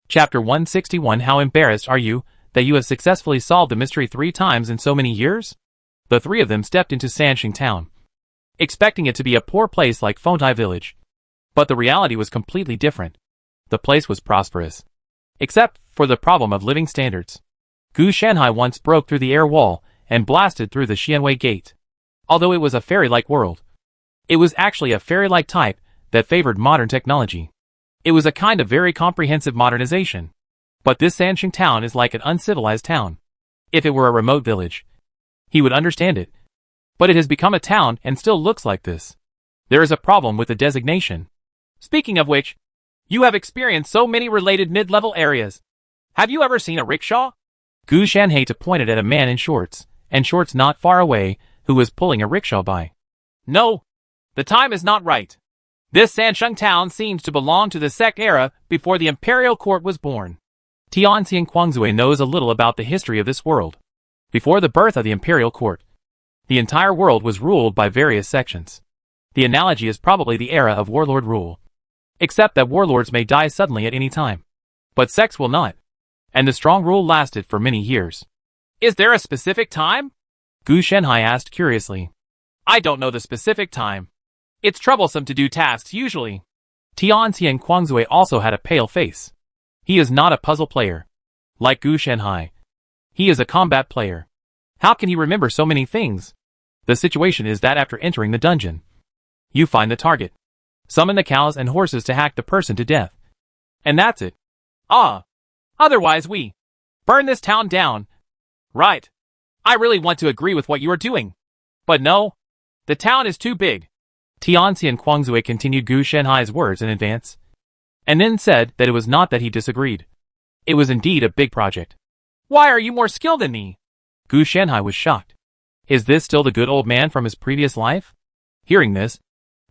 Chapter 161. How embarrassed are you that you have successfully solved the mystery 3 times in so many years? The 3 of them stepped into Sansheng Town, expecting it to be a poor place like Fontai Village. But the reality was completely different. The place was prosperous, except for the problem of living standards. Gu Shanhai once broke through the air wall and blasted through the Xianwei Gate. Although it was a fairy-like world, it was actually a fairy-like type that favored modern technology. It was a kind of very comprehensive modernization. But this Sansheng Town is like an uncivilized town. If it were a remote village, he would understand it. But it has become a town and still looks like this. There is a problem with the designation. Speaking of which, you have experienced so many related mid-level areas. Have you ever seen a rickshaw? Gu Shanhei pointed at a man in shorts, and shorts not far away, who was pulling a rickshaw by. No, the time is not right. This Sansheng Town seems to belong to the Sect era before the Imperial Court was born. Tianxian Kuangzui knows a little about the history of this world. Before the birth of the Imperial Court, the entire world was ruled by various sections. The analogy is probably the era of warlord rule. Except that warlords may die suddenly at any time. But sects will not. And the strong rule lasted for many years. Is there a specific time? Gu Shanhai asked curiously. I don't know the specific time. It's troublesome to do tasks usually. Tianxian Kuangzui also had a pale face. He is not a puzzle player. Like Gu Shanhai, he is a combat player. How can he remember so many things? The situation is that after entering the dungeon, you find the target. Summon the cows and horses to hack the person to death. And that's it. Otherwise we burn this town down. Right. I really want to agree with what you are doing. But no, the town is too big. Tianxian Kuangzui continued Gu Shanhai's words in advance, and then said that it was not that he disagreed. It was indeed a big project. Why are you more skilled than me? Gu Shanhai was shocked. Is this still the good old man from his previous life? Hearing this,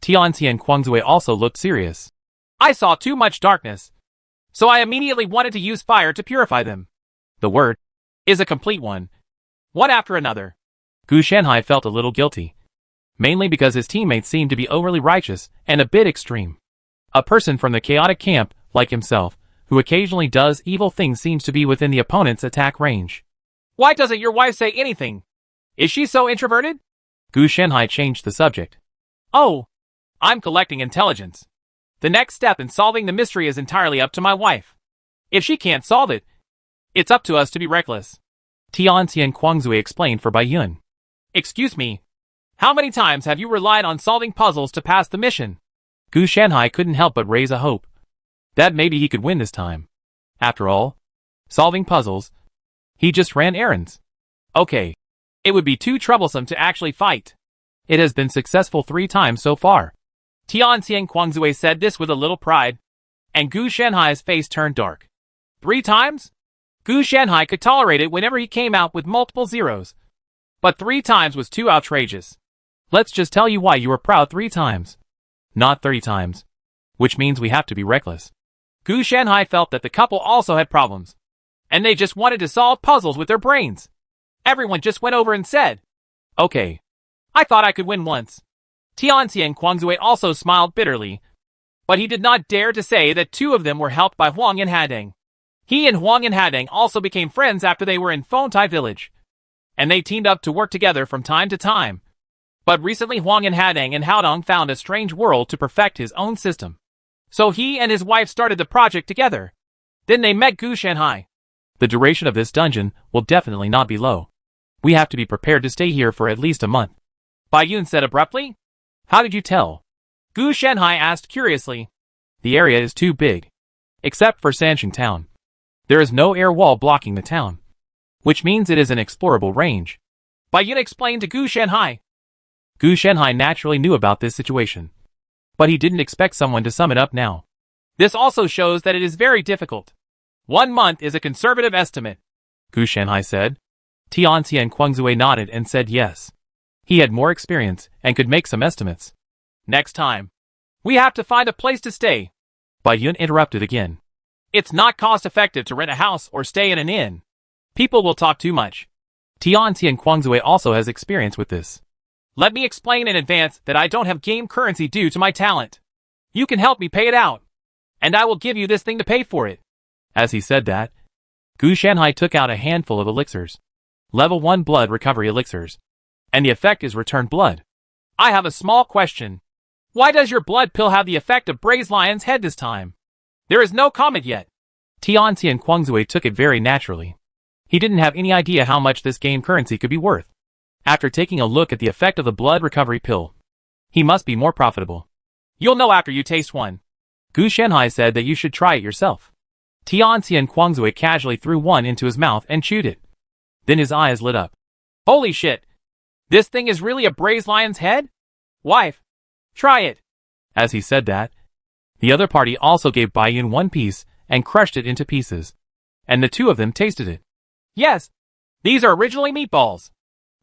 Tianxian Kuangzui also looked serious. I saw too much darkness, so I immediately wanted to use fire to purify them. The word is a complete one. One after another. Gu Shanhai felt a little guilty, mainly because his teammates seemed to be overly righteous and a bit extreme. A person from the chaotic camp, like himself, who occasionally does evil things seems to be within the opponent's attack range. Why doesn't your wife say anything? Is she so introverted? Gu Shanhai changed the subject. Oh, I'm collecting intelligence. The next step in solving the mystery is entirely up to my wife. If she can't solve it, it's up to us to be reckless. Tianxian Kuangzui explained for Bai Yun. Excuse me. How many times have you relied on solving puzzles to pass the mission? Gu Shanhai couldn't help but raise a hope that maybe he could win this time. After all, solving puzzles, he just ran errands. Okay, it would be too troublesome to actually fight. It has been successful 3 times so far. Tianxian Kuangzui said this with a little pride, and Gu Shanhai's face turned dark. 3 times? Gu Shanhai could tolerate it whenever he came out with multiple zeros. But 3 times was too outrageous. Let's just tell you why you were proud 3 times. Not 30 times. Which means we have to be reckless. Gu Shanhai felt that the couple also had problems, and they just wanted to solve puzzles with their brains. Everyone just went over and said, okay, I thought I could win once. Tianxian Kuangzui also smiled bitterly, but he did not dare to say that 2 of them were helped by Huang and Hadang. He and Huang and Hadang also became friends after they were in Fontai Village, and they teamed up to work together from time to time. But recently Huang and Hadang and Haodong found a strange world to perfect his own system. So he and his wife started the project together. Then they met Gu Shanhai. The duration of this dungeon will definitely not be low. We have to be prepared to stay here for at least a month. Bai Yun said abruptly. How did you tell? Gu Shanhai asked curiously. The area is too big. Except for Sansheng Town. There is no air wall blocking the town, which means it is an explorable range. Bai Yun explained to Gu Shanhai. Gu Shanhai naturally knew about this situation, but he didn't expect someone to sum it up now. This also shows that it is very difficult. 1 month is a conservative estimate, Gu Shanhai said. Tianxian Kuangzui nodded and said yes. He had more experience and could make some estimates. Next time, we have to find a place to stay. Bai Yun interrupted again. It's not cost-effective to rent a house or stay in an inn. People will talk too much. Tianxian Kuangzui also has experience with this. Let me explain in advance that I don't have game currency due to my talent. You can help me pay it out, and I will give you this thing to pay for it. As he said that, Gu Shanhai took out a handful of elixirs. Level 1 blood recovery elixirs. And the effect is returned blood. I have a small question. Why does your blood pill have the effect of Braze Lion's head this time? There is no comment yet. Tianxian Kuangzui took it very naturally. He didn't have any idea how much this game currency could be worth. After taking a look at the effect of the blood recovery pill, he must be more profitable. You'll know after you taste one. Gu Shanhai said that you should try it yourself. Tianxian Kuangzui casually threw one into his mouth and chewed it. Then his eyes lit up. Holy shit! This thing is really a Braze Lion's head? Wife, try it. As he said that, the other party also gave Baiyun one piece and crushed it into pieces. And the two of them tasted it. Yes, these are originally meatballs.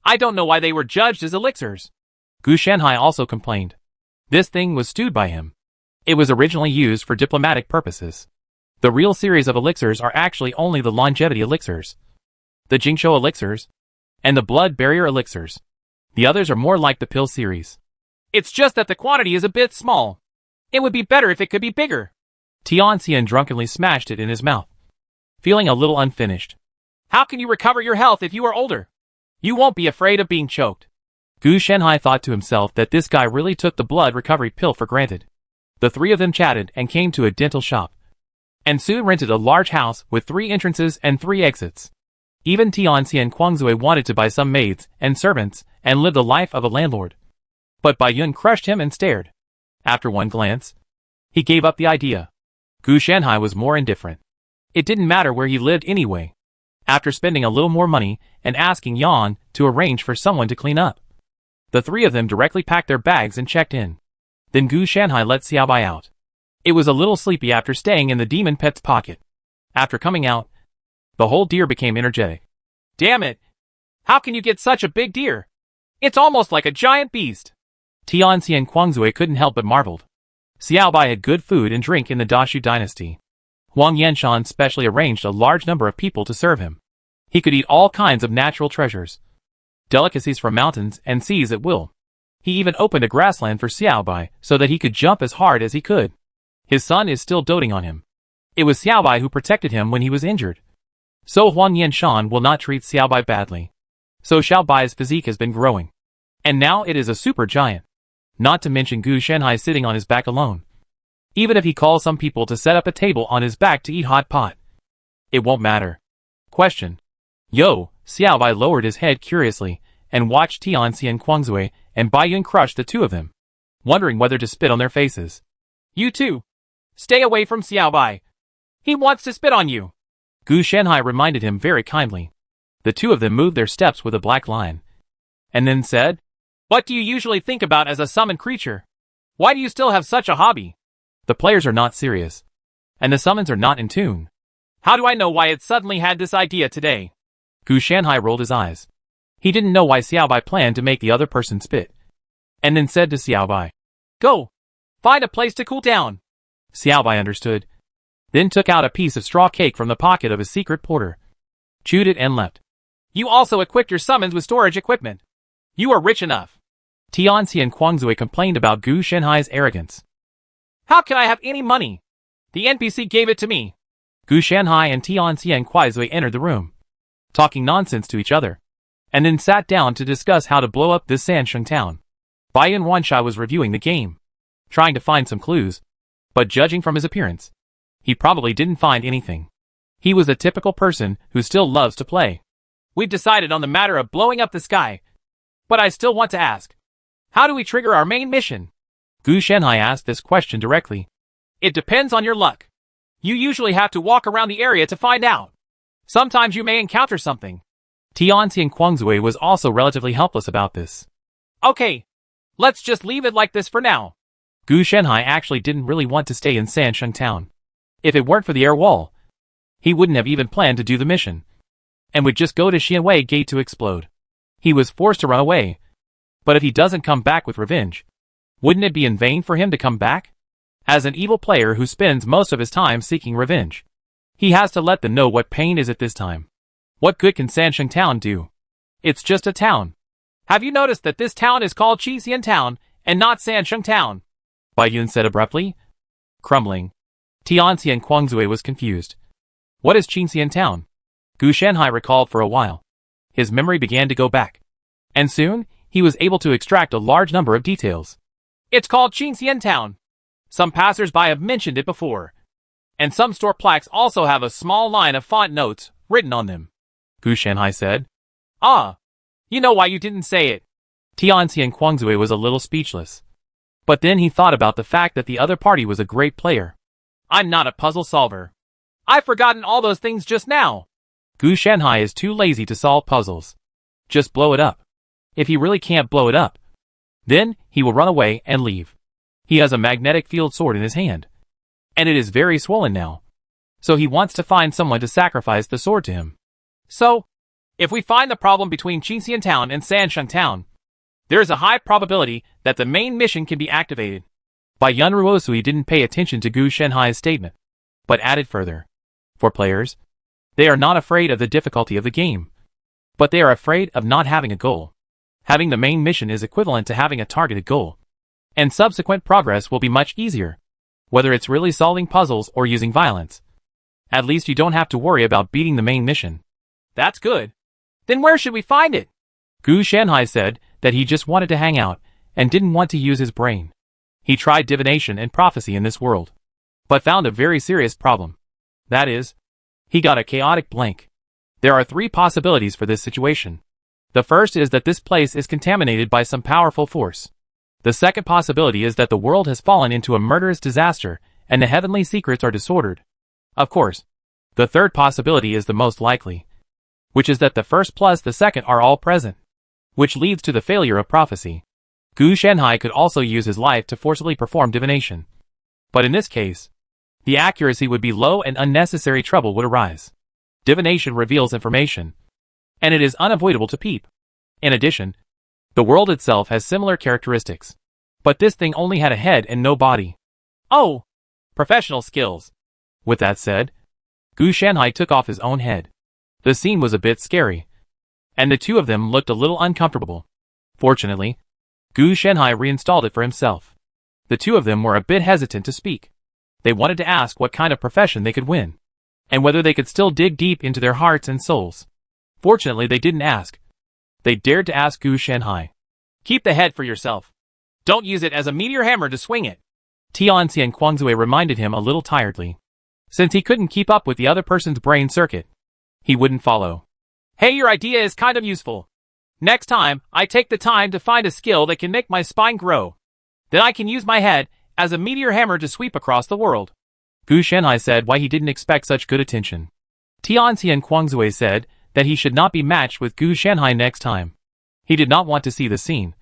I don't know why they were judged as elixirs. Gu Shanhai also complained. This thing was stewed by him. It was originally used for diplomatic purposes. The real series of elixirs are actually only the longevity elixirs, the Jingshou elixirs, and the blood barrier elixirs. The others are more like the pill series. It's just that the quantity is a bit small. It would be better if it could be bigger. Tianxian drunkenly smashed it in his mouth, feeling a little unfinished. How can you recover your health if you are older? You won't be afraid of being choked. Gu Shanhai thought to himself that this guy really took the blood recovery pill for granted. The three of them chatted and came to a dental shop, and soon rented a large house with 3 entrances and 3 exits. Even Tianxian Kuangzui wanted to buy some maids and servants and live the life of a landlord. But Baiyun crushed him and stared. After one glance, he gave up the idea. Gu Shanhai was more indifferent. It didn't matter where he lived anyway. After spending a little more money and asking Yan to arrange for someone to clean up, the three of them directly packed their bags and checked in. Then Gu Shanhai let Xiaobai out. It was a little sleepy after staying in the demon pet's pocket. After coming out, the whole deer became energetic. Damn it! How can you get such a big deer? It's almost like a giant beast. Tianxian Kuangzui couldn't help but marveled. Xiaobai had good food and drink in the Dashu dynasty. Huang Yanshan specially arranged a large number of people to serve him. He could eat all kinds of natural treasures, delicacies from mountains and seas at will. He even opened a grassland for Xiaobai so that he could jump as hard as he could. His son is still doting on him. It was Xiaobai who protected him when he was injured. So Huang Yanshan will not treat Xiaobai badly. So Xiaobai's physique has been growing. And now it is a super giant. Not to mention Gu Shanhai sitting on his back alone. Even if he calls some people to set up a table on his back to eat hot pot, it won't matter. Question. Yo, Xiaobai lowered his head curiously and watched Tianxian Kuangzui and Baiyun crush the two of them, wondering whether to spit on their faces. You too. Stay away from Xiaobai. He wants to spit on you. Gu Shanhai reminded him very kindly. The two of them moved their steps with a black line, and then said, What do you usually think about as a summoned creature? Why do you still have such a hobby? The players are not serious, and the summons are not in tune. How do I know why it suddenly had this idea today? Gu Shanhai rolled his eyes. He didn't know why Xiaobai planned to make the other person spit, and then said to Xiaobai, Go! Find a place to cool down. Xiaobai understood, then took out a piece of straw cake from the pocket of his secret porter, chewed it and left. You also equipped your summons with storage equipment. You are rich enough. Tianxian Kuangzui complained about Gu Shanhai's arrogance. How can I have any money? The NPC gave it to me. Gu Shanhai and Tianxian Kuangzui entered the room, talking nonsense to each other, and then sat down to discuss how to blow up this Sansheng town. Baiyun Wanshai was reviewing the game, trying to find some clues, but judging from his appearance, he probably didn't find anything. He was a typical person who still loves to play. We've decided on the matter of blowing up the sky, but I still want to ask, how do we trigger our main mission? Gu Shanhai asked this question directly. It depends on your luck. You usually have to walk around the area to find out. Sometimes you may encounter something. Tianxian Kuangzui was also relatively helpless about this. Okay, let's just leave it like this for now. Gu Shanhai actually didn't really want to stay in Sansheng town. If it weren't for the air wall, he wouldn't have even planned to do the mission, and would just go to Xianwei Gate to explode. He was forced to run away, but if he doesn't come back with revenge, wouldn't it be in vain for him to come back? As an evil player who spends most of his time seeking revenge, he has to let them know what pain is at this time. What good can Sansheng town do? It's just a town. Have you noticed that this town is called Qixian town and not Sansheng town? Baiyun said abruptly. Crumbling. Tianxian Kuangzui was confused. What is Qingxian Town? Gu Shanhai recalled for a while. His memory began to go back. And soon, he was able to extract a large number of details. It's called Qingxian Town. Some passers-by have mentioned it before. And some store plaques also have a small line of font notes written on them. Gu Shanhai said. Ah, you know why you didn't say it. Tianxian Guangzui was a little speechless. But then he thought about the fact that the other party was a great player. I'm not a puzzle solver. I've forgotten all those things just now. Gu Shanhai is too lazy to solve puzzles. Just blow it up. If he really can't blow it up, then he will run away and leave. He has a magnetic field sword in his hand. And it is very swollen now. So he wants to find someone to sacrifice the sword to him. So, if we find the problem between Qingxian Town and Sansheng Town, there is a high probability that the main mission can be activated. Bai Yun Ruosui didn't pay attention to Gu Shanhai's statement, but added further. For players, they are not afraid of the difficulty of the game, but they are afraid of not having a goal. Having the main mission is equivalent to having a targeted goal, and subsequent progress will be much easier, whether it's really solving puzzles or using violence. At least you don't have to worry about beating the main mission. That's good. Then where should we find it? Gu Shanhai said that he just wanted to hang out and didn't want to use his brain. He tried divination and prophecy in this world, but found a very serious problem. That is, he got a chaotic blank. There are 3 possibilities for this situation. The first is that this place is contaminated by some powerful force. The second possibility is that the world has fallen into a murderous disaster and the heavenly secrets are disordered. Of course, the third possibility is the most likely, which is that the first plus the second are all present, which leads to the failure of prophecy. Gu Shanhai could also use his life to forcibly perform divination. But in this case, the accuracy would be low and unnecessary trouble would arise. Divination reveals information, and it is unavoidable to peep. In addition, the world itself has similar characteristics. But this thing only had a head and no body. Oh! Professional skills. With that said, Gu Shanhai took off his own head. The scene was a bit scary, and the two of them looked a little uncomfortable. Fortunately, Gu Shanhai reinstalled it for himself. The two of them were a bit hesitant to speak. They wanted to ask what kind of profession they could win, and whether they could still dig deep into their hearts and souls. Fortunately, they didn't ask. They dared to ask Gu Shanhai. Keep the head for yourself. Don't use it as a meteor hammer to swing it. Tianxian Guangzui reminded him a little tiredly. Since he couldn't keep up with the other person's brain circuit, he wouldn't follow. Hey, your idea is kind of useful. Next time, I take the time to find a skill that can make my spine grow. Then I can use my head as a meteor hammer to sweep across the world. Gu Shanhai said why he didn't expect such good attention. Tianxian Guangzui said that he should not be matched with Gu Shanhai next time. He did not want to see the scene,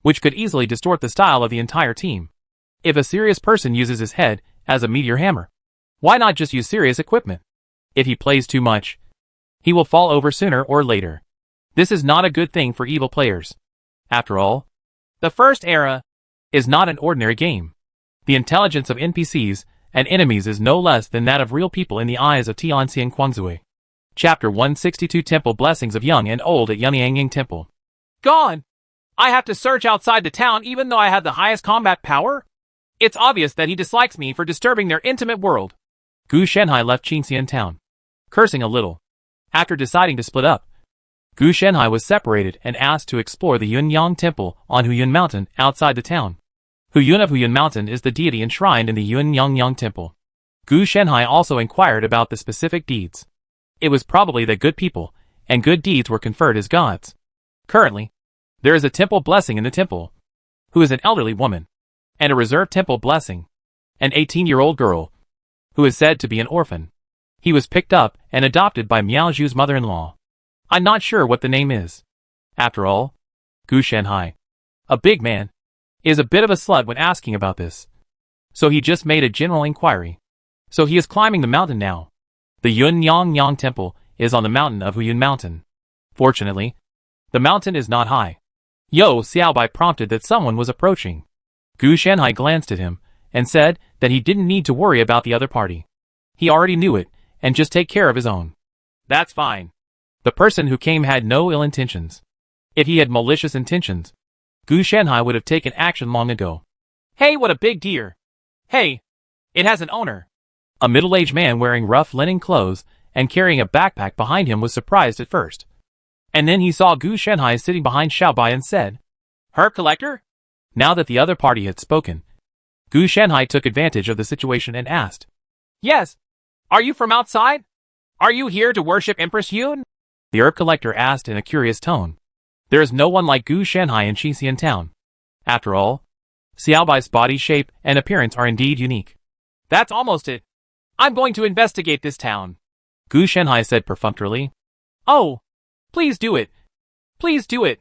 which could easily distort the style of the entire team. If a serious person uses his head as a meteor hammer, why not just use serious equipment? If he plays too much, he will fall over sooner or later. This is not a good thing for evil players. After all, the first era is not an ordinary game. The intelligence of NPCs and enemies is no less than that of real people in the eyes of Tianxian Guangzui. Chapter 162 Temple Blessings of Young and Old at Yunyang Temple. Gone! I have to search outside the town even though I have the highest combat power? It's obvious that he dislikes me for disturbing their intimate world. Gu Shanhai left Qingxian Town, cursing a little. After deciding to split up, Gu Shanhai was separated and asked to explore the Yunyang Temple on Huyun Mountain outside the town. Huyun of Huyun Mountain is the deity enshrined in the Yunyang Temple. Gu Shanhai also inquired about the specific deeds. It was probably that good people and good deeds were conferred as gods. Currently, there is a temple blessing in the temple, who is an elderly woman, and a reserved temple blessing, an 18-year-old girl, who is said to be an orphan. He was picked up and adopted by Miao Zhu's mother-in-law. I'm not sure what the name is. After all, Gu Shanhai, a big man, is a bit of a slut when asking about this. So he just made a general inquiry. So he is climbing the mountain now. The Yunyang Temple is on the mountain of Huyun Mountain. Fortunately, the mountain is not high. Yo Xiaobai prompted that someone was approaching. Gu Shanhai glanced at him and said that he didn't need to worry about the other party. He already knew it, and just take care of his own. That's fine. The person who came had no ill intentions. If he had malicious intentions, Gu Shanhai would have taken action long ago. Hey, what a big deer. Hey, it has an owner. A middle-aged man wearing rough linen clothes and carrying a backpack behind him was surprised at first. And then he saw Gu Shanhai sitting behind Xiaobai and said, "Herb collector?" Now that the other party had spoken, Gu Shanhai took advantage of the situation and asked, "Yes. Are you from outside? Are you here to worship Empress Yun?" The herb collector asked in a curious tone. There is no one like Gu Shanhai in Qixian town. After all, Xiaobai's body shape and appearance are indeed unique. "That's almost it. I'm going to investigate this town," Gu Shanhai said perfunctorily. "Oh, please do it. Please do it."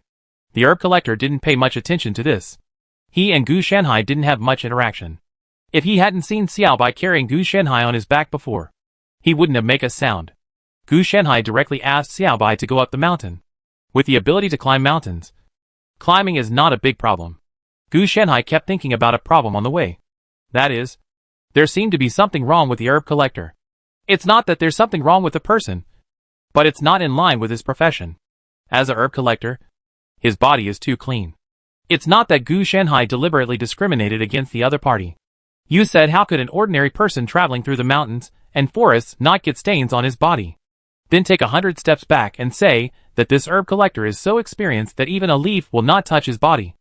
The herb collector didn't pay much attention to this. He and Gu Shanhai didn't have much interaction. If he hadn't seen Xiaobai carrying Gu Shanhai on his back before, he wouldn't have made a sound. Gu Shanhai directly asked Xiaobai to go up the mountain. With the ability to climb mountains, climbing is not a big problem. Gu Shanhai kept thinking about a problem on the way. That is, there seemed to be something wrong with the herb collector. It's not that there's something wrong with the person, but it's not in line with his profession. As a herb collector, his body is too clean. It's not that Gu Shanhai deliberately discriminated against the other party. You said how could an ordinary person traveling through the mountains and forests not get stains on his body? Then take 100 steps back and say that this herb collector is so experienced that even a leaf will not touch his body.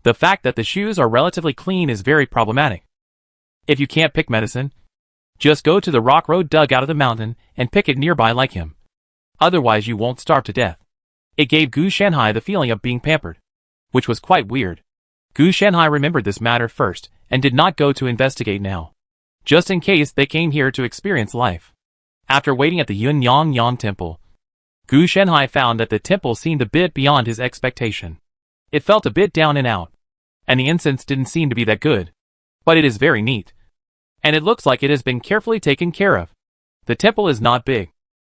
The fact that the shoes are relatively clean is very problematic. If you can't pick medicine, just go to the rock road dug out of the mountain and pick it nearby like him. Otherwise you won't starve to death. It gave Gu Shanhai the feeling of being pampered, which was quite weird. Gu Shanhai remembered this matter first and did not go to investigate now, just in case they came here to experience life. After waiting at the Yunyang temple, Gu Shanhai found that the temple seemed a bit beyond his expectation. It felt a bit down and out, and the incense didn't seem to be that good. But it is very neat, and it looks like it has been carefully taken care of. The temple is not big,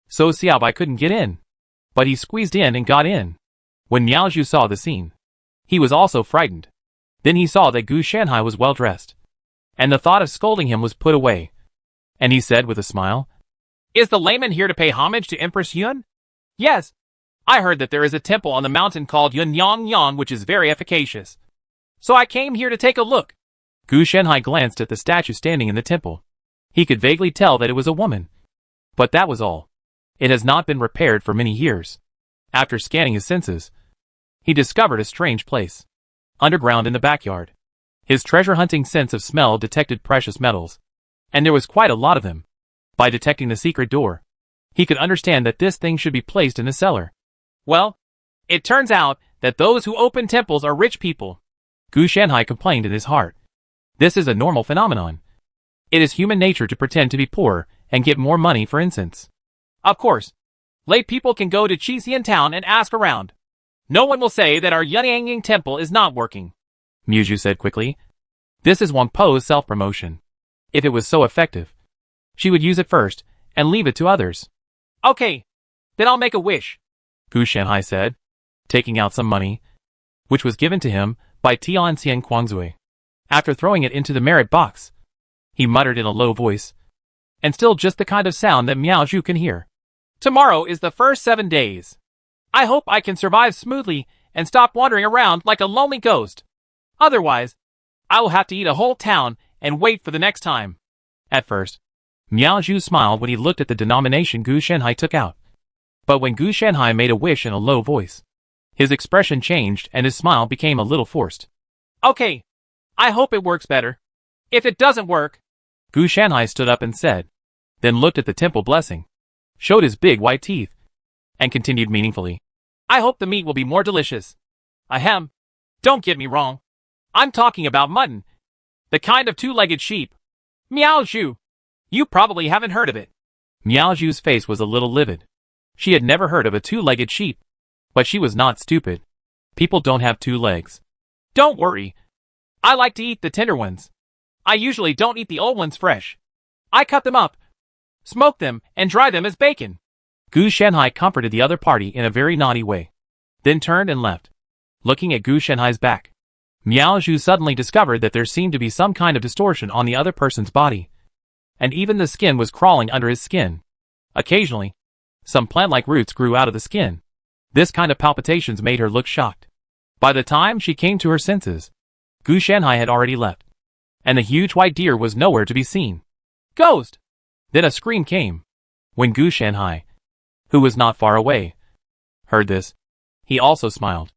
so Xiaobai couldn't get in, but he squeezed in and got in. When Miao Zhu saw the scene, he was also frightened. Then he saw that Gu Shanhai was well dressed, and the thought of scolding him was put away. And he said with a smile, "Is the layman here to pay homage to Empress Yun?" "Yes. I heard that there is a temple on the mountain called Yunyang which is very efficacious. So I came here to take a look." Gu Shanhai glanced at the statue standing in the temple. He could vaguely tell that it was a woman. But that was all. It has not been repaired for many years. After scanning his senses, he discovered a strange place. Underground in the backyard. His treasure-hunting sense of smell detected precious metals. And there was quite a lot of them. By detecting the secret door, he could understand that this thing should be placed in the cellar. "Well, it turns out that those who open temples are rich people," Gu Shanhai complained in his heart. This is a normal phenomenon. It is human nature to pretend to be poor and get more money for incense. Of course, lay people can go to Qixian town and ask around. No one will say that our Yunyang temple is not working, Miao Zhu said quickly. This is Wang Po's self-promotion. If it was so effective, she would use it first and leave it to others. "Okay, then I'll make a wish," Gu Shanhai said, taking out some money, which was given to him by Tianxian Guangzui. After throwing it into the merit box, he muttered in a low voice, and still just the kind of sound that Miao Zhu can hear. "Tomorrow is the first 7 days. I hope I can survive smoothly and stop wandering around like a lonely ghost. Otherwise, I will have to eat a whole town and wait for the next time." At first, Miao Zhu smiled when he looked at the denomination Gu Shanhai took out. But when Gu Shanhai made a wish in a low voice, his expression changed and his smile became a little forced. "Okay, I hope it works better. If it doesn't work..." Gu Shanhai stood up and said, then looked at the temple blessing, showed his big white teeth, and continued meaningfully, "I hope the meat will be more delicious. Ahem. Don't get me wrong. I'm talking about mutton. The kind of two-legged sheep. Miao Zhu. You probably haven't heard of it." Miao Zhu's face was a little livid. She had never heard of a two-legged sheep. But she was not stupid. People don't have 2 legs. "Don't worry. I like to eat the tender ones. I usually don't eat the old ones fresh. I cut them up, smoke them, and dry them as bacon." Gu Shanhai comforted the other party in a very naughty way, then turned and left. Looking at Gu Shanhai's back, Miao Zhu suddenly discovered that there seemed to be some kind of distortion on the other person's body. And even the skin was crawling under his skin. Occasionally, some plant-like roots grew out of the skin. This kind of palpitations made her look shocked. By the time she came to her senses, Gu Shanhai had already left, and the huge white deer was nowhere to be seen. "Ghost! Then a scream came. When Gu Shanhai, who was not far away, heard this, he also smiled.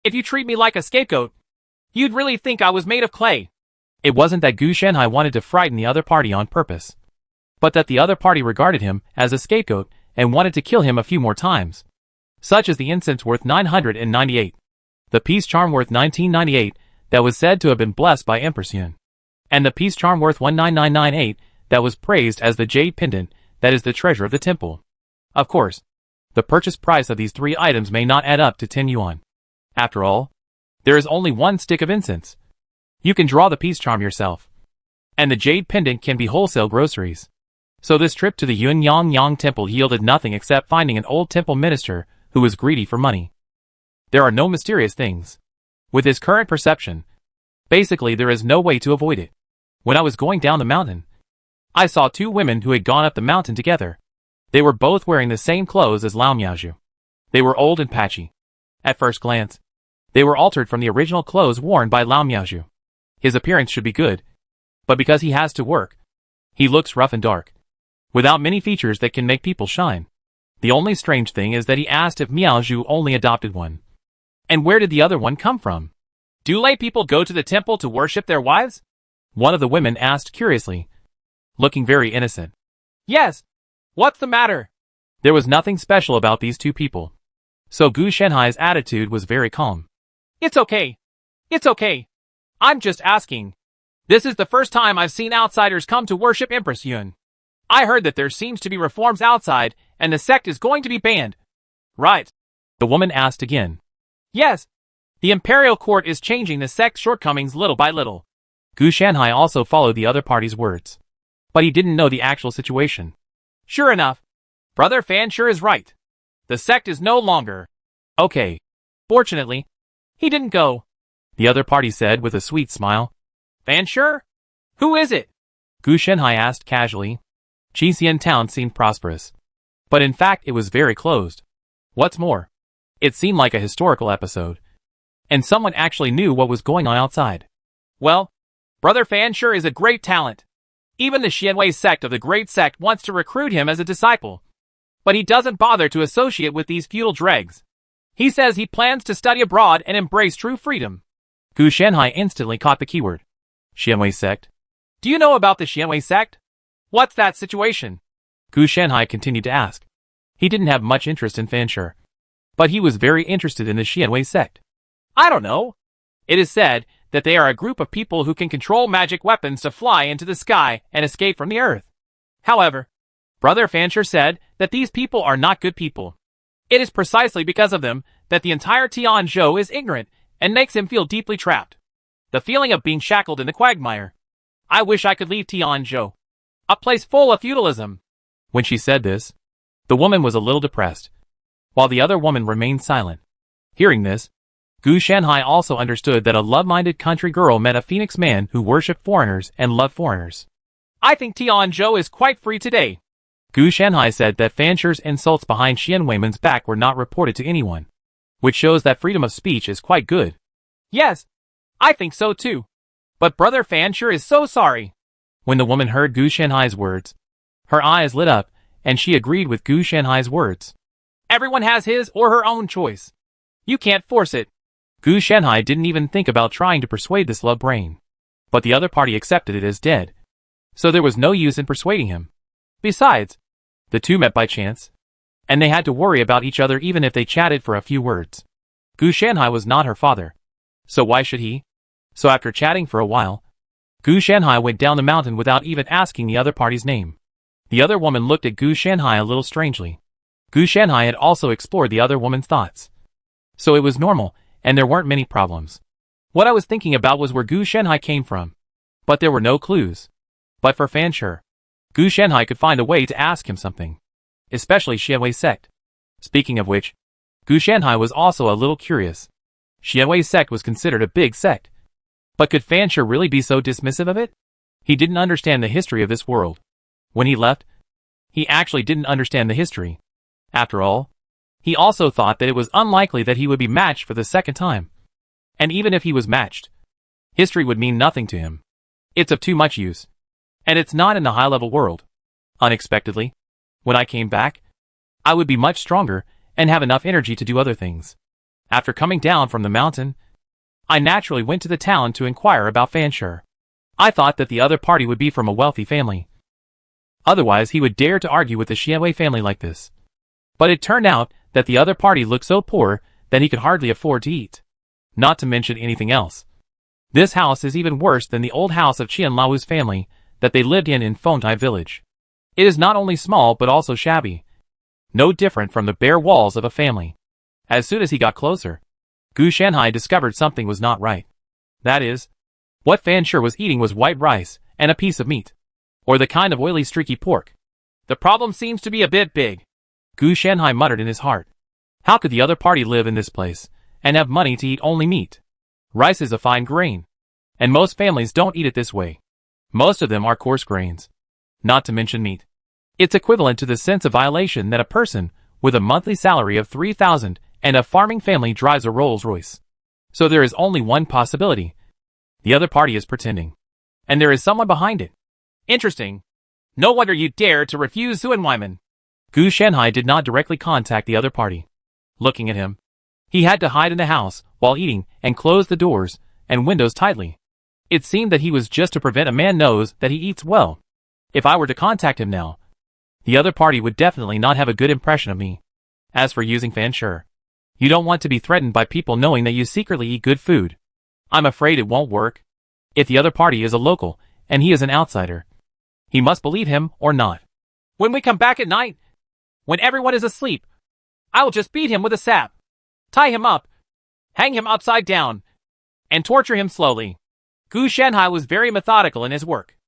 If you treat me like a scapegoat, you'd really think I was made of clay. It wasn't that Gu Shanhai wanted to frighten the other party on purpose, but that the other party regarded him as a scapegoat and wanted to kill him a few more times. Such as the incense worth 998, the peace charm worth 1998 that was said to have been blessed by Empress Yun, and the peace charm worth 19998 that was praised as the jade pendant that is the treasure of the temple. Of course, the purchase price of these 3 items may not add up to 10 yuan. After all, there is only 1 stick of incense. You can draw the peace charm yourself, and the jade pendant can be wholesale groceries. So this trip to the Yunyang temple yielded nothing except finding an old temple minister who was greedy for money. There are no mysterious things. With his current perception, basically there is no way to avoid it. When I was going down the mountain, I saw 2 women who had gone up the mountain together. They were both wearing the same clothes as Lao Miaozhu. They were old and patchy. At first glance, they were altered from the original clothes worn by Lao Miaozhu. His appearance should be good, but because he has to work, he looks rough and dark, without many features that can make people shine. The only strange thing is that he asked if Miaozhu only adopted one. And where did the other one come from? Do lay people go to the temple to worship their wives? One of the women asked curiously, looking very innocent. Yes. What's the matter? There was nothing special about these 2 people. So Gu Shanhai's attitude was very calm. It's okay. It's okay. I'm just asking. This is the first time I've seen outsiders come to worship Empress Yun. I heard that there seems to be reforms outside, and the sect is going to be banned. Right. The woman asked again. Yes. The imperial court is changing the sect's shortcomings little by little. Gu Shanhai also followed the other party's words, but he didn't know the actual situation. Sure enough, Brother Fan sure is right. The sect is no longer. Okay. Fortunately, he didn't go, the other party said with a sweet smile. Fan sure? Who is it? Gu Shanhai asked casually. Qixian town seemed prosperous, but in fact it was very closed. What's more, it seemed like a historical episode, and someone actually knew what was going on outside. Well, Brother Fan sure is a great talent. Even the Xianwei sect of the Great Sect wants to recruit him as a disciple, but he doesn't bother to associate with these feudal dregs. He says he plans to study abroad and embrace true freedom. Gu Shanhai instantly caught the keyword. Xianwei sect. Do you know about the Xianwei sect? What's that situation? Gu Shanhai continued to ask. He didn't have much interest in Fanshur, but he was very interested in the Xianwei sect. I don't know. It is said that they are a group of people who can control magic weapons to fly into the sky and escape from the earth. However, Brother Fanshur said that these people are not good people. It is precisely because of them that the entire Tianzhou is ignorant and makes him feel deeply trapped. The feeling of being shackled in the quagmire. I wish I could leave Tianzhou, a place full of feudalism. When she said this, the woman was a little depressed, while the other woman remained silent. Hearing this, Gu Shanhai also understood that a love-minded country girl met a phoenix man who worshipped foreigners and loved foreigners. I think Tianzhou is quite free today. Gu Shanhai said that Fanshur's insults behind Xian Weiman's back were not reported to anyone, which shows that freedom of speech is quite good. Yes, I think so too. But Brother Fanshur is so sorry. When the woman heard Gu Shanhai's words, her eyes lit up, and she agreed with Gu Shanhai's words. Everyone has his or her own choice. You can't force it. Gu Shanhai didn't even think about trying to persuade this love brain. But the other party accepted it as dead. So there was no use in persuading him. Besides, the two met by chance, and they had to worry about each other even if they chatted for a few words. Gu Shanhai was not her father, so why should he? So after chatting for a while, Gu Shanhai went down the mountain without even asking the other party's name. The other woman looked at Gu Shanhai a little strangely. Gu Shanhai had also explored the other woman's thoughts, so it was normal, and there weren't many problems. What I was thinking about was where Gu Shanhai came from, but there were no clues. But for Fanshur, Gu Shanhai could find a way to ask him something, especially Xianwei sect. Speaking of which, Gu Shanhai was also a little curious. Xianwei sect was considered a big sect, but could Fanshur really be so dismissive of it? He didn't understand the history of this world. When he left, he actually didn't understand the history. After all, he also thought that it was unlikely that he would be matched for the second time. And even if he was matched, history would mean nothing to him. It's of too much use. And it's not in the high-level world. Unexpectedly, when I came back, I would be much stronger and have enough energy to do other things. After coming down from the mountain, I naturally went to the town to inquire about Fansher. I thought that the other party would be from a wealthy family. Otherwise he would dare to argue with the Xianwei family like this. But it turned out that the other party looked so poor that he could hardly afford to eat. Not to mention anything else. This house is even worse than the old house of Qian Lao's family that they lived in Fengtai village. It is not only small but also shabby. No different from the bare walls of a family. As soon as he got closer, Gu Shanhai discovered something was not right. That is, what Fansher was eating was white rice and a piece of meat. Or the kind of oily streaky pork. The problem seems to be a bit big. Gu Shanhai muttered in his heart. How could the other party live in this place and have money to eat only meat? Rice is a fine grain, and most families don't eat it this way. Most of them are coarse grains. Not to mention meat. It's equivalent to the sense of violation that a person with a monthly salary of 3,000 and a farming family drives a Rolls Royce. So there is only one possibility. The other party is pretending. And there is someone behind it. Interesting. No wonder you dare to refuse Zhuan Weiman. Gu Shanhai did not directly contact the other party. Looking at him, he had to hide in the house while eating and close the doors and windows tightly. It seemed that he was just to prevent a man knows that he eats well. If I were to contact him now, the other party would definitely not have a good impression of me. As for using Fansher, you don't want to be threatened by people knowing that you secretly eat good food. I'm afraid it won't work. If the other party is a local and he is an outsider, he must believe him or not. When we come back at night, when everyone is asleep, I will just beat him with a sap, tie him up, hang him upside down, and torture him slowly. Gu Shanhai was very methodical in his work,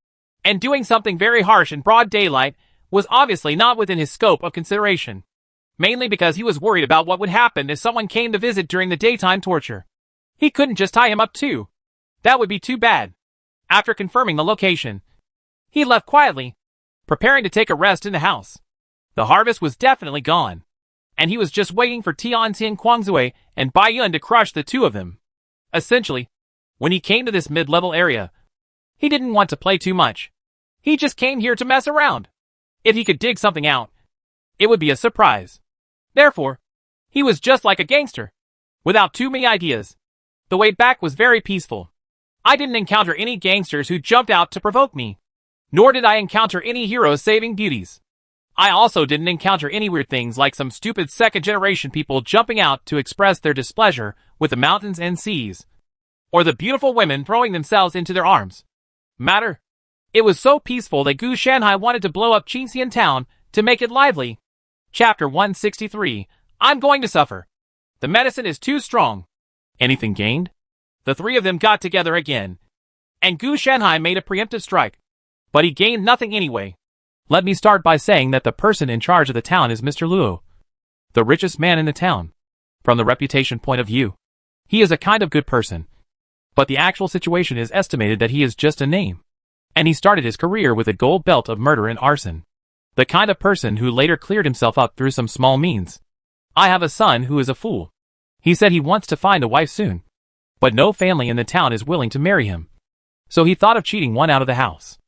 and doing something very harsh in broad daylight was obviously not within his scope of consideration, mainly because he was worried about what would happen if someone came to visit during the daytime torture. He couldn't just tie him up too. That would be too bad. After confirming the location, he left quietly, preparing to take a rest in the house. The harvest was definitely gone, and he was just waiting for Tiantian Kuangzui and Bai Yun to crush the two of them. Essentially, when he came to this mid-level area, he didn't want to play too much. He just came here to mess around. If he could dig something out, it would be a surprise. Therefore, he was just like a gangster, without too many ideas. The way back was very peaceful. I didn't encounter any gangsters who jumped out to provoke me, nor did I encounter any heroes saving beauties. I also didn't encounter any weird things like some stupid second-generation people jumping out to express their displeasure with the mountains and seas, or the beautiful women throwing themselves into their arms. It was so peaceful that Gu Shanhai wanted to blow up Qingxian town to make it lively. Chapter 163. I'm going to suffer. The medicine is too strong. Anything gained? The three of them got together again, and Gu Shanhai made a preemptive strike. But he gained nothing anyway. Let me start by saying that the person in charge of the town is Mr. Luo, the richest man in the town. From the reputation point of view, he is a kind of good person. But the actual situation is estimated that he is just a name. And he started his career with a gold belt of murder and arson. The kind of person who later cleared himself up through some small means. I have a son who is a fool. He said he wants to find a wife soon. But no family in the town is willing to marry him. So he thought of cheating one out of the house.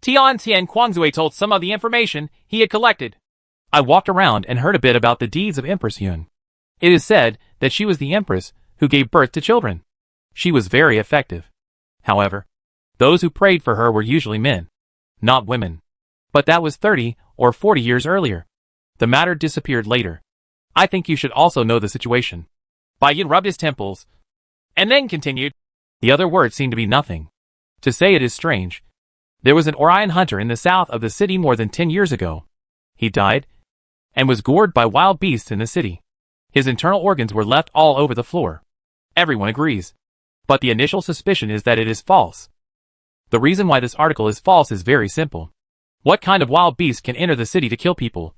Tiantian Kuangzui told some of the information he had collected. I walked around and heard a bit about the deeds of Empress Yun. It is said that she was the empress who gave birth to children. She was very effective. However, those who prayed for her were usually men, not women. But that was 30 or 40 years earlier. The matter disappeared later. I think you should also know the situation. Bai Yun rubbed his temples, and then continued. The other words seemed to be nothing. To say it is strange. There was an Orion hunter in the south of the city more than 10 years ago. He died, and was gored by wild beasts in the city. His internal organs were left all over the floor. Everyone agrees. But the initial suspicion is that it is false. The reason why this article is false is very simple. What kind of wild beast can enter the city to kill people?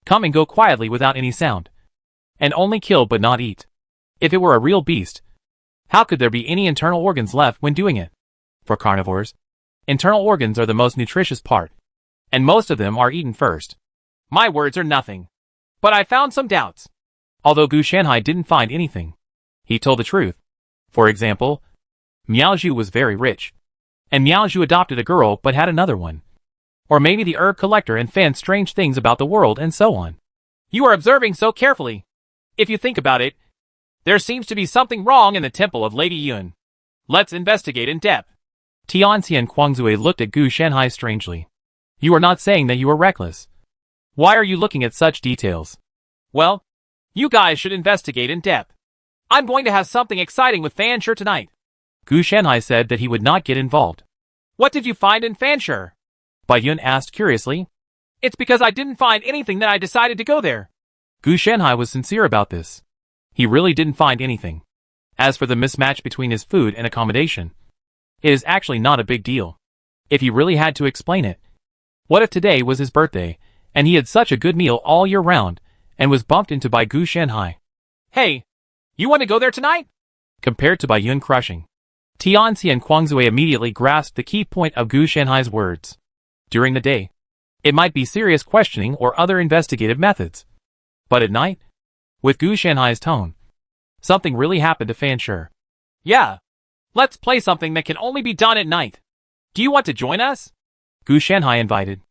Come and go quietly without any sound. And only kill but not eat. If it were a real beast, how could there be any internal organs left when doing it? For carnivores, internal organs are the most nutritious part, and most of them are eaten first. My words are nothing. But I found some doubts. Although Gu Shanhai didn't find anything, he told the truth. For example, Miao Zhu was very rich, and Miao Zhu adopted a girl but had another one. Or maybe the herb collector and fan strange things about the world and so on. You are observing so carefully. If you think about it, there seems to be something wrong in the temple of Lady Yun. Let's investigate in depth. Tianxian Kuangzue looked at Gu Shanhai strangely. You are not saying that you are reckless. Why are you looking at such details? Well, you guys should investigate in depth. I'm going to have something exciting with Fanshur tonight. Gu Shanhai said that he would not get involved. What did you find in Fanshur? Bai Yun asked curiously. It's because I didn't find anything that I decided to go there. Gu Shanhai was sincere about this. He really didn't find anything. As for the mismatch between his food and accommodation, it is actually not a big deal. If he really had to explain it. What if today was his birthday, and he had such a good meal all year round, and was bumped into by Gu Shanhai? Hey, you want to go there tonight? Compared to Bai Yun crushing, Tianxian Kuangzue immediately grasped the key point of Gu Shanhai's words. During the day, it might be serious questioning or other investigative methods. But at night, with Gu Shanhai's tone, something really happened to Fanshur. Yeah, let's play something that can only be done at night. Do you want to join us? Gu Shanhai invited.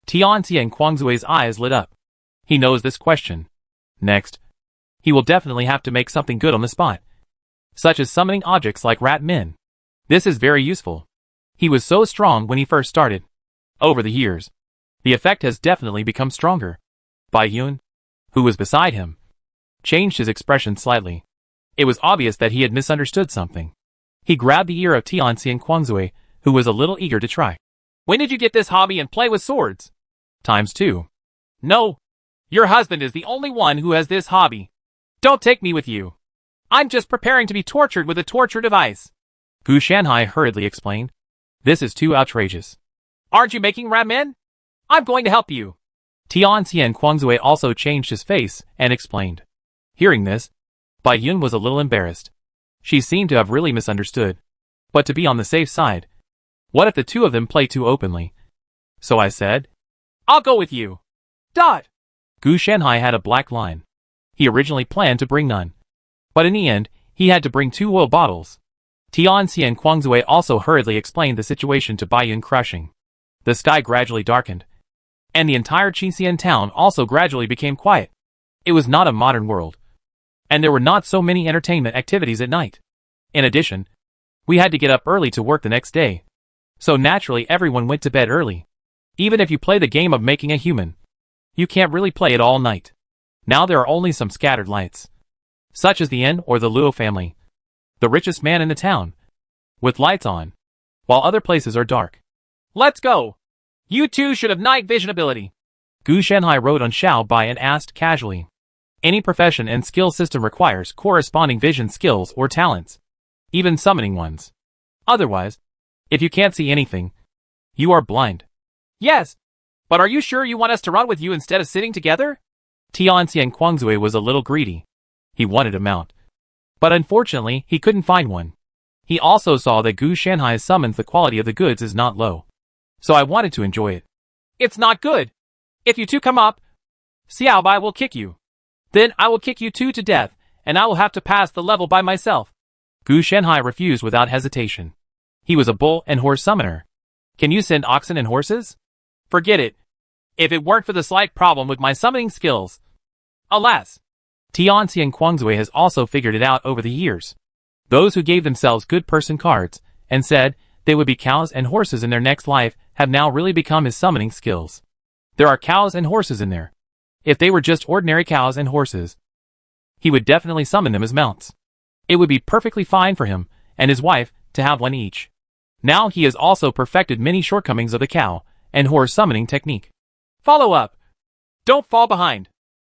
Tianxian Kuangzue's eyes lit up. He knows this question. Next, he will definitely have to make something good on the spot, such as summoning objects like Rat Min. This is very useful. He was so strong when he first started. Over the years, the effect has definitely become stronger. Bai Yun, who was beside him, changed his expression slightly. It was obvious that he had misunderstood something. He grabbed the ear of Tianxian Kuangzue, who was a little eager to try. When did you get this hobby and play with swords? ×2. No. Your husband is the only one who has this hobby. Don't take me with you. I'm just preparing to be tortured with a torture device. Gu Shanhai hurriedly explained. This is too outrageous. Aren't you making ramen? I'm going to help you. Tianxian Kuangzue also changed his face and explained. Hearing this, Bai Yun was a little embarrassed. She seemed to have really misunderstood. But to be on the safe side, what if the two of them play too openly? So I said, I'll go with you. Dot. Gu Shanhai had a black line. He originally planned to bring none. But in the end, he had to bring 2 oil bottles. Tianxian Kuangzue also hurriedly explained the situation to Bai Yun crushing. The sky gradually darkened, and the entire Qinxian town also gradually became quiet. It was not a modern world, and there were not so many entertainment activities at night. In addition, we had to get up early to work the next day. So naturally everyone went to bed early. Even if you play the game of making a human, you can't really play it all night. Now there are only some scattered lights, such as the N or the Luo family, the richest man in the town, with lights on, while other places are dark. Let's go. You two should have night vision ability. Gu Shanhai rode on Xiao Bai and asked casually. Any profession and skill system requires corresponding vision skills or talents, even summoning ones. Otherwise, if you can't see anything, you are blind. Yes, but are you sure you want us to run with you instead of sitting together? Tianxian Kuangzue was a little greedy. He wanted a mount, but unfortunately he couldn't find one. He also saw that Gu Shanhai's summons the quality of the goods is not low. So I wanted to enjoy it. It's not good. If you two come up, Xiao Bai will kick you. Then I will kick you two to death, and I will have to pass the level by myself. Gu Shanhai refused without hesitation. He was a bull and horse summoner. Can you send oxen and horses? Forget it. If it weren't for the slight problem with my summoning skills. Alas. Tianxian Kuangzue has also figured it out over the years. Those who gave themselves good person cards, and said they would be cows and horses in their next life, have now really become his summoning skills. There are cows and horses in there. If they were just ordinary cows and horses, he would definitely summon them as mounts. It would be perfectly fine for him and his wife to have one each. Now he has also perfected many shortcomings of the cow and horse summoning technique. Follow up. Don't fall behind.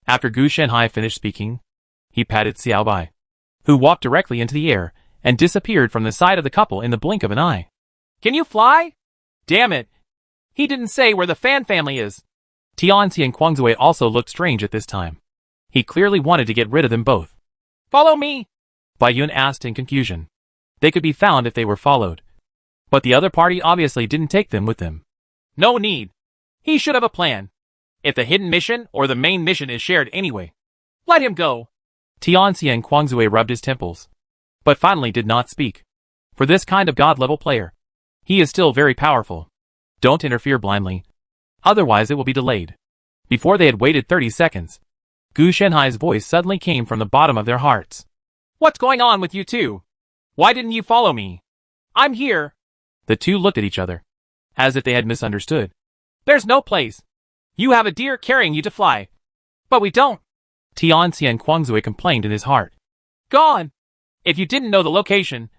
After Gu Shanhai finished speaking, he patted Xiao Bai, who walked directly into the air and disappeared from the side of the couple in the blink of an eye. Can you fly? Damn it. He didn't say where the Fan family is. Tianxian Kuangzue also looked strange at this time. He clearly wanted to get rid of them both. Follow me, Bai Yun asked in confusion. They could be found if they were followed. But the other party obviously didn't take them with them. No need. He should have a plan. If the hidden mission or the main mission is shared anyway, let him go. Tianxian Kuangzue rubbed his temples, but finally did not speak. For this kind of god-level player, he is still very powerful. Don't interfere blindly. Otherwise it will be delayed. Before they had waited 30 seconds, Gu Shenhai's voice suddenly came from the bottom of their hearts. What's going on with you two? Why didn't you follow me? I'm here. The two looked at each other, as if they had misunderstood. There's no place. You have a deer carrying you to fly. But we don't. Tianxian Kuangzui complained in his heart. Gone. If you didn't know the location,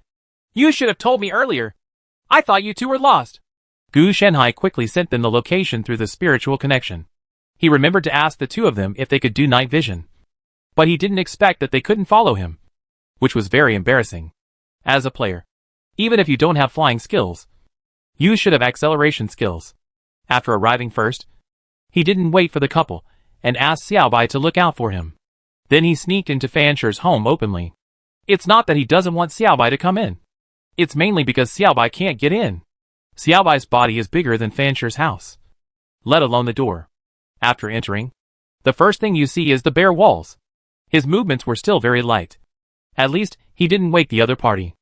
you should have told me earlier. I thought you two were lost. Gu Shenhai quickly sent them the location through the spiritual connection. He remembered to ask the two of them if they could do night vision. But he didn't expect that they couldn't follow him, which was very embarrassing. As a player, even if you don't have flying skills, you should have acceleration skills. After arriving first, he didn't wait for the couple and asked Xiaobai to look out for him. Then he sneaked into Fansher's home openly. It's not that he doesn't want Xiaobai to come in. It's mainly because Xiaobai can't get in. Xiaobai's body is bigger than Fansher's house, let alone the door. After entering, the first thing you see is the bare walls. His movements were still very light. At least, he didn't wake the other party.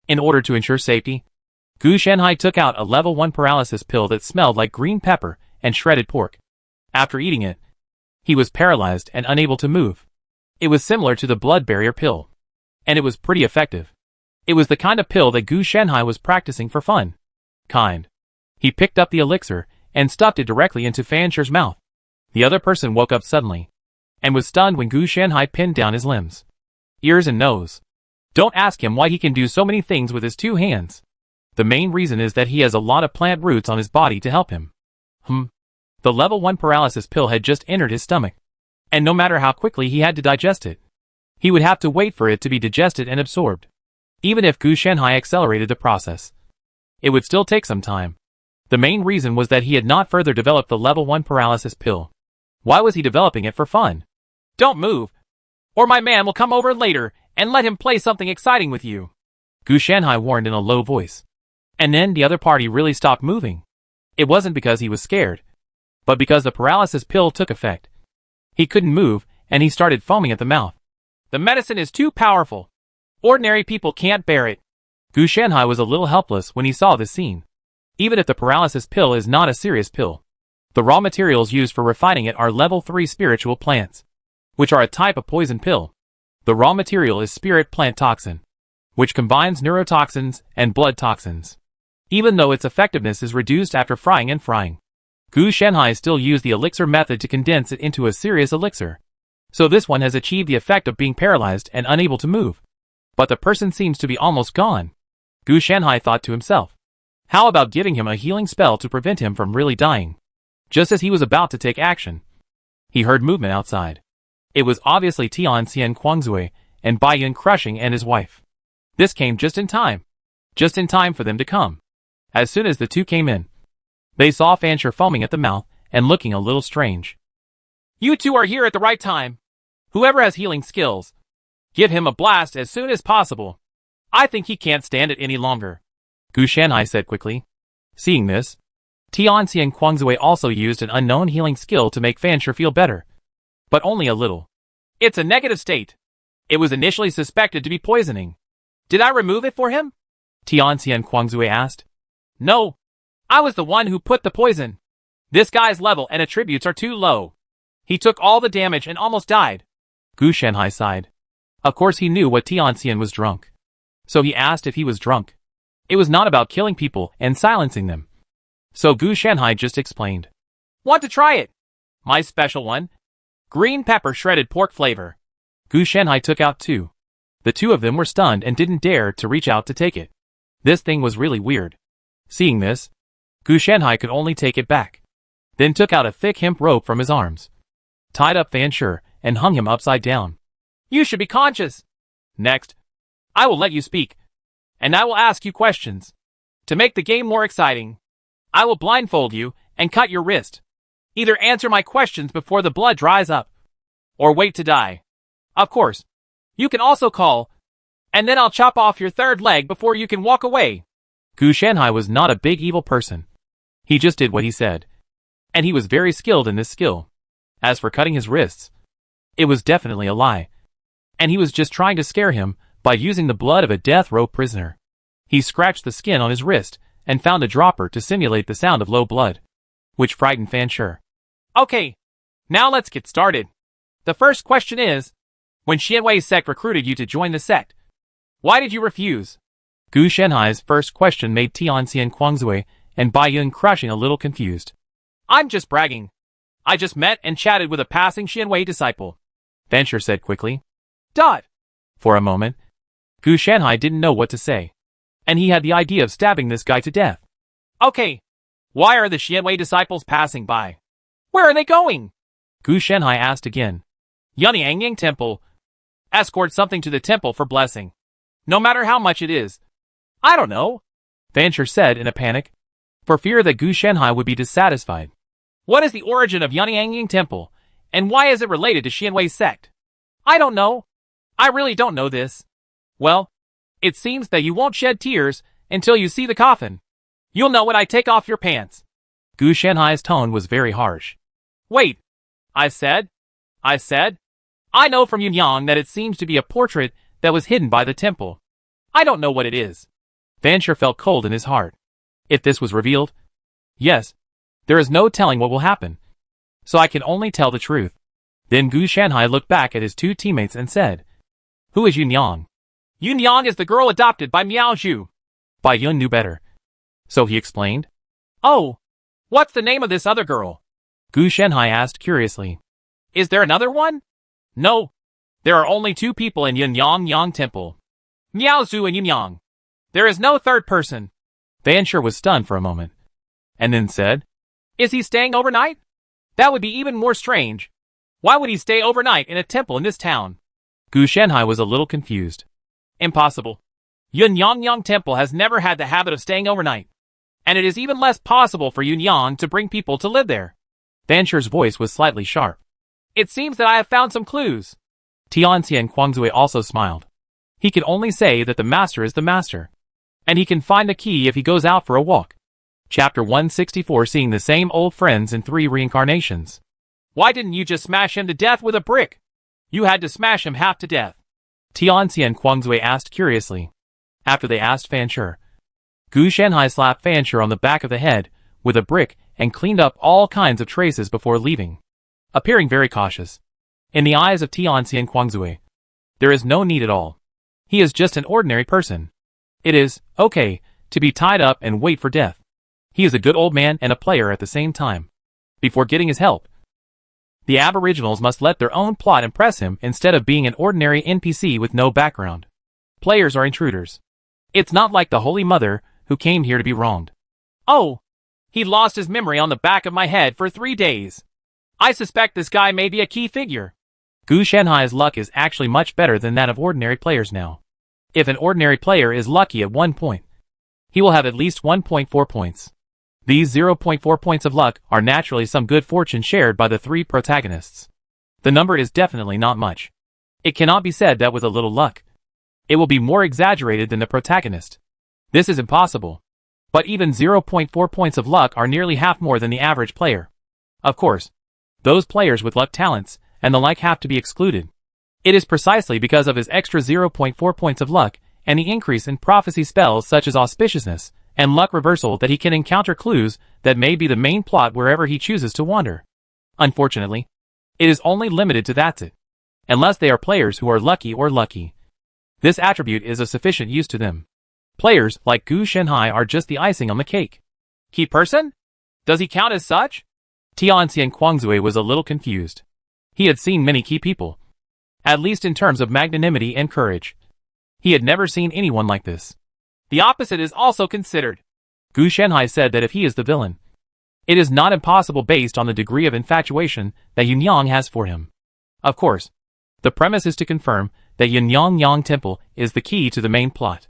In order to ensure safety, Gu Shenhai took out a level 1 paralysis pill that smelled like green pepper and shredded pork. After eating it, he was paralyzed and unable to move. It was similar to the blood barrier pill, and it was pretty effective. It was the kind of pill that Gu Shenhai was practicing for fun. He picked up the elixir and stuffed it directly into Fansher's mouth. The other person woke up suddenly and was stunned when Gu Shenhai pinned down his limbs, ears and nose. Don't ask him why he can do so many things with his 2 hands. The main reason is that he has a lot of plant roots on his body to help him. The level 1 paralysis pill had just entered his stomach, and no matter how quickly he had to digest it, he would have to wait for it to be digested and absorbed. Even if Gu Shenhai accelerated the process, it would still take some time. The main reason was that he had not further developed the level 1 paralysis pill. Why was he developing it for fun? Don't move, or my man will come over later and let him play something exciting with you, Gu Shenhai warned in a low voice. And then the other party really stopped moving. It wasn't because he was scared, but because the paralysis pill took effect. He couldn't move, and he started foaming at the mouth. The medicine is too powerful. Ordinary people can't bear it. Gu Shenhai was a little helpless when he saw this scene. Even if the paralysis pill is not a serious pill, the raw materials used for refining it are level 3 spiritual plants, which are a type of poison pill. The raw material is spirit plant toxin, which combines neurotoxins and blood toxins. Even though its effectiveness is reduced after frying and frying, Gu Shenhai still used the elixir method to condense it into a serious elixir. So this one has achieved the effect of being paralyzed and unable to move. But the person seems to be almost gone. Gu Shenhai thought to himself. How about giving him a healing spell to prevent him from really dying? Just as he was about to take action, he heard movement outside. It was obviously Tianxian Kuangzui and Bai Yun crushing and his wife. This came just in time for them to come. As soon as the two came in, they saw Fansher foaming at the mouth and looking a little strange. You two are here at the right time. Whoever has healing skills, give him a blast as soon as possible. I think he can't stand it any longer, Gu Shenhai said quickly. Seeing this, Tianxian Kuangzui also used an unknown healing skill to make Fansher feel better, but only a little. It's a negative state. It was initially suspected to be poisoning. Did I remove it for him? Tianxian Kuangzui asked. No. I was the one who put the poison. This guy's level and attributes are too low. He took all the damage and almost died. Gu Shenhai sighed. Of course he knew what Tianxian was drunk. So he asked if he was drunk. It was not about killing people and silencing them. So Gu Shenhai just explained. Want to try it? My special one. Green pepper shredded pork flavor. Gu Shenhai took out 2. The 2 of them were stunned and didn't dare to reach out to take it. This thing was really weird. Seeing this, Gu Shenhai could only take it back. Then took out a thick hemp rope from his arms, tied up Fansher, and hung him upside down. You should be conscious. Next, I will let you speak, and I will ask you questions. To make the game more exciting, I will blindfold you and cut your wrist. Either answer my questions before the blood dries up, or wait to die. Of course, you can also call, and then I'll chop off your 3rd leg before you can walk away. Gu Shenhai was not a big evil person. He just did what he said. And he was very skilled in this skill. As for cutting his wrists, it was definitely a lie. And he was just trying to scare him by using the blood of a death row prisoner. He scratched the skin on his wrist and found a dropper to simulate the sound of low blood. which frightened Fan Sure. Okay, now let's get started. The first question is, when Xianwei's sect recruited you to join the sect, why did you refuse? Gu Shenhai's first question made Tianxian Kuangzui and Bai Yun crushing a little confused. I'm just bragging. I just met and chatted with a passing Xianwei disciple, Fan Sure said quickly. For a moment, Gu Shenhai didn't know what to say, and he had the idea of stabbing this guy to death. Okay, why are the Xianwei disciples passing by? Where are they going? Gu Shenhai asked again. Yunyang Temple. Escort something to the temple for blessing. No matter how much it is. I don't know, Fan Sure said in a panic, for fear that Gu Shenhai would be dissatisfied. What is the origin of Yunyang Temple, and why is it related to Xianwei's sect? I don't know. I really don't know this. Well, it seems that you won't shed tears until you see the coffin. You'll know when I take off your pants. Gu Shenhai's tone was very harsh. Wait, I said, I know from Yunyang that it seems to be a portrait that was hidden by the temple. I don't know what it is. Fan Sure felt cold in his heart. If this was revealed, yes, there is no telling what will happen. So I can only tell the truth. Then Gu Shenhai looked back at his two teammates and said, Who is Yunyang? Yunyang is the girl adopted by Miao Zhu. Bai Yun knew better, so he explained. Oh, what's the name of this other girl? Gu Shenhai asked curiously. Is there another one? No, there are only two people in Yunyang Temple. Miao Zhu and Yunyang. There is no third person. Fan Sure was stunned for a moment, and then said, Is he staying overnight? That would be even more strange. Why would he stay overnight in a temple in this town? Gu Shenhai was a little confused. Impossible. Yunyang Temple has never had the habit of staying overnight, and it is even less possible for Yunyang to bring people to live there. Fan Sure's voice was slightly sharp. It seems that I have found some clues. Tianxian Kuangzui also smiled. He can only say that the master is the master, and he can find the key if he goes out for a walk. Chapter 164, Seeing the Same Old Friends in 3 Reincarnations. Why didn't you just smash him to death with a brick? You had to smash him half to death. Tianxian Kuangzui asked curiously. After they asked Fan Sure, Gu Shenhai slapped Fan Sure on the back of the head with a brick and cleaned up all kinds of traces before leaving, appearing very cautious. In the eyes of Tianxian Kuangzui, there is no need at all. He is just an ordinary person. It is okay to be tied up and wait for death. He is a good old man and a player at the same time. Before getting his help, the aboriginals must let their own plot impress him instead of being an ordinary NPC with no background. Players are intruders. It's not like the Holy Mother who came here to be wronged. Oh, he lost his memory on the back of my head for 3 days. I suspect this guy may be a key figure. Gu Shenhai's luck is actually much better than that of ordinary players now. If an ordinary player is lucky at 1 point, he will have at least 1.4 points. These 0.4 points of luck are naturally some good fortune shared by the 3 protagonists. The number is definitely not much. It cannot be said that with a little luck, it will be more exaggerated than the protagonist. This is impossible. But even 0.4 points of luck are nearly half more than the average player. Of course, those players with luck talents and the like have to be excluded. It is precisely because of his extra 0.4 points of luck and the increase in prophecy spells such as auspiciousness and luck reversal that he can encounter clues that may be the main plot wherever he chooses to wander. Unfortunately, it is only limited to that's it, unless they are players who are lucky or lucky. This attribute is of sufficient use to them. Players like Gu Shenhai are just the icing on the cake. Key person? Does he count as such? Tianxian Kuangzui was a little confused. He had seen many key people, at least in terms of magnanimity and courage. He had never seen anyone like this. The opposite is also considered. Gu Shenhai said that if he is the villain, it is not impossible based on the degree of infatuation that Yunyang has for him. Of course, the premise is to confirm that Yunyang Temple is the key to the main plot.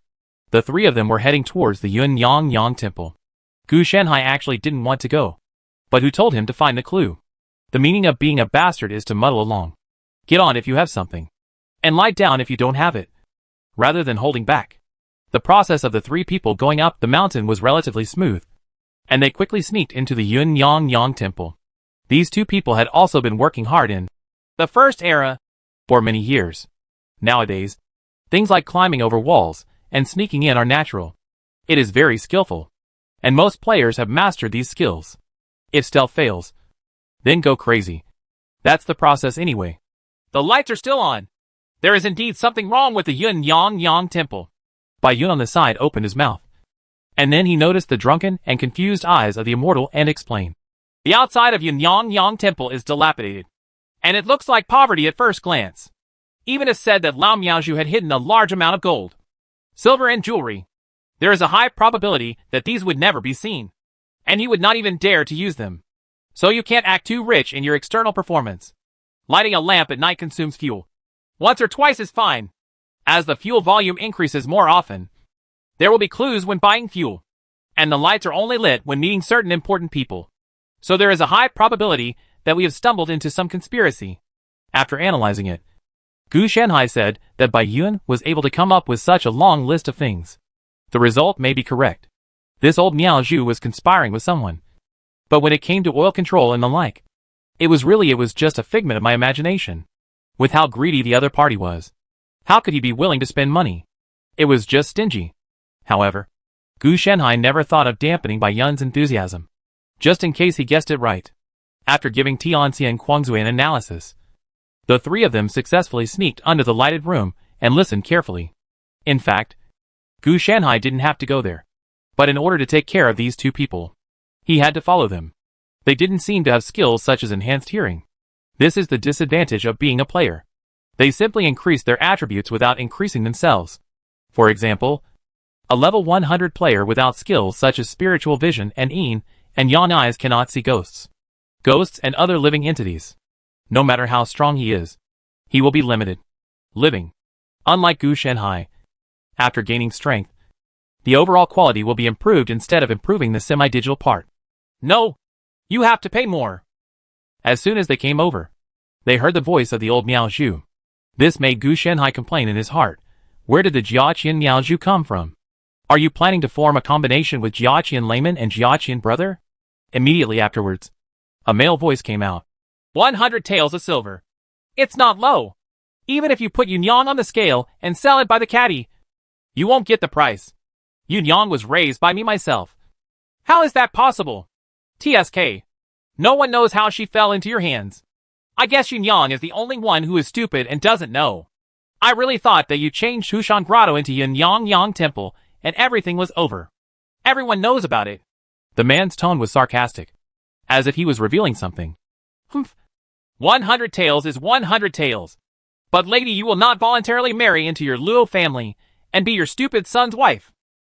The 3 of them were heading towards the Yunyang Temple. Gu Shenhai actually didn't want to go, but who told him to find the clue? The meaning of being a bastard is to muddle along. Get on if you have something, and lie down if you don't have it, rather than holding back. The process of the 3 people going up the mountain was relatively smooth, and they quickly sneaked into the Yunyang Temple. These 2 people had also been working hard in the first era for many years. Nowadays, things like climbing over walls and sneaking in are natural. It is very skillful, and most players have mastered these skills. If stealth fails, then go crazy. That's the process anyway. The lights are still on. There is indeed something wrong with the Yun Yang temple. Bai Yun on the side opened his mouth. And then he noticed the drunken and confused eyes of the immortal and explained. The outside of Yun Yang temple is dilapidated. And it looks like poverty at first glance. Even if said that Lao Miaozhu had hidden a large amount of gold, silver and jewelry. There is a high probability that these would never be seen. And he would not even dare to use them. So you can't act too rich in your external performance. Lighting a lamp at night consumes fuel. Once or twice is fine. As the fuel volume increases more often, there will be clues when buying fuel. And the lights are only lit when meeting certain important people. So there is a high probability that we have stumbled into some conspiracy. After analyzing it, Gu Shanhai said that Bai Yun was able to come up with such a long list of things. The result may be correct. This old Miao Zhu was conspiring with someone. But when it came to oil control and the like, it was just a figment of my imagination. With how greedy the other party was. How could he be willing to spend money? It was just stingy. However, Gu Shanhai never thought of dampening Bai Yun's enthusiasm. Just in case he guessed it right. After giving Tianxia and Guangzui an analysis, the three of them successfully sneaked under the lighted room and listened carefully. In fact, Gu Shanhai didn't have to go there. But in order to take care of these two people, he had to follow them. They didn't seem to have skills such as enhanced hearing. This is the disadvantage of being a player. They simply increase their attributes without increasing themselves. For example, a level 100 player without skills such as spiritual vision and yin and yang eyes cannot see ghosts. Ghosts and other living entities. No matter how strong he is, he will be limited. Living. Unlike Gu Shanhai, after gaining strength, the overall quality will be improved instead of improving the semi-digital part. No! You have to pay more! As soon as they came over, they heard the voice of the old Miao Zhu. This made Gu Shanhai complain in his heart. Where did the Jiaqian Miao Zhu come from? Are you planning to form a combination with Jiaqian layman and Jiaqian brother? Immediately afterwards, a male voice came out. 100 taels of silver. It's not low. Even if you put Yunyang on the scale and sell it by the caddy, you won't get the price. Yunyang was raised by me myself. How is that possible? TSK. No one knows how she fell into your hands. I guess Yunyang is the only one who is stupid and doesn't know. I really thought that you changed Hushan Grotto into Yang Temple and everything was over. Everyone knows about it. The man's tone was sarcastic, as if he was revealing something. Humph. 100 taels is 100 taels. But lady, you will not voluntarily marry into your Luo family and be your stupid son's wife.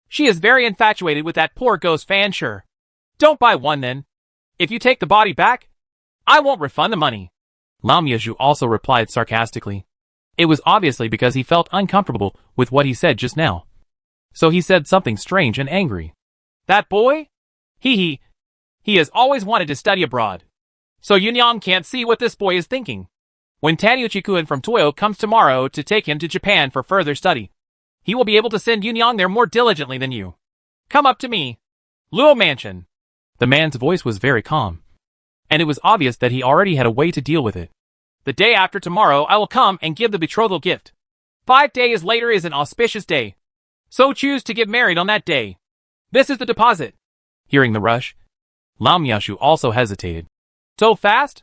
She is very infatuated with that poor ghost Fan Shi. Don't buy one then. If you take the body back, I won't refund the money. Lao Miaozhu also replied sarcastically. It was obviously because he felt uncomfortable with what he said just now. So he said something strange and angry. That boy? He has always wanted to study abroad. So Yunyang can't see what this boy is thinking. When Taniuchi-kun from Toyo comes tomorrow to take him to Japan for further study, he will be able to send Yunyang there more diligently than you. Come up to me. Luo Mansion. The man's voice was very calm. And it was obvious that he already had a way to deal with it. The day after tomorrow I will come and give the betrothal gift. 5 days later is an auspicious day. So choose to get married on that day. This is the deposit. Hearing the rush, Lao Miaozhu also hesitated. So fast?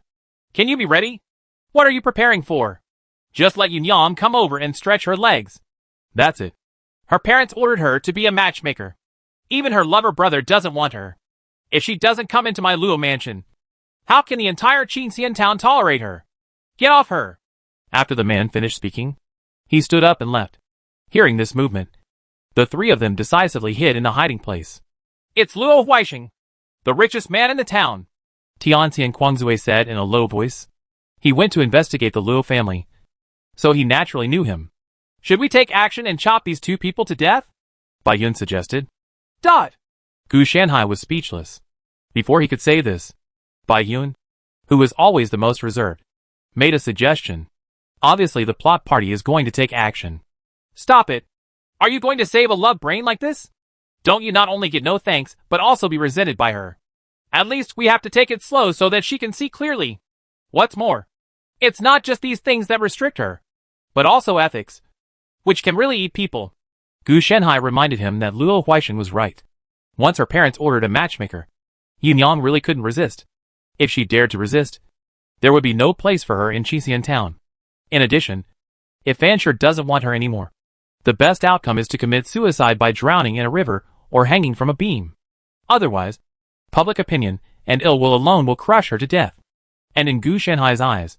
Can you be ready? What are you preparing for? Just let Yunyang come over and stretch her legs. That's it. Her parents ordered her to be a matchmaker. Even her lover brother doesn't want her. If she doesn't come into my Luo mansion, how can the entire Qinxian town tolerate her? Get off her! After the man finished speaking, he stood up and left. Hearing this movement, the three of them decisively hid in a hiding place. It's Luo Huaixing, the richest man in the town, Tianxia and Guangzui said in a low voice. He went to investigate the Luo family, so he naturally knew him. Should we take action and chop these two people to death? Bai Yun suggested. Gu Shanhai was speechless. Before he could say this, Bai Yun, who was always the most reserved, made a suggestion. Obviously the plot party is going to take action. Stop it! Are you going to save a love brain like this? Don't you not only get no thanks, but also be resented by her? At least we have to take it slow so that she can see clearly. What's more, it's not just these things that restrict her, but also ethics, which can really eat people. Gu Shanhai reminded him that Luo Huaixin was right. Once her parents ordered a matchmaker, Yunyang really couldn't resist. If she dared to resist, there would be no place for her in Qixian town. In addition, if Fansher doesn't want her anymore, the best outcome is to commit suicide by drowning in a river or hanging from a beam. Otherwise, public opinion and ill will alone will crush her to death. And in Gu Shanhai's eyes,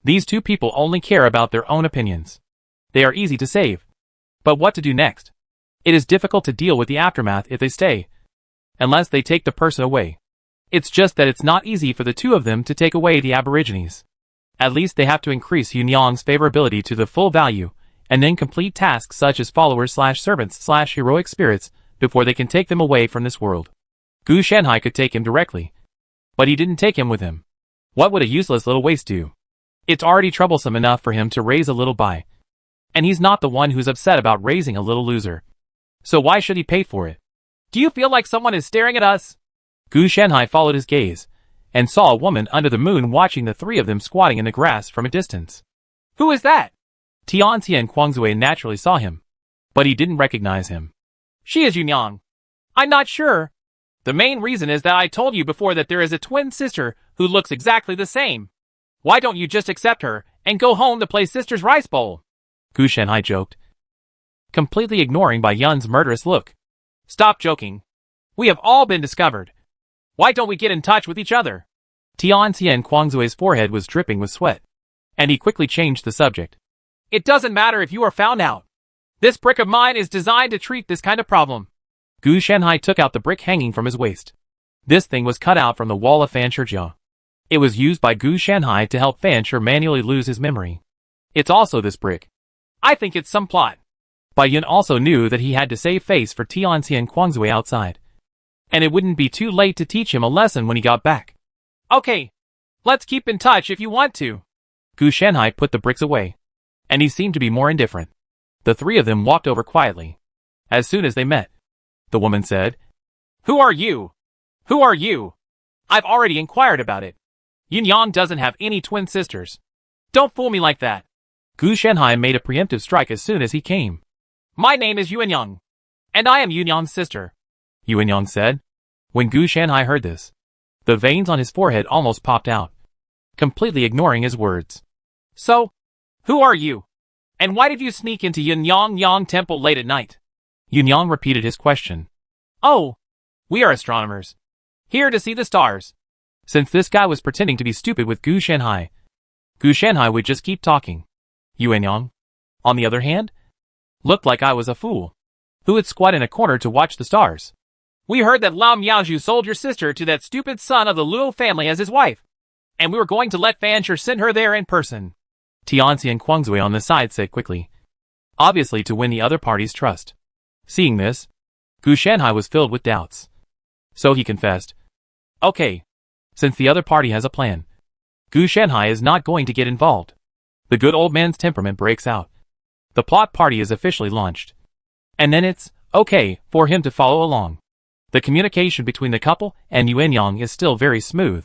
these two people only care about their own opinions. They are easy to save. But what to do next? It is difficult to deal with the aftermath if they stay, unless they take the person away. It's just that it's not easy for the two of them to take away the Aborigines. At least they have to increase Yunyang's favorability to the full value, and then complete tasks such as followers/servants/heroic spirits before they can take them away from this world. Gu Shanhai could take him directly, but he didn't take him with him. What would a useless little waste do? It's already troublesome enough for him to raise a little Bai, and he's not the one who's upset about raising a little loser. So why should he pay for it? Do you feel like someone is staring at us? Gu Shanhai followed his gaze, and saw a woman under the moon watching the three of them squatting in the grass from a distance. Who is that? Tianxia and Kuangzue naturally saw him, but he didn't recognize him. She is Yunyang. I'm not sure. The main reason is that I told you before that there is a twin sister who looks exactly the same. Why don't you just accept her and go home to play sister's rice bowl? Gu Shanhai joked, completely ignoring Bai Yun's murderous look. Stop joking. We have all been discovered. Why don't we get in touch with each other? Tianxia and Kuangzue's forehead was dripping with sweat, and he quickly changed the subject. It doesn't matter if you are found out. This brick of mine is designed to treat this kind of problem. Gu Shanhai took out the brick hanging from his waist. This thing was cut out from the wall of Fansher Jia. It was used by Gu Shanhai to help Fansher manually lose his memory. It's also this brick. I think it's some plot. Bai Yun also knew that he had to save face for Tianxia and Kuangzue outside, and it wouldn't be too late to teach him a lesson when he got back. Okay, let's keep in touch if you want to. Gu Shanhai put the bricks away, and he seemed to be more indifferent. The three of them walked over quietly. As soon as they met, the woman said, Who are you? Who are you? I've already inquired about it. Yunyang doesn't have any twin sisters. Don't fool me like that. Gu Shanhai made a preemptive strike as soon as he came. My name is Yuanyang, and I am Yunyang's sister, Yuanyang said. When Gu Shanhai heard this, the veins on his forehead almost popped out, completely ignoring his words. So, who are you? And why did you sneak into Yunyang Temple late at night? Yunyang repeated his question. Oh, we are astronomers. Here to see the stars. Since this guy was pretending to be stupid with Gu Shanhai would just keep talking. Yuanyang, on the other hand, looked like I was a fool, who would squat in a corner to watch the stars. We heard that Lao Miaozhu sold your sister to that stupid son of the Luo family as his wife, and we were going to let Fansher send her there in person. Tianxia and Kuangzue on the side said quickly, obviously to win the other party's trust. Seeing this, Gu Shanhai was filled with doubts. So he confessed, Okay, since the other party has a plan, Gu Shanhai is not going to get involved. The good old man's temperament breaks out. The plot party is officially launched. And then it's okay for him to follow along. The communication between the couple and Yuanyang is still very smooth.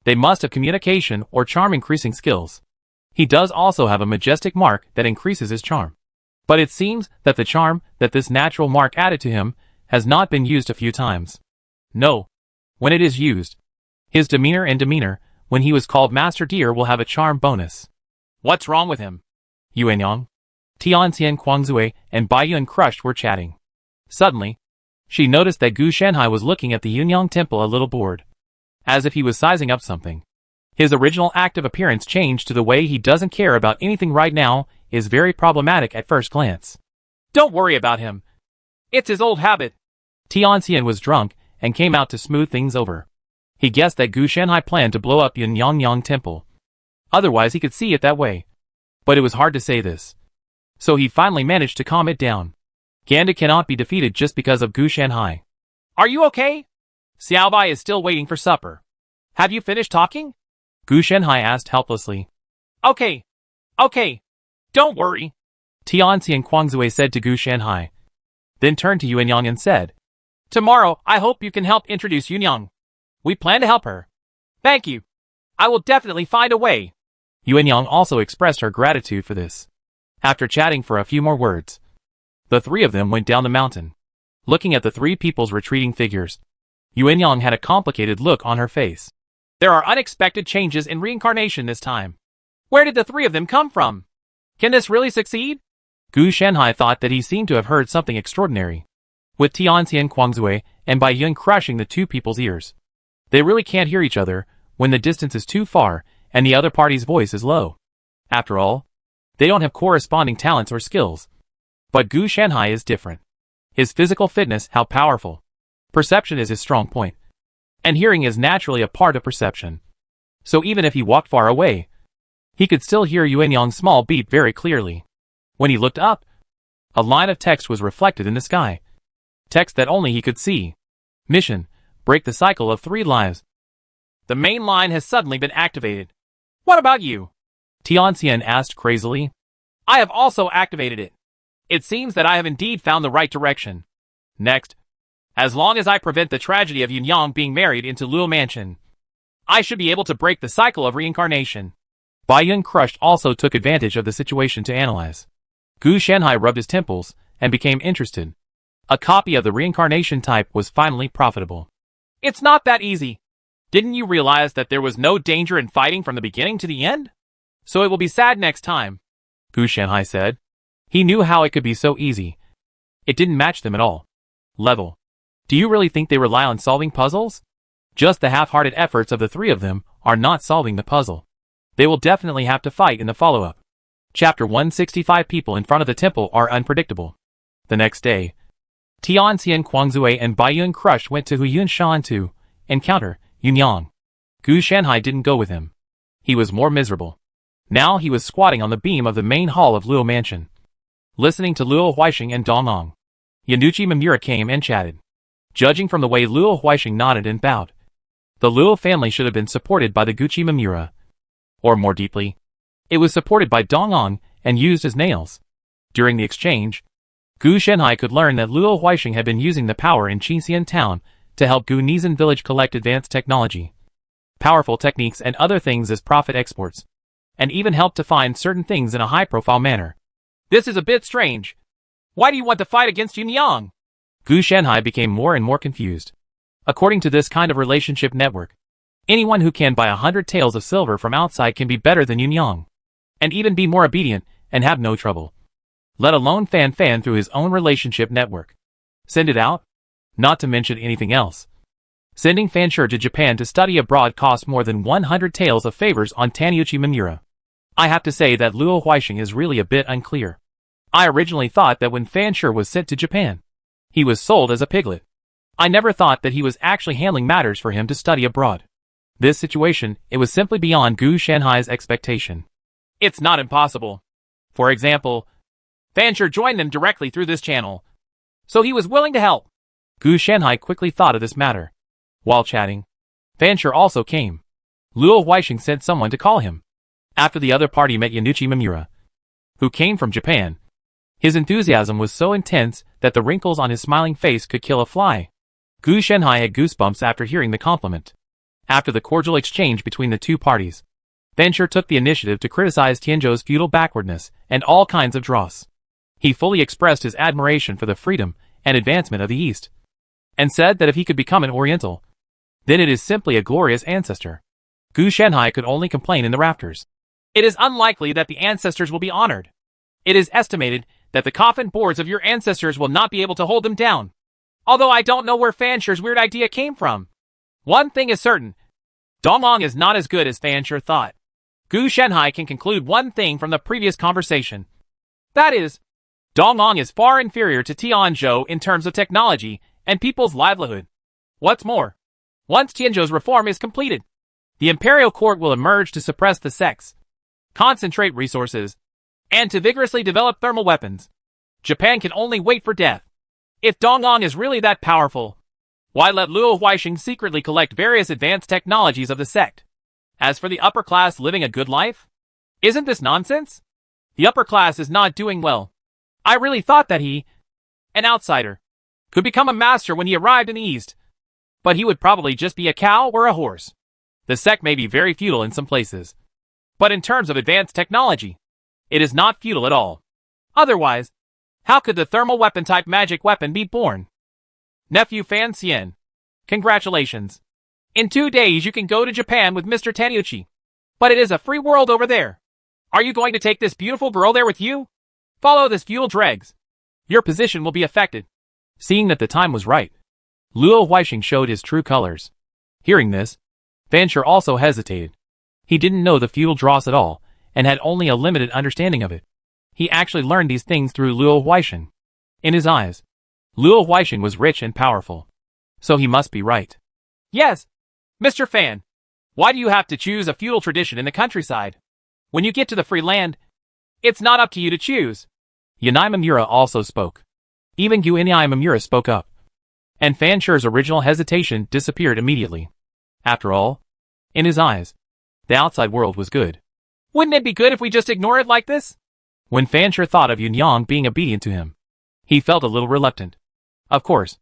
They must have communication or charm increasing skills. He does also have a majestic mark that increases his charm. But it seems that the charm that this natural mark added to him has not been used a few times. No. When it is used, his demeanor when he was called Master Deer will have a charm bonus. What's wrong with him? Yuanyang, Tianxia, Kuangzue, and Bai Yun crushed were chatting. Suddenly, she noticed that Gu Shanhai was looking at the Yunyang temple a little bored, as if he was sizing up something. His original active appearance changed to the way he doesn't care about anything right now is very problematic at first glance. Don't worry about him. It's his old habit. Tianxia was drunk and came out to smooth things over. He guessed that Gu Shanhai planned to blow up Yunyang temple. Otherwise he could see it that way. But it was hard to say this. So he finally managed to calm it down. Ganda cannot be defeated just because of Gu Shanhai. Are you okay? Xiaobai is still waiting for supper. Have you finished talking? Gu Shanhai asked helplessly. Okay. Don't worry. Tianxia and Kuangzue said to Gu Shanhai. Then turned to Yuanyang and said, Tomorrow, I hope you can help introduce Yuanyang. We plan to help her. Thank you. I will definitely find a way. Yuanyang also expressed her gratitude for this. After chatting for a few more words, the three of them went down the mountain. Looking at the three people's retreating figures, Yuanyang had a complicated look on her face. There are unexpected changes in reincarnation this time. Where did the three of them come from? Can this really succeed? Gu Shanhai thought that he seemed to have heard something extraordinary. With Tianxian Kuangzui and Bai Yun crushing the two people's ears. They really can't hear each other when the distance is too far and the other party's voice is low. After all, they don't have corresponding talents or skills. But Gu Shanhai is different. His physical fitness, how powerful. Perception is his strong point. And hearing is naturally a part of perception. So even if he walked far away, he could still hear Yuanyang's small beat very clearly. When he looked up, a line of text was reflected in the sky. Text that only he could see. Mission: break the cycle of 3 lives. The main line has suddenly been activated. What about you? Tianxian asked crazily. I have also activated it. It seems that I have indeed found the right direction. Next, as long as I prevent the tragedy of Yuanyang being married into Luo Mansion, I should be able to break the cycle of reincarnation. Bai Yun crushed also took advantage of the situation to analyze. Gu Shanhai rubbed his temples and became interested. A copy of the reincarnation type was finally profitable. It's not that easy. Didn't you realize that there was no danger in fighting from the beginning to the end? So it will be sad next time, Gu Shanhai said. He knew how it could be so easy. It didn't match them at all. Level. Do you really think they rely on solving puzzles? Just the half-hearted efforts of the 3 of them are not solving the puzzle. They will definitely have to fight in the follow-up. Chapter 165. People in front of the temple are unpredictable. The next day, Tianxian Kuangzui and Bai Yun Crush went to Huyun Shan to encounter Yuanyang. Gu Shanhai didn't go with him. He was more miserable. Now he was squatting on the beam of the main hall of Luo Mansion, listening to Luo Huixing and Dong Ang. Yanuchi Mamura came and chatted. Judging from the way Luo Huixing nodded and bowed, the Luo family should have been supported by the Gucci Mamura. Or more deeply, it was supported by Dong Ang and used as nails. During the exchange, Gu Shanhai could learn that Luo Huixing had been using the power in Qinxian town to help Gu Nizan village collect advanced technology, powerful techniques and other things as profit exports, and even helped to find certain things in a high-profile manner. This is a bit strange. Why do you want to fight against Yuanyang? Gu Shanhai became more and more confused. According to this kind of relationship network, anyone who can buy 100 taels of silver from outside can be better than Yuanyang, and even be more obedient and have no trouble. Let alone Fan through his own relationship network. Send it out? Not to mention anything else. Sending Fanshur to Japan to study abroad cost more than 100 taels of favors on Taniuchi Mamura. I have to say that Luo Huixing is really a bit unclear. I originally thought that when Fanshur was sent to Japan, he was sold as a piglet. I never thought that he was actually handling matters for him to study abroad. This situation, it was simply beyond Gu Shanhai's expectation. It's not impossible. For example, Fanshur joined them directly through this channel, so he was willing to help. Gu Shanhai quickly thought of this matter. While chatting, Fanshur also came. Luo Huixing sent someone to call him. After the other party met Yanuchi Mamura, who came from Japan, his enthusiasm was so intense that the wrinkles on his smiling face could kill a fly. Gu Shanhai had goosebumps after hearing the compliment. After the cordial exchange between the two parties, Fanshur took the initiative to criticize Tianzhou's feudal backwardness and all kinds of dross. He fully expressed his admiration for the freedom and advancement of the East, and said that if he could become an Oriental, then it is simply a glorious ancestor. Gu Shanhai could only complain in the rafters. It is unlikely that the ancestors will be honored. It is estimated that the coffin boards of your ancestors will not be able to hold them down. Although I don't know where Fanshur's weird idea came from. One thing is certain. Dong Ang is not as good as Fanshur thought. Gu Shanhai can conclude one thing from the previous conversation. That is, Dong Ang is far inferior to Tianzhou in terms of technology and people's livelihood. What's more, once Tianzhou's reform is completed, the imperial court will emerge to suppress the sects, concentrate resources, and to vigorously develop thermal weapons. Japan can only wait for death. If Dong Ang is really that powerful, why let Luo Huixing secretly collect various advanced technologies of the sect? As for the upper class living a good life, isn't this nonsense? The upper class is not doing well. I really thought that he, an outsider, could become a master when he arrived in the East. But he would probably just be a cow or a horse. The sect may be very feudal in some places, but in terms of advanced technology, it is not feudal at all. Otherwise, how could the thermal weapon type magic weapon be born? Nephew Fan Xian, Congratulations. In 2 days you can go to Japan with Mr. Taniyuchi. But it is a free world over there. Are you going to take this beautiful girl there with you? Follow this fuel dregs. Your position will be affected. Seeing that the time was right, Luo Huixing showed his true colors. Hearing this, Fancher also hesitated. He didn't know the feudal dross at all, and had only a limited understanding of it. He actually learned these things through Luo Huixing. In his eyes, Luo Huixing was rich and powerful. So he must be right. Yes, Mr. Fan. Why do you have to choose a feudal tradition in the countryside? When you get to the free land, it's not up to you to choose. Yanai Mamura also spoke. Even Guinai Mamura spoke up. And Fancher's original hesitation disappeared immediately. After all, in his eyes, the outside world was good. Wouldn't it be good if we just ignore it like this? When Fancher thought of Yunyang being obedient to him, he felt a little reluctant. Of course,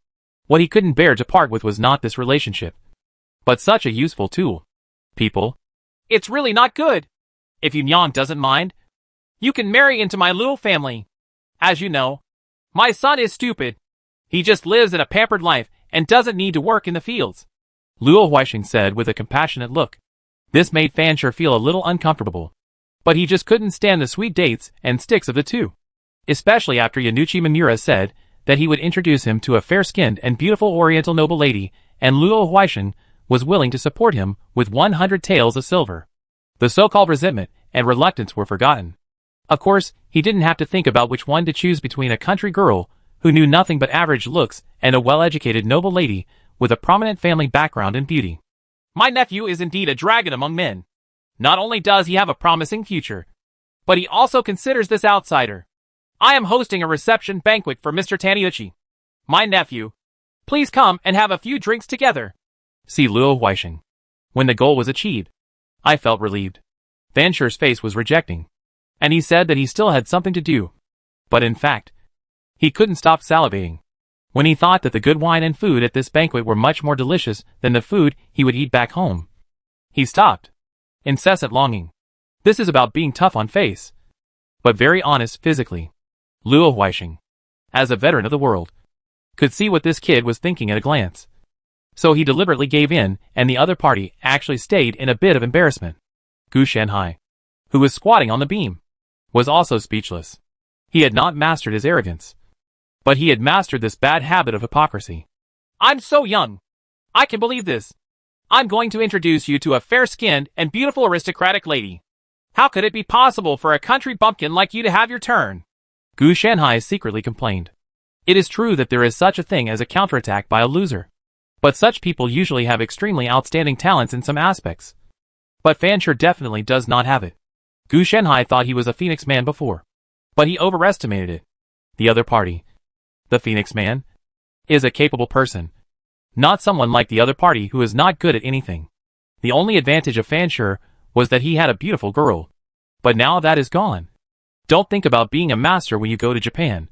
what he couldn't bear to part with was not this relationship, but such a useful tool. People, it's really not good. If Yunyang doesn't mind, you can marry into my little family. As you know, my son is stupid. He just lives in a pampered life and doesn't need to work in the fields. Luo Huixing said with a compassionate look. This made Fancher feel a little uncomfortable. But he just couldn't stand the sweet dates and sticks of the two. Especially after Yanuchi Mamura said that he would introduce him to a fair-skinned and beautiful oriental noble lady, and Luo Huixing was willing to support him with 100 taels of silver. The so-called resentment and reluctance were forgotten. Of course, he didn't have to think about which one to choose between a country girl who knew nothing but average looks and a well-educated noble lady with a prominent family background and beauty. My nephew is indeed a dragon among men. Not only does he have a promising future, but he also considers this outsider. I am hosting a reception banquet for Mr. Taniyuchi. My nephew. Please come and have a few drinks together. See Luo Huixing. When the goal was achieved, I felt relieved. Fancher's face was rejecting, and he said that he still had something to do. But in fact, he couldn't stop salivating when he thought that the good wine and food at this banquet were much more delicious than the food he would eat back home. He stopped. Incessant longing. This is about being tough on face, but very honest physically. Luo Huixing, as a veteran of the world, could see what this kid was thinking at a glance. So he deliberately gave in, and the other party actually stayed in a bit of embarrassment. Gu Shanhai, who was squatting on the beam, was also speechless. He had not mastered his arrogance, but he had mastered this bad habit of hypocrisy. I'm so young. I can believe this. I'm going to introduce you to a fair-skinned and beautiful aristocratic lady. How could it be possible for a country bumpkin like you to have your turn? Gu Shanhai secretly complained. It is true that there is such a thing as a counterattack by a loser. But such people usually have extremely outstanding talents in some aspects. But Fancher definitely does not have it. Gu Shanhai thought he was a Phoenix Man before, but he overestimated it. The other party, the Phoenix Man, is a capable person. Not someone like the other party who is not good at anything. The only advantage of Fancher was that he had a beautiful girl. But now that is gone. Don't think about being a master when you go to Japan.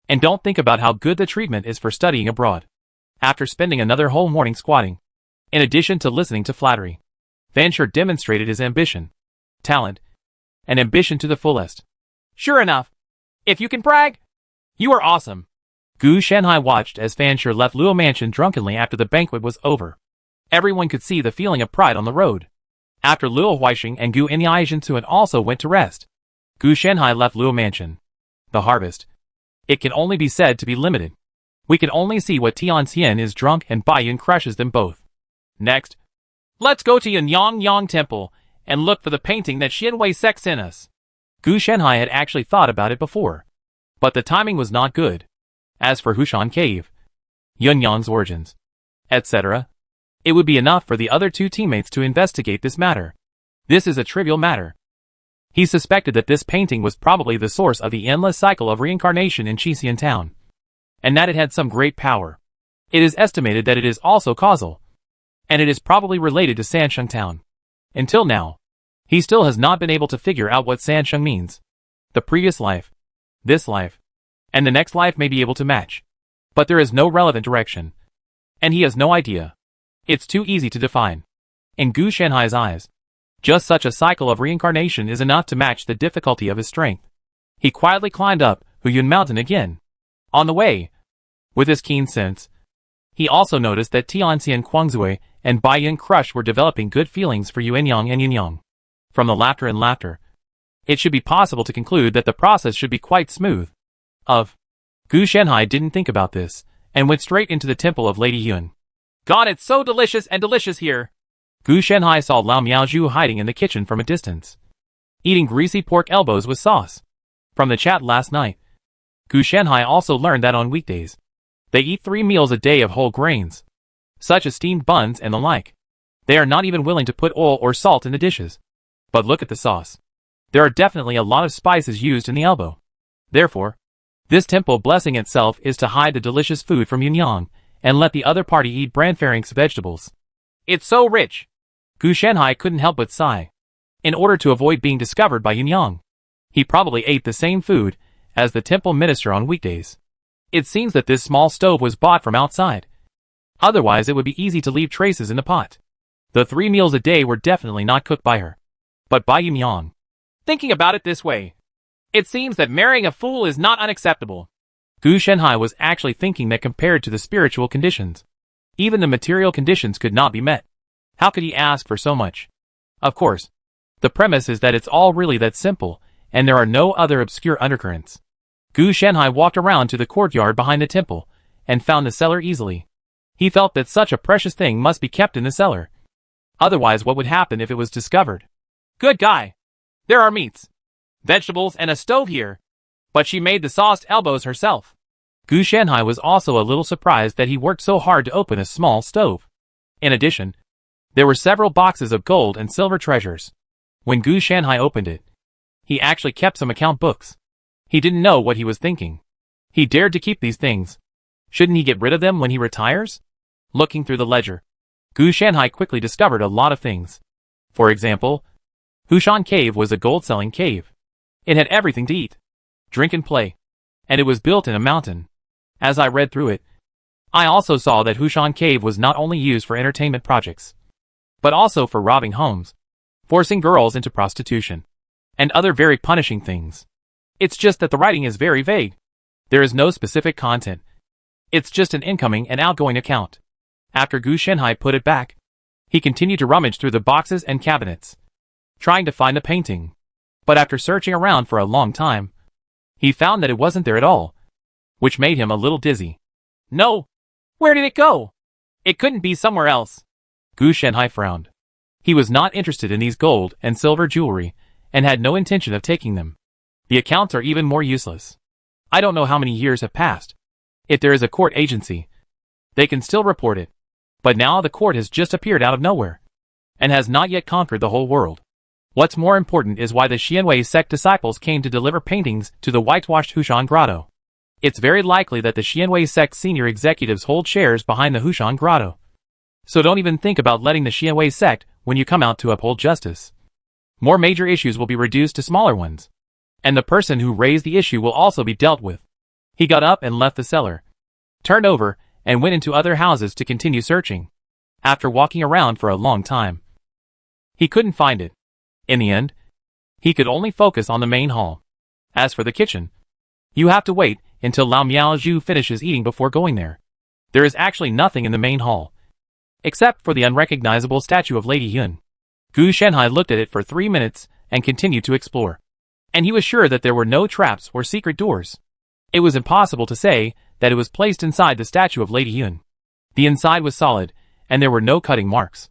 And don't think about how good the treatment is for studying abroad. After spending another whole morning squatting, in addition to listening to flattery, Fancher demonstrated his ambition, talent, and ambition to the fullest. Sure enough. If you can brag, you are awesome. Gu Shanhai watched as Fancher left Luo Mansion drunkenly after the banquet was over. Everyone could see the feeling of pride on the road. After Luo Huixing and Gu Enyi Zhensuan also went to rest, Gu Shanhai left Luo Mansion. The harvest. It can only be said to be limited. We can only see what Tianxian is drunk and Baiyun crushes them both. Next, let's go to Yunyang Temple and look for the painting that Xianwei Sec sent us. Gu Shanhai had actually thought about it before, but the timing was not good. As for Hushan Cave, Yunyang's origins, etc., it would be enough for the other two teammates to investigate this matter. This is a trivial matter. He suspected that this painting was probably the source of the endless cycle of reincarnation in Qixian Town, and that it had some great power. It is estimated that it is also causal, and it is probably related to Sansheng Town. Until now, he still has not been able to figure out what Sansheng means. The previous life, this life, and the next life may be able to match, but there is no relevant direction, and he has no idea. It's too easy to define. In Gu Shanhai's eyes, just such a cycle of reincarnation is enough to match the difficulty of his strength. He quietly climbed up Huyun Mountain again. On the way, with his keen sense, He also noticed that Tianxian Kuangzui and Bai Yun Crush were developing good feelings for Yuanyang and Yunyang. From the laughter, it should be possible to conclude that the process should be quite smooth. Gu Shenhai didn't think about this, and went straight into the temple of Lady Yun. God, it's so delicious and delicious here! Gu Shenhai saw Lao Miaozhu hiding in the kitchen from a distance, eating greasy pork elbows with sauce. From the chat last night, Gu Shenhai also learned that on weekdays, they eat 3 meals a day of whole grains, such as steamed buns and the like. They are not even willing to put oil or salt in the dishes. But look at the sauce. There are definitely a lot of spices used in the elbow. Therefore, this temple blessing itself is to hide the delicious food from Yunyang, and let the other party eat Branfering's vegetables. It's so rich! Gu Shenhai couldn't help but sigh. In order to avoid being discovered by Yunyang, he probably ate the same food as the temple minister on weekdays. It seems that this small stove was bought from outside. Otherwise it would be easy to leave traces in the pot. The 3 meals a day were definitely not cooked by her, but by Yunyang. Thinking about it this way, it seems that marrying a fool is not unacceptable. Gu Shenhai was actually thinking that compared to the spiritual conditions, even the material conditions could not be met. How could he ask for so much? Of course, the premise is that it's all really that simple, and there are no other obscure undercurrents. Gu Shenhai walked around to the courtyard behind the temple, and found the cellar easily. He felt that such a precious thing must be kept in the cellar. Otherwise, what would happen if it was discovered? Good guy! There are meats, vegetables, and a stove here. But she made the sauced elbows herself. Gu Shenhai was also a little surprised that he worked so hard to open a small stove. In addition, there were several boxes of gold and silver treasures. When Gu Shenhai opened it, he actually kept some account books. He didn't know what he was thinking. He dared to keep these things. Shouldn't he get rid of them when he retires? Looking through the ledger, Gu Shenhai quickly discovered a lot of things. For example, Hushan Cave was a gold-selling cave. It had everything to eat, drink and play, and it was built in a mountain. As I read through it, I also saw that Hushan Cave was not only used for entertainment projects, but also for robbing homes, forcing girls into prostitution, and other very punishing things. It's just that the writing is very vague. There is no specific content. It's just an incoming and outgoing account. After Gu Shenhai put it back, he continued to rummage through the boxes and cabinets, trying to find the painting. But after searching around for a long time, he found that it wasn't there at all, which made him a little dizzy. No! Where did it go? It couldn't be somewhere else. Gu Shenhai frowned. He was not interested in these gold and silver jewelry, and had no intention of taking them. The accounts are even more useless. I don't know how many years have passed. If there is a court agency, they can still report it. But now the court has just appeared out of nowhere, and has not yet conquered the whole world. What's more important is why the Xianwei sect disciples came to deliver paintings to the whitewashed Hushan Grotto. It's very likely that the Xianwei sect senior executives hold shares behind the Hushan Grotto. So don't even think about letting the Xianwei sect when you come out to uphold justice. More major issues will be reduced to smaller ones, and the person who raised the issue will also be dealt with. He got up and left the cellar, turned over, and went into other houses to continue searching. After walking around for a long time, he couldn't find it. In the end, he could only focus on the main hall. As for the kitchen, you have to wait until Lao Miaozhu finishes eating before going there. There is actually nothing in the main hall, except for the unrecognizable statue of Lady Yun. Gu Shenhai looked at it for 3 minutes and continued to explore. And he was sure that there were no traps or secret doors. It was impossible to say that it was placed inside the statue of Lady Yun. The inside was solid, and there were no cutting marks.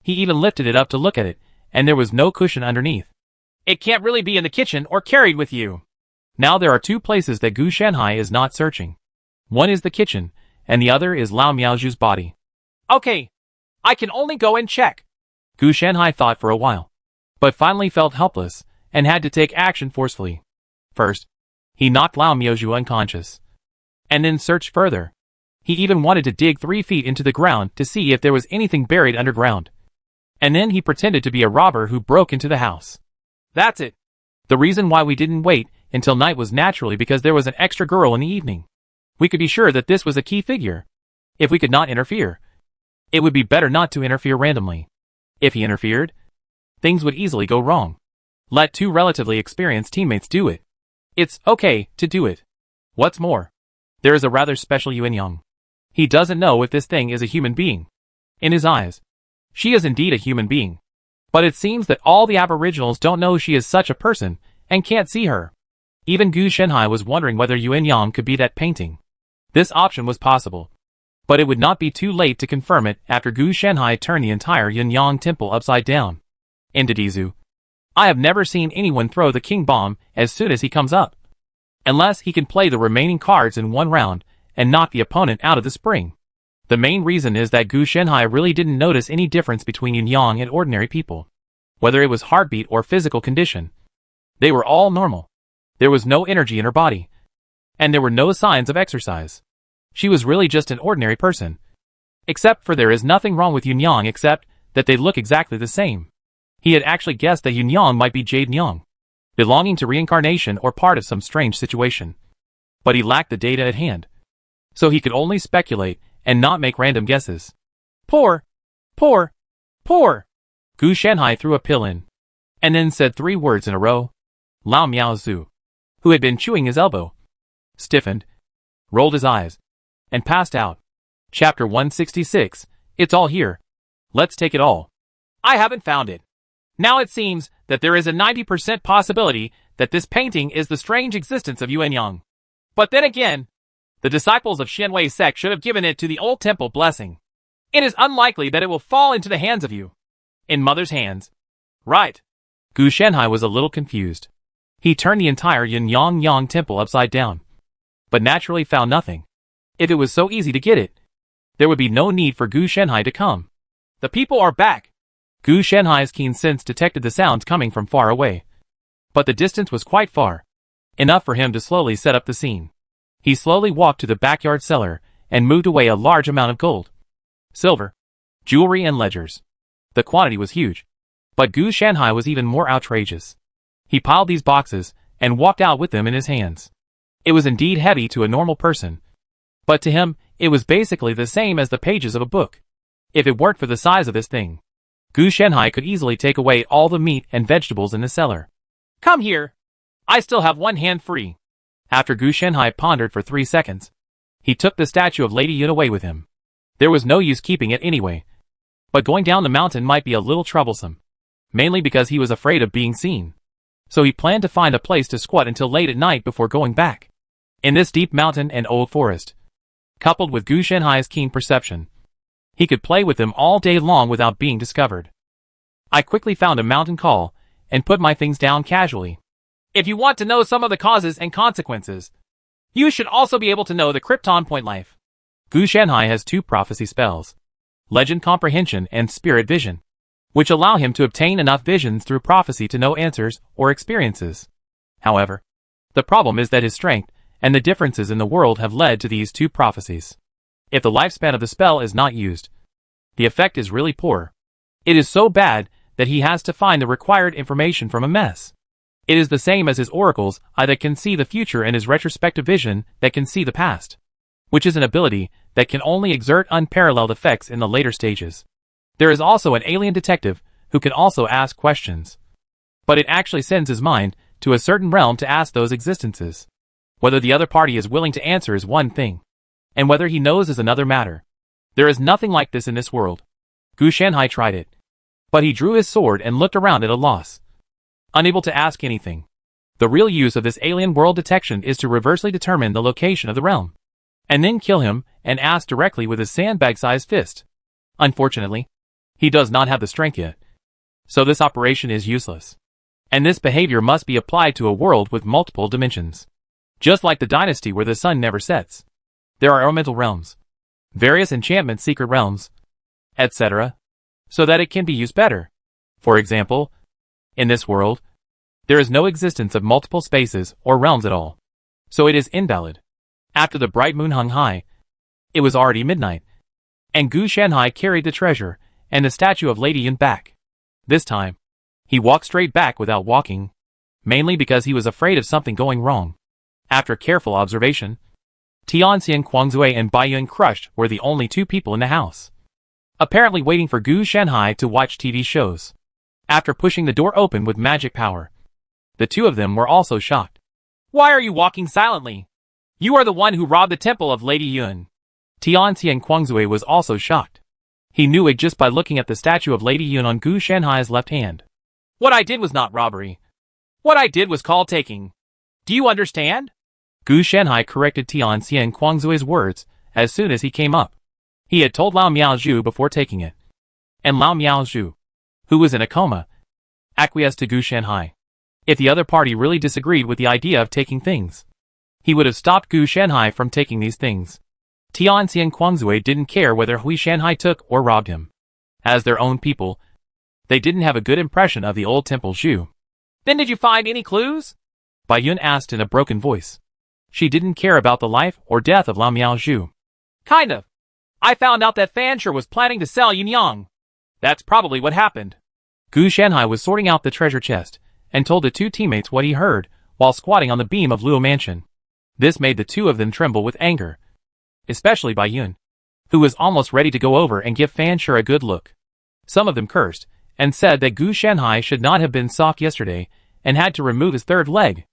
He even lifted it up to look at it, and there was no cushion underneath. It can't really be in the kitchen or carried with you. Now there are 2 places that Gu Shenhai is not searching. One is the kitchen, and the other is Lao Miaozhu's body. Okay, I can only go and check. Gu Shenhai thought for a while, but finally felt helpless, and had to take action forcefully. First, he knocked Lao Miaozhu unconscious, and then searched further. He even wanted to dig 3 feet into the ground to see if there was anything buried underground. And then he pretended to be a robber who broke into the house. That's it. The reason why we didn't wait until night was naturally because there was an extra girl in the evening. We could be sure that this was a key figure. If we could not interfere, it would be better not to interfere randomly. If he interfered, things would easily go wrong. Let 2 relatively experienced teammates do it. It's okay to do it. What's more, there is a rather special Yuanyang. He doesn't know if this thing is a human being. In his eyes, she is indeed a human being. But it seems that all the aboriginals don't know she is such a person, and can't see her. Even Gu Shenhai was wondering whether Yuan Yang could be that painting. This option was possible. But it would not be too late to confirm it after Gu Shenhai turned the entire Yuanyang temple upside down. Indadizu. I have never seen anyone throw the king bomb as soon as he comes up. Unless he can play the remaining cards in one round and knock the opponent out of the spring. The main reason is that Gu Shenhai really didn't notice any difference between Yuanyang and ordinary people. Whether it was heartbeat or physical condition. They were all normal. There was no energy in her body. And there were no signs of exercise. She was really just an ordinary person. Except for there is nothing wrong with Yuanyang except that they look exactly the same. He had actually guessed that Yuanyang might be Jade Nyang, belonging to reincarnation or part of some strange situation. But he lacked the data at hand. So he could only speculate and not make random guesses. Poor! Poor! Poor! Gu Shenhai threw a pill in. And then said 3 words in a row. Lao Miao Zhu, who had been chewing his elbow, stiffened, rolled his eyes, and passed out. Chapter 166, It's all here. Let's take it all. I haven't found it. Now it seems that there is a 90% possibility that this painting is the strange existence of Yuan Yang. But then again, the disciples of Xianwei sect should have given it to the old temple blessing. It is unlikely that it will fall into the hands of you. In mother's hands. Right. Gu Shenhai was a little confused. He turned the entire Yuanyang temple upside down. But naturally found nothing. If it was so easy to get it, there would be no need for Gu Shenhai to come. The people are back. Gu Shenhai's keen sense detected the sounds coming from far away. But the distance was quite far. Enough for him to slowly set up the scene. He slowly walked to the backyard cellar and moved away a large amount of gold, silver, jewelry and ledgers. The quantity was huge. But Gu Shenhai was even more outrageous. He piled these boxes and walked out with them in his hands. It was indeed heavy to a normal person. But to him, it was basically the same as the pages of a book. If it weren't for the size of this thing, Gu Shenhai could easily take away all the meat and vegetables in the cellar. Come here. I still have one hand free. After Gu Shenhai pondered for 3 seconds, he took the statue of Lady Yun away with him. There was no use keeping it anyway. But going down the mountain might be a little troublesome. Mainly because he was afraid of being seen. So he planned to find a place to squat until late at night before going back. In this deep mountain and old forest, coupled with Gu Shenhai's keen perception, he could play with them all day long without being discovered. I quickly found a mountain call and put my things down casually. If you want to know some of the causes and consequences, you should also be able to know the Krypton point life. Gu Shenhai has 2 prophecy spells, Legend Comprehension and Spirit Vision, which allow him to obtain enough visions through prophecy to know answers or experiences. However, the problem is that his strength and the differences in the world have led to these 2 prophecies. If the lifespan of the spell is not used, the effect is really poor. It is so bad that he has to find the required information from a mess. It is the same as his oracle's eye that can see the future and his retrospective vision that can see the past, which is an ability that can only exert unparalleled effects in the later stages. There is also an alien detective who can also ask questions. But it actually sends his mind to a certain realm to ask those existences. Whether the other party is willing to answer is one thing, and whether he knows is another matter. There is nothing like this in this world. Gu Shenhai tried it. But he drew his sword and looked around at a loss. Unable to ask anything. The real use of this alien world detection is to reversely determine the location of the realm, and then kill him and ask directly with his sandbag-sized fist. Unfortunately, he does not have the strength yet. So this operation is useless. And this behavior must be applied to a world with multiple dimensions. Just like the dynasty where the sun never sets. There are elemental realms, various enchantment secret realms, etc., so that it can be used better. For example, in this world, there is no existence of multiple spaces or realms at all. So it is invalid. After the bright moon hung high, it was already midnight, and Gu Shenhai carried the treasure and the statue of Lady Yun back. This time, he walked straight back without walking, mainly because he was afraid of something going wrong. After careful observation, Tianxian Guangzui and Bai Yun Crushed were the only 2 people in the house, apparently waiting for Gu Shenhai to watch TV shows. After pushing the door open with magic power, the 2 of them were also shocked. Why are you walking silently? You are the one who robbed the temple of Lady Yun. Tianxian Kuangzui was also shocked. He knew it just by looking at the statue of Lady Yun on Gu Shanhai's left hand. What I did was not robbery. What I did was call taking. Do you understand? Gu Shanhai corrected Tianxian Kuangzui's words as soon as he came up. He had told Lao Miaozhu before taking it. And Lao Miaozhu, who was in a coma, acquiesced to Gu Shanhai. If the other party really disagreed with the idea of taking things, he would have stopped Gu Shanhai from taking these things. Tianxian Kuangzui didn't care whether Hui Shanhai took or robbed him. As their own people, they didn't have a good impression of the old Temple Zhu. Then did you find any clues? Bai Yun asked in a broken voice. She didn't care about the life or death of Lao Miaozhu. Kind of. I found out that Fancher was planning to sell Yunyang. That's probably what happened. Gu Shanhai was sorting out the treasure chest and told the two teammates what he heard while squatting on the beam of Luo Mansion. This made the two of them tremble with anger, especially Bai Yun, who was almost ready to go over and give Fancher a good look. Some of them cursed and said that Gu Shanhai should not have been soft yesterday and had to remove his third leg.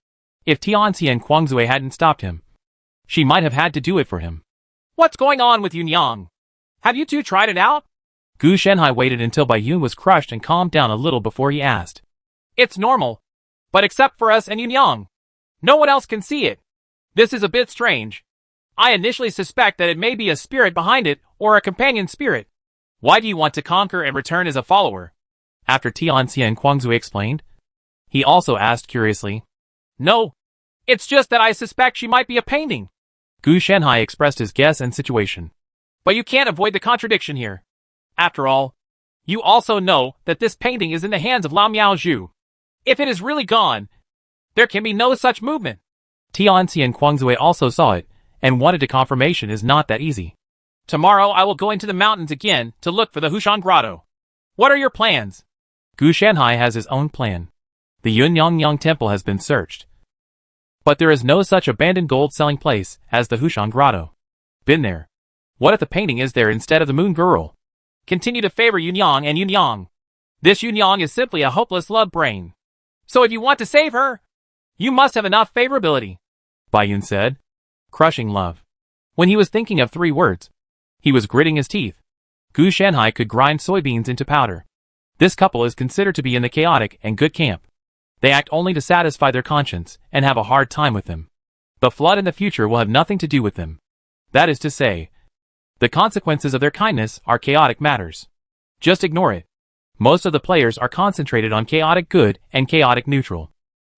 If Tianxian Kuangzui hadn't stopped him, she might have had to do it for him. What's going on with Yunyang? Have you two tried it out? Gu Shanhai waited until Bai Yun was crushed and calmed down a little before he asked. It's normal, but except for us and Yunyang, no one else can see it. This is a bit strange. I initially suspect that it may be a spirit behind it or a companion spirit. Why do you want to conquer and return as a follower? After Tianxian Kuangzui explained, he also asked curiously. No, it's just that I suspect she might be a painting. Gu Shanhai expressed his guess and situation. But you can't avoid the contradiction here. After all, you also know that this painting is in the hands of Lao Miaozhu. If it is really gone, there can be no such movement. Tianxian Kuangzui also saw it and wanted a confirmation is not that easy. Tomorrow I will go into the mountains again to look for the Hushan Grotto. What are your plans? Gu Shanhai has his own plan. The Yunyang Temple has been searched, but there is no such abandoned gold-selling place as the Hushan Grotto. Been there. What if the painting is there instead of the Moon Girl? Continue to favor Yunyang and Yunyang. This Yunyang is simply a hopeless love brain. So if you want to save her, you must have enough favorability, Bai Yun said. Crushing love. When he was thinking of 3 words, he was gritting his teeth. Gu Shanhai could grind soybeans into powder. This couple is considered to be in the chaotic and good camp. They act only to satisfy their conscience and have a hard time with them. The flood in the future will have nothing to do with them. That is to say, the consequences of their kindness are chaotic matters. Just ignore it. Most of the players are concentrated on chaotic good and chaotic neutral.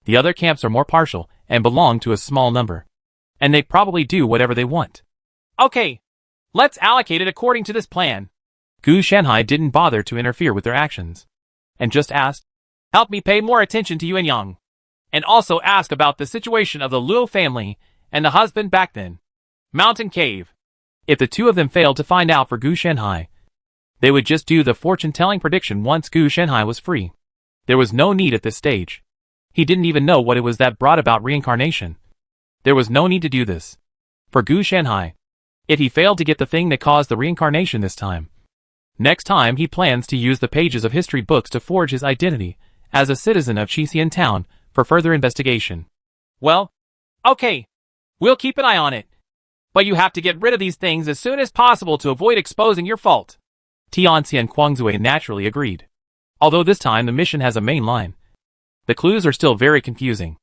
The other camps are more partial and belong to a small number. And they probably do whatever they want. Okay, let's allocate it according to this plan. Gu Shanhai didn't bother to interfere with their actions, and just asked, help me pay more attention to Yunyang, and also ask about the situation of the Luo family and the husband back then. Mountain Cave. If the two of them failed to find out for Gu Shanhai, they would just do the fortune-telling prediction once Gu Shanhai was free. There was no need at this stage. He didn't even know what it was that brought about reincarnation. There was no need to do this. For Gu Shanhai, if he failed to get the thing that caused the reincarnation this time, next time he plans to use the pages of history books to forge his identity as a citizen of Qixian Town for further investigation. Well, okay, we'll keep an eye on it. But you have to get rid of these things as soon as possible to avoid exposing your fault. Tianxian Kuangzui naturally agreed. Although this time the mission has a main line, the clues are still very confusing.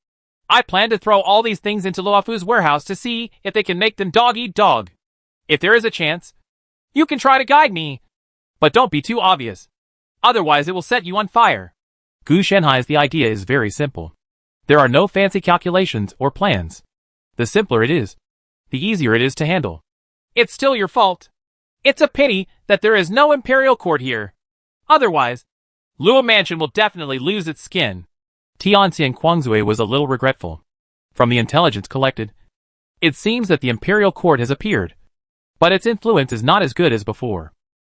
I plan to throw all these things into Luofu's warehouse to see if they can make them dog eat dog. If there is a chance, you can try to guide me. But don't be too obvious. Otherwise it will set you on fire. Gu Shanhai's the idea is very simple. There are no fancy calculations or plans. The simpler it is, the easier it is to handle. It's still your fault. It's a pity that there is no imperial court here. Otherwise, Luo Mansion will definitely lose its skin. Tianxian Kuangzui was a little regretful. From the intelligence collected, it seems that the imperial court has appeared, but its influence is not as good as before.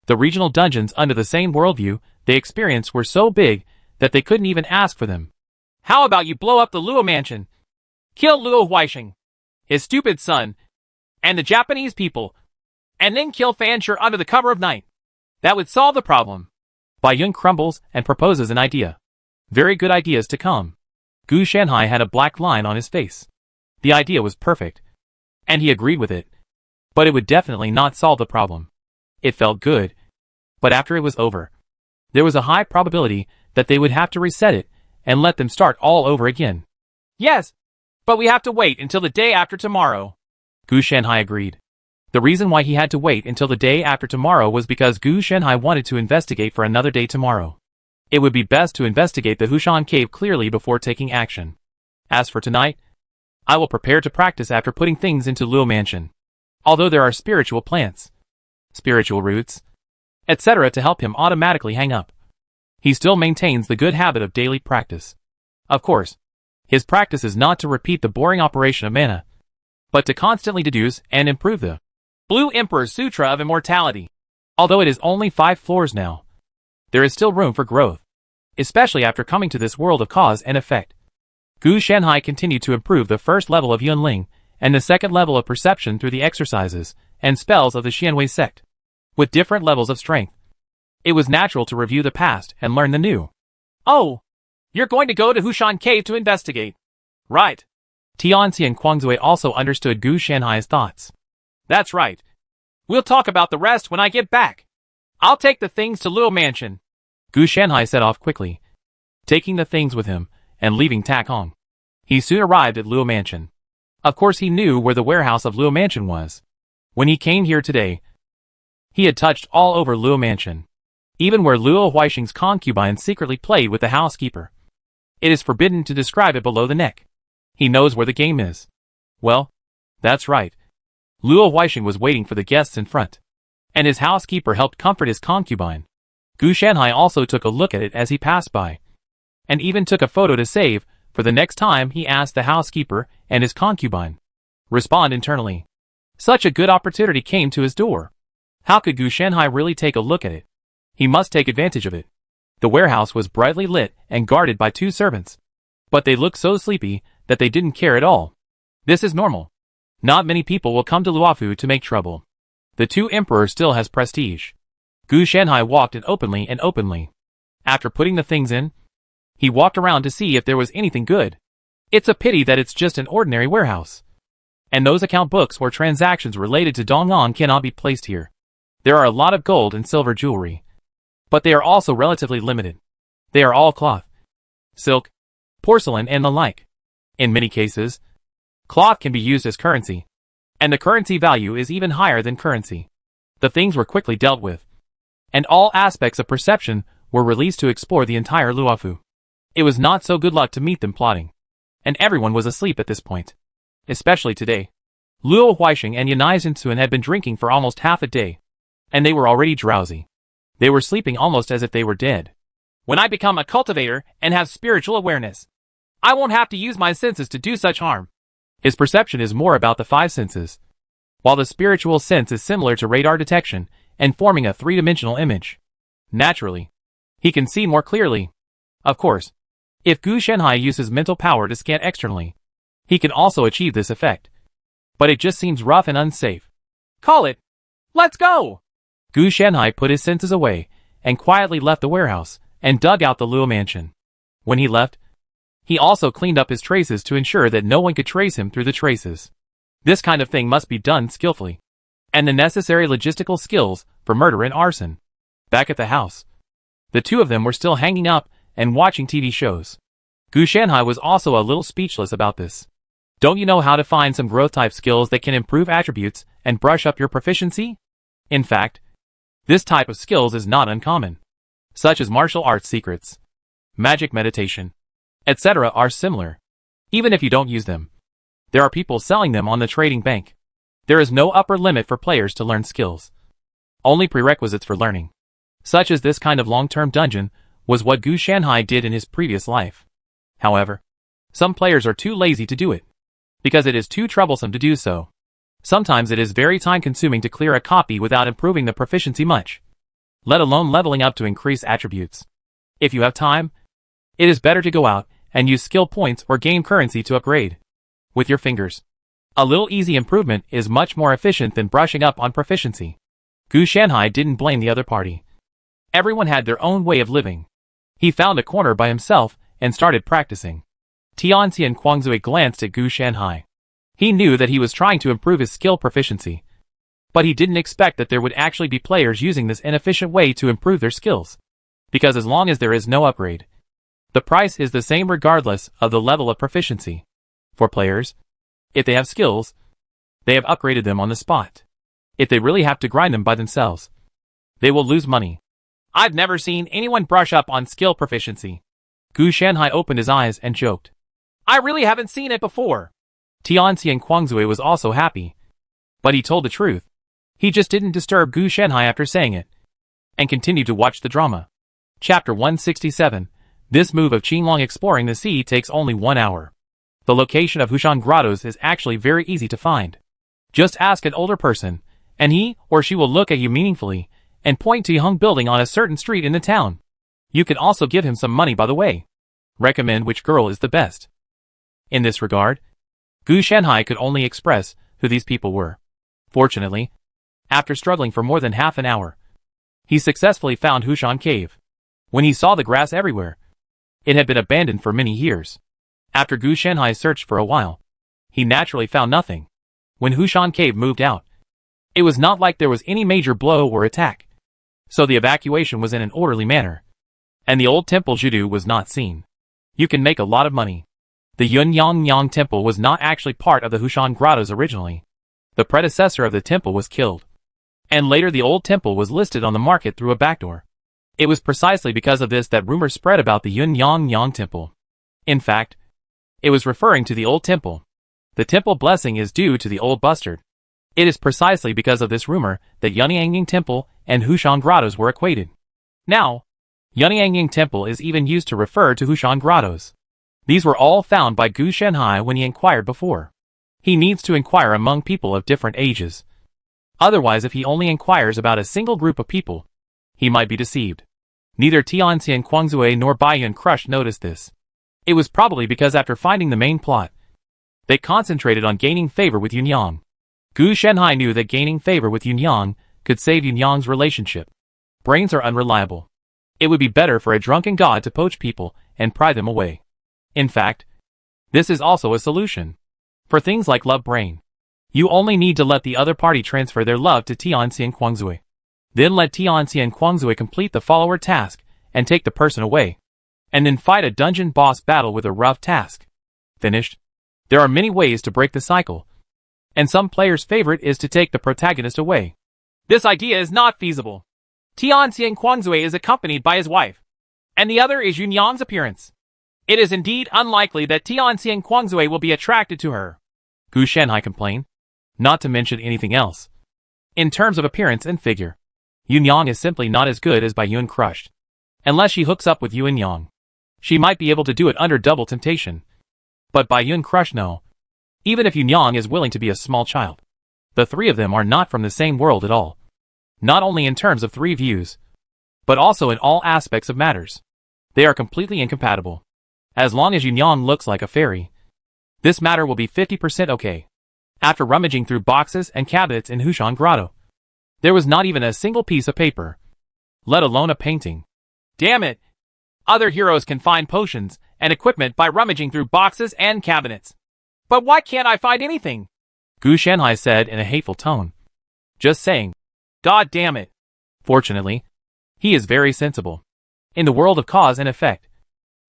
The regional dungeons under the same worldview they experienced were so big that they couldn't even ask for them. How about you blow up the Luo Mansion? Kill Luo Huaisheng, his stupid son, and the Japanese people, and then kill Fancher under the cover of night. That would solve the problem. Bai Yun crumbles and proposes an idea. Very good ideas to come. Gu Shanhai had a black line on his face. The idea was perfect, and he agreed with it. but it would definitely not solve the problem. It felt good, but after it was over, there was a high probability that they would have to reset it and let them start all over again. Yes, but we have to wait until the day after tomorrow. Gu Shanhai agreed. The reason why he had to wait until the day after tomorrow was because Gu Shanhai wanted to investigate for another day tomorrow. It would be best to investigate the Hushan cave clearly before taking action. As for tonight, I will prepare to practice after putting things into Luo Mansion. Although there are spiritual plants, spiritual roots, etc. to help him automatically hang up, he still maintains the good habit of daily practice. Of course, his practice is not to repeat the boring operation of mana, but to constantly deduce and improve the Blue Emperor's Sutra of Immortality. Although it is only 5 floors now, there is still room for growth, especially after coming to this world of cause and effect. Gu Shanhai continued to improve the first level of Yunling and the second level of perception through the exercises and spells of the Xianwei sect. With different levels of strength, it was natural to review the past and learn the new. Oh, you're going to go to Hushan Cave to investigate. Right. Tianxi and Guangzui also understood Gu Shanhai's thoughts. That's right. We'll talk about the rest when I get back. I'll take the things to Luo Mansion. Gu Shanhai set off quickly, taking the things with him and leaving Tak Hong. He soon arrived at Luo Mansion. Of course he knew where the warehouse of Luo Mansion was. When he came here today, he had touched all over Luo Mansion, even where Luo Huixing's concubine secretly played with the housekeeper. It is forbidden to describe it below the neck. He knows where the game is. Well, that's right. Luo Huixing was waiting for the guests in front, and his housekeeper helped comfort his concubine. Gu Shanhai also took a look at it as he passed by, and even took a photo to save for the next time he asked the housekeeper and his concubine respond internally. Such a good opportunity came to his door. How could Gu Shanhai really take a look at it? He must take advantage of it. The warehouse was brightly lit and guarded by 2 servants, but they looked so sleepy that they didn't care at all. This is normal. Not many people will come to Luofu to make trouble. The 2 emperors still has prestige. Gu Shanhai walked in openly. After putting the things in, he walked around to see if there was anything good. It's a pity that it's just an ordinary warehouse, and those account books or transactions related to Dong'an cannot be placed here. There are a lot of gold and silver jewelry, but they are also relatively limited. They are all cloth, silk, porcelain and the like. In many cases, cloth can be used as currency, and the currency value is even higher than currency. The things were quickly dealt with, and all aspects of perception were released to explore the entire Luofu. It was not so good luck to meet them plotting, and everyone was asleep at this point. Especially today. Luo Huixing and Yanai Zhensun had been drinking for almost half a day, and they were already drowsy. They were sleeping almost as if they were dead. When I become a cultivator and have spiritual awareness, I won't have to use my senses to do such harm. His perception is more about the 5 senses, while the spiritual sense is similar to radar detection and forming a 3-dimensional image. Naturally, he can see more clearly. Of course, if Gu Shanhai uses mental power to scan externally, he can also achieve this effect. But it just seems rough and unsafe. Call it. Let's go! Gu Shanhai put his senses away and quietly left the warehouse and dug out the Luo Mansion. When he left, he also cleaned up his traces to ensure that no one could trace him through the traces. This kind of thing must be done skillfully, and the necessary logistical skills for murder and arson. Back at the house, the 2 of them were still hanging up and watching TV shows. Gu Shanhai was also a little speechless about this. Don't you know how to find some growth-type skills that can improve attributes and brush up your proficiency? In fact, this type of skills is not uncommon, such as martial arts secrets, magic meditation, etc. are similar. Even if you don't use them, there are people selling them on the trading bank. There is no upper limit for players to learn skills. Only prerequisites for learning, such as this kind of long-term dungeon, was what Gu Shanhai did in his previous life. However, some players are too lazy to do it, because it is too troublesome to do so. Sometimes it is very time-consuming to clear a copy without improving the proficiency much, let alone leveling up to increase attributes. If you have time, it is better to go out and use skill points or gain currency to upgrade with your fingers. A little easy improvement is much more efficient than brushing up on proficiency. Gu Shanhai didn't blame the other party. Everyone had their own way of living. He found a corner by himself and started practicing. Tianxi and Guangzui glanced at Gu Shanhai. He knew that he was trying to improve his skill proficiency, But he didn't expect that there would actually be players using this inefficient way to improve their skills. Because as long as there is no upgrade, the price is the same regardless of the level of proficiency. For players, if they have skills, they have upgraded them on the spot. If they really have to grind them by themselves, they will lose money. I've never seen anyone brush up on skill proficiency. Gu Shanhai opened his eyes and joked. I really haven't seen it before. Tianxian Kuangzui was also happy. But he told the truth. He just didn't disturb Gu Shanhai after saying it, and continued to watch the drama. Chapter 167. This move of Qinglong exploring the sea takes only 1 hour. The location of Hushan Grottos is actually very easy to find. Just ask an older person, and he or she will look at you meaningfully, and point to Yiheng building on a certain street in the town. You can also give him some money by the way. Recommend which girl is the best. In this regard, Gu Shanhai could only express who these people were. Fortunately, after struggling for more than half an hour, he successfully found Hushan Cave. When he saw the grass everywhere, it had been abandoned for many years. After Gu Shanhai searched for a while, he naturally found nothing. When Hushan Cave moved out, it was not like there was any major blow or attack. So the evacuation was in an orderly manner. And the old temple Judu was not seen. You can make a lot of money. The Yunyang temple was not actually part of the Hushan Grottos originally. The predecessor of the temple was killed. And later the old temple was listed on the market through a backdoor. It was precisely because of this that rumors spread about the Yunyang temple. In fact, it was referring to the old temple. The temple blessing is due to the old bastard. It is precisely because of this rumor that Yunyang temple and Hushan Grottos were equated. Now, Yunyang temple is even used to refer to Hushan Grottos. These were all found by Gu Shanhai when he inquired before. He needs to inquire among people of different ages. Otherwise, if he only inquires about a single group of people, he might be deceived. Neither Tianxian Kuangzui nor Baiyun Crush noticed this. It was probably because after finding the main plot, they concentrated on gaining favor with Yunyang. Gu Shanhai knew that gaining favor with Yunyang could save Yunyang's relationship. Brains are unreliable. It would be better for a drunken god to poach people and pry them away. In fact, this is also a solution. For things like love brain, you only need to let the other party transfer their love to Tianxian Kuangzui. Then let Tianxian Kuangzui complete the follower task and take the person away. And then fight a dungeon boss battle with a rough task. Finished? There are many ways to break the cycle. And some players' favorite is to take the protagonist away. This idea is not feasible. Tianxian Kuangzui is accompanied by his wife. And the other is Yunyang's appearance. It is indeed unlikely that Tianxian Kuangzui will be attracted to her. Gu Shanhai complained. Not to mention anything else. In terms of appearance and figure, Yunyang is simply not as good as Baiyun Crushed. Unless she hooks up with Yunyang, she might be able to do it under double temptation. But Baiyun Crush no. Even if Yunyang is willing to be a small child, the three of them are not from the same world at all. Not only in terms of three views, but also in all aspects of matters. They are completely incompatible. As long as Yunyang looks like a fairy, this matter will be 50% okay. After rummaging through boxes and cabinets in Hushan Grotto, there was not even a single piece of paper, let alone a painting. Damn it! Other heroes can find potions and equipment by rummaging through boxes and cabinets. But why can't I find anything? Gu Shanhai said in a hateful tone. Just saying. God damn it. Fortunately, he is very sensible. In the world of cause and effect,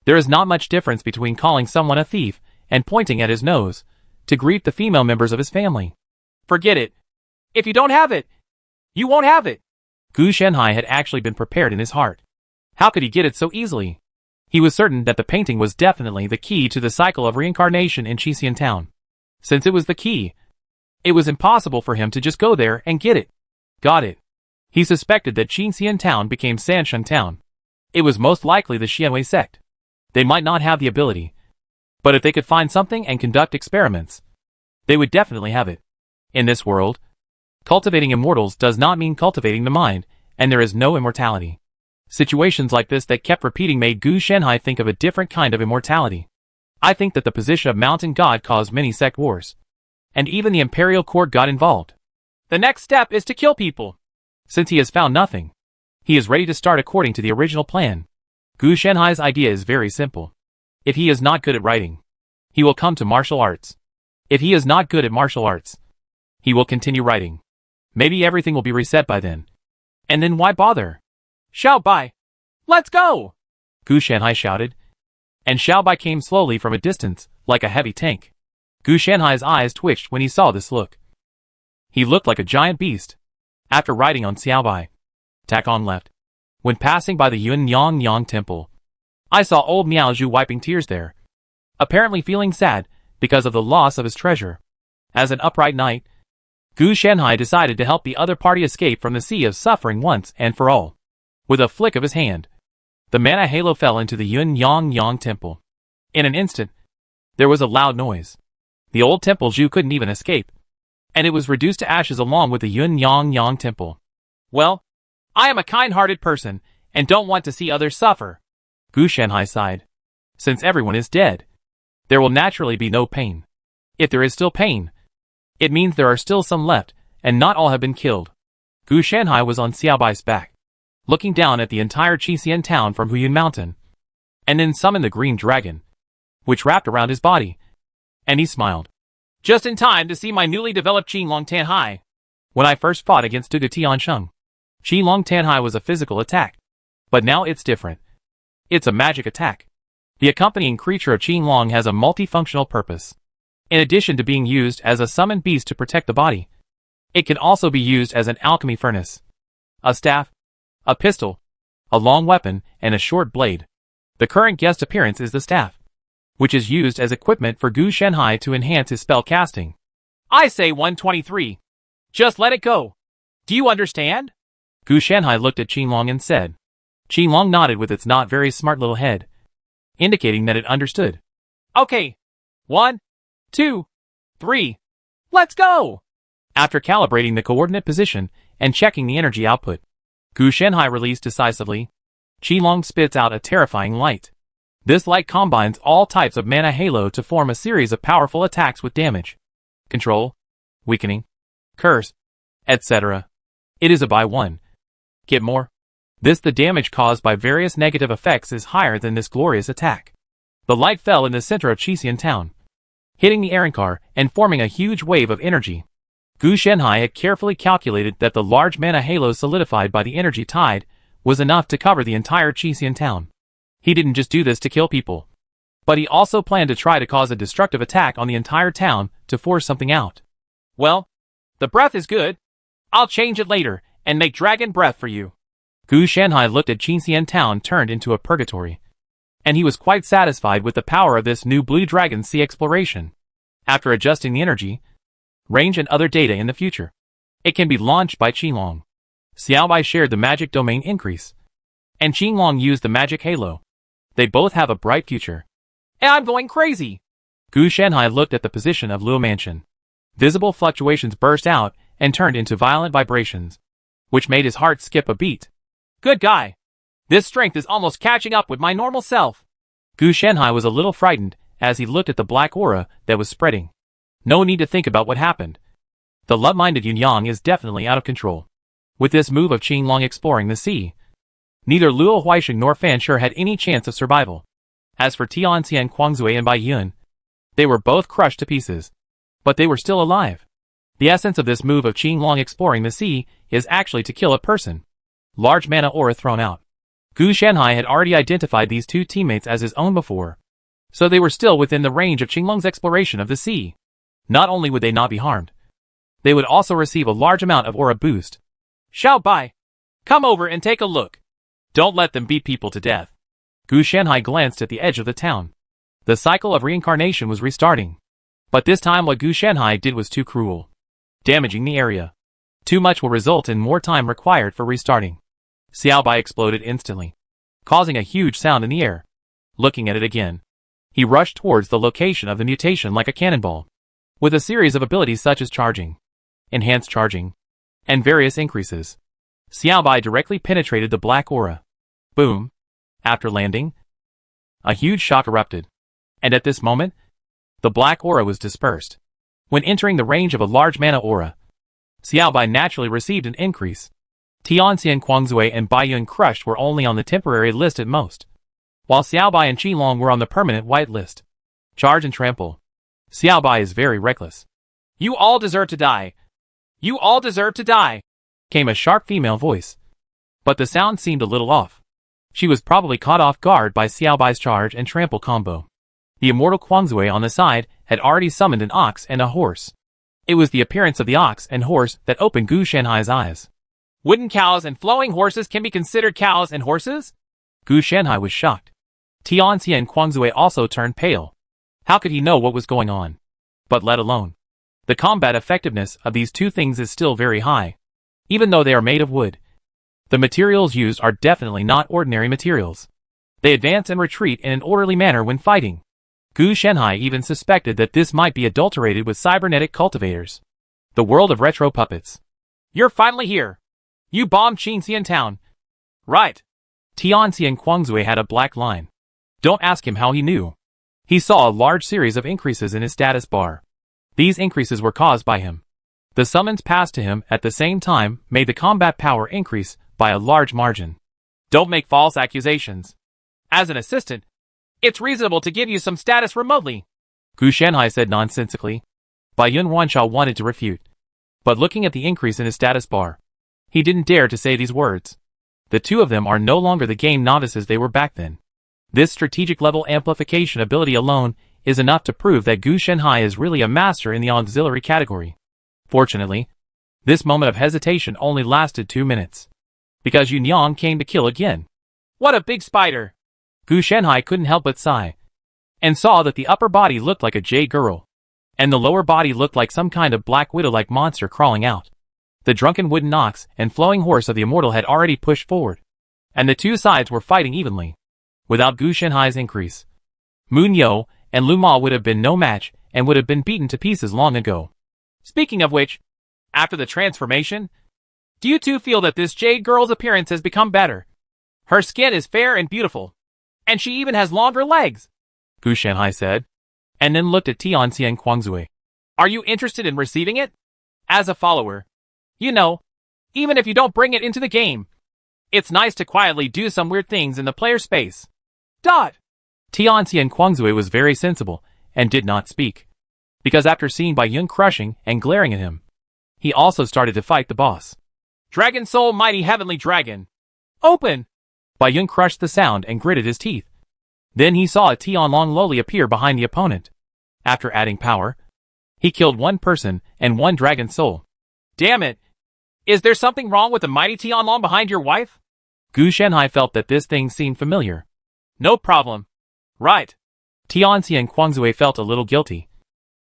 there is not much difference between calling someone a thief and pointing at his nose to greet the female members of his family. Forget it. If you don't have it, you won't have it. Gu Shanhai had actually been prepared in his heart. How could he get it so easily? He was certain that the painting was definitely the key to the cycle of reincarnation in Qixian Town. Since it was the key, it was impossible for him to just go there and get it. Got it. He suspected that Qixian Town became Sansheng Town. It was most likely the Xianwei sect. They might not have the ability, but if they could find something and conduct experiments, they would definitely have it. In this world, cultivating immortals does not mean cultivating the mind, and there is no immortality. Situations like this that kept repeating made Gu Shanhai think of a different kind of immortality. I think that the position of mountain god caused many sect wars, and even the imperial court got involved. The next step is to kill people. Since he has found nothing, he is ready to start according to the original plan. Gu Shanhai's idea is very simple. If he is not good at writing, he will come to martial arts. If he is not good at martial arts, he will continue writing. Maybe everything will be reset by then. And then why bother? Xiao Bai! Let's go! Gu Shanhai shouted. And Xiao Bai came slowly from a distance, like a heavy tank. Gu Shanhai's eyes twitched when he saw this look. He looked like a giant beast. After riding on Xiao Bai, tack on left. When passing by the Yuanyang temple, I saw old Miao Zhu wiping tears there, apparently feeling sad because of the loss of his treasure. As an upright knight, Gu Shanhai decided to help the other party escape from the sea of suffering once and for all. With a flick of his hand, the mana halo fell into the Yuanyang temple. In an instant, there was a loud noise. The old temple Zhu couldn't even escape, and it was reduced to ashes along with the Yuanyang temple. Well, I am a kind-hearted person, and don't want to see others suffer. Gu Shanhai sighed. Since everyone is dead, there will naturally be no pain. If there is still pain, it means there are still some left, and not all have been killed. Gu Shanhai was on Xiao Bai's back, looking down at the entire Qixin town from Huyun Mountain, and then summoned the green dragon, which wrapped around his body, and he smiled. Just in time to see my newly developed Qinglong Tanhai. When I first fought against Duge Tiansheng, Qinglong Tanhai was a physical attack, but now it's different. It's a magic attack. The accompanying creature of Qinglong has a multifunctional purpose. In addition to being used as a summoned beast to protect the body, it can also be used as an alchemy furnace, a staff, a pistol, a long weapon, and a short blade. The current guest appearance is the staff, which is used as equipment for Gu Shanhai to enhance his spell casting. I say 123. Just let it go. Do you understand? Gu Shanhai looked at Qinglong and said. Qinglong nodded with its not very smart little head, indicating that it understood. Okay. 1, 2, 3. Let's go! After calibrating the coordinate position and checking the energy output, Gu Shanhai released decisively. Qinglong spits out a terrifying light. This light combines all types of mana halo to form a series of powerful attacks with damage, control, weakening, curse, etc. It is a buy one, get more. The damage caused by various negative effects is higher than this glorious attack. The light fell in the center of Qixin town, hitting the Arrancar and forming a huge wave of energy. Gu Shanhai had carefully calculated that the large mana halo solidified by the energy tide was enough to cover the entire Qixin town. He didn't just do this to kill people, but he also planned to try to cause a destructive attack on the entire town to force something out. Well, the breath is good. I'll change it later and make dragon breath for you. Gu Shanhai looked at Qixin town turned into a purgatory, and he was quite satisfied with the power of this new Blue Dragon Sea exploration. After adjusting the energy, range and other data in the future, it can be launched by Qinglong. Xiao Bai shared the magic domain increase, and Qinglong used the magic halo. They both have a bright future. And I'm going crazy! Gu Shanhai looked at the position of Luo Mansion. Visible fluctuations burst out and turned into violent vibrations, which made his heart skip a beat. Good guy! This strength is almost catching up with my normal self. Gu Shanhai was a little frightened as he looked at the black aura that was spreading. No need to think about what happened. The love-minded Yuanyang is definitely out of control. With this move of Qinglong exploring the sea, neither Luo Huaisheng nor Fan Shi had any chance of survival. As for Tianxian Quangzui and Bai Yun, they were both crushed to pieces, but they were still alive. The essence of this move of Qinglong exploring the sea is actually to kill a person. Large mana aura thrown out. Gu Shanhai had already identified these two teammates as his own before, so they were still within the range of Qinglong's exploration of the sea. Not only would they not be harmed, they would also receive a large amount of aura boost. Xiao Bai, come over and take a look. Don't let them beat people to death. Gu Shanhai glanced at the edge of the town. The cycle of reincarnation was restarting. But this time what Gu Shanhai did was too cruel, damaging the area. Too much will result in more time required for restarting. Xiao Bai exploded instantly, causing a huge sound in the air. Looking at it again, he rushed towards the location of the mutation like a cannonball, with a series of abilities such as charging, enhanced charging, and various increases. Xiao Bai directly penetrated the black aura. Boom! After landing, a huge shock erupted, and at this moment, the black aura was dispersed. When entering the range of a large mana aura, Xiao Bai naturally received an increase. Tianxian Quangzui and Bai Yun crushed were only on the temporary list at most, while Xiao Bai and Qinglong were on the permanent white list. Charge and trample. Xiao Bai is very reckless. You all deserve to die. You all deserve to die, came a sharp female voice. But the sound seemed a little off. She was probably caught off guard by Xiaobai's charge and trample combo. The immortal Quanzue on the side had already summoned an ox and a horse. It was the appearance of the ox and horse that opened Gu Shanhai's eyes. Wooden cows and flowing horses can be considered cows and horses? Gu Shanhai was shocked. Tianxia and Quanzue also turned pale. How could he know what was going on? But let alone. The combat effectiveness of these two things is still very high. Even though they are made of wood. The materials used are definitely not ordinary materials. They advance and retreat in an orderly manner when fighting. Gu Shanhai even suspected that this might be adulterated with cybernetic cultivators. The world of retro puppets. You're finally here. You bombed Qinxian town. Right. Tianxia and Quanzue had a black line. Don't ask him how he knew. He saw a large series of increases in his status bar. These increases were caused by him. The summons passed to him at the same time made the combat power increase by a large margin. Don't make false accusations. As an assistant, it's reasonable to give you some status remotely, Gu Shanhai said nonsensically. Bai Yun Wanshao wanted to refute. But looking at the increase in his status bar, he didn't dare to say these words. The two of them are no longer the game novices they were back then. This strategic level amplification ability alone is enough to prove that Gu Shanhai is really a master in the auxiliary category. Fortunately, this moment of hesitation only lasted 2 minutes. Because Yun Yang came to kill again. What a big spider! Gu Shanhai couldn't help but sigh. And saw that the upper body looked like a jade girl. And the lower body looked like some kind of black widow-like monster crawling out. The drunken wooden ox and flowing horse of the immortal had already pushed forward. And the two sides were fighting evenly. Without Gu Shanhai's increase, Moon Yo and Lu Ma would have been no match and would have been beaten to pieces long ago. Speaking of which, after the transformation, do you two feel that this jade girl's appearance has become better? Her skin is fair and beautiful. And she even has longer legs, Gu Shanhai said, and then looked at Tianxia and Quanzue. Are you interested in receiving it? As a follower, you know, even if you don't bring it into the game, it's nice to quietly do some weird things in the player space. Tianxia and Quanzue was very sensible and did not speak. Because after seeing Bai Yun crushing and glaring at him, he also started to fight the boss. Dragon Soul Mighty Heavenly Dragon. Open! Bai Yun crushed the sound and gritted his teeth. Then he saw a Tianlong lowly appear behind the opponent. After adding power, he killed one person and one dragon soul. Damn it! Is there something wrong with the mighty Tianlong behind your wife? Gu Shanhai felt that this thing seemed familiar. No problem. Right. Tianxia and Quanzue felt a little guilty.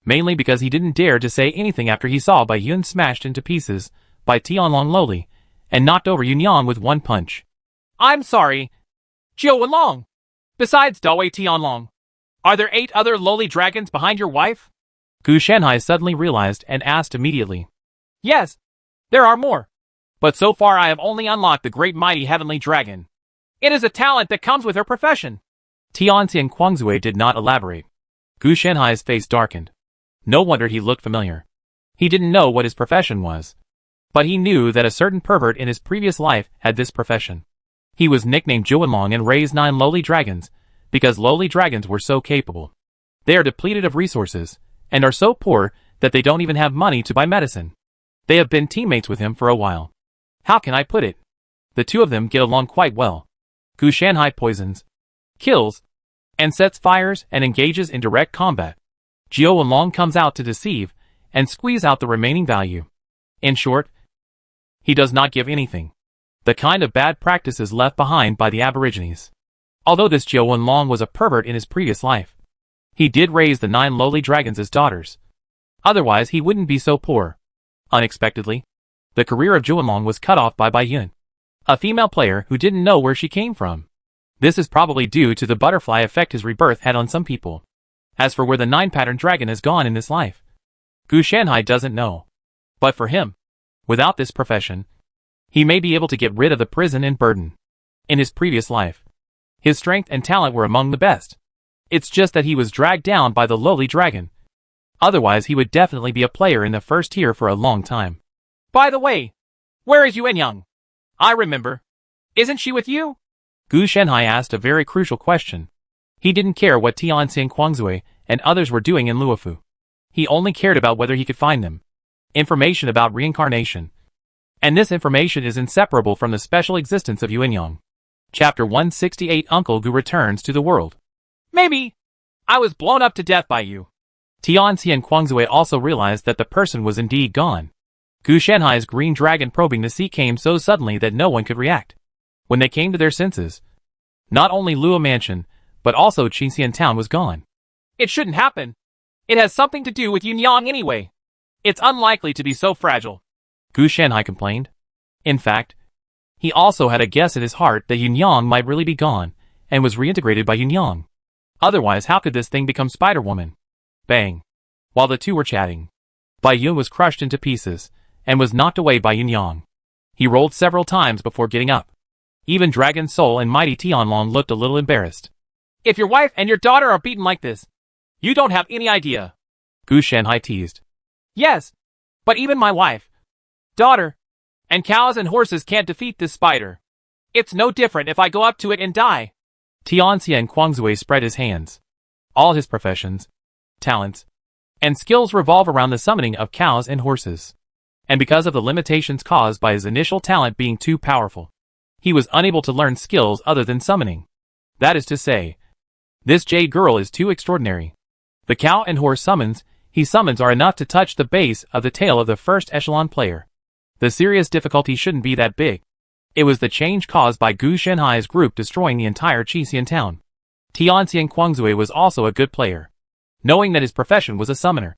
Mainly because he didn't dare to say anything after he saw Bai Yun smashed into pieces by Tianlong lowly and knocked over Yun Yang with one punch. I'm sorry, Jiao Wenlong. Besides Dawei Tianlong, are there 8 other lowly dragons behind your wife? Gu Shanhai suddenly realized and asked immediately. Yes, there are more. But so far I have only unlocked the great mighty heavenly dragon. It is a talent that comes with her profession. Tianxia and Quanzue did not elaborate. Gu Shanhai's face darkened. No wonder he looked familiar. He didn't know what his profession was. But he knew that a certain pervert in his previous life had this profession. He was nicknamed Jiuwenlong and raised 9 lowly dragons, because lowly dragons were so capable. They are depleted of resources, and are so poor that they don't even have money to buy medicine. They have been teammates with him for a while. How can I put it? The two of them get along quite well. Gu Shanhai poisons, kills, and sets fires and engages in direct combat. Jiao Wenlong comes out to deceive and squeeze out the remaining value. In short, he does not give anything. The kind of bad practices left behind by the Aborigines. Although this Jiao Wenlong was a pervert in his previous life, he did raise the 9 lowly dragons as daughters. Otherwise he wouldn't be so poor. Unexpectedly, the career of Jiao Wenlong was cut off by Bai Yun, a female player who didn't know where she came from. This is probably due to the butterfly effect his rebirth had on some people. As for where the 9-pattern dragon has gone in this life, Gu Shanhai doesn't know. But for him, without this profession, he may be able to get rid of the prison and burden. In his previous life, his strength and talent were among the best. It's just that he was dragged down by the lowly dragon. Otherwise he would definitely be a player in the first tier for a long time. By the way, where is Yuan Yang? I remember. Isn't she with you? Gu Shanhai asked a very crucial question. He didn't care what Tianxia and Quanzue and others were doing in Luofu. He only cared about whether he could find them. information about reincarnation. And this information is inseparable from the special existence of Yuanyang. Chapter 168 Uncle Gu returns to the world. Maybe I was blown up to death by you. Tianxi and Guangzue also realized that the person was indeed gone. Gu Shanhai's green dragon probing the sea came so suddenly that no one could react. When they came to their senses, not only Luo Mansion, but also Qinxian Town was gone. It shouldn't happen. It has something to do with Yuanyang anyway. It's unlikely to be so fragile, Gu Shanhai complained. In fact, he also had a guess in his heart that Yuanyang might really be gone, and was reintegrated by Yuanyang. Otherwise, how could this thing become Spider-Woman? Bang. While the two were chatting, Bai Yun was crushed into pieces, and was knocked away by Yuanyang. He rolled several times before getting up. Even Dragon Soul and Mighty Tianlong looked a little embarrassed. If your wife and your daughter are beaten like this, you don't have any idea, Gu Shanhai teased. Yes, but even my wife, daughter, and cows and horses can't defeat this spider. It's no different if I go up to it and die. Tianxi and Guangzue spread his hands. All his professions, talents, and skills revolve around the summoning of cows and horses. And because of the limitations caused by his initial talent being too powerful, he was unable to learn skills other than summoning. That is to say, this Jade girl is too extraordinary. The cow and horse summons he summons are enough to touch the base of the tail of the first echelon player. The serious difficulty shouldn't be that big. It was the change caused by Gu Shanhai's group destroying the entire Qinxian town. Tianxi and Guangzue was also a good player. Knowing that his profession was a summoner,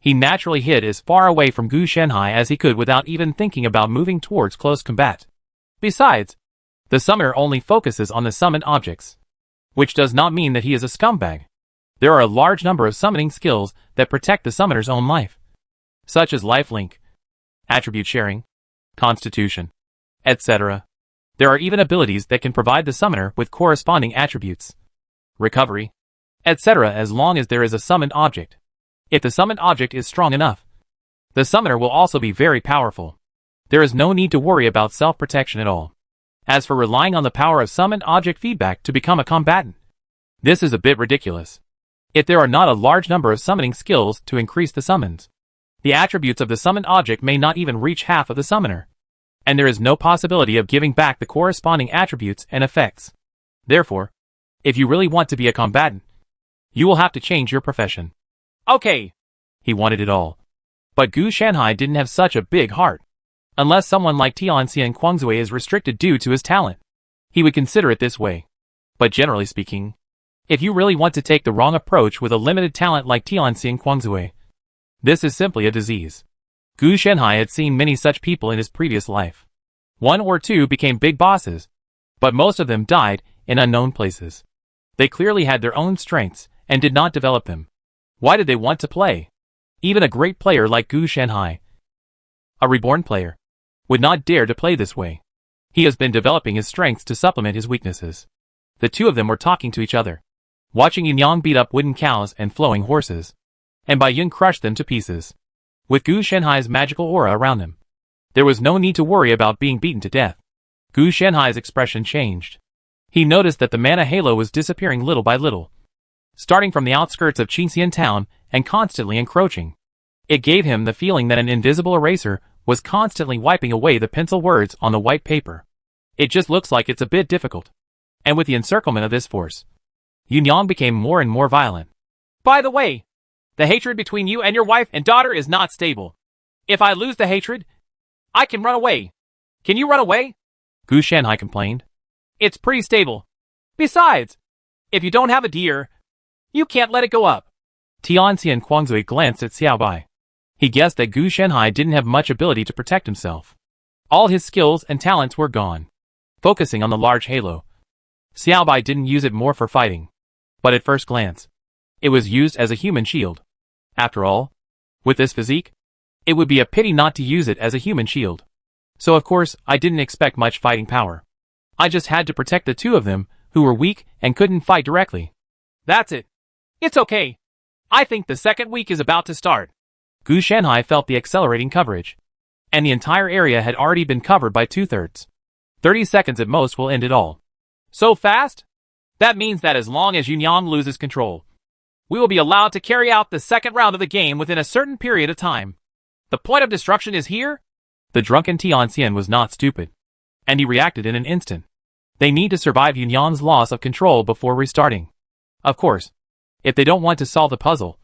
he naturally hid as far away from Gu Shanhai as he could without even thinking about moving towards close combat. Besides, the summoner only focuses on the summoned objects, which does not mean that he is a scumbag. There are a large number of summoning skills that protect the summoner's own life, such as life link, attribute sharing, constitution, etc. There are even abilities that can provide the summoner with corresponding attributes, recovery, etc. as long as there is a summoned object. If the summoned object is strong enough, the summoner will also be very powerful. There is no need to worry about self-protection at all. As for relying on the power of summoned object feedback to become a combatant, this is a bit ridiculous. If there are not a large number of summoning skills to increase the summons, the attributes of the summoned object may not even reach half of the summoner, and there is no possibility of giving back the corresponding attributes and effects. Therefore, if you really want to be a combatant, you will have to change your profession. Okay. He wanted it all. But Gu Shanhai didn't have such a big heart. Unless someone like Tianxi and Guangzue is restricted due to his talent, he would consider it this way. But generally speaking, if you really want to take the wrong approach with a limited talent like Tianxi and Guangzue, this is simply a disease. Gu Shanhai had seen many such people in his previous life. One or two became big bosses, but most of them died in unknown places. They clearly had their own strengths and did not develop them. Why did they want to play? Even a great player like Gu Shanhai, a reborn player, would not dare to play this way. He has been developing his strengths to supplement his weaknesses. The two of them were talking to each other, watching Yuanyang beat up wooden cows and flowing horses, and Bai Yun crush them to pieces. With Gu Shanhai's magical aura around him, there was no need to worry about being beaten to death. Gu Shanhai's expression changed. He noticed that the mana halo was disappearing little by little, starting from the outskirts of Qinxian town and constantly encroaching. It gave him the feeling that an invisible eraser was constantly wiping away the pencil words on the white paper. It just looks like it's a bit difficult. And with the encirclement of this force, Yuanyang became more and more violent. By the way, the hatred between you and your wife and daughter is not stable. If I lose the hatred, I can run away. Can you run away? Gu Shanhai complained. It's pretty stable. Besides, if you don't have a deer, you can't let it go up. Tianxi and Guangzue glanced at Xiao Bai. He guessed that Gu Shanhai didn't have much ability to protect himself. All his skills and talents were gone. Focusing on the large halo, Xiao Bai didn't use it more for fighting, but at first glance, it was used as a human shield. After all, with this physique, it would be a pity not to use it as a human shield. So of course, I didn't expect much fighting power. I just had to protect the two of them, who were weak and couldn't fight directly. That's it. It's okay. I think the second week is about to start. Gu Shanhai felt the accelerating coverage, and the entire area had already been covered by 2/3. 30 seconds at most will end it all. So fast? That means that as long as Yuanyang loses control, we will be allowed to carry out the second round of the game within a certain period of time. The point of destruction is here? The drunken Tianxian was not stupid, and he reacted in an instant. They need to survive Yunyang's loss of control before restarting. Of course, if they don't want to solve the puzzle,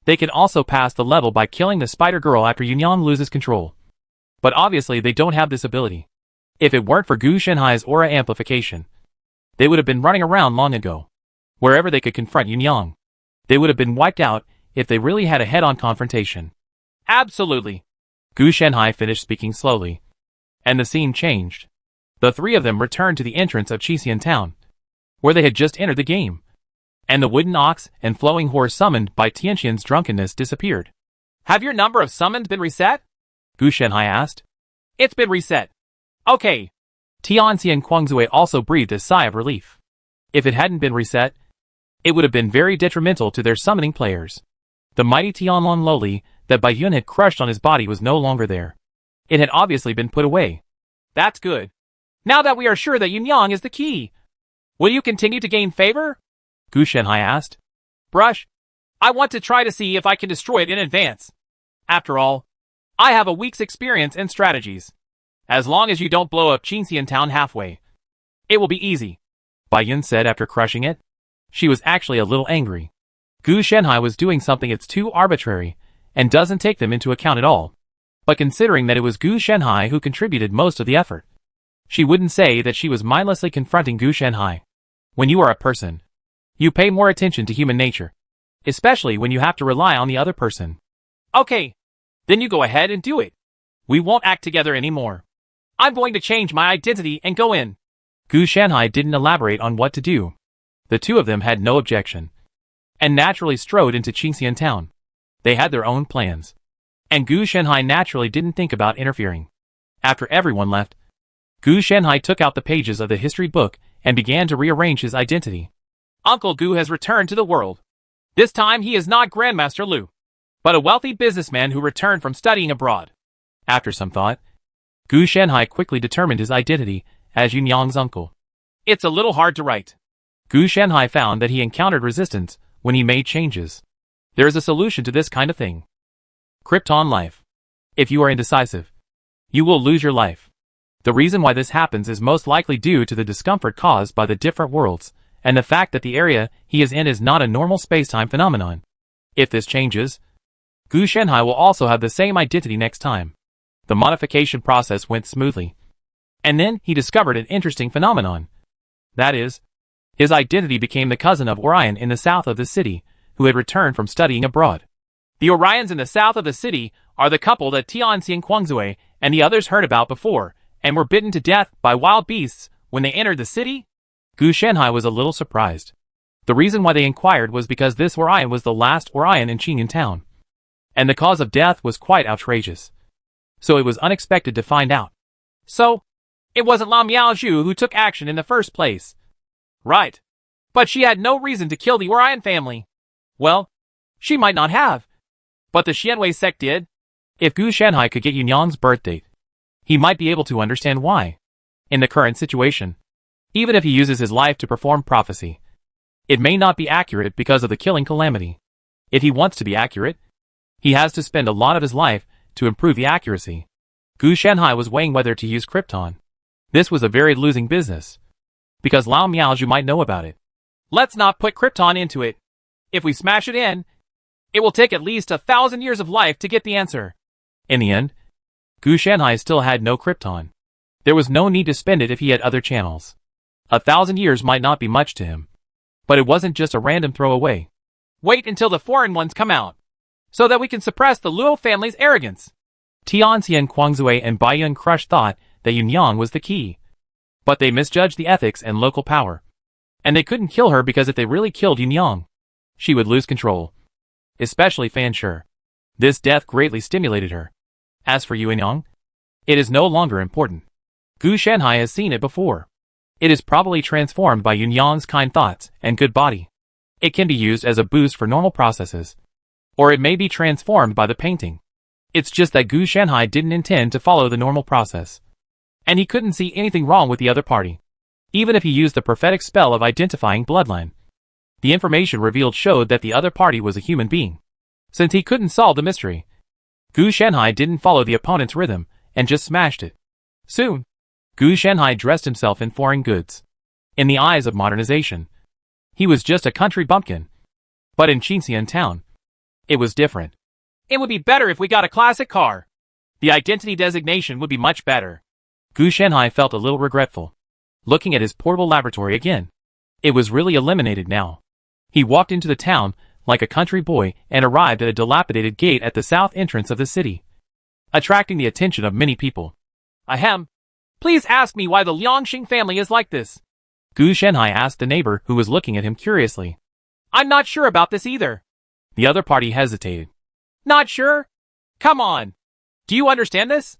they can also pass the level by killing the spider girl after Yunyang loses control. But obviously they don't have this ability. If it weren't for Gu Shenhai's aura amplification, they would have been running around long ago. Wherever they could confront Yunyang, they would have been wiped out if they really had a head-on confrontation. Absolutely. Gu Shenhai finished speaking slowly, and the scene changed. The three of them returned to the entrance of Qixian town, where they had just entered the game, and the wooden ox and flowing horse summoned by Tianxian's drunkenness disappeared. Have your number of summons been reset? Gu Shenhai asked. It's been reset. Okay. Tianxian Kuangzue also breathed a sigh of relief. If it hadn't been reset, it would have been very detrimental to their summoning players. The mighty Tianlong Loli that Bai Yun had crushed on his body was no longer there. It had obviously been put away. That's good. Now that we are sure that Yunyang is the key, will you continue to gain favor? Gu Shenhai asked. Brush, I want to try to see if I can destroy it in advance. After all, I have a week's experience in strategies. As long as you don't blow up Qixian town halfway, it will be easy, Bai Yun said after crushing it. She was actually a little angry. Gu Shenhai was doing something it's too arbitrary and doesn't take them into account at all. But considering that it was Gu Shenhai who contributed most of the effort, she wouldn't say that she was mindlessly confronting Gu Shenhai. When you are a person, you pay more attention to human nature, especially when you have to rely on the other person. Okay, then you go ahead and do it. We won't act together anymore. I'm going to change my identity and go in. Gu Shenhai didn't elaborate on what to do. The two of them had no objection, and naturally strode into Qixian town. They had their own plans, and Gu Shenhai naturally didn't think about interfering. After everyone left, Gu Shenhai took out the pages of the history book and began to rearrange his identity. Uncle Gu has returned to the world. This time he is not Grandmaster Lu, but a wealthy businessman who returned from studying abroad. After some thought, Gu Shenhai quickly determined his identity as Yunyang's uncle. It's a little hard to write. Gu Shenhai found that he encountered resistance when he made changes. There is a solution to this kind of thing. Krypton life. If you are indecisive, you will lose your life. The reason why this happens is most likely due to the discomfort caused by the different worlds, and the fact that the area he is in is not a normal space-time phenomenon. If this changes, Gu Shenhai will also have the same identity next time. The modification process went smoothly. And then he discovered an interesting phenomenon. That is, his identity became the cousin of Orion in the south of the city, who had returned from studying abroad. The Orions in the south of the city are the couple that Tianxian Kuangzue and the others heard about before, and were bitten to death by wild beasts when they entered the city? Gu Shenhai was a little surprised. The reason why they inquired was because this Orion was the last Orion in Qixian town, and the cause of death was quite outrageous. So it was unexpected to find out. So, it wasn't Lam Yaozhu who took action in the first place. Right. But she had no reason to kill the Orion family. Well, she might not have. But the Xianwei sect did. If Gu Shenhai could get Yunyang's birth date, he might be able to understand why. In the current situation, even if he uses his life to perform prophecy, it may not be accurate because of the killing calamity. If he wants to be accurate, he has to spend a lot of his life to improve the accuracy. Gu Shenhai was weighing whether to use Krypton. This was a very losing business, because Lao Miaozhu might know about it. Let's not put Krypton into it. If we smash it in, it will take at least 1,000 years of life to get the answer. In the end, Gu Shenhai still had no Krypton. There was no need to spend it if he had other channels. 1,000 years might not be much to him, but it wasn't just a random throwaway. Wait until the foreign ones come out, so that we can suppress the Luo family's arrogance. Tianxian Kuangzue and Bai Yun Crush thought that Yunyang was the key, but they misjudged the ethics and local power. And they couldn't kill her because if they really killed Yunyang, she would lose control. Especially Fan Shi. This death greatly stimulated her. As for Yunyang, it is no longer important. Gu Shenhai has seen it before. It is probably transformed by Yunyang's kind thoughts and good body. It can be used as a boost for normal processes, or it may be transformed by the painting. It's just that Gu Shenhai didn't intend to follow the normal process, and he couldn't see anything wrong with the other party. Even if he used the prophetic spell of identifying bloodline, the information revealed showed that the other party was a human being. Since he couldn't solve the mystery, Gu Shanhai didn't follow the opponent's rhythm and just smashed it. Soon, Gu Shanhai dressed himself in foreign goods. In the eyes of modernization, he was just a country bumpkin. But in Qingxian town, it was different. It would be better if we got a classic car. The identity designation would be much better. Gu Shanhai felt a little regretful, looking at his portable laboratory again. It was really eliminated now. He walked into the town like a country boy and arrived at a dilapidated gate at the south entrance of the city, attracting the attention of many people. Ahem. Please ask me why the Liangxing family is like this. Gu Shanhai asked the neighbor who was looking at him curiously. I'm not sure about this either. The other party hesitated. Not sure? Come on. Do you understand this?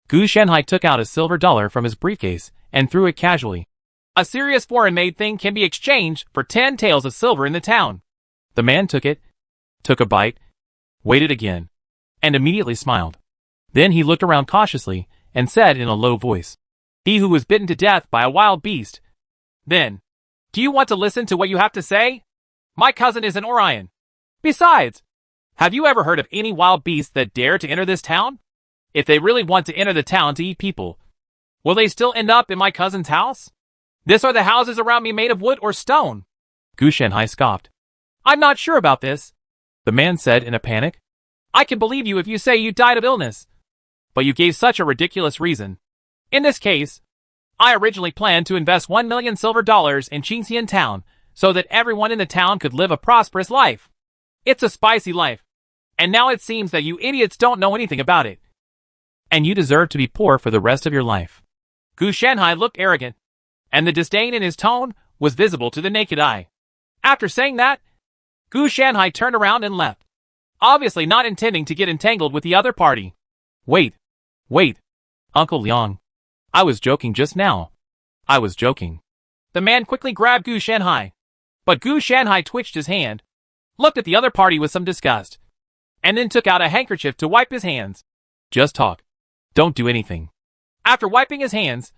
Gu Shanhai took out a silver dollar from his briefcase and threw it casually. A serious foreign-made thing can be exchanged for 10 taels of silver in the town. The man took it, took a bite, waited again, and immediately smiled. Then he looked around cautiously and said in a low voice, He who was bitten to death by a wild beast. Then, do you want to listen to what you have to say? My cousin is an Orion. Besides, have you ever heard of any wild beasts that dare to enter this town? If they really want to enter the town to eat people, will they still end up in my cousin's house? This are the houses around me made of wood or stone. Gu Shanhai scoffed. I'm not sure about this, the man said in a panic. I can believe you if you say you died of illness, but you gave such a ridiculous reason. In this case, I originally planned to invest 1 million silver dollars in Qingxian town so that everyone in the town could live a prosperous life. It's a spicy life, and now it seems that you idiots don't know anything about it. And you deserve to be poor for the rest of your life. Gu Shanhai looked arrogant, and the disdain in his tone was visible to the naked eye. After saying that, Gu Shanhai turned around and left, obviously not intending to get entangled with the other party. Wait, Uncle Liang. I was joking just now. I was joking. The man quickly grabbed Gu Shanhai, but Gu Shanhai twitched his hand, looked at the other party with some disgust, and then took out a handkerchief to wipe his hands. Just talk. Don't do anything. After wiping his hands,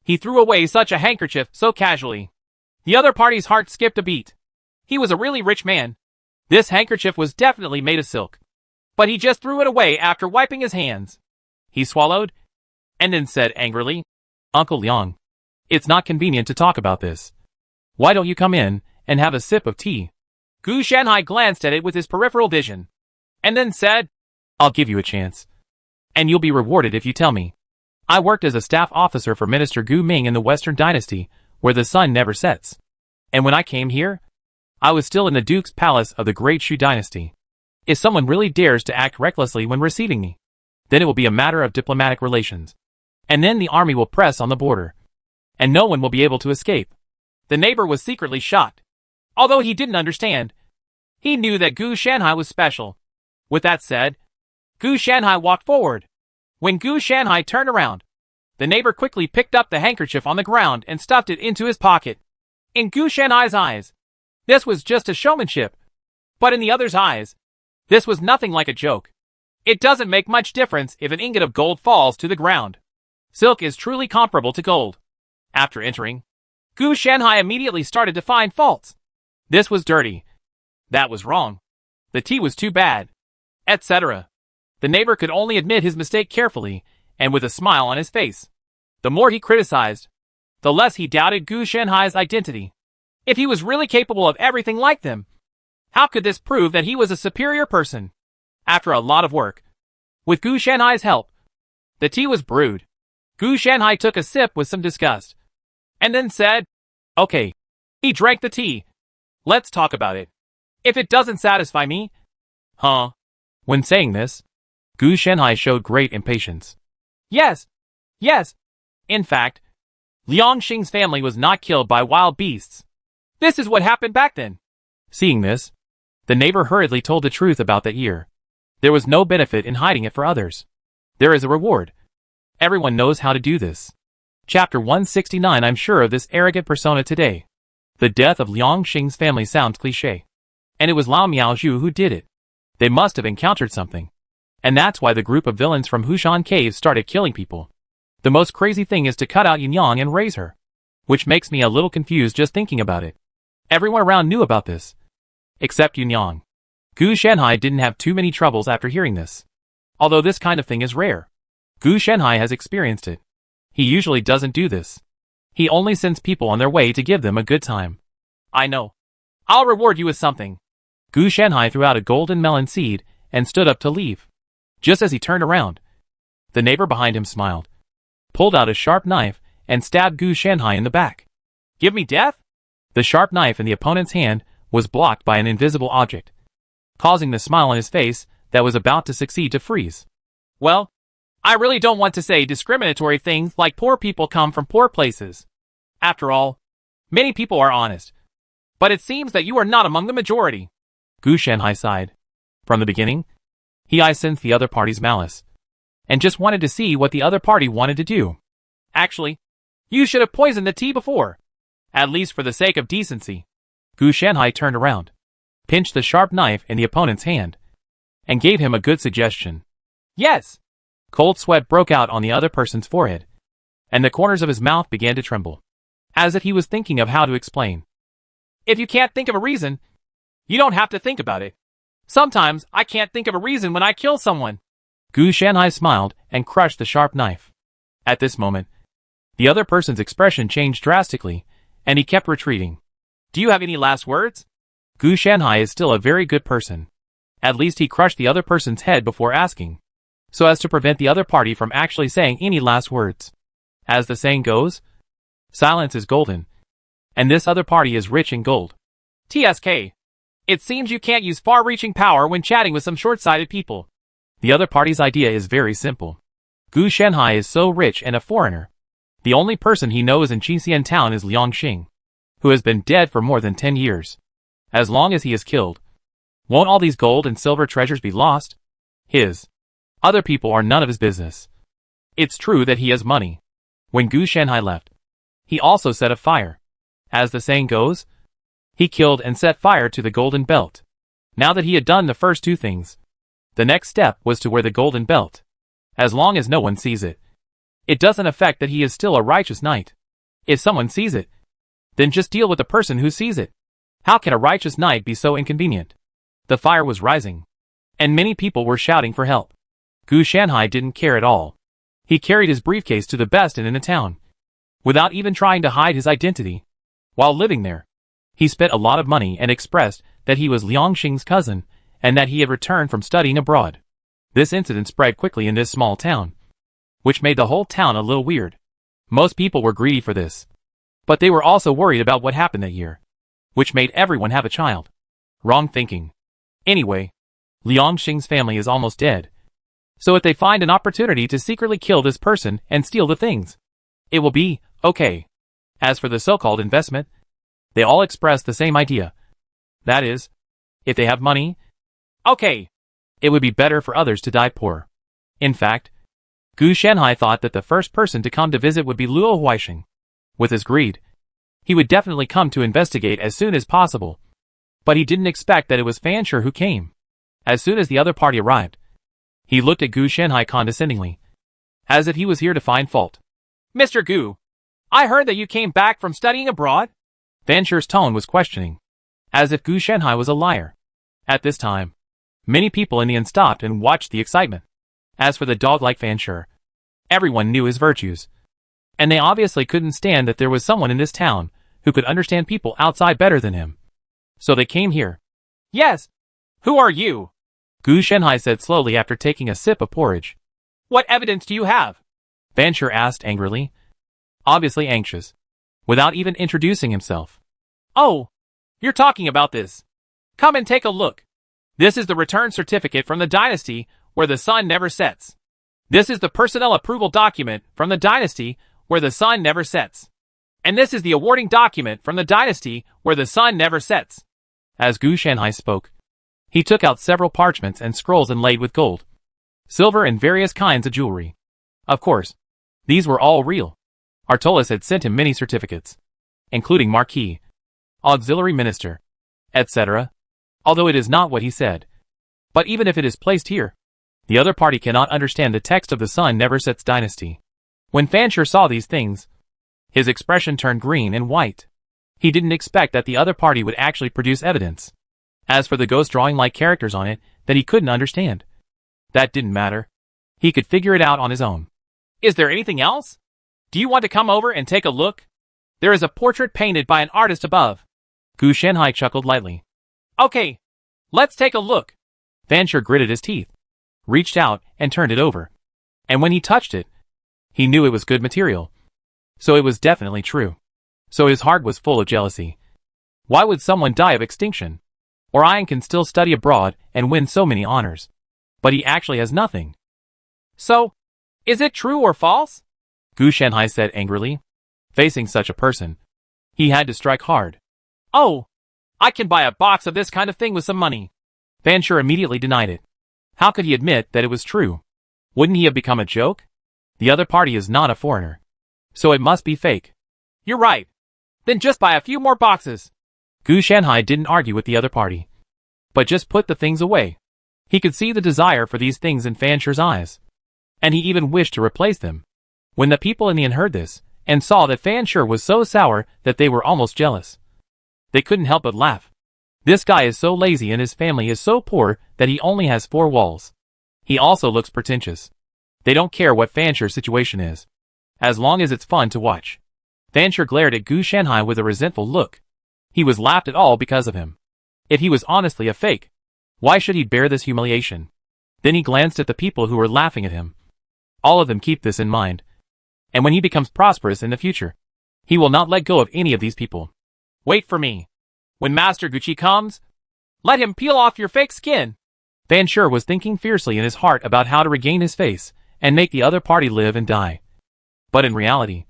he threw away such a handkerchief so casually. The other party's heart skipped a beat. He was a really rich man. This handkerchief was definitely made of silk. But he just threw it away after wiping his hands. He swallowed, and then said angrily, Uncle Liang, it's not convenient to talk about this. Why don't you come in and have a sip of tea? Gu Shanhai glanced at it with his peripheral vision, and then said, I'll give you a chance. And you'll be rewarded if you tell me. I worked as a staff officer for Minister Gu Ming in the Western Dynasty, where the sun never sets. And when I came here, I was still in the Duke's Palace of the Great Shu Dynasty. If someone really dares to act recklessly when receiving me, then it will be a matter of diplomatic relations. And then the army will press on the border, and no one will be able to escape. The neighbor was secretly shocked. Although he didn't understand, he knew that Gu Shanhai was special. With that said, Gu Shanhai walked forward. When Gu Shanhai turned around, the neighbor quickly picked up the handkerchief on the ground and stuffed it into his pocket. In Gu Shanhai's eyes, this was just a showmanship. But in the other's eyes, this was nothing like a joke. It doesn't make much difference if an ingot of gold falls to the ground. Silk is truly comparable to gold. After entering, Gu Shanhai immediately started to find faults. This was dirty. That was wrong. The tea was too bad, etc. The neighbor could only admit his mistake carefully and with a smile on his face. The more he criticized, the less he doubted Gu Shanhai's identity. If he was really capable of everything like them, how could this prove that he was a superior person? After a lot of work, with Gu Shanhai's help, the tea was brewed. Gu Shanhai took a sip with some disgust, and then said, Okay. He drank the tea. Let's talk about it. If it doesn't satisfy me, When saying this, Gu Shanhai showed great impatience. Yes. In fact, Liangxing's family was not killed by wild beasts. This is what happened back then. Seeing this, the neighbor hurriedly told the truth about that year. There was no benefit in hiding it for others. There is a reward. Everyone knows how to do this. Chapter 169. I'm sure of this arrogant persona today. The death of Liangxing's family sounds cliché. And it was Lao Miaozhu who did it. They must have encountered something. And that's why the group of villains from Hushan Caves started killing people. The most crazy thing is to cut out Yin Yang and raise her. Which makes me a little confused just thinking about it. Everyone around knew about this. Except Yin Yang. Gu Shanhai didn't have too many troubles after hearing this. although this kind of thing is rare. Gu Shenhai has experienced it. He usually doesn't do this. He only sends people on their way to give them a good time. I know. I'll reward you with something. Gu Shenhai threw out a golden melon seed and stood up to leave. Just as he turned around, the neighbor behind him smiled, pulled out a sharp knife, and stabbed Gu Shenhai in the back. Give me death? The sharp knife in the opponent's hand was blocked by an invisible object, causing the smile on his face that was about to succeed to freeze. Well, I really don't want to say discriminatory things like poor people come from poor places. After all, many people are honest. But it seems that you are not among the majority. Gu Shenhai sighed. From the beginning, he sensed the other party's malice, and just wanted to see what the other party wanted to do. Actually, you should have poisoned the tea before. At least for the sake of decency. Gu Shenhai turned around, pinched the sharp knife in the opponent's hand, and gave him a good suggestion. Yes! Cold sweat broke out on the other person's forehead, and the corners of his mouth began to tremble, as if he was thinking of how to explain. If you can't think of a reason, you don't have to think about it. Sometimes I can't think of a reason when I kill someone. Gu Shenhai smiled and crushed the sharp knife. At this moment, the other person's expression changed drastically, and he kept retreating. Do you have any last words? Gu Shenhai is still a very good person. At least he crushed the other person's head before asking, so as to prevent the other party from actually saying any last words. As the saying goes, silence is golden, and this other party is rich in gold. TSK. It seems you can't use far-reaching power when chatting with some short-sighted people. The other party's idea is very simple. Gu Shenhai is so rich and a foreigner. The only person he knows in Qixian town is Liangxing, who has been dead for more than 10 years. As long as he is killed, won't all these gold and silver treasures be lost? His. Other people are none of his business. It's true that he has money. When Gu Shenhai left, he also set a fire. As the saying goes, he killed and set fire to the golden belt. Now that he had done the first two things, the next step was to wear the golden belt. As long as no one sees it, it doesn't affect that he is still a righteous knight. If someone sees it, then just deal with the person who sees it. How can a righteous knight be so inconvenient? The fire was rising, and many people were shouting for help. Gu Shenhai didn't care at all. He carried his briefcase to the best inn in the town, without even trying to hide his identity. While living there, he spent a lot of money and expressed that he was Liangxing's cousin, and that he had returned from studying abroad. This incident spread quickly in this small town, which made the whole town a little weird. Most people were greedy for this, but they were also worried about what happened that year, which made everyone have a child. Wrong thinking. Anyway, Liangxing's family is almost dead, so if they find an opportunity to secretly kill this person and steal the things, it will be okay. As for the so-called investment, they all expressed the same idea. That is, if they have money, okay, it would be better for others to die poor. In fact, Gu Shenhai thought that the first person to come to visit would be Luo Huaixing. With his greed, he would definitely come to investigate as soon as possible. But he didn't expect that it was Fan Shi who came. As soon as the other party arrived, he looked at Gu Shenhai condescendingly, as if he was here to find fault. Mr. Gu, I heard that you came back from studying abroad? Fan Shi's tone was questioning, as if Gu Shenhai was a liar. At this time, many people in the inn stopped and watched the excitement. As for the dog-like Fan Shi, everyone knew his virtues, and they obviously couldn't stand that there was someone in this town who could understand people outside better than him. So they came here. Yes. Who are you? Gu Shenhai said slowly after taking a sip of porridge. What evidence do you have? Fan Shi asked angrily, obviously anxious, without even introducing himself. Oh, you're talking about this. Come and take a look. This is the return certificate from the dynasty where the sun never sets. This is the personnel approval document from the dynasty where the sun never sets. And this is the awarding document from the dynasty where the sun never sets. As Gu Shenhai spoke, he took out several parchments and scrolls inlaid with gold, silver and various kinds of jewelry. Of course, these were all real. Artolis had sent him many certificates, including Marquis, Auxiliary Minister, etc., although it is not what he said. But even if it is placed here, the other party cannot understand the text of the Sun Never Sets dynasty. When Fan Shi saw these things, his expression turned green and white. He didn't expect that the other party would actually produce evidence. As for the ghost drawing like characters on it that he couldn't understand, That didn't matter. He could figure it out on his own. Is there anything else? Do you want to come over and take a look? There is a portrait painted by an artist above. Gu Shanhai chuckled lightly. Okay, let's take a look. Fancher gritted his teeth, reached out and turned it over. And when he touched it, he knew it was good material. So it was definitely true. So his heart was full of jealousy. Why would someone die of extinction? Orion can still study abroad and win so many honors. But he actually has nothing. So, is it true or false? Gu Shanhai said angrily. Facing such a person, he had to strike hard. Oh, I can buy a box of this kind of thing with some money. Fancher immediately denied it. How could he admit that it was true? Wouldn't he have become a joke? The other party is not a foreigner. So it must be fake. You're right. Then just buy a few more boxes. Gu Shanhai didn't argue with the other party, but just put the things away. He could see the desire for these things in Fancher's eyes, and he even wished to replace them. When the people in the inn heard this, and saw that Fancher was so sour that they were almost jealous, they couldn't help but laugh. This guy is so lazy and his family is so poor that he only has 4 walls. He also looks pretentious. They don't care what Fancher's situation is, as long as it's fun to watch. Fancher glared at Gu Shanhai with a resentful look. He was laughed at all because of him. If he was honestly a fake, why should he bear this humiliation? Then he glanced at the people who were laughing at him. All of them keep this in mind. And when he becomes prosperous in the future, he will not let go of any of these people. Wait for me. When Master Gucci comes, let him peel off your fake skin. Fancher was thinking fiercely in his heart about how to regain his face and make the other party live and die. But in reality,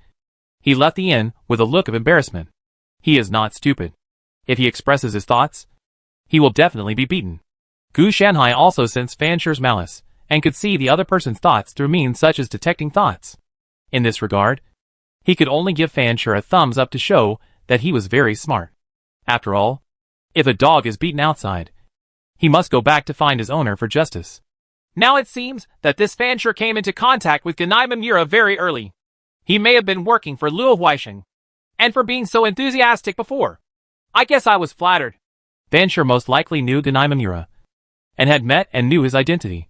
he left the inn with a look of embarrassment. He is not stupid. If he expresses his thoughts, he will definitely be beaten. Gu Shanhai also sensed Fancher's malice, and could see the other person's thoughts through means such as detecting thoughts. In this regard, he could only give Fancher a thumbs up to show that he was very smart. After all, if a dog is beaten outside, he must go back to find his owner for justice. Now it seems that this Fancher came into contact with Ganai Mamura very early. He may have been working for Luo Huaisheng, and for being so enthusiastic before. I guess I was flattered. Fancher most likely knew Ganai Mamura, and had met and knew his identity.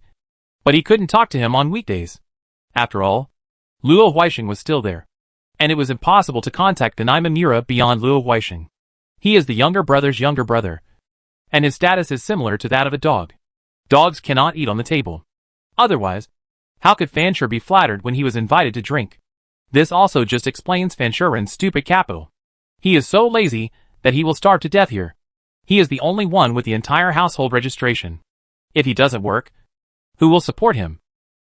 But he couldn't talk to him on weekdays. After all, Luo Huaisheng was still there, and it was impossible to contact Ganai Mamura beyond Luo Huaisheng. He is the younger brother's younger brother, and his status is similar to that of a dog. Dogs cannot eat on the table. Otherwise, how could Fancher be flattered when he was invited to drink? This also just explains Fanchurin's stupid capital. He is so lazy that he will starve to death here. He is the only one with the entire household registration. If he doesn't work, who will support him?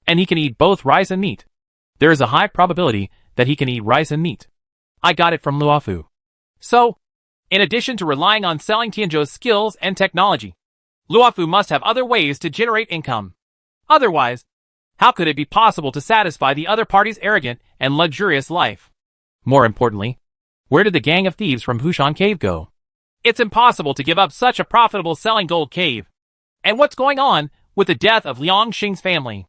And he can eat both rice and meat. There is a high probability that he can eat rice and meat. I got it from Luofu. So, in addition to relying on selling Tianzhou's skills and technology, Luofu must have other ways to generate income. Otherwise, how could it be possible to satisfy the other party's arrogant and luxurious life? More importantly, where did the gang of thieves from Hushan Cave go? It's impossible to give up such a profitable selling gold cave. And what's going on with the death of Liang Xing's family?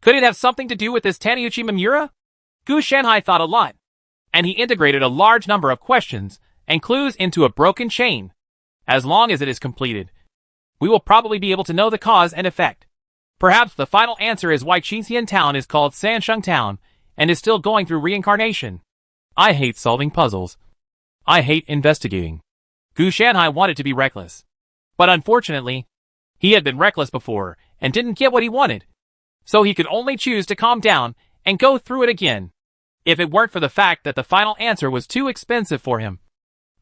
Could it have something to do with this Taneuchi Mamura? Gu Shanhai thought a lot, and he integrated a large number of questions and clues into a broken chain. As long as it is completed, we will probably be able to know the cause and effect. Perhaps the final answer is why Qinxian Town is called Sansheng Town and is still going through reincarnation. I hate solving puzzles. I hate investigating. Gu Shanhai wanted to be reckless. But unfortunately, he had been reckless before and didn't get what he wanted. So he could only choose to calm down and go through it again. If it weren't for the fact that the final answer was too expensive for him,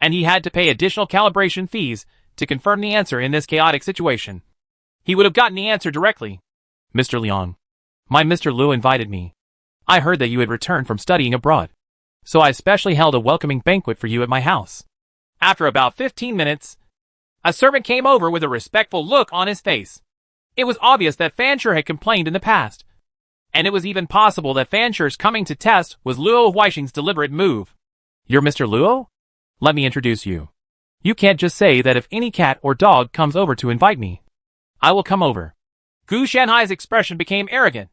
and he had to pay additional calibration fees to confirm the answer in this chaotic situation, he would have gotten the answer directly. Mr. Liang, my Mr. Liu invited me. I heard that you had returned from studying abroad, so I specially held a welcoming banquet for you at my house. After about 15 minutes, a servant came over with a respectful look on his face. It was obvious that Fancher had complained in the past, and it was even possible that Fancher's coming to test was Luo Huaisheng's deliberate move. You're Mr. Luo? Let me introduce you. You can't just say that if any cat or dog comes over to invite me, I will come over. Gu Shanhai's expression became arrogant,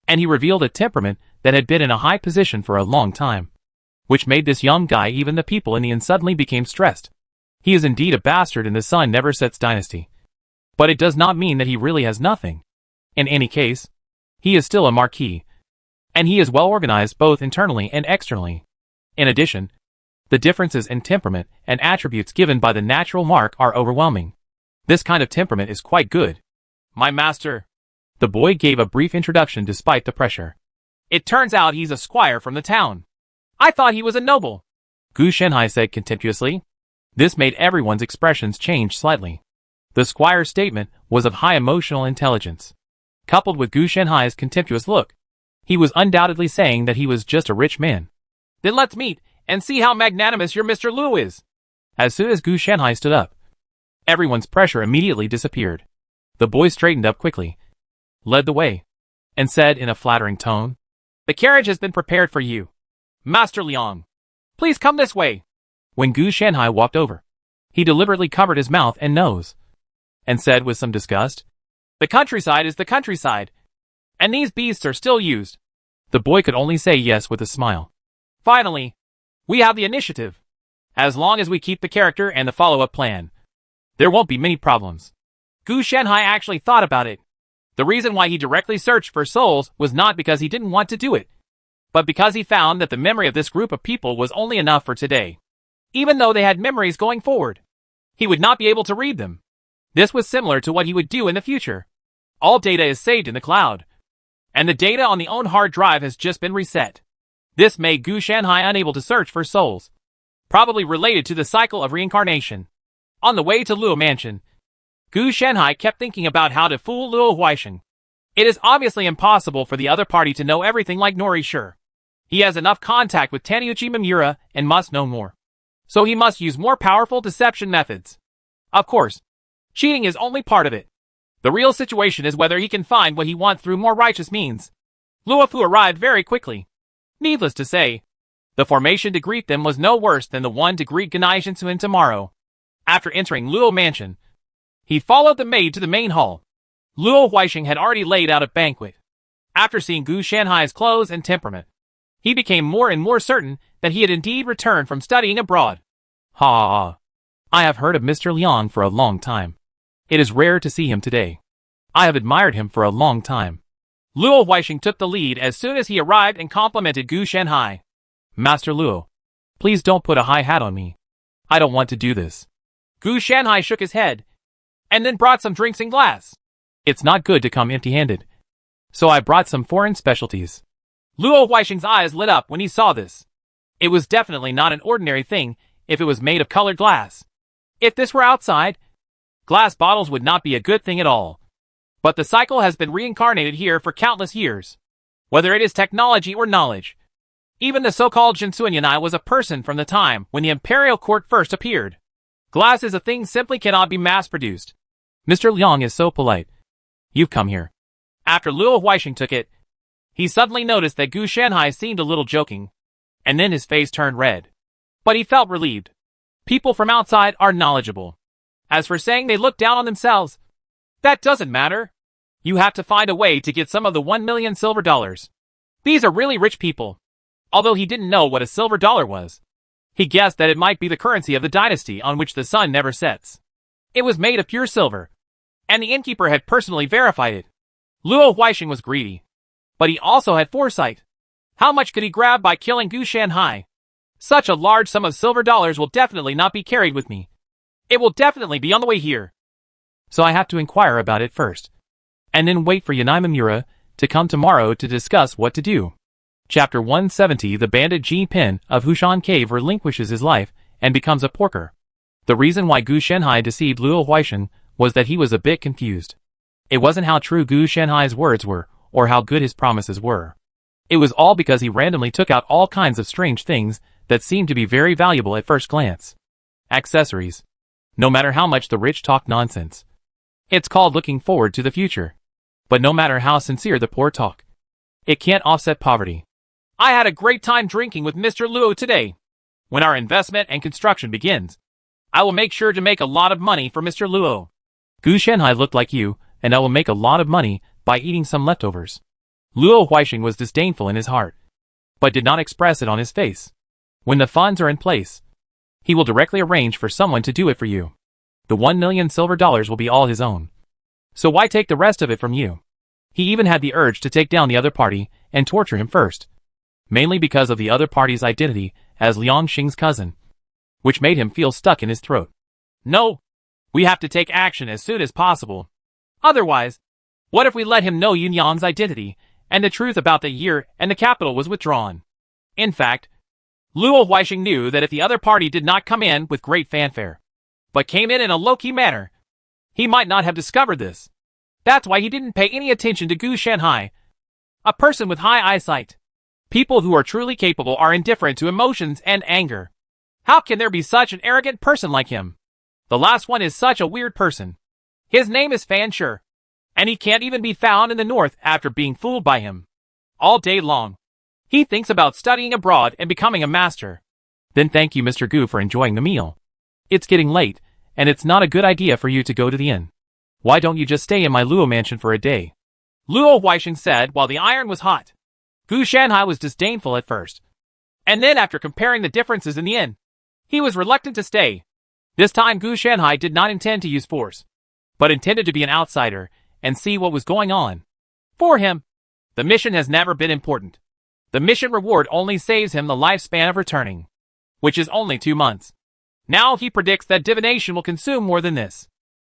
and he revealed a temperament that had been in a high position for a long time, which made this young guy, even the people in the inn, suddenly became stressed. He is indeed a bastard in the Sun Never Sets dynasty, but it does not mean that he really has nothing. In any case, he is still a marquis, and he is well organized both internally and externally. In addition, the differences in temperament and attributes given by the natural mark are overwhelming. This kind of temperament is quite good. My master. The boy gave a brief introduction despite the pressure. It turns out he's a squire from the town. I thought he was a noble, Gu Shenhai said contemptuously. This made everyone's expressions change slightly. The squire's statement was of high emotional intelligence. Coupled with Gu Shenhai's contemptuous look, he was undoubtedly saying that he was just a rich man. Then let's meet and see how magnanimous your Mr. Luo is. As soon as Gu Shenhai stood up, everyone's pressure immediately disappeared. The boy straightened up quickly, led the way, and said in a flattering tone, "The carriage has been prepared for you. Master Liang, please come this way." When Gu Shenhai walked over, he deliberately covered his mouth and nose, and said with some disgust, "The countryside is the countryside, and these beasts are still used." The boy could only say yes with a smile. "Finally, we have the initiative. As long as we keep the character and the follow-up plan, there won't be many problems." Gu Shenhai actually thought about it. The reason why he directly searched for souls was not because he didn't want to do it, but because he found that the memory of this group of people was only enough for today. Even though they had memories going forward, he would not be able to read them. This was similar to what he would do in the future. All data is saved in the cloud, and the data on the own hard drive has just been reset. This made Gu Shenhai unable to search for souls, probably related to the cycle of reincarnation. On the way to Luo Mansion, Gu Shenhai kept thinking about how to fool Luo Huaisheng. It is obviously impossible for the other party to know everything like Nori Shi. He has enough contact with Taniuchi Mimura and must know more. So he must use more powerful deception methods. Of course, cheating is only part of it. The real situation is whether he can find what he wants through more righteous means. Luofu arrived very quickly. Needless to say, the formation to greet them was no worse than the one to greet Ganai Shinsuin tomorrow. After entering Luo Mansion, he followed the maid to the main hall. Luo Huaisheng had already laid out a banquet. After seeing Gu Shenhai's clothes and temperament, he became more and more certain that he had indeed returned from studying abroad. Ha! I have heard of Mr. Liang for a long time. It is rare to see him today. I have admired him for a long time. Luo Huaisheng took the lead as soon as he arrived and complimented Gu Shenhai. Master Luo, please don't put a high hat on me. I don't want to do this. Gu Shenhai shook his head, and then brought some drinks in glass. It's not good to come empty-handed, so I brought some foreign specialties. Luo Huaisheng's eyes lit up when he saw this. It was definitely not an ordinary thing if it was made of colored glass. If this were outside, glass bottles would not be a good thing at all. But the cycle has been reincarnated here for countless years. Whether it is technology or knowledge, even the so-called Shinsuin Yanai was a person from the time when the imperial court first appeared. Glass is a thing simply cannot be mass-produced. Mr. Liang is so polite. You've come here. After Luo Huaisheng took it, he suddenly noticed that Gu Shenhai seemed a little joking, and then his face turned red. But he felt relieved. People from outside are knowledgeable. As for saying they look down on themselves, that doesn't matter. You have to find a way to get some of the 1 million silver dollars. These are really rich people. Although he didn't know what a silver dollar was, he guessed that it might be the currency of the dynasty on which the sun never sets. It was made of pure silver, and the innkeeper had personally verified it. Luo Huaisheng was greedy, but he also had foresight. How much could he grab by killing Gu Shenhai? Such a large sum of silver dollars will definitely not be carried with me. It will definitely be on the way here. So I have to inquire about it first, and then wait for Yanai Mimura to come tomorrow to discuss what to do. Chapter 170. The bandit Ji Pin of Hushan Cave relinquishes his life and becomes a porker. The reason why Gu Shenhai deceived Luo Huaisheng was that he was a bit confused. It wasn't how true Gu Shenhai's words were, or how good his promises were. It was all because he randomly took out all kinds of strange things that seemed to be very valuable at first glance. Accessories. No matter how much the rich talk nonsense, it's called looking forward to the future. But no matter how sincere the poor talk, it can't offset poverty. I had a great time drinking with Mr. Luo today. When our investment and construction begins, I will make sure to make a lot of money for Mr. Luo. Gu Shenhai looked like you, and I will make a lot of money by eating some leftovers. Luo Huaisheng was disdainful in his heart, but did not express it on his face. When the funds are in place, he will directly arrange for someone to do it for you. The 1 million silver dollars will be all his own. So why take the rest of it from you? He even had the urge to take down the other party and torture him first, mainly because of the other party's identity as Liang Xing's cousin, which made him feel stuck in his throat. No, we have to take action as soon as possible. Otherwise, what if we let him know Yunyang's identity and the truth about the year and the capital was withdrawn? In fact, Luo Huixing knew that if the other party did not come in with great fanfare, but came in a low-key manner, he might not have discovered this. That's why he didn't pay any attention to Gu Shanhai, a person with high eyesight. People who are truly capable are indifferent to emotions and anger. How can there be such an arrogant person like him? The last one is such a weird person. His name is Fan Shi, and he can't even be found in the north after being fooled by him. All day long, he thinks about studying abroad and becoming a master. Then thank you, Mr. Gu, for enjoying the meal. It's getting late, and it's not a good idea for you to go to the inn. Why don't you just stay in my Luo mansion for a day? Luo Huixing said while the iron was hot. Gu Shanhai was disdainful at first, and then after comparing the differences in the inn, he was reluctant to stay. This time Gu Shanhai did not intend to use force, but intended to be an outsider and see what was going on. For him, the mission has never been important. The mission reward only saves him the lifespan of returning, which is only 2 months. Now he predicts that divination will consume more than this.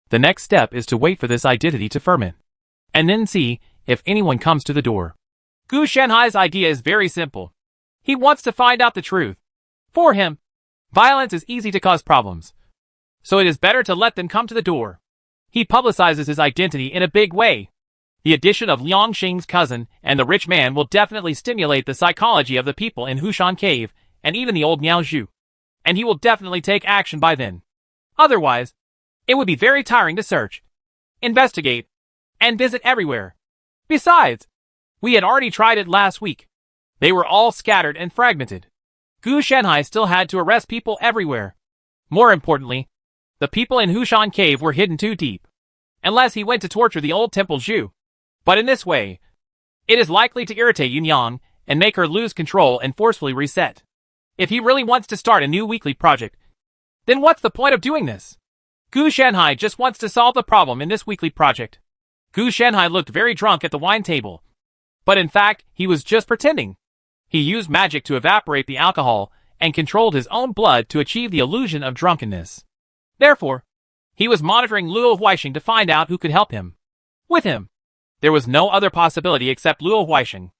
The next step is to wait for this identity to ferment, and then see if anyone comes to the door. Gu Shanhai's idea is very simple. He wants to find out the truth. For him, violence is easy to cause problems, so it is better to let them come to the door. He publicizes his identity in a big way. The addition of Liang Xing's cousin and the rich man will definitely stimulate the psychology of the people in Hushan Cave and even the old Miao Zhu, and he will definitely take action by then. Otherwise, it would be very tiring to search, investigate, and visit everywhere. Besides, we had already tried it last week. They were all scattered and fragmented. Gu Shanhai still had to arrest people everywhere. More importantly, the people in Hushan Cave were hidden too deep, unless he went to torture the old Temple Zhu. But in this way, it is likely to irritate Yunyang and make her lose control and forcefully reset. If he really wants to start a new weekly project, then what's the point of doing this? Gu Shanhai just wants to solve the problem in this weekly project. Gu Shanhai looked very drunk at the wine table, but in fact, he was just pretending. He used magic to evaporate the alcohol and controlled his own blood to achieve the illusion of drunkenness. Therefore, he was monitoring Luo Huixing to find out who could help him. With him, there was no other possibility except Luo Huixing,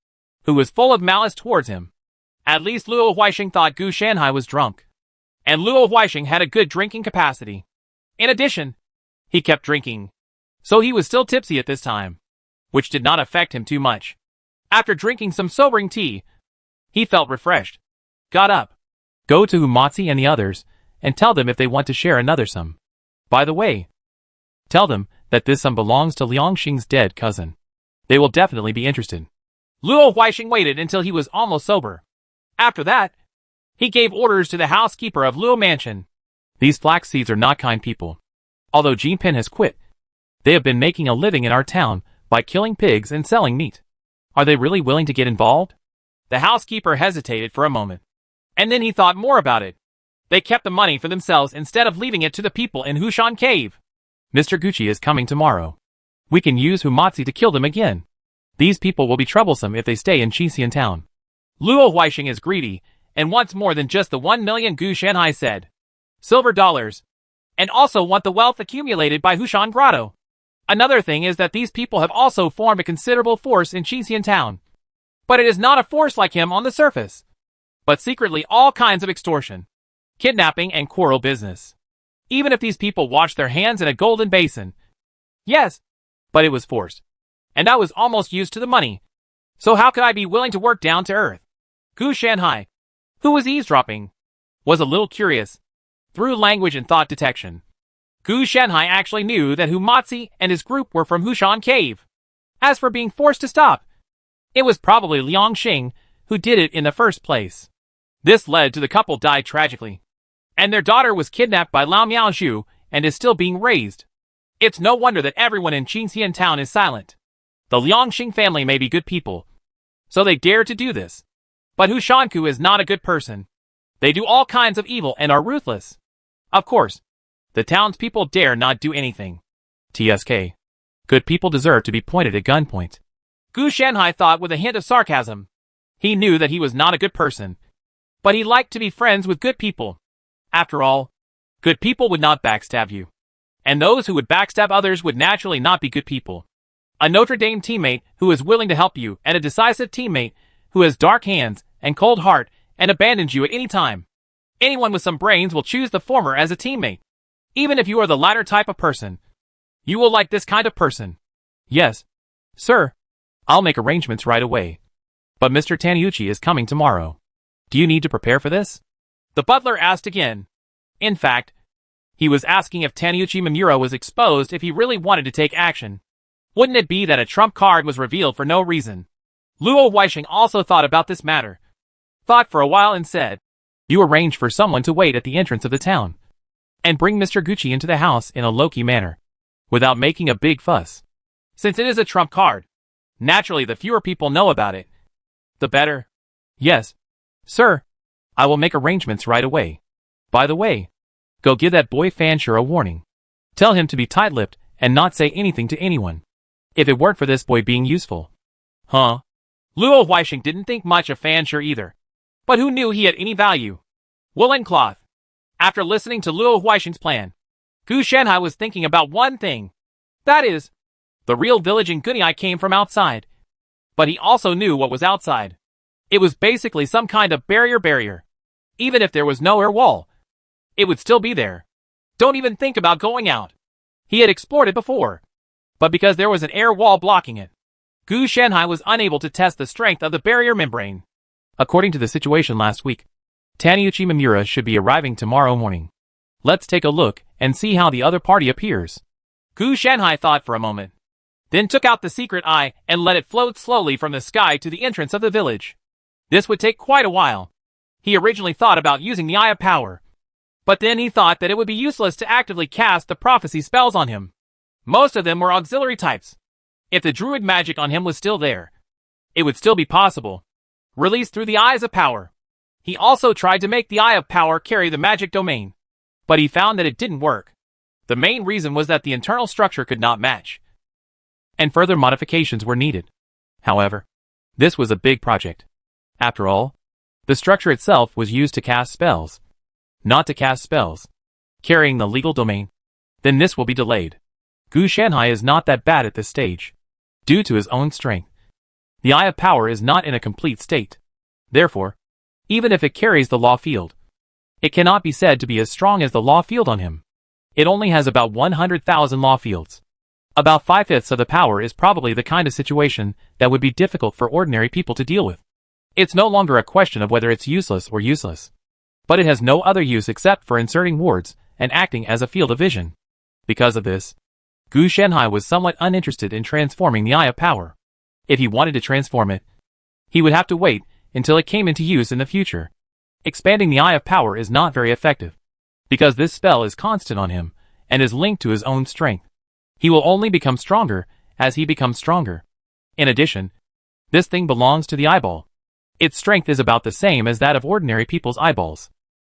who was full of malice towards him. At least Luo Huixing thought Gu Shanhai was drunk, and Luo Huixing had a good drinking capacity. In addition, he kept drinking, so he was still tipsy at this time, which did not affect him too much. After drinking some sobering tea, he felt refreshed. Got up. Go to Humatzi and the others, and tell them if they want to share another sum. By the way, tell them that this sum belongs to Liang Xing's dead cousin. They will definitely be interested. Luo Huixing waited until he was almost sober. After that, he gave orders to the housekeeper of Luo Mansion. These flax seeds are not kind people. Although Jean Pin has quit, they have been making a living in our town by killing pigs and selling meat. Are they really willing to get involved? The housekeeper hesitated for a moment, and then he thought more about it. They kept the money for themselves instead of leaving it to the people in Hushan Cave. Mr. Gucci is coming tomorrow. We can use Humatzi to kill them again. These people will be troublesome if they stay in Qixian town. Luo Huixing is greedy and wants more than just the 1 million Gu Shanhai said. Silver dollars, and also want the wealth accumulated by Hushan Grotto. Another thing is that these people have also formed a considerable force in Qixian town. But it is not a force like him on the surface, but secretly all kinds of extortion, kidnapping, and quarrel business. Even if these people washed their hands in a golden basin. Yes, but it was forced, and I was almost used to the money. So how could I be willing to work down to earth? Gu Shanhai, who was eavesdropping, was a little curious. Through language and thought detection, Gu Shanhai actually knew that Humatzi and his group were from Hushan Cave. As for being forced to stop, it was probably Liang Xing who did it in the first place. This led to the couple died tragically, and their daughter was kidnapped by Lao Miao Zhu and is still being raised. It's no wonder that everyone in Qixian town is silent. The Liang Xing family may be good people, so they dare to do this. But Hushanku is not a good person. They do all kinds of evil and are ruthless. Of course, the townspeople dare not do anything. TSK. Good people deserve to be pointed at gunpoint. Gu Shanhai thought with a hint of sarcasm. He knew that he was not a good person, but he liked to be friends with good people. After all, good people would not backstab you. And those who would backstab others would naturally not be good people. A Notre Dame teammate who is willing to help you, and a decisive teammate who has dark hands and cold heart and abandons you at any time. Anyone with some brains will choose the former as a teammate. Even if you are the latter type of person, you will like this kind of person. Yes, sir. I'll make arrangements right away. But Mr. Taniyuchi is coming tomorrow. Do you need to prepare for this? The butler asked again. In fact, he was asking if Taniyuchi Mimura was exposed if he really wanted to take action. Wouldn't it be that a trump card was revealed for no reason? Luo Weisheng also thought about this matter. Thought for a while and said, "You arrange for someone to wait at the entrance of the town, and bring Mr. Gucci into the house in a low-key manner, without making a big fuss. Since it is a trump card, naturally the fewer people know about it, the better." "Yes, sir. I will make arrangements right away. By the way, go give that boy Fansher a warning. Tell him to be tight-lipped and not say anything to anyone. If it weren't for this boy being useful." Huh? Luo Weisheng didn't think much of Fansher either. But who knew he had any value? Woolen cloth. After listening to Luo Weisheng's plan, Gu Shanhai was thinking about one thing. That is, the real village in Gunai came from outside. But he also knew what was outside. It was basically some kind of barrier. Even if there was no air wall, it would still be there. Don't even think about going out. He had explored it before. But because there was an air wall blocking it, Gu Shanhai was unable to test the strength of the barrier membrane. According to the situation last week, Taniyuchi Mimura should be arriving tomorrow morning. Let's take a look and see how the other party appears. Gu Shanhai thought for a moment, then took out the secret eye and let it float slowly from the sky to the entrance of the village. This would take quite a while. He originally thought about using the Eye of Power, but then he thought that it would be useless to actively cast the prophecy spells on him. Most of them were auxiliary types. If the druid magic on him was still there, it would still be possible. Released through the Eyes of Power. He also tried to make the Eye of Power carry the magic domain, but he found that it didn't work. The main reason was that the internal structure could not match, and further modifications were needed. However, this was a big project. After all, the structure itself was used to cast spells, not to cast spells carrying the legal domain. Then this will be delayed. Gu Shanhai is not that bad at this stage, due to his own strength. The Eye of Power is not in a complete state. Therefore, even if it carries the law field, it cannot be said to be as strong as the law field on him. It only has about 100,000 law fields. About 5/5 of the power is probably the kind of situation that would be difficult for ordinary people to deal with. It's no longer a question of whether it's useless or useless, but it has no other use except for inserting wards and acting as a field of vision. Because of this, Gu Shanhai was somewhat uninterested in transforming the Eye of Power. If he wanted to transform it, he would have to wait until it came into use in the future. Expanding the Eye of Power is not very effective, because this spell is constant on him and is linked to his own strength. He will only become stronger as he becomes stronger. In addition, this thing belongs to the eyeball. Its strength is about the same as that of ordinary people's eyeballs.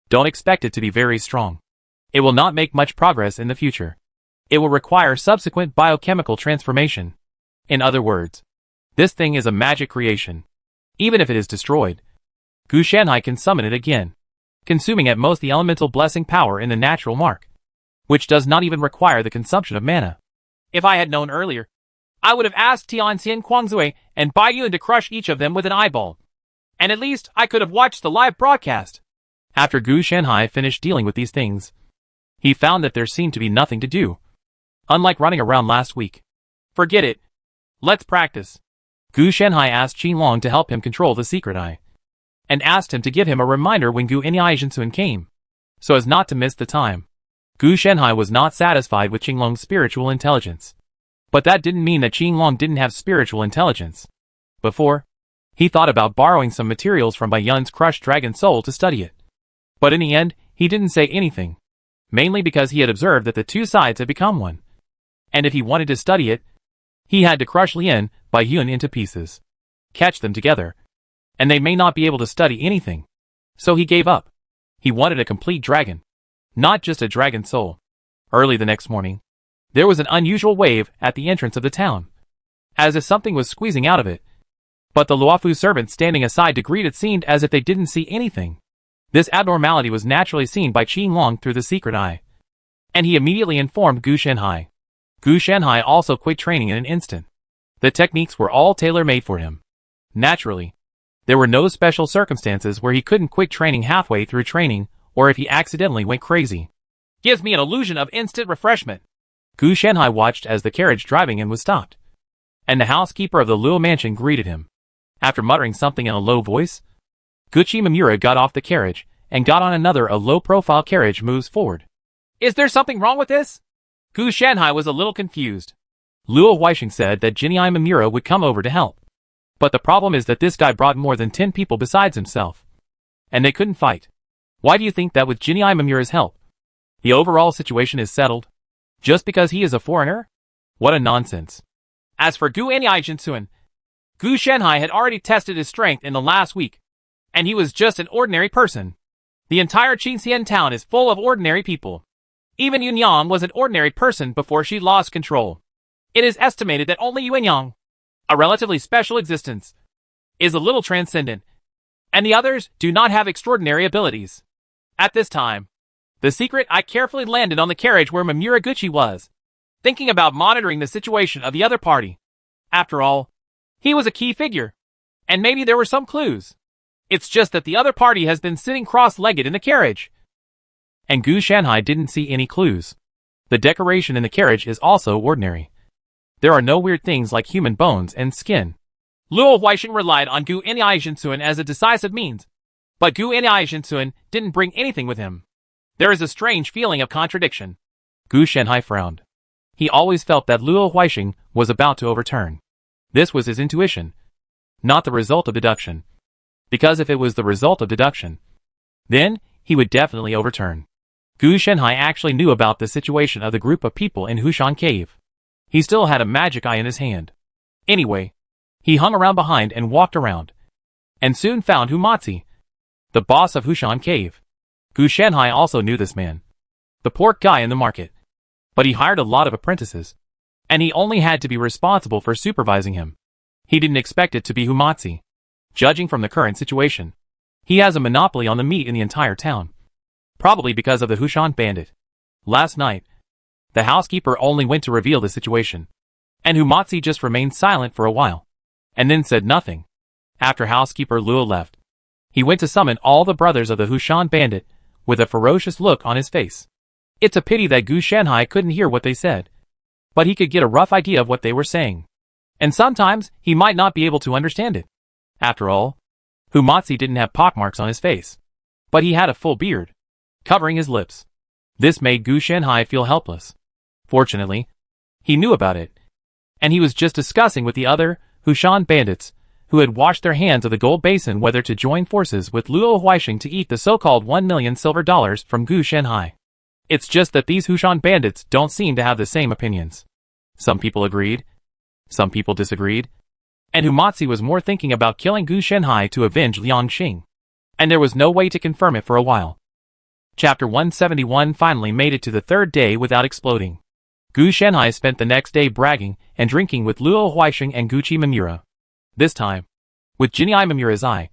Don't expect it to be very strong. It will not make much progress in the future. It will require subsequent biochemical transformation. In other words, this thing is a magic creation. Even if it is destroyed, Gu Shanhai can summon it again, consuming at most the elemental blessing power in the natural mark, which does not even require the consumption of mana. If I had known earlier, I would have asked Tianxian Kuangzui and Baiyun to crush each of them with an eyeball. And at least I could have watched the live broadcast. After Gu Shanhai finished dealing with these things, he found that there seemed to be nothing to do. Unlike running around last week. Forget it. Let's practice. Gu Shanhai asked Qinglong to help him control the secret eye, and asked him to give him a reminder when Gu Enai Jinsun came, so as not to miss the time. Gu Shanhai was not satisfied with Qinglong's spiritual intelligence. But that didn't mean that Qinglong didn't have spiritual intelligence. Before, he thought about borrowing some materials from Baiyun's crushed dragon soul to study it. But in the end, he didn't say anything, mainly because he had observed that the two sides had become one. And if he wanted to study it, he had to crush Lien, Baiyun into pieces, catch them together, and they may not be able to study anything. So he gave up. He wanted a complete dragon, not just a dragon soul. Early the next morning, there was an unusual wave at the entrance of the town. as if something was squeezing out of it. But the Luofu servants standing aside to greet it seemed as if they didn't see anything. This abnormality was naturally seen by Qin Long through the secret eye, and he immediately informed Gu Shenhai. Gu Shenhai also quit training in an instant. The techniques were all tailor-made for him. Naturally, there were no special circumstances where he couldn't quit training halfway through training, or if he accidentally went crazy. Gives me an illusion of instant refreshment. Gu Shenhai watched as the carriage driving in was stopped, and the housekeeper of the Luo mansion greeted him. After muttering something in a low voice, Gucci Mamura got off the carriage and got on another. A low-profile carriage moves forward. Is there something wrong with this? Gu Shenhai was a little confused. Luo Huixing said that Jinai Mamura would come over to help. But the problem is that this guy brought more than 10 people besides himself, and they couldn't fight. Why do you think that with Jinai Mamura's help, the overall situation is settled? Just because he is a foreigner? What a nonsense. As for Gu Enai Jinsuan, Gu Shenhai had already tested his strength in the last week, and he was just an ordinary person. The entire Qinxian town is full of ordinary people. Even Yunyang was an ordinary person before she lost control. It is estimated that only Yuanyang, a relatively special existence, is a little transcendent, and the others do not have extraordinary abilities. At this time, the secret eye carefully landed on the carriage where Mamura Gucci was, thinking about monitoring the situation of the other party. After all, he was a key figure, and maybe there were some clues. It's just that the other party has been sitting cross-legged in the carriage, and Gu Shenhai didn't see any clues. The decoration in the carriage is also ordinary. There are no weird things like human bones and skin. Luo Huixing relied on Gu Enai Jinsuan as a decisive means, but Gu Enai Jinsuan didn't bring anything with him. There is a strange feeling of contradiction. Gu Shenhai frowned. He always felt that Luo Huixing was about to overturn. This was his intuition, not the result of deduction. Because if it was the result of deduction, then he would definitely overturn. Gu Shenhai actually knew about the situation of the group of people in Hushan Cave. He still had a magic eye in his hand. Anyway, he hung around behind and walked around, and soon found Humatzi, the boss of Hushan Cave. Gu Shenhai also knew this man, the pork guy in the market. But he hired a lot of apprentices, and he only had to be responsible for supervising him. He didn't expect it to be Humatzi. Judging from the current situation, he has a monopoly on the meat in the entire town. Probably because of the Hushan bandit. Last night, the housekeeper only went to reveal the situation, and Humatzi just remained silent for a while, and then said nothing. After housekeeper Luo left, he went to summon all the brothers of the Hushan bandit, with a ferocious look on his face. It's a pity that Gu Shenhai couldn't hear what they said, but he could get a rough idea of what they were saying, and sometimes he might not be able to understand it. After all, Humatzi didn't have pockmarks on his face, but he had a full beard, covering his lips. This made Gu Shenhai feel helpless. Fortunately, he knew about it, and he was just discussing with the other Hushan bandits, who had washed their hands of the gold basin, whether to join forces with Luo Huixing to eat the so-called 1 million silver dollars from Gu Shenhai. It's just that these Hushan bandits don't seem to have the same opinions. Some people agreed, some people disagreed, and Humatzi was more thinking about killing Gu Shenhai to avenge Liang Xing, and there was no way to confirm it for a while. Chapter 171 finally made it to the third day without exploding. Gu Shenhai spent the next day bragging and drinking with Luo Huixing and Gucci Mamura. This time, with Jinai Mamura's eye,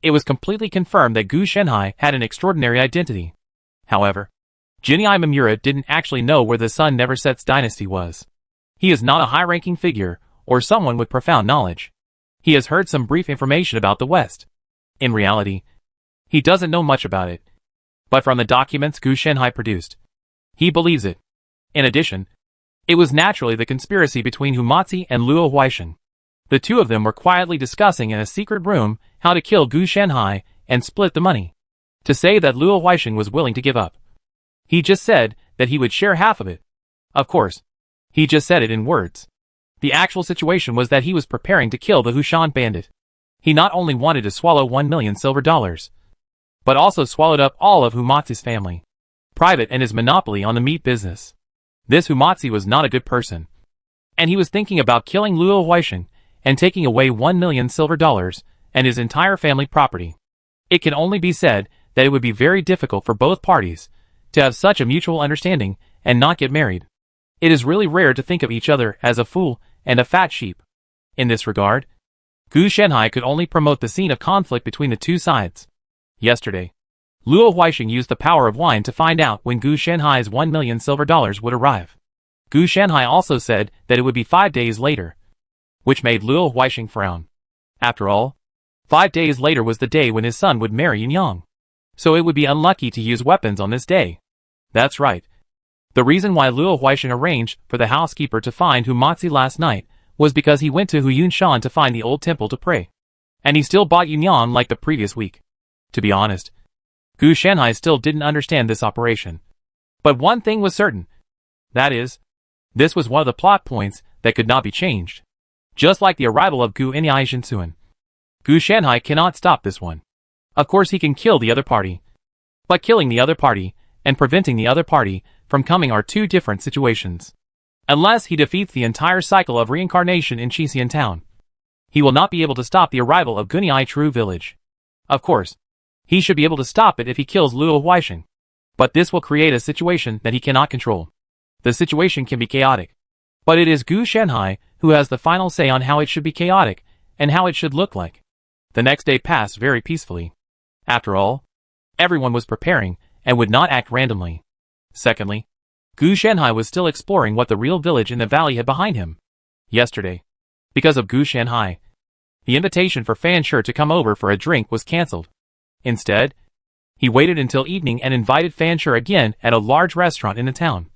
it was completely confirmed that Gu Shenhai had an extraordinary identity. However, Jinai Mamura didn't actually know where the Sun Never Sets dynasty was. He is not a high-ranking figure, or someone with profound knowledge. He has heard some brief information about the West. In reality, he doesn't know much about it. But from the documents Gu Shenhai produced, he believes it. In addition, it was naturally the conspiracy between Humatzi and Luo Huixing. The two of them were quietly discussing in a secret room how to kill Gu Shenhai and split the money. To say that Luo Huixing was willing to give up. He just said that he would share half of it. Of course, he just said it in words. The actual situation was that he was preparing to kill the Hushan bandit. He not only wanted to swallow 1 million silver dollars, but also swallowed up all of Humatzi's family, private and his monopoly on the meat business. This Humatzi was not a good person, and he was thinking about killing Luo Huixing and taking away 1 million silver dollars and his entire family property. It can only be said that it would be very difficult for both parties to have such a mutual understanding and not get married. It is really rare to think of each other as a fool and a fat sheep. In this regard, Gu Shenhai could only promote the scene of conflict between the two sides. Yesterday, Luo Huixing used the power of wine to find out when Gu Shenhai's 1 million silver dollars would arrive. Gu Shenhai also said that it would be 5 days later, which made Luo Huixing frown. After all, 5 days later was the day when his son would marry Yunyang. So it would be unlucky to use weapons on this day. That's right. The reason why Luo Huixing arranged for the housekeeper to find Hu Matzi last night was because he went to Hu Yunshan to find the old temple to pray. And he still bought Yunyang like the previous week. To be honest, Gu Shenhai still didn't understand this operation. But one thing was certain. That is, this was one of the plot points that could not be changed. Just like the arrival of Gu Enai Jinsuan. Gu Shenhai cannot stop this one. Of course he can kill the other party. But killing the other party and preventing the other party from coming are two different situations. Unless he defeats the entire cycle of reincarnation in Qixian town, he will not be able to stop the arrival of Gunai True Village. Of course, he should be able to stop it if he kills Luo Huixing. But this will create a situation that he cannot control. The situation can be chaotic. But it is Gu Shenhai who has the final say on how it should be chaotic and how it should look like. The next day passed very peacefully. After all, everyone was preparing and would not act randomly. Secondly, Gu Shenhai was still exploring what the real village in the valley had behind him. Yesterday, because of Gu Shenhai, the invitation for Fan Shi to come over for a drink was cancelled. Instead, he waited until evening and invited Fan Shi again at a large restaurant in the town.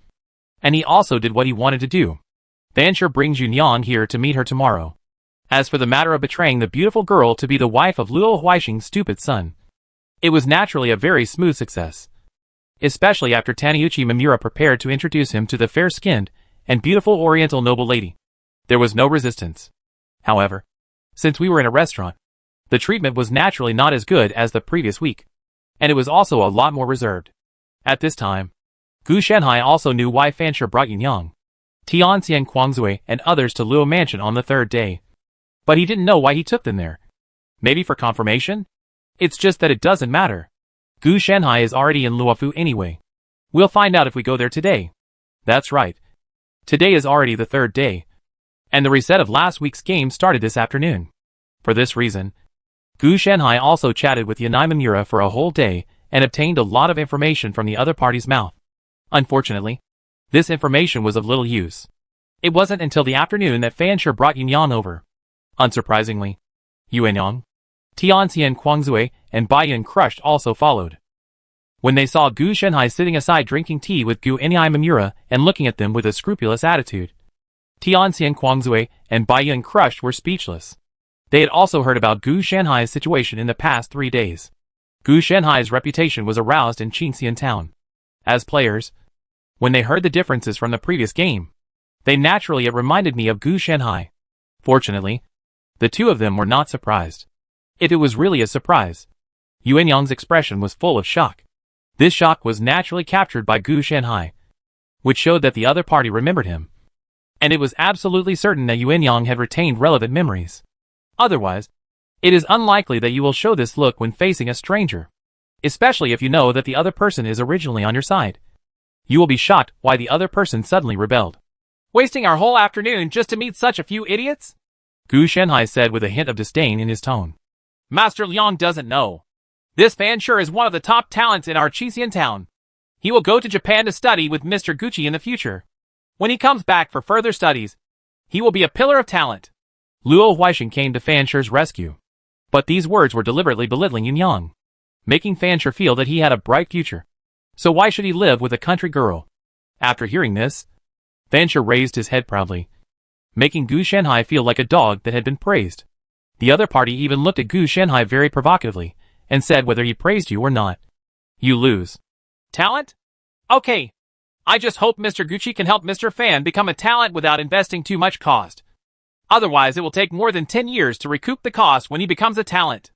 And he also did what he wanted to do. Fan Shi brings Yunyang here to meet her tomorrow. As for the matter of betraying the beautiful girl to be the wife of Luo Huixing's stupid son, it was naturally a very smooth success. Especially after Taneuchi Mamura prepared to introduce him to the fair-skinned and beautiful oriental noble lady. There was no resistance. However, since we were in a restaurant, the treatment was naturally not as good as the previous week, and it was also a lot more reserved. At this time, Gu Shenhai also knew why Fan Shi brought Yunyang, Tianxian Kuangzui, and others to Luo Mansion on the third day. But he didn't know why he took them there. Maybe for confirmation? It's just that it doesn't matter. Gu Shenhai is already in Luofu anyway. We'll find out if we go there today. That's right. Today is already the third day. And the reset of last week's game started this afternoon. For this reason, Gu Shenhai also chatted with Yanai Mamura for a whole day and obtained a lot of information from the other party's mouth. Unfortunately, this information was of little use. It wasn't until the afternoon that Fan Shi brought Yunyang over. Unsurprisingly, Yuanyang, Tianxian Kuangzui, and Baiyun Crushed also followed. When they saw Gu Shenhai sitting aside drinking tea with Gu Enai Mamura and looking at them with a scrupulous attitude, Tianxian Kuangzui and Baiyun Crushed were speechless. They had also heard about Gu Shenhai's situation in the past 3 days. Gu Shenhai's reputation was aroused in Qixian town. As players, when they heard the differences from the previous game, they naturally it reminded me of Gu Shenhai. Fortunately, the two of them were not surprised. If it was really a surprise, Yuanyang's expression was full of shock. This shock was naturally captured by Gu Shenhai, which showed that the other party remembered him. And it was absolutely certain that Yuanyang had retained relevant memories. Otherwise, it is unlikely that you will show this look when facing a stranger, especially if you know that the other person is originally on your side. You will be shocked why the other person suddenly rebelled. Wasting our whole afternoon just to meet such a few idiots? Gu Shenhai said with a hint of disdain in his tone. Master Liang doesn't know. This Fan Shi is one of the top talents in our Qixian town. He will go to Japan to study with Mr. Gucci in the future. When he comes back for further studies, he will be a pillar of talent. Luo Huixing came to Fan Shi's rescue. But these words were deliberately belittling Yunyang, making Fan Shi feel that he had a bright future. So why should he live with a country girl? After hearing this, Fan Shi raised his head proudly, making Gu Shenhai feel like a dog that had been praised. The other party even looked at Gu Shenhai very provocatively, and said whether he praised you or not. You lose. Talent? Okay. I just hope Mr. Gucci can help Mr. Fan become a talent without investing too much cost. Otherwise it will take more than 10 years to recoup the cost when he becomes a talent.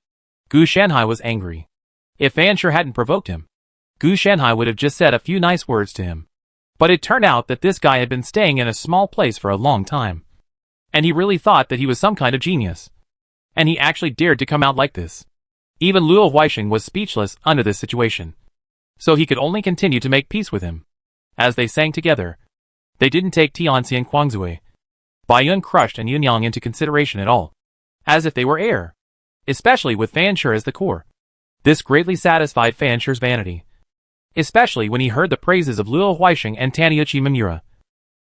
Gu Shenhai was angry. If Fan Shi hadn't provoked him, Gu Shenhai would have just said a few nice words to him. But it turned out that this guy had been staying in a small place for a long time. And he really thought that he was some kind of genius. And he actually dared to come out like this. Even Luo Huixing was speechless under this situation. So he could only continue to make peace with him. As they sang together, they didn't take Tianxian Kuangzui, Bai Yun crushed and Yunyang into consideration at all, as if they were air, especially with Fan Shi as the core. This greatly satisfied Fan Shi's vanity, especially when he heard the praises of Luo Huixing and Taniuchi Mimura.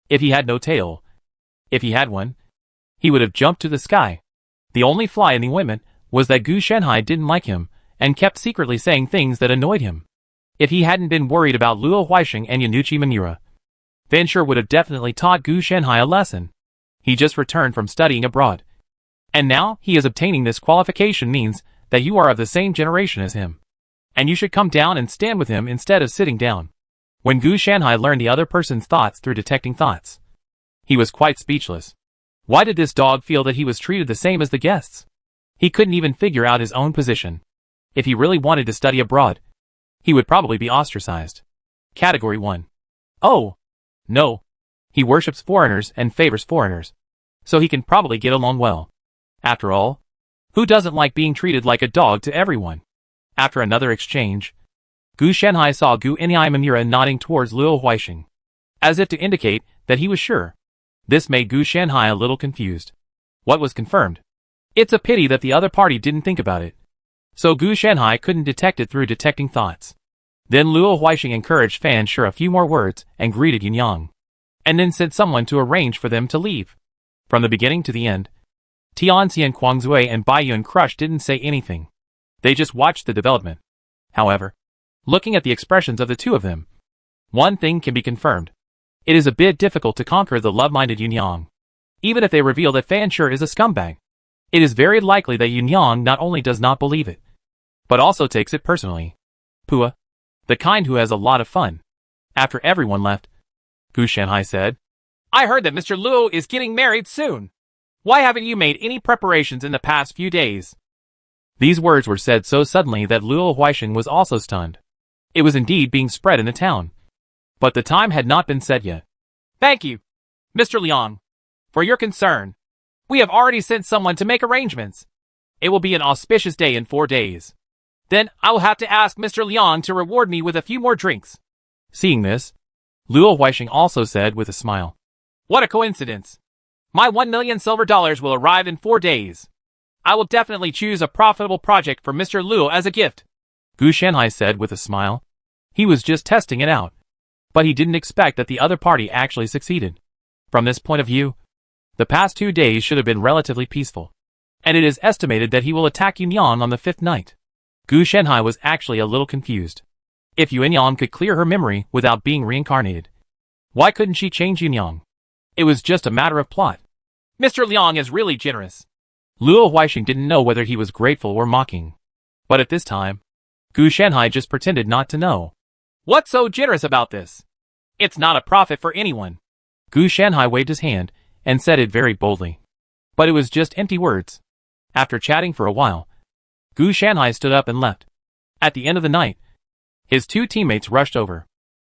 If he had no tail, if he had one, he would have jumped to the sky. The only fly in the ointment was that Gu Shenhai didn't like him and kept secretly saying things that annoyed him. If he hadn't been worried about Luo Huixing and Yanuchi Mimura, Fan Shi would have definitely taught Gu Shenhai a lesson. He just returned from studying abroad, and now he is obtaining this qualification means that you are of the same generation as him, and you should come down and stand with him instead of sitting down. When Gu Shenhai learned the other person's thoughts through detecting thoughts, he was quite speechless. Why did this dog feel that he was treated the same as the guests? He couldn't even figure out his own position. If he really wanted to study abroad, he would probably be ostracized. Category 1. Oh, no. He worships foreigners and favors foreigners, so he can probably get along well. After all, who doesn't like being treated like a dog to everyone? After another exchange, Gu Shenhai saw Gu Inai Mimura nodding towards Luo Huixing, as if to indicate that he was sure. This made Gu Shenhai a little confused. What was confirmed? It's a pity that the other party didn't think about it, so Gu Shenhai couldn't detect it through detecting thoughts. Then Luo Huixing encouraged Fan Shi a few more words and greeted Yunyang, and then sent someone to arrange for them to leave. From the beginning to the end, Tianxian Kuangzui and Bai Yun Crush didn't say anything. They just watched the development. However, looking at the expressions of the two of them, one thing can be confirmed. It is a bit difficult to conquer the love-minded Yunyang. Even if they reveal that Fan Shi is a scumbag, it is very likely that Yunyang not only does not believe it, but also takes it personally. Pua, the kind who has a lot of fun. After everyone left, Gu Shenhai said, I heard that Mr. Luo is getting married soon. Why haven't you made any preparations in the past few days? These words were said so suddenly that Luo Huixing was also stunned. It was indeed being spread in the town, but the time had not been set yet. Thank you, Mr. Liang, for your concern. We have already sent someone to make arrangements. It will be an auspicious day in 4 days. Then I will have to ask Mr. Liang to reward me with a few more drinks. Seeing this, Luo Huixing also said with a smile, What a coincidence. My 1 million silver dollars will arrive in 4 days. I will definitely choose a profitable project for Mr. Luo as a gift. Gu Shenhai said with a smile. He was just testing it out, but he didn't expect that the other party actually succeeded. From this point of view, the past 2 days should have been relatively peaceful, and it is estimated that he will attack Yunyang on the 5th night. Gu Shenhai was actually a little confused. If Yunyang could clear her memory without being reincarnated, why couldn't she change Yunyang? It was just a matter of plot. Mr. Liang is really generous. Luo Huixing didn't know whether he was grateful or mocking, but at this time, Gu Shenhai just pretended not to know. What's so generous about this? It's not a profit for anyone. Gu Shenhai waved his hand and said it very boldly. But it was just empty words. After chatting for a while, Gu Shenhai stood up and left. At the end of the night, his 2 teammates rushed over.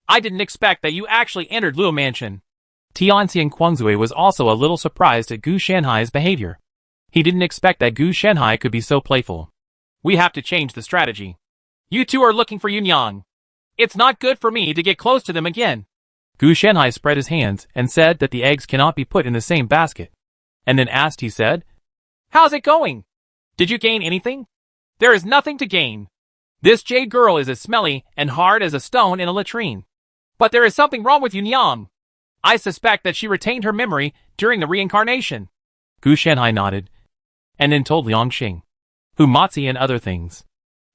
I didn't expect that you actually entered Luo Mansion. Tianxian Kuangzui was also a little surprised at Gu Shenhai's behavior. He didn't expect that Gu Shenhai could be so playful. We have to change the strategy. You two are looking for Yunyang. It's not good for me to get close to them again. Gu Shenhai spread his hands and said that the eggs cannot be put in the same basket. And then asked, he said, How's it going? Did you gain anything? There is nothing to gain. This jade girl is as smelly and hard as a stone in a latrine. But there is something wrong with Yunyang. I suspect that she retained her memory during the reincarnation. Gu Shenhai nodded, and then told Liang Xing, who Matzi and other things.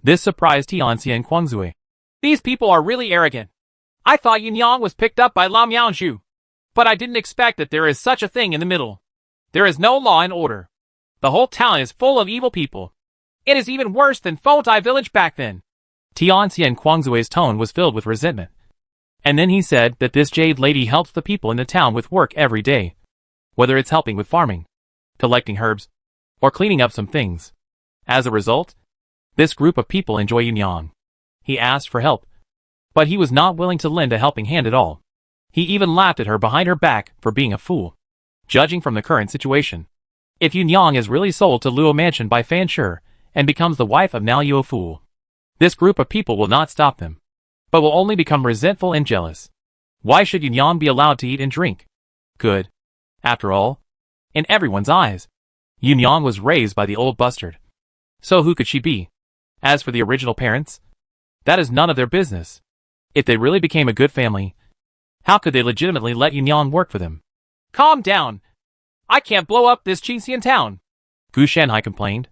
This surprised Tianxia and Kuangzui. These people are really arrogant. I thought Yunyang was picked up by Lam Yaozhu, but I didn't expect that there is such a thing in the middle. There is no law and order. The whole town is full of evil people. It is even worse than Fontai village back then. Tianxia and Kuangzui's tone was filled with resentment. And then he said that this jade lady helps the people in the town with work every day, whether it's helping with farming, collecting herbs, or cleaning up some things. As a result, this group of people enjoy Yunyang. He asked for help, but he was not willing to lend a helping hand at all. He even laughed at her behind her back for being a fool. Judging from the current situation, if Yunyang is really sold to Luo Mansion by Fan Shi and becomes the wife of Nao Yuo Fu, this group of people will not stop them, but will only become resentful and jealous. Why should Yunyang be allowed to eat and drink? Good. After all, in everyone's eyes. Yun Yang was raised by the old bastard. So who could she be? As for the original parents, that is none of their business. If they really became a good family, how could they legitimately let Yun Yang work for them? Calm down. I can't blow up this Qingxian town, Gu Shanhai complained,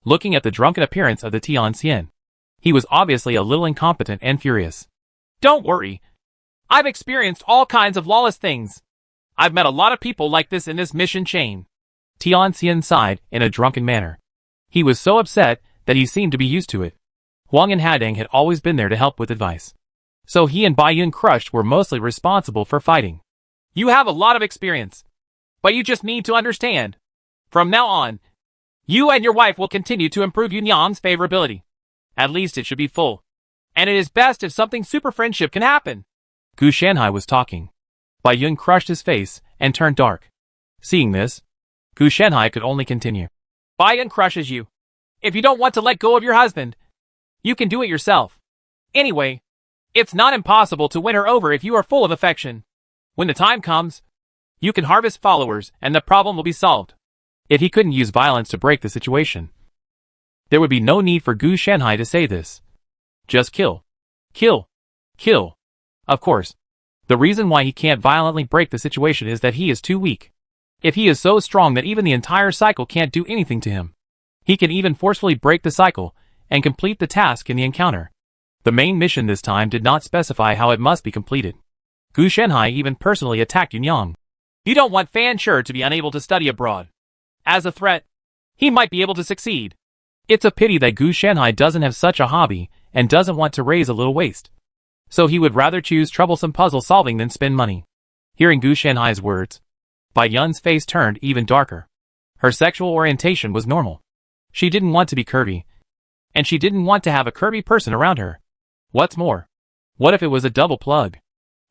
looking at the drunken appearance of the Tianxian. He was obviously a little incompetent and furious. Don't worry. I've experienced all kinds of lawless things. I've met a lot of people like this in this mission chain. Tianxian sighed in a drunken manner. He was so upset that he seemed to be used to it. Huang and Hadang had always been there to help with advice. So he and Bai Yun Crushed were mostly responsible for fighting. You have a lot of experience. But you just need to understand. From now on, you and your wife will continue to improve Yun Yang's favorability. At least it should be full. And it is best if something super friendship can happen. Gu Shanhai was talking. Bai Yun crushed his face and turned dark. Seeing this, Gu Shanhai could only continue. Bai Yun crushes you. If you don't want to let go of your husband, you can do it yourself. Anyway, it's not impossible to win her over if you are full of affection. When the time comes, you can harvest followers and the problem will be solved. If he couldn't use violence to break the situation, there would be no need for Gu Shanhai to say this. Just kill. Kill. Kill. Of course. The reason why he can't violently break the situation is that he is too weak. If he is so strong that even the entire cycle can't do anything to him, he can even forcefully break the cycle and complete the task in the encounter. The main mission this time did not specify how it must be completed. Gu Shanhai even personally attacked Yun Yang. You don't want Fan Shi to be unable to study abroad. As a threat, he might be able to succeed. It's a pity that Gu Shanhai doesn't have such a hobby and doesn't want to raise a little waste. So he would rather choose troublesome puzzle solving than spend money. Hearing Gu Shanhai's words, Bai Yun's face turned even darker. Her sexual orientation was normal. She didn't want to be curvy. And she didn't want to have a curvy person around her. What's more, what if it was a double plug?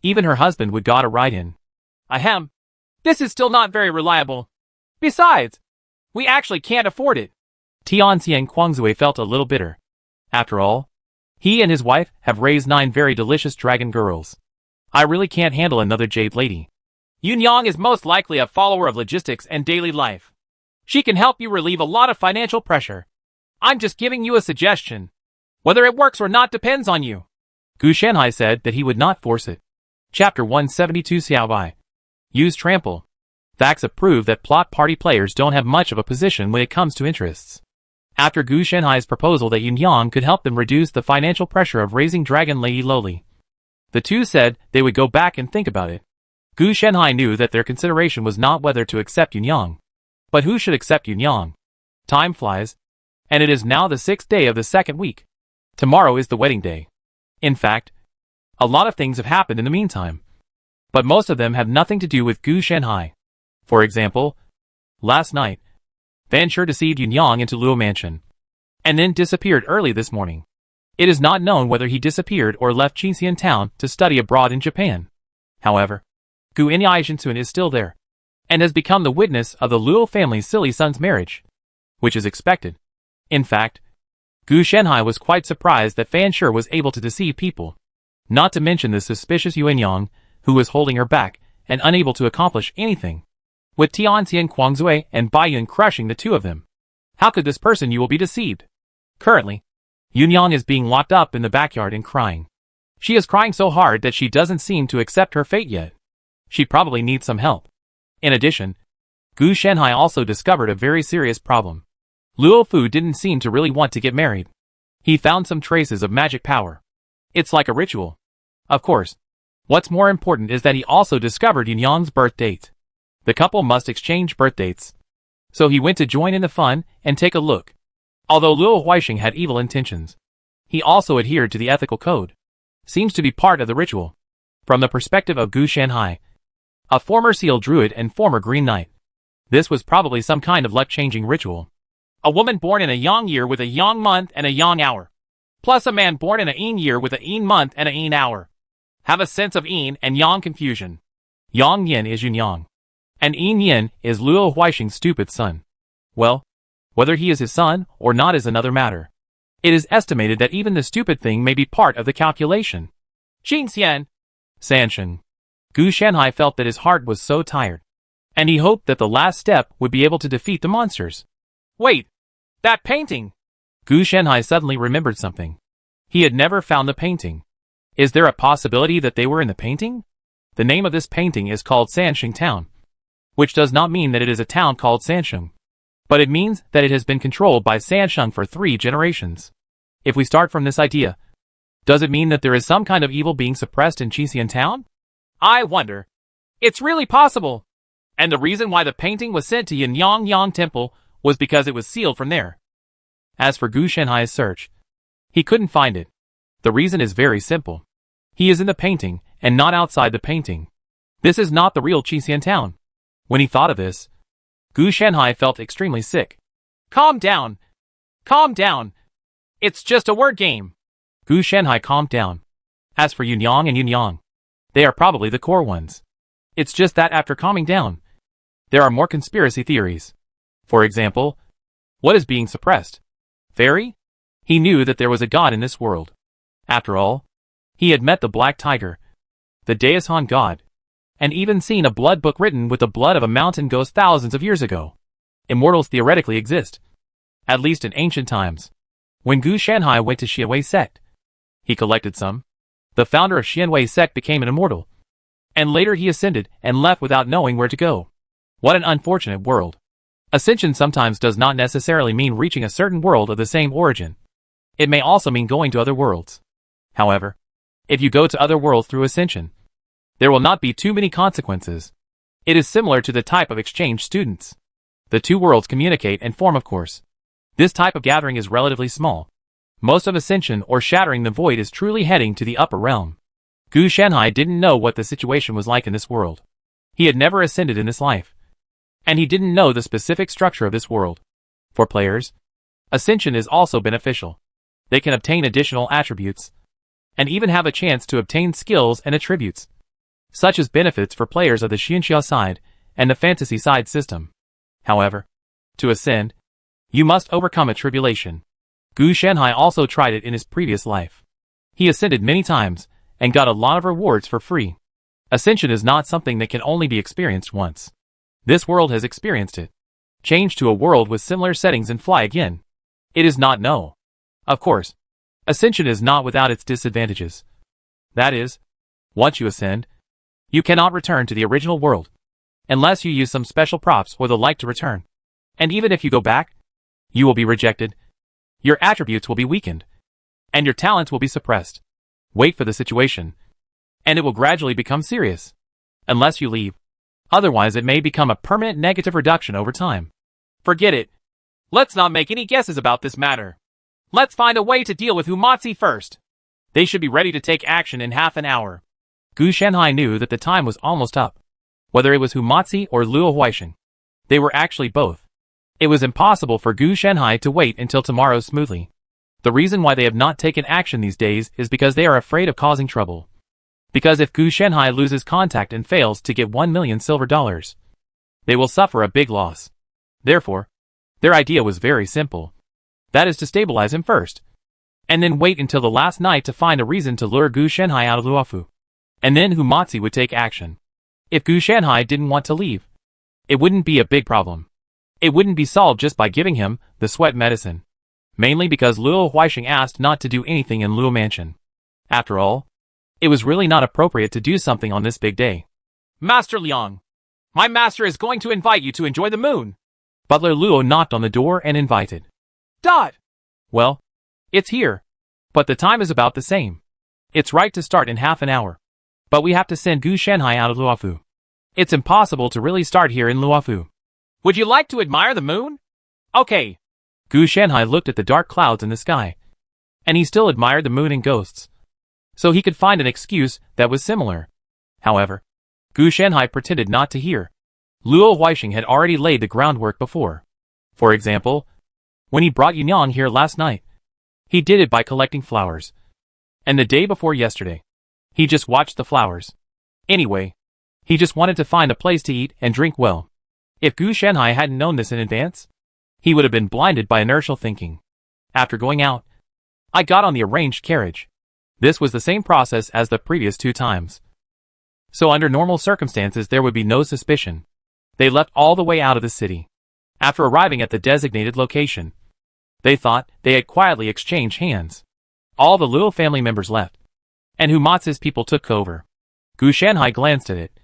Even her husband would got a ride in. Ahem. This is still not very reliable. Besides, we actually can't afford it. Tianxian Guangzui felt a little bitter. After all, he and his wife have raised 9 very delicious dragon girls. I really can't handle another jade lady. Yun Yang is most likely a follower of logistics and daily life. She can help you relieve a lot of financial pressure. I'm just giving you a suggestion. Whether it works or not depends on you. Gu Shanhai said that he would not force it. Chapter 172 Xiao Bai. Use trample. Facts have proved that plot party players don't have much of a position when it comes to interests. After Gu Shanhai's proposal that Yun Yang could help them reduce the financial pressure of raising Dragon Lady Loli, the two said they would go back and think about it. Gu Shanhai knew that their consideration was not whether to accept Yun Yang, but who should accept Yun Yang. Time flies, and it is now the 6th day of the 2nd week. Tomorrow is the wedding day. In fact, a lot of things have happened in the meantime, but most of them have nothing to do with Gu Shanhai. For example, last night, Fan Shi deceived Yun Yang into Luo Mansion, and then disappeared early this morning. It is not known whether he disappeared or left Qingxian town to study abroad in Japan. However, Gu Inyai Jinsun is still there, and has become the witness of the Luo family's silly son's marriage, which is expected. In fact, Gu Shanhai was quite surprised that Fan Shi was able to deceive people, not to mention the suspicious Yun Yang, who was holding her back and unable to accomplish anything. With Tianxian Guangzui and Bai Yun crushing the two of them, how could this person you will be deceived? Currently, Yun Yang is being locked up in the backyard and crying. She is crying so hard that she doesn't seem to accept her fate yet. She probably needs some help. In addition, Gu Shanhai also discovered a very serious problem. Luo Fu didn't seem to really want to get married. He found some traces of magic power. It's like a ritual. Of course, what's more important is that he also discovered Yun Yang's birth date. The couple must exchange birth dates. So he went to join in the fun and take a look. Although Luo Huixing had evil intentions, he also adhered to the ethical code. Seems to be part of the ritual. From the perspective of Gu Shanhai, a former seal druid and former green knight, this was probably some kind of luck-changing ritual. A woman born in a Yang year with a Yang month and a Yang hour, plus a man born in a Yin year with a Yin month and a Yin hour, have a sense of Yin and Yang confusion. Yang Yin is Yun Yang, and Yin Yin is Luo Huixing's stupid son. Well, whether he is his son or not is another matter. It is estimated that even the stupid thing may be part of the calculation. Qingxian. Sanshin. Gu Shanhai felt that his heart was so tired. and he hoped that the last step would be able to defeat the monsters. Wait! That painting! Gu Shenhai suddenly remembered something. He had never found the painting. Is there a possibility that they were in the painting? The name of this painting is called Sansheng Town, which does not mean that it is a town called Sansheng, but it means that it has been controlled by Sansheng for 3 generations. If we start from this idea, does it mean that there is some kind of evil being suppressed in Qixin Town? I wonder. It's really possible. And the reason why the painting was sent to Yanyang Temple was because it was sealed from there. As for Gu Shenhai's search, he couldn't find it. The reason is very simple. He is in the painting, and not outside the painting. This is not the real Qixin Town. When he thought of this, Gu Shenhai felt extremely sick. Calm down. Calm down. It's just a word game. Gu Shenhai calmed down. As for Yunyang and Yunyang, they are probably the core ones. It's just that after calming down, there are more conspiracy theories. For example, what is being suppressed? Fairy? He knew that there was a god in this world. After all, he had met the Black Tiger, the Daishan god, and even seen a blood book written with the blood of a mountain ghost thousands of years ago. Immortals theoretically exist, at least in ancient times. When Gu Shenhai went to Xianwei sect, he collected some. The founder of Xianwei sect became an immortal, and later he ascended and left without knowing where to go. What an unfortunate world. Ascension sometimes does not necessarily mean reaching a certain world of the same origin. It may also mean going to other worlds. However, if you go to other worlds through ascension, there will not be too many consequences. It is similar to the type of exchange students. The 2 worlds communicate and form, of course. This type of gathering is relatively small. Most of ascension or shattering the void is truly heading to the upper realm. Gu Shenhai didn't know what the situation was like in this world. He had never ascended in this life, and he didn't know the specific structure of this world. For players, ascension is also beneficial. They can obtain additional attributes, and even have a chance to obtain skills and attributes, such as benefits for players of the Xianxia side and the fantasy side system. However, to ascend, you must overcome a tribulation. Gu Shenhai also tried it in his previous life. He ascended many times, and got a lot of rewards for free. Ascension is not something that can only be experienced once. This world has experienced it. Change to a world with similar settings and fly again. It is not no. Of course, ascension is not without its disadvantages. That is, once you ascend, you cannot return to the original world, unless you use some special props or the like to return. And even if you go back, you will be rejected. Your attributes will be weakened, and your talents will be suppressed. Wait for the situation, and it will gradually become serious, unless you leave. Otherwise it may become a permanent negative reduction over time. Forget it. Let's not make any guesses about this matter. Let's find a way to deal with Humatzi first. They should be ready to take action in half an hour. Gu Shenhai knew that the time was almost up. Whether it was Humatzi or Luo Huaisheng, they were actually both. It was impossible for Gu Shenhai to wait until tomorrow smoothly. The reason why they have not taken action these days is because they are afraid of causing trouble. Because if Gu Shenhai loses contact and fails to get 1 million silver dollars, they will suffer a big loss. Therefore, their idea was very simple. That is to stabilize him first, and then wait until the last night to find a reason to lure Gu Shenhai out of Luofu. And then Humatzi would take action. If Gu Shenhai didn't want to leave, it wouldn't be a big problem. It wouldn't be solved just by giving him the sweat medicine. Mainly because Luo Huaisheng asked not to do anything in Luo Mansion. After all, it was really not appropriate to do something on this big day. Master Liang, my master is going to invite you to enjoy the moon. Butler Luo knocked on the door and invited. Dot! Well, it's here. But the time is about the same. It's right to start in half an hour. But we have to send Gu Shenhai out of Luofu. It's impossible to really start here in Luofu. Would you like to admire the moon? Okay. Gu Shenhai looked at the dark clouds in the sky, and he still admired the moon and ghosts. So he could find an excuse that was similar. However, Gu Shenhai pretended not to hear. Luo Huaisheng had already laid the groundwork before. For example, when he brought Yunyang here last night, he did it by collecting flowers. And the day before yesterday, he just watched the flowers. Anyway, he just wanted to find a place to eat and drink well. If Gu Shenhai hadn't known this in advance, he would have been blinded by inertial thinking. After going out, I got on the arranged carriage. This was the same process as the previous 2 times. So under normal circumstances there would be no suspicion. They left all the way out of the city. After arriving at the designated location, they thought they had quietly exchanged hands. All the Luo family members left, and Humatsu's people took over. Gu Shanhai glanced at it.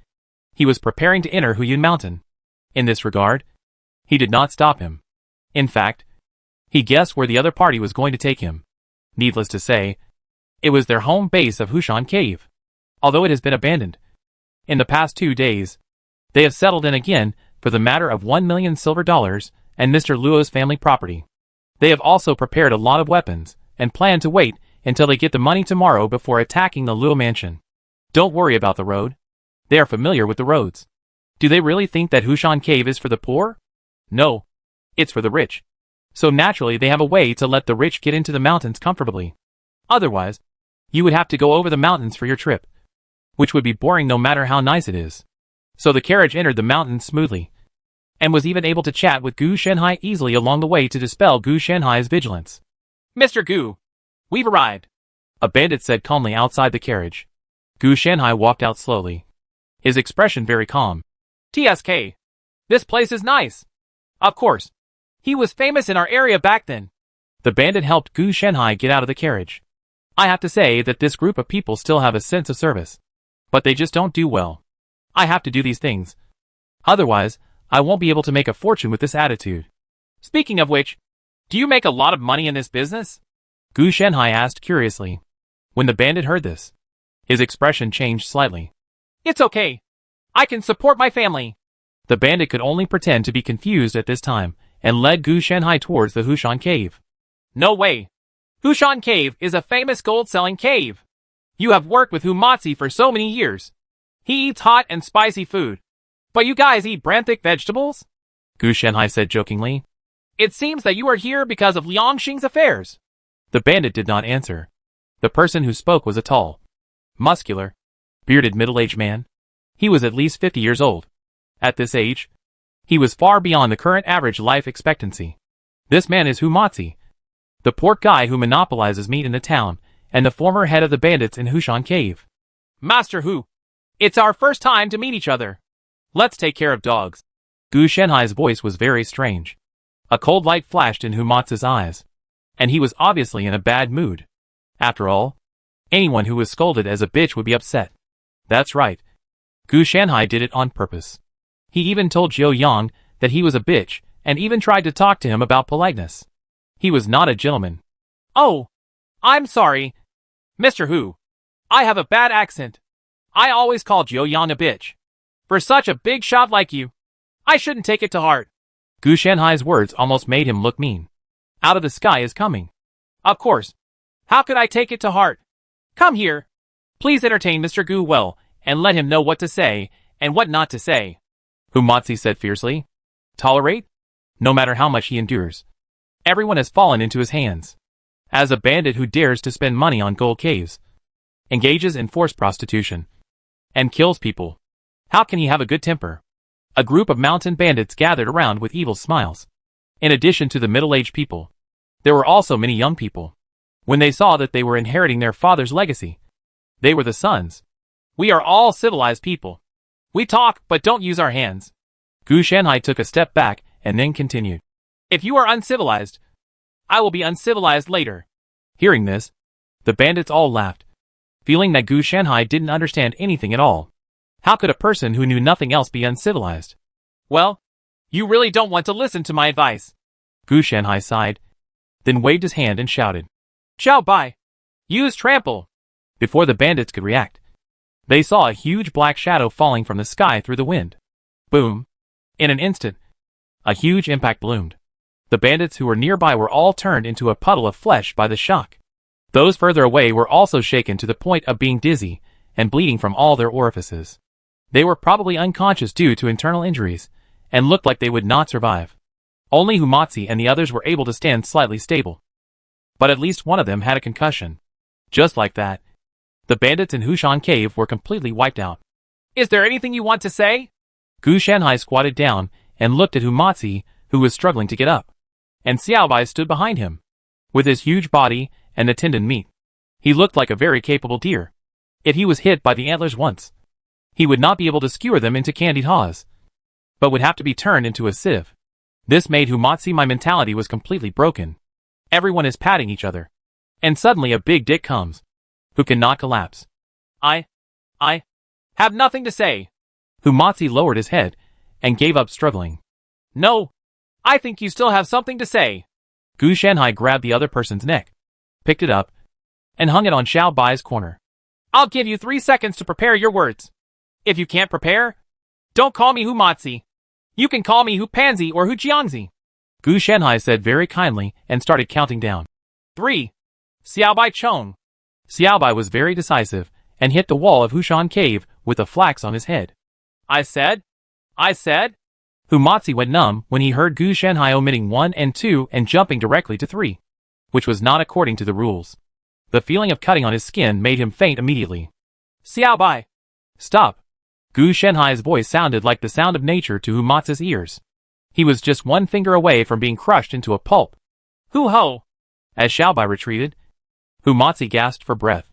He was preparing to enter Huyun Mountain. In this regard, he did not stop him. In fact, he guessed where the other party was going to take him. Needless to say, it was their home base of Hushan Cave. Although it has been abandoned, in the past 2 days, they have settled in again for the matter of 1 million silver dollars and Mr. Luo's family property. They have also prepared a lot of weapons and plan to wait until they get the money tomorrow before attacking the Luo mansion. Don't worry about the road. They are familiar with the roads. Do they really think that Hushan Cave is for the poor? No. It's for the rich. So naturally they have a way to let the rich get into the mountains comfortably. Otherwise, you would have to go over the mountains for your trip, which would be boring no matter how nice it is. So the carriage entered the mountains smoothly, and was even able to chat with Gu Shanhai easily along the way to dispel Gu Shanhai's vigilance. Mr. Gu, we've arrived, a bandit said calmly outside the carriage. Gu Shanhai walked out slowly, his expression very calm. TSK, this place is nice. Of course, he was famous in our area back then. The bandit helped Gu Shanhai get out of the carriage. I have to say that this group of people still have a sense of service, but they just don't do well. I have to do these things. Otherwise, I won't be able to make a fortune with this attitude. Speaking of which, do you make a lot of money in this business? Gu Shanhai asked curiously. When the bandit heard this, his expression changed slightly. It's okay. I can support my family. The bandit could only pretend to be confused at this time and led Gu Shanhai towards the Hushan Cave. No way. Hushan Cave is a famous gold-selling cave. You have worked with Humatsu for so many years. He eats hot and spicy food. But you guys eat bran-thick vegetables? Gu Shanhai said jokingly. It seems that you are here because of Liangxing's affairs. The bandit did not answer. The person who spoke was a tall, muscular, bearded middle-aged man. He was at least 50 years old. At this age, he was far beyond the current average life expectancy. This man is Humatsu, the pork guy who monopolizes meat in the town, and the former head of the bandits in Hushan Cave. Master Hu, it's our first time to meet each other. Let's take care of dogs. Gu Shanhai's voice was very strange. A cold light flashed in Humatsu's eyes, and he was obviously in a bad mood. After all, anyone who was scolded as a bitch would be upset. That's right. Gu Shanhai did it on purpose. He even told Jiu Yang that he was a bitch, and even tried to talk to him about politeness. He was not a gentleman. Oh, I'm sorry, Mr. Hu. I have a bad accent. I always call Jiu Yang a bitch. For such a big shot like you, I shouldn't take it to heart. Gu Shanhai's words almost made him look mean. Out of the sky is coming. Of course. How could I take it to heart? Come here. Please entertain Mr. Gu well, and let him know what to say, and what not to say. Humatsu said fiercely. Tolerate? No matter how much he endures. Everyone has fallen into his hands. As a bandit who dares to spend money on gold caves, engages in forced prostitution, and kills people, how can he have a good temper? A group of mountain bandits gathered around with evil smiles. In addition to the middle-aged people, there were also many young people. When they saw that they were inheriting their father's legacy, they were the sons. We are all civilized people. We talk, but don't use our hands. Gu Shanhai took a step back and then continued. If you are uncivilized, I will be uncivilized later. Hearing this, the bandits all laughed, feeling that Gu Shanhai didn't understand anything at all. How could a person who knew nothing else be uncivilized? Well, you really don't want to listen to my advice. Gu Shanhai sighed, then waved his hand and shouted. Xiao Bai! Use trample! Before the bandits could react, they saw a huge black shadow falling from the sky through the wind. Boom! In an instant, a huge impact bloomed. The bandits who were nearby were all turned into a puddle of flesh by the shock. Those further away were also shaken to the point of being dizzy and bleeding from all their orifices. They were probably unconscious due to internal injuries, and looked like they would not survive. Only Humatsu and the others were able to stand slightly stable. But at least one of them had a concussion. Just like that, the bandits in Hushan Cave were completely wiped out. Is there anything you want to say? Gu Shanhai squatted down and looked at Humatsu, who was struggling to get up. And Xiao Bai stood behind him. With his huge body and the tendon meat, he looked like a very capable deer. If he was hit by the antlers once, he would not be able to skewer them into candied haws. but would have to be turned into a sieve. This made Humatsi my mentality was completely broken. Everyone is patting each other. And suddenly a big dick comes. Who cannot collapse. I have nothing to say. Humatsi lowered his head and gave up struggling. No, I think you still have something to say. Gu Shanhai grabbed the other person's neck, picked it up, and hung it on Xiao Bai's corner. I'll give you 3 seconds to prepare your words. If you can't prepare, don't call me Humatsi. You can call me Hu Panzi or Hu Jiangzi. Gu Shanhai said very kindly and started counting down. 3. Xiao Bai Chong. Xiao Bai was very decisive and hit the wall of Hushan Cave with a flax on his head. I said. Humatsi went numb when he heard Gu Shanhai omitting 1 and 2 and jumping directly to 3, which was not according to the rules. The feeling of cutting on his skin made him faint immediately. Xiao Bai. Stop. Gu Shanhai's voice sounded like the sound of nature to Humatsi's ears. He was just 1 finger away from being crushed into a pulp. Hu ho! As Xiao Bai retreated, Humatsi gasped for breath.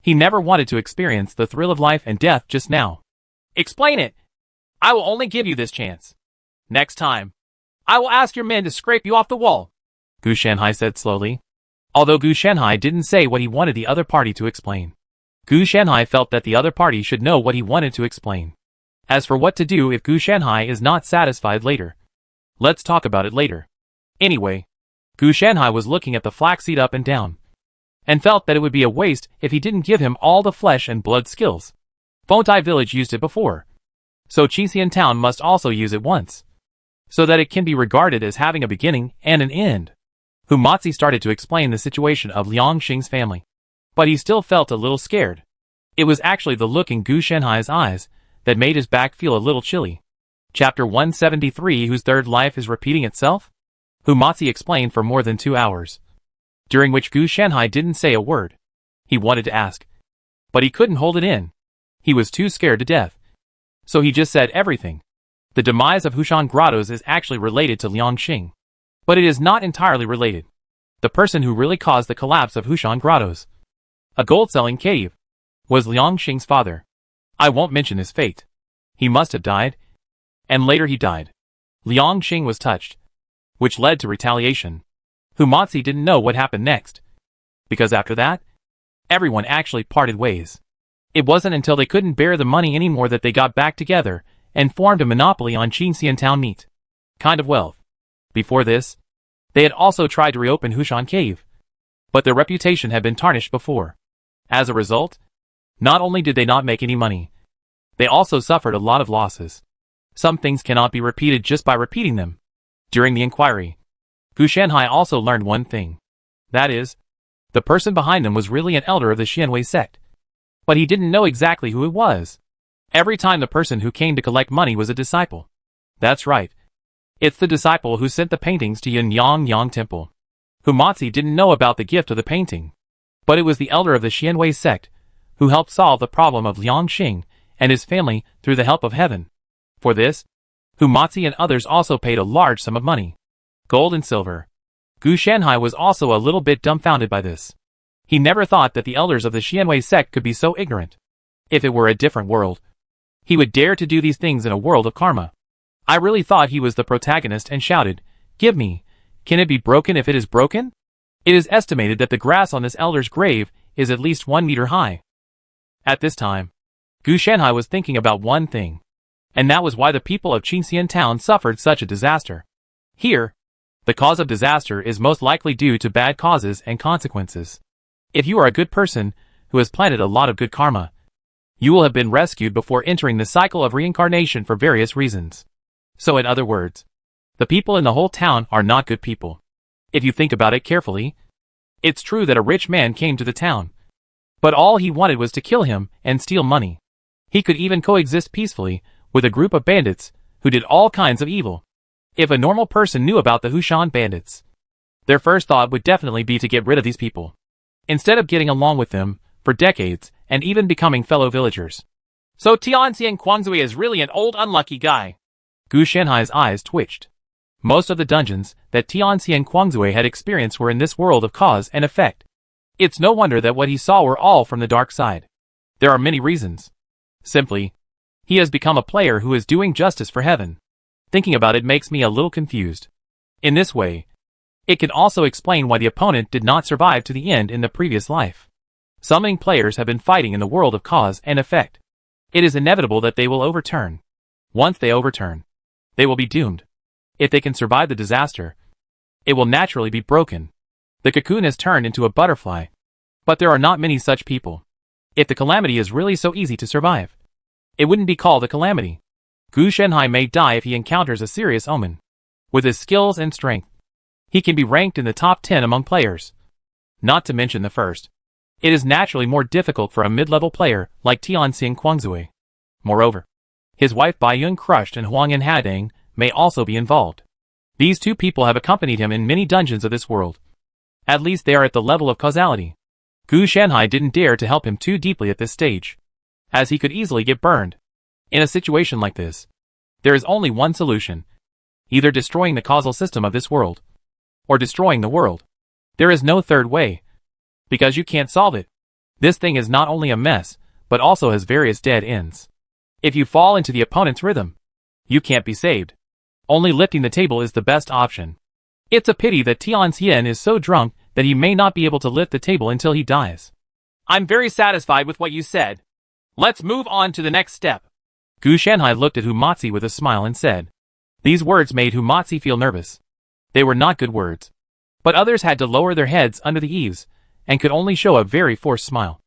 He never wanted to experience the thrill of life and death just now. Explain it. I will only give you this chance. Next time, I will ask your men to scrape you off the wall, Gu Shanhai said slowly. Although Gu Shanhai didn't say what he wanted the other party to explain. Gu Shanhai felt that the other party should know what he wanted to explain. As for what to do if Gu Shanhai is not satisfied later, let's talk about it later. Anyway, Gu Shanhai was looking at the flaxseed up and down, and felt that it would be a waste if he didn't give him all the flesh and blood skills. Fontai village used it before, so Qingxian town must also use it once, so that it can be regarded as having a beginning and an end. Humatsi started to explain the situation of Liang Xing's family, but he still felt a little scared. It was actually the look in Gu Shanhai's eyes that made his back feel a little chilly. Chapter 173 Whose third life is repeating itself? Humatsi explained for more than 2 hours, during which Gu Shanhai didn't say a word. He wanted to ask, but he couldn't hold it in. He was too scared to death. So he just said everything. The demise of Hushan Grottos is actually related to Liang Xing, but it is not entirely related. The person who really caused the collapse of Hushan Grottos, a gold-selling cave, was Liang Xing's father. I won't mention his fate. He must have died, and later he died. Liang Xing was touched, which led to retaliation. Humatsi didn't know what happened next, because after that, everyone actually parted ways. It wasn't until they couldn't bear the money anymore that they got back together and formed a monopoly on Qingxian town meat kind of wealth. Before this, they had also tried to reopen Hushan Cave, but their reputation had been tarnished before. As a result, not only did they not make any money, they also suffered a lot of losses. Some things cannot be repeated just by repeating them. During the inquiry, Gu Shanhai also learned one thing. That is, the person behind them was really an elder of the Xianwei sect. But he didn't know exactly who it was. Every time the person who came to collect money was a disciple. That's right. It's the disciple who sent the paintings to Yin Yang Temple. Humatsi didn't know about the gift of the painting, but it was the elder of the Xianwei sect who helped solve the problem of Liang Xing and his family through the help of heaven. For this, Humatsi and others also paid a large sum of money, gold and silver. Gu Shanhai was also a little bit dumbfounded by this. He never thought that the elders of the Xianwei sect could be so ignorant. If it were a different world, he would dare to do these things in a world of karma. I really thought he was the protagonist and shouted, "Give me! Can it be broken if it is broken?" It is estimated that the grass on this elder's grave is at least 1 meter high. At this time, Gu Shanhai was thinking about one thing, and that was why the people of Qingxian town suffered such a disaster. Here, the cause of disaster is most likely due to bad causes and consequences. If you are a good person who has planted a lot of good karma, you will have been rescued before entering the cycle of reincarnation for various reasons. So in other words, the people in the whole town are not good people. If you think about it carefully, it's true that a rich man came to the town, but all he wanted was to kill him and steal money. He could even coexist peacefully with a group of bandits who did all kinds of evil. If a normal person knew about the Hushan bandits, their first thought would definitely be to get rid of these people, instead of getting along with them for decades and even becoming fellow villagers. So Tianxian Quanzui is really an old unlucky guy. Gu Shanhai's eyes twitched. Most of the dungeons that Tianxian Quanzui had experienced were in this world of cause and effect. It's no wonder that what he saw were all from the dark side. There are many reasons. Simply, he has become a player who is doing justice for heaven. Thinking about it makes me a little confused. In this way, it can also explain why the opponent did not survive to the end in the previous life. Summoning players have been fighting in the world of cause and effect. It is inevitable that they will overturn. Once they overturn, they will be doomed. If they can survive the disaster, it will naturally be broken. The cocoon has turned into a butterfly. But there are not many such people. If the calamity is really so easy to survive, it wouldn't be called a calamity. Gu Shenhai may die if he encounters a serious omen. With his skills and strength, he can be ranked in the top 10 among players. Not to mention the first. It is naturally more difficult for a mid-level player like Tianxing Quangzui. Moreover, his wife Bai Yun Crushed and Huang Hadang may also be involved. These two people have accompanied him in many dungeons of this world. At least they are at the level of causality. Gu Shenhai didn't dare to help him too deeply at this stage, as he could easily get burned. In a situation like this, there is only one solution. Either destroying the causal system of this world, or destroying the world. There is no third way, because you can't solve it. This thing is not only a mess, but also has various dead ends. If you fall into the opponent's rhythm, you can't be saved. Only lifting the table is the best option. It's a pity that Tianxian is so drunk that he may not be able to lift the table until he dies. I'm very satisfied with what you said. Let's move on to the next step. Gu Shenhai looked at Humatzi with a smile and said. These words made Humatzi feel nervous. They were not good words. But others had to lower their heads under the eaves, and could only show a very forced smile.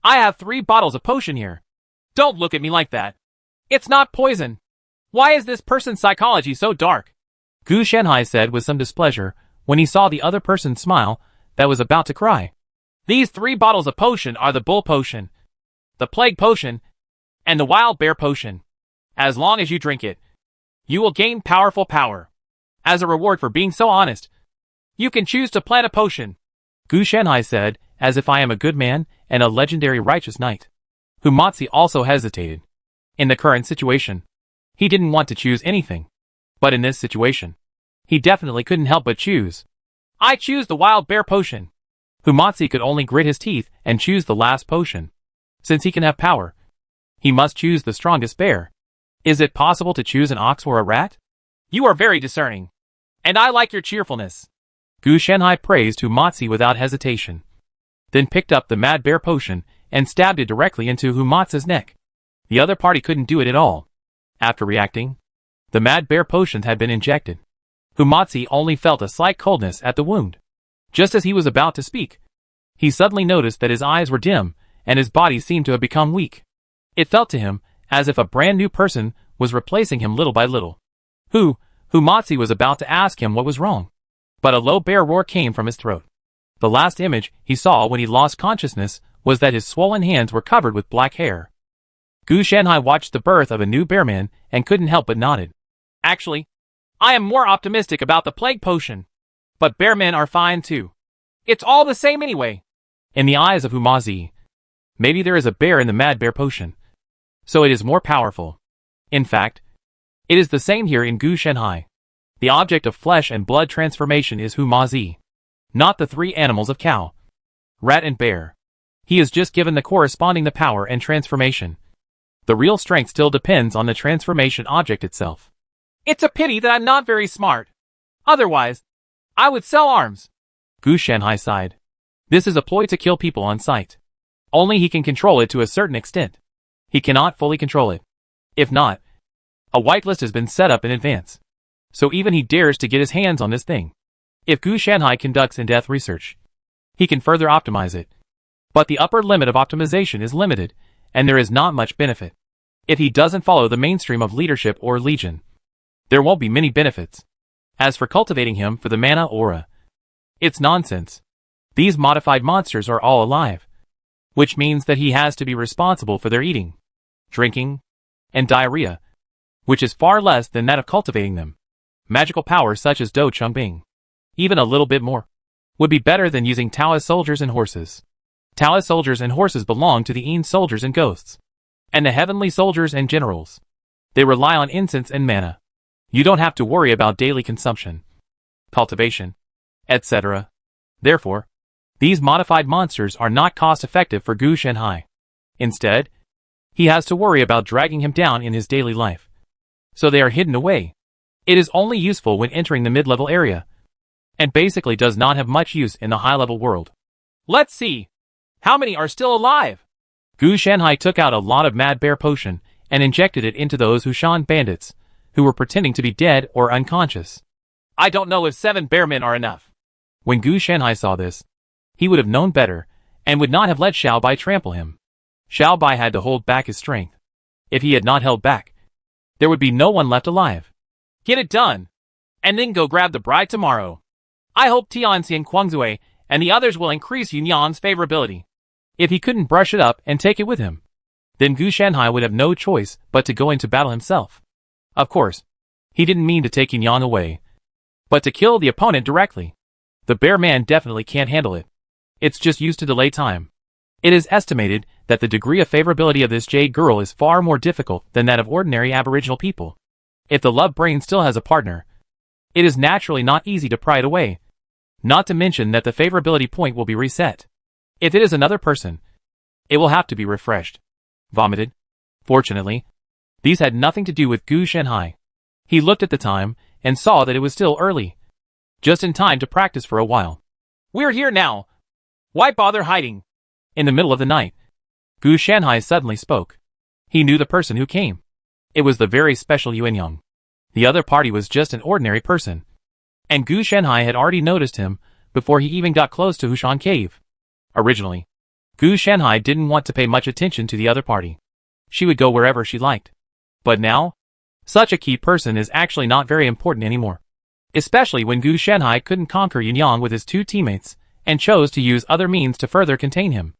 I have 3 bottles of potion here. Don't look at me like that. It's not poison. Why is this person's psychology so dark? Gu Shenhai said with some displeasure, when he saw the other person smile, that was about to cry. These 3 bottles of potion are the bull potion, the plague potion, and the wild bear potion. As long as you drink it, you will gain powerful power. As a reward for being so honest, you can choose to plant a potion. Gu Shenhai said, as if I am a good man and a legendary righteous knight. Humatzi also hesitated. In the current situation, he didn't want to choose anything. But in this situation, he definitely couldn't help but choose. I choose the wild bear potion. Humatzi could only grit his teeth and choose the last potion. Since he can have power, he must choose the strongest bear. Is it possible to choose an ox or a rat? You are very discerning. And I like your cheerfulness. Gu Shenhai praised Humatzi without hesitation. Then picked up the mad bear potion and stabbed it directly into Humatzi's neck. The other party couldn't do it at all. After reacting, the mad bear potion had been injected. Humatzi only felt a slight coldness at the wound. Just as he was about to speak, he suddenly noticed that his eyes were dim and his body seemed to have become weak. It felt to him as if a brand new person was replacing him little by little. Humatzi was about to ask him what was wrong. But a low bear roar came from his throat. The last image he saw when he lost consciousness was that his swollen hands were covered with black hair. Gu Shenhai watched the birth of a new bearman and couldn't help but nodded. Actually, I am more optimistic about the plague potion. But bearmen are fine too. It's all the same anyway. In the eyes of Humatzi, maybe there is a bear in the mad bear potion, so it is more powerful. In fact, it is the same here in Gu Shenhai. The object of flesh and blood transformation is Humatzi, not the 3 animals of cow, rat and bear. He is just given the corresponding the power and transformation. The real strength still depends on the transformation object itself. It's a pity that I'm not very smart. Otherwise, I would sell arms. Gu Shenhai sighed. This is a ploy to kill people on sight. Only he can control it to a certain extent. He cannot fully control it. If not, a whitelist has been set up in advance. So even he dares to get his hands on this thing. If Gu Shenhai conducts in-depth research, he can further optimize it. But the upper limit of optimization is limited, and there is not much benefit. If he doesn't follow the mainstream of leadership or legion, there won't be many benefits. As for cultivating him for the mana aura, it's nonsense. These modified monsters are all alive, which means that he has to be responsible for their eating, drinking, and diarrhea, which is far less than that of cultivating them. Magical powers such as Do Chungbing, even a little bit more, would be better than using Taoist soldiers and horses. Taoist soldiers and horses belong to the Ain soldiers and ghosts, and the heavenly soldiers and generals. They rely on incense and mana. You don't have to worry about daily consumption, cultivation, etc. Therefore, these modified monsters are not cost-effective for Gu Shenhai. Instead, he has to worry about dragging him down in his daily life. So they are hidden away. It is only useful when entering the mid-level area, and basically does not have much use in the high-level world. Let's see. How many are still alive? Gu Shanhai took out a lot of Mad Bear Potion and injected it into those Hushan bandits, who were pretending to be dead or unconscious. I don't know if 7 bearmen are enough. When Gu Shanhai saw this, he would have known better, and would not have let Xiao Bai trample him. Xiao Bai had to hold back his strength. If he had not held back, there would be no one left alive. Get it done, and then go grab the bride tomorrow. I hope Tianxian Kuangzue and the others will increase Yunyang's favorability. If he couldn't brush it up and take it with him, then Gu Shanhai would have no choice but to go into battle himself. Of course, he didn't mean to take Yunyang away, but to kill the opponent directly. The bear man definitely can't handle it. It's just used to delay time. It is estimated that the degree of favorability of this jade girl is far more difficult than that of ordinary aboriginal people. If the love brain still has a partner, it is naturally not easy to pry it away. Not to mention that the favorability point will be reset. If it is another person, it will have to be refreshed. Vomited. Fortunately, these had nothing to do with Gu Shanhai. He looked at the time and saw that it was still early. Just in time to practice for a while. We're here now. Why bother hiding? In the middle of the night, Gu Shanhai suddenly spoke. He knew the person who came. It was the very special Yuanyang. The other party was just an ordinary person. And Gu Shanhai had already noticed him before he even got close to Hushan Cave. Originally, Gu Shanhai didn't want to pay much attention to the other party. She would go wherever she liked. But now, such a key person is actually not very important anymore. Especially when Gu Shanhai couldn't conquer Yuanyang with his 2 teammates, and chose to use other means to further contain him.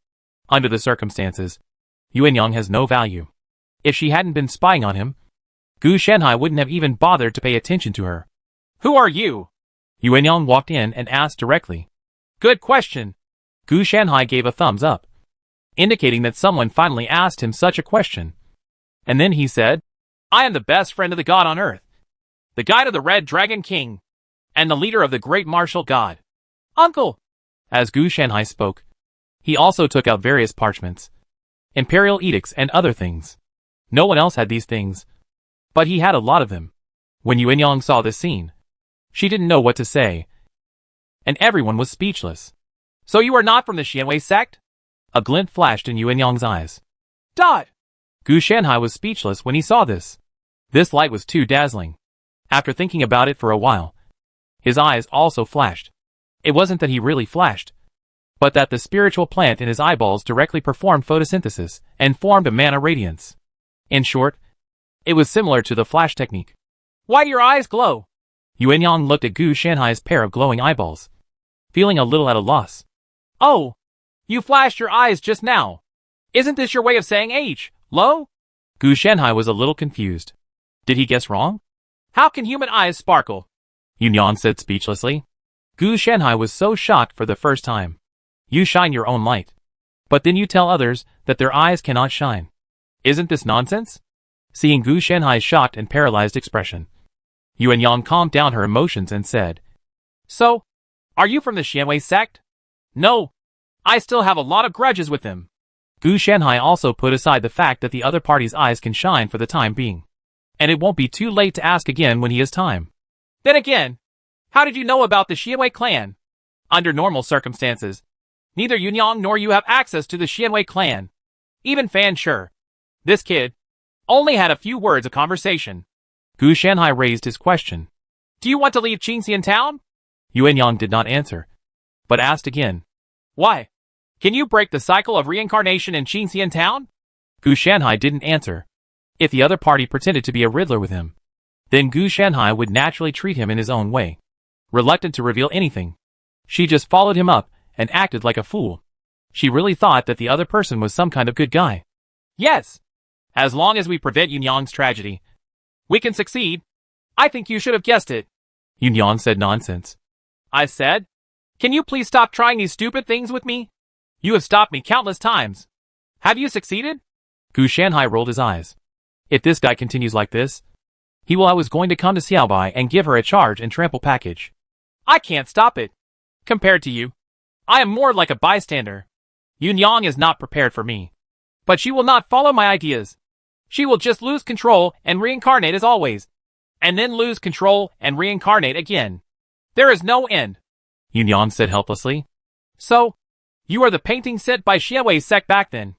Under the circumstances, Yuanyang has no value. If she hadn't been spying on him, Gu Shanhai wouldn't have even bothered to pay attention to her. Who are you? Yuanyang walked in and asked directly. Good question. Gu Shanhai gave a thumbs up, indicating that someone finally asked him such a question. And then he said, I am the best friend of the god on earth, the guide of the Red Dragon King, and the leader of the great martial god. Uncle! As Gu Shanhai spoke, he also took out various parchments, imperial edicts and other things. No one else had these things, but he had a lot of them. When Yuanyang saw this scene, she didn't know what to say, and everyone was speechless. So you are not from the Xianwei sect? A glint flashed in Yuanyang's eyes. Dot! Gu Shanhai was speechless when he saw this. This light was too dazzling. After thinking about it for a while, his eyes also flashed. It wasn't that he really flashed, but that the spiritual plant in his eyeballs directly performed photosynthesis and formed a mana radiance. In short, it was similar to the flash technique. Why do your eyes glow? Yuanyang looked at Gu Shanhai's pair of glowing eyeballs, feeling a little at a loss. Oh, you flashed your eyes just now. Isn't this your way of saying age, low? Gu Shanhai was a little confused. Did he guess wrong? How can human eyes sparkle? Yuanyang said speechlessly. Gu Shanhai was so shocked for the first time. You shine your own light, but then you tell others that their eyes cannot shine. Isn't this nonsense? Seeing Gu Shanhai's shocked and paralyzed expression, Yuanyang calmed down her emotions and said, So, are you from the Xianwei sect? No, I still have a lot of grudges with them. Gu Shanhai also put aside the fact that the other party's eyes can shine for the time being, and it won't be too late to ask again when he has time. Then again, how did you know about the Xianwei clan? Under normal circumstances, neither Yuanyang nor you have access to the Xianwei clan. Even Fan Shi, this kid, only had a few words of conversation. Gu Shanhai raised his question. Do you want to leave Qingxian town? Yuanyang did not answer, but asked again. Why? Can you break the cycle of reincarnation in Qingxian town? Gu Shanhai didn't answer. If the other party pretended to be a Riddler with him, then Gu Shanhai would naturally treat him in his own way. Reluctant to reveal anything, she just followed him up and acted like a fool. She really thought that the other person was some kind of good guy. Yes. As long as we prevent Yuanyang's tragedy, we can succeed. I think you should have guessed it. Yuanyang said nonsense. I said, can you please stop trying these stupid things with me? You have stopped me countless times. Have you succeeded? Gu Shanhai rolled his eyes. If this guy continues like this, he will always going to come to Xiaobai and give her a charge and trample package. I can't stop it. Compared to you, I am more like a bystander. Yuanyang is not prepared for me. But she will not follow my ideas. She will just lose control and reincarnate as always. and then lose control and reincarnate again. There is no end, Yunyang said helplessly. So, you are the painting sent by Xiaowei's sect back then.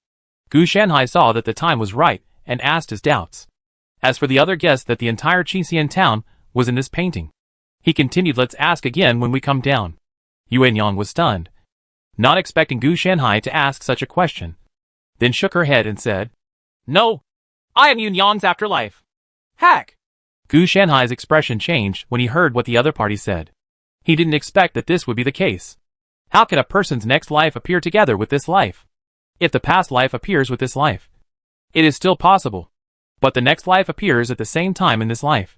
Gu Shanhai saw that the time was right and asked his doubts. As for the other guessed that the entire Qinxian town was in this painting. He continued, let's ask again when we come down. Yuanyang was stunned, not expecting Gu Shanhai to ask such a question. Then shook her head and said, No, I am Yunyang's afterlife. Hack! Gu Shanhai's expression changed when he heard what the other party said. He didn't expect that this would be the case. How can a person's next life appear together with this life? If the past life appears with this life, it is still possible. But the next life appears at the same time in this life,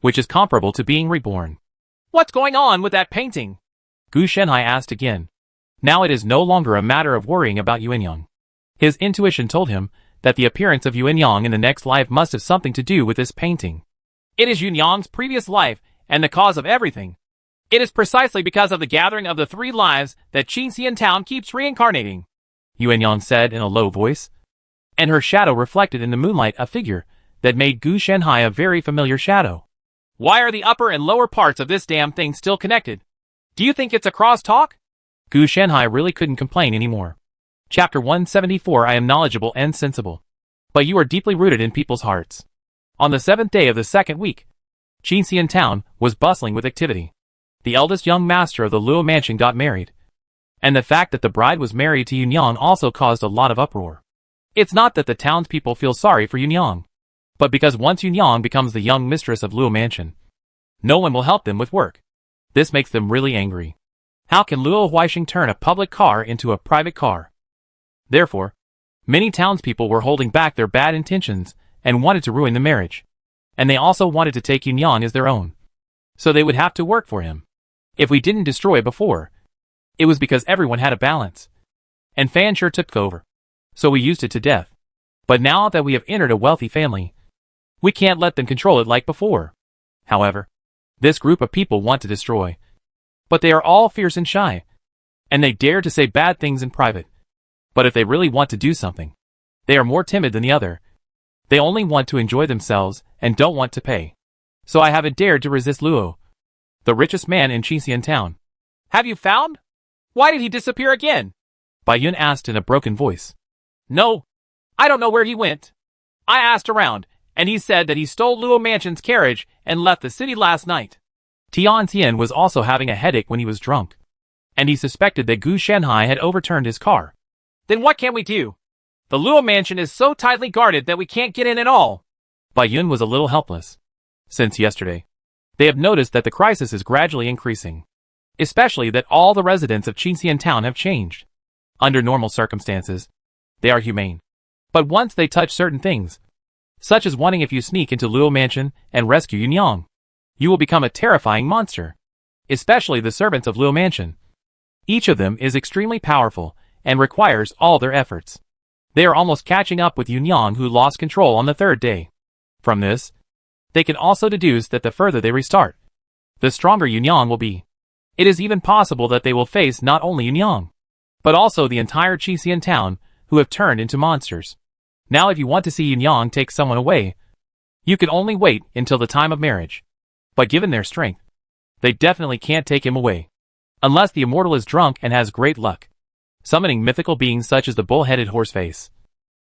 which is comparable to being reborn. What's going on with that painting? Gu Shanhai asked again. Now it is no longer a matter of worrying about Yuanyang. His intuition told him that the appearance of Yuanyang in the next life must have something to do with this painting. It is Yuanyang's previous life and the cause of everything. It is precisely because of the gathering of the three lives that Qinxian town keeps reincarnating, Yuanyang said in a low voice. And her shadow reflected in the moonlight a figure that made Gu Shanhai a very familiar shadow. Why are the upper and lower parts of this damn thing still connected? Do you think it's a crosstalk? Gu Shanhai really couldn't complain anymore. Chapter 174 I am knowledgeable and sensible. But you are deeply rooted in people's hearts. On the 7th day of the second week, Qinxian town was bustling with activity. The eldest young master of the Luo mansion got married. And the fact that the bride was married to Yuanyang also caused a lot of uproar. It's not that the townspeople feel sorry for Yuanyang, but because once Yuanyang becomes the young mistress of Luo mansion, no one will help them with work. This makes them really angry. How can Luo Huixing turn a public car into a private car? Therefore, many townspeople were holding back their bad intentions and wanted to ruin the marriage. And they also wanted to take Yuanyang as their own. So they would have to work for him. If we didn't destroy before, it was because everyone had a balance. And Fan sure took over. So we used it to death. But now that we have entered a wealthy family, we can't let them control it like before. However, this group of people want to destroy. But they are all fierce and shy. And they dare to say bad things in private. But if they really want to do something, they are more timid than the other. They only want to enjoy themselves and don't want to pay. So I haven't dared to resist Luo, the richest man in Qinxian town. Have you found? Why did he disappear again? Bai Yun asked in a broken voice. No, I don't know where he went. I asked around, and he said that he stole Luo Mansion's carriage and left the city last night. Tian Xian was also having a headache when he was drunk, and he suspected that Gu Shanhai had overturned his car. Then what can we do? The Luo Mansion is so tightly guarded that we can't get in at all. Bai Yun was a little helpless. Since yesterday, they have noticed that the crisis is gradually increasing. Especially that all the residents of Qinxian town have changed. Under normal circumstances, they are humane. But once they touch certain things, such as wanting if you sneak into Luo Mansion and rescue Yuanyang, you will become a terrifying monster. Especially the servants of Luo Mansion. Each of them is extremely powerful and requires all their efforts. They are almost catching up with Yuanyang, who lost control on the 3rd day. From this, they can also deduce that the further they restart, the stronger Yuanyang will be. It is even possible that they will face not only Yuanyang, but also the entire Qinxian town, who have turned into monsters. Now if you want to see Yuanyang take someone away, you can only wait until the time of marriage. But given their strength, they definitely can't take him away. Unless the immortal is drunk and has great luck, summoning mythical beings such as the bull-headed horseface,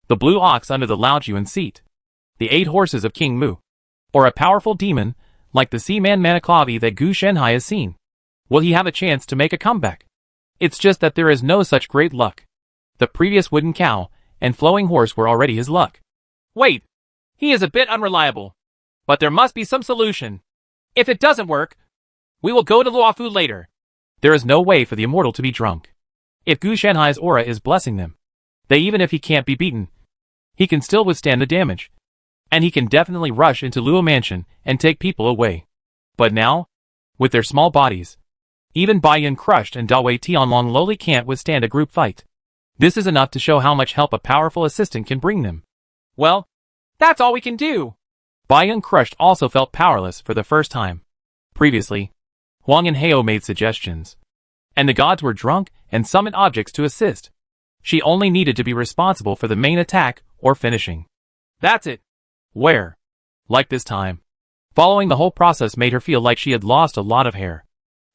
the blue ox under the Lao Juan seat, the 8 horses of King Mu, or a powerful demon like the Seaman Maniklavi that Gu Shanhai has seen. Will he have a chance to make a comeback? It's just that there is no such great luck. The previous wooden cow and flowing horse were already his luck. Wait, he is a bit unreliable. But there must be some solution. If it doesn't work, we will go to Luofu later. There is no way for the immortal to be drunk. If Gu Shanhai's aura is blessing them, even if he can't be beaten, he can still withstand the damage. And he can definitely rush into Luo Mansion and take people away. But now, with their small bodies, even Bai Yun crushed and Dawei Tianlong lowly can't withstand a group fight. This is enough to show how much help a powerful assistant can bring them. Well, that's all we can do. Bai Yun crushed also felt powerless for the first time. Previously, Huang and Heo made suggestions, and the gods were drunk and summoned objects to assist. She only needed to be responsible for the main attack or finishing. That's it. Where? Like this time, Following the whole process made her feel like she had lost a lot of hair.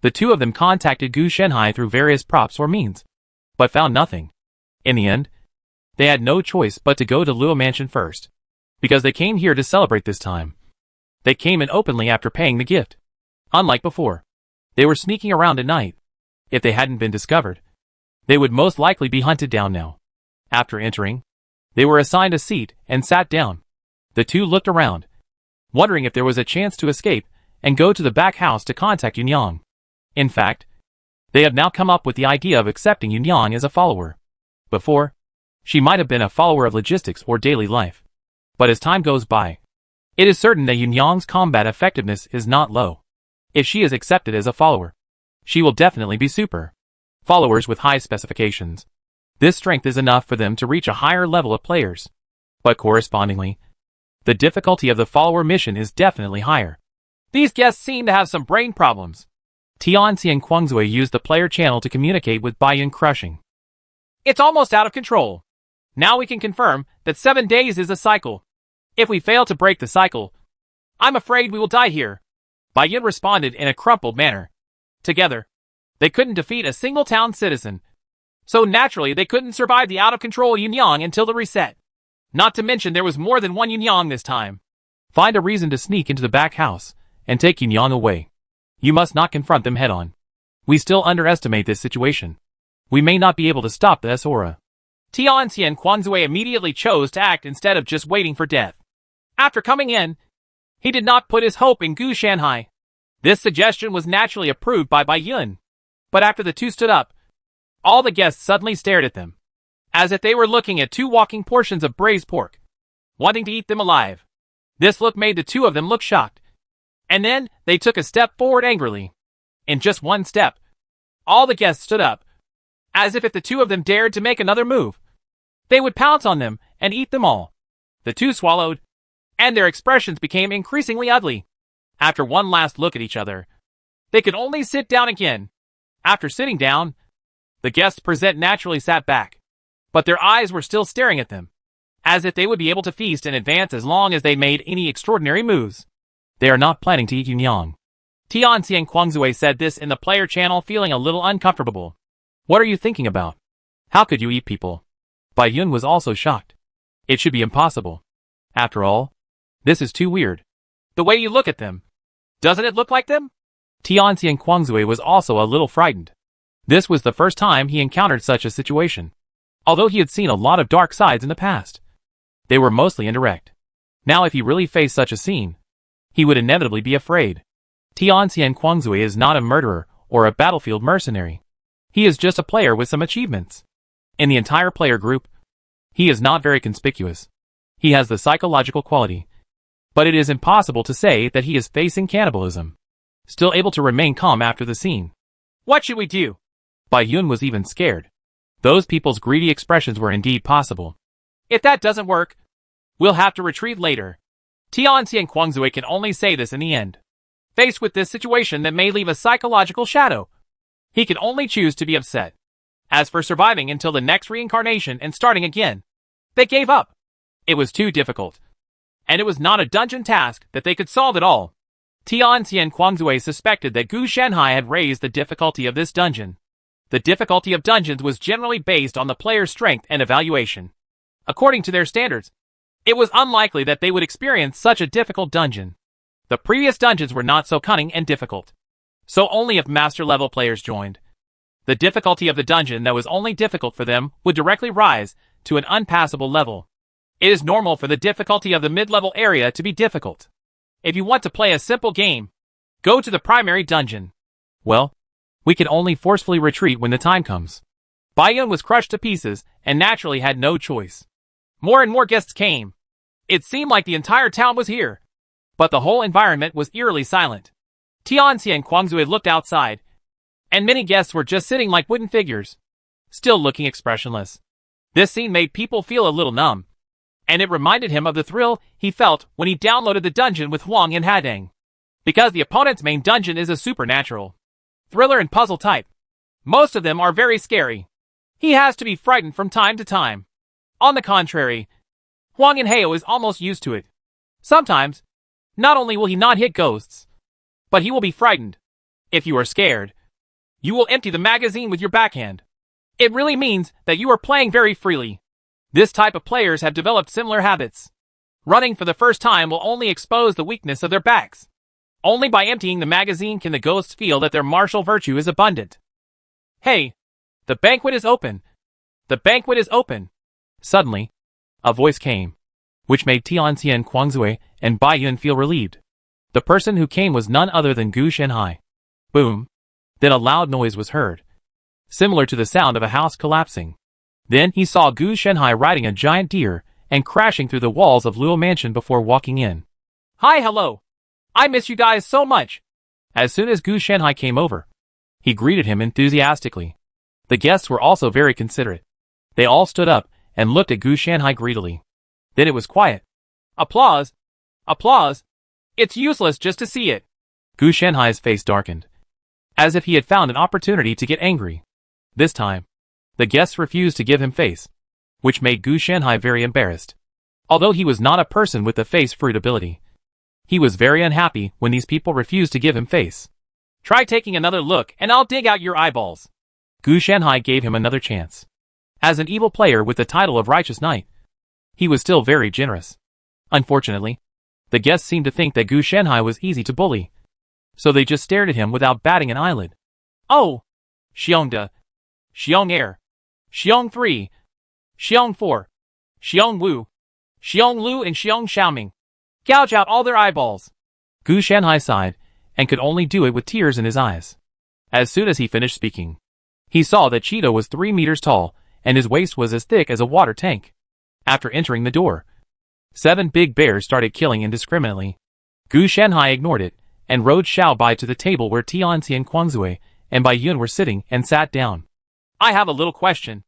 The two of them contacted Gu Shenhai through various props or means, but found nothing. In the end, they had no choice but to go to Luo Mansion first, because they came here to celebrate this time. They came in openly after paying the gift. Unlike before, they were sneaking around at night. If they hadn't been discovered, they would most likely be hunted down now. After entering, they were assigned a seat and sat down. The two looked around, wondering if there was a chance to escape and go to the back house to contact Yunyang. In fact, they have now come up with the idea of accepting Yunyang as a follower. Before, she might have been a follower of logistics or daily life. But as time goes by, it is certain that Yunyang's combat effectiveness is not low. If she is accepted as a follower, she will definitely be super. Followers with high specifications. This strength is enough for them to reach a higher level of players. But correspondingly, the difficulty of the follower mission is definitely higher. These guests seem to have some brain problems. Tianxi and Guangzui used the player channel to communicate with Baiyun crushing. It's almost out of control. Now we can confirm that 7 days is a cycle. If we fail to break the cycle, I'm afraid we will die here. Baiyun responded in a crumpled manner. Together, they couldn't defeat a single town citizen. So naturally they couldn't survive the out-of-control Yunyang until the reset. Not to mention there was more than one Yunyang this time. Find a reason to sneak into the back house and take Yunyang away. You must not confront them head-on. We still underestimate this situation. We may not be able to stop the Sora. Tianxi and Guangzui immediately chose to act instead of just waiting for death. After coming in, he did not put his hope in Gu Shenhai. This suggestion was naturally approved by Baiyun. But after the two stood up, all the guests suddenly stared at them, as if they were looking at two walking portions of braised pork, wanting to eat them alive. This look made the two of them look shocked. And then, they took a step forward angrily. In just one step, all the guests stood up, as if the two of them dared to make another move, they would pounce on them and eat them all. The two swallowed, and their expressions became increasingly ugly. After one last look at each other, they could only sit down again. After sitting down, the guests present naturally sat back, but their eyes were still staring at them, as if they would be able to feast and advance as long as they made any extraordinary moves. They are not planning to eat Yunyang. Tianxi and Guangzui said this in the player channel, feeling a little uncomfortable. What are you thinking about? How could you eat people? Baiyun was also shocked. It should be impossible. After all, this is too weird. The way you look at them. Doesn't it look like them? Tianxi and Guangzui was also a little frightened. This was the first time he encountered such a situation. Although he had seen a lot of dark sides in the past, they were mostly indirect. Now if he really faced such a scene, he would inevitably be afraid. Tianxi and Guangzui is not a murderer or a battlefield mercenary. He is just a player with some achievements. In the entire player group, he is not very conspicuous. He has the psychological quality, but it is impossible to say that he is facing cannibalism. Still able to remain calm after the scene. What should we do? Baiyun was even scared. Those people's greedy expressions were indeed possible. If that doesn't work, we'll have to retreat later. Tianxi and Guangzui can only say this in the end. Faced with this situation that may leave a psychological shadow, he can only choose to be upset. As for surviving until the next reincarnation and starting again, they gave up. It was too difficult. And it was not a dungeon task that they could solve at all. Tianxi and Guangzui suspected that Gu Shenhai had raised the difficulty of this dungeon. The difficulty of dungeons was generally based on the player's strength and evaluation. According to their standards, it was unlikely that they would experience such a difficult dungeon. The previous dungeons were not so cunning and difficult. So only if master-level players joined, the difficulty of the dungeon that was only difficult for them would directly rise to an unpassable level. It is normal for the difficulty of the mid-level area to be difficult. If you want to play a simple game, go to the primary dungeon. Well, we can only forcefully retreat when the time comes. Baiyun was crushed to pieces and naturally had no choice. More and more guests came. It seemed like the entire town was here, but the whole environment was eerily silent. Tianxi and Guangzui looked outside, and many guests were just sitting like wooden figures, still looking expressionless. This scene made people feel a little numb, and it reminded him of the thrill he felt when he downloaded the dungeon with Huang and Hadang. Because the opponent's main dungeon is a supernatural thriller and puzzle type. Most of them are very scary. He has to be frightened from time to time. On the contrary, Huang and Heo is almost used to it. Sometimes, Not only will he not hit ghosts, but he will be frightened. If you are scared, you will empty the magazine with your backhand. It really means that you are playing very freely. This type of players have developed similar habits. Running for the first time will only expose the weakness of their backs. Only by emptying the magazine can the ghosts feel that their martial virtue is abundant. Hey, the banquet is open. The banquet is open. Suddenly, a voice came, which made Tianxian Kuangzui and Bai Yun feel relieved. The person who came was none other than Gu Shenhai. Boom. Then a loud noise was heard, similar to the sound of a house collapsing. Then he saw Gu Shenhai riding a giant deer and crashing through the walls of Luo Mansion before walking in. Hi, hello. I miss you guys so much. As soon as Gu Shenhai came over, he greeted him enthusiastically. The guests were also very considerate. They all stood up and looked at Gu Shenhai greedily. Then it was quiet. Applause. Applause. It's useless just to see it. Gu Shenhai's face darkened, as if he had found an opportunity to get angry. This time, the guests refused to give him face, which made Gu Shenhai very embarrassed. Although he was not a person with the face fruit ability, he was very unhappy when these people refused to give him face. Try taking another look and I'll dig out your eyeballs. Gu Shenhai gave him another chance. As an evil player with the title of Righteous Knight, he was still very generous. Unfortunately, the guests seemed to think that Gu Shenhai was easy to bully, so they just stared at him without batting an eyelid. Oh! Xiong De, Xiong Air, Xiong 3, Xiong 4, Xiong Wu, Xiong Lu and Xiong Xiaoming. Gouge out all their eyeballs. Gu Shenhai sighed, and could only do it with tears in his eyes. As soon as he finished speaking, he saw that Cheeto was 3 meters tall, and his waist was as thick as a water tank. After entering the door, 7 big bears started killing indiscriminately. Gu Shenhai ignored it, and rode Xiao Bai to the table where Tianxian Kuangzui and Bai Yun were sitting and sat down. I have a little question.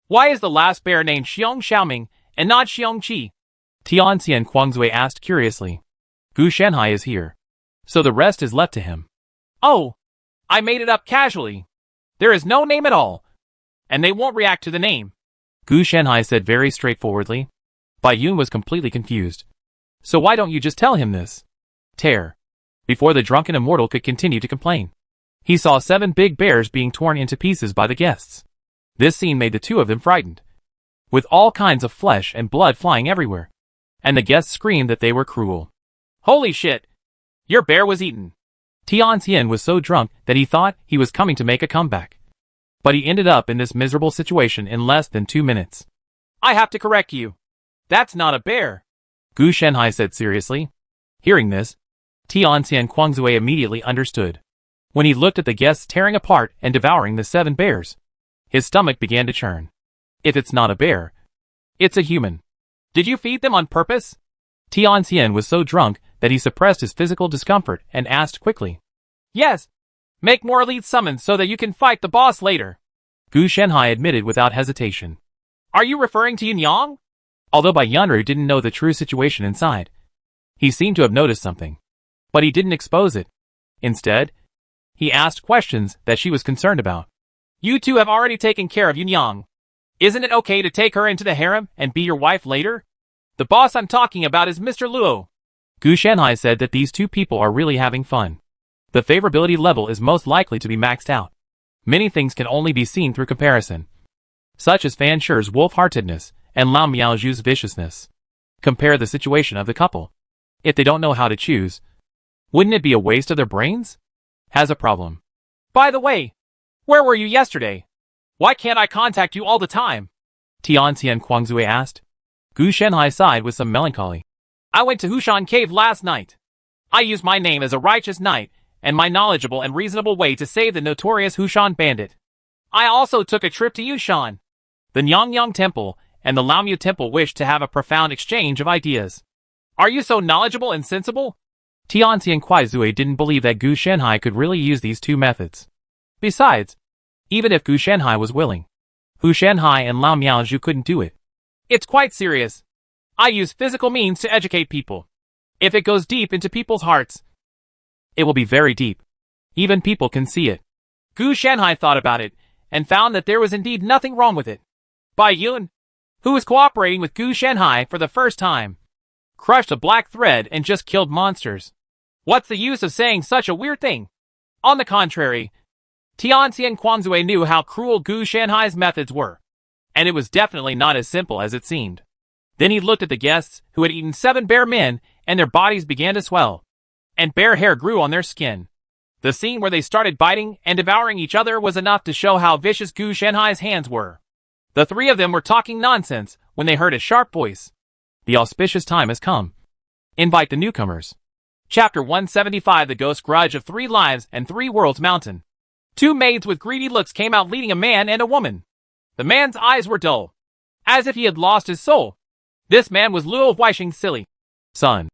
Why is the last bear named Xiong Xiaoming and not Xiong Qi? Tianxian Kuangzui asked curiously. Gu Shenhai is here, so the rest is left to him. Oh, I made it up casually. There is no name at all, and they won't react to the name. Gu Shenhai said very straightforwardly. Bai Yun was completely confused. So why don't you just tell him this? Tear. Before the drunken immortal could continue to complain, he saw 7 big bears being torn into pieces by the guests. This scene made the two of them frightened, with all kinds of flesh and blood flying everywhere, and the guests screamed that they were cruel. Holy shit! Your bear was eaten. Tianxian was so drunk that he thought he was coming to make a comeback, but he ended up in this miserable situation in less than 2 minutes. I have to correct you. That's not a bear, Gu Shenhai said seriously. Hearing this, Tianxian Kuangzui immediately understood. When he looked at the guests tearing apart and devouring the 7 bears, his stomach began to churn. If it's not a bear, it's a human. Did you feed them on purpose? Tianxian was so drunk that he suppressed his physical discomfort and asked quickly. Yes. Make more elite summons so that you can fight the boss later, Gu Shenhai admitted without hesitation. Are you referring to Yin Yang? Although Bai Yunru didn't know the true situation inside, he seemed to have noticed something, but he didn't expose it. Instead, he asked questions that she was concerned about. You two have already taken care of Yin Yang. Isn't it okay to take her into the harem and be your wife later? The boss I'm talking about is Mr. Luo. Gu Shenhai said that these 2 people are really having fun. The favorability level is most likely to be maxed out. Many things can only be seen through comparison, such as Fan Shi's wolf-heartedness and Lao Miaozhu's viciousness. Compare the situation of the couple. If they don't know how to choose, wouldn't it be a waste of their brains? Has a problem. By the way, where were you yesterday? Why can't I contact you all the time? Tianxian Kuangzui asked. Gu Shenhai sighed with some melancholy. I went to Hushan Cave last night. I used my name as a righteous knight and my knowledgeable and reasonable way to save the notorious Hushan bandit. I also took a trip to Yushan. The Nyangyang Temple and the Laomu Temple wished to have a profound exchange of ideas. Are you so knowledgeable and sensible? Tianxian Kuangzui didn't believe that Gu Shenhai could really use these 2 methods. Besides, even if Gu Shenhai was willing, Hu Shenhai and Lao Miaozhu couldn't do it. It's quite serious. I use physical means to educate people. If it goes deep into people's hearts, it will be very deep. Even people can see it. Gu Shenhai thought about it, and found that there was indeed nothing wrong with it. Bai Yun, who was cooperating with Gu Shenhai for the first time, crushed a black thread and just killed monsters. What's the use of saying such a weird thing? On the contrary, Tianxian Quanzue knew how cruel Gu Shanhai's methods were, and it was definitely not as simple as it seemed. Then he looked at the guests who had eaten 7 bear men, and their bodies began to swell, and bear hair grew on their skin. The scene where they started biting and devouring each other was enough to show how vicious Gu Shanhai's hands were. The 3 of them were talking nonsense when they heard a sharp voice. The auspicious time has come. Invite the newcomers. Chapter 175 The Ghost Grudge of 3 Lives and 3 Worlds Mountain. 2 maids with greedy looks came out leading a man and a woman. The man's eyes were dull, as if he had lost his soul. This man was Luo Huaixing's silly son.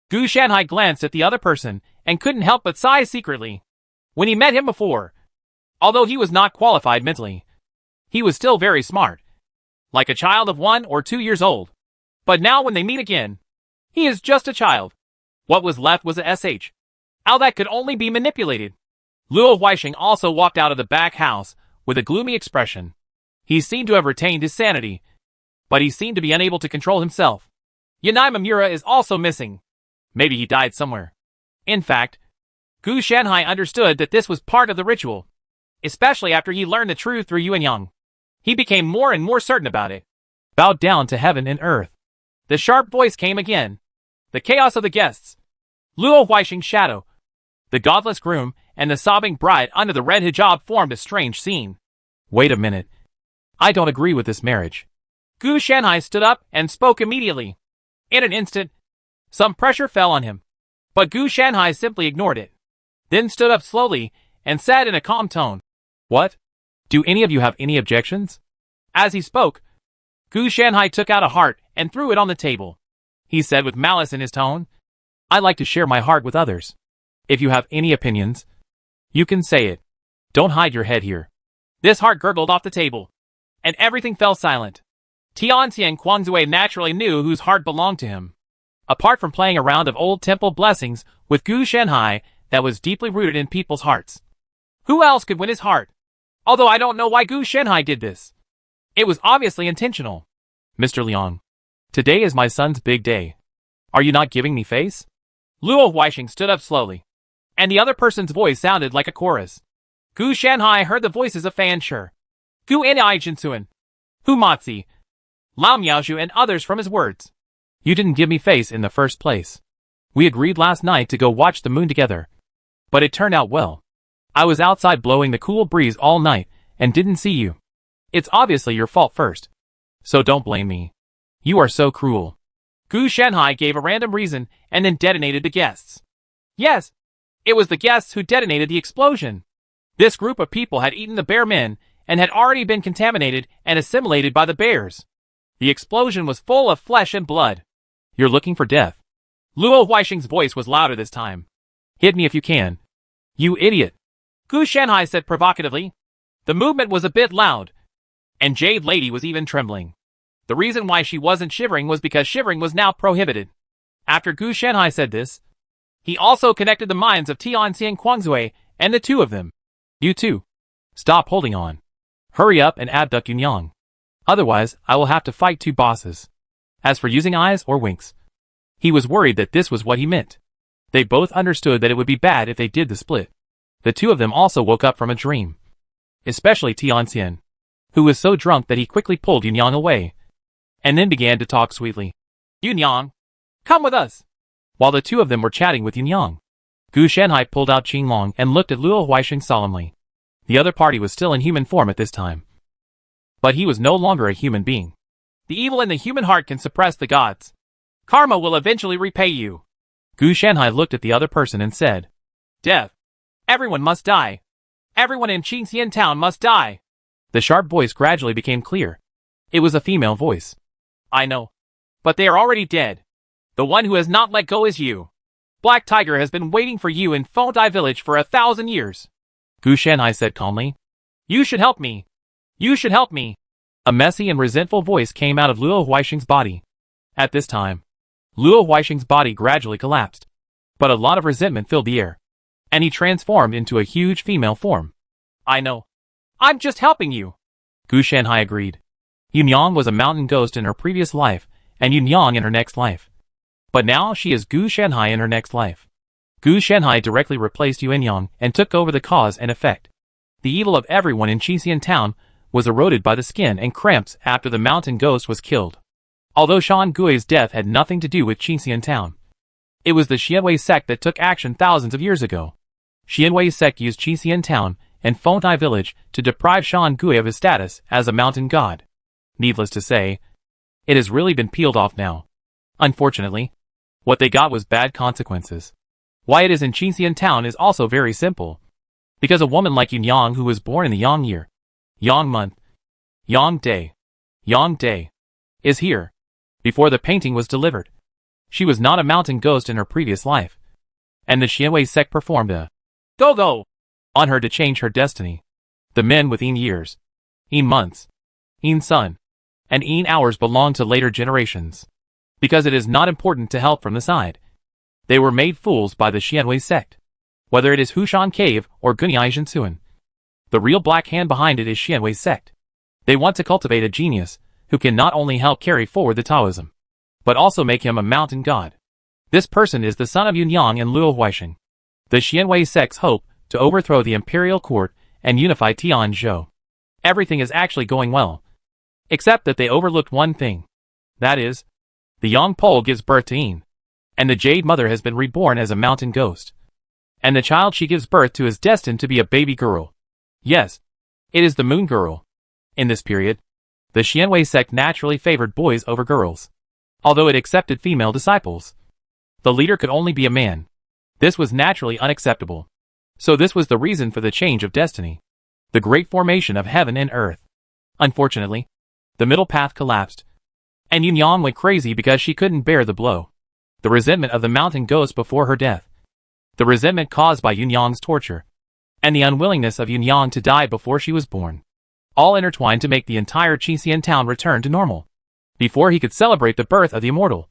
Gu Shanhai glanced at the other person and couldn't help but sigh secretly. When he met him before, although he was not qualified mentally, he was still very smart, like a child of 1 or 2 years old. But now when they meet again, he is just a child. What was left was a sh. How that could only be manipulated. Luo Huaixing also walked out of the back house with a gloomy expression. He seemed to have retained his sanity, but he seemed to be unable to control himself. Yanai Mamura is also missing. Maybe he died somewhere. In fact, Gu Shanhai understood that this was part of the ritual, especially after he learned the truth through Yuan Yang. He became more and more certain about it. Bowed down to heaven and earth. The sharp voice came again. The chaos of the guests. Luo Huaixing's shadow. The godless groom and the sobbing bride under the red hijab formed a strange scene. Wait a minute. I don't agree with this marriage. Gu Shanhai stood up and spoke immediately. In an instant, some pressure fell on him. But Gu Shanhai simply ignored it. Then stood up slowly and said in a calm tone, "What? Do any of you have any objections?" As he spoke, Gu Shanhai took out a heart and threw it on the table. He said with malice in his tone, "I like to share my heart with others. If you have any opinions, you can say it. Don't hide your head here." This heart gurgled off the table, and everything fell silent. Tianxian Quanzue naturally knew whose heart belonged to him. Apart from playing a round of old temple blessings with Gu Shanhai that was deeply rooted in people's hearts, who else could win his heart? Although I don't know why Gu Shanhai did this. It was obviously intentional. "Mr. Liang, today is my son's big day. Are you not giving me face?" Luo Huaixing stood up slowly, and the other person's voice sounded like a chorus. Gu Shanhai heard the voices of Fan Shi, Gu Enai Jinsuan, Hu Matzi, Lao Miaozhu and others from his words. "You didn't give me face in the first place. We agreed last night to go watch the moon together. But it turned out well. I was outside blowing the cool breeze all night and didn't see you. It's obviously your fault first. So don't blame me. You are so cruel." Gu Shanhai gave a random reason and then detonated the guests. Yes, it was the guests who detonated the explosion. This group of people had eaten the bear men and had already been contaminated and assimilated by the bears. The explosion was full of flesh and blood. "You're looking for death." Luo Huaixing's voice was louder this time. "Hit me if you can. You idiot," Gu Shanhai said provocatively. The movement was a bit loud, and Jade Lady was even trembling. The reason why she wasn't shivering was because shivering was now prohibited. After Gu Shanhai said this, he also connected the minds of Tianxian Quanzue and the 2 of them. "You two, stop holding on. Hurry up and abduct Yuan Yang. Otherwise, I will have to fight 2 bosses. As for using eyes or winks," he was worried that this was what he meant. They both understood that it would be bad if they did the split. The 2 of them also woke up from a dream. Especially Tianxian, who was so drunk that he quickly pulled Yuan Yang away, and then began to talk sweetly. "Yuan Yang, come with us." While the 2 of them were chatting with Yuan Yang, Gu Shanhai pulled out Qinglong and looked at Luo Huaixing solemnly. The other party was still in human form at this time, but he was no longer a human being. "The evil in the human heart can suppress the gods. Karma will eventually repay you." Gu Shanhai looked at the other person and said, "Death. Everyone must die. Everyone in Qingxian town must die." The sharp voice gradually became clear. It was a female voice. "I know. But they are already dead. The one who has not let go is you. Black Tiger has been waiting for you in Fondai village for 1,000 years. Gu Shanhai said calmly. "You should help me. You should help me." A messy and resentful voice came out of Luo Huaixing's body. At this time, Luo Huaixing's body gradually collapsed, but a lot of resentment filled the air, and he transformed into a huge female form. "I know. I'm just helping you." Gu Shanhai agreed. Yuan Yang was a mountain ghost in her previous life, and Yuan Yang in her next life. But now she is Gu Shanhai in her next life. Gu Shanhai directly replaced Yuan Yang and took over the cause and effect. The evil of everyone in Qixian town was eroded by the skin and cramps after the mountain ghost was killed. Although Shan Gui's death had nothing to do with Qixian town, it was the Xianwei sect that took action thousands of years ago. Xianwei sect used Qixian town and Fengtai village to deprive Shan Gui of his status as a mountain god. Needless to say, it has really been peeled off now. Unfortunately, what they got was bad consequences. Why it is in Qixian town is also very simple. Because a woman like Yun Yang who was born in the Yang year, Yang month, Yang day, is here. Before the painting was delivered, she was not a mountain ghost in her previous life, and the Xianwei sect performed a go-go on her to change her destiny. The men with years, months, sun, and hours belong to later generations. Because it is not important to help from the side, they were made fools by the Xianwei sect. Whether it is Hushan Cave or Gunyai Jinsuan, the real black hand behind it is Xianwei sect. They want to cultivate a genius who can not only help carry forward the Taoism, but also make him a mountain god. This person is the son of Yun Yang and Luo Huaisheng. The Xianwei sect's hope to overthrow the imperial court and unify Tianzhou. Everything is actually going well, except that they overlooked one thing. That is, the Yang pole gives birth to Yin, and the Jade Mother has been reborn as a mountain ghost. And the child she gives birth to is destined to be a baby girl. Yes, it is the Moon Girl. In this period, the Xianwei sect naturally favored boys over girls, although it accepted female disciples. The leader could only be a man. This was naturally unacceptable. So this was the reason for the change of destiny, the great formation of heaven and earth. Unfortunately, the middle path collapsed, and Yun Yang went crazy because she couldn't bear the blow. The resentment of the mountain ghost before her death, the resentment caused by Yun Yang's torture, and the unwillingness of Yun Yang to die before she was born, all intertwined to make the entire Qixian town return to normal. Before he could celebrate the birth of the immortal,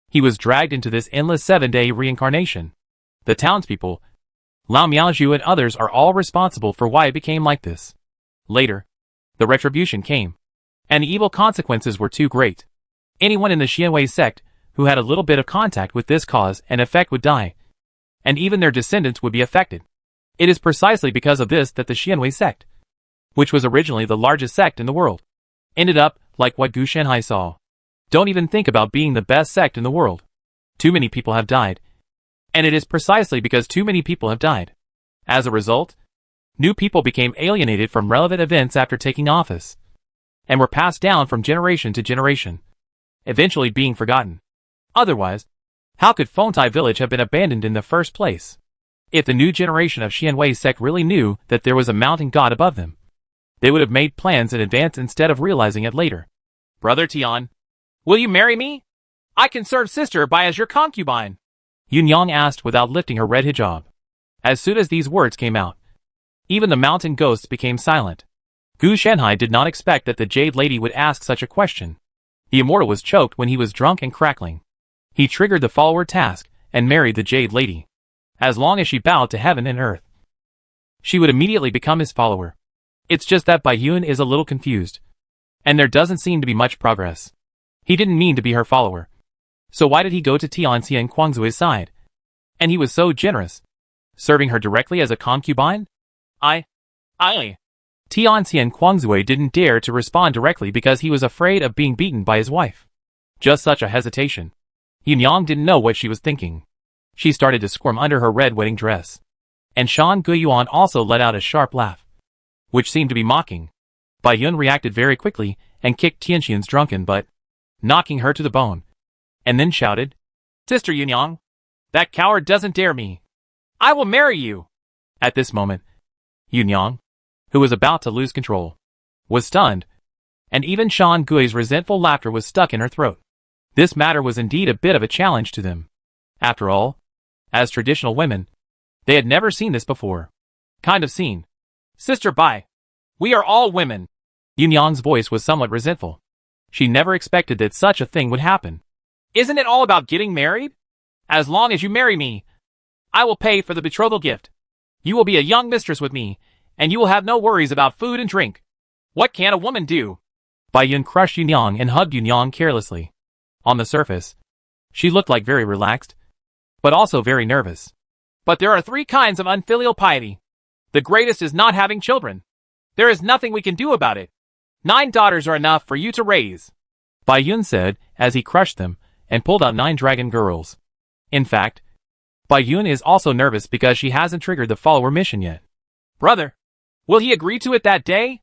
he was dragged into this endless 7-day reincarnation. The townspeople, Lao Miaozhu and others are all responsible for why it became like this. Later, the retribution came, and the evil consequences were too great. Anyone in the Xianwei sect who had a little bit of contact with this cause and effect would die, and even their descendants would be affected. It is precisely because of this that the Xianwei sect, which was originally the largest sect in the world, ended up like what Gu Shanhai saw. Don't even think about being the best sect in the world. Too many people have died. And it is precisely because too many people have died. As a result, new people became alienated from relevant events after taking office, and were passed down from generation to generation, eventually being forgotten. Otherwise, how could Fengtai village have been abandoned in the first place? If the new generation of Xianwei sect really knew that there was a mountain god above them, they would have made plans in advance instead of realizing it later. Brother Tian, will you marry me? I can serve Sister Bai as your concubine, Yun Yang asked without lifting her red hijab. As soon as these words came out, even the mountain ghosts became silent. Gu Shanhai did not expect that the Jade Lady would ask such a question. The immortal was choked when he was drunk and crackling. He triggered the follower task and married the Jade Lady. As long as she bowed to heaven and earth, she would immediately become his follower. It's just that Bai Yun is a little confused, and there doesn't seem to be much progress. He didn't mean to be her follower. So why did he go to Tianxian Quangzui's side? And he was so generous, serving her directly as a concubine? Tianxian Quangzui didn't dare to respond directly because he was afraid of being beaten by his wife. Just such a hesitation. Yun Yang didn't know what she was thinking. She started to squirm under her red wedding dress. And Shan Guyuan also let out a sharp laugh, which seemed to be mocking. Bai Yun reacted very quickly and kicked Tianxian's drunken butt, knocking her to the bone, and then shouted, "Sister Yun Yang, that coward doesn't dare me. I will marry you." At this moment, Yun Yang, who was about to lose control, was stunned, and even Shan Gui's resentful laughter was stuck in her throat. This matter was indeed a bit of a challenge to them. After all, as traditional women, they had never seen this before. Kind of scene. "Sister Bai, we are all women." Yun Yang's voice was somewhat resentful. She never expected that such a thing would happen. "Isn't it all about getting married? As long as you marry me, I will pay for the betrothal gift. You will be a young mistress with me, and you will have no worries about food and drink. What can a woman do?" Bai Yun crushed Yun Yang and hugged Yun Yang carelessly. On the surface, She looked like very relaxed, but also very nervous. But there are 3 kinds of unfilial piety. The greatest is not having children. There is nothing we can do about it. 9 daughters are enough for you to raise, Bai Yun said as he crushed them and pulled out 9 dragon girls. In fact, Bai Yun is also nervous because she hasn't triggered the follower mission yet. Brother, will he agree to it that day?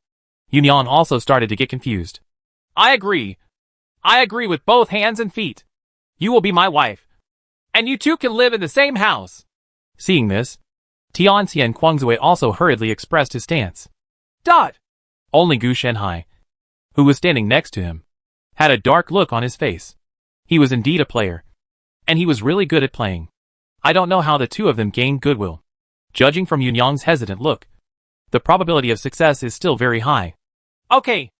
Yunyang also started to get confused. I agree. I agree with both hands and feet. You will be my wife. And you two can live in the same house. Seeing this, Tianxian Kuangzui also hurriedly expressed his stance. Dot! Only Gu Shenhai, who was standing next to him, had a dark look on his face. He was indeed a player. And he was really good at playing. I don't know how the two of them gained goodwill. Judging from Yunyang's hesitant look, the probability of success is still very high. Okay,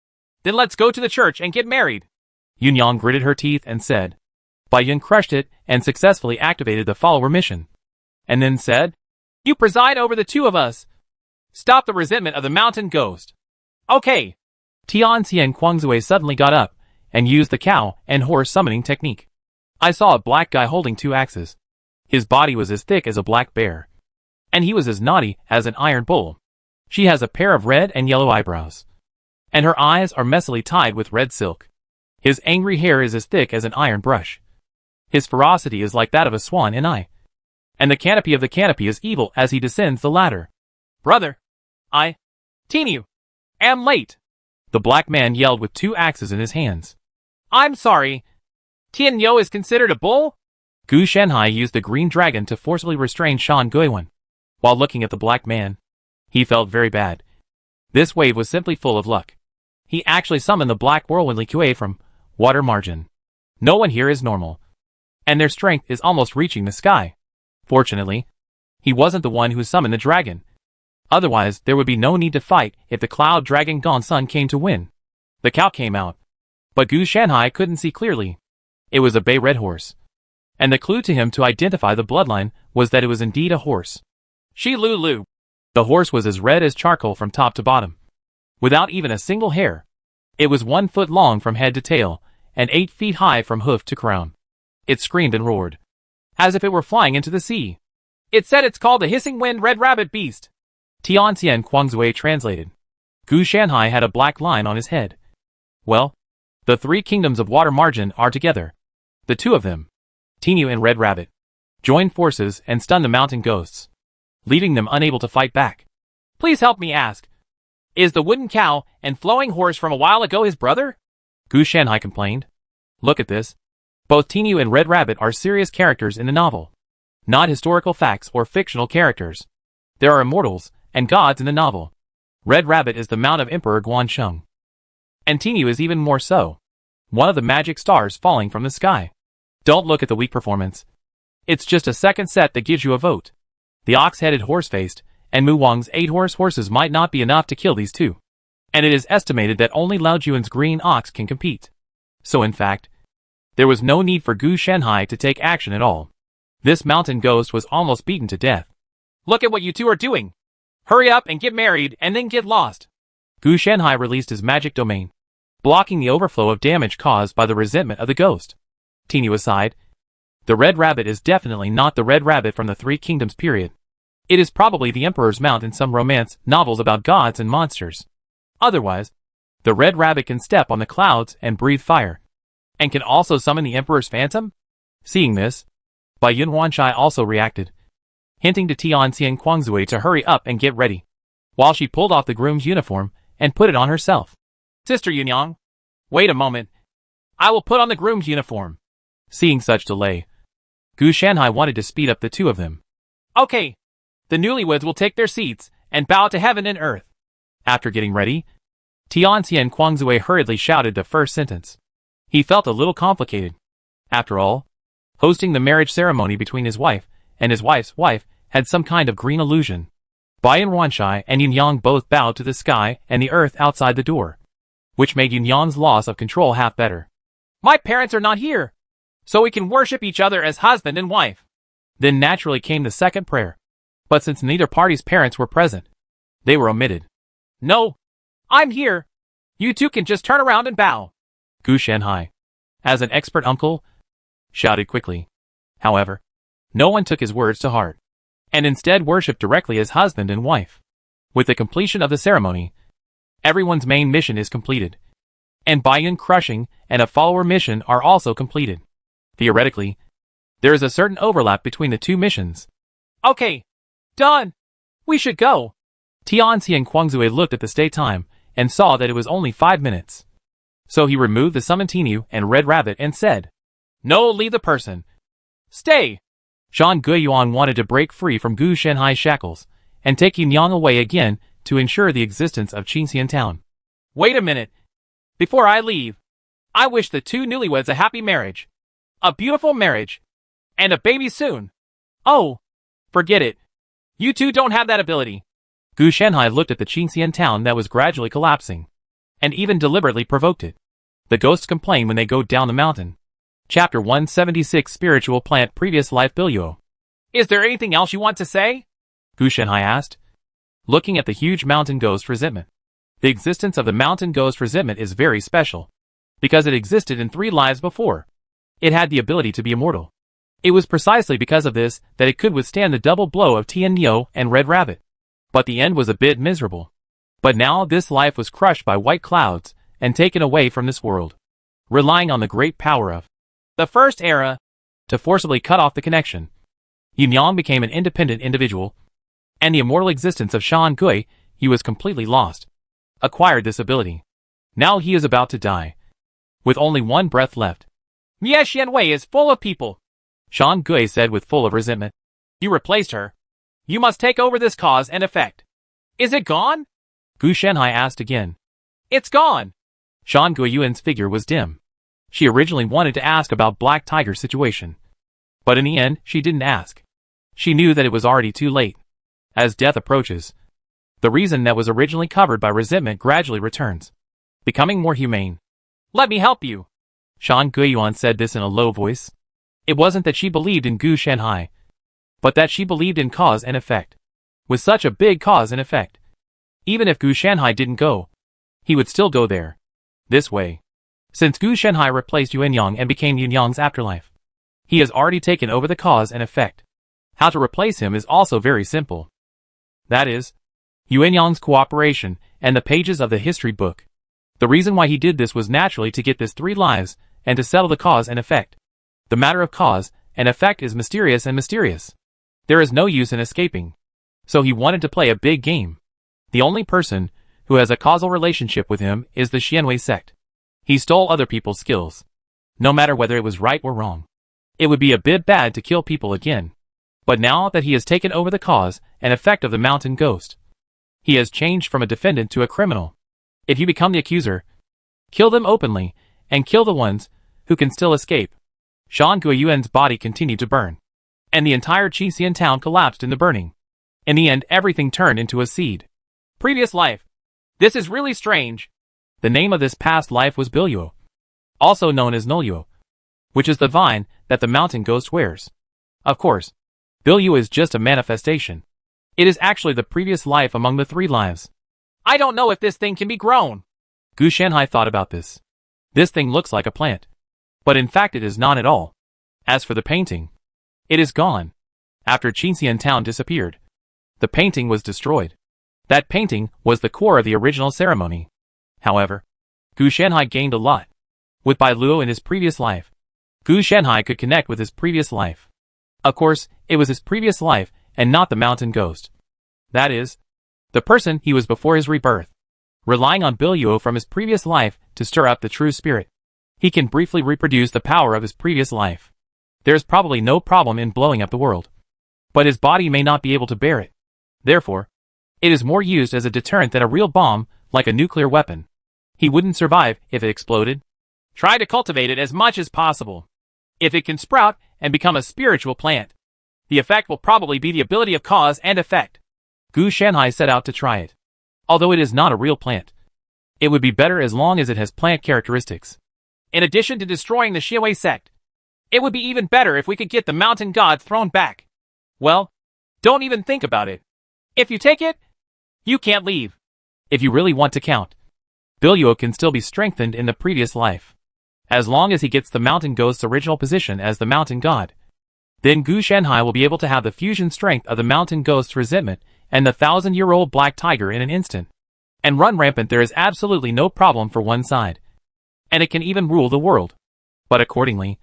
then let's go to the church and get married. Yunyang gritted her teeth and said. Bai Yun crushed it and successfully activated the follower mission. And then said, You preside over the 2 of us. Stop the resentment of the mountain ghost. Okay. Tianxian Kuangzui suddenly got up and used the cow and horse summoning technique. I saw a black guy holding 2 axes. His body was as thick as a black bear. And he was as naughty as an iron bull. She has a pair of red and yellow eyebrows. And her eyes are messily tied with red silk. His angry hair is as thick as an iron brush. His ferocity is like that of a swan in eye. And the canopy of the canopy is evil as he descends the ladder. Brother, Tinyu, am late. The black man yelled with 2 axes in his hands. I'm sorry. Tianyo is considered a bull? Gu Shenhai used the green dragon to forcibly restrain Shan Guiwen. While looking at the black man, he felt very bad. This wave was simply full of luck. He actually summoned the black whirlwind Li Kuei from water margin. No one here is normal. And their strength is almost reaching the sky. Fortunately, he wasn't the one who summoned the dragon. Otherwise, there would be no need to fight if the cloud dragon Gongsun came to win. The cow came out. But Gu Shenhai couldn't see clearly. It was a bay red horse. And the clue to him to identify the bloodline was that it was indeed a horse. Shi Lu Lu. The horse was as red as charcoal from top to bottom. Without even a single hair. It was 1 foot long from head to tail, and 8 feet high from hoof to crown. It screamed and roared, as if it were flying into the sea. It said it's called the Hissing Wind Red Rabbit Beast. Tianxian Kuangzui translated. Gu Shenhai had a black line on his head. Well, the 3 kingdoms of water margin are together. The 2 of them, Tinyu and Red Rabbit, joined forces and stunned the mountain ghosts, leaving them unable to fight back. Please help me ask. Is the wooden cow and flowing horse from a while ago his brother? Gu Shenhai complained. Look at this. Both Tinyu and Red Rabbit are serious characters in the novel. Not historical facts or fictional characters. There are immortals and gods in the novel. Red Rabbit is the mount of Emperor Guansheng. And Tinyu is even more so. One of the magic stars falling from the sky. Don't look at the weak performance. It's just a second set that gives you a vote. The ox-headed horse-faced and Mu Wang's 8 horses might not be enough to kill these 2. And it is estimated that only Lao Juan's green ox can compete. So in fact, there was no need for Gu Shenhai to take action at all. This mountain ghost was almost beaten to death. Look at what you 2 are doing. Hurry up and get married and then get lost. Gu Shenhai released his magic domain, blocking the overflow of damage caused by the resentment of the ghost. Tinyu aside, the Red Rabbit is definitely not the Red Rabbit from the 3 Kingdoms period. It is probably the Emperor's mount in some romance novels about gods and monsters. Otherwise, the Red Rabbit can step on the clouds and breathe fire, and can also summon the Emperor's phantom? Seeing this, Bai Yun Wanshai also reacted, hinting to Tianxian Kuangzui to hurry up and get ready, while she pulled off the groom's uniform and put it on herself. Sister Yunyang, wait a moment. I will put on the groom's uniform. Seeing such delay, Gu Shenhai wanted to speed up the 2 of them. Okay. The newlyweds will take their seats and bow to heaven and earth. After getting ready, Tianxian Kuangzui hurriedly shouted the first sentence. He felt a little complicated. After all, hosting the marriage ceremony between his wife and his wife's wife had some kind of green illusion. Bai Wanshai and Yunyang both bowed to the sky and the earth outside the door, which made Yunyang's loss of control half better. My parents are not here, so we can worship each other as husband and wife. Then naturally came the second prayer. But since neither party's parents were present, they were omitted. No, I'm here. You 2 can just turn around and bow. Gu Shenhai, as an expert uncle, shouted quickly. However, no one took his words to heart, and instead worshipped directly as husband and wife. With the completion of the ceremony, everyone's main mission is completed, and Baiyun crushing and a follower mission are also completed. Theoretically, there is a certain overlap between the two missions. Okay, done. We should go. Tianxi and Guangzue looked at the stay time and saw that it was only 5 minutes. So he removed the summon Tinu and Red Rabbit and said, "No, leave the person. Stay." Shan Guiyuan wanted to break free from Gu Shenhai's shackles and take Yunyang away again to ensure the existence of Qingxian Town. Wait a minute. Before I leave, I wish the two newlyweds a happy marriage. A beautiful marriage. And a baby soon. Oh, forget it. You two don't have that ability. Gu Shenhai looked at the Qingxian town that was gradually collapsing, and even deliberately provoked it. The ghosts complain when they go down the mountain. Chapter 176 Spiritual Plant Previous Life Bilyo. Is there anything else you want to say? Gu Shenhai asked, looking at the huge mountain ghost resentment. The existence of the mountain ghost resentment is very special, because it existed in 3 lives before. It had the ability to be immortal. It was precisely because of this that it could withstand the double blow of Tian Nio and Red Rabbit. But the end was a bit miserable. But now this life was crushed by white clouds and taken away from this world, relying on the great power of the first era to forcibly cut off the connection. Yunyang became an independent individual, and the immortal existence of Shan Gui, he was completely lost, acquired this ability. Now he is about to die, with only 1 breath left. Mie Xianwei is full of people, Shan Gui said with full of resentment. You replaced her. You must take over this cause and effect. Is it gone? Gu Shenhai asked again. It's gone. Shan Guiyuan's figure was dim. She originally wanted to ask about Black Tiger's situation, but in the end she didn't ask. She knew that it was already too late. As death approaches, the reason that was originally covered by resentment gradually returns, becoming more humane. Let me help you. Shan Guiyuan said this in a low voice. It wasn't that she believed in Gu Shenhai, but that she believed in cause and effect. With such a big cause and effect, even if Gu Shenhai didn't go, he would still go there. This way, since Gu Shenhai replaced Yuanyang and became Yunyang's afterlife, he has already taken over the cause and effect. How to replace him is also very simple. That is, Yuanyang's cooperation and the pages of the history book. The reason why he did this was naturally to get this 3 lives and to settle the cause and effect. The matter of cause and effect is mysterious and mysterious. There is no use in escaping. So he wanted to play a big game. The only person who has a causal relationship with him is the Xianwei sect. He stole other people's skills, no matter whether it was right or wrong. It would be a bit bad to kill people again. But now that he has taken over the cause and effect of the mountain ghost, he has changed from a defendant to a criminal. If you become the accuser, kill them openly, and kill the ones who can still escape. Shan Guiyuan's body continued to burn, and the entire Qingxian town collapsed in the burning. In the end, everything turned into a seed. Previous life. This is really strange. The name of this past life was Biluo, also known as Noluo, which is the vine that the mountain ghost wears. Of course, Biluo is just a manifestation. It is actually the previous life among the 3 lives. I don't know if this thing can be grown. Gu Shenhai thought about this. This thing looks like a plant, but in fact it is not at all. As for the painting, it is gone. After Qingxian town disappeared, the painting was destroyed. That painting was the core of the original ceremony. However, Gu Shenhai gained a lot. With Bai Luo in his previous life, Gu Shenhai could connect with his previous life. Of course, it was his previous life and not the mountain ghost. That is, the person he was before his rebirth. Relying on Biluo from his previous life to stir up the true spirit, he can briefly reproduce the power of his previous life. There is probably no problem in blowing up the world, but his body may not be able to bear it. Therefore, it is more used as a deterrent than a real bomb, like a nuclear weapon. He wouldn't survive if it exploded. Try to cultivate it as much as possible. If it can sprout and become a spiritual plant, the effect will probably be the ability of cause and effect. Gu Shenhai set out to try it. Although it is not a real plant, it would be better as long as it has plant characteristics. In addition to destroying the Xianwei sect, it would be even better if we could get the mountain god's throne back. Well, don't even think about it. If you take it, you can't leave. If you really want to count, Biluo can still be strengthened in the previous life. as long as he gets the mountain ghost's original position as the mountain god. Then Gu Shenhai will be able to have the fusion strength of the mountain ghost's resentment and the 1,000-year-old black tiger in an instant. And run rampant. There is absolutely no problem for one side. And it can even rule the world. But accordingly,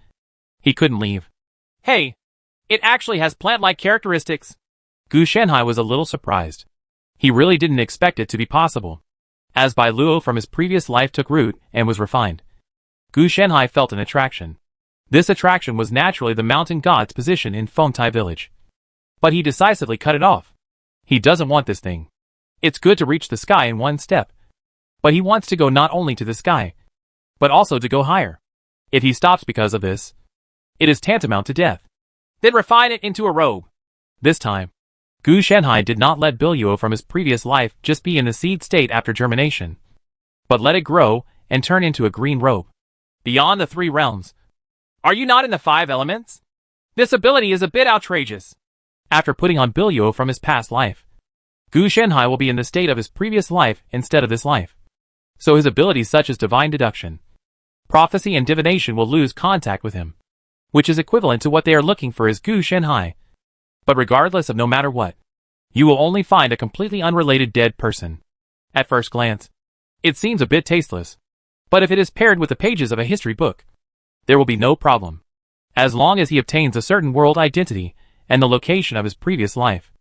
he couldn't leave. Hey, it actually has plant-like characteristics. Gu Shenhai was a little surprised. He really didn't expect it to be possible. As Bai Luo from his previous life took root and was refined, Gu Shenhai felt an attraction. This attraction was naturally the mountain god's position in Fengtai village. But he decisively cut it off. He doesn't want this thing. It's good to reach the sky in one step. But he wants to go not only to the sky, but also to go higher. If he stops because of this, it is tantamount to death. Then refine it into a robe. This time, Gu Shenhai did not let Biluo from his previous life just be in the seed state after germination, but let it grow and turn into a green robe. Beyond the 3 realms. Are you not in the 5 elements? This ability is a bit outrageous. After putting on Biluo from his past life, Gu Shenhai will be in the state of his previous life instead of this life. So his abilities such as divine deduction, prophecy and divination will lose contact with him, which is equivalent to what they are looking for as Gu Shenhai. But regardless of no matter what, you will only find a completely unrelated dead person. At first glance, it seems a bit tasteless. But if it is paired with the pages of a history book, there will be no problem. As long as he obtains a certain world identity and the location of his previous life,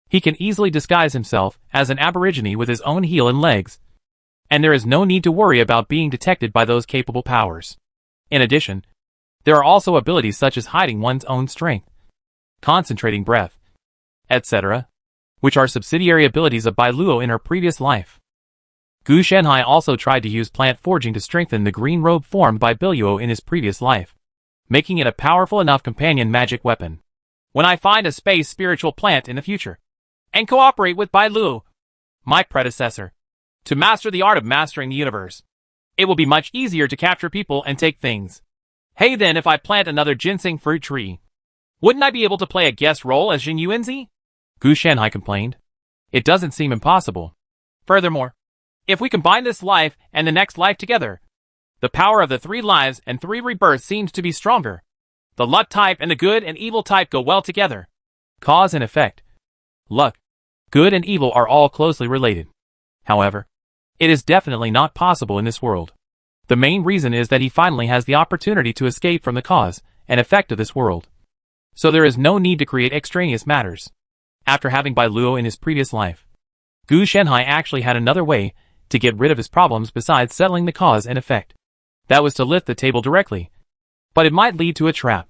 he can easily disguise himself as an aborigine with his own heel and legs. And there is no need to worry about being detected by those capable powers. In addition, there are also abilities such as hiding one's own strength, concentrating breath, etc., which are subsidiary abilities of Bai Luo in her previous life. Gu Shenhai also tried to use plant forging to strengthen the green robe formed by Biluo in his previous life, making it a powerful enough companion magic weapon. When I find a space spiritual plant in the future, and cooperate with Bai Luo, my predecessor, to master the art of mastering the universe, it will be much easier to capture people and take things. Hey, then if I plant another ginseng fruit tree, wouldn't I be able to play a guest role as Jin Yuanzi? Gu Shenhai complained. It doesn't seem impossible. Furthermore, if we combine this life and the next life together, the power of the 3 lives and 3 rebirths seems to be stronger. The luck type and the good and evil type go well together. Cause and effect. Luck, good and evil are all closely related. However, it is definitely not possible in this world. The main reason is that he finally has the opportunity to escape from the cause and effect of this world. So there is no need to create extraneous matters. After having Bai Luo in his previous life, Gu Shenhai actually had another way to get rid of his problems besides settling the cause and effect. That was to lift the table directly. But it might lead to a trap.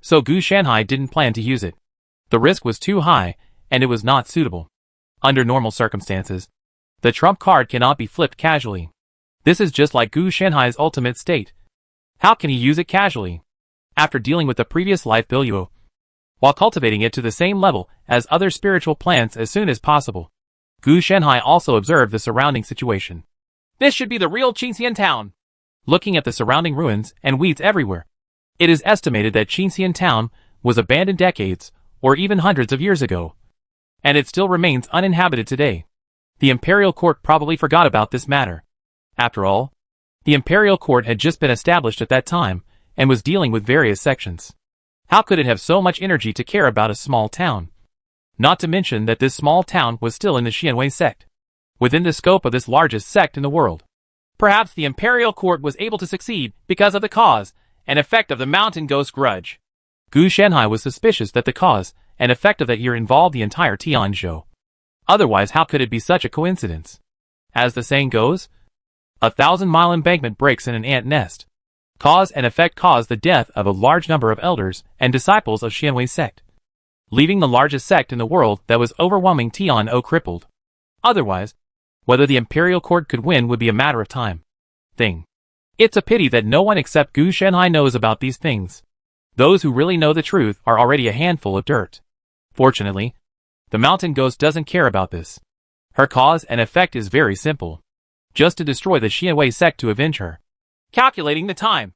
So Gu Shenhai didn't plan to use it. The risk was too high, and it was not suitable. Under normal circumstances, the trump card cannot be flipped casually. This is just like Gu Shenhai's ultimate state. How can he use it casually? After dealing with the previous life Biluo, while cultivating it to the same level as other spiritual plants as soon as possible, Gu Shenhai also observed the surrounding situation. This should be the real Qinxian town. Looking at the surrounding ruins and weeds everywhere, it is estimated that Qinxian town was abandoned decades or even hundreds of years ago, and it still remains uninhabited today. The imperial court probably forgot about this matter. After all, the imperial court had just been established at that time and was dealing with various sections. How could it have so much energy to care about a small town? Not to mention that this small town was still in the Xianwei sect, within the scope of this largest sect in the world. Perhaps the imperial court was able to succeed because of the cause and effect of the mountain ghost grudge. Gu Shenhai was suspicious that the cause and effect of that year involved the entire Tianzhou. Otherwise, how could it be such a coincidence? As the saying goes, 1,000-mile embankment breaks in an ant nest. Cause and effect caused the death of a large number of elders and disciples of Xianwei sect, leaving the largest sect in the world that was overwhelming Tian-O crippled. Otherwise, whether the imperial court could win would be a matter of time. It's a pity that no one except Gu Shenhai knows about these things. Those who really know the truth are already a handful of dirt. Fortunately, the mountain ghost doesn't care about this. Her cause and effect is very simple. Just to destroy the Xianwei sect to avenge her. Calculating the time.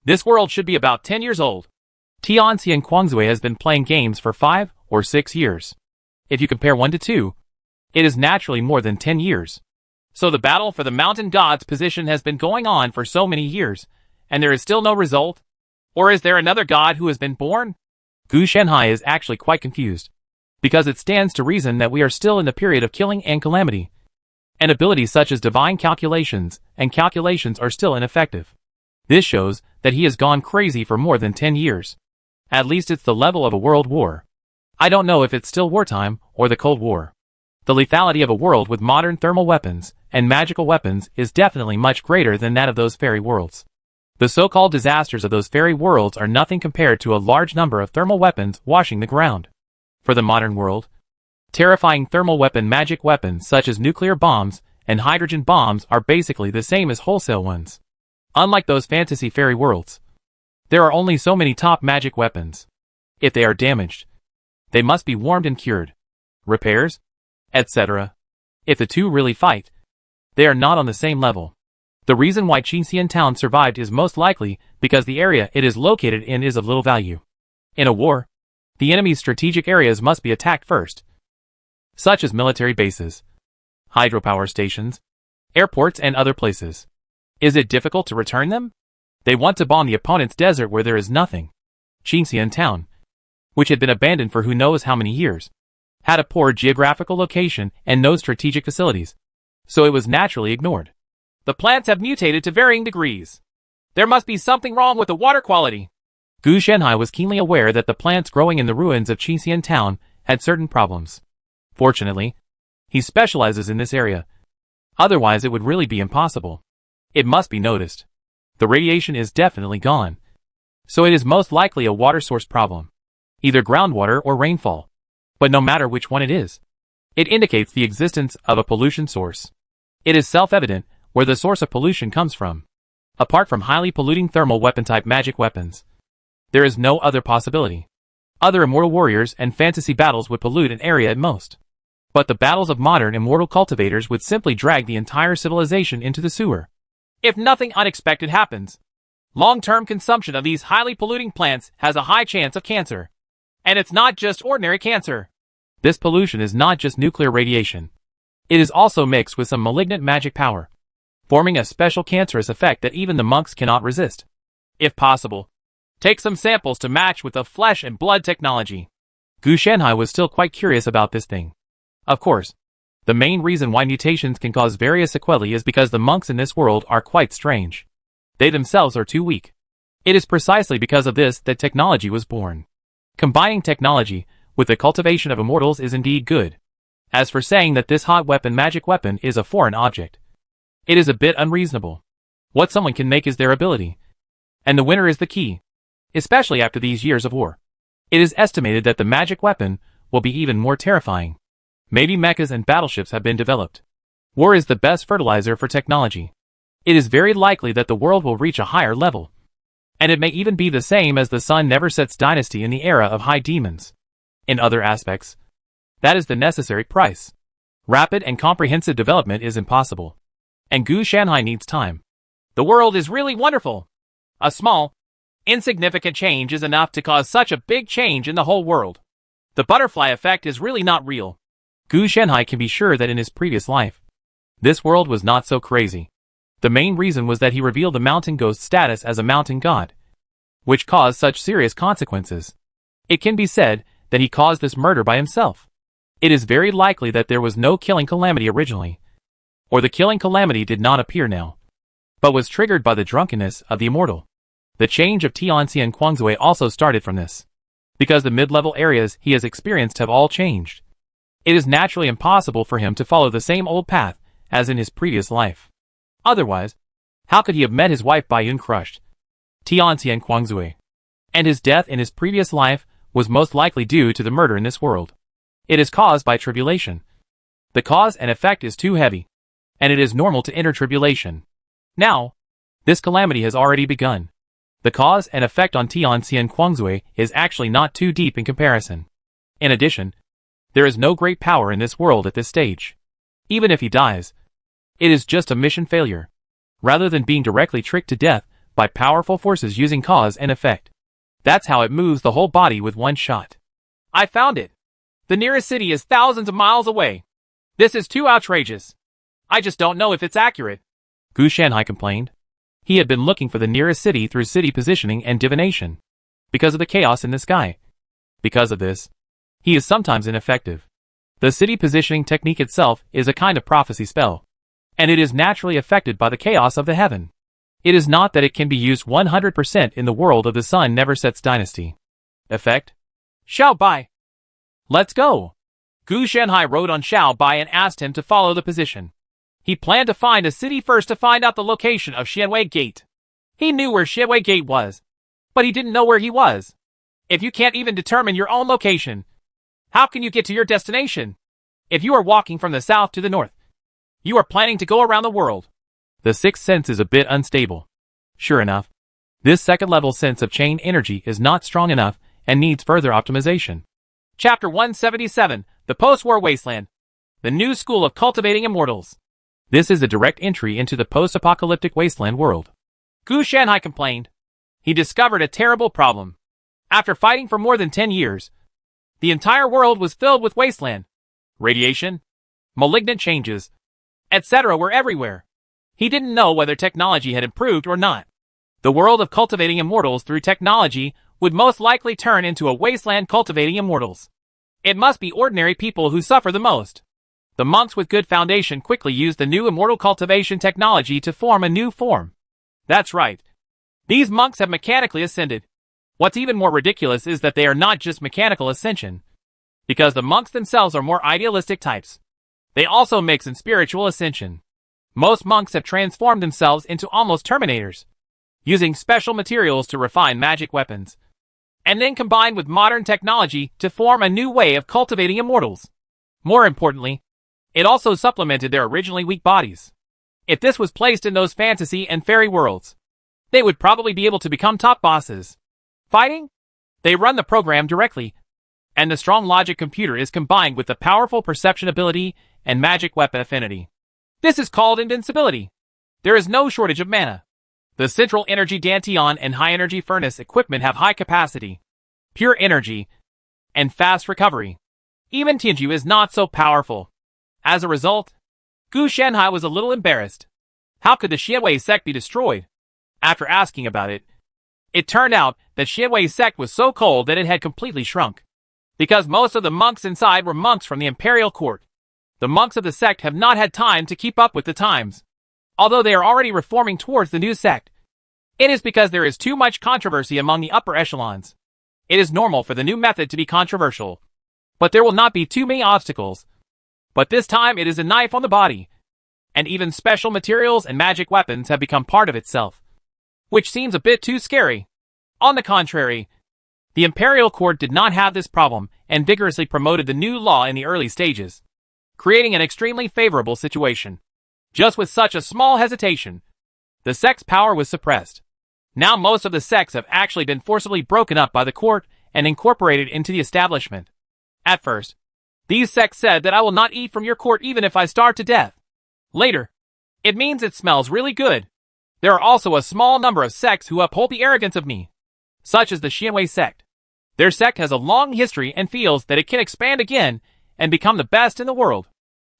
This world should be about 10 years old. Tianxian Kuangzui has been playing games for 5 or 6 years. If you compare 1 to 2, it is naturally more than 10 years. So the battle for the mountain god's position has been going on for so many years, and there is still no result? Or is there another god who has been born? Gu Shenhai is actually quite confused, because it stands to reason that we are still in the period of killing and calamity, and abilities such as divine calculations and calculations are still ineffective. This shows that he has gone crazy for more than 10 years. At least it's the level of a world war. I don't know if it's still wartime or the Cold War. The lethality of a world with modern thermal weapons and magical weapons is definitely much greater than that of those fairy worlds. The so-called disasters of those fairy worlds are nothing compared to a large number of thermal weapons washing the ground. For the modern world, terrifying thermal weapon magic weapons such as nuclear bombs and hydrogen bombs are basically the same as wholesale ones. Unlike those fantasy fairy worlds, there are only so many top magic weapons. If they are damaged, they must be warmed and cured, repairs, etc. If the two really fight, they are not on the same level. The reason why Qingxian town survived is most likely because the area it is located in is of little value. In a war, the enemy's strategic areas must be attacked first, such as military bases, hydropower stations, airports and other places. Is it difficult to return them? They want to bomb the opponent's desert where there is nothing. Qingxian town, which had been abandoned for who knows how many years, had a poor geographical location and no strategic facilities, so it was naturally ignored. The plants have mutated to varying degrees. There must be something wrong with the water quality. Gu Shenhai was keenly aware that the plants growing in the ruins of Qingxian town had certain problems. Fortunately, he specializes in this area. Otherwise it would really be impossible. It must be noticed. The radiation is definitely gone. So it is most likely a water source problem. Either groundwater or rainfall. But no matter which one it is, it indicates the existence of a pollution source. It is self-evident where the source of pollution comes from. Apart from highly polluting thermal weapon-type magic weapons, there is no other possibility. Other immortal warriors and fantasy battles would pollute an area at most. But the battles of modern immortal cultivators would simply drag the entire civilization into the sewer. If nothing unexpected happens, long-term consumption of these highly polluting plants has a high chance of cancer. And it's not just ordinary cancer. This pollution is not just nuclear radiation. It is also mixed with some malignant magic power, forming a special cancerous effect that even the monks cannot resist. If possible, take some samples to match with the flesh and blood technology. Gu Shenhai was still quite curious about this thing. Of course, the main reason why mutations can cause various sequelae is because the monks in this world are quite strange. They themselves are too weak. It is precisely because of this that technology was born. Combining technology with the cultivation of immortals is indeed good. As for saying that this hot weapon magic weapon is a foreign object, it is a bit unreasonable. What someone can make is their ability. And the winner is the key. Especially after these years of war. It is estimated that the magic weapon will be even more terrifying. Maybe mechas and battleships have been developed. War is the best fertilizer for technology. It is very likely that the world will reach a higher level. And it may even be the same as the Sun Never Sets dynasty in the era of high demons. In other aspects, that is the necessary price. Rapid and comprehensive development is impossible. And Gu Shenhai needs time. The world is really wonderful. A small, insignificant change is enough to cause such a big change in the whole world. The butterfly effect is really not real. Gu Shenhai can be sure that in his previous life, this world was not so crazy. The main reason was that he revealed the mountain ghost status as a mountain god, which caused such serious consequences. It can be said that he caused this murder by himself. It is very likely that there was no killing calamity originally, or the killing calamity did not appear now, but was triggered by the drunkenness of the immortal. The change of Tianxian Quangzui also started from this, because the mid-level areas he has experienced have all changed. It is naturally impossible for him to follow the same old path as in his previous life. Otherwise, how could he have met his wife Baiyun crushed, Tianxian Quangzui? And his death in his previous life was most likely due to the murder in this world. It is caused by tribulation. The cause and effect is too heavy, and it is normal to enter tribulation. Now, this calamity has already begun. The cause and effect on Tianxian Quangzui is actually not too deep in comparison. In addition, there is no great power in this world at this stage. Even if he dies, it is just a mission failure, rather than being directly tricked to death by powerful forces using cause and effect. That's how it moves the whole body with one shot. I found it. The nearest city is thousands of miles away. This is too outrageous. I just don't know if it's accurate. Gu Shenhai complained. He had been looking for the nearest city through city positioning and divination. Because of the chaos in the sky. Because of this, he is sometimes ineffective. The city positioning technique itself is a kind of prophecy spell, and it is naturally affected by the chaos of the heaven. It is not that it can be used 100% in the world of the sun never sets dynasty. Effect? Xiao Bai. Let's go. Gu Shanhai rode on Xiao Bai and asked him to follow the position. He planned to find a city first to find out the location of Xianwei Gate. He knew where Xianwei Gate was, but he didn't know where he was. If you can't even determine your own location, how can you get to your destination? If you are walking from the south to the north, you are planning to go around the world. The sixth sense is a bit unstable. Sure enough, this second-level sense of chain energy is not strong enough and needs further optimization. Chapter 177, The Post-War Wasteland. The New School of Cultivating Immortals. This is a direct entry into the post-apocalyptic wasteland world. Gu Shanhai complained. He discovered a terrible problem. After fighting for more than 10 years, the entire world was filled with wasteland. Radiation, malignant changes, etc. were everywhere. He didn't know whether technology had improved or not. The world of cultivating immortals through technology would most likely turn into a wasteland cultivating immortals. It must be ordinary people who suffer the most. The monks with good foundation quickly used the new immortal cultivation technology to form a new form. That's right. These monks have mechanically ascended. What's even more ridiculous is that they are not just mechanical ascension, because the monks themselves are more idealistic types. They also mix in spiritual ascension. Most monks have transformed themselves into almost Terminators, using special materials to refine magic weapons, and then combine with modern technology to form a new way of cultivating immortals. More importantly, it also supplemented their originally weak bodies. If this was placed in those fantasy and fairy worlds, they would probably be able to become top bosses. Fighting? They run the program directly, and the strong logic computer is combined with the powerful perception ability and magic weapon affinity. This is called invincibility. There is no shortage of mana. The central energy Dantian and high energy furnace equipment have high capacity, pure energy, and fast recovery. Even Tianju is not so powerful. As a result, Gu Shanhai was a little embarrassed. How could the Xianwei sect be destroyed? After asking about it, it turned out that Xianwei's sect was so cold that it had completely shrunk. Because most of the monks inside were monks from the imperial court. The monks of the sect have not had time to keep up with the times. Although they are already reforming towards the new sect, it is because there is too much controversy among the upper echelons. It is normal for the new method to be controversial, but there will not be too many obstacles. But this time it is a knife on the body, and even special materials and magic weapons have become part of itself, which seems a bit too scary. On the contrary, the imperial court did not have this problem and vigorously promoted the new law in the early stages, creating an extremely favorable situation. Just with such a small hesitation, the sect's power was suppressed. Now most of the sects have actually been forcibly broken up by the court and incorporated into the establishment. At first, these sects said that I will not eat from your court even if I starve to death. Later, it means it smells really good. There are also a small number of sects who uphold the arrogance of me, such as the Xianwei sect. Their sect has a long history and feels that it can expand again and become the best in the world.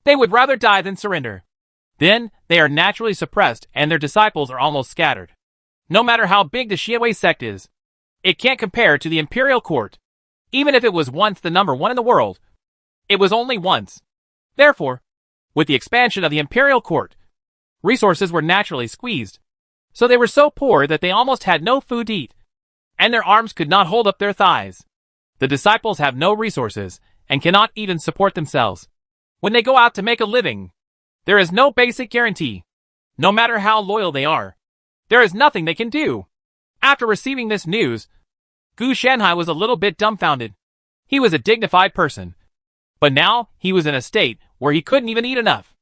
They would rather die than surrender. Then, they are naturally suppressed and their disciples are almost scattered. No matter how big the Xianwei sect is, it can't compare to the imperial court. Even if it was once the number one in the world, it was only once. Therefore, with the expansion of the imperial court, resources were naturally squeezed. So they were so poor that they almost had no food to eat, and their arms could not hold up their thighs. The disciples have no resources and cannot even support themselves. When they go out to make a living, there is no basic guarantee. No matter how loyal they are, there is nothing they can do. After receiving this news, Gu Shanhai was a little bit dumbfounded. He was a dignified person, but now he was in a state where he couldn't even eat enough.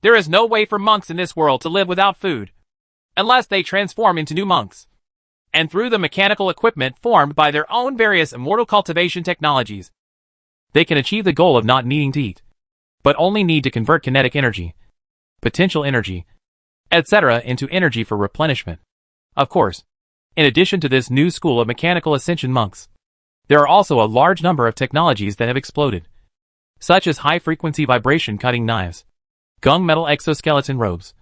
There is no way for monks in this world to live without food, unless they transform into new monks, and through the mechanical equipment formed by their own various immortal cultivation technologies, they can achieve the goal of not needing to eat, but only need to convert kinetic energy, potential energy, etc. into energy for replenishment. Of course, in addition to this new school of mechanical ascension monks, there are also a large number of technologies that have exploded, such as high-frequency vibration cutting knives, gung metal exoskeleton robes,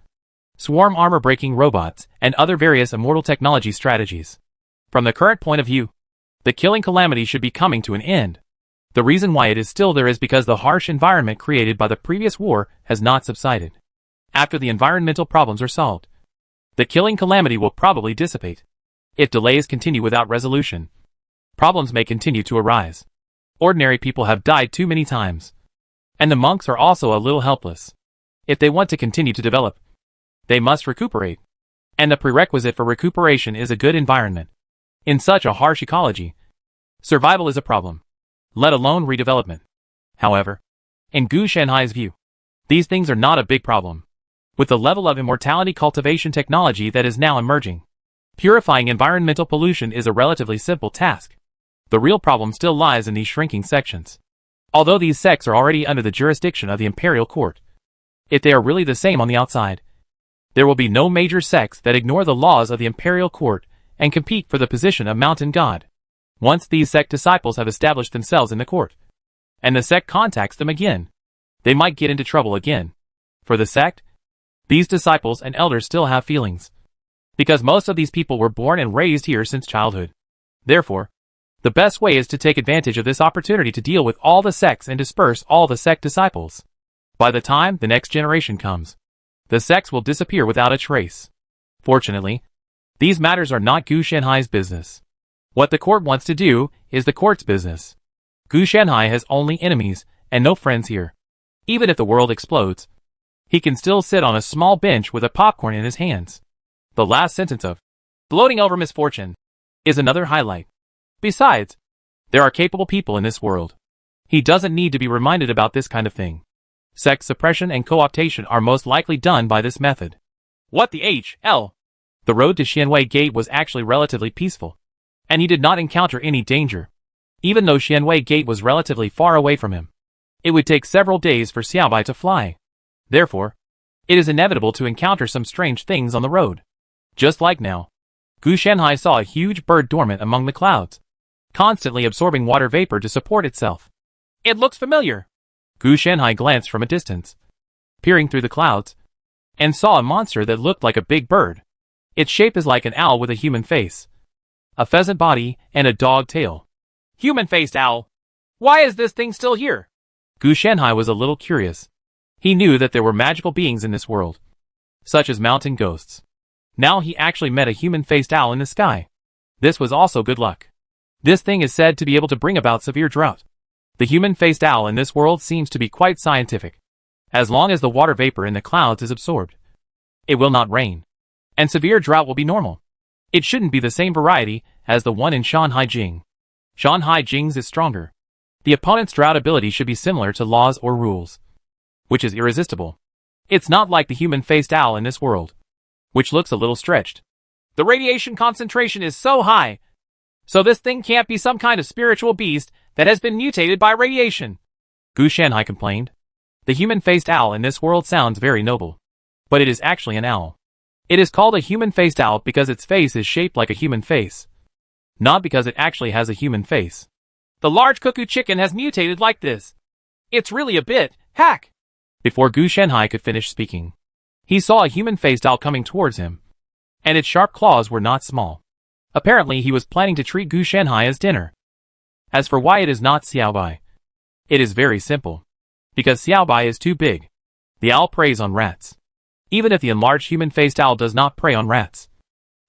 swarm armor-breaking robots, and other various immortal technology strategies. From the current point of view, the killing calamity should be coming to an end. The reason why it is still there is because the harsh environment created by the previous war has not subsided. After the environmental problems are solved, the killing calamity will probably dissipate. If delays continue without resolution, problems may continue to arise. Ordinary people have died too many times. And the monks are also a little helpless. If they want to continue to develop, they must recuperate. And the prerequisite for recuperation is a good environment. In such a harsh ecology, survival is a problem, let alone redevelopment. However, in Gu Shanhai's view, these things are not a big problem. With the level of immortality cultivation technology that is now emerging, purifying environmental pollution is a relatively simple task. The real problem still lies in these shrinking sections. Although these sects are already under the jurisdiction of the imperial court, if they are really the same on the outside, there will be no major sects that ignore the laws of the imperial court and compete for the position of mountain god. Once these sect disciples have established themselves in the court, and the sect contacts them again, they might get into trouble again. For the sect, these disciples and elders still have feelings, because most of these people were born and raised here since childhood. Therefore, the best way is to take advantage of this opportunity to deal with all the sects and disperse all the sect disciples. By the time the next generation comes, the sects will disappear without a trace. Fortunately, these matters are not Gu Shanhai's business. What the court wants to do is the court's business. Gu Shanhai has only enemies and no friends here. Even if the world explodes, he can still sit on a small bench with a popcorn in his hands. The last sentence of gloating over misfortune is another highlight. Besides, there are capable people in this world. He doesn't need to be reminded about this kind of thing. Sect suppression and co-optation are most likely done by this method. What the hell? The road to Xianwei Gate was actually relatively peaceful, and he did not encounter any danger. Even though Xianwei Gate was relatively far away from him, it would take several days for Xiaobai to fly. Therefore, it is inevitable to encounter some strange things on the road. Just like now, Gu Shanhai saw a huge bird dormant among the clouds, constantly absorbing water vapor to support itself. It looks familiar. Gu Shanhai glanced from a distance, peering through the clouds, and saw a monster that looked like a big bird. Its shape is like an owl with a human face, a pheasant body, and a dog tail. Human-faced owl. Why is this thing still here? Gu Shanhai was a little curious. He knew that there were magical beings in this world, such as mountain ghosts. Now he actually met a human-faced owl in the sky. This was also good luck. This thing is said to be able to bring about severe drought. The human-faced owl in this world seems to be quite scientific. As long as the water vapor in the clouds is absorbed, it will not rain, and severe drought will be normal. It shouldn't be the same variety as the one in Shanhai Jing. Shanhai Jing's is stronger. The opponent's drought ability should be similar to laws or rules, which is irresistible. It's not like the human-faced owl in this world, which looks a little stretched. The radiation concentration is so high, so this thing can't be some kind of spiritual beast that has been mutated by radiation, Gu Shanhai complained. The human-faced owl in this world sounds very noble, but it is actually an owl. It is called a human-faced owl because its face is shaped like a human face, not because it actually has a human face. The large cuckoo chicken has mutated like this. It's really a bit hack. Before Gu Shanhai could finish speaking, he saw a human-faced owl coming towards him, and its sharp claws were not small. Apparently he was planning to treat Gu Shanhai as dinner. As for why it is not Xiaobai, it is very simple. Because Xiaobai is too big. The owl preys on rats. Even if the enlarged human-faced owl does not prey on rats,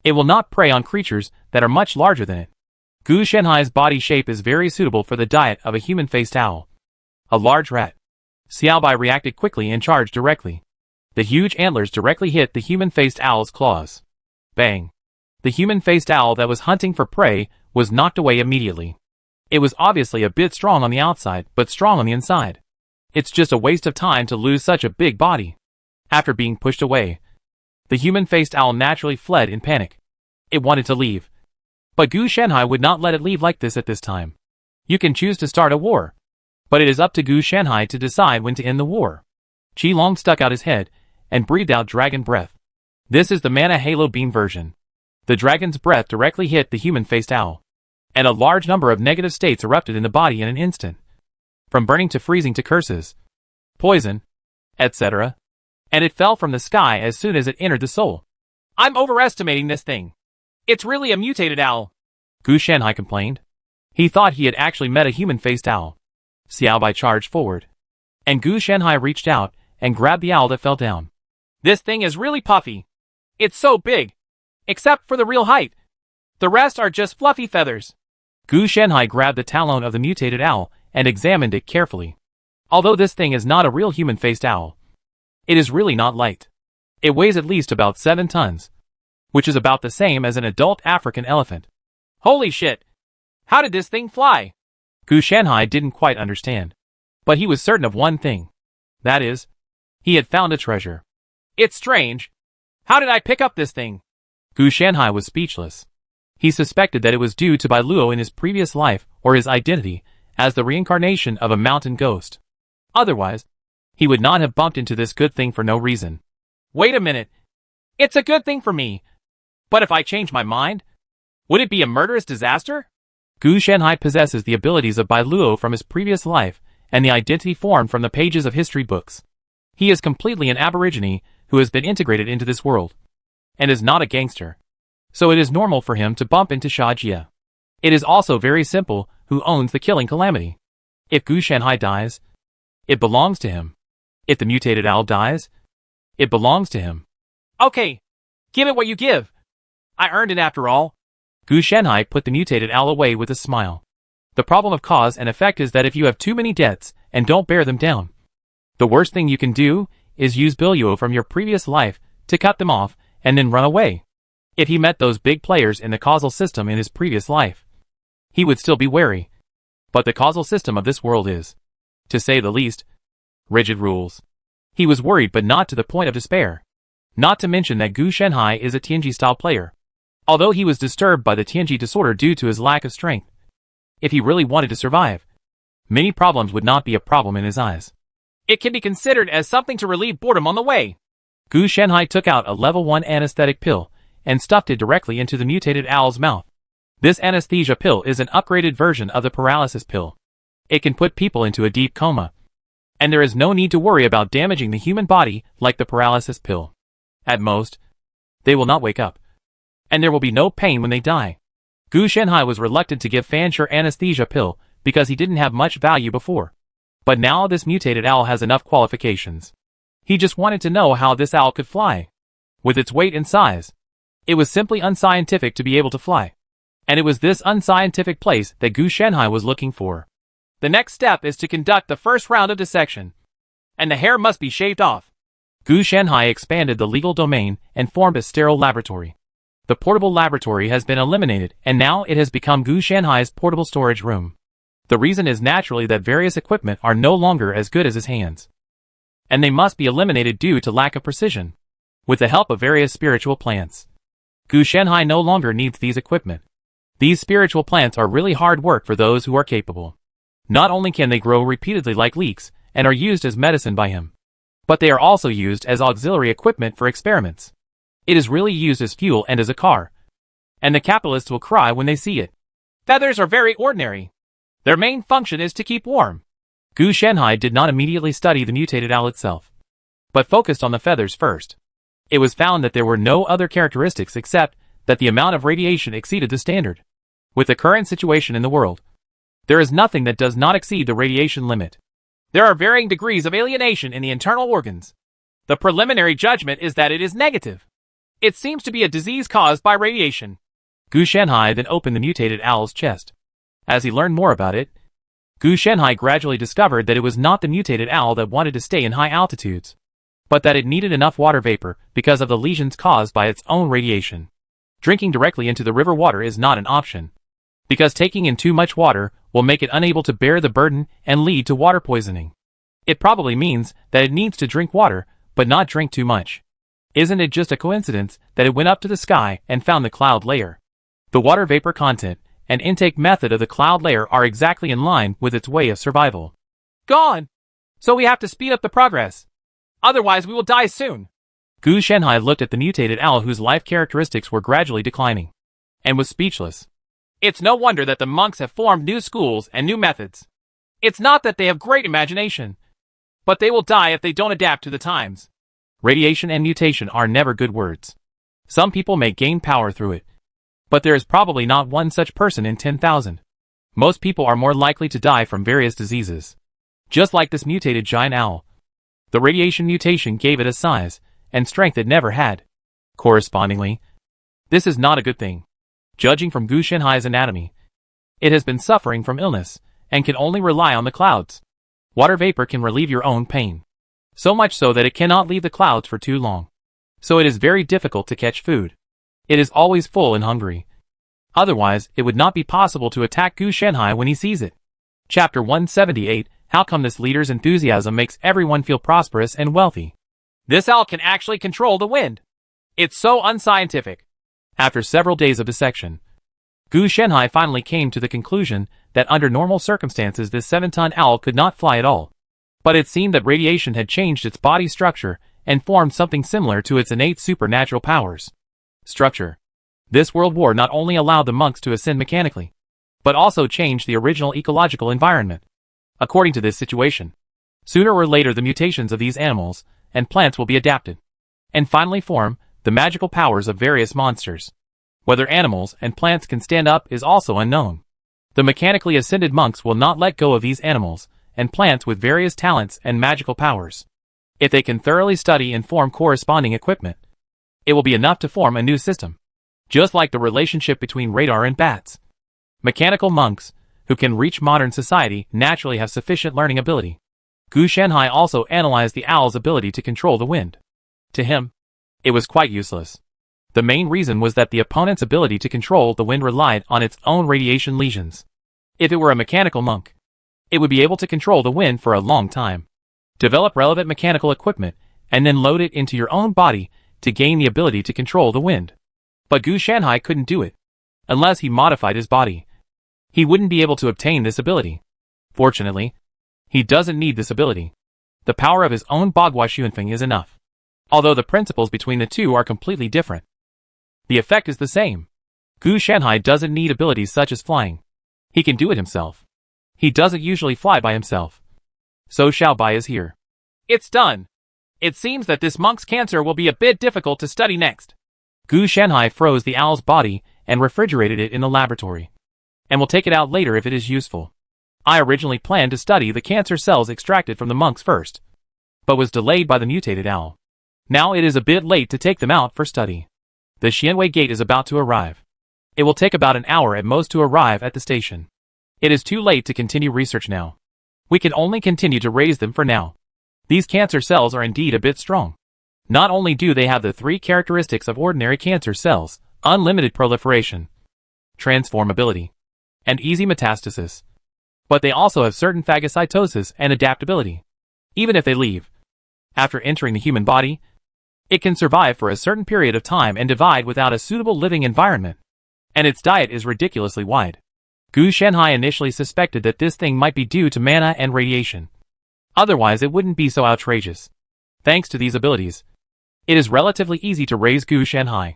it will not prey on creatures that are much larger than it. Gu Shanhai's body shape is very suitable for the diet of a human-faced owl. A large rat. Xiaobai reacted quickly and charged directly. The huge antlers directly hit the human-faced owl's claws. Bang. The human-faced owl that was hunting for prey was knocked away immediately. It was obviously a bit strong on the outside, but strong on the inside. It's just a waste of time to lose such a big body. After being pushed away, the human-faced owl naturally fled in panic. It wanted to leave, but Gu Shanhai would not let it leave like this at this time. You can choose to start a war, but it is up to Gu Shanhai to decide when to end the war. Qi Long stuck out his head and breathed out dragon breath. This is the Mana Halo Beam version. The dragon's breath directly hit the human-faced owl, and a large number of negative states erupted in the body in an instant. From burning to freezing to curses, poison, etc. and it fell from the sky as soon as it entered the soul. I'm overestimating this thing. It's really a mutated owl, Gu Shanhai complained. He thought he had actually met a human-faced owl. Xiao Bai charged forward, and Gu Shanhai reached out and grabbed the owl that fell down. This thing is really puffy. It's so big. Except for the real height. The rest are just fluffy feathers. Gu Shanhai grabbed the talon of the mutated owl and examined it carefully. Although this thing is not a real human-faced owl, it is really not light. It weighs at least about 7 tons, which is about the same as an adult African elephant. Holy shit! How did this thing fly? Gu Shanhai didn't quite understand. But he was certain of one thing. That is, he had found a treasure. It's strange. How did I pick up this thing? Gu Shanhai was speechless. He suspected that it was due to Bai Luo in his previous life or his identity as the reincarnation of a mountain ghost. Otherwise, he would not have bumped into this good thing for no reason. Wait a minute. It's a good thing for me. But if I change my mind, would it be a murderous disaster? Gu Shanhai possesses the abilities of Bai Luo from his previous life and the identity formed from the pages of history books. He is completely an aborigine who has been integrated into this world, and is not a gangster. So it is normal for him to bump into Sha Jia. It is also very simple who owns the killing calamity. If Gu Shanhai dies, it belongs to him. If the mutated owl dies, it belongs to him. Okay, give it what you give. I earned it after all. Gu Shanhai put the mutated owl away with a smile. The problem of cause and effect is that if you have too many debts and don't bear them down, the worst thing you can do is use Bai Luo from your previous life to cut them off and then run away. If he met those big players in the causal system in his previous life, he would still be wary. But the causal system of this world is, to say the least, rigid rules. He was worried but not to the point of despair. Not to mention that Gu Shanhai is a Tianji-style player. Although he was disturbed by the Tianji disorder due to his lack of strength, if he really wanted to survive, many problems would not be a problem in his eyes. It can be considered as something to relieve boredom on the way. Gu Shanhai took out a level 1 anesthetic pill and stuffed it directly into the mutated owl's mouth. This anesthesia pill is an upgraded version of the paralysis pill. It can put people into a deep coma, and there is no need to worry about damaging the human body like the paralysis pill. At most, they will not wake up, and there will be no pain when they die. Gu Shanhai was reluctant to give Fan Shi anesthesia pill because he didn't have much value before. But now this mutated owl has enough qualifications. He just wanted to know how this owl could fly. With its weight and size, it was simply unscientific to be able to fly. And it was this unscientific place that Gu Shanhai was looking for. The next step is to conduct the first round of dissection, and the hair must be shaved off. Gu Shanhai expanded the legal domain and formed a sterile laboratory. The portable laboratory has been eliminated, and now it has become Gu Shanhai's portable storage room. The reason is naturally that various equipment are no longer as good as his hands, and they must be eliminated due to lack of precision. With the help of various spiritual plants, Gu Shanhai no longer needs these equipment. These spiritual plants are really hard work for those who are capable. Not only can they grow repeatedly like leeks and are used as medicine by him, but they are also used as auxiliary equipment for experiments. It is really used as fuel and as a car, and the capitalists will cry when they see it. Feathers are very ordinary. Their main function is to keep warm. Gu Shanhai did not immediately study the mutated owl itself, but focused on the feathers first. It was found that there were no other characteristics except that the amount of radiation exceeded the standard. With the current situation in the world, there is nothing that does not exceed the radiation limit. There are varying degrees of alienation in the internal organs. The preliminary judgment is that it is negative. It seems to be a disease caused by radiation. Gu Shanhai then opened the mutated owl's chest. As he learned more about it, Gu Shanhai gradually discovered that it was not the mutated owl that wanted to stay in high altitudes, but that it needed enough water vapor because of the lesions caused by its own radiation. Drinking directly into the river water is not an option, because taking in too much water will make it unable to bear the burden and lead to water poisoning. It probably means that it needs to drink water, but not drink too much. Isn't it just a coincidence that it went up to the sky and found the cloud layer? The water vapor content and intake method of the cloud layer are exactly in line with its way of survival. Gone! So we have to speed up the progress. Otherwise we will die soon. Gu Shanhai looked at the mutated owl whose life characteristics were gradually declining, and was speechless. It's no wonder that the monks have formed new schools and new methods. It's not that they have great imagination, but they will die if they don't adapt to the times. Radiation and mutation are never good words. Some people may gain power through it. But there is probably not one such person in 10,000. Most people are more likely to die from various diseases. Just like this mutated giant owl. The radiation mutation gave it a size and strength it never had. Correspondingly, this is not a good thing. Judging from Gu Shenhai's anatomy, it has been suffering from illness and can only rely on the clouds. Water vapor can relieve your own pain. So much so that it cannot leave the clouds for too long. So it is very difficult to catch food. It is always full and hungry. Otherwise, it would not be possible to attack Gu Shenhai when he sees it. Chapter 178, How come this leader's enthusiasm makes everyone feel prosperous and wealthy? This owl can actually control the wind. It's so unscientific. After several days of dissection, Gu Shenhai finally came to the conclusion that under normal circumstances this 7-ton owl could not fly at all. But it seemed that radiation had changed its body structure and formed something similar to its innate supernatural powers. Structure. This world war not only allowed the monks to ascend mechanically, but also changed the original ecological environment. According to this situation, sooner or later the mutations of these animals and plants will be adapted, and finally form the magical powers of various monsters. Whether animals and plants can stand up is also unknown. The mechanically ascended monks will not let go of these animals and plants with various talents and magical powers. If they can thoroughly study and form corresponding equipment, it will be enough to form a new system. Just like the relationship between radar and bats. Mechanical monks, who can reach modern society, naturally have sufficient learning ability. Gu Shenhai also analyzed the owl's ability to control the wind. To him, it was quite useless. The main reason was that the opponent's ability to control the wind relied on its own radiation lesions. If it were a mechanical monk, it would be able to control the wind for a long time. Develop relevant mechanical equipment, and then load it into your own body to gain the ability to control the wind. But Gu Shenhai couldn't do it. Unless he modified his body, he wouldn't be able to obtain this ability. Fortunately, he doesn't need this ability. The power of his own Bagua Xuanfeng is enough. Although the principles between the two are completely different, the effect is the same. Gu Shenhai doesn't need abilities such as flying. He can do it himself. He doesn't usually fly by himself. So Xiao Bai is here. It's done. It seems that this monk's cancer will be a bit difficult to study next. Gu Shenhai froze the owl's body and refrigerated it in the laboratory, and will take it out later if it is useful. I originally planned to study the cancer cells extracted from the monks first, but was delayed by the mutated owl. Now it is a bit late to take them out for study. The Xianwei gate is about to arrive. It will take about an hour at most to arrive at the station. It is too late to continue research now. We can only continue to raise them for now. These cancer cells are indeed a bit strong. Not only do they have the 3 characteristics of ordinary cancer cells, unlimited proliferation, transformability, and easy metastasis, but they also have certain phagocytosis and adaptability. Even if they leave, after entering the human body, it can survive for a certain period of time and divide without a suitable living environment. And its diet is ridiculously wide. Gu Shenhai initially suspected that this thing might be due to mana and radiation. Otherwise it wouldn't be so outrageous. Thanks to these abilities, it is relatively easy to raise Gu Shenhai.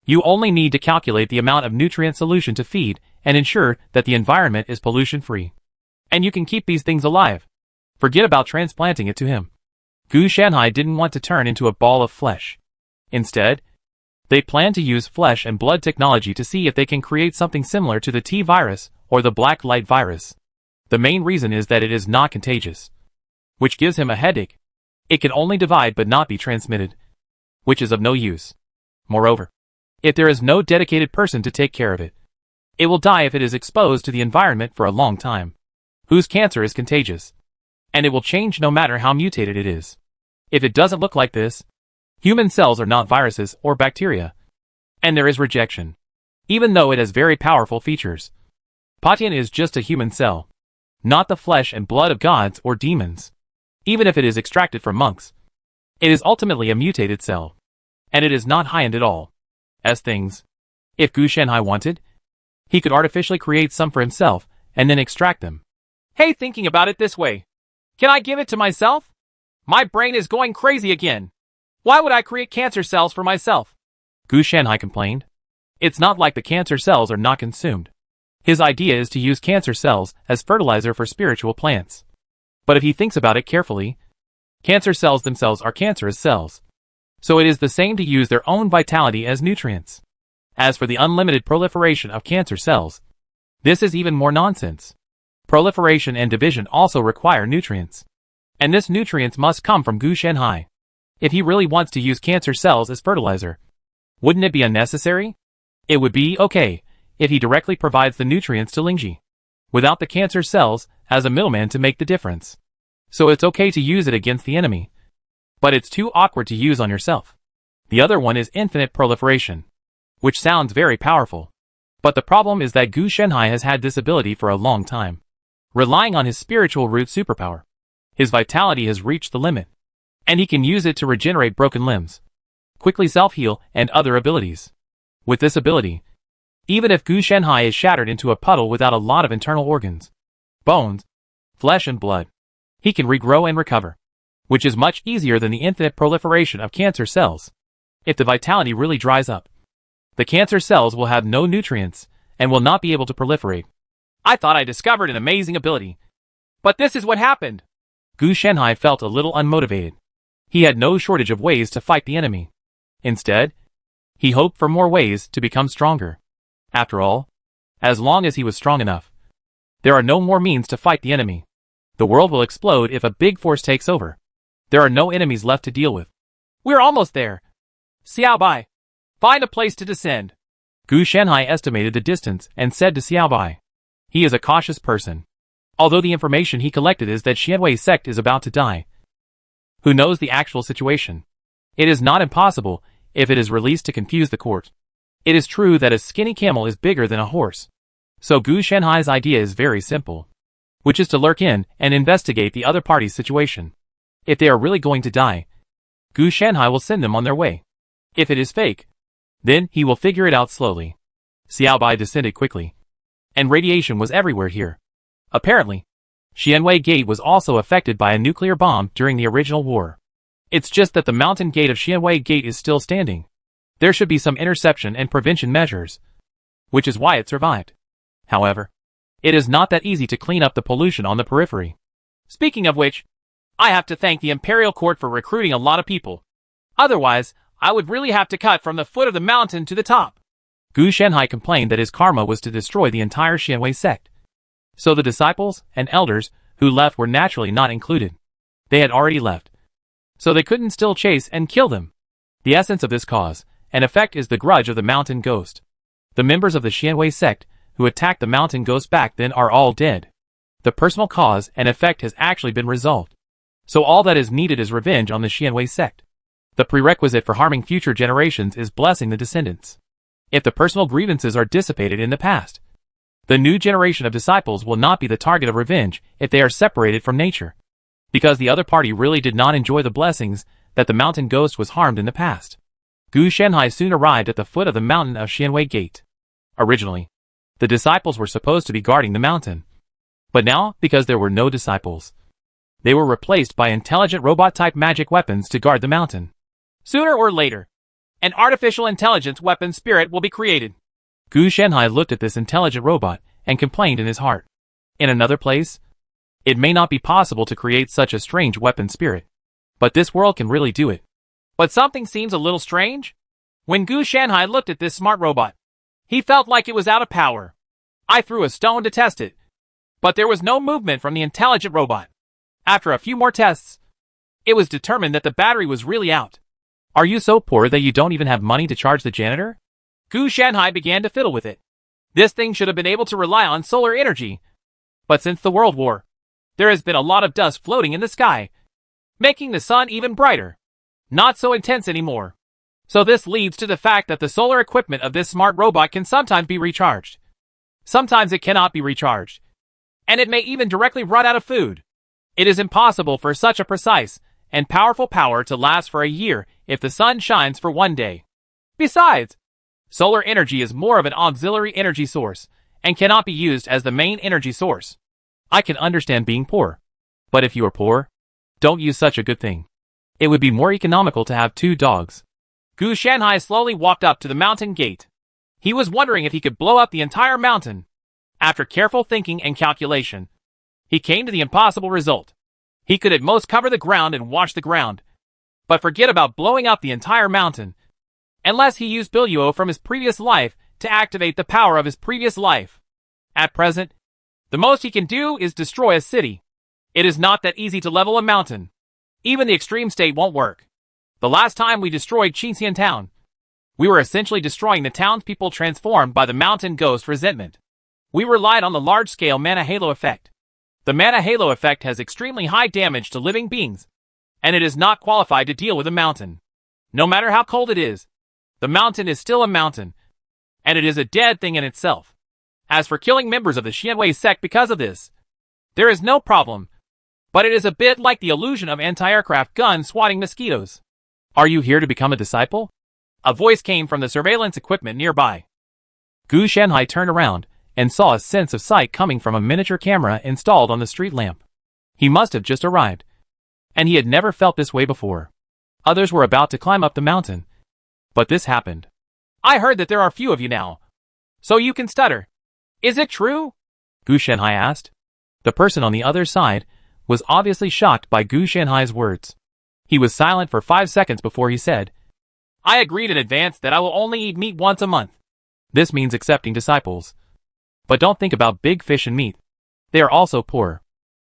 You only need to calculate the amount of nutrient solution to feed and ensure that the environment is pollution-free. And you can keep these things alive. Forget about transplanting it to him. Gu Shenhai didn't want to turn into a ball of flesh. Instead, they plan to use flesh and blood technology to see if they can create something similar to the T-virus or the black light virus. The main reason is that it is not contagious, which gives him a headache. It can only divide but not be transmitted, which is of no use. Moreover, if there is no dedicated person to take care of it, it will die if it is exposed to the environment for a long time. Whose cancer is contagious, and it will change no matter how mutated it is. If it doesn't look like this, human cells are not viruses or bacteria, and there is rejection, even though it has very powerful features. Patian is just a human cell, not the flesh and blood of gods or demons. Even if it is extracted from monks, it is ultimately a mutated cell, and it is not high-end at all. As things, if Gu Shenhai wanted, he could artificially create some for himself and then extract them. Hey, thinking about it this way, can I give it to myself? My brain is going crazy again. Why would I create cancer cells for myself? Gu Shenhai complained. It's not like the cancer cells are not consumed. His idea is to use cancer cells as fertilizer for spiritual plants. But if he thinks about it carefully, cancer cells themselves are cancerous cells. So it is the same to use their own vitality as nutrients. As for the unlimited proliferation of cancer cells, this is even more nonsense. Proliferation and division also require nutrients. And this nutrients must come from Gu Shanhai. If he really wants to use cancer cells as fertilizer, wouldn't it be unnecessary? It would be okay if he directly provides the nutrients to Lingji, without the cancer cells as a middleman to make the difference. So it's okay to use it against the enemy. But it's too awkward to use on yourself. The other one is infinite proliferation, which sounds very powerful. But the problem is that Gu Shanhai has had this ability for a long time, relying on his spiritual root superpower. His vitality has reached the limit, and he can use it to regenerate broken limbs, quickly self-heal, and other abilities. With this ability, even if Gu Shanhai is shattered into a puddle without a lot of internal organs, bones, flesh and blood, he can regrow and recover, which is much easier than the infinite proliferation of cancer cells. If the vitality really dries up, the cancer cells will have no nutrients and will not be able to proliferate. I thought I discovered an amazing ability, but this is what happened. Gu Shanhai felt a little unmotivated. He had no shortage of ways to fight the enemy. Instead, he hoped for more ways to become stronger. After all, as long as he was strong enough, there are no more means to fight the enemy. The world will explode if a big force takes over. There are no enemies left to deal with. We're almost there. Xiao Bai, find a place to descend. Gu Shanhai estimated the distance and said to Xiao Bai. He is a cautious person. Although the information he collected is that Xianwei sect is about to die. Who knows the actual situation? It is not impossible if it is released to confuse the court. It is true that a skinny camel is bigger than a horse. So Gu Shanhai's idea is very simple, which is to lurk in and investigate the other party's situation. If they are really going to die, Gu Shanhai will send them on their way. If it is fake, then he will figure it out slowly. Xiao Bai descended quickly, and radiation was everywhere here. Apparently, Xianwei Gate was also affected by a nuclear bomb during the original war. It's just that the mountain gate of Xianwei Gate is still standing. There should be some interception and prevention measures, which is why it survived. However, it is not that easy to clean up the pollution on the periphery. Speaking of which, I have to thank the Imperial Court for recruiting a lot of people. Otherwise, I would really have to cut from the foot of the mountain to the top. Gu Shanhai complained that his karma was to destroy the entire Xianwei sect. So the disciples and elders who left were naturally not included. They had already left, so they couldn't still chase and kill them. The essence of this cause and effect is the grudge of the mountain ghost. The members of the Xianwei sect who attacked the mountain ghost back then are all dead. The personal cause and effect has actually been resolved. So all that is needed is revenge on the Xianwei sect. The prerequisite for harming future generations is blessing the descendants. If the personal grievances are dissipated in the past, the new generation of disciples will not be the target of revenge if they are separated from nature, because the other party really did not enjoy the blessings that the mountain ghost was harmed in the past. Gu Shanhai soon arrived at the foot of the mountain of Xianwei Gate. Originally, the disciples were supposed to be guarding the mountain. But now, because there were no disciples, they were replaced by intelligent robot-type magic weapons to guard the mountain. Sooner or later, an artificial intelligence weapon spirit will be created. Gu Shanhai looked at this intelligent robot and complained in his heart. In another place, it may not be possible to create such a strange weapon spirit, but this world can really do it. But something seems a little strange. When Gu Shanhai looked at this smart robot, he felt like it was out of power. I threw a stone to test it, but there was no movement from the intelligent robot. After a few more tests, it was determined that the battery was really out. Are you so poor that you don't even have money to charge the janitor? Gu Shanhai began to fiddle with it. This thing should have been able to rely on solar energy. But since the World War, there has been a lot of dust floating in the sky, making the sun even brighter. Not so intense anymore. So this leads to the fact that the solar equipment of this smart robot can sometimes be recharged. Sometimes it cannot be recharged. And it may even directly run out of food. It is impossible for such a precise and powerful power to last for a year if the sun shines for one day. Besides, solar energy is more of an auxiliary energy source and cannot be used as the main energy source. I can understand being poor. But if you are poor, don't use such a good thing. It would be more economical to have 2 dogs. Gu Shanhai slowly walked up to the mountain gate. He was wondering if he could blow up the entire mountain. After careful thinking and calculation, he came to the impossible result. He could at most cover the ground and wash the ground. but forget about blowing up the entire mountain. Unless he used Billio from his previous life to activate the power of his previous life. At present, the most he can do is destroy a city. It is not that easy to level a mountain. Even the extreme state won't work. The last time we destroyed Qingxian town, we were essentially destroying the townspeople transformed by the mountain ghost resentment. We relied on the large-scale mana halo effect. The mana halo effect has extremely high damage to living beings, and it is not qualified to deal with a mountain. No matter how cold it is, the mountain is still a mountain, and it is a dead thing in itself. As for killing members of the Xianwei sect because of this, there is no problem, but it is a bit like the illusion of anti-aircraft guns swatting mosquitoes. Are you here to become a disciple? A voice came from the surveillance equipment nearby. Gu Shanhai turned around and saw a sense of sight coming from a miniature camera installed on the street lamp. He must have just arrived, and he had never felt this way before. Others were about to climb up the mountain, but this happened. I heard that there are few of you now, so you can stutter. Is it true? Gu Shanhai asked. The person on the other side was obviously shocked by Gu Shanhai's words. He was silent for 5 seconds before he said, I agreed in advance that I will only eat meat once a month. This means accepting disciples. But don't think about big fish and meat. They are also poor.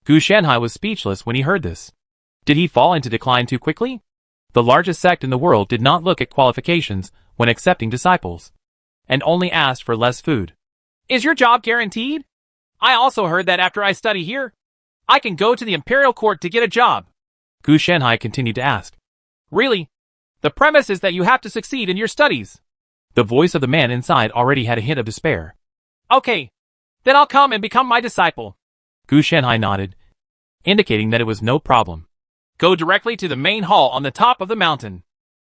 Gu Shanhai was speechless when he heard this. Did he fall into decline too quickly? The largest sect in the world did not look at qualifications when accepting disciples, and only asked for less food. Is your job guaranteed? I also heard that after I study here, I can go to the imperial court to get a job. Gu Shanhai continued to ask. Really? The premise is that you have to succeed in your studies. The voice of the man inside already had a hint of despair. Okay, then I'll come and become my disciple. Gu Shanhai nodded, indicating that it was no problem. Go directly to the main hall on the top of the mountain.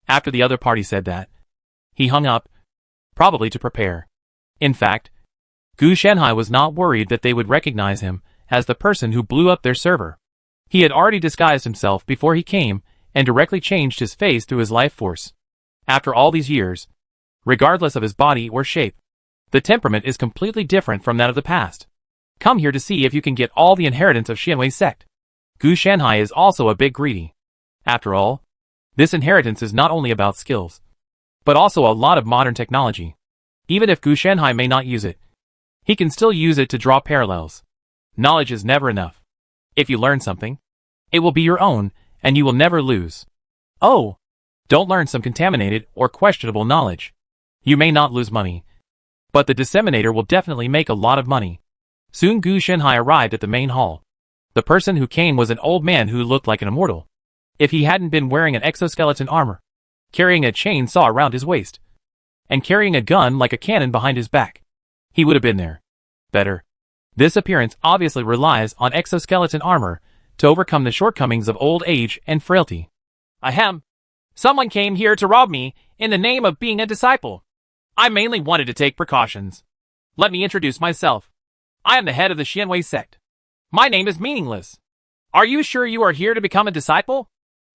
After the other party said that, he hung up, probably to prepare. In fact, Gu Shanhai was not worried that they would recognize him as the person who blew up their server. He had already disguised himself before he came and directly changed his face through his life force. After all these years, regardless of his body or shape, the temperament is completely different from that of the past. Come here to see if you can get all the inheritance of Xianwei sect. Gu Shanhai is also a bit greedy. After all, this inheritance is not only about skills, but also a lot of modern technology. Even if Gu Shanhai may not use it, he can still use it to draw parallels. Knowledge is never enough. If you learn something, it will be your own, and you will never lose. Oh, don't learn some contaminated or questionable knowledge. You may not lose money, but the disseminator will definitely make a lot of money. Soon Gu Shanhai arrived at the main hall. The person who came was an old man who looked like an immortal. If he hadn't been wearing an exoskeleton armor, carrying a chainsaw around his waist, and carrying a gun like a cannon behind his back, he would have been there. Better. This appearance obviously relies on exoskeleton armor to overcome the shortcomings of old age and frailty. Ahem. Someone came here to rob me in the name of being a disciple. I mainly wanted to take precautions. Let me introduce myself. I am the head of the Xianwei sect. My name is Meaningless. Are you sure you are here to become a disciple?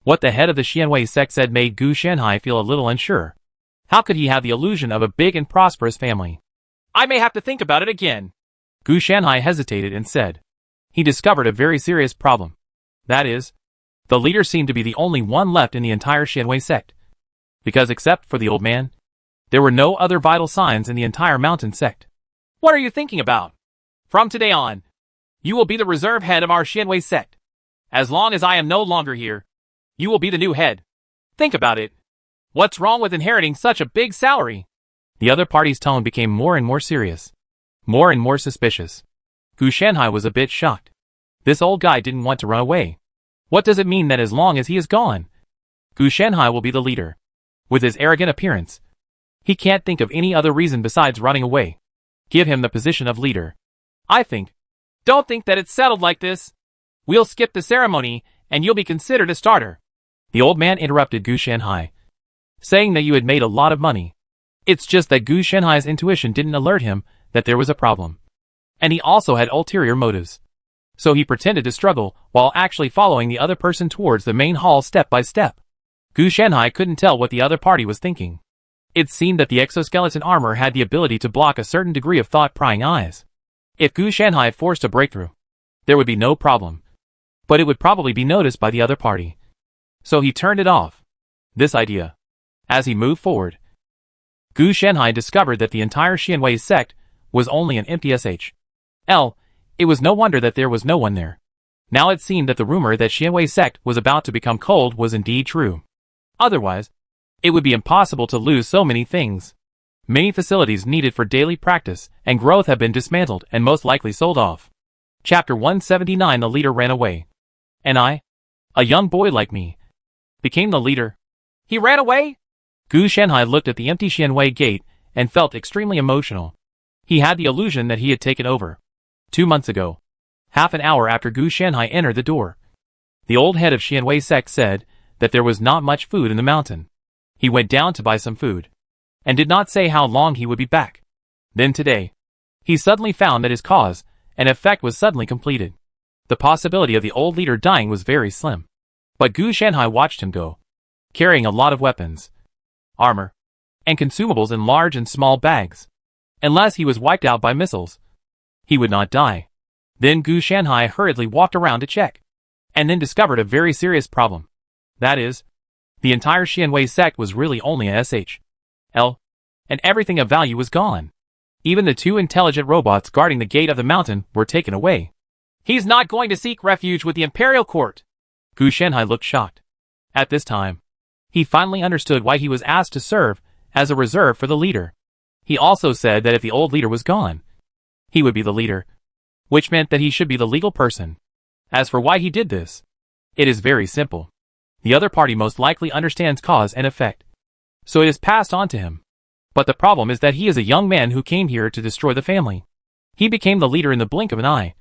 What the head of the Xianwei sect said made Gu Shanhai feel a little unsure. How could he have the illusion of a big and prosperous family? I may have to think about it again. Gu Shanhai hesitated and said. He discovered a very serious problem. That is, the leader seemed to be the only one left in the entire Xianwei sect. Because except for the old man, there were no other vital signs in the entire mountain sect. What are you thinking about? From today on, you will be the reserve head of our Xianwei sect. As long as I am no longer here, you will be the new head. Think about it. What's wrong with inheriting such a big salary? The other party's tone became more and more serious, more and more suspicious. Gu Shanhai was a bit shocked. This old guy didn't want to run away. What does it mean that as long as he is gone, Gu Shanhai will be the leader? With his arrogant appearance, he can't think of any other reason besides running away. Give him the position of leader. Don't think that it's settled like this. We'll skip the ceremony, and you'll be considered a starter. The old man interrupted Gu Shanhai, saying that you had made a lot of money. It's just that Gu Shanhai's intuition didn't alert him that there was a problem. And he also had ulterior motives. So he pretended to struggle while actually following the other person towards the main hall step by step. Gu Shanhai couldn't tell what the other party was thinking. It seemed that the exoskeleton armor had the ability to block a certain degree of thought-prying eyes. If Gu Shanhai forced a breakthrough, there would be no problem. But it would probably be noticed by the other party. So he turned it off. this idea. As he moved forward, Gu Shenhai discovered that the entire Xianwei sect was only an empty SHL. It was no wonder that there was no one there. Now it seemed that the rumor that Xianwei sect was about to become cold was indeed true. Otherwise, it would be impossible to lose so many things. Many facilities needed for daily practice and growth have been dismantled and most likely sold off. Chapter 179. The leader ran away. And I, a young boy like me, became the leader. He ran away? Gu Shenhai looked at the empty Xianwei gate and felt extremely emotional. He had the illusion that he had taken over. 2 months ago, half an hour after Gu Shenhai entered the door, the old head of Xianwei sect said that there was not much food in the mountain. He went down to buy some food, and did not say how long he would be back. Then today, he suddenly found that his cause and effect was suddenly completed. The possibility of the old leader dying was very slim. But Gu Shenhai watched him go, carrying a lot of weapons, armor, and consumables in large and small bags. Unless he was wiped out by missiles, he would not die. Then Gu Shenhai hurriedly walked around to check, and then discovered a very serious problem. That is, the entire Xianwei sect was really only a SHL, and everything of value was gone. Even the 2 intelligent robots guarding the gate of the mountain were taken away. He's not going to seek refuge with the Imperial Court. Gu Shenhai looked shocked. At this time, he finally understood why he was asked to serve as a reserve for the leader. He also said that if the old leader was gone, he would be the leader, which meant that he should be the legal person. As for why he did this, it is very simple. The other party most likely understands cause and effect, so it is passed on to him. But the problem is that he is a young man who came here to destroy the family. He became the leader in the blink of an eye.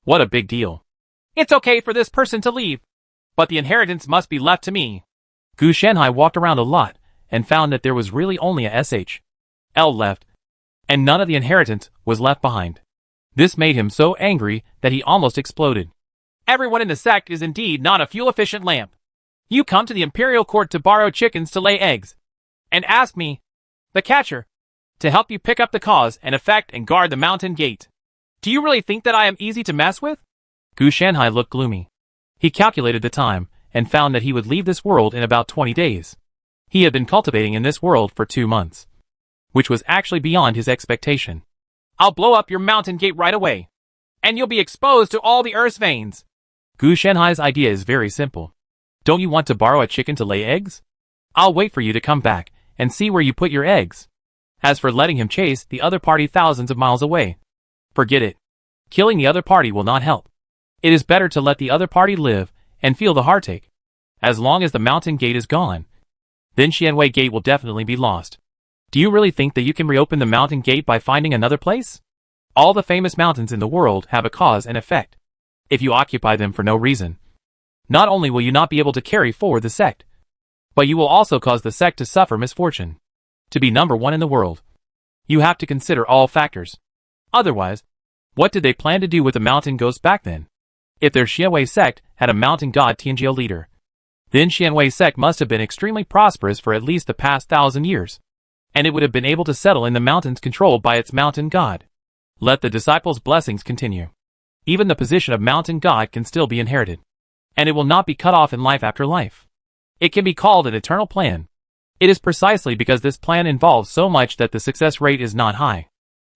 What a big deal. It's okay for this person to leave, but the inheritance must be left to me. Gu Shenhai walked around a lot and found that there was really only a SHL left, and none of the inheritance was left behind. This made him so angry that he almost exploded. Everyone in the sect is indeed not a fuel-efficient lamp. You come to the Imperial Court to borrow chickens to lay eggs, and ask me, the catcher, to help you pick up the cause and effect and guard the mountain gate. Do you really think that I am easy to mess with? Gu Shenhai looked gloomy. He calculated the time and found that he would leave this world in about 20 days. He had been cultivating in this world for 2 months, which was actually beyond his expectation. I'll blow up your mountain gate right away, and you'll be exposed to all the Earth's veins. Gu Shenhai's idea is very simple. Don't you want to borrow a chicken to lay eggs? I'll wait for you to come back and see where you put your eggs. As for letting him chase the other party thousands of miles away, forget it. Killing the other party will not help. It is better to let the other party live and feel the heartache. As long as the mountain gate is gone, then Xianwei gate will definitely be lost. Do you really think that you can reopen the mountain gate by finding another place? All the famous mountains in the world have a cause and effect. If you occupy them for no reason, not only will you not be able to carry forward the sect, but you will also cause the sect to suffer misfortune. To be number 1 in the world, you have to consider all factors. Otherwise, what did they plan to do with the mountain ghost back then? If their Xianwei sect had a mountain god Tianjiao leader, then Xianwei sect must have been extremely prosperous for at least the past 1,000 years, and it would have been able to settle in the mountains controlled by its mountain god. Let the disciples' blessings continue. Even the position of mountain god can still be inherited, and it will not be cut off in life after life. It can be called an eternal plan. It is precisely because this plan involves so much that the success rate is not high.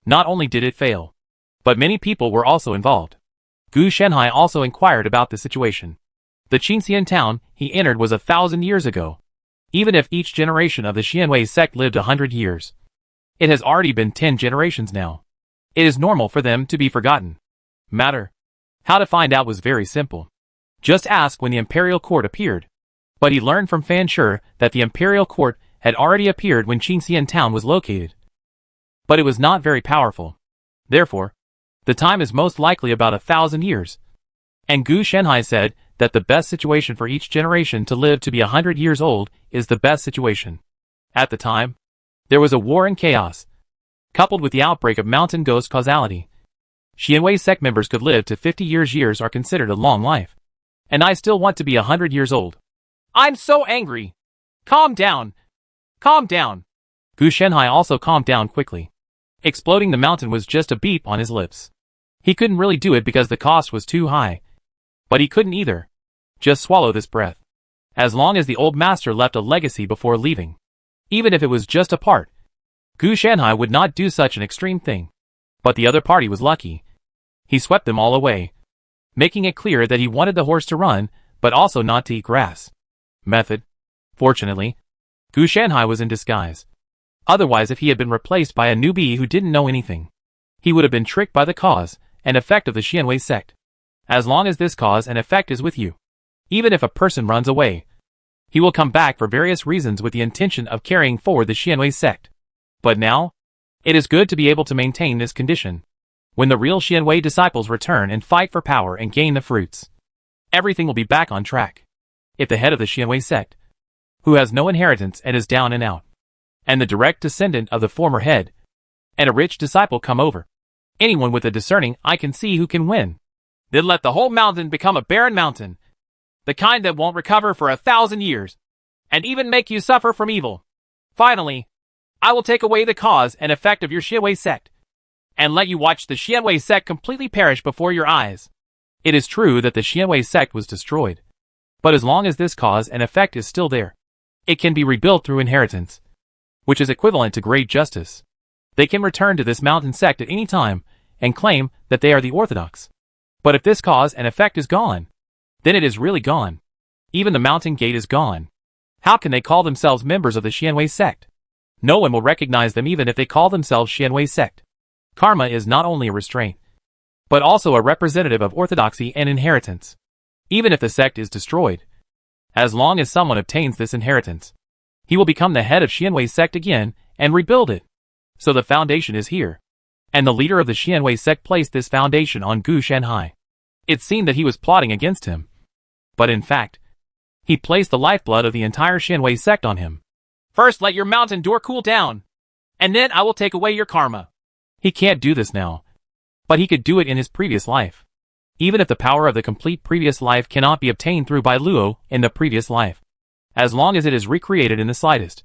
Not only did it fail, but many people were also involved. Gu Shenhai also inquired about the situation. The Qinxian town he entered was 1,000 years ago. Even if each generation of the Xianwei sect lived 100 years, it has already been 10 generations now. It is normal for them to be forgotten. How to find out was very simple. Just ask when the Imperial Court appeared. But he learned from Fan Shi that the Imperial Court had already appeared when Qinxian town was located. But it was not very powerful. Therefore, the time is most likely about 1,000 years. And Gu Shenhai said that the best situation for each generation to live to be 100 years old is the best situation. At the time, there was a war and chaos, coupled with the outbreak of mountain ghost causality. Xianwei sect members could live to 50 years. Years are considered a long life. And I still want to be 100 years old. I'm so angry. Calm down. Calm down. Gu Shenhai also calmed down quickly. Exploding the mountain was just a beep on his lips. He couldn't really do it because the cost was too high. But he couldn't either. Just swallow this breath. as long as the old master left a legacy before leaving. Even if it was just a part, Gu Shanhai would not do such an extreme thing. But the other party was lucky. He swept them all away, making it clear that he wanted the horse to run, but also not to eat grass. Method. Fortunately, Gu Shanhai was in disguise. Otherwise, if he had been replaced by a newbie who didn't know anything, he would have been tricked by the cause and effect of the Xianwei sect. As long as this cause and effect is with you, even if a person runs away, he will come back for various reasons with the intention of carrying forward the Xianwei sect. But now, it is good to be able to maintain this condition. When the real Xianwei disciples return and fight for power and gain the fruits, everything will be back on track. If the head of the Xianwei sect, who has no inheritance and is down and out, and the direct descendant of the former head, and a rich disciple come over, anyone with a discerning eye can see who can win. Then let the whole mountain become a barren mountain, the kind that won't recover for 1,000 years, and even make you suffer from evil. Finally, I will take away the cause and effect of your Xianwei sect, and let you watch the Xianwei sect completely perish before your eyes. It is true that the Xianwei sect was destroyed, but as long as this cause and effect is still there, it can be rebuilt through inheritance, which is equivalent to great justice. They can return to this mountain sect at any time and claim that they are the orthodox. But if this cause and effect is gone, then it is really gone. Even the mountain gate is gone. How can they call themselves members of the Xianwei sect? No one will recognize them even if they call themselves Xianwei sect. Karma is not only a restraint, but also a representative of orthodoxy and inheritance. Even if the sect is destroyed, as long as someone obtains this inheritance, he will become the head of Xianwei sect again and rebuild it. So the foundation is here. And the leader of the Xianwei sect placed this foundation on Gu Shanhai. It seemed that he was plotting against him. But in fact, he placed the lifeblood of the entire Xianwei sect on him. First let your mountain door cool down, and then I will take away your karma. He can't do this now, but he could do it in his previous life. Even if the power of the complete previous life cannot be obtained through Bai Luo in the previous life, as long as it is recreated in the slightest,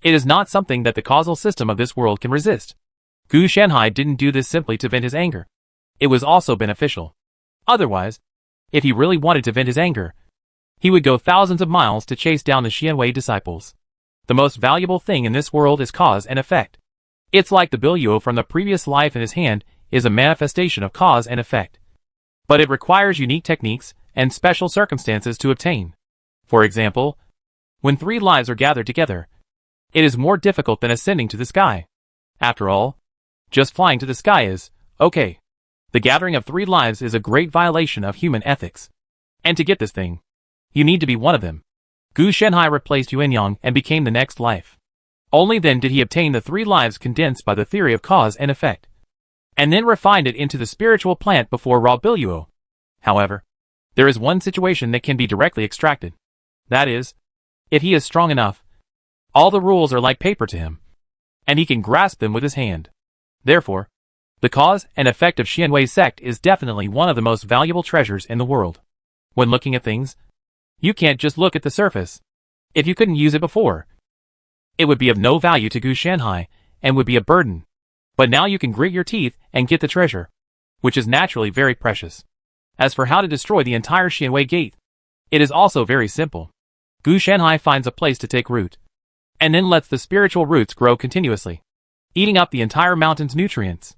it is not something that the causal system of this world can resist. Gu Shanhai didn't do this simply to vent his anger. It was also beneficial. Otherwise, if he really wanted to vent his anger, he would go thousands of miles to chase down the Xianwei disciples. The most valuable thing in this world is cause and effect. It's like the Biluo from the previous life in his hand is a manifestation of cause and effect. But it requires unique techniques and special circumstances to obtain. For example, when 3 lives are gathered together, it is more difficult than ascending to the sky. After all, just flying to the sky is okay. The gathering of 3 lives is a great violation of human ethics. And to get this thing, you need to be one of them. Gu Shanhai replaced Yuanyang and became the next life. Only then did he obtain the 3 lives condensed by the theory of cause and effect, and then refined it into the spiritual plant before Ra Biluo. However, there is one situation that can be directly extracted. That is, if he is strong enough, all the rules are like paper to him, and he can grasp them with his hand. Therefore, the cause and effect of Xianwei sect is definitely one of the most valuable treasures in the world. When looking at things, you can't just look at the surface. If you couldn't use it before, it would be of no value to Gu Shanhai and would be a burden. But now you can grit your teeth and get the treasure, which is naturally very precious. As for how to destroy the entire Xianwei gate, it is also very simple. Gu Shanhai finds a place to take root, and then lets the spiritual roots grow continuously, eating up the entire mountain's nutrients.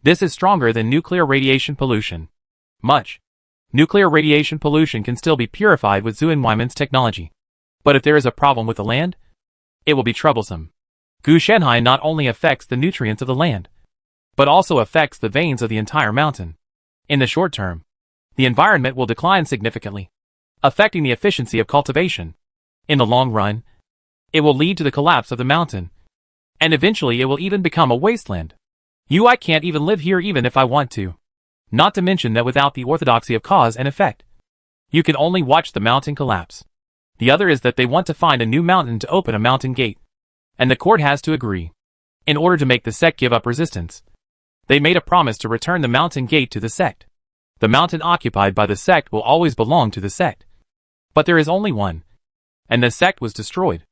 This is stronger than nuclear radiation pollution. Much. Nuclear radiation pollution can still be purified with Zhu Enweiman's technology. But if there is a problem with the land, it will be troublesome. Gu Shanhai not only affects the nutrients of the land, but also affects the veins of the entire mountain. In the short term, the environment will decline significantly, affecting the efficiency of cultivation. In the long run, it will lead to the collapse of the mountain, and eventually it will even become a wasteland. I can't even live here even if I want to. Not to mention that without the orthodoxy of cause and effect, you can only watch the mountain collapse. The other is that they want to find a new mountain to open a mountain gate, and the court has to agree. In order to make the sect give up resistance, they made a promise to return the mountain gate to the sect. The mountain occupied by the sect will always belong to the sect. But there is only one, and the sect was destroyed.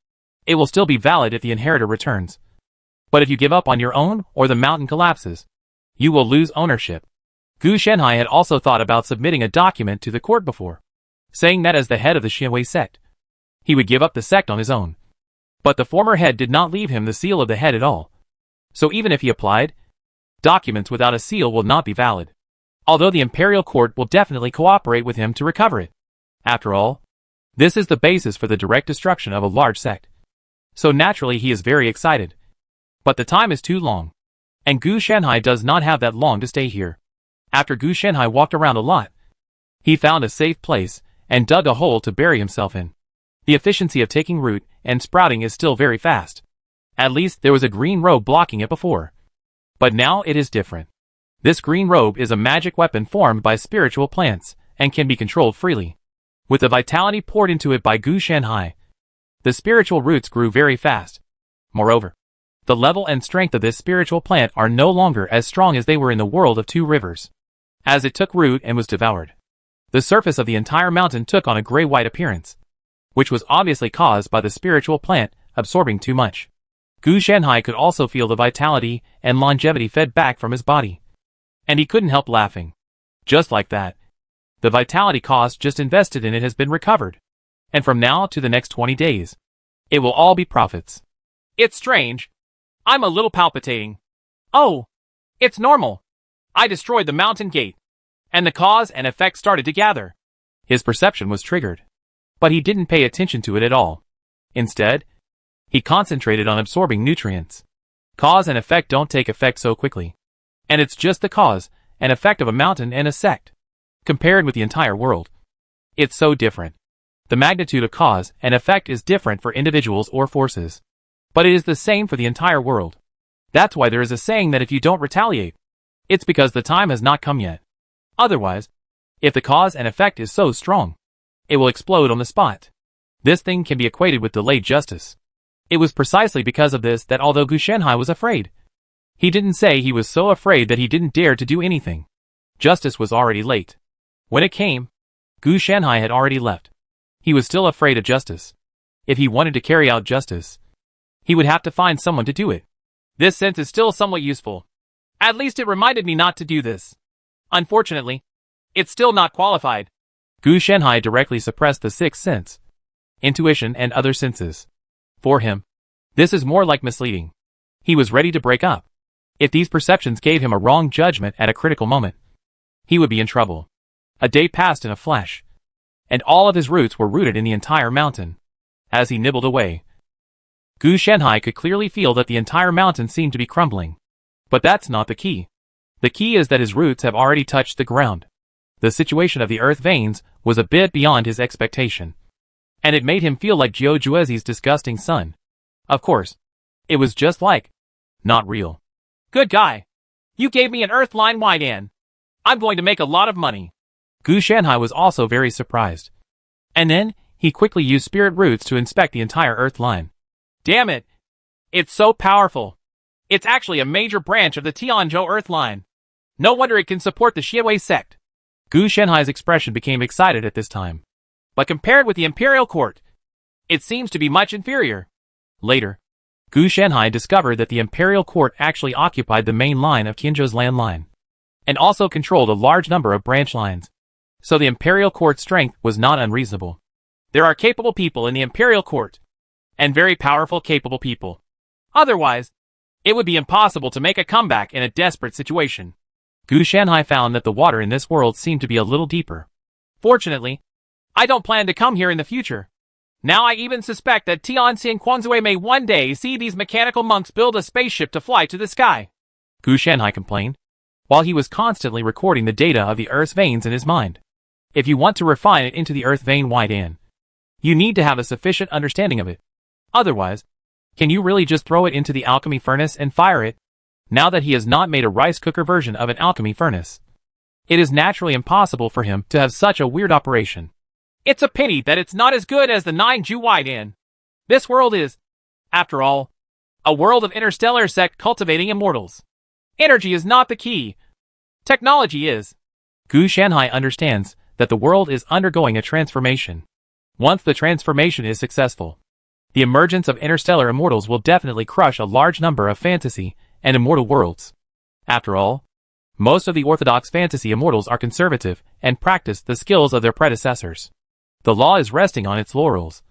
It will still be valid if the inheritor returns. But if you give up on your own or the mountain collapses, you will lose ownership. Gu Shanhai had also thought about submitting a document to the court before, saying that as the head of the Xianwei sect, he would give up the sect on his own. But the former head did not leave him the seal of the head at all. So even if he applied, documents without a seal will not be valid. Although the imperial court will definitely cooperate with him to recover it. After all, this is the basis for the direct destruction of a large sect. So naturally he is very excited. But the time is too long. And Gu Shanhai does not have that long to stay here. After Gu Shanhai walked around a lot, he found a safe place and dug a hole to bury himself in. The efficiency of taking root and sprouting is still very fast. At least there was a green robe blocking it before. But now it is different. This green robe is a magic weapon formed by spiritual plants and can be controlled freely. With the vitality poured into it by Gu Shanhai, the spiritual roots grew very fast. Moreover, the level and strength of this spiritual plant are no longer as strong as they were in the world of two rivers. As it took root and was devoured, the surface of the entire mountain took on a gray-white appearance, which was obviously caused by the spiritual plant absorbing too much. Gu Shanhai could also feel the vitality and longevity fed back from his body. And he couldn't help laughing. Just like that, the vitality cost just invested in it has been recovered. And from now to the next 20 days, it will all be profits. It's strange. I'm a little palpitating. Oh, it's normal. I destroyed the mountain gate, and the cause and effect started to gather. His perception was triggered, but he didn't pay attention to it at all. Instead, he concentrated on absorbing nutrients. Cause and effect don't take effect so quickly. And it's just the cause and effect of a mountain and a sect. Compared with the entire world, it's so different. The magnitude of cause and effect is different for individuals or forces. But it is the same for the entire world. That's why there is a saying that if you don't retaliate, it's because the time has not come yet. Otherwise, if the cause and effect is so strong, it will explode on the spot. This thing can be equated with delayed justice. It was precisely because of this that although Gu Shanhai was afraid, he didn't say he was so afraid that he didn't dare to do anything. Justice was already late. When it came, Gu Shanhai had already left. He was still afraid of justice. If he wanted to carry out justice, he would have to find someone to do it. This sense is still somewhat useful. At least it reminded me not to do this. Unfortunately, it's still not qualified. Gu Shanhai directly suppressed the sixth sense, intuition and other senses. For him, this is more like misleading. He was ready to break up. If these perceptions gave him a wrong judgment at a critical moment, he would be in trouble. A day passed in a flash, and all of his roots were rooted in the entire mountain. As he nibbled away, Gu Shanhai could clearly feel that the entire mountain seemed to be crumbling. But that's not the key. The key is that his roots have already touched the ground. The situation of the earth veins was a bit beyond his expectation, and it made him feel like Jiu Juezi's disgusting son. Of course, it was just like, not real. Good guy. You gave me an earth line wide in. I'm going to make a lot of money. Gu Shanhai was also very surprised. And then, he quickly used spirit roots to inspect the entire earth line. Damn it! It's so powerful. It's actually a major branch of the Tianzhou earth line. No wonder it can support the Xiehui sect. Gu Shanhai's expression became excited at this time. But compared with the imperial court, it seems to be much inferior. Later, Gu Shanhai discovered that the imperial court actually occupied the main line of Tianzhou's land line, and also controlled a large number of branch lines. So the imperial court's strength was not unreasonable. There are capable people in the imperial court, and very powerful capable people. Otherwise, it would be impossible to make a comeback in a desperate situation. Gu Shanhai found that the water in this world seemed to be a little deeper. Fortunately, I don't plan to come here in the future. Now I even suspect that Tianxing Quanzue may one day see these mechanical monks build a spaceship to fly to the sky. Gu Shanhai complained, while he was constantly recording the data of the Earth's veins in his mind. If you want to refine it into the Earth vein wide in, you need to have a sufficient understanding of it. Otherwise, can you really just throw it into the alchemy furnace and fire it? Now that he has not made a rice cooker version of an alchemy furnace, it is naturally impossible for him to have such a weird operation. It's a pity that it's not as good as the 9Ju wide in. This world is, after all, a world of interstellar sect cultivating immortals. Energy is not the key. Technology is. Gu Shanhai understands that the world is undergoing a transformation. Once the transformation is successful, the emergence of interstellar immortals will definitely crush a large number of fantasy and immortal worlds. After all, most of the orthodox fantasy immortals are conservative and practice the skills of their predecessors. The law is resting on its laurels.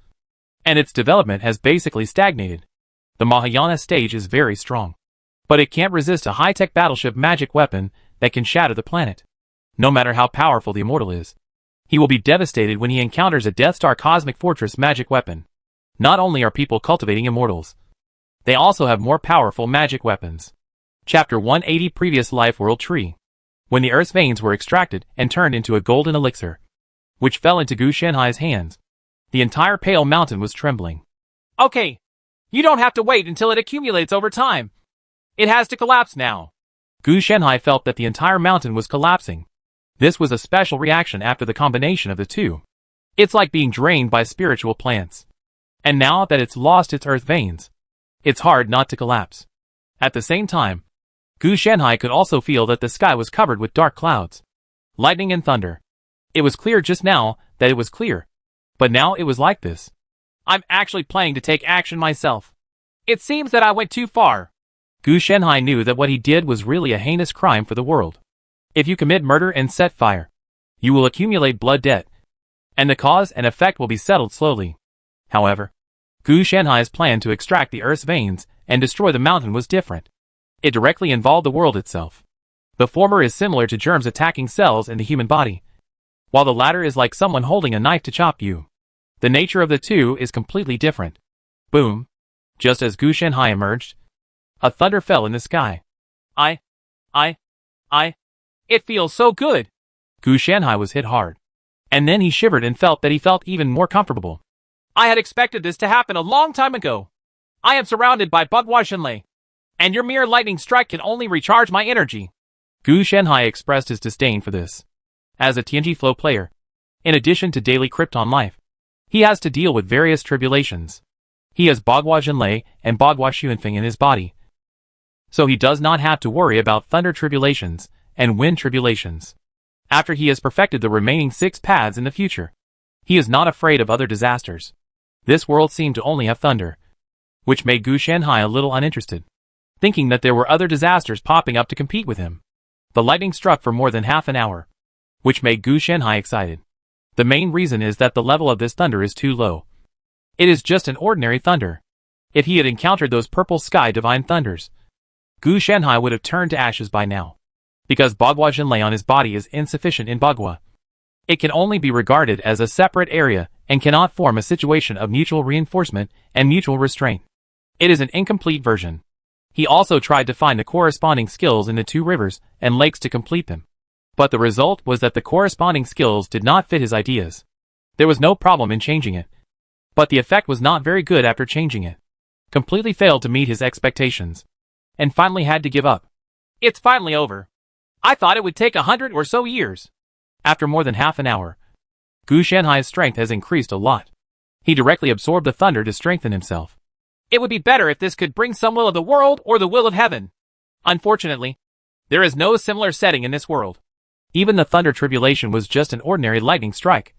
and its development has basically stagnated. The Mahayana stage is very strong, but it can't resist a high-tech battleship magic weapon that can shatter the planet. No matter how powerful the Immortal is, he will be devastated when he encounters a Death Star Cosmic Fortress magic weapon. Not only are people cultivating Immortals, they also have more powerful magic weapons. Chapter 180 Previous Life World Tree. When the Earth's veins were extracted and turned into a golden elixir, which fell into Gu Shenhai's hands, the entire Pale Mountain was trembling. Okay, you don't have to wait until it accumulates over time. It has to collapse now. Gu Shenhai felt that the entire mountain was collapsing. This was a special reaction after the combination of the two. It's like being drained by spiritual plants. And now that it's lost its earth veins, it's hard not to collapse. At the same time, Gu Shenhai could also feel that the sky was covered with dark clouds, lightning and thunder. It was clear just now that it was clear, but now it was like this. I'm actually planning to take action myself. It seems that I went too far. Gu Shenhai knew that what he did was really a heinous crime for the world. If you commit murder and set fire, you will accumulate blood debt, and the cause and effect will be settled slowly. However, Gu Shenhai's plan to extract the Earth's veins and destroy the mountain was different. It directly involved the world itself. The former is similar to germs attacking cells in the human body, while the latter is like someone holding a knife to chop you. The nature of the two is completely different. Boom! Just as Gu Shenhai emerged, a thunder fell in the sky. It feels so good! Gu Shenhai was hit hard. And then he shivered and felt that he felt even more comfortable. I had expected this to happen a long time ago. I am surrounded by Bagua Shenlei, and your mere lightning strike can only recharge my energy. Gu Shenhai expressed his disdain for this. As a Tianji Flow player, in addition to daily Krypton life, he has to deal with various tribulations. He has Bagua Shenlei and Bagua Xuanfeng in his body, so he does not have to worry about thunder tribulations and wind tribulations. After he has perfected the remaining 6 paths in the future, he is not afraid of other disasters. This world seemed to only have thunder, which made Gu Shenhai a little uninterested, thinking that there were other disasters popping up to compete with him. The lightning struck for more than half an hour, which made Gu Shenhai excited. The main reason is that the level of this thunder is too low. It is just an ordinary thunder. If he had encountered those purple sky divine thunders, Gu Shenhai would have turned to ashes by now. Because Bagua Shenlei on his body is insufficient in Bagua, it can only be regarded as a separate area and cannot form a situation of mutual reinforcement and mutual restraint. It is an incomplete version. He also tried to find the corresponding skills in the 2 rivers and lakes to complete them. But the result was that the corresponding skills did not fit his ideas. There was no problem in changing it, but the effect was not very good after changing it. Completely failed to meet his expectations, and finally had to give up. It's finally over. I thought it would take 100 or so years. After more than half an hour, Gu Shenhai's strength has increased a lot. He directly absorbed the thunder to strengthen himself. It would be better if this could bring some will of the world or the will of heaven. Unfortunately, there is no similar setting in this world. Even the thunder tribulation was just an ordinary lightning strike.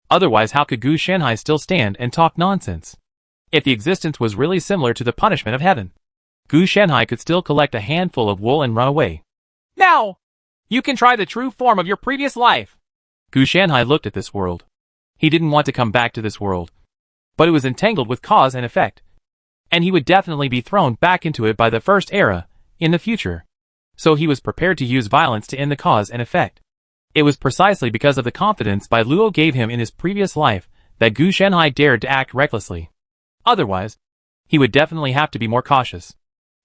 Otherwise, how could Gu Shenhai still stand and talk nonsense? If the existence was really similar to the punishment of heaven, Gu Shenhai could still collect a handful of wool and run away. Now, you can try the true form of your previous life. Gu Shenhai looked at this world. He didn't want to come back to this world, but it was entangled with cause and effect, and he would definitely be thrown back into it by the first era, in the future. So he was prepared to use violence to end the cause and effect. It was precisely because of the confidence Bai Luo gave him in his previous life that Gu Shenhai dared to act recklessly. Otherwise, he would definitely have to be more cautious.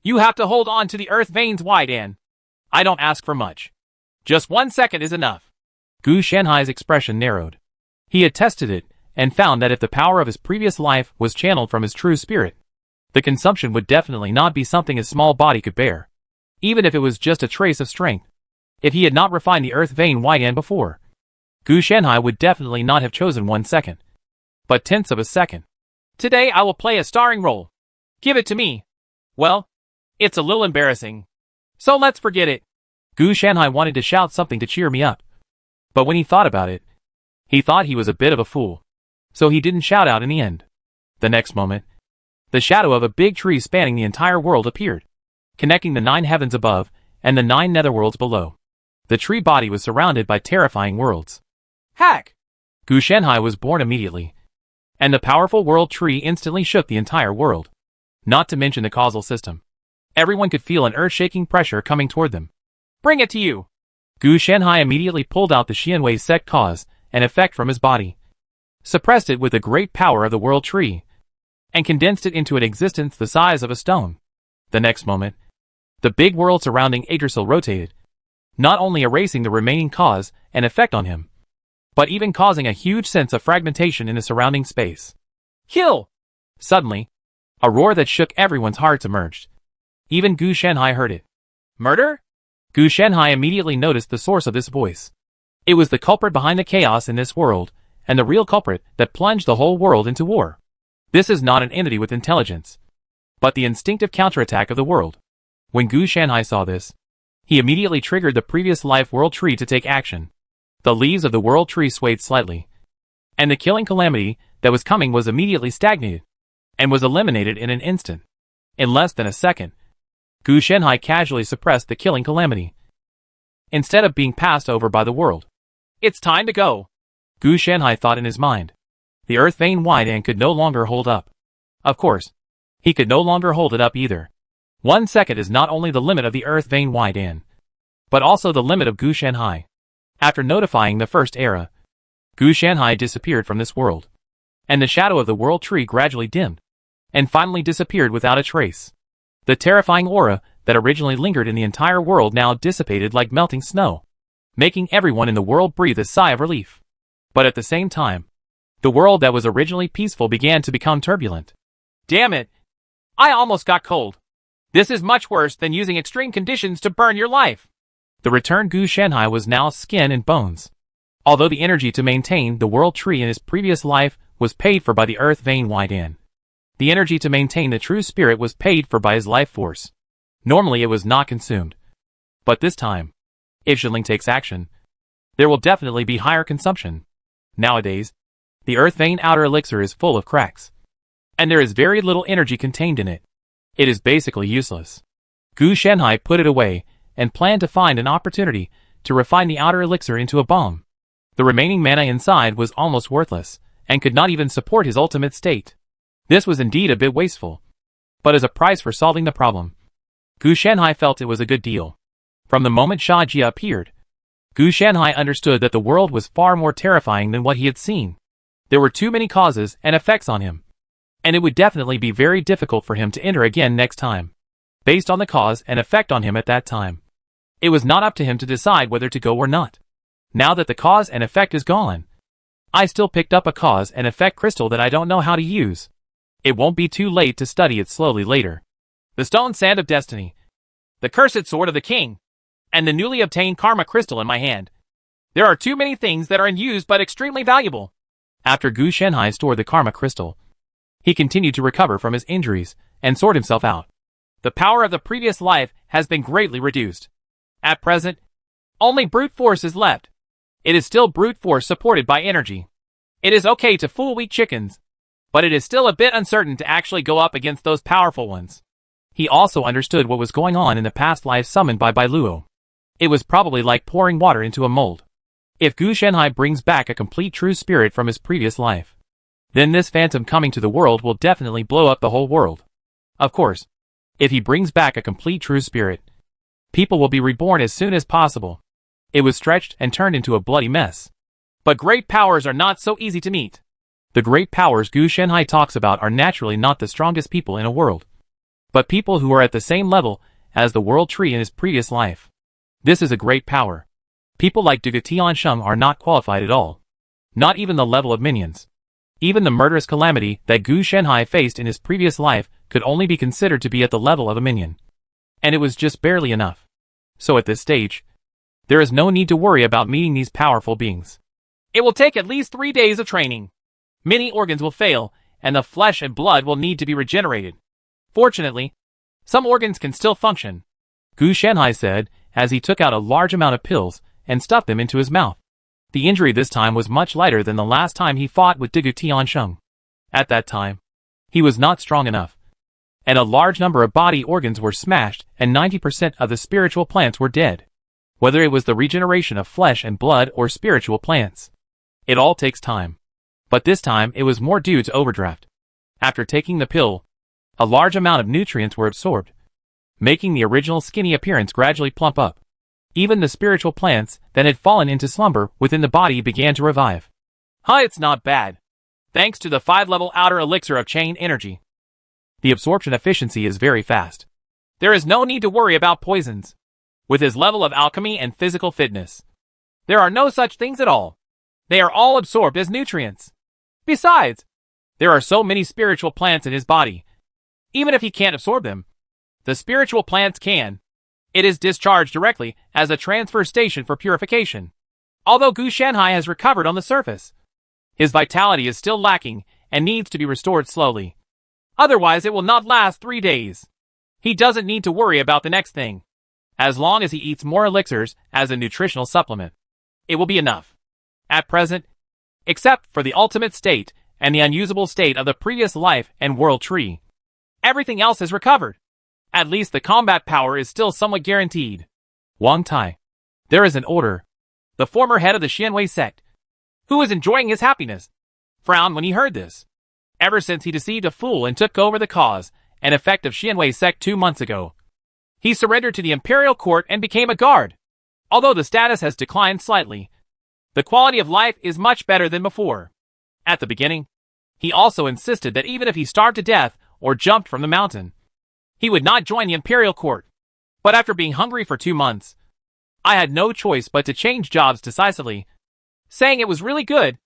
You have to hold on to the earth veins wide, Anne. I don't ask for much. Just 1 second is enough. Gu Shenhai's expression narrowed. He had tested it, and found that if the power of his previous life was channeled from his true spirit, the consumption would definitely not be something his small body could bear. Even if it was just a trace of strength. If he had not refined the earth vein Yan before, Gu Shenhai would definitely not have chosen 1 second, but tenths of a second. Today I will play a starring role. Give it to me. Well, it's a little embarrassing, so let's forget it. Gu Shenhai wanted to shout something to cheer me up, but when he thought about it, he thought he was a bit of a fool, so he didn't shout out in the end. The next moment, the shadow of a big tree spanning the entire world appeared, connecting the 9 heavens above and the 9 netherworlds below. The tree body was surrounded by terrifying worlds. Hack! Gu Shenhai was born immediately, and the powerful world tree instantly shook the entire world. Not to mention the causal system. Everyone could feel an earth-shaking pressure coming toward them. Bring it to you! Gu Shanhai immediately pulled out the Xianwei sect cause and effect from his body, suppressed it with the great power of the world tree, and condensed it into an existence the size of a stone. The next moment, the big world surrounding Yggdrasil rotated, not only erasing the remaining cause and effect on him, but even causing a huge sense of fragmentation in the surrounding space. Kill! Suddenly, a roar that shook everyone's hearts emerged. Even Gu Shanhai heard it. Murder? Gu Shanhai immediately noticed the source of this voice. It was the culprit behind the chaos in this world, and the real culprit that plunged the whole world into war. This is not an entity with intelligence, but the instinctive counterattack of the world. When Gu Shanhai saw this, he immediately triggered the previous life world tree to take action. The leaves of the world tree swayed slightly, and the killing calamity that was coming was immediately stagnated, and was eliminated in an instant. In less than a second, Gu Shanhai casually suppressed the killing calamity, instead of being passed over by the world. It's time to go, Gu Shanhai thought in his mind. The earth vein wide and could no longer hold up. Of course, he could no longer hold it up either. 1 second is not only the limit of the earth vein wide in, but also the limit of Gu Shanhai. After notifying the first era, Gu Shanhai disappeared from this world, and the shadow of the world tree gradually dimmed, and finally disappeared without a trace. The terrifying aura that originally lingered in the entire world now dissipated like melting snow, making everyone in the world breathe a sigh of relief. But at the same time, the world that was originally peaceful began to become turbulent. Damn it! I almost got cold. This is much worse than using extreme conditions to burn your life. The returned Gu Shanhai was now skin and bones. Although the energy to maintain the world tree in his previous life was paid for by the earth vein wide in, the energy to maintain the true spirit was paid for by his life force. Normally it was not consumed. But this time, if Zhiling takes action, there will definitely be higher consumption. Nowadays, the earth vein outer elixir is full of cracks, and there is very little energy contained in it. It is basically useless. Gu Shanhai put it away and planned to find an opportunity to refine the outer elixir into a bomb. The remaining mana inside was almost worthless, and could not even support his ultimate state. This was indeed a bit wasteful, but as a price for solving the problem, Gu Shanhai felt it was a good deal. From the moment Sha Jia appeared, Gu Shanhai understood that the world was far more terrifying than what he had seen. There were too many causes and effects on him, and it would definitely be very difficult for him to enter again next time, based on the cause and effect on him at that time. It was not up to him to decide whether to go or not. Now that the cause and effect is gone, I still picked up a cause and effect crystal that I don't know how to use. It won't be too late to study it slowly later. The stone sand of destiny, the cursed sword of the king, and the newly obtained karma crystal in my hand. There are too many things that are unused but extremely valuable. After Gu Shanhai stored the karma crystal, he continued to recover from his injuries and sort himself out. The power of the previous life has been greatly reduced. At present, only brute force is left. It is still brute force supported by energy. It is okay to fool weak chickens, but it is still a bit uncertain to actually go up against those powerful ones. He also understood what was going on in the past life summoned by Bai Luo. It was probably like pouring water into a mold. If Gu Shanhai brings back a complete true spirit from his previous life, then this phantom coming to the world will definitely blow up the whole world. Of course, if he brings back a complete true spirit, people will be reborn as soon as possible. It was stretched and turned into a bloody mess. But great powers are not so easy to meet. The great powers Gu Shanhai talks about are naturally not the strongest people in a world, but people who are at the same level as the world tree in his previous life. This is a great power. People like Duge Tiansheng are not qualified at all. Not even the level of minions. Even the murderous calamity that Gu Shanhai faced in his previous life could only be considered to be at the level of a minion. And it was just barely enough. So at this stage, there is no need to worry about meeting these powerful beings. It will take at least 3 days of training. Many organs will fail, and the flesh and blood will need to be regenerated. Fortunately, some organs can still function, Gu Shanhai said as he took out a large amount of pills and stuffed them into his mouth. The injury this time was much lighter than the last time he fought with Duge Tiansheng. At that time, he was not strong enough, and a large number of body organs were smashed and 90% of the spiritual plants were dead. Whether it was the regeneration of flesh and blood or spiritual plants, it all takes time. but this time it was more due to overdraft. After taking the pill, a large amount of nutrients were absorbed, making the original skinny appearance gradually plump up. Even the spiritual plants that had fallen into slumber within the body began to revive. It's not bad. Thanks to the 5-level outer elixir of chain energy, the absorption efficiency is very fast. There is no need to worry about poisons. With his level of alchemy and physical fitness, there are no such things at all. They are all absorbed as nutrients. Besides, there are so many spiritual plants in his body. Even if he can't absorb them, the spiritual plants can. It is discharged directly as a transfer station for purification. Although Gu Shanhai has recovered on the surface, his vitality is still lacking and needs to be restored slowly. Otherwise, it will not last 3 days. He doesn't need to worry about the next thing. As long as he eats more elixirs as a nutritional supplement, it will be enough. At present, except for the ultimate state and the unusable state of the previous life and world tree, everything else is recovered. At least the combat power is still somewhat guaranteed. Wang Tai. There is an order. The former head of the Xianwei sect, who was enjoying his happiness, frowned when he heard this. Ever since he deceived a fool and took over the cause and effect of Xianwei sect 2 months ago, he surrendered to the imperial court and became a guard. Although the status has declined slightly, the quality of life is much better than before. At the beginning, he also insisted that even if he starved to death or jumped from the mountain, he would not join the imperial court. But after being hungry for 2 months, I had no choice but to change jobs decisively, saying it was really good,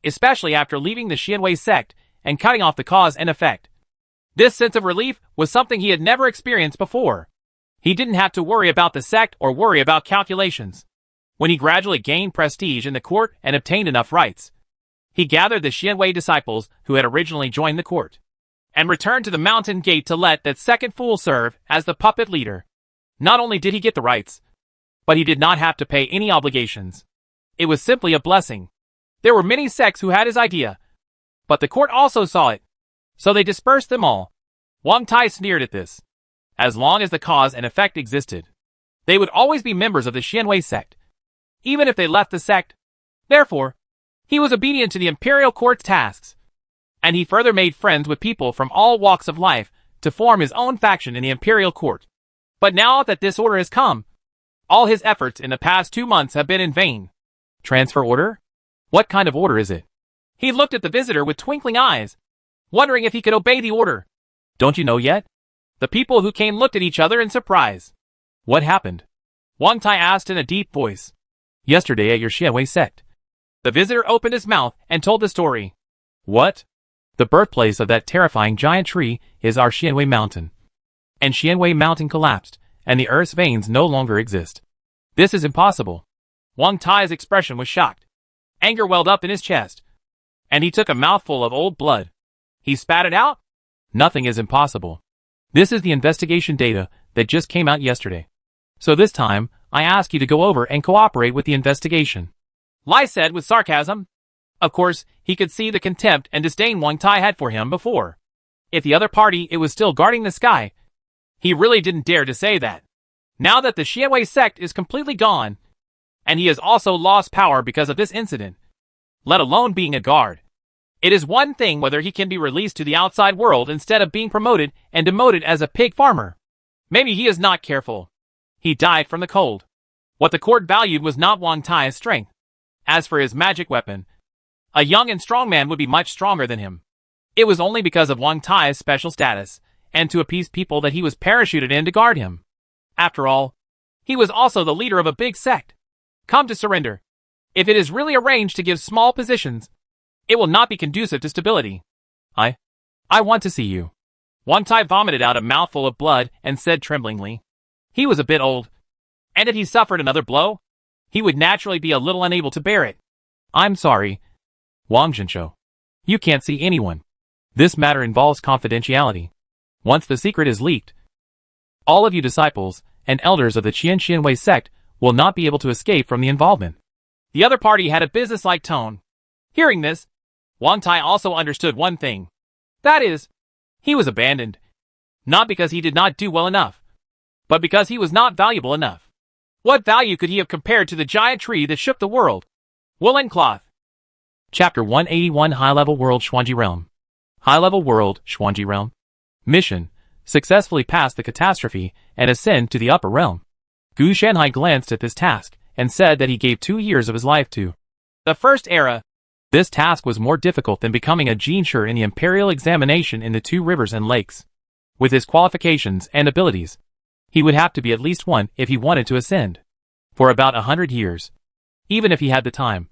especially after leaving the Xianwei sect and cutting off the cause and effect. This sense of relief was something he had never experienced before. He didn't have to worry about the sect or worry about calculations. When he gradually gained prestige in the court and obtained enough rights, he gathered the Xianwei disciples who had originally joined the court, and returned to the mountain gate to let that second fool serve as the puppet leader. Not only did he get the rights, but he did not have to pay any obligations. It was simply a blessing. There were many sects who had his idea, but the court also saw it, so they dispersed them all. Wang Tai sneered at this. As long as the cause and effect existed, they would always be members of the Xianwei sect, even if they left the sect. Therefore, he was obedient to the imperial court's tasks, and he further made friends with people from all walks of life to form his own faction in the imperial court. But now that this order has come, all his efforts in the past 2 months have been in vain. Transfer order? What kind of order is it? He looked at the visitor with twinkling eyes, wondering if he could obey the order. Don't you know yet? The people who came looked at each other in surprise. What happened? Wang Tai asked in a deep voice. Yesterday at your Xianwei sect. The visitor opened his mouth and told the story. What? The birthplace of that terrifying giant tree is our Xianwei mountain. And Xianwei mountain collapsed, and the earth's veins no longer exist. This is impossible. Wang Tai's expression was shocked. Anger welled up in his chest, and he took a mouthful of old blood. He spat it out. Nothing is impossible. This is the investigation data that just came out yesterday. So this time, I ask you to go over and cooperate with the investigation. Lai said with sarcasm. Of course, he could see the contempt and disdain Wang Tai had for him before. If the other party was still guarding the sky, he really didn't dare to say that. Now that the Xianwei sect is completely gone, and he has also lost power because of this incident, let alone being a guard, it is one thing whether he can be released to the outside world instead of being promoted and demoted as a pig farmer. Maybe he is not careful. He died from the cold. What the court valued was not Wang Tai's strength. As for his magic weapon, a young and strong man would be much stronger than him. It was only because of Wang Tai's special status, and to appease people that he was parachuted in to guard him. After all, he was also the leader of a big sect. Come to surrender. If it is really arranged to give small positions, it will not be conducive to stability. I want to see you. Wang Tai vomited out a mouthful of blood and said tremblingly. He was a bit old, and if he suffered another blow, he would naturally be a little unable to bear it. I'm sorry, Wang Zhenshou. You can't see anyone. This matter involves confidentiality. Once the secret is leaked, all of you disciples and elders of the Xianwei sect will not be able to escape from the involvement. The other party had a businesslike tone. Hearing this, Wang Tai also understood one thing. That is, he was abandoned. Not because he did not do well enough, but because he was not valuable enough. What value could he have compared to the giant tree that shook the world? Woolen cloth. Chapter 181 High-Level World Xuanji Realm. High-Level World Xuanji Realm. Mission: successfully pass the catastrophe and ascend to the upper realm. Gu Shanhai glanced at this task and said that he gave 2 years of his life to the first era. This task was more difficult than becoming a Jinshi in the imperial examination in the 2 rivers and lakes. With his qualifications and abilities, he would have to be at least 1 if he wanted to ascend. For about 100 years. Even if he had the time,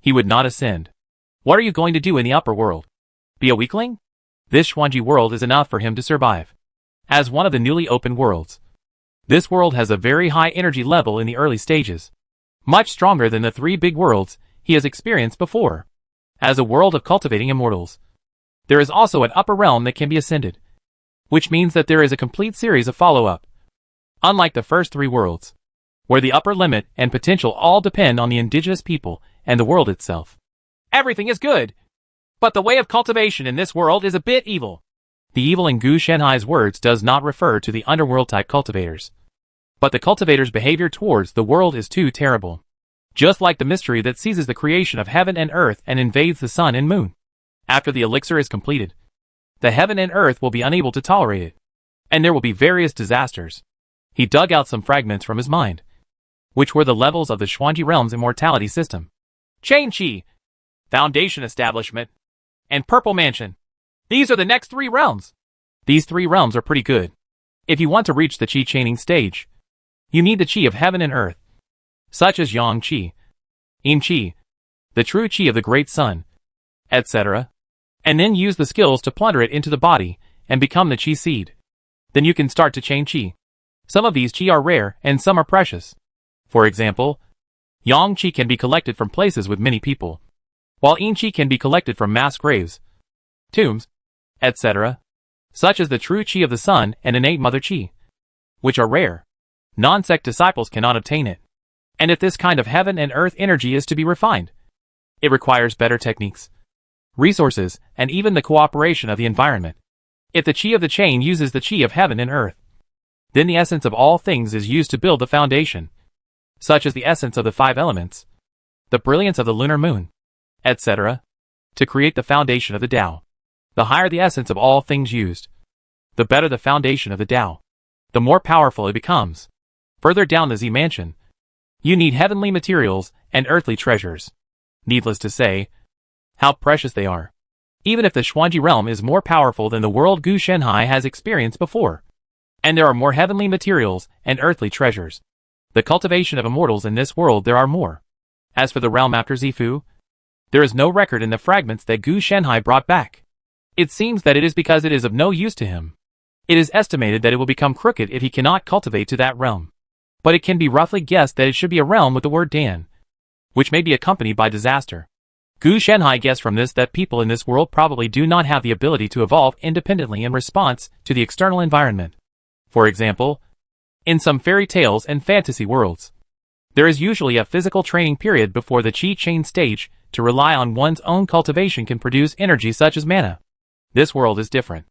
he would not ascend. What are you going to do in the upper world? Be a weakling? This Xuanji world is enough for him to survive. As one of the newly opened worlds, this world has a very high energy level in the early stages. Much stronger than the 3 big worlds he has experienced before. As a world of cultivating immortals, there is also an upper realm that can be ascended, which means that there is a complete series of follow-up. Unlike the first 3 worlds, where the upper limit and potential all depend on the indigenous people and the world itself. Everything is good, but the way of cultivation in this world is a bit evil. The evil in Gu Shanhai's words does not refer to the underworld-type cultivators, but the cultivators' behavior towards the world is too terrible. Just like the mystery that seizes the creation of heaven and earth and invades the sun and moon. After the elixir is completed, the heaven and earth will be unable to tolerate it, and there will be various disasters. He dug out some fragments from his mind, which were the levels of the Xuanji realm's immortality system. Chain Qi, Foundation Establishment, and Purple Mansion. These are the next 3 realms. These 3 realms are pretty good. If you want to reach the Qi chaining stage, you need the Qi of heaven and earth, such as Yang Qi, Yin Qi, the true Qi of the Great Sun, etc. And then use the skills to plunder it into the body and become the Qi seed. Then you can start to chain Qi. Some of these Qi are rare and some are precious. For example, Yang Qi can be collected from places with many people, while Yin Qi can be collected from mass graves, tombs, etc., such as the true Qi of the Sun and innate Mother Qi, which are rare. Non-sect disciples cannot obtain it. And if this kind of heaven and earth energy is to be refined, it requires better techniques, resources, and even the cooperation of the environment. If the Qi of the chain uses the Qi of heaven and earth, then the essence of all things is used to build the foundation, such as the essence of the 5 elements, the brilliance of the lunar moon, etc., to create the foundation of the Tao. The higher the essence of all things used, the better the foundation of the Tao, the more powerful it becomes. Further down the Z mansion, you need heavenly materials and earthly treasures. Needless to say, how precious they are. Even if the Xuanji realm is more powerful than the world Gu Shanhai has experienced before, and there are more heavenly materials and earthly treasures, the cultivation of immortals in this world there are more. As for the realm after Zifu, there is no record in the fragments that Gu Shanhai brought back. It seems that it is because it is of no use to him. It is estimated that it will become crooked if he cannot cultivate to that realm. But it can be roughly guessed that it should be a realm with the word Dan, which may be accompanied by disaster. Gu Shanhai guessed from this that people in this world probably do not have the ability to evolve independently in response to the external environment. For example, in some fairy tales and fantasy worlds, there is usually a physical training period before the Qi chain stage to rely on one's own cultivation can produce energy such as mana. This world is different.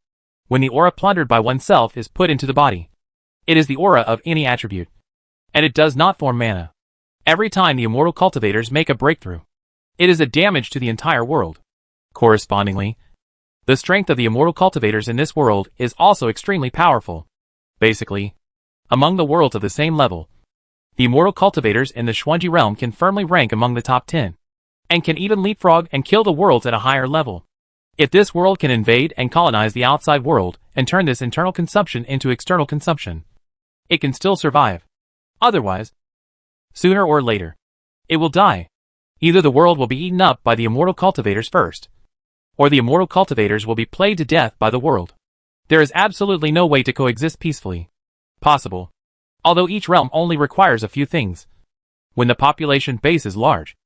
When the aura plundered by oneself is put into the body, it is the aura of any attribute, and it does not form mana. Every time the immortal cultivators make a breakthrough, it is a damage to the entire world. Correspondingly, the strength of the immortal cultivators in this world is also extremely powerful. Basically, among the worlds of the same level, the immortal cultivators in the Xuanji realm can firmly rank among the top 10, and can even leapfrog and kill the worlds at a higher level. If this world can invade and colonize the outside world and turn this internal consumption into external consumption, it can still survive. Otherwise, sooner or later, it will die. Either the world will be eaten up by the immortal cultivators first, or the immortal cultivators will be played to death by the world. There is absolutely no way to coexist peacefully. Possible, although each realm only requires a few things. When the population base is large,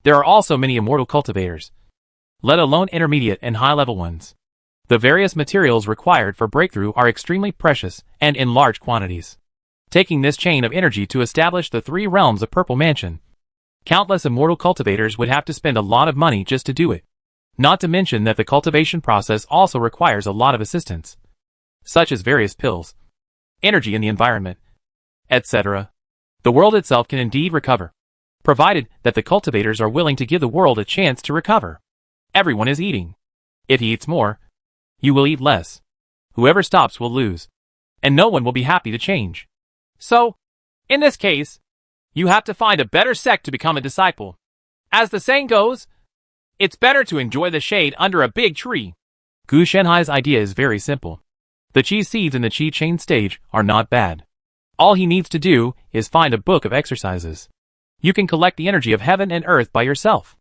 there are also many immortal cultivators, let alone intermediate and high-level ones. The various materials required for breakthrough are extremely precious and in large quantities. Taking this chain of energy to establish the 3 realms of Purple Mansion, countless immortal cultivators would have to spend a lot of money just to do it. Not to mention that the cultivation process also requires a lot of assistance, such as various pills, energy in the environment, etc. The world itself can indeed recover, provided that the cultivators are willing to give the world a chance to recover. Everyone is eating. If he eats more, you will eat less. Whoever stops will lose. And no one will be happy to change. So, in this case, you have to find a better sect to become a disciple. As the saying goes, it's better to enjoy the shade under a big tree. Gu Shenhai's idea is very simple. The Qi seeds in the Qi chain stage are not bad. All he needs to do is find a book of exercises. You can collect the energy of heaven and earth by yourself.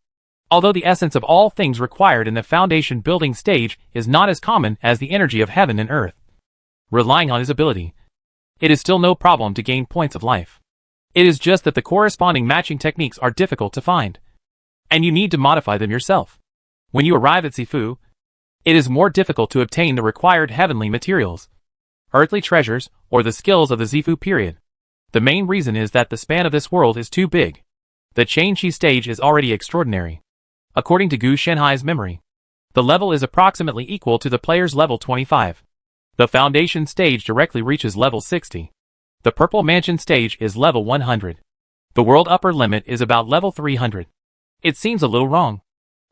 Although the essence of all things required in the foundation building stage is not as common as the energy of heaven and earth. Relying on his ability, it is still no problem to gain points of life. It is just that the corresponding matching techniques are difficult to find, and you need to modify them yourself. When you arrive at Zifu, it is more difficult to obtain the required heavenly materials, earthly treasures, or the skills of the Zifu period. The main reason is that the span of this world is too big. The Chain Qi stage is already extraordinary. According to Gu Shenhai's memory, the level is approximately equal to the player's level 25. The foundation stage directly reaches level 60. The purple mansion stage is level 100. The world upper limit is about level 300. It seems a little wrong.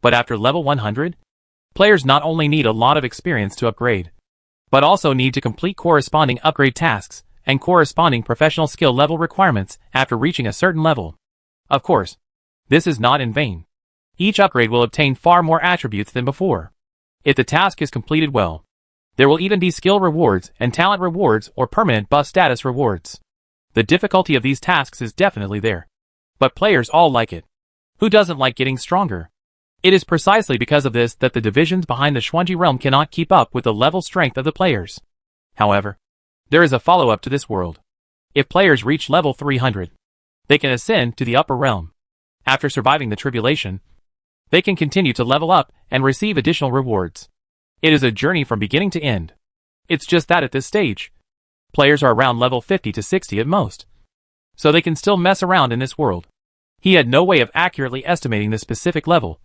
But after level 100, players not only need a lot of experience to upgrade, but also need to complete corresponding upgrade tasks and corresponding professional skill level requirements after reaching a certain level. Of course, this is not in vain. Each upgrade will obtain far more attributes than before. If the task is completed well, there will even be skill rewards and talent rewards or permanent buff status rewards. The difficulty of these tasks is definitely there. But players all like it. Who doesn't like getting stronger? It is precisely because of this that the divisions behind the Xuanji realm cannot keep up with the level strength of the players. However, there is a follow-up to this world. If players reach level 300, they can ascend to the upper realm. After surviving the tribulation, they can continue to level up and receive additional rewards. It is a journey from beginning to end. It's just that at this stage, players are around level 50 to 60 at most. So they can still mess around in this world. He had no way of accurately estimating the specific level,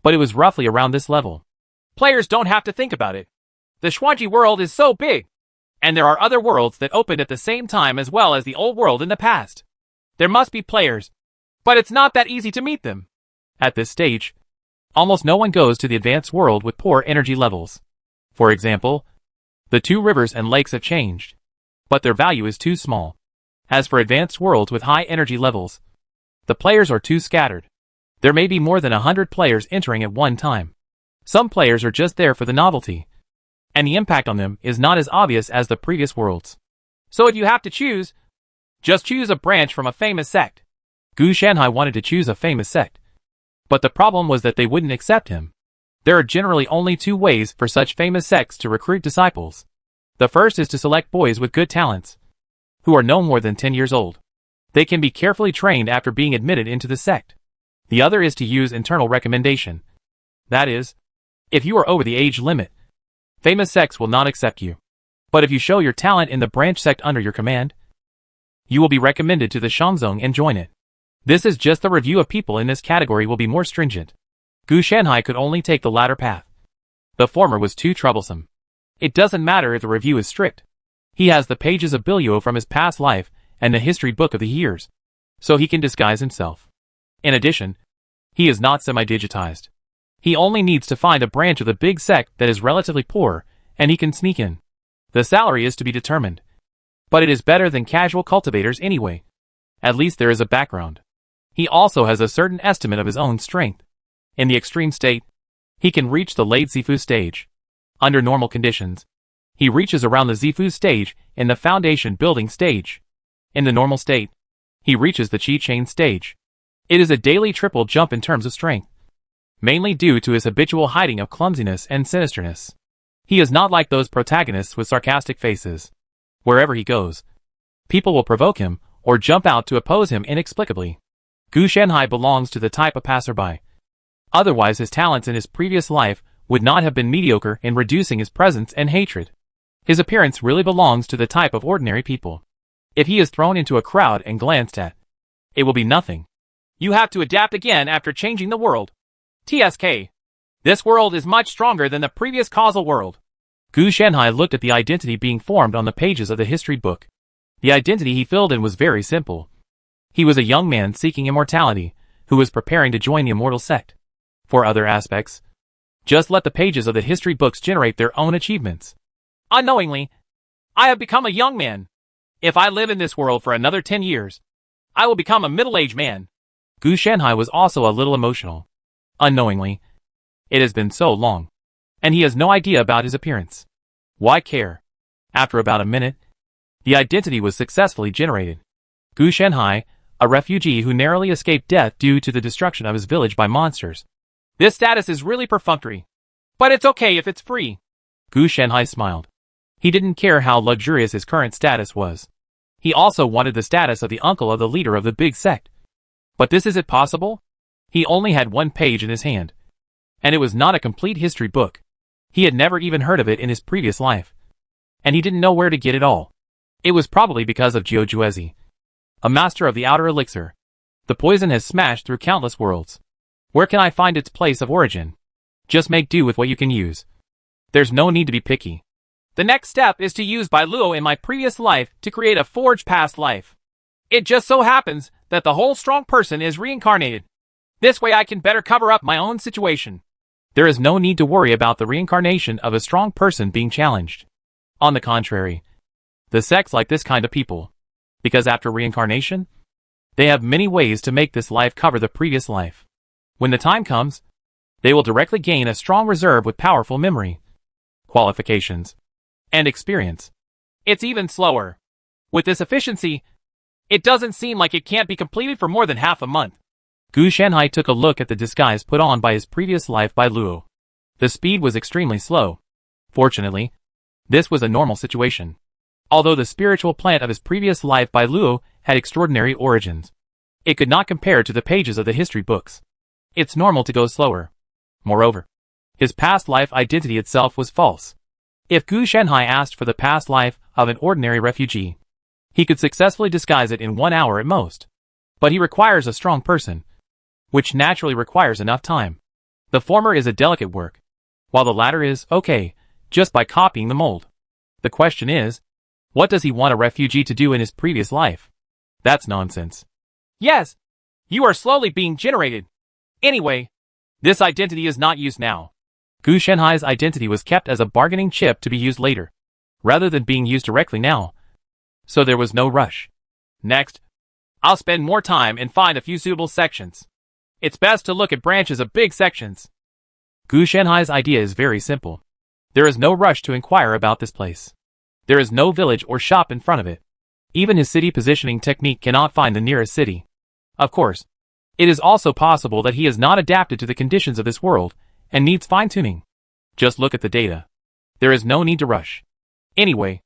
but it was roughly around this level. Players don't have to think about it. The Xuanji world is so big, and there are other worlds that opened at the same time as well as the old world in the past. There must be players, but it's not that easy to meet them. At this stage, almost no one goes to the advanced world with poor energy levels. For example, the two rivers and lakes have changed, but their value is too small. As for advanced worlds with high energy levels, the players are too scattered. There may be more than 100 players entering at one time. Some players are just there for the novelty, and the impact on them is not as obvious as the previous worlds. So if you have to choose, just choose a branch from a famous sect. Gu Shenhai wanted to choose a famous sect, but the problem was that they wouldn't accept him. There are generally only two ways for such famous sects to recruit disciples. The first is to select boys with good talents, who are no more than 10 years old. They can be carefully trained after being admitted into the sect. The other is to use internal recommendation. That is, if you are over the age limit, famous sects will not accept you. But if you show your talent in the branch sect under your command, you will be recommended to the Shangzong and join it. This is just the review of people in this category will be more stringent. Gu Shenhai could only take the latter path. The former was too troublesome. It doesn't matter if the review is strict. He has the pages of Bilio from his past life and the history book of the years, so he can disguise himself. In addition, he is not semi-digitized. He only needs to find a branch of the big sect that is relatively poor, and he can sneak in. The salary is to be determined, but it is better than casual cultivators anyway. At least there is a background. He also has a certain estimate of his own strength. In the extreme state, he can reach the late Zifu stage. Under normal conditions, he reaches around the Zifu stage in the foundation building stage. In the normal state, he reaches the Qi chain stage. It is a daily triple jump in terms of strength, mainly due to his habitual hiding of clumsiness and sinisterness. He is not like those protagonists with sarcastic faces. Wherever he goes, people will provoke him or jump out to oppose him inexplicably. Gu Shenhai belongs to the type of passerby. Otherwise his talents in his previous life would not have been mediocre in reducing his presence and hatred. His appearance really belongs to the type of ordinary people. If he is thrown into a crowd and glanced at, it will be nothing. You have to adapt again after changing the world. TSK. This world is much stronger than the previous causal world. Gu Shenhai looked at the identity being formed on the pages of the history book. The identity he filled in was very simple. He was a young man seeking immortality, who was preparing to join the immortal sect. For other aspects, just let the pages of the history books generate their own achievements. Unknowingly, I have become a young man. If I live in this world for another 10 years, I will become a middle-aged man. Gu Shanhai was also a little emotional. Unknowingly, it has been so long, and he has no idea about his appearance. Why care? After about a minute, the identity was successfully generated. Gu Shanhai, a refugee who narrowly escaped death due to the destruction of his village by monsters. This status is really perfunctory, but it's okay if it's free. Gu Shanhai smiled. He didn't care how luxurious his current status was. He also wanted the status of the uncle of the leader of the big sect. But this isn't possible? He only had one page in his hand. And it was not a complete history book. He had never even heard of it in his previous life. And he didn't know where to get it all. It was probably because of Jiu Juezi, a master of the outer elixir. The poison has smashed through countless worlds. Where can I find its place of origin? Just make do with what you can use. There's no need to be picky. The next step is to use Bai Luo in my previous life to create a forged past life. It just so happens that the whole strong person is reincarnated. This way I can better cover up my own situation. There is no need to worry about the reincarnation of a strong person being challenged. On the contrary, the sects like this kind of people, because after reincarnation, they have many ways to make this life cover the previous life. When the time comes, they will directly gain a strong reserve with powerful memory, qualifications, and experience. It's even slower. With this efficiency, it doesn't seem like it can't be completed for more than half a month. Gu Shanhai took a look at the disguise put on by his previous life by Luo. The speed was extremely slow. Fortunately, this was a normal situation. Although the spiritual plant of his previous life by Luo had extraordinary origins, it could not compare to the pages of the history books. It's normal to go slower. Moreover, his past life identity itself was false. If Gu Shanhai asked for the past life of an ordinary refugee, he could successfully disguise it in 1 hour at most. But he requires a strong person, which naturally requires enough time. The former is a delicate work, while the latter is okay, just by copying the mold. The question is, what does he want a refugee to do in his previous life? That's nonsense. Yes, you are slowly being generated. Anyway, this identity is not used now. Gu Shanhai's identity was kept as a bargaining chip to be used later, rather than being used directly now. So there was no rush. Next, I'll spend more time and find a few suitable sections. It's best to look at branches of big sections. Gu Shanhai's idea is very simple. There is no rush to inquire about this place. There is no village or shop in front of it. Even his city positioning technique cannot find the nearest city. Of course, it is also possible that he is not adapted to the conditions of this world and needs fine-tuning. Just look at the data. There is no need to rush. Anyway,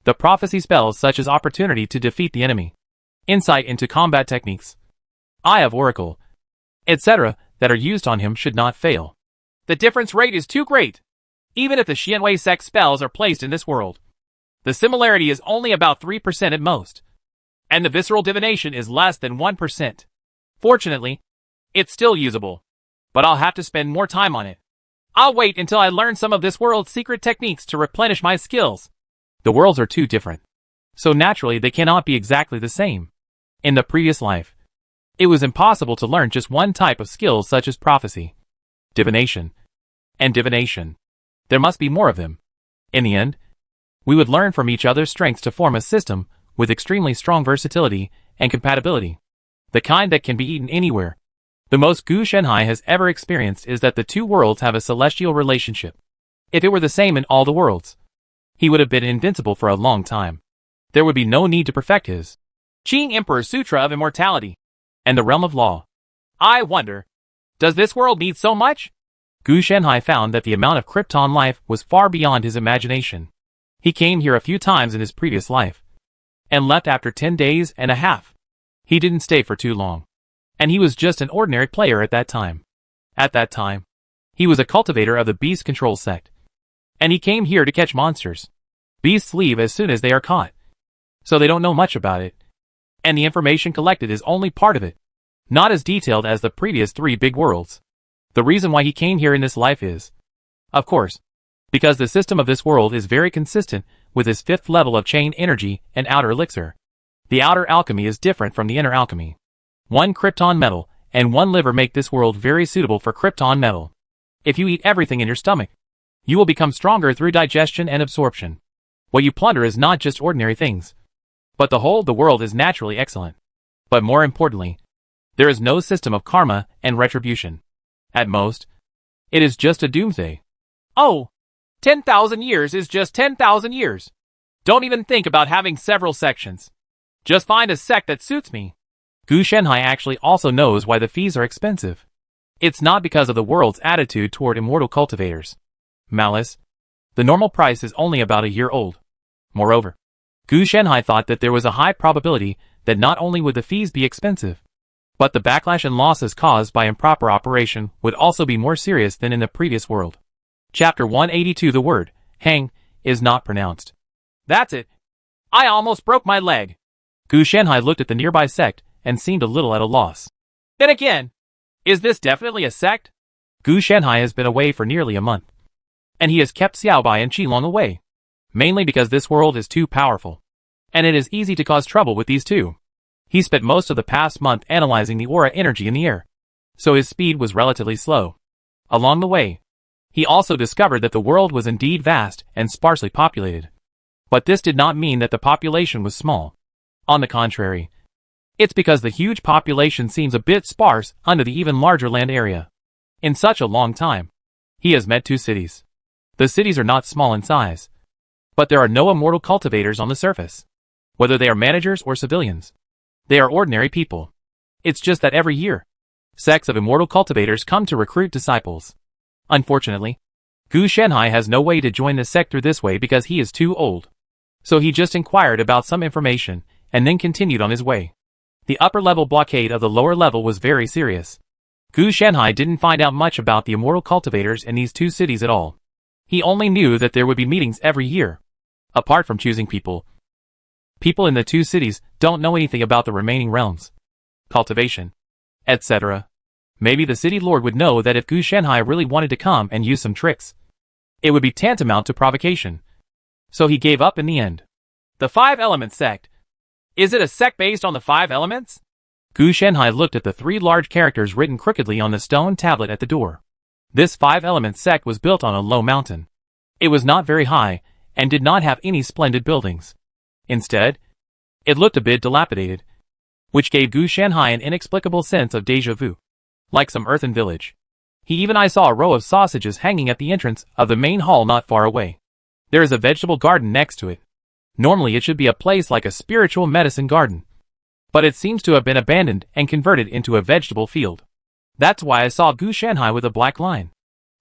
the prophecy spells such as opportunity to defeat the enemy, insight into combat techniques, eye of oracle, etc. that are used on him should not fail. The difference rate is too great. Even if the Xianwei sect spells are placed in this world, the similarity is only about 3% at most, and the visceral divination is less than 1%. Fortunately, it's still usable, but I'll have to spend more time on it. I'll wait until I learn some of this world's secret techniques to replenish my skills. The worlds are too different, so naturally they cannot be exactly the same. In the previous life, it was impossible to learn just one type of skills such as prophecy, divination, and divination. There must be more of them. In the end, we would learn from each other's strengths to form a system with extremely strong versatility and compatibility, the kind that can be eaten anywhere. The most Gu Shanhai has ever experienced is that the two worlds have a celestial relationship. If it were the same in all the worlds, he would have been invincible for a long time. There would be no need to perfect his Qing Emperor's Sutra of Immortality and the Realm of Law. I wonder, does this world need so much? Gu Shanhai found that the amount of Krypton life was far beyond his imagination. He came here a few times in his previous life, and left after 10 days and a half. He didn't stay for too long, and he was just an ordinary player at that time. At that time, he was a cultivator of the Beast Control sect, and he came here to catch monsters. Beasts leave as soon as they are caught, so they don't know much about it, and the information collected is only part of it, not as detailed as the previous 3 big worlds. The reason why he came here in this life is, of course, because the system of this world is very consistent with his 5th level of chain energy and outer elixir. The outer alchemy is different from the inner alchemy. One Krypton metal and one liver make this world very suitable for Krypton metal. If you eat everything in your stomach, you will become stronger through digestion and absorption. What you plunder is not just ordinary things, but the whole of the world is naturally excellent. But more importantly, there is no system of karma and retribution. At most, it is just a doomsday. Oh, 10,000 years is just 10,000 years. Don't even think about having several sections. Just find a sect that suits me. Gu Shenhai actually also knows why the fees are expensive. It's not because of the world's attitude toward immortal cultivators. Malice. The normal price is only about a year old. Moreover, Gu Shenhai thought that there was a high probability that not only would the fees be expensive, but the backlash and losses caused by improper operation would also be more serious than in the previous world. Chapter 182. The word, hang, is not pronounced. That's it. I almost broke my leg. Gu Shenhai looked at the nearby sect and seemed a little at a loss. Then again, is this definitely a sect? Gu Shenhai has been away for nearly a month, and he has kept Xiaobai and Qilong away, mainly because this world is too powerful, and it is easy to cause trouble with these two. He spent most of the past month analyzing the aura energy in the air, so his speed was relatively slow. Along the way, he also discovered that the world was indeed vast and sparsely populated. But this did not mean that the population was small. On the contrary, it's because the huge population seems a bit sparse under the even larger land area. In such a long time, he has met two cities. The cities are not small in size, but there are no immortal cultivators on the surface. Whether they are managers or civilians, they are ordinary people. It's just that every year, sects of immortal cultivators come to recruit disciples. Unfortunately, Gu Shenhai has no way to join the sect through this way because he is too old. So he just inquired about some information and then continued on his way. The upper-level blockade of the lower level was very serious. Gu Shenhai didn't find out much about the immortal cultivators in these two cities at all. He only knew that there would be meetings every year. Apart from choosing people in the two cities don't know anything about the remaining realms, cultivation, etc. Maybe the city lord would know that if Gu Shenhai really wanted to come and use some tricks, it would be tantamount to provocation. So he gave up in the end. The Five Elements sect. Is it a sect based on the five elements? Gu Shenhai looked at the three large characters written crookedly on the stone tablet at the door. This Five Elements sect was built on a low mountain. It was not very high, and did not have any splendid buildings. Instead, it looked a bit dilapidated, which gave Gu Shenhai an inexplicable sense of déjà vu. Like some earthen village. I saw a row of sausages hanging at the entrance of the main hall not far away. There is a vegetable garden next to it. Normally it should be a place like a spiritual medicine garden, but it seems to have been abandoned and converted into a vegetable field. That's why I saw Gu Shenhai with a black line.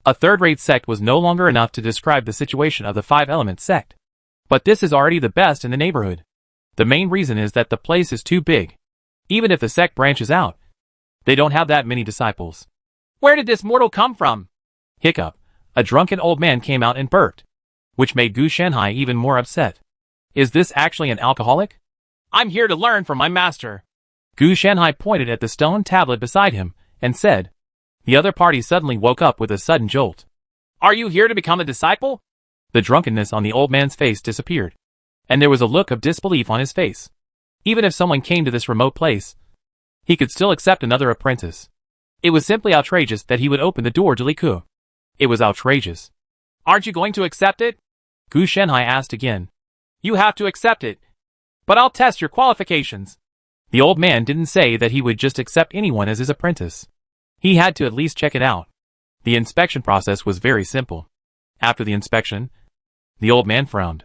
A third-rate sect was no longer enough to describe the situation of the Five Elements sect. But this is already the best in the neighborhood. The main reason is that the place is too big. Even if the sect branches out, they don't have that many disciples. Where did this mortal come from? Hiccup. A drunken old man came out and burped, which made Gu Shenhai even more upset. Is this actually an alcoholic? I'm here to learn from my master. Gu Shenhai pointed at the stone tablet beside him and said. The other party suddenly woke up with a sudden jolt. Are you here to become a disciple? The drunkenness on the old man's face disappeared, and there was a look of disbelief on his face. Even if someone came to this remote place, he could still accept another apprentice. It was simply outrageous that he would open the door to Li Ke. It was outrageous. Aren't you going to accept it? Gu Shenhai asked again. You have to accept it. But I'll test your qualifications. The old man didn't say that he would just accept anyone as his apprentice. He had to at least check it out. The inspection process was very simple. After the inspection, the old man frowned.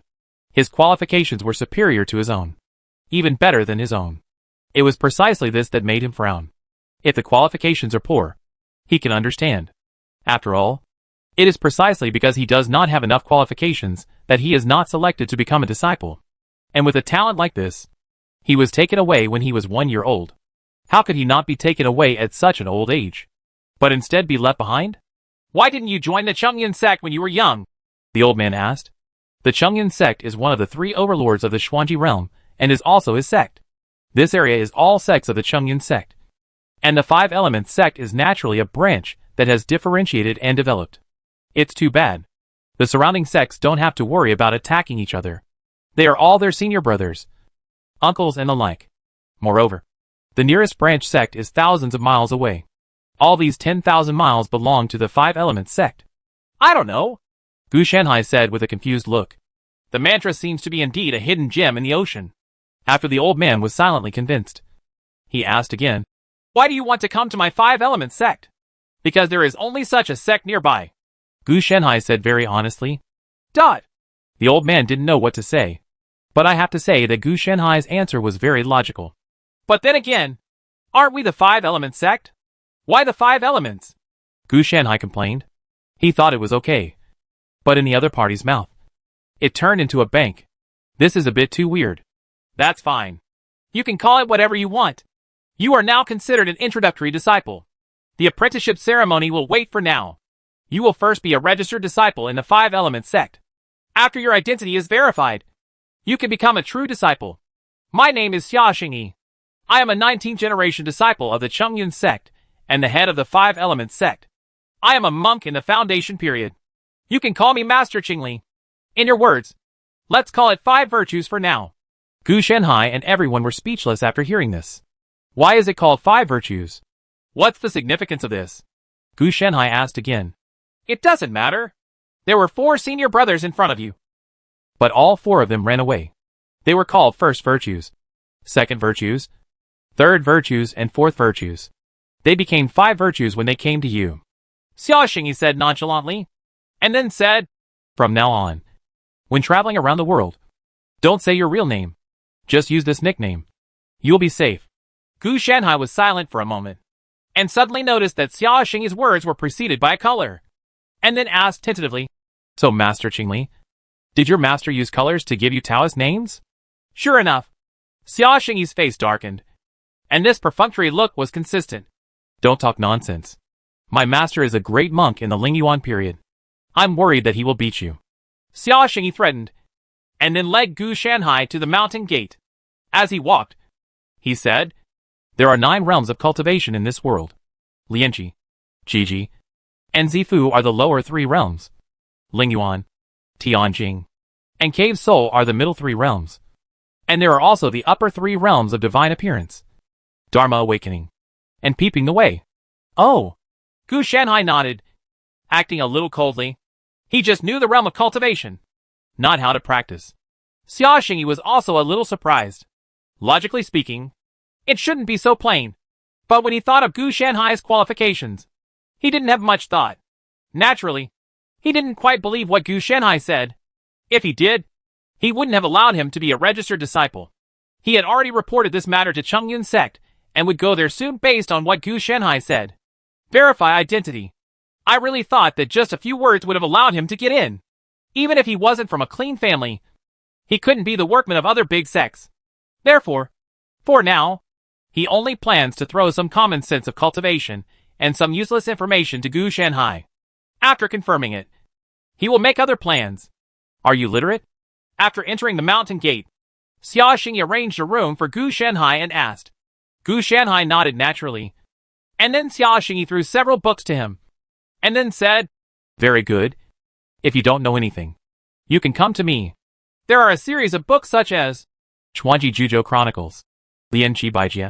His qualifications were superior to his own. Even better than his own. It was precisely this that made him frown. If the qualifications are poor, he can understand. After all, it is precisely because he does not have enough qualifications that he is not selected to become a disciple. And with a talent like this, he was taken away when he was 1 year old. How could he not be taken away at such an old age, but instead be left behind? Why didn't you join the Chengyan sect when you were young? The old man asked. The Chengyan sect is one of the 3 overlords of the Xuanji realm, and is also his sect. This area is all sects of the Chengyan sect. And the Five Elements sect is naturally a branch that has differentiated and developed. It's too bad. The surrounding sects don't have to worry about attacking each other. They are all their senior brothers. uncles and the like. Moreover, the nearest branch sect is thousands of miles away. All these 10,000 miles belong to the Five Elements sect. I don't know, Gu Shanhai said with a confused look. The mantra seems to be indeed a hidden gem in the ocean. After the old man was silently convinced, he asked again, Why do you want to come to my Five Elements sect? Because there is only such a sect nearby, Gu Shanhai said very honestly. The old man didn't know what to say, but I have to say that Gu Shanhai's answer was very logical. But then again, aren't we the Five Elements sect? Why the Five Elements? Gu Shanhai complained. He thought it was okay. But in the other party's mouth, it turned into a bank. This is a bit too weird. That's fine. You can call it whatever you want. You are now considered an introductory disciple. The apprenticeship ceremony will wait for now. You will first be a registered disciple in the Five Elements sect. After your identity is verified, you can become a true disciple. My name is Xia Xingyi. I am a 19th generation disciple of the Chongyun sect and the head of the Five Elements sect. I am a monk in the foundation period. You can call me Master Qingli. In your words, let's call it 5 virtues for now. Gu Shanhai and everyone were speechless after hearing this. Why is it called 5 virtues? What's the significance of this? Gu Shanhai asked again. It doesn't matter. There were 4 senior brothers in front of you. But all 4 of them ran away. They were called first virtues, second virtues, third virtues, and fourth virtues. They became 5 virtues when they came to you. Xia Xingyi said nonchalantly, and then said, From now on, when traveling around the world, don't say your real name. Just use this nickname. You'll be safe. Gu Shanhai was silent for a moment, and suddenly noticed that Xia Xingyi's words were preceded by a color, and then asked tentatively, So Master Qingli, did your master use colors to give you Taoist names? Sure enough, Xia Xingyi's face darkened, and this perfunctory look was consistent. Don't talk nonsense. My master is a great monk in the Lingyuan period. I'm worried that he will beat you. Xia Xingyi threatened, and then led Gu Shanhai to the mountain gate. As he walked, he said, There are 9 realms of cultivation in this world. Lianqi, Qiji, and Zifu are the lower 3 realms. Lingyuan, Tianjing, and Cave Soul are the middle 3 realms. And there are also the upper 3 realms of divine appearance, Dharma awakening, and peeping the way. Oh! Gu Shanhai nodded, acting a little coldly. He just knew the realm of cultivation, not how to practice. Xia Xingyi was also a little surprised. Logically speaking, it shouldn't be so plain. But when he thought of Gu Shanhai's qualifications, he didn't have much thought. Naturally, he didn't quite believe what Gu Shanhai said. If he did, he wouldn't have allowed him to be a registered disciple. He had already reported this matter to Chongyun sect, and would go there soon based on what Gu Shanhai said. Verify identity. I really thought that just a few words would have allowed him to get in. Even if he wasn't from a clean family, he couldn't be the workman of other big sects. Therefore, for now, he only plans to throw some common sense of cultivation and some useless information to Gu Shanhai. After confirming it, he will make other plans. Are you literate? After entering the mountain gate, Xia Xingyi arranged a room for Gu Shanhai and asked. Gu Shanhai nodded naturally, and then Xia Xingyi threw several books to him, and then said, Very good. If you don't know anything, you can come to me. There are a series of books such as Chuanji Juzhou Chronicles, Lianqi Baijie,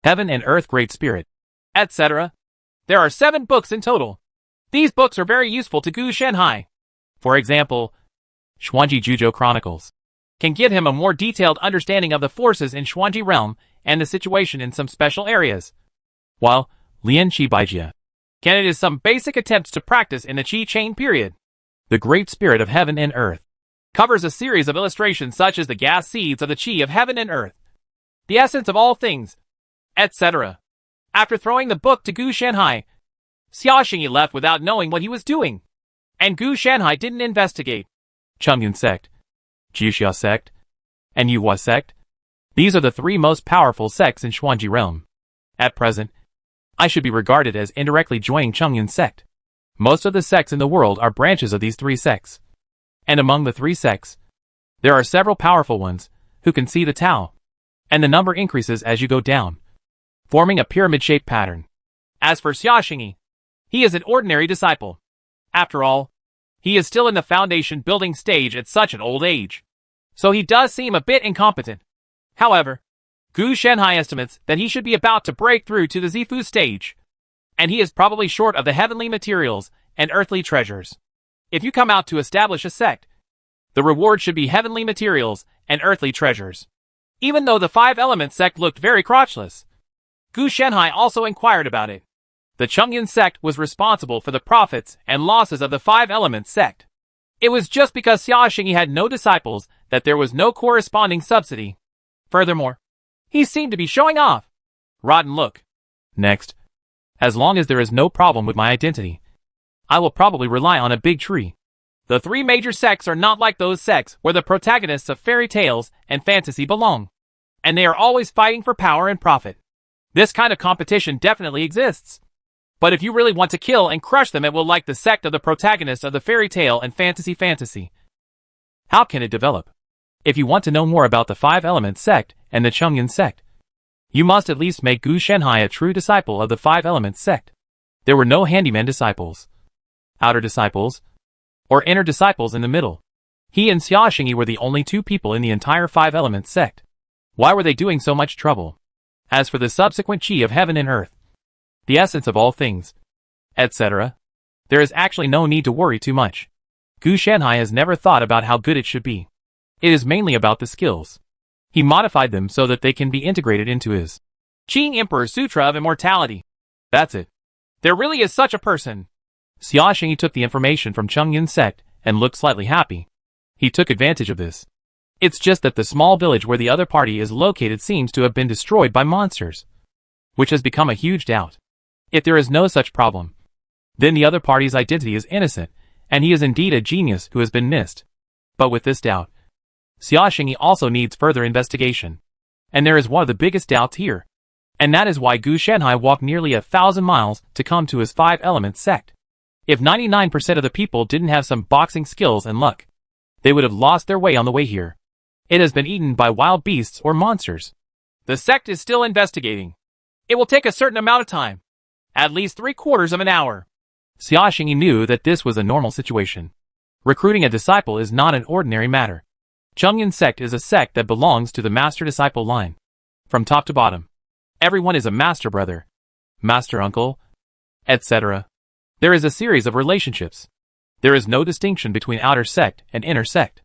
Heaven and Earth Great Spirit, etc. There are 7 books in total. These books are very useful to Gu Shanhai. For example, Chuanji Juzhou Chronicles can give him a more detailed understanding of the forces in Chuanji realm and the situation in some special areas, while Lianqi Baijie can it is some basic attempts to practice in the Qi chain period. The Great Spirit of Heaven and Earth covers a series of illustrations such as the gas seeds of the Qi of Heaven and Earth, the essence of all things, etc. After throwing the book to Gu Shanhai, Xia Xingyi left without knowing what he was doing, and Gu Shanhai didn't investigate. Chongyun sect, Jixia sect, and Yuhua sect. These are the 3 most powerful sects in Xuanji realm. At present, I should be regarded as indirectly joining Chongyun sect. Most of the sects in the world are branches of these 3 sects. And among the 3 sects, there are several powerful ones who can see the Tao, and the number increases as you go down, forming a pyramid-shaped pattern. As for Xia Xingyi, he is an ordinary disciple. After all, he is still in the foundation building stage at such an old age. So he does seem a bit incompetent. However, Gu Shanhai estimates that he should be about to break through to the Zifu stage, and he is probably short of the heavenly materials and earthly treasures. If you come out to establish a sect, the reward should be heavenly materials and earthly treasures. Even though the Five Elements sect looked very crotchless, Gu Shanhai also inquired about it. The Chungyun sect was responsible for the profits and losses of the Five Elements sect. It was just because Xia Xingyi had no disciples that there was no corresponding subsidy. Furthermore, he seemed to be showing off. Rotten look. Next, as long as there is no problem with my identity, I will probably rely on a big tree. The three major sects are not like those sects where the protagonists of fairy tales and fantasy belong, and they are always fighting for power and profit. This kind of competition definitely exists. But if you really want to kill and crush them, it will like the sect of the protagonist of the fairy tale and fantasy. How can it develop? If you want to know more about the Five Elements sect and the Chungyun sect, you must at least make Gu Shanhai a true disciple of the Five Elements sect. There were no handyman disciples, outer disciples, or inner disciples in the middle. He and Xia Xingyi were the only two people in the entire Five Elements sect. Why were they doing so much trouble? As for the subsequent chi of heaven and earth, the essence of all things, etc., there is actually no need to worry too much. Gu Shanhai has never thought about how good it should be. It is mainly about the skills. He modified them so that they can be integrated into his Qing Emperor Sutra of Immortality. That's it. There really is such a person. Xia Xingyi took the information from Chungyun sect and looked slightly happy. He took advantage of this. It's just that the small village where the other party is located seems to have been destroyed by monsters, which has become a huge doubt. If there is no such problem, then the other party's identity is innocent, and he is indeed a genius who has been missed. But with this doubt, Xia Xingyi also needs further investigation. And there is one of the biggest doubts here. And that is why Gu Shanhai walked nearly 1,000 miles to come to his Five Elements sect. If 99% of the people didn't have some boxing skills and luck, they would have lost their way on the way here. It has been eaten by wild beasts or monsters. The sect is still investigating. It will take a certain amount of time. At least 3/4 of an hour. Xia Xingyi knew that this was a normal situation. Recruiting a disciple is not an ordinary matter. Chungyun sect is a sect that belongs to the master-disciple line. From top to bottom, everyone is a master brother, master uncle, etc. There is a series of relationships. There is no distinction between outer sect and inner sect.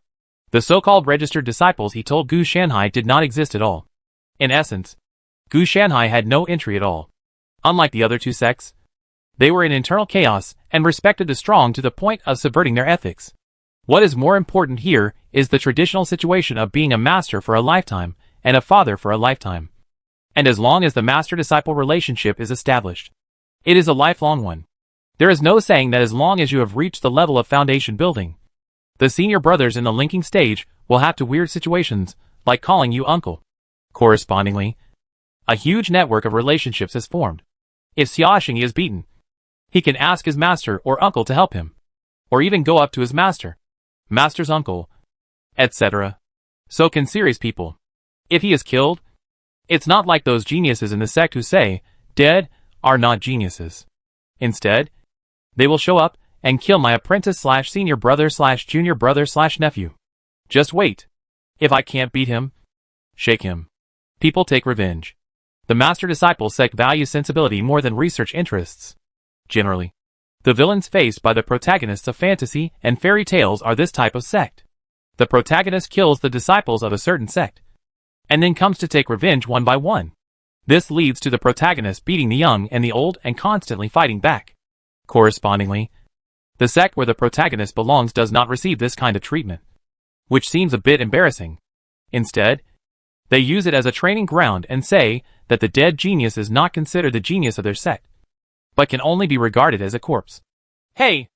The so-called registered disciples he told Gu Shanhai did not exist at all. In essence, Gu Shanhai had no entry at all. Unlike the other two sects, they were in internal chaos and respected the strong to the point of subverting their ethics. What is more important here is the traditional situation of being a master for a lifetime and a father for a lifetime. And as long as the master-disciple relationship is established, it is a lifelong one. There is no saying that as long as you have reached the level of foundation building, the senior brothers in the linking stage will have to weird situations, like calling you uncle. Correspondingly, a huge network of relationships is formed. If Xia Xingyi is beaten, he can ask his master or uncle to help him, or even go up to his master's uncle, etc. So can serious people. If he is killed, it's not like those geniuses in the sect who say, dead are not geniuses. Instead, they will show up and kill my apprentice/senior brother/junior brother/nephew. Just wait. If I can't beat him, shake him. People take revenge. The master-disciple sect values sensibility more than research interests. Generally, the villains faced by the protagonists of fantasy and fairy tales are this type of sect. The protagonist kills the disciples of a certain sect, and then comes to take revenge one by one. This leads to the protagonist beating the young and the old and constantly fighting back. Correspondingly, the sect where the protagonist belongs does not receive this kind of treatment, which seems a bit embarrassing. Instead, they use it as a training ground and say that the dead genius is not considered the genius of their sect, but can only be regarded as a corpse. Hey,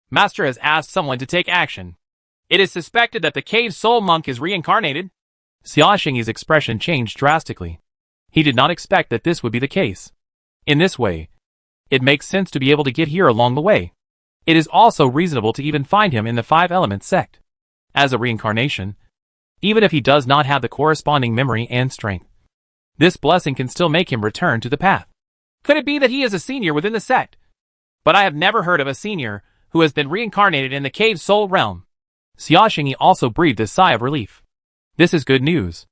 Master has asked someone to take action. It is suspected that the cave soul monk is reincarnated. Xia Xingyi's expression changed drastically. He did not expect that this would be the case. In this way, it makes sense to be able to get here along the way. It is also reasonable to even find him in the Five Elements sect. As a reincarnation, even if he does not have the corresponding memory and strength, this blessing can still make him return to the path. Could it be that he is a senior within the sect? But I have never heard of a senior who has been reincarnated in the cave soul realm. Xia Xingyi also breathed a sigh of relief. This is good news.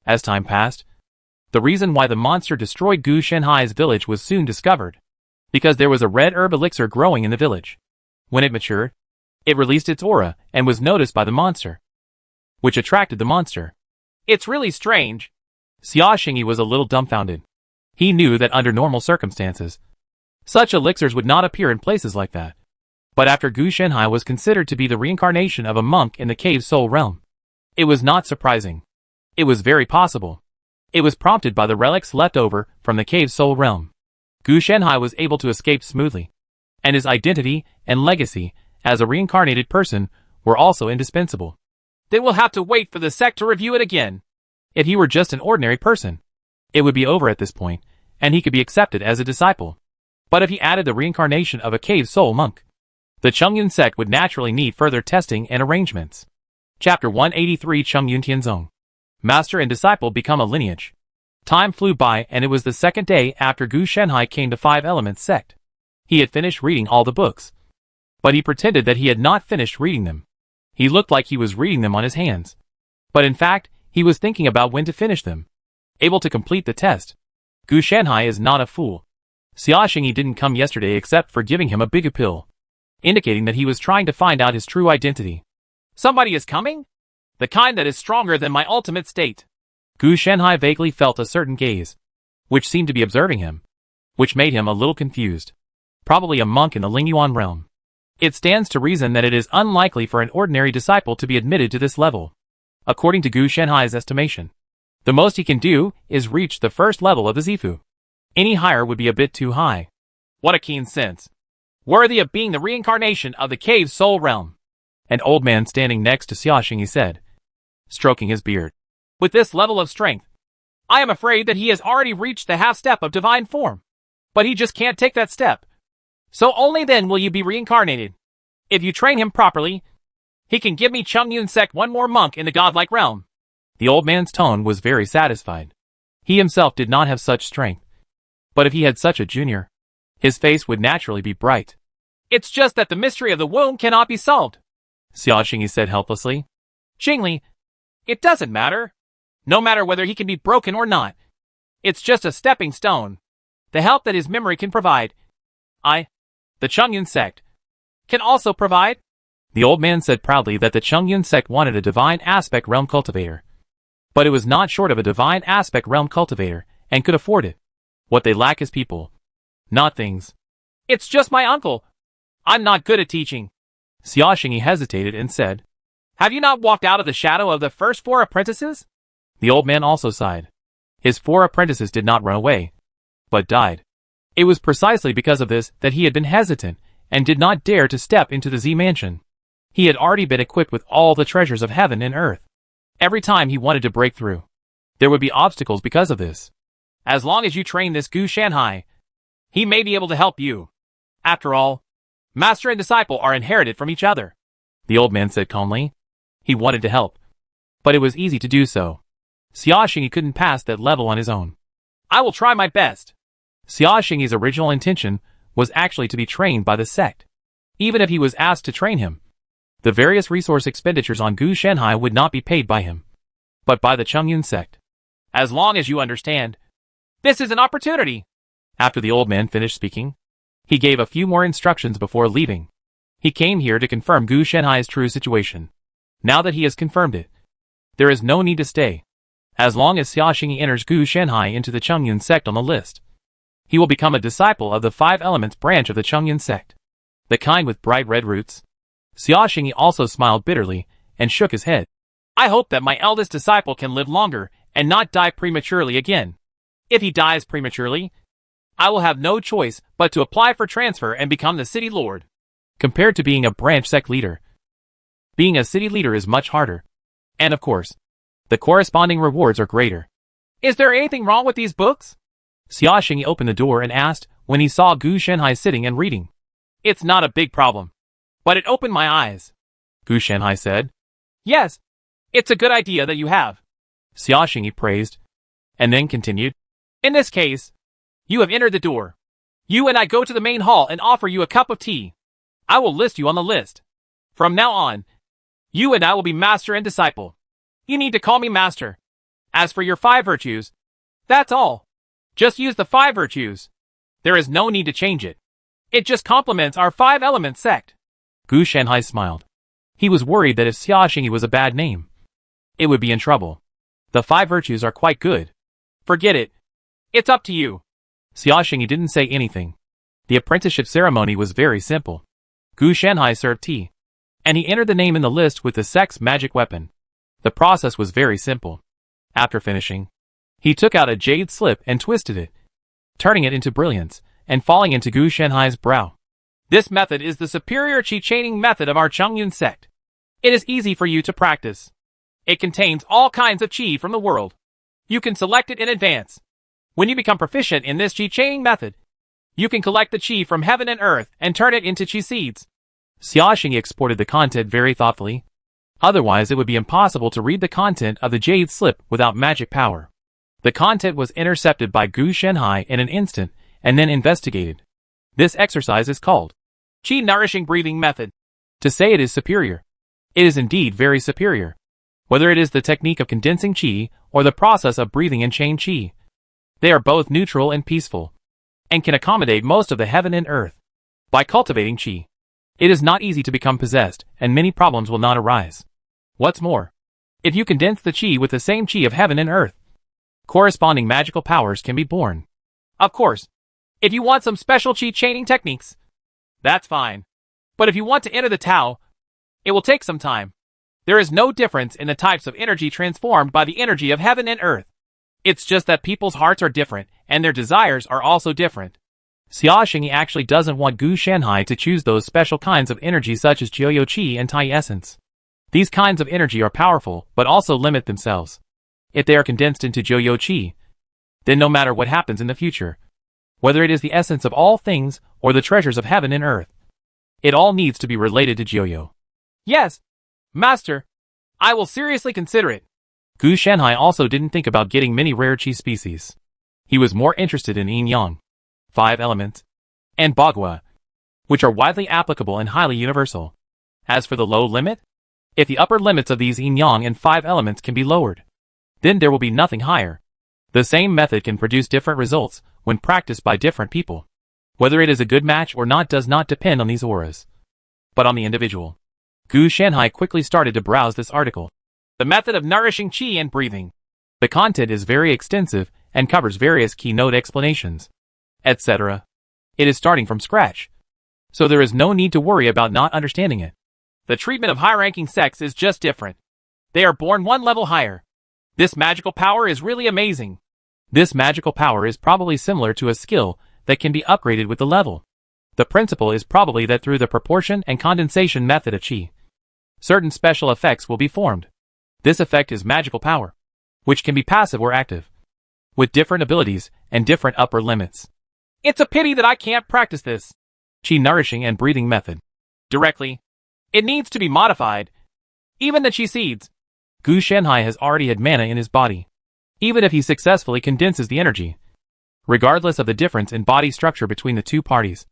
As time passed, the reason why the monster destroyed Gu Shenhai's village was soon discovered, because there was a red herb elixir growing in the village. When it matured, it released its aura and was noticed by the monster, which attracted the monster. It's really strange. Xia Xingyi was a little dumbfounded. He knew that under normal circumstances, such elixirs would not appear in places like that. But after Gu Shenhai was considered to be the reincarnation of a monk in the Cave Soul Realm, it was not surprising. It was very possible. It was prompted by the relics left over from the Cave Soul Realm. Gu Shenhai was able to escape smoothly, and his identity and legacy as a reincarnated person were also indispensable. Then we'll have to wait for the sect to review it again. If he were just an ordinary person, it would be over at this point, and he could be accepted as a disciple. But if he added the reincarnation of a Cave Soul monk, the Chongyun sect would naturally need further testing and arrangements. Chapter 183 Chongyun Tianzong. Master and disciple become a lineage. Time flew by and it was the second day after Gu Shenhai came to Five Elements sect. He had finished reading all the books, but he pretended that he had not finished reading them. He looked like he was reading them on his hands, but in fact, he was thinking about when to finish them. Able to complete the test. Gu Shenhai is not a fool. Xia Xingyi didn't come yesterday except for giving him a big pill, indicating that he was trying to find out his true identity. Somebody is coming? The kind that is stronger than my ultimate state. Gu Shenhai vaguely felt a certain gaze, which seemed to be observing him, which made him a little confused. Probably a monk in the Lingyuan realm. It stands to reason that it is unlikely for an ordinary disciple to be admitted to this level. According to Gu Shenhai's estimation, the most he can do is reach the first level of the Zifu. Any higher would be a bit too high. What a keen sense. Worthy of being the reincarnation of the Cave Soul Realm. An old man standing next to Xia Xingyi said, stroking his beard. With this level of strength, I am afraid that he has already reached the half-step of divine form. But he just can't take that step. So only then will you be reincarnated. If you train him properly, he can give me Chongyun sect one more monk in the godlike realm. The old man's tone was very satisfied. He himself did not have such strength. But if he had such a junior, his face would naturally be bright. It's just that the mystery of the womb cannot be solved, Xia Xingyi said helplessly. Xingli, it doesn't matter. No matter whether he can be broken or not. It's just a stepping stone. The help that his memory can provide, the Chongyun sect, can also provide. The old man said proudly that the Chongyun sect wanted a divine aspect realm cultivator. But it was not short of a divine aspect realm cultivator, and could afford it. What they lack is people, not things. It's just my uncle. I'm not good at teaching. Xia Xingyi hesitated and said, have you not walked out of the shadow of the first 4 apprentices? The old man also sighed. His 4 apprentices did not run away, but died. It was precisely because of this that he had been hesitant and did not dare to step into the Z mansion. He had already been equipped with all the treasures of heaven and earth. Every time he wanted to break through, there would be obstacles because of this. As long as you train this Gu Shenhai, he may be able to help you. After all, master and disciple are inherited from each other. The old man said calmly. He wanted to help, but it was easy to do so. Xia Xingyi couldn't pass that level on his own. I will try my best. Xia Xingyi's original intention was actually to be trained by the sect. Even if he was asked to train him, the various resource expenditures on Gu Shenhai would not be paid by him, but by the Chongyun sect. As long as you understand, this is an opportunity. After the old man finished speaking, he gave a few more instructions before leaving. He came here to confirm Gu Shenhai's true situation. Now that he has confirmed it, there is no need to stay. As long as Xia Xingyi enters Gu Shenhai into the Chongyun sect on the list, he will become a disciple of the 5 Elements branch of the Chongyun sect, the kind with bright red roots. Xia Xingyi also smiled bitterly and shook his head. I hope that my eldest disciple can live longer and not die prematurely again. If he dies prematurely, I will have no choice but to apply for transfer and become the city lord. Compared to being a branch sect leader, being a city leader is much harder. And of course, the corresponding rewards are greater. Is there anything wrong with these books? Xia Xingyi opened the door and asked when he saw Gu Shenhai sitting and reading. It's not a big problem, but it opened my eyes, Gu Shenhai said. Yes, it's a good idea that you have, Xia Xingyi praised, and then continued. In this case, you have entered the door. You and I go to the main hall and offer you a cup of tea. I will list you on the list. From now on, you and I will be master and disciple. You need to call me master. As for your 5 virtues, that's all. Just use the 5 virtues. There is no need to change it. It just complements our 5-element sect. Gu Shanhai smiled. He was worried that if Xia Xingyi was a bad name, it would be in trouble. The 5 virtues are quite good. Forget it. It's up to you. Xia Xingyi didn't say anything. The apprenticeship ceremony was very simple. Gu Shanhai served tea, and he entered the name in the list with the sect's magic weapon. The process was very simple. After finishing, he took out a jade slip and twisted it, turning it into brilliance and falling into Gu Shanhai's brow. This method is the superior qi chaining method of our Chongyun sect. It is easy for you to practice. It contains all kinds of qi from the world. You can select it in advance. When you become proficient in this qi chaining method, you can collect the qi from heaven and earth and turn it into qi seeds. Xia Xingyi exported the content very thoughtfully. Otherwise, it would be impossible to read the content of the jade slip without magic power. The content was intercepted by Gu Shanhai in an instant and then investigated. This exercise is called Qi Nourishing Breathing Method. To say it is superior, it is indeed very superior. Whether it is the technique of condensing qi or the process of breathing in chain qi, they are both neutral and peaceful, and can accommodate most of the heaven and earth. By cultivating qi, it is not easy to become possessed, and many problems will not arise. What's more, if you condense the qi with the same qi of heaven and earth, corresponding magical powers can be born. Of course, if you want some special qi chaining techniques, that's fine. But if you want to enter the Tao, it will take some time. There is no difference in the types of energy transformed by the energy of heaven and earth. It's just that people's hearts are different, and their desires are also different. Xia Xingyi actually doesn't want Gu Shanhai to choose those special kinds of energy such as Jiuyou Qi and Tai Essence. These kinds of energy are powerful, but also limit themselves. If they are condensed into Jiuyou Qi, then no matter what happens in the future, whether it is the essence of all things or the treasures of heaven and earth, it all needs to be related to Jiuyou. Yes, Master. I will seriously consider it. Gu Shanhai also didn't think about getting many rare qi species. He was more interested in yin yang, 5 elements, and bagua, which are widely applicable and highly universal. As for the low limit, if the upper limits of these yin yang and 5 elements can be lowered, then there will be nothing higher. The same method can produce different results when practiced by different people. Whether it is a good match or not does not depend on these auras, but on the individual. Gu Shanhai quickly started to browse this article. The method of nourishing qi and breathing. The content is very extensive and covers various keynote explanations, etc. It is starting from scratch, so there is no need to worry about not understanding it. The treatment of high-ranking sects is just different. They are born one level higher. This magical power is really amazing. This magical power is probably similar to a skill that can be upgraded with the level. The principle is probably that through the proportion and condensation method of qi, certain special effects will be formed. This effect is magical power, which can be passive or active, with different abilities and different upper limits. It's a pity that I can't practice this qi nourishing and breathing method directly. It needs to be modified. Even the qi seeds. Gu Shanhai has already had mana in his body. Even if he successfully condenses the energy, regardless of the difference in body structure between the two parties,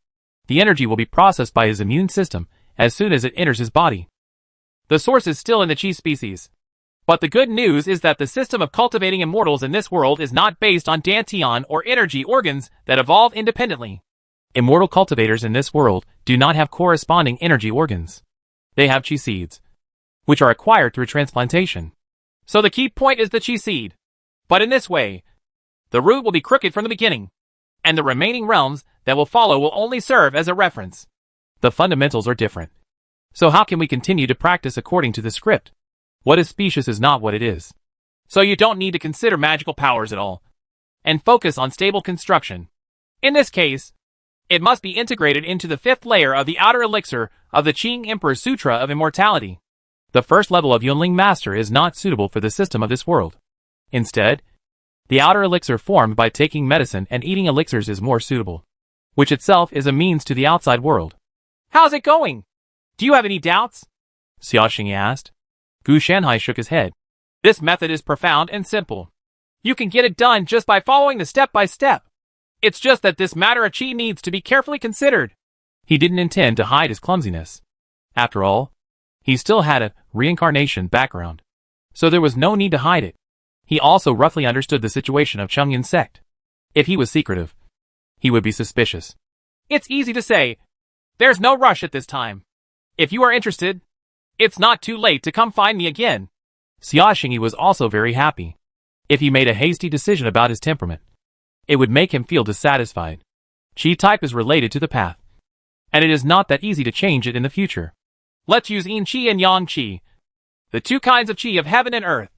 the energy will be processed by his immune system as soon as it enters his body. The source is still in the qi species. But the good news is that the system of cultivating immortals in this world is not based on dantian or energy organs that evolve independently. Immortal cultivators in this world do not have corresponding energy organs. They have qi seeds, which are acquired through transplantation. So the key point is the qi seed. But in this way, the root will be crooked from the beginning, and the remaining realms that will follow will only serve as a reference. The fundamentals are different. So how can we continue to practice according to the script? What is specious is not what it is. So you don't need to consider magical powers at all, and focus on stable construction. In this case, it must be integrated into the 5th layer of the outer elixir of the Qing Emperor's Sutra of Immortality. The first level of Yunling Master is not suitable for the system of this world. Instead, the outer elixir formed by taking medicine and eating elixirs is more suitable, which itself is a means to the outside world. How's it going? Do you have any doubts? Xia Xingyi asked. Gu Shanhai shook his head. This method is profound and simple. You can get it done just by following the step-by-step. It's just that this matter of qi needs to be carefully considered. He didn't intend to hide his clumsiness. After all, he still had a reincarnation background, so there was no need to hide it. He also roughly understood the situation of Chongyun sect. If he was secretive, he would be suspicious. It's easy to say. There's no rush at this time. If you are interested, it's not too late to come find me again. Xia Xingyi was also very happy. If he made a hasty decision about his temperament, it would make him feel dissatisfied. Qi type is related to the path, and it is not that easy to change it in the future. Let's use Yin Qi and Yang Qi, the two kinds of Qi of heaven and earth,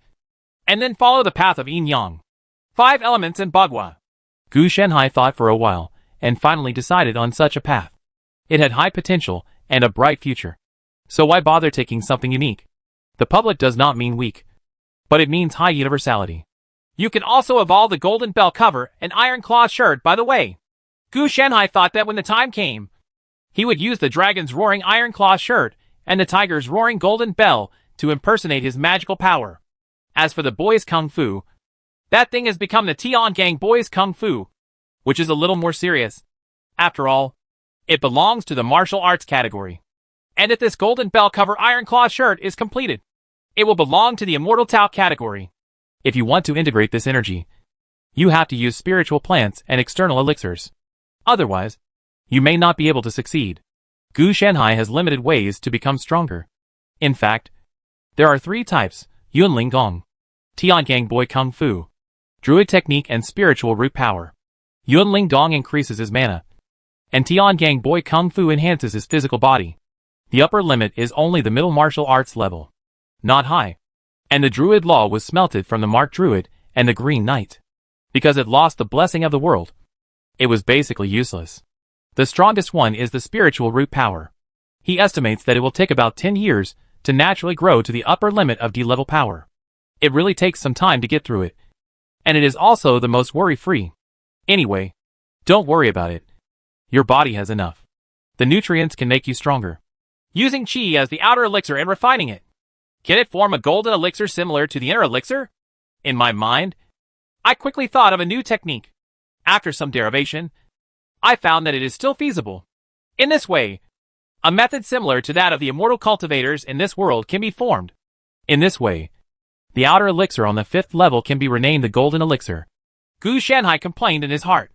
and then follow the path of Yin Yang, 5 elements in Bagua. Gu Shenhai thought for a while, and finally decided on such a path. It had high potential and a bright future. So why bother taking something unique? The public does not mean weak, but it means high universality. You can also evolve the golden bell cover and iron claw shirt, by the way. Gu Shenhai thought that when the time came, he would use the dragon's roaring iron claw shirt and the tiger's roaring golden bell to impersonate his magical power. As for the boys' kung fu, that thing has become the Tiangang boys' kung fu, which is a little more serious. After all, it belongs to the martial arts category. And if this golden bell cover iron claw shirt is completed, it will belong to the immortal Tao category. If you want to integrate this energy, you have to use spiritual plants and external elixirs. Otherwise, you may not be able to succeed. Gu Shenhai has limited ways to become stronger. In fact, there are 3 types: Yunling Gong, Tiangang Boy Kung Fu, Druid Technique and Spiritual Root Power. Yunling Gong increases his mana, and Tiangang Boy Kung Fu enhances his physical body. The upper limit is only the middle martial arts level, not high. And the Druid Law was smelted from the Mark Druid and the Green Knight. Because it lost the blessing of the world, it was basically useless. The strongest one is the Spiritual Root Power. He estimates that it will take about 10 years to naturally grow to the upper limit of D-level power. It really takes some time to get through it. And it is also the most worry-free. Anyway, don't worry about it. Your body has enough. The nutrients can make you stronger. Using Qi as the outer elixir and refining it, can it form a golden elixir similar to the inner elixir? In my mind, I quickly thought of a new technique. After some derivation, I found that it is still feasible. In this way, a method similar to that of the immortal cultivators in this world can be formed. In this way, the outer elixir on the 5th level can be renamed the golden elixir. Gu Shenhai complained in his heart.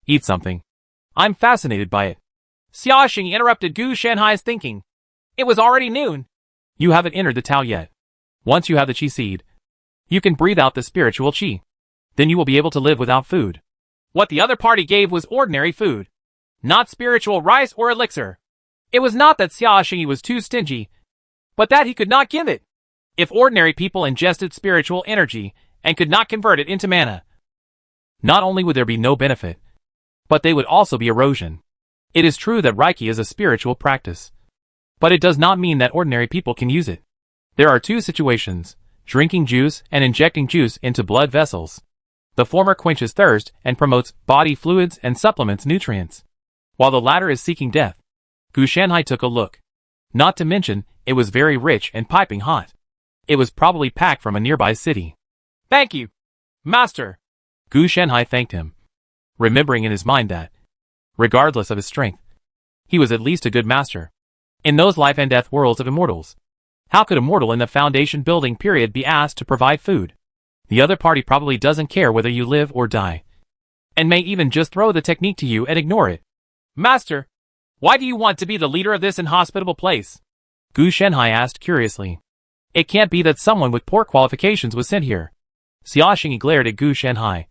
Eat something. I'm fascinated by it. Xia Xingyi interrupted Gu Shenhai's thinking. It was already noon. You haven't entered the Tao yet. Once you have the Qi seed, you can breathe out the spiritual Qi. Then you will be able to live without food. What the other party gave was ordinary food, not spiritual rice or elixir. It was not that Xia Xingyi was too stingy, but that he could not give it. If ordinary people ingested spiritual energy and could not convert it into mana, not only would there be no benefit, but they would also be erosion. It is true that Reiki is a spiritual practice, but it does not mean that ordinary people can use it. There are 2 situations: drinking juice and injecting juice into blood vessels. The former quenches thirst and promotes body fluids and supplements nutrients, while the latter is seeking death. Gu Shenhai took a look. Not to mention, it was very rich and piping hot. It was probably packed from a nearby city. Thank you, Master. Gu Shenhai thanked him, remembering in his mind that, regardless of his strength, he was at least a good master. In those life and death worlds of immortals, how could a mortal in the foundation building period be asked to provide food? The other party probably doesn't care whether you live or die, and may even just throw the technique to you and ignore it. Master, why do you want to be the leader of this inhospitable place? Gu Shenhai asked curiously. It can't be that someone with poor qualifications was sent here. Xia Xingyi glared at Gu Shenhai,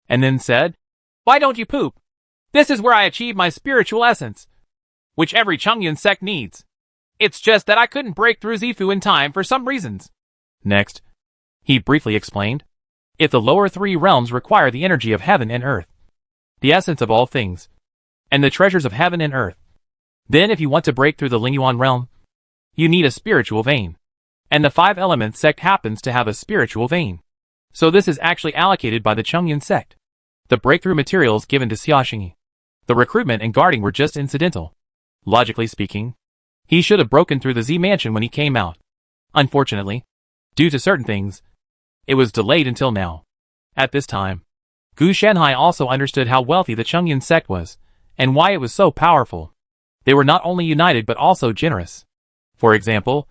and then said, Why don't you poop? This is where I achieve my spiritual essence, which every Chongyun sect needs. It's just that I couldn't break through Zifu in time for some reasons. Next, he briefly explained, if the lower 3 realms require the energy of heaven and earth, the essence of all things, and the treasures of heaven and earth, then if you want to break through the Lingyuan realm, you need a spiritual vein. And the 5 Elements sect happens to have a spiritual vein. So this is actually allocated by the Chongyun sect. The breakthrough materials given to Xia Xingyi, the recruitment and guarding were just incidental. Logically speaking, he should have broken through the Z mansion when he came out. Unfortunately, due to certain things, it was delayed until now. At this time, Gu Shenhai also understood how wealthy the Chongyun sect was, and why it was so powerful. They were not only united but also generous. For example,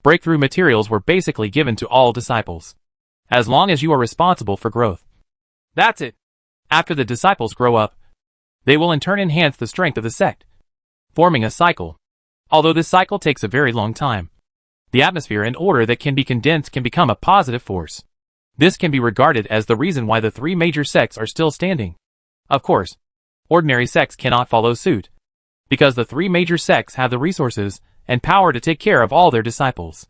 breakthrough materials were basically given to all disciples. as long as you are responsible for growth. That's it. After the disciples grow up, they will in turn enhance the strength of the sect, forming a cycle. Although this cycle takes a very long time, the atmosphere and order that can be condensed can become a positive force. This can be regarded as the reason why the three major sects are still standing. Of course, ordinary sects cannot follow suit, because the three major sects have the resources and power to take care of all their disciples.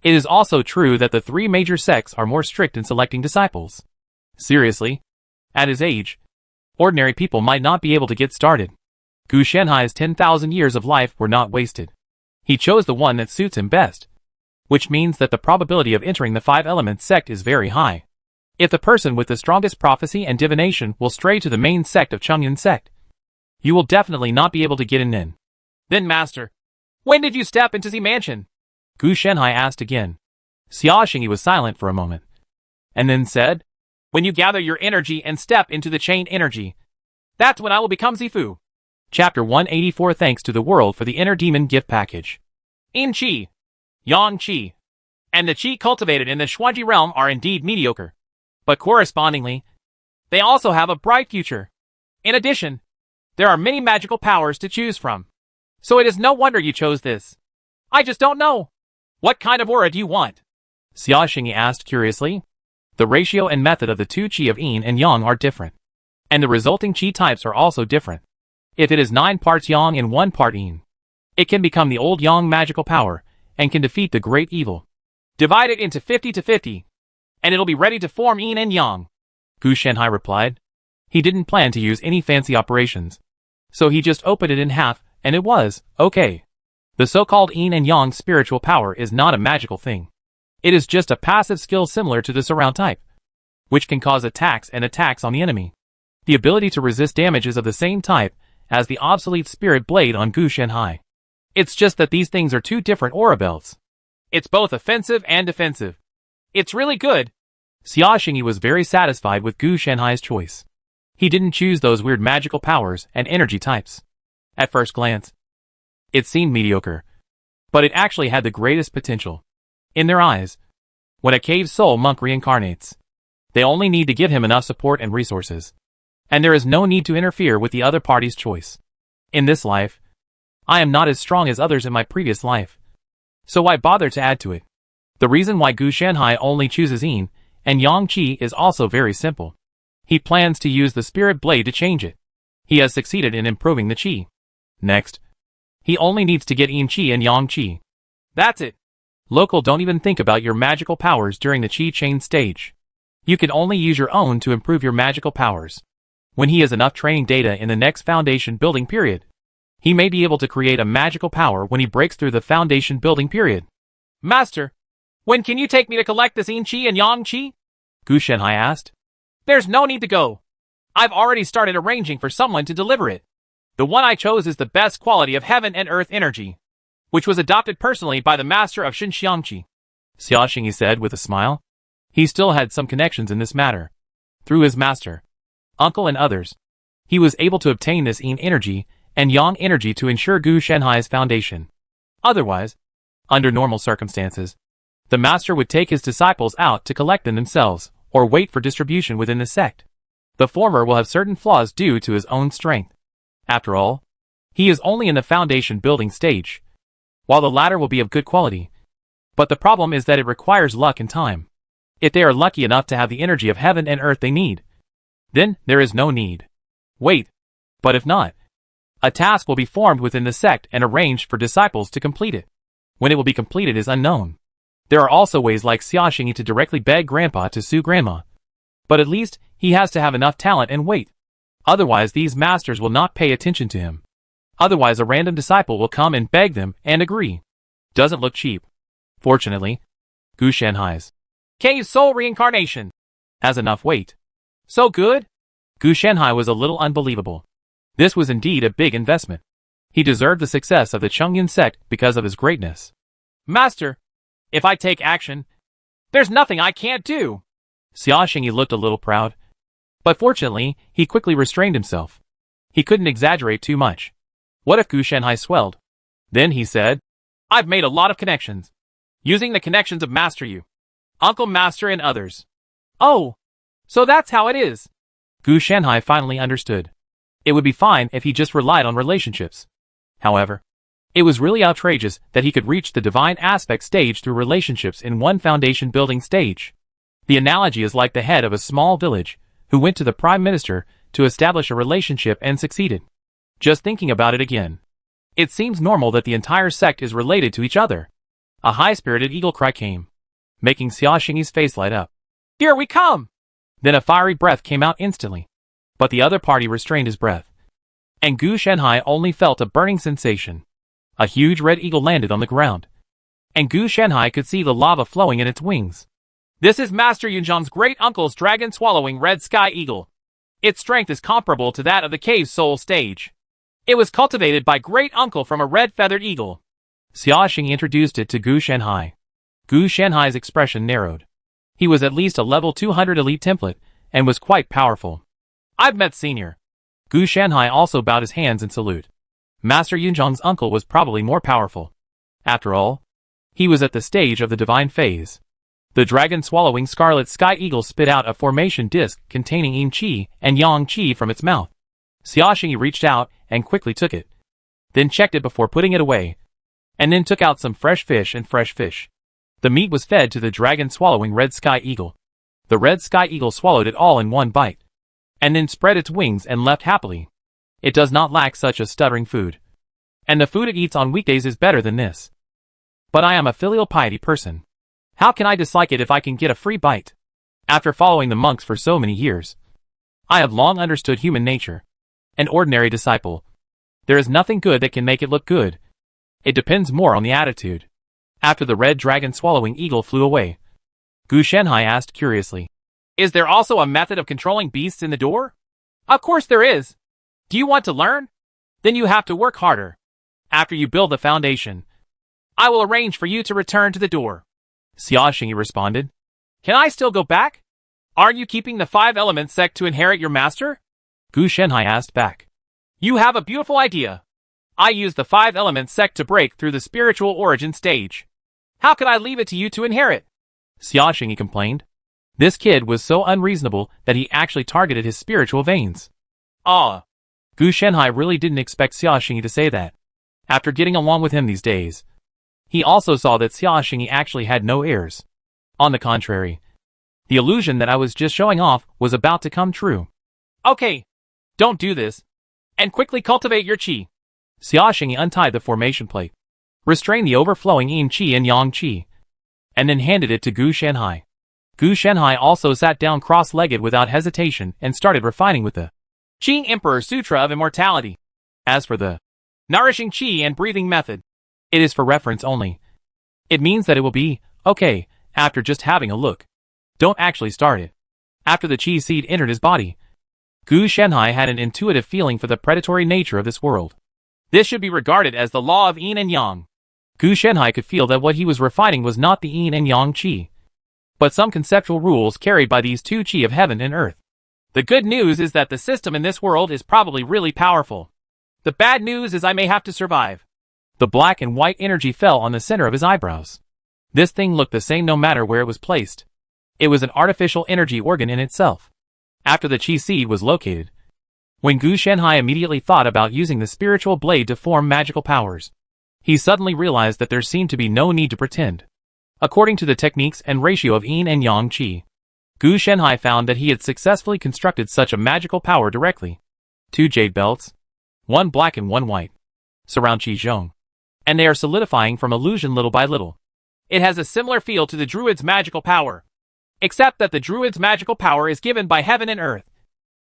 It is also true that the three major sects are more strict in selecting disciples. Seriously, at his age, ordinary people might not be able to get started. Gu Shanhai's 10,000 years of life were not wasted. He chose the one that suits him best, which means that the probability of entering the Five Elements sect is very high. If the person with the strongest prophecy and divination will stray to the main sect of Chang'an sect, you will definitely not be able to get in. Then Master, when did you step into the mansion? Gu Shanhai asked again. Xia Xingyi was silent for a moment, and then said, when you gather your energy and step into the chain energy, that's when I will become Zifu. Chapter 184. Thanks to the world for the inner demon gift package. Yin Qi, Yang Qi, and the Qi cultivated in the Xuanji realm are indeed mediocre, but correspondingly, they also have a bright future. In addition, there are many magical powers to choose from, so it is no wonder you chose this. I just don't know. What kind of aura do you want? Xia Xingyi asked curiously. The ratio and method of the two Qi of Yin and Yang are different, and the resulting Qi types are also different. If it is 9 parts Yang and 1 part Yin, it can become the old Yang magical power and can defeat the great evil. Divide it into 50 to 50, and it'll be ready to form Yin and Yang. Gu Shanhai replied. He didn't plan to use any fancy operations, so he just opened it in half, and it was okay. The so-called Yin and Yang spiritual power is not a magical thing. It is just a passive skill similar to the surround type, which can cause attacks and attacks on the enemy. The ability to resist damage is of the same type as the obsolete spirit blade on Gu Shanhai. It's just that these things are two different aura belts. It's both offensive and defensive. It's really good. Xia Xingyi was very satisfied with Gu Shanhai's choice. He didn't choose those weird magical powers and energy types. At first glance, it seemed mediocre, but it actually had the greatest potential. In their eyes, when a cave soul monk reincarnates, they only need to give him enough support and resources, and there is no need to interfere with the other party's choice. In this life, I am not as strong as others in my previous life, so why bother to add to it? The reason why Gu Shanhai only chooses Yin and Yang Qi is also very simple. He plans to use the spirit blade to change it. He has succeeded in improving the Qi. Next, he only needs to get Yin Qi and Yang Qi. That's it. Local, don't even think about your magical powers during the Qi chain stage. You can only use your own to improve your magical powers. When he has enough training data in the next foundation building period, he may be able to create a magical power when he breaks through the foundation building period. Master, when can you take me to collect this Yin Qi and Yang Qi? Gu Shanhai asked. There's no need to go. I've already started arranging for someone to deliver it. The one I chose is the best quality of heaven and earth energy, which was adopted personally by the master of Xinxiangqi. Xia Xingyi said with a smile. He still had some connections in this matter. Through his master, uncle and others, he was able to obtain this Yin energy and Yang energy to ensure Gu Shanhai's foundation. Otherwise, under normal circumstances, the master would take his disciples out to collect them themselves, or wait for distribution within the sect. The former will have certain flaws due to his own strength. After all, he is only in the foundation building stage, while the latter will be of good quality. But the problem is that it requires luck and time. If they are lucky enough to have the energy of heaven and earth they need, then there is no need. Wait. But if not, a task will be formed within the sect and arranged for disciples to complete it. When it will be completed is unknown. There are also ways like Xia Xingyi to directly beg Grandpa to sue Grandma. But at least, he has to have enough talent and wait. Otherwise these masters will not pay attention to him. Otherwise a random disciple will come and beg them and agree. Doesn't look cheap. Fortunately, Gu Shanhai's cave soul reincarnation has enough weight. So good? Gu Shanhai was a little unbelievable. This was indeed a big investment. He deserved the success of the Chang'an sect because of his greatness. Master, if I take action, there's nothing I can't do. Xia Xingyi looked a little proud, but fortunately, he quickly restrained himself. He couldn't exaggerate too much. What if Gu Shanhai swelled? Then he said, I've made a lot of connections. Using the connections of Master Yu, Uncle Master and others, Oh, so that's how it is. Gu Shanhai finally understood. It would be fine if he just relied on relationships. However, it was really outrageous that he could reach the divine aspect stage through relationships in one foundation building stage. The analogy is like the head of a small village who went to the prime minister to establish a relationship and succeeded. Just thinking about it again. It seems normal that the entire sect is related to each other. A high-spirited eagle cry came, making Xia Xingyi's face light up. Here we come! Then a fiery breath came out instantly. But the other party restrained his breath. And Gu Shanhai only felt a burning sensation. A huge red eagle landed on the ground. And Gu Shanhai could see the lava flowing in its wings. This is Master Yunzhang's great uncle's dragon-swallowing red sky eagle. Its strength is comparable to that of the cave soul stage. It was cultivated by great uncle from a red-feathered eagle. Xia Xingyi introduced it to Gu Shanhai. Gu Shanhai's expression narrowed. He was at least a level 200 elite template, and was quite powerful. I've met Senior. Gu Shanhai also bowed his hands in salute. Master Yunzhang's uncle was probably more powerful. After all, he was at the stage of the divine phase. The dragon-swallowing scarlet sky eagle spit out a formation disc containing Yin Qi and Yang Qi from its mouth. Xia Xingyi reached out and quickly took it. Then checked it before putting it away. And then took out some fresh fish and fresh fish. The meat was fed to the dragon-swallowing red sky eagle. The red sky eagle swallowed it all in one bite. And then spread its wings and left happily. It does not lack such a stuttering food. And the food it eats on weekdays is better than this. But I am a filial piety person. How can I dislike it if I can get a free bite? After following the monks for so many years, I have long understood human nature. An ordinary disciple. There is nothing good that can make it look good. It depends more on the attitude. After the red dragon-swallowing eagle flew away, Gu Shanhai asked curiously, Is there also a method of controlling beasts in the door? Of course there is. Do you want to learn? Then you have to work harder. After you build the foundation, I will arrange for you to return to the door. Xia Xingyi responded. Can I still go back? Aren't you keeping the 5 elements sect to inherit your master? Gu Shanhai asked back. You have a beautiful idea. I used the 5 elements sect to break through the spiritual origin stage. How could I leave it to you to inherit? Xia Xingyi complained. This kid was so unreasonable that he actually targeted his spiritual veins. Ah. Gu Shanhai really didn't expect Xia Xingyi to say that. After getting along with him these days, he also saw that Xia Xingyi actually had no heirs. On the contrary, the illusion that I was just showing off was about to come true. Okay, don't do this. And quickly cultivate your qi. Xia Xingyi untied the formation plate, restrained the overflowing Yin Qi and Yang Qi, and then handed it to Gu Shanhai. Gu Shanhai also sat down cross-legged without hesitation and started refining with the Qing Emperor Sutra of Immortality. As for the nourishing qi and breathing method, it is for reference only. It means that it will be okay after just having a look. Don't actually start it. After the qi seed entered his body, Gu Shanhai had an intuitive feeling for the predatory nature of this world. This should be regarded as the law of yin and yang. Gu Shanhai could feel that what he was refining was not the yin and yang qi, but some conceptual rules carried by these 2 qi of heaven and earth. The good news is that the system in this world is probably really powerful. The bad news is I may have to survive. The black and white energy fell on the center of his eyebrows. This thing looked the same no matter where it was placed. It was an artificial energy organ in itself. After the qi seed was located, when Gu Shanhai immediately thought about using the spiritual blade to form magical powers, he suddenly realized that there seemed to be no need to pretend. According to the techniques and ratio of yin and yang qi, Gu Shanhai found that he had successfully constructed such a magical power directly. 2 jade belts, 1 black and 1 white, surround Qi Zhong, and they are solidifying from illusion little by little. It has a similar feel to the druid's magical power, except that the druid's magical power is given by heaven and earth,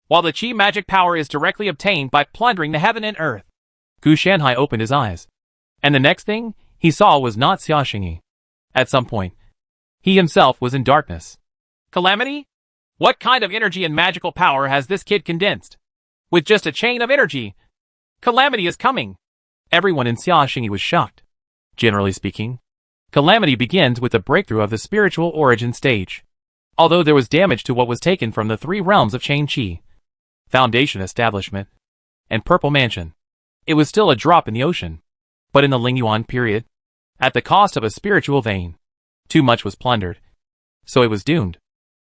while the qi magic power is directly obtained by plundering the heaven and earth. Gu Shanhai opened his eyes, and the next thing he saw was not Xia Xingyi. At some point, he himself was in darkness. Calamity? What kind of energy and magical power has this kid condensed? With just a chain of energy, Calamity is coming. Everyone in Xia Xingyi was shocked. Generally speaking, Calamity begins with the breakthrough of the spiritual origin stage. Although there was damage to what was taken from the 3 realms of Chain Qi, Foundation Establishment, and Purple Mansion, it was still a drop in the ocean. But in the Lingyuan period, at the cost of a spiritual vein, too much was plundered. So it was doomed.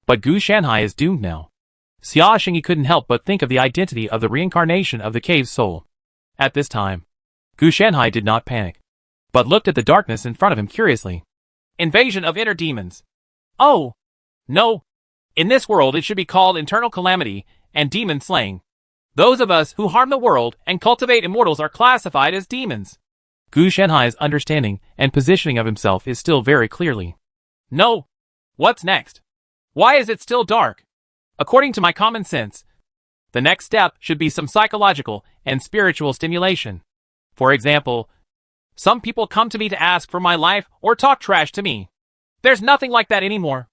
But Gu Shanhai is doomed now. Xia Xingyi couldn't help but think of the identity of the reincarnation of the cave's soul. At this time, Gu Shanhai did not panic, but looked at the darkness in front of him curiously. Invasion of inner demons. Oh! No! In this world it should be called internal calamity and demon slaying. Those of us who harm the world and cultivate immortals are classified as demons. Gu Shanhai's understanding and positioning of himself is still very clearly. No! What's next? Why is it still dark? According to my common sense, the next step should be some psychological and spiritual stimulation. For example, some people come to me to ask for my life or talk trash to me. There's nothing like that anymore,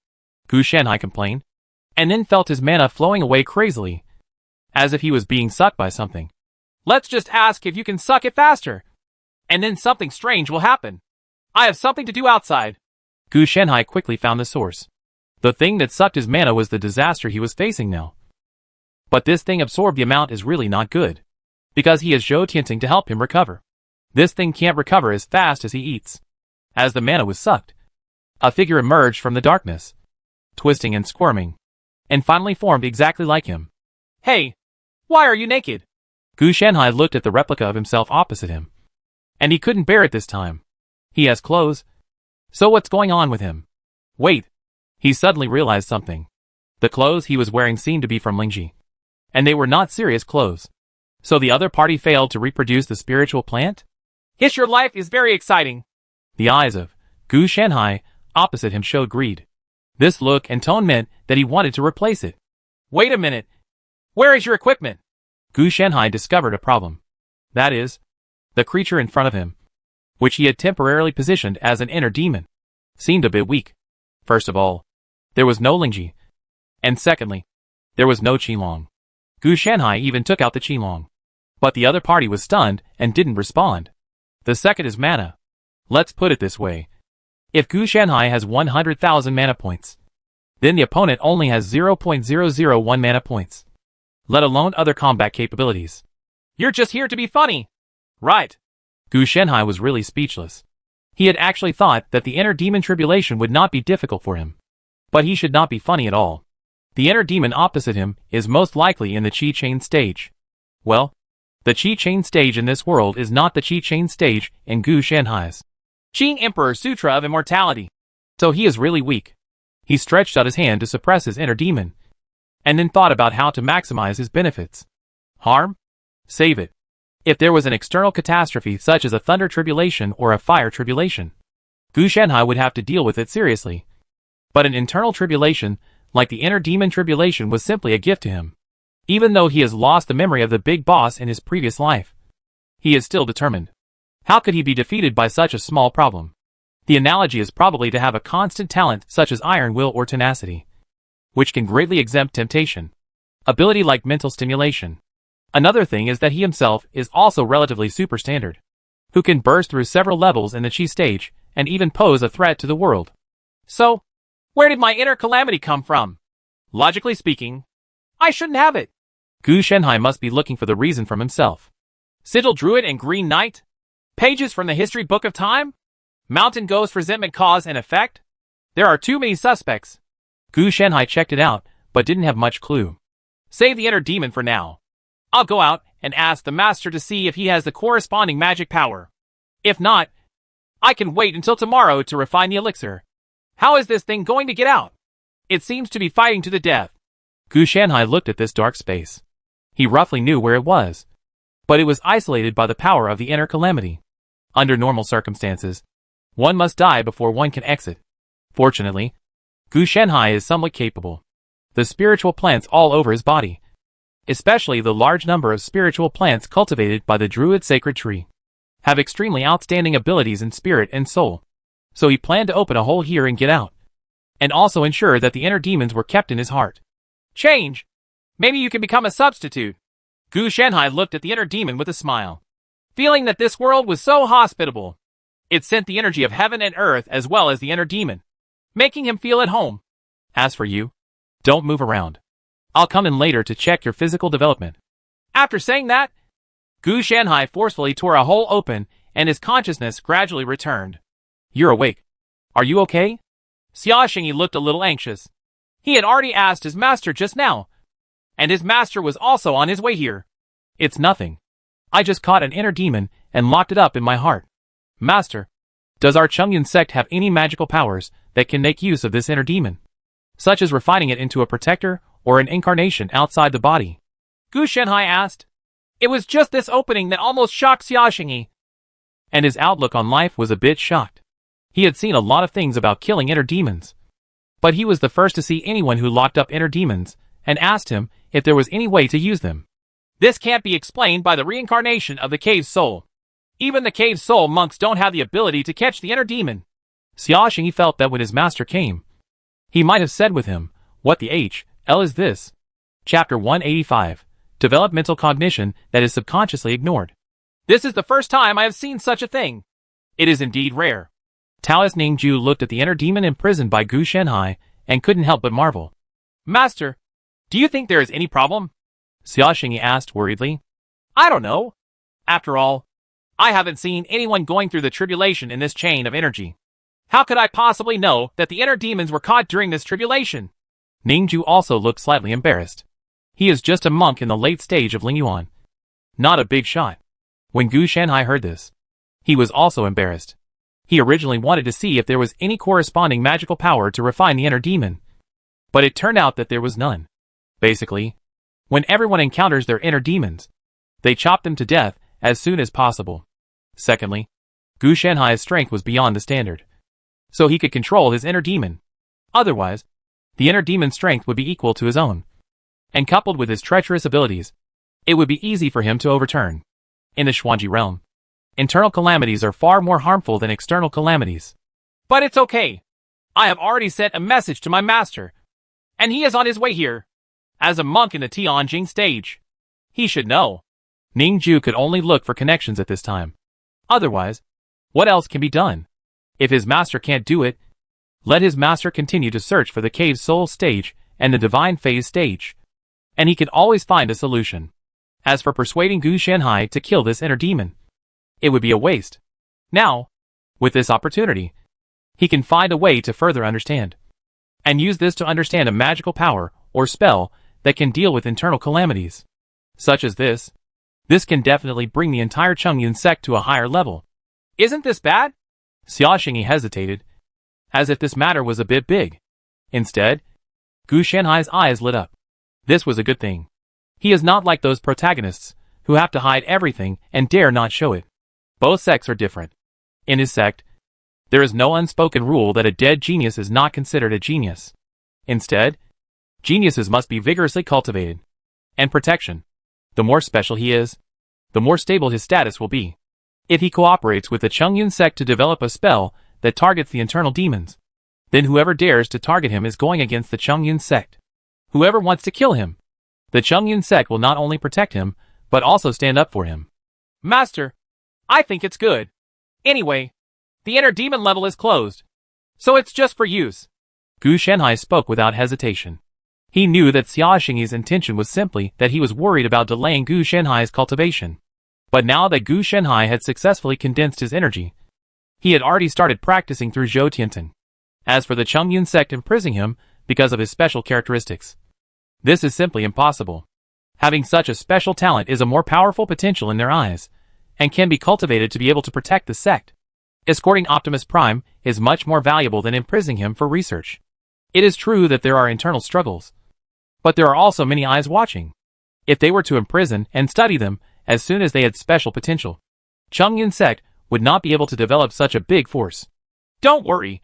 Gu Shanhai complained, and then felt his mana flowing away crazily, as if he was being sucked by something. Let's just ask if you can suck it faster, and then something strange will happen. I have something to do outside. Gu Shanhai quickly found the source. The thing that sucked his mana was the disaster he was facing now. But this thing absorbed the amount is really not good, because he has Zhou Tianting to help him recover. This thing can't recover as fast as he eats. As the mana was sucked, a figure emerged from the darkness, twisting and squirming, and finally formed exactly like him. Hey! Why are you naked? Gu Shanhai looked at the replica of himself opposite him, and he couldn't bear it this time. He has clothes. So what's going on with him? Wait! He suddenly realized something. The clothes he was wearing seemed to be from Lingji, and they were not serious clothes. So the other party failed to reproduce the spiritual plant? Hish, your life is very exciting. The eyes of Gu Shanhai opposite him showed greed. This look and tone meant that he wanted to replace it. Wait a minute. Where is your equipment? Gu Shanhai discovered a problem. That is, the creature in front of him, which he had temporarily positioned as an inner demon, seemed a bit weak. First of all, there was no Lingji. And secondly, there was no Qilong. Gu Shanhai even took out the Qilong. But the other party was stunned and didn't respond. The second is mana. Let's put it this way. If Gu Shanhai has 100,000 mana points, then the opponent only has 0.001 mana points, let alone other combat capabilities. You're just here to be funny. Right. Gu Shanhai was really speechless. He had actually thought that the inner demon tribulation would not be difficult for him. But he should not be funny at all. The inner demon opposite him is most likely in the Qi Chain stage. Well, the Qi Chain stage in this world is not the Qi Chain stage in Gu Shanhai's Qing Emperor Sutra of Immortality. So he is really weak. He stretched out his hand to suppress his inner demon, and then thought about how to maximize his benefits. Harm? Save it. If there was an external catastrophe such as a thunder tribulation or a fire tribulation, Gu Shanhai would have to deal with it seriously. But an internal tribulation, like the inner demon tribulation, was simply a gift to him. Even though he has lost the memory of the big boss in his previous life, he is still determined. How could he be defeated by such a small problem? The analogy is probably to have a constant talent such as iron will or tenacity, which can greatly exempt temptation. Ability like mental stimulation. Another thing is that he himself is also relatively superstandard, who can burst through several levels in the Qi stage and even pose a threat to the world. So, where did my inner calamity come from? Logically speaking, I shouldn't have it. Gu Shanhai must be looking for the reason from himself. Sigil Druid and Green Knight? Pages from the History Book of Time? Mountain Ghost Resentment Cause and Effect? There are too many suspects. Gu Shanhai checked it out, but didn't have much clue. Save the inner demon for now. I'll go out and ask the master to see if he has the corresponding magic power. If not, I can wait until tomorrow to refine the elixir. How is this thing going to get out? It seems to be fighting to the death. Gu Shanhai looked at this dark space. He roughly knew where it was, but it was isolated by the power of the inner calamity. Under normal circumstances, one must die before one can exit. Fortunately, Gu Shanhai is somewhat capable. The spiritual plants all over his body, especially the large number of spiritual plants cultivated by the Druid Sacred Tree, have extremely outstanding abilities in spirit and soul. So he planned to open a hole here and get out, and also ensure that the inner demons were kept in his heart. Change! Maybe you can become a substitute. Gu Shanhai looked at the inner demon with a smile. Feeling that this world was so hospitable, it sent the energy of heaven and earth as well as the inner demon, making him feel at home. As for you, don't move around. I'll come in later to check your physical development. After saying that, Gu Shanhai forcefully tore a hole open and his consciousness gradually returned. You're awake. Are you okay? Xia Xingyi looked a little anxious. He had already asked his master just now, and his master was also on his way here. It's nothing. I just caught an inner demon and locked it up in my heart. Master, does our Chongyun sect have any magical powers that can make use of this inner demon, such as refining it into a protector or an incarnation outside the body? Gu Shenhai asked. It was just this opening that almost shocked Xia Xingyi. And his outlook on life was a bit shocked. He had seen a lot of things about killing inner demons, but he was the first to see anyone who locked up inner demons and asked him if there was any way to use them. This can't be explained by the reincarnation of the cave soul. Even the cave soul monks don't have the ability to catch the inner demon. Xia Xingyi felt that when his master came, he might have said with him, "What the hell is this?" Chapter 185. Developmental cognition that is subconsciously ignored. This is the first time I have seen such a thing. It is indeed rare. Taoist Ningju looked at the inner demon imprisoned by Gu Shenhai and couldn't help but marvel. Master, do you think there is any problem? Xia Xingyi asked worriedly. I don't know. After all, I haven't seen anyone going through the tribulation in this chain of energy. How could I possibly know that the inner demons were caught during this tribulation? Ningju also looked slightly embarrassed. He is just a monk in the late stage of Lingyuan. Not a big shot. When Gu Shenhai heard this, he was also embarrassed. He originally wanted to see if there was any corresponding magical power to refine the inner demon, but it turned out that there was none. Basically, when everyone encounters their inner demons, they chop them to death as soon as possible. Secondly, Gu Shenhai's strength was beyond the standard, so he could control his inner demon. Otherwise, the inner demon's strength would be equal to his own, and coupled with his treacherous abilities, it would be easy for him to overturn. In the Xuanji realm, internal calamities are far more harmful than external calamities. But it's okay. I have already sent a message to my master, and he is on his way here. As a monk in the Tianjing stage, he should know. Ningju could only look for connections at this time. Otherwise, what else can be done? If his master can't do it, let his master continue to search for the cave soul stage and the divine phase stage, and he can always find a solution. As for persuading Gu Shenhai to kill this inner demon, it would be a waste. Now, with this opportunity, he can find a way to further understand, and use this to understand a magical power or spell that can deal with internal calamities, such as this. This can definitely bring the entire Chongyun sect to a higher level. Isn't this bad? Xia Xingyi hesitated, as if this matter was a bit big. Instead, Gu Shenhai's eyes lit up. This was a good thing. He is not like those protagonists who have to hide everything and dare not show it. Both sects are different. In his sect, there is no unspoken rule that a dead genius is not considered a genius. Instead, geniuses must be vigorously cultivated. And protection. The more special he is, the more stable his status will be. If he cooperates with the Chongyun sect to develop a spell that targets the internal demons, then whoever dares to target him is going against the Chongyun sect. Whoever wants to kill him, the Chongyun sect will not only protect him, but also stand up for him. Master, I think it's good. Anyway, the inner demon level is closed, so it's just for use. Gu Shenhai spoke without hesitation. He knew that Xia Xingyi's intention was simply that he was worried about delaying Gu Shenhai's cultivation. But now that Gu Shenhai had successfully condensed his energy, he had already started practicing through Zhou Tianten. As for the Chongyun sect imprisoning him because of his special characteristics, this is simply impossible. Having such a special talent is a more powerful potential in their eyes, and can be cultivated to be able to protect the sect. Escorting Optimus Prime is much more valuable than imprisoning him for research. It is true that there are internal struggles, but there are also many eyes watching. If they were to imprison and study them as soon as they had special potential, Chongyun sect would not be able to develop such a big force. Don't worry.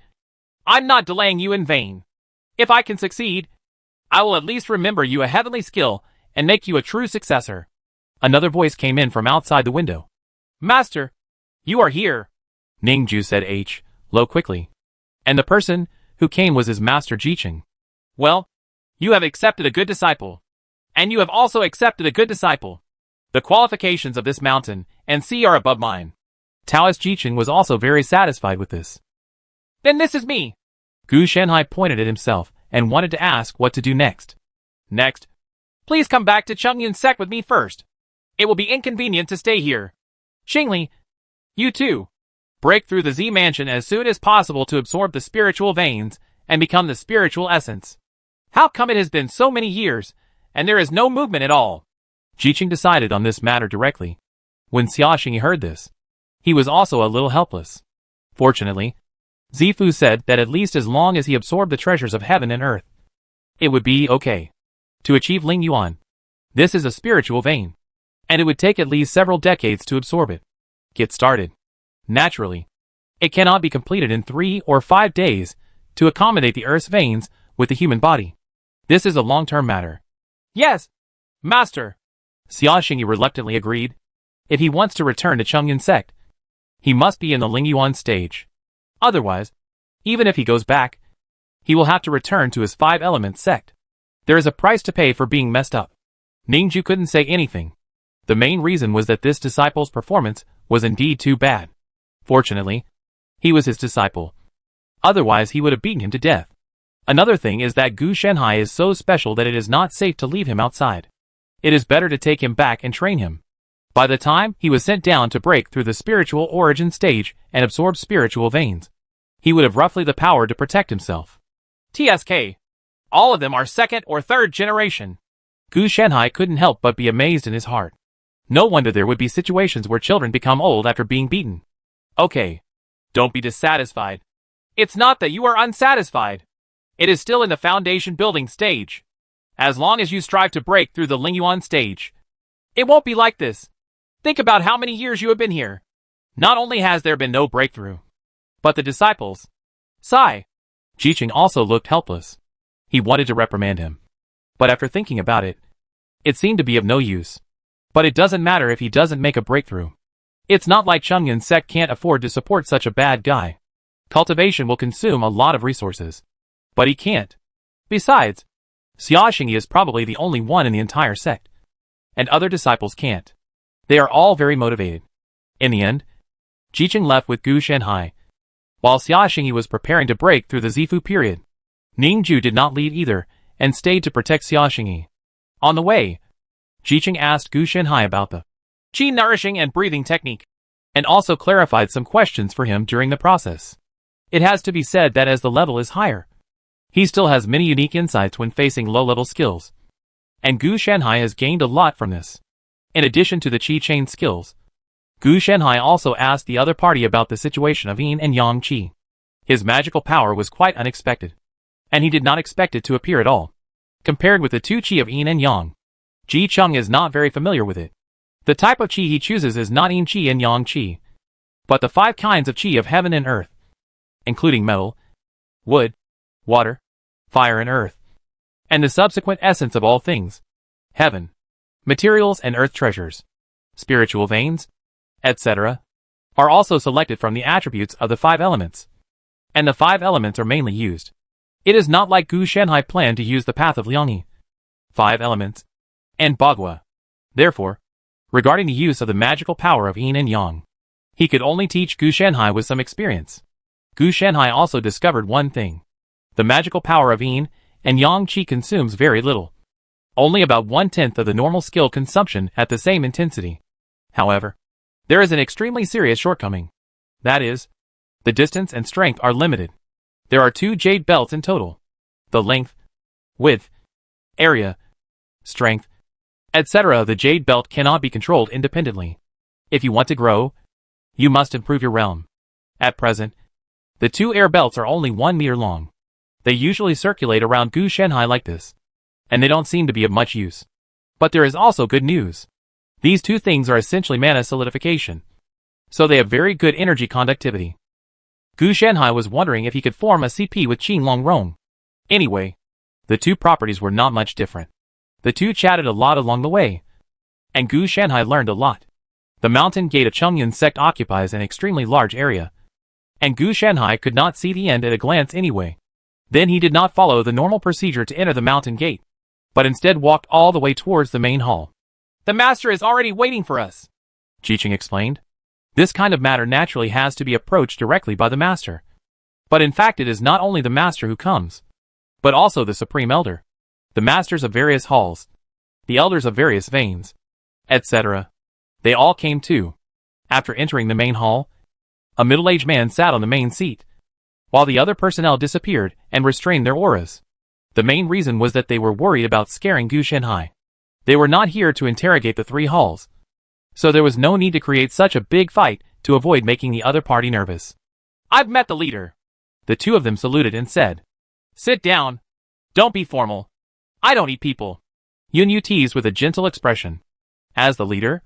I'm not delaying you in vain. If I can succeed, I will at least remember you a heavenly skill and make you a true successor. Another voice came in from outside the window. Master, you are here. Ningju said low quickly. And the person who came was his master Jiqing. Well, you have accepted a good disciple. And you have also accepted a good disciple. The qualifications of this mountain and sea are above mine. Taoist Jiqing was also very satisfied with this. Then this is me. Gu Shenhai pointed at himself and wanted to ask what to do next. Next, please come back to Chongyun sect with me first. It will be inconvenient to stay here. Xingli, you too. Break through the Z mansion as soon as possible to absorb the spiritual veins and become the spiritual essence. How come it has been so many years, and there is no movement at all? Jiqing decided on this matter directly. When Xiaoxing heard this, he was also a little helpless. Fortunately, Zifu said that at least as long as he absorbed the treasures of heaven and earth, it would be okay. To achieve Ling Yuan, this is a spiritual vein, and it would take at least several decades to absorb it. Get started. Naturally, it cannot be completed in 3 or 5 days to accommodate the earth's veins with the human body. This is a long-term matter. Yes, Master. Xiaoxing reluctantly agreed. If he wants to return to Chongyun sect, he must be in the Ling Yuan stage. Otherwise, even if he goes back, he will have to return to his 5 Elements sect. There is a price to pay for being messed up. Ningju couldn't say anything. The main reason was that this disciple's performance was indeed too bad. Fortunately, he was his disciple. Otherwise he would have beaten him to death. Another thing is that Gu Shanhai is so special that it is not safe to leave him outside. It is better to take him back and train him. By the time he was sent down to break through the spiritual origin stage and absorb spiritual veins, he would have roughly the power to protect himself. TSK. All of them are 2nd or 3rd generation. Gu Shanhai couldn't help but be amazed in his heart. No wonder there would be situations where children become old after being beaten. Okay. Don't be dissatisfied. It's not that you are unsatisfied. It is still in the foundation building stage. As long as you strive to break through the Ling Yuan stage, it won't be like this. Think about how many years you have been here. Not only has there been no breakthrough, but the disciples. Sigh. Jiqing also looked helpless. He wanted to reprimand him. But after thinking about it, it seemed to be of no use. But it doesn't matter if he doesn't make a breakthrough. It's not like Chongyun sect can't afford to support such a bad guy. Cultivation will consume a lot of resources. But he can't. Besides, Xiaoxing is probably the only one in the entire sect. And other disciples can't. They are all very motivated. In the end, Jiqing left with Gu Shanhai, while Xiaoxing was preparing to break through the Zifu period. Ningju did not leave either, and stayed to protect Xiaoxing. On the way, Jiqing asked Gu Shanhai about the qi nourishing and breathing technique, and also clarified some questions for him during the process. It has to be said that as the level is higher, he still has many unique insights when facing low-level skills. And Gu Shanhai has gained a lot from this. In addition to the qi chain skills, Gu Shanhai also asked the other party about the situation of yin and yang qi. His magical power was quite unexpected, and he did not expect it to appear at all. Compared with the 2 qi of yin and yang, Ji Cheng is not very familiar with it. The type of qi he chooses is not yin qi and yang qi, but the 5 kinds of qi of heaven and earth, including metal, wood, water, fire and earth, and the subsequent essence of all things, heaven, materials and earth treasures, spiritual veins, etc., are also selected from the attributes of the 5 elements. And the 5 elements are mainly used. It is not like Gu Shanhai planned to use the path of Liangyi, 5 elements, and Bagua. Therefore, regarding the use of the magical power of yin and yang, he could only teach Gu Shanhai with some experience. Gu Shanhai also discovered one thing. The magical power of yin and yang qi consumes very little. Only about 1/10 of the normal skill consumption at the same intensity. However, there is an extremely serious shortcoming. That is, the distance and strength are limited. There are 2 jade belts in total. The length, width, area, strength, etc. of the jade belt cannot be controlled independently. If you want to grow, you must improve your realm. At present, the 2 air belts are only 1 meter long. They usually circulate around Gu Shanhai like this, and they don't seem to be of much use. But there is also good news. These 2 things are essentially mana solidification, so they have very good energy conductivity. Gu Shanhai was wondering if he could form a CP with Qin Long Rong. Anyway, the 2 properties were not much different. The 2 chatted a lot along the way, and Gu Shanhai learned a lot. The mountain gate of Chongyun sect occupies an extremely large area, and Gu Shanhai could not see the end at a glance anyway. Then he did not follow the normal procedure to enter the mountain gate, but instead walked all the way towards the main hall. The master is already waiting for us, Jiqing explained. This kind of matter naturally has to be approached directly by the master. But in fact it is not only the master who comes, but also the supreme elder, the masters of various halls, the elders of various veins, etc. They all came too. After entering the main hall, a middle-aged man sat on the main seat, while the other personnel disappeared and restrained their auras. The main reason was that they were worried about scaring Gu Shenhai. They were not here to interrogate the three halls, so there was no need to create such a big fight to avoid making the other party nervous. I've met the leader. The two of them saluted and said, Sit down. Don't be formal. I don't eat people. Yun Yu teased with a gentle expression. As the leader,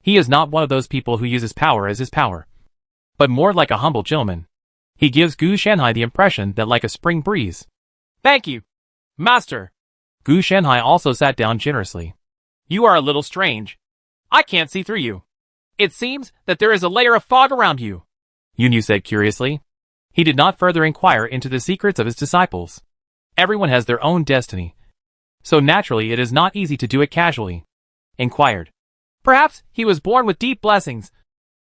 he is not one of those people who uses power as his power, but more like a humble gentleman. He gives Gu Shenhai the impression that like a spring breeze. Thank you, Master. Gu Shenhai also sat down generously. You are a little strange. I can't see through you. It seems that there is a layer of fog around you, Yun Yu said curiously. He did not further inquire into the secrets of his disciples. Everyone has their own destiny, so naturally it is not easy to do it casually. Inquired. Perhaps he was born with deep blessings,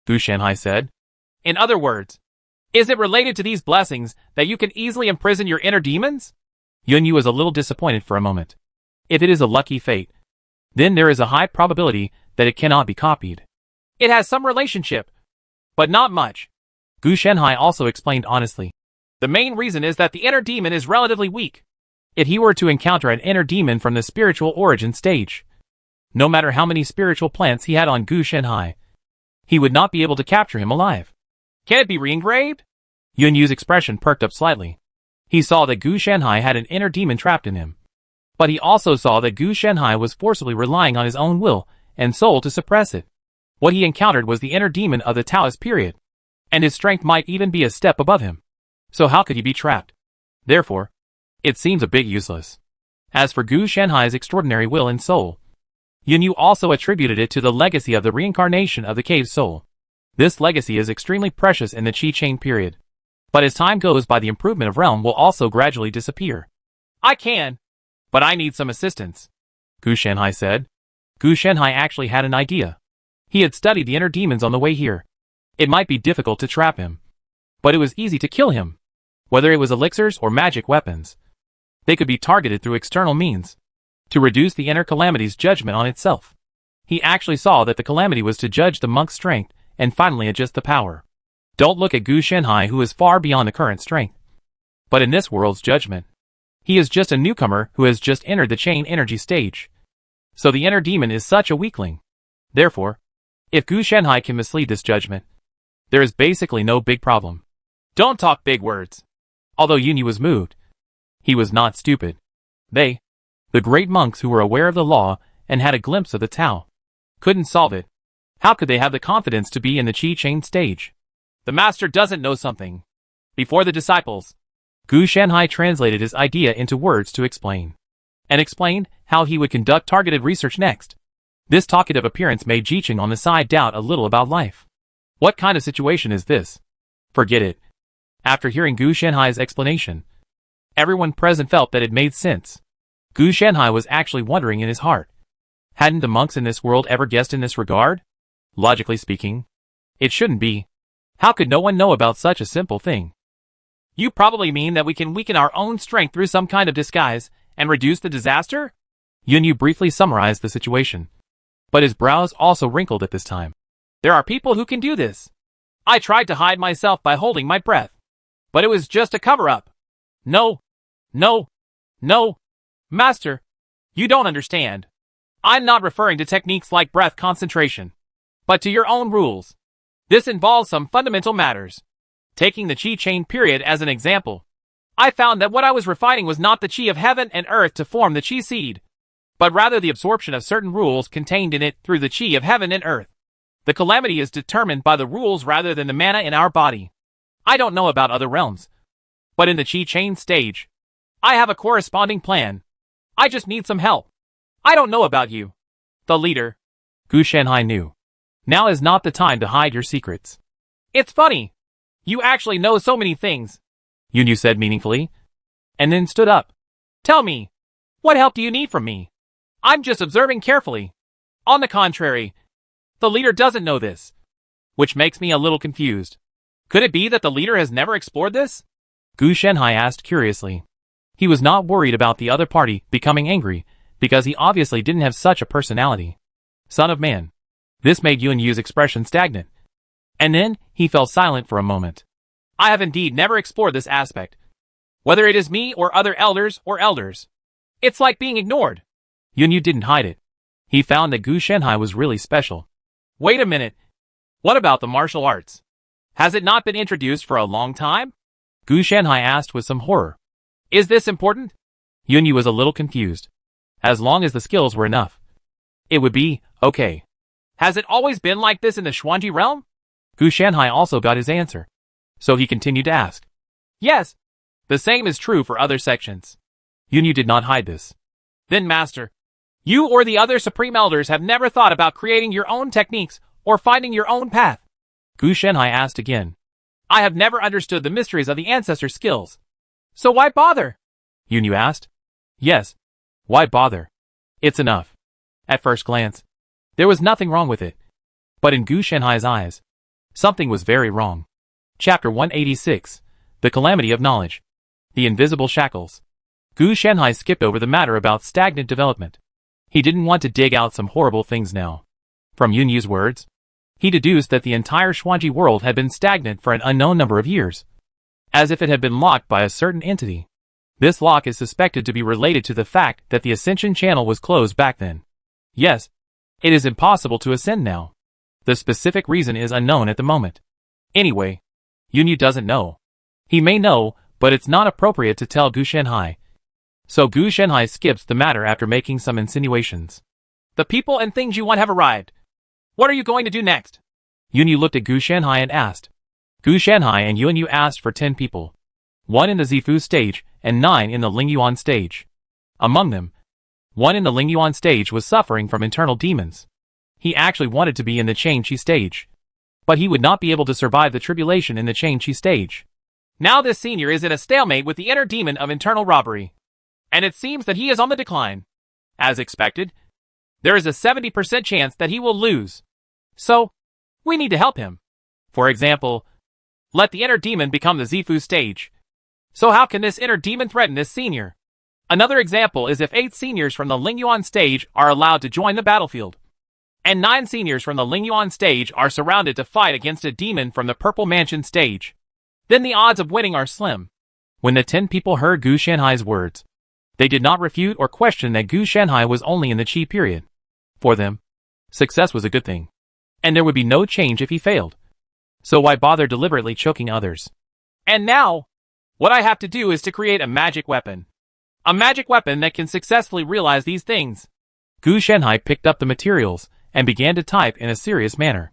Gu Shenhai said. In other words, is it related to these blessings that you can easily imprison your inner demons? Yun Yu was a little disappointed for a moment. If it is a lucky fate, then there is a high probability that it cannot be copied. It has some relationship, but not much. Gu Shenhai also explained honestly. The main reason is that the inner demon is relatively weak. If he were to encounter an inner demon from the spiritual origin stage, no matter how many spiritual plants he had on Gu Shenhai, he would not be able to capture him alive. Can it be re-engraved? Yun Yu's expression perked up slightly. He saw that Gu Shenhai had an inner demon trapped in him, but he also saw that Gu Shenhai was forcibly relying on his own will and soul to suppress it. What he encountered was the inner demon of the Taoist period, and his strength might even be a step above him. So how could he be trapped? Therefore, it seems a bit useless. As for Gu Shenhai's extraordinary will and soul, Yun Yu also attributed it to the legacy of the reincarnation of the cave soul. This legacy is extremely precious in the Qi Chain period, but as time goes by the improvement of realm will also gradually disappear. I can, but I need some assistance, Gu Shenhai said. Gu Shenhai actually had an idea. He had studied the inner demons on the way here. It might be difficult to trap him, but it was easy to kill him. Whether it was elixirs or magic weapons, they could be targeted through external means, to reduce the inner calamity's judgment on itself. He actually saw that the calamity was to judge the monk's strength and finally adjust the power. Don't look at Gu Shenhai, who is far beyond the current strength, but in this world's judgment, he is just a newcomer who has just entered the chain energy stage. So the inner demon is such a weakling. Therefore, if Gu Shenhai can mislead this judgment, there is basically no big problem. Don't talk big words. Although Yun Yu was moved, he was not stupid. They, the great monks who were aware of the law and had a glimpse of the Tao, couldn't solve it. How could they have the confidence to be in the Qi Chain stage? The master doesn't know something. Before the disciples, Gu Shenhai translated his idea into words to explain, and explained how he would conduct targeted research next. This talkative appearance made Jiqing on the side doubt a little about life. What kind of situation is this? Forget it. After hearing Gu Shenhai's explanation, everyone present felt that it made sense. Gu Shenhai was actually wondering in his heart, hadn't the monks in this world ever guessed in this regard? Logically speaking, it shouldn't be. How could no one know about such a simple thing? You probably mean that we can weaken our own strength through some kind of disguise and reduce the disaster? Yun Yu briefly summarized the situation, but his brows also wrinkled at this time. There are people who can do this. I tried to hide myself by holding my breath, but it was just a cover-up. No, no, no, Master, you don't understand. I'm not referring to techniques like breath concentration, but to your own rules. This involves some fundamental matters. Taking the Qi Chain period as an example, I found that what I was refining was not the Qi of heaven and earth to form the Qi seed, but rather the absorption of certain rules contained in it through the Qi of heaven and earth. The calamity is determined by the rules rather than the mana in our body. I don't know about other realms, but in the Qi Chain stage, I have a corresponding plan. I just need some help. I don't know about you, the leader. Gu Shenhai knew. Now is not the time to hide your secrets. It's funny. You actually know so many things, Yun Yu said meaningfully, and then stood up. Tell me, what help do you need from me? I'm just observing carefully. On the contrary, the leader doesn't know this, which makes me a little confused. Could it be that the leader has never explored this? Gu Shenhai asked curiously. He was not worried about the other party becoming angry, because he obviously didn't have such a personality. Son of man. This made Yun Yu's expression stagnant. And then, he fell silent for a moment. I have indeed never explored this aspect. Whether it is me or other elders. It's like being ignored. Yunyu didn't hide it. He found that Gu Shenhai was really special. Wait a minute. What about the martial arts? Has it not been introduced for a long time? Gu Shenhai asked with some horror. Is this important? Yunyu was a little confused. As long as the skills were enough, it would be okay. Has it always been like this in the Xuanji realm? Gu Shenhai also got his answer. So he continued to ask. Yes. The same is true for other sections. Yunyu did not hide this. Then master, you or the other supreme elders have never thought about creating your own techniques or finding your own path? Gu Shenhai asked again. I have never understood the mysteries of the ancestor skills. So why bother? Yunyu asked. Yes. Why bother? It's enough. At first glance, there was nothing wrong with it. But in Gu Shenhai's eyes, something was very wrong. Chapter 186. The Calamity of Knowledge. The Invisible Shackles. Gu Shenhai skipped over the matter about stagnant development. He didn't want to dig out some horrible things now. From Yunyu's words, he deduced that the entire Xuanji world had been stagnant for an unknown number of years, as if it had been locked by a certain entity. This lock is suspected to be related to the fact that the Ascension Channel was closed back then. Yes, it is impossible to ascend now. The specific reason is unknown at the moment. Anyway, Yunyu doesn't know. He may know, but it's not appropriate to tell Gu Shenhai. So Gu Shenhai skips the matter after making some insinuations. The people and things you want have arrived. What are you going to do next? Yunyu looked at Gu Shenhai and asked. Gu Shenhai and Yunyu asked for 10 people. 1 in the Zifu stage and 9 in the Lingyuan stage. Among them, 1 in the Lingyuan stage was suffering from internal demons. He actually wanted to be in the Changchi stage, but he would not be able to survive the tribulation in the Changchi stage. Now this senior is in a stalemate with the inner demon of internal robbery, and it seems that he is on the decline. As expected, there is a 70% chance that he will lose. So, we need to help him. For example, let the inner demon become the Zifu stage. So how can this inner demon threaten this senior? Another example is if 8 seniors from the Lingyuan stage are allowed to join the battlefield, and 9 seniors from the Lingyuan stage are surrounded to fight against a demon from the Purple Mansion stage. Then the odds of winning are slim. When the 10 people heard Gu Shenhai's words, they did not refute or question that Gu Shenhai was only in the Qi period. For them, success was a good thing, and there would be no change if he failed. So why bother deliberately choking others? And now, what I have to do is to create a magic weapon. A magic weapon that can successfully realize these things. Gu Shenhai picked up the materials and began to type in a serious manner.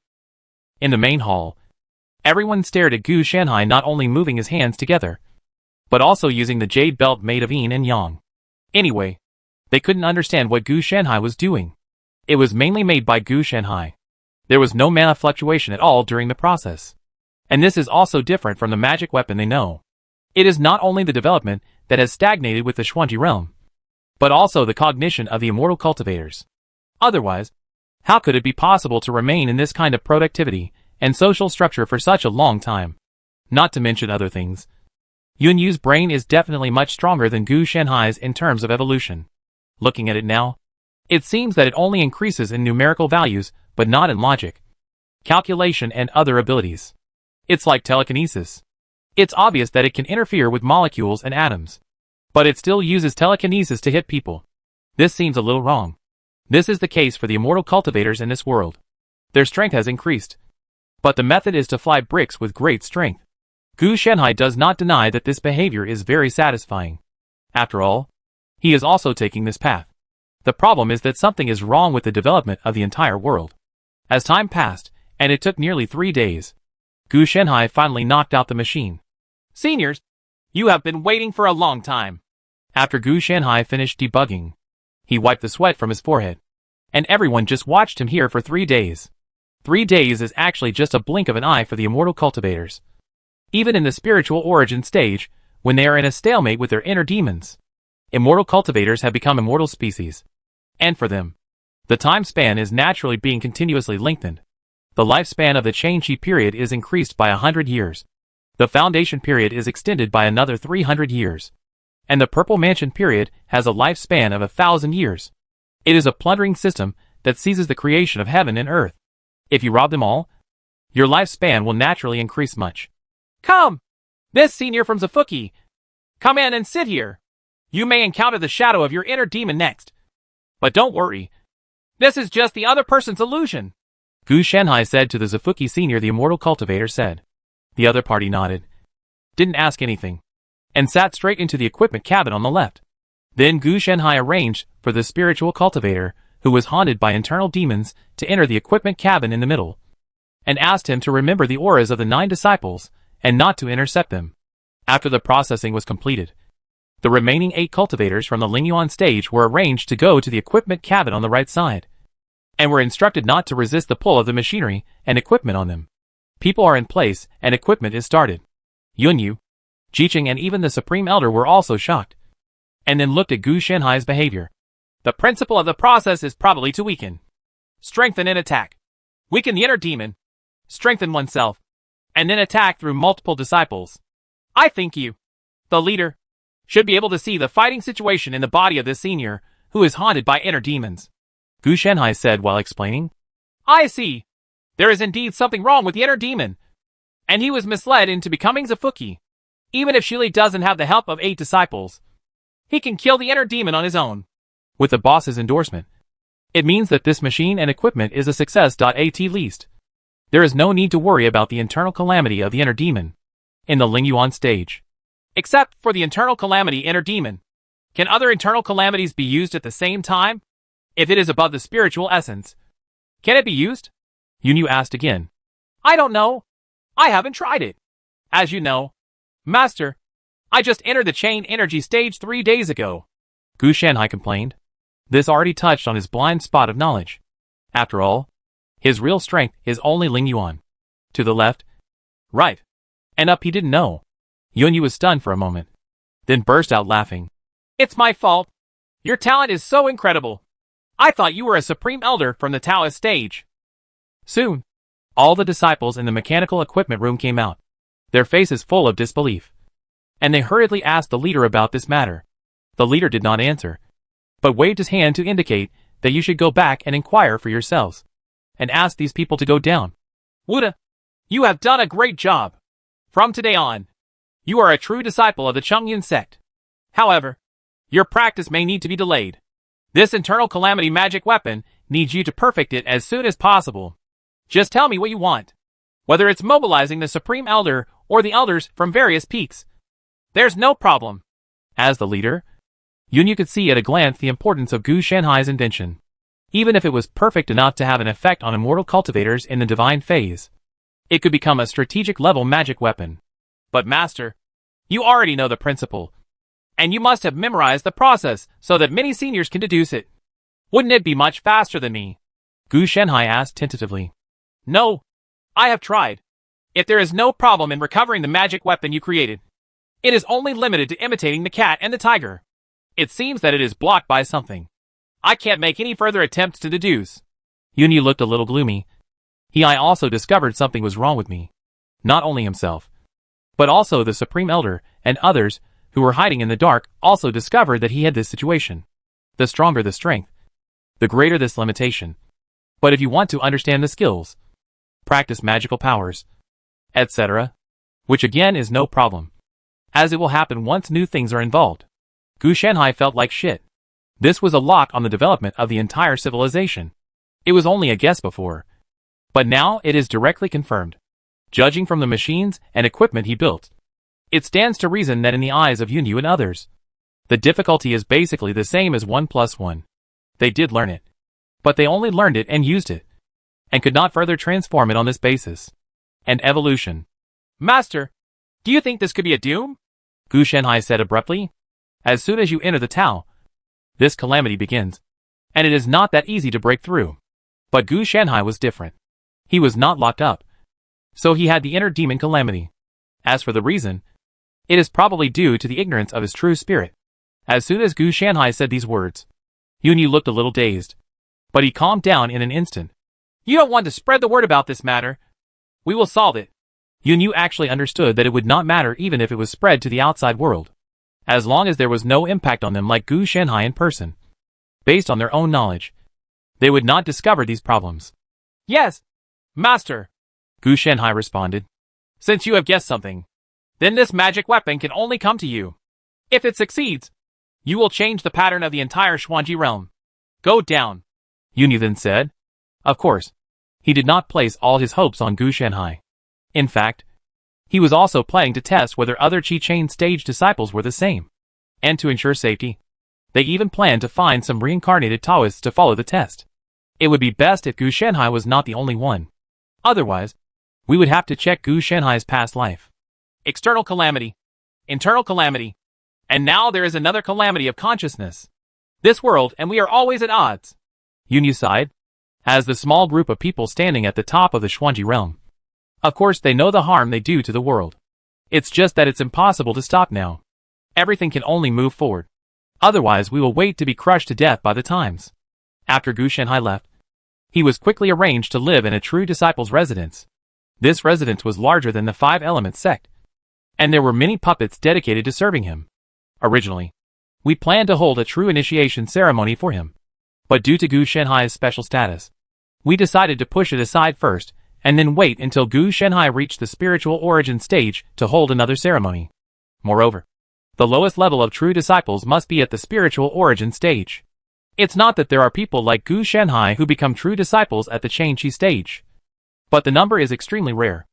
In the main hall, everyone stared at Gu Shenhai not only moving his hands together, but also using the jade belt made of yin and yang. Anyway, they couldn't understand what Gu Shenhai was doing. It was mainly made by Gu Shenhai. There was no mana fluctuation at all during the process. And this is also different from the magic weapon they know. It is not only the development that has stagnated with the Xuanji realm, but also the cognition of the immortal cultivators. Otherwise, how could it be possible to remain in this kind of productivity and social structure for such a long time? Not to mention other things. Yunyu's brain is definitely much stronger than Gu Shenhai's in terms of evolution. Looking at it now, it seems that it only increases in numerical values, but not in logic, calculation and other abilities. It's like telekinesis. It's obvious that it can interfere with molecules and atoms, but it still uses telekinesis to hit people. This seems a little wrong. This is the case for the immortal cultivators in this world. Their strength has increased, but the method is to fly bricks with great strength. Gu Shenhai does not deny that this behavior is very satisfying. After all, he is also taking this path. The problem is that something is wrong with the development of the entire world. As time passed, and it took nearly 3 days, Gu Shenhai finally knocked out the machine. Seniors, you have been waiting for a long time. After Gu Shenhai finished debugging, he wiped the sweat from his forehead, and everyone just watched him here for 3 days. 3 days is actually just a blink of an eye for the immortal cultivators. Even in the spiritual origin stage, when they are in a stalemate with their inner demons, immortal cultivators have become immortal species. And for them, the time span is naturally being continuously lengthened. The lifespan of the Changchi period is increased by 100 years. The Foundation period is extended by another 300 years. And the Purple Mansion period has a lifespan of 1,000 years. It is a plundering system that seizes the creation of heaven and earth. If you rob them all, your lifespan will naturally increase much. Come! This senior from Zafuki, Come in and sit here. You may encounter the shadow of your inner demon next. But don't worry. This is just the other person's illusion. Gu Shanhai said to the Zafuki senior. The immortal cultivator said. The other party nodded. Didn't ask anything. And sat straight into the equipment cabin on the left. Then Gu Shanhai arranged for the spiritual cultivator, who was haunted by internal demons, to enter the equipment cabin in the middle. And asked him to remember the auras of the 9 disciples, and not to intercept them. After the processing was completed, the remaining 8 cultivators from the Lingyuan stage were arranged to go to the equipment cabin on the right side, and were instructed not to resist the pull of the machinery and equipment on them. People are in place, and equipment is started. Yunyu, Jiqing and even the Supreme Elder were also shocked, and then looked at Gu Shanhai's behavior. The principle of the process is probably to weaken, strengthen and attack. Weaken the inner demon, strengthen oneself, and then attack through multiple disciples. I think you, the leader, should be able to see the fighting situation in the body of this senior, who is haunted by inner demons. Gu Shanhai said while explaining. I see. There is indeed something wrong with the inner demon, and he was misled into becoming Zafuki. Even if Shili doesn't have the help of 8 disciples, he can kill the inner demon on his own. With the boss's endorsement, it means that this machine and equipment is a success. At least, there is no need to worry about the internal calamity of the inner demon in the Lingyuan stage. Except for the internal calamity inner demon. Can other internal calamities be used at the same time? If it is above the spiritual essence, can it be used? Yunyu asked again. I don't know. I haven't tried it. As you know, Master, I just entered the chain energy stage 3 days ago. Gu Shanhai complained. This already touched on his blind spot of knowledge. After all, his real strength is only Lingyuan. To the left, right, and up he didn't know. Yunyu was stunned for a moment, then burst out laughing. It's my fault. Your talent is so incredible. I thought you were a Supreme Elder from the Taoist stage. Soon, all the disciples in the mechanical equipment room came out, their faces full of disbelief. And they hurriedly asked the leader about this matter. The leader did not answer, but waved his hand to indicate that you should go back and inquire for yourselves, and ask these people to go down. Wuda, you have done a great job. From today on, you are a true disciple of the Chengyan sect. However, your practice may need to be delayed. This internal calamity magic weapon needs you to perfect it as soon as possible. Just tell me what you want. Whether it's mobilizing the Supreme Elder or the elders from various peaks. There's no problem. As the leader, Yunyu could see at a glance the importance of Gu Shanhai's invention. Even if it was perfect enough to have an effect on immortal cultivators in the divine phase, it could become a strategic level magic weapon. But Master, you already know the principle, and you must have memorized the process so that many seniors can deduce it. Wouldn't it be much faster than me? Gu Shanhai asked tentatively. No, I have tried. If there is no problem in recovering the magic weapon you created, it is only limited to imitating the cat and the tiger. It seems that it is blocked by something. I can't make any further attempts to deduce. Yunyu looked a little gloomy. I also discovered something was wrong with me. Not only himself, but also the Supreme Elder and others who were hiding in the dark also discovered that he had this situation. The stronger the strength, the greater this limitation. But if you want to understand the skills, practice magical powers, etc., which again is no problem, as it will happen once new things are involved. Gu Shanhai felt like shit. This was a lock on the development of the entire civilization. It was only a guess before, but now it is directly confirmed. Judging from the machines and equipment he built, it stands to reason that in the eyes of Yunyu and others, the difficulty is basically the same as 1 + 1. They did learn it, but they only learned it and used it, and could not further transform it on this basis. An evolution. Master, do you think this could be a doom? Gu Shanhai said abruptly. As soon as you enter the Tao, this calamity begins, and it is not that easy to break through. But Gu Shanhai was different. He was not locked up, so he had the inner demon calamity. As for the reason, it is probably due to the ignorance of his true spirit. As soon as Gu Shanhai said these words, Yunyu looked a little dazed, but he calmed down in an instant. You don't want to spread the word about this matter. We will solve it. Yunyu actually understood that it would not matter even if it was spread to the outside world, as long as there was no impact on them like Gu Shanhai in person. Based on their own knowledge, they would not discover these problems. Yes, Master, Gu Shanhai responded. Since you have guessed something, then this magic weapon can only come to you. If it succeeds, you will change the pattern of the entire Xuanji realm. Go down, Yunyu then said. Of course, he did not place all his hopes on Gu Shanhai. In fact, he was also planning to test whether other Qi Chain stage disciples were the same. And to ensure safety, they even planned to find some reincarnated Taoists to follow the test. It would be best if Gu Shanhai was not the only one. Otherwise, we would have to check Gu Shanhai's past life. External calamity. Internal calamity. And now there is another calamity of consciousness. This world, and we are always at odds. Yunyu sighed, as the small group of people standing at the top of the Xuanji realm. Of course they know the harm they do to the world. It's just that it's impossible to stop now. Everything can only move forward. Otherwise we will wait to be crushed to death by the times. After Gu Shanhai left, he was quickly arranged to live in a true disciple's residence. This residence was larger than the Five Elements sect, and there were many puppets dedicated to serving him. Originally, we planned to hold a true initiation ceremony for him, but due to Gu Shanhai's special status, we decided to push it aside first and then wait until Gu Shanhai reached the spiritual origin stage to hold another ceremony. Moreover, the lowest level of true disciples must be at the spiritual origin stage. It's not that there are people like Gu Shanhai who become true disciples at the Chain Qi stage, but the number is extremely rare.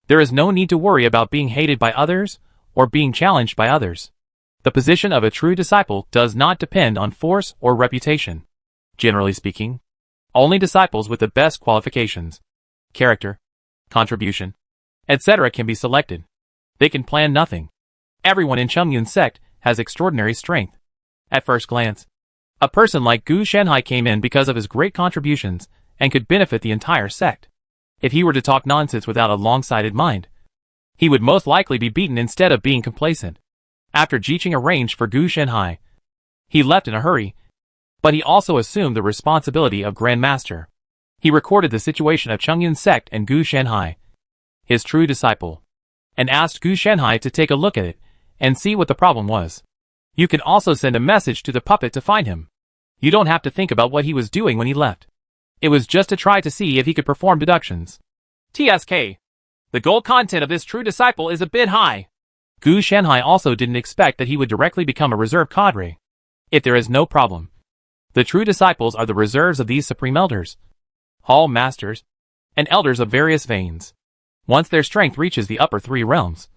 There is no need to worry about being hated by others or being challenged by others. The position of a true disciple does not depend on force or reputation. Generally speaking, only disciples with the best qualifications, character, contribution, etc. can be selected. They can plan nothing. Everyone in Chengyun sect has extraordinary strength. At first glance, a person like Gu Shanhai came in because of his great contributions and could benefit the entire sect. If he were to talk nonsense without a long-sighted mind, he would most likely be beaten instead of being complacent. After Jiqing arranged for Gu Shanhai, he left in a hurry, but he also assumed the responsibility of Grand Master. He recorded the situation of Chengyun sect and Gu Shanhai, his true disciple, and asked Gu Shanhai to take a look at it and see what the problem was. You can also send a message to the puppet to find him. You don't have to think about what he was doing when he left. It was just to try to see if he could perform deductions. TSK. The gold content of this true disciple is a bit high. Gu Shanhai also didn't expect that he would directly become a reserve cadre. If there is no problem, the true disciples are the reserves of these supreme elders, hall masters, and elders of various veins. Once their strength reaches the upper three realms,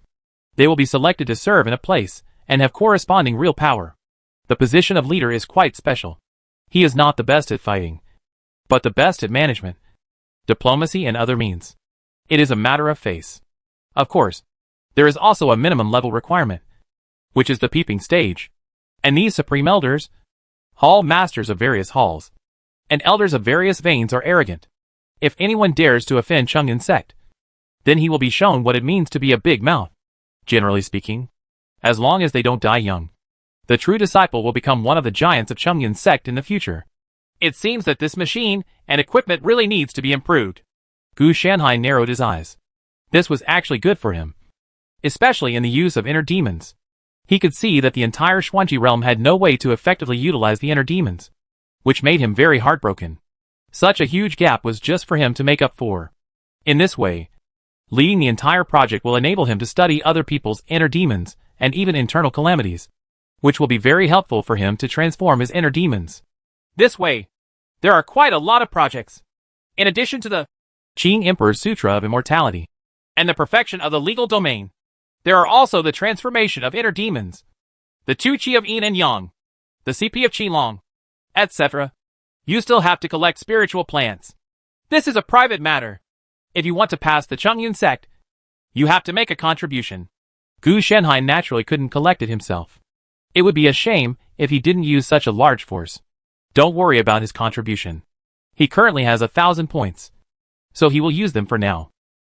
they will be selected to serve in a place and have corresponding real power. The position of leader is quite special. He is not the best at fighting, but the best at management, diplomacy and other means. It is a matter of face. Of course, there is also a minimum level requirement, which is the peeping stage. And these supreme elders, hall masters of various halls, and elders of various veins are arrogant. If anyone dares to offend Chengyun sect, then he will be shown what it means to be a big mouth. Generally speaking, as long as they don't die young, the true disciple will become one of the giants of Chengyun sect in the future. It seems that this machine and equipment really needs to be improved. Gu Shanhai narrowed his eyes. This was actually good for him, especially in the use of inner demons. He could see that the entire Xuanji realm had no way to effectively utilize the inner demons, which made him very heartbroken. Such a huge gap was just for him to make up for. In this way, leading the entire project will enable him to study other people's inner demons and even internal calamities, which will be very helpful for him to transform his inner demons. This way, there are quite a lot of projects. In addition to the Qing Emperor's Sutra of Immortality and the perfection of the legal domain, there are also the transformation of inner demons, the Tu Qi of Yin and Yang, the CP of Qilong, etc. You still have to collect spiritual plants. This is a private matter. If you want to pass the Chengyun sect, you have to make a contribution. Gu Shanhai naturally couldn't collect it himself. It would be a shame if he didn't use such a large force. Don't worry about his contribution. He currently has 1,000 points, so he will use them for now.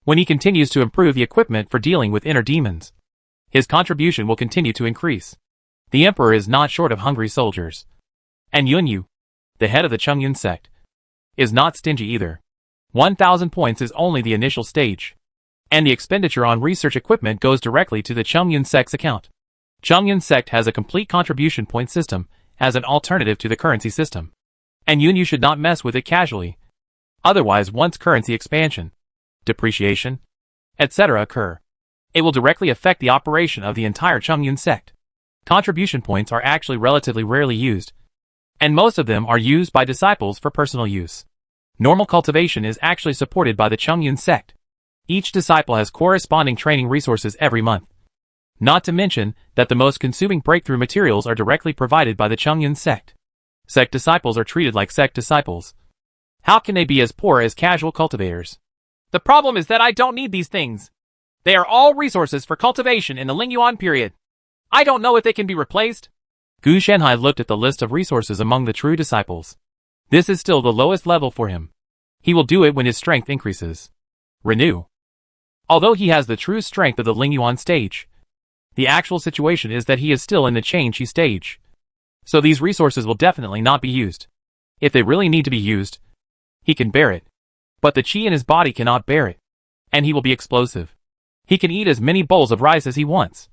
When he continues to improve the equipment for dealing with inner demons, his contribution will continue to increase. The Emperor is not short of hungry soldiers. And Yunyu, the head of the Chengyun sect, is not stingy either. 1,000 points is only the initial stage, and the expenditure on research equipment goes directly to the Chengyun sect's account. Chengyun sect has a complete contribution point system as an alternative to the currency system, and Yunyu should not mess with it casually. Otherwise, once currency expansion, depreciation, etc. occur, it will directly affect the operation of the entire Chengyun sect. Contribution points are actually relatively rarely used, and most of them are used by disciples for personal use. Normal cultivation is actually supported by the Chongyun sect. Each disciple has corresponding training resources every month. Not to mention that the most consuming breakthrough materials are directly provided by the Chongyun sect. Sect disciples are treated like sect disciples. How can they be as poor as casual cultivators? The problem is that I don't need these things. They are all resources for cultivation in the Lingyuan period. I don't know if they can be replaced. Gu Shenhai looked at the list of resources among the true disciples. This is still the lowest level for him. He will do it when his strength increases. Renew. Although he has the true strength of the Lingyuan stage, the actual situation is that he is still in the Changqi stage. So these resources will definitely not be used. If they really need to be used, he can bear it. But the qi in his body cannot bear it. And he will be explosive. He can eat as many bowls of rice as he wants.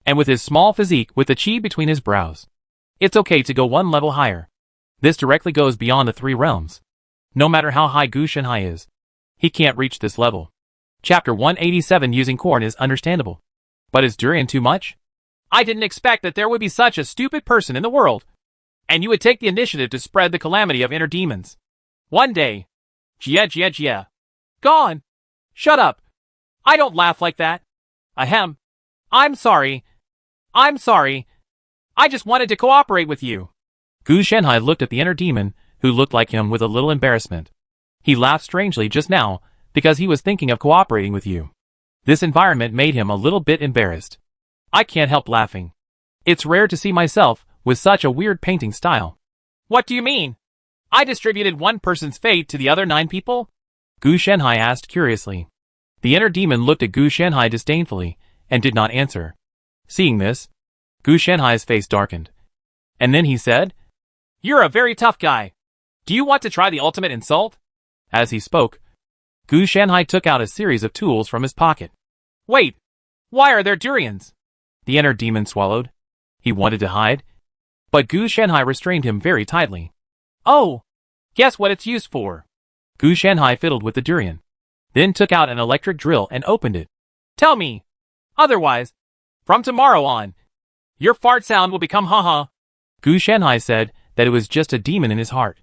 And with his small physique with the qi between his brows, it's okay to go one level higher. This directly goes beyond the 3 realms. No matter how high Gu Shenhai is, he can't reach this level. Chapter 187 Using corn is understandable. But is durian too much? I didn't expect that there would be such a stupid person in the world. And you would take the initiative to spread the calamity of inner demons. One day. Jia. Gone. Shut up. I don't laugh like that. Ahem. I'm sorry. I just wanted to cooperate with you. Gu Shenhai looked at the inner demon, who looked like him with a little embarrassment. He laughed strangely just now, because he was thinking of cooperating with you. This environment made him a little bit embarrassed. I can't help laughing. It's rare to see myself with such a weird painting style. What do you mean? I distributed one person's fate to the other 9 people? Gu Shenhai asked curiously. The inner demon looked at Gu Shenhai disdainfully, and did not answer. Seeing this, Gu Shenhai's face darkened. And then he said, You're a very tough guy. Do you want to try the ultimate insult? As he spoke, Gu Shenhai took out a series of tools from his pocket. Wait, why are there durians? The inner demon swallowed. He wanted to hide, but Gu Shenhai restrained him very tightly. Oh, guess what it's used for? Gu Shenhai fiddled with the durian, then took out an electric drill and opened it. Tell me. Otherwise, from tomorrow on, your fart sound will become ha-ha. Gu Shenhai said that it was just a demon in his heart.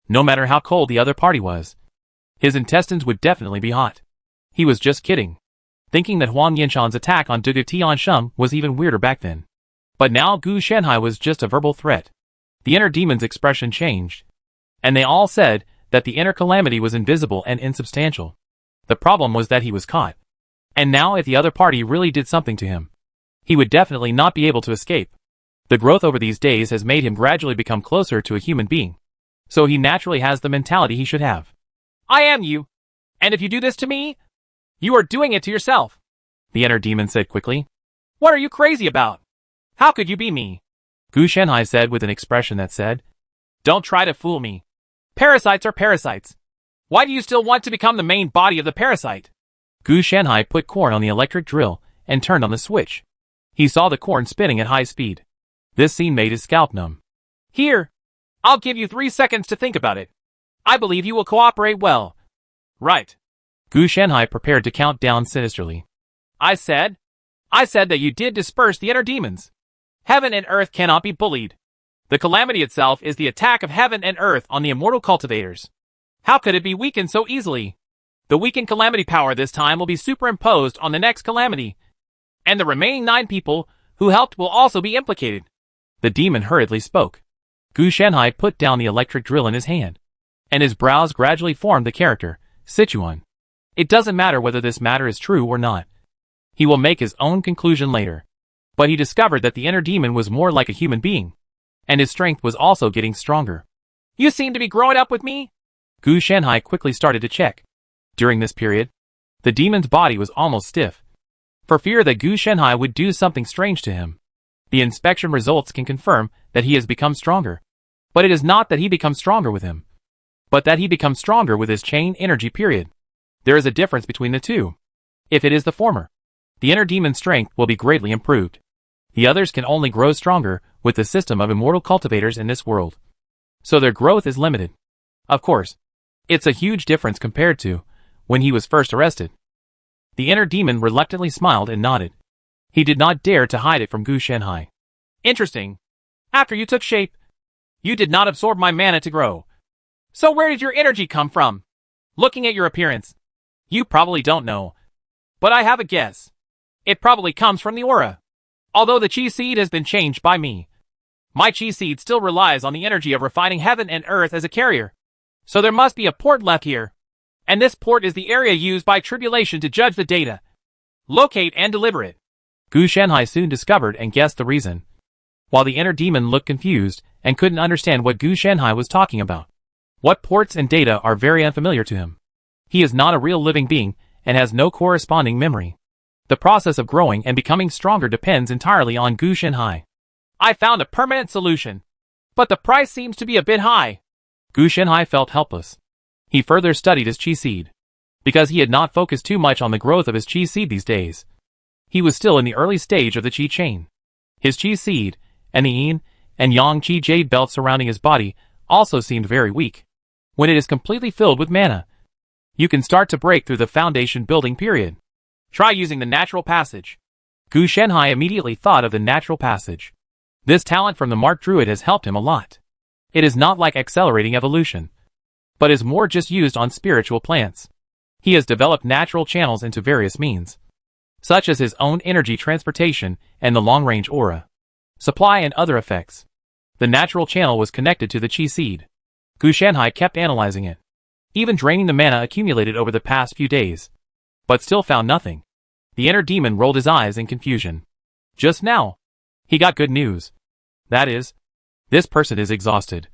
No matter how cold the other party was, his intestines would definitely be hot. He was just kidding, thinking that Huang Yinshan's attack on Dugu Tiansheng was even weirder back then. But now Gu Shenhai was just a verbal threat. The inner demon's expression changed, and they all said that the inner calamity was invisible and insubstantial. The problem was that he was caught. And now if the other party really did something to him, he would definitely not be able to escape. The growth over these days has made him gradually become closer to a human being. So he naturally has the mentality he should have. I am you. And if you do this to me, you are doing it to yourself. The inner demon said quickly. What are you crazy about? How could you be me? Gu Shenhai said with an expression that said, Don't try to fool me. Parasites are parasites. Why do you still want to become the main body of the parasite? Gu Shenhai put corn on the electric drill and turned on the switch. He saw the corn spinning at high speed. This scene made his scalp numb. Here, I'll give you 3 seconds to think about it. I believe you will cooperate well. Right. Gu Shenhai prepared to count down sinisterly. I said that you did disperse the inner demons. Heaven and earth cannot be bullied. The calamity itself is the attack of heaven and earth on the immortal cultivators. How could it be weakened so easily? The weakened calamity power this time will be superimposed on the next calamity. And the remaining 9 people who helped will also be implicated. The demon hurriedly spoke. Gu Shenhai put down the electric drill in his hand, and his brows gradually formed the character, Sichuan. It doesn't matter whether this matter is true or not. He will make his own conclusion later. But he discovered that the inner demon was more like a human being, and his strength was also getting stronger. You seem to be growing up with me? Gu Shenhai quickly started to check. During this period, the demon's body was almost stiff, for fear that Gu Shenhai would do something strange to him. The inspection results can confirm that he has become stronger. But it is not that he becomes stronger with him, but that he becomes stronger with his chain energy period. There is a difference between the two. If it is the former, the inner demon's strength will be greatly improved. The others can only grow stronger with the system of immortal cultivators in this world. So their growth is limited. Of course, it's a huge difference compared to when he was first arrested. The inner demon reluctantly smiled and nodded. He did not dare to hide it from Gu Shenhai. Interesting. After you took shape, you did not absorb my mana to grow. So where did your energy come from? Looking at your appearance, you probably don't know. But I have a guess. It probably comes from the aura. Although the chi seed has been changed by me, my chi seed still relies on the energy of refining heaven and earth as a carrier. So there must be a port left here. And this port is the area used by Tribulation to judge the data, locate and deliver it. Gu Shanhai soon discovered and guessed the reason, while the inner demon looked confused and couldn't understand what Gu Shanhai was talking about. What ports and data are very unfamiliar to him. He is not a real living being and has no corresponding memory. The process of growing and becoming stronger depends entirely on Gu Shanhai. I found a permanent solution, but the price seems to be a bit high. Gu Shanhai felt helpless. He further studied his chi seed, because he had not focused too much on the growth of his chi seed these days. He was still in the early stage of the chi chain. His chi seed, and the yin and yang chi jade belt surrounding his body also seemed very weak. When it is completely filled with mana, you can start to break through the foundation building period. Try using the natural passage. Gu Shanhai immediately thought of the natural passage. This talent from the Mark Druid has helped him a lot. It is not like accelerating evolution, but is more just used on spiritual plants. He has developed natural channels into various means, such as his own energy transportation and the long-range aura, supply and other effects. The natural channel was connected to the chi seed. Gu Shanhai kept analyzing it, even draining the mana accumulated over the past few days, but still found nothing. The inner demon rolled his eyes in confusion. Just now, he got good news. That is, this person is exhausted,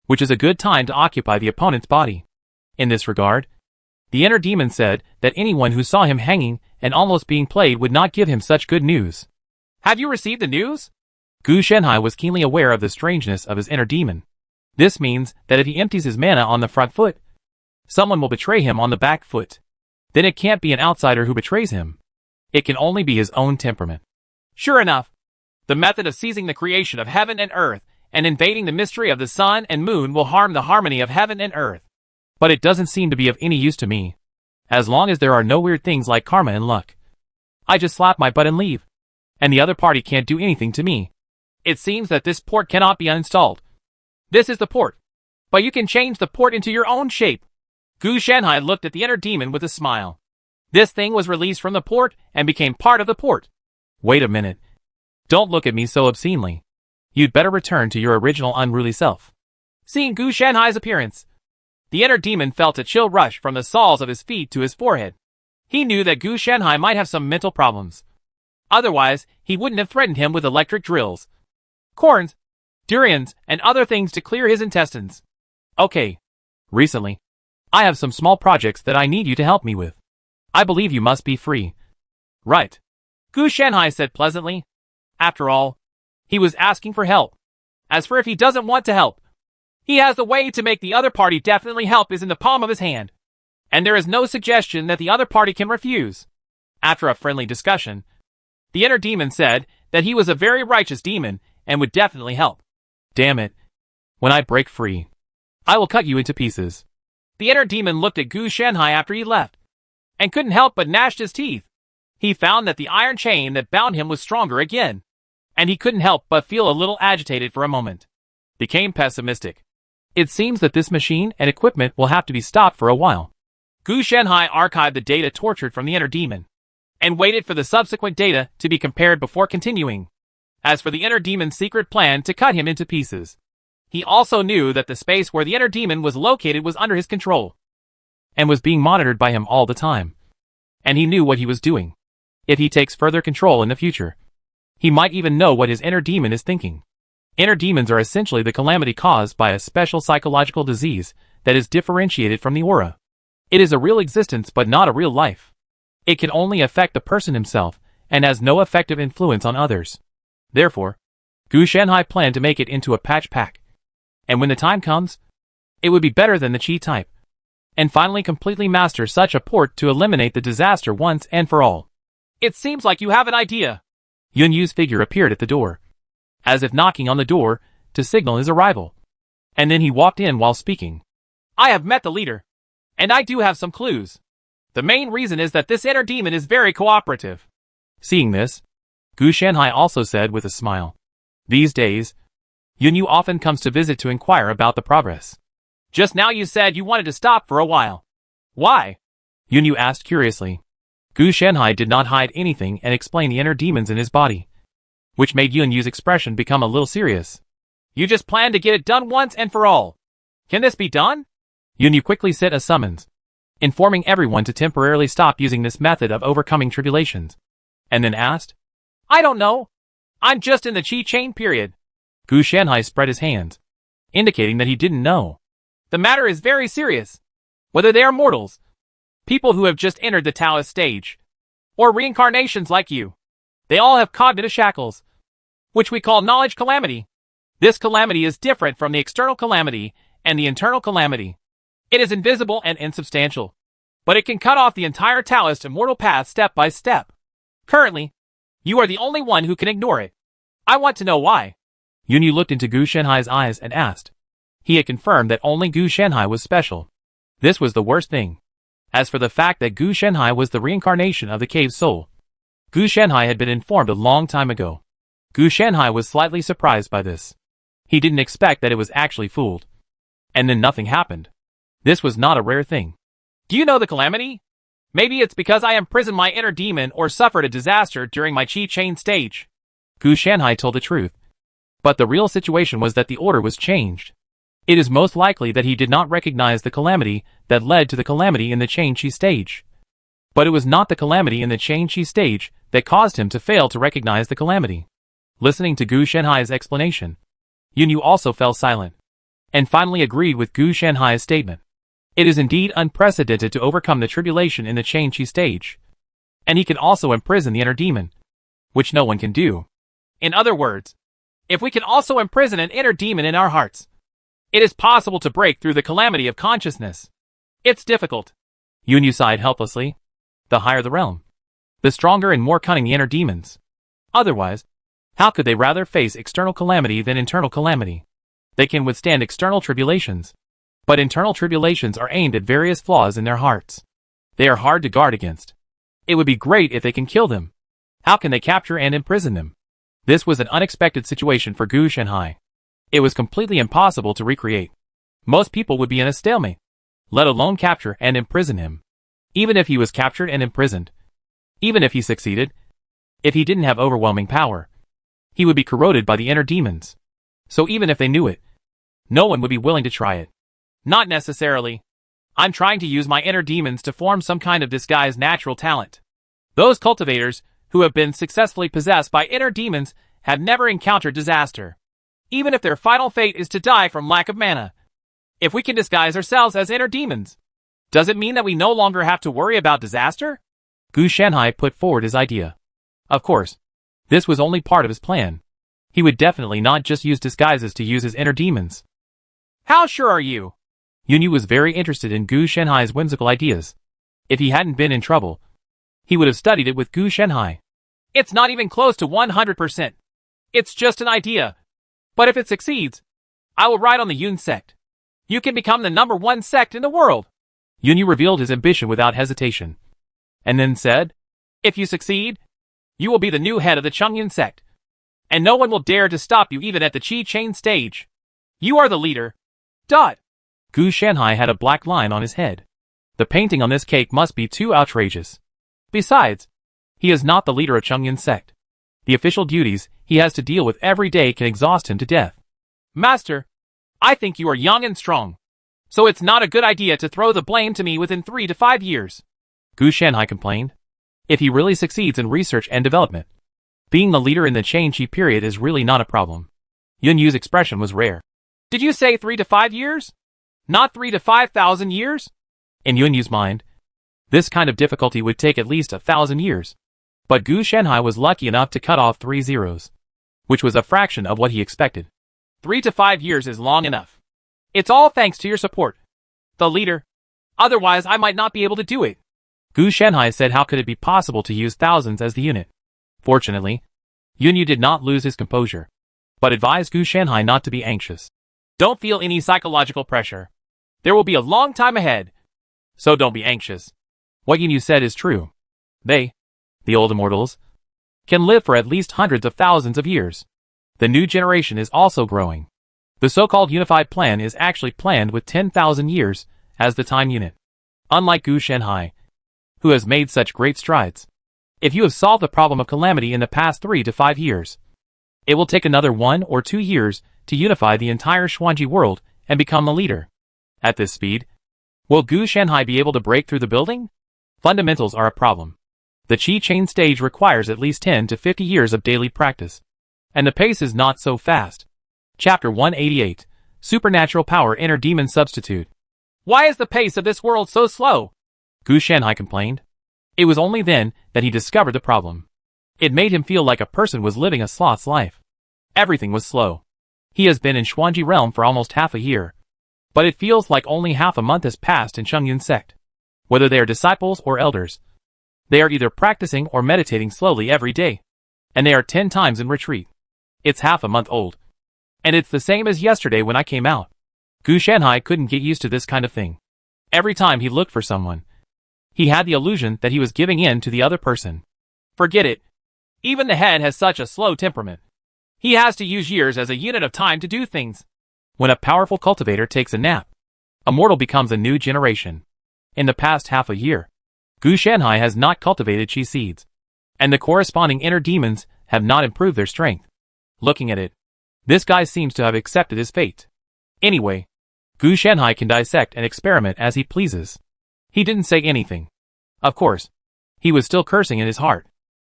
which is a good time to occupy the opponent's body. In this regard, the inner demon said that anyone who saw him hanging and almost being played would not give him such good news. Have you received the news? Gu Shanhai was keenly aware of the strangeness of his inner demon. This means that if he empties his mana on the front foot, someone will betray him on the back foot. Then it can't be an outsider who betrays him. It can only be his own temperament. Sure enough, the method of seizing the creation of heaven and earth and invading the mystery of the sun and moon will harm the harmony of heaven and earth. But it doesn't seem to be of any use to me, as long as there are no weird things like karma and luck. I just slap my butt and leave, and the other party can't do anything to me. It seems that this port cannot be uninstalled. This is the port, but you can change the port into your own shape. Gu Shanhai looked at the inner demon with a smile. This thing was released from the port and became part of the port. Wait a minute. Don't look at me so obscenely. You'd better return to your original unruly self. Seeing Gu Shanhai's appearance, the inner demon felt a chill rush from the soles of his feet to his forehead. He knew that Gu Shanhai might have some mental problems. Otherwise, he wouldn't have threatened him with electric drills, corns, durians, and other things to clear his intestines. Okay. Recently, I have some small projects that I need you to help me with. I believe you must be free. Right. Gu Shanhai said pleasantly. After all, he was asking for help. As for if he doesn't want to help, he has the way to make the other party definitely help is in the palm of his hand. And there is no suggestion that the other party can refuse. After a friendly discussion, the inner demon said that he was a very righteous demon and would definitely help. Damn it. When I break free, I will cut you into pieces. The inner demon looked at Gu Shanhai after he left, and couldn't help but gnashed his teeth. He found that the iron chain that bound him was stronger again, and he couldn't help but feel a little agitated for a moment. Became pessimistic. It seems that this machine and equipment will have to be stopped for a while. Gu Shanhai archived the data tortured from the inner demon, and waited for the subsequent data to be compared before continuing. As for the inner demon's secret plan to cut him into pieces, he also knew that the space where the inner demon was located was under his control, and was being monitored by him all the time. And he knew what he was doing. If he takes further control in the future, he might even know what his inner demon is thinking. Inner demons are essentially the calamity caused by a special psychological disease that is differentiated from the aura. It is a real existence but not a real life. It can only affect the person himself and has no effective influence on others. Therefore, Gu Shanhai planned to make it into a patch pack. And when the time comes, it would be better than the Chi type, and finally completely master such a port to eliminate the disaster once and for all. It seems like you have an idea. Yun Yu's figure appeared at the door, as if knocking on the door to signal his arrival. And then he walked in while speaking. I have met the leader, and I do have some clues. The main reason is that this inner demon is very cooperative. Seeing this, Gu Shanhai also said with a smile. These days, Yunyu often comes to visit to inquire about the progress. Just now you said you wanted to stop for a while. Why? Yunyu asked curiously. Gu Shanhai did not hide anything and explained the inner demons in his body, which made Yunyu's expression become a little serious. You just plan to get it done once and for all. Can this be done? Yunyu quickly sent a summons, informing everyone to temporarily stop using this method of overcoming tribulations, and then asked, I don't know. I'm just in the Qi chain period. Gu Shanhai spread his hands, indicating that he didn't know. The matter is very serious. Whether they are mortals, people who have just entered the Taoist stage, or reincarnations like you, they all have cognitive shackles, which we call knowledge calamity. This calamity is different from the external calamity and the internal calamity. It is invisible and insubstantial, but it can cut off the entire Taoist immortal path step by step. Currently, you are the only one who can ignore it. I want to know why. Yunyu looked into Gu Shanhai's eyes and asked. He had confirmed that only Gu Shanhai was special. This was the worst thing. As for the fact that Gu Shanhai was the reincarnation of the cave soul, Gu Shanhai had been informed a long time ago. Gu Shanhai was slightly surprised by this. He didn't expect that it was actually fooled. And then nothing happened. This was not a rare thing. Do you know the calamity? Maybe it's because I imprisoned my inner demon or suffered a disaster during my Qi chain stage. Gu Shanhai told the truth. But the real situation was that the order was changed. It is most likely that he did not recognize the calamity that led to the calamity in the Chain Qi stage. But it was not the calamity in the Chain Qi stage that caused him to fail to recognize the calamity. Listening to Gu Shanhai's explanation, Yunyu also fell silent, and finally agreed with Gu Shanhai's statement. It is indeed unprecedented to overcome the tribulation in the Chain Qi stage. And he can also imprison the inner demon, which no one can do. In other words, if we can also imprison an inner demon in our hearts, it is possible to break through the calamity of consciousness. It's difficult. Yunyu sighed helplessly. The higher the realm, the stronger and more cunning the inner demons. Otherwise, how could they rather face external calamity than internal calamity? They can withstand external tribulations, but internal tribulations are aimed at various flaws in their hearts. They are hard to guard against. It would be great if they can kill them. How can they capture and imprison them? This was an unexpected situation for Gu Shanhai. It was completely impossible to recreate. Most people would be in a stalemate, let alone capture and imprison him. Even if he was captured and imprisoned, even if he succeeded, if he didn't have overwhelming power, he would be corroded by the inner demons. So even if they knew it, no one would be willing to try it. Not necessarily. I'm trying to use my inner demons to form some kind of disguised natural talent. Those cultivators who have been successfully possessed by inner demons have never encountered disaster, even if their final fate is to die from lack of mana. If we can disguise ourselves as inner demons, does it mean that we no longer have to worry about disaster? Gu Shanhai put forward his idea. Of course, this was only part of his plan. He would definitely not just use disguises to use his inner demons. How sure are you? Yunyu was very interested in Gu Shanhai's whimsical ideas. If he hadn't been in trouble, he would have studied it with Gu Shanhai. It's not even close to 100%. It's just an idea. But if it succeeds, I will ride on the Yun sect. You can become the #1 sect in the world. Yunyu revealed his ambition without hesitation, and then said, if you succeed, you will be the new head of the Chongyun sect, and no one will dare to stop you even at the Qi chain stage. You are the leader. Gu Shanhai had a black line on his head. The painting on this cake must be too outrageous. Besides, he is not the leader of Chongyun sect. The official duties he has to deal with every day can exhaust him to death. Master, I think you are young and strong, so it's not a good idea to throw the blame to me within 3 to 5 years. Gu Shanhai complained. If he really succeeds in research and development, being the leader in the Chain Qi period is really not a problem. Yunyu's expression was rare. Did you say 3 to 5 years? Not 3 to 5,000 years? In Yunyu's mind, this kind of difficulty would take at least 1,000 years. But Gu Shanhai was lucky enough to cut off 3 zeros, which was a fraction of what he expected. 3 to 5 years is long enough. It's all thanks to your support, the leader. Otherwise, I might not be able to do it. Gu Shanhai said how could it be possible to use thousands as the unit. Fortunately, Yunyu did not lose his composure, but advised Gu Shanhai not to be anxious. Don't feel any psychological pressure. There will be a long time ahead, so don't be anxious. What Yunyu said is true. They, the old immortals, can live for at least hundreds of thousands of years. The new generation is also growing. The so-called unified plan is actually planned with 10,000 years as the time unit. Unlike Gu Shenhai, who has made such great strides. If you have solved the problem of calamity in the past 3 to 5 years, it will take another 1 or 2 years to unify the entire Xuanji world and become a leader. At this speed, will Gu Shenhai be able to break through the building? Fundamentals are a problem. The Qi chain stage requires at least 10 to 50 years of daily practice. And the pace is not so fast. Chapter 188. Supernatural Power Inner Demon Substitute. Why is the pace of this world so slow? Gu Shenhai complained. It was only then that he discovered the problem. It made him feel like a person was living a sloth's life. Everything was slow. He has been in Xuanji realm for almost half a year. But it feels like only half a month has passed in Chongyun sect. Whether they are disciples or elders, they are either practicing or meditating slowly every day. And they are 10 times in retreat. It's half a month old. And it's the same as yesterday when I came out. Gu Shenhai couldn't get used to this kind of thing. Every time he looked for someone, he had the illusion that he was giving in to the other person. Forget it. Even the head has such a slow temperament. He has to use years as a unit of time to do things. When a powerful cultivator takes a nap, a mortal becomes a new generation. In the past half a year, Gu Shenhai has not cultivated Qi seeds, and the corresponding inner demons have not improved their strength. Looking at it, this guy seems to have accepted his fate. Anyway, Gu Shenhai can dissect and experiment as he pleases. He didn't say anything. Of course, he was still cursing in his heart.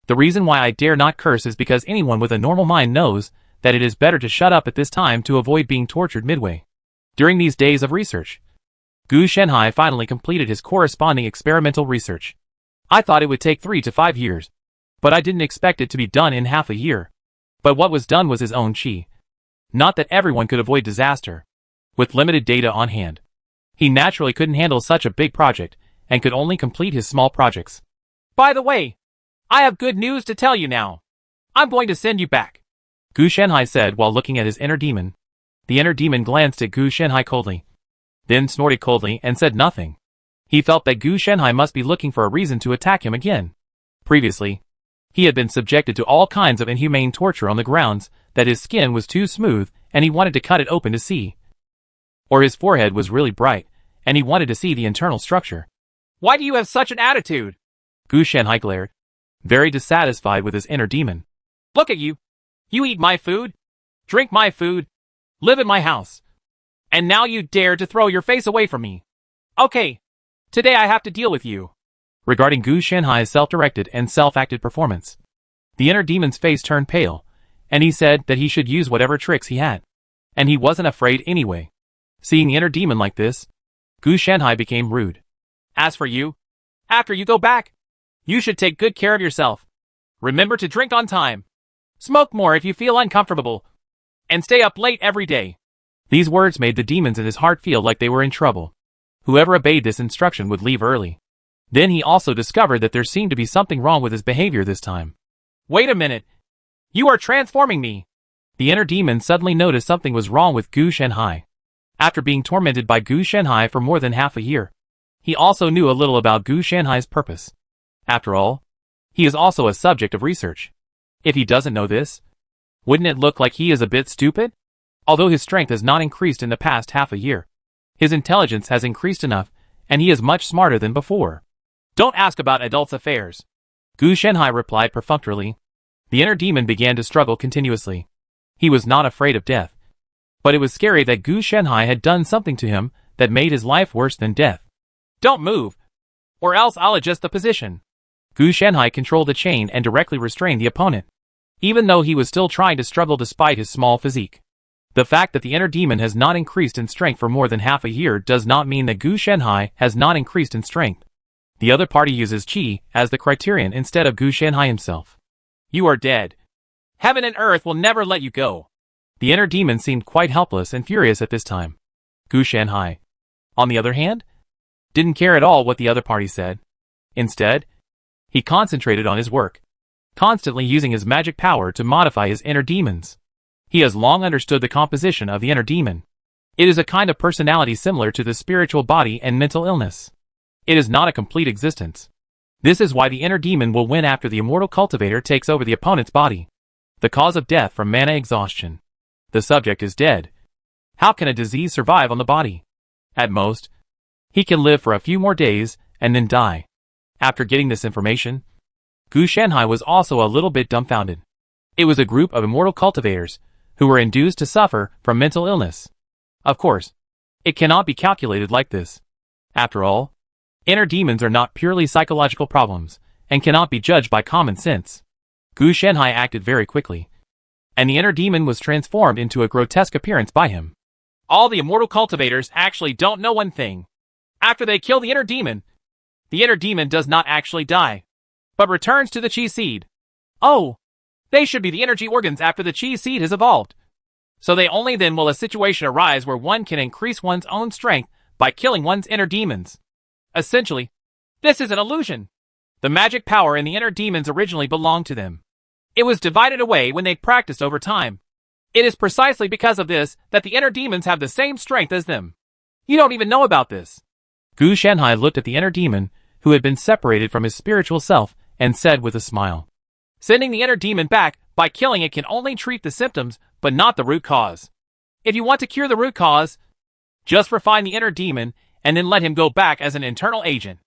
The reason why I dare not curse is because anyone with a normal mind knows that it is better to shut up at this time to avoid being tortured midway. During these days of research, Gu Shenhai finally completed his corresponding experimental research. I thought it would take 3 to 5 years, but I didn't expect it to be done in half a year. But what was done was his own Qi. Not that everyone could avoid disaster. With limited data on hand, he naturally couldn't handle such a big project and could only complete his small projects. By the way, I have good news to tell you now. I'm going to send you back, Gu Shenhai said while looking at his inner demon. The inner demon glanced at Gu Shenhai coldly, then snorted coldly and said nothing. He felt that Gu Shenhai must be looking for a reason to attack him again. Previously, he had been subjected to all kinds of inhumane torture on the grounds that his skin was too smooth and he wanted to cut it open to see. Or his forehead was really bright, and he wanted to see the internal structure. Why do you have such an attitude? Gu Shenhai glared, very dissatisfied with his inner demon. Look at you. You eat my food, drink my food, live in my house. And now you dare to throw your face away from me. Okay, today I have to deal with you. Regarding Gu Shenhai's self-directed and self-acted performance, the inner demon's face turned pale, and he said that he should use whatever tricks he had. And he wasn't afraid anyway. Seeing the inner demon like this, Gu Shenhai became rude. As for you, after you go back, you should take good care of yourself. Remember to drink on time. Smoke more if you feel uncomfortable. And stay up late every day. These words made the demons in his heart feel like they were in trouble. Whoever obeyed this instruction would leave early. Then he also discovered that there seemed to be something wrong with his behavior this time. Wait a minute. You are transforming me. The inner demon suddenly noticed something was wrong with Gu Shenhai. After being tormented by Gu Shenhai for more than half a year, he also knew a little about Gu Shenhai's purpose. After all, he is also a subject of research. If he doesn't know this, wouldn't it look like he is a bit stupid? Although his strength has not increased in the past half a year, his intelligence has increased enough, and he is much smarter than before. Don't ask about adults' affairs, Gu Shenhai replied perfunctorily. The inner demon began to struggle continuously. He was not afraid of death, but it was scary that Gu Shenhai had done something to him that made his life worse than death. Don't move, or else I'll adjust the position. Gu Shenhai controlled the chain and directly restrained the opponent, even though he was still trying to struggle despite his small physique. The fact that the inner demon has not increased in strength for more than half a year does not mean that Gu Shenhai has not increased in strength. The other party uses Qi as the criterion instead of Gu Shenhai himself. You are dead. Heaven and earth will never let you go. The inner demon seemed quite helpless and furious at this time. Gu Shenhai, on the other hand, didn't care at all what the other party said. Instead, he concentrated on his work, constantly using his magic power to modify his inner demons. He has long understood the composition of the inner demon. It is a kind of personality similar to the spiritual body and mental illness. It is not a complete existence. This is why the inner demon will win after the immortal cultivator takes over the opponent's body. The cause of death from mana exhaustion. The subject is dead. How can a disease survive on the body? At most, he can live for a few more days and then die. After getting this information, Gu Shanhai was also a little bit dumbfounded. It was a group of immortal cultivators who were induced to suffer from mental illness. Of course, it cannot be calculated like this. After all, inner demons are not purely psychological problems and cannot be judged by common sense. Gu Shanhai acted very quickly, and the inner demon was transformed into a grotesque appearance by him. All the immortal cultivators actually don't know one thing. After they kill the inner demon does not actually die, but returns to the chi seed. Oh, they should be the energy organs after the chi seed has evolved. So they only then will a situation arise where one can increase one's own strength by killing one's inner demons. Essentially, this is an illusion. The magic power in the inner demons originally belonged to them. It was divided away when they practiced over time. It is precisely because of this that the inner demons have the same strength as them. You don't even know about this. Gu Shanhai looked at the inner demon, who had been separated from his spiritual self, and said with a smile, "Sending the inner demon back by killing it can only treat the symptoms, but not the root cause. If you want to cure the root cause, just refine the inner demon and then let him go back as an internal agent.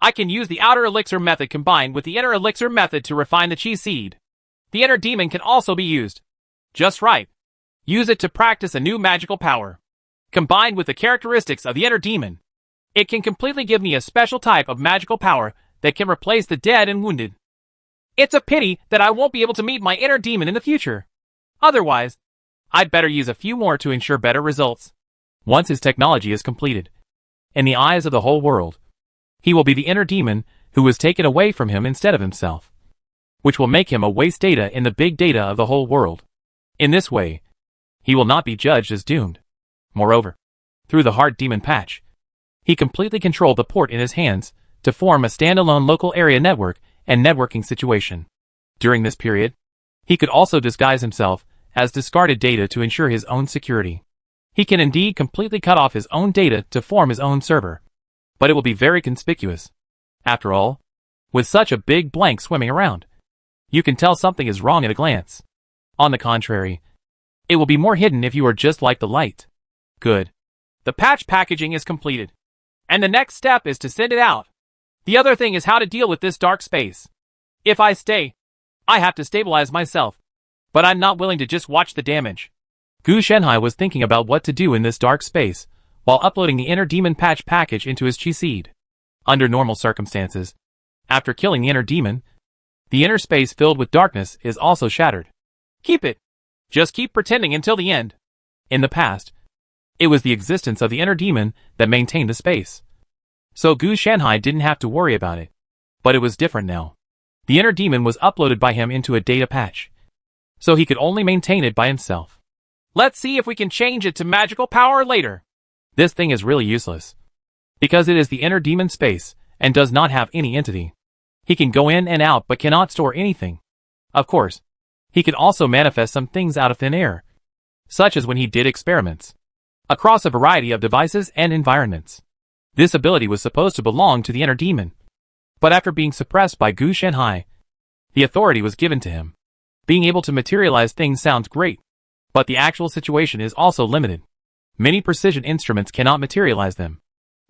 I can use the outer elixir method combined with the inner elixir method to refine the chi seed. The inner demon can also be used. Just right. Use it to practice a new magical power. Combined with the characteristics of the inner demon, it can completely give me a special type of magical power that can replace the dead and wounded. It's a pity that I won't be able to meet my inner demon in the future. Otherwise, I'd better use a few more to ensure better results." Once his technology is completed, in the eyes of the whole world, he will be the inner demon who was taken away from him instead of himself, which will make him a waste data in the big data of the whole world. In this way, he will not be judged as doomed. Moreover, through the Heart Demon Patch, he completely controlled the port in his hands to form a standalone local area network and networking situation. During this period, he could also disguise himself as discarded data to ensure his own security. He can indeed completely cut off his own data to form his own server, but it will be very conspicuous. After all, with such a big blank swimming around, you can tell something is wrong at a glance. On the contrary, it will be more hidden if you are just like the light. Good. The patch packaging is completed, and the next step is to send it out. The other thing is how to deal with this dark space. If I stay, I have to stabilize myself, but I'm not willing to just watch the damage. Gu Shanhai was thinking about what to do in this dark space, while uploading the inner demon patch package into his chi seed. Under normal circumstances, after killing the inner demon, the inner space filled with darkness is also shattered. Keep it. Just keep pretending until the end. In the past, it was the existence of the inner demon that maintained the space. So Gu Shanhai didn't have to worry about it. But it was different now. The inner demon was uploaded by him into a data patch, so he could only maintain it by himself. Let's see if we can change it to magical power later. This thing is really useless, because it is the inner demon space and does not have any entity. He can go in and out but cannot store anything. Of course, he can also manifest some things out of thin air, such as when he did experiments across a variety of devices and environments. This ability was supposed to belong to the inner demon, but after being suppressed by Gu Shanhai, the authority was given to him. Being able to materialize things sounds great, but the actual situation is also limited. Many precision instruments cannot materialize them,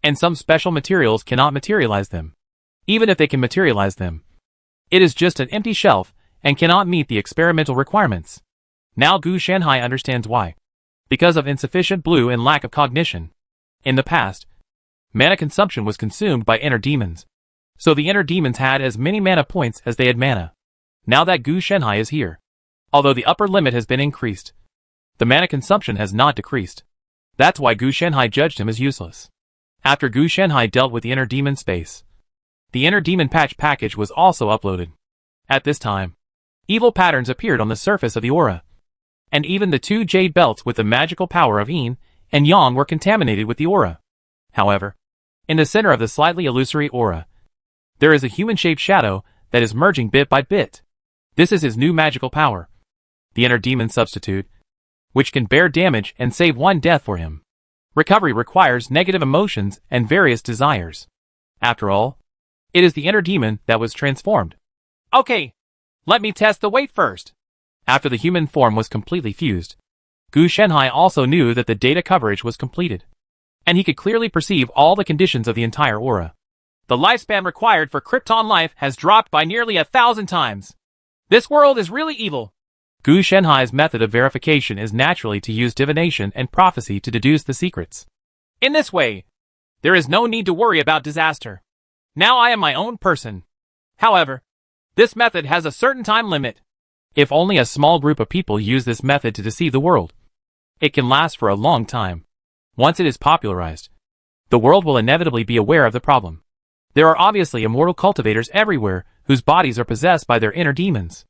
and some special materials cannot materialize them. Even if they can materialize them, it is just an empty shelf and cannot meet the experimental requirements. Now Gu Shanhai understands why. Because of insufficient blue and lack of cognition. In the past, mana consumption was consumed by inner demons, so the inner demons had as many mana points as they had mana. Now that Gu Shanhai is here, although the upper limit has been increased, the mana consumption has not decreased. That's why Gu Shanhai judged him as useless. After Gu Shanhai dealt with the inner demon space, the inner demon patch package was also uploaded. At this time, evil patterns appeared on the surface of the aura, and even the two jade belts with the magical power of Yin and Yang were contaminated with the aura. However, in the center of the slightly illusory aura, there is a human-shaped shadow that is merging bit by bit. This is his new magical power, the inner demon substitute, which can bear damage and save one death for him. Recovery requires negative emotions and various desires. After all, it is the inner demon that was transformed. Okay, let me test the weight first. After the human form was completely fused, Gu Shenhai also knew that the data coverage was completed, and he could clearly perceive all the conditions of the entire aura. The lifespan required for Krypton life has dropped by nearly 1,000 times. This world is really evil. Gu Shenhai's method of verification is naturally to use divination and prophecy to deduce the secrets. In this way, there is no need to worry about disaster. Now I am my own person. However, this method has a certain time limit. If only a small group of people use this method to deceive the world, it can last for a long time. Once it is popularized, the world will inevitably be aware of the problem. There are obviously immortal cultivators everywhere whose bodies are possessed by their inner demons.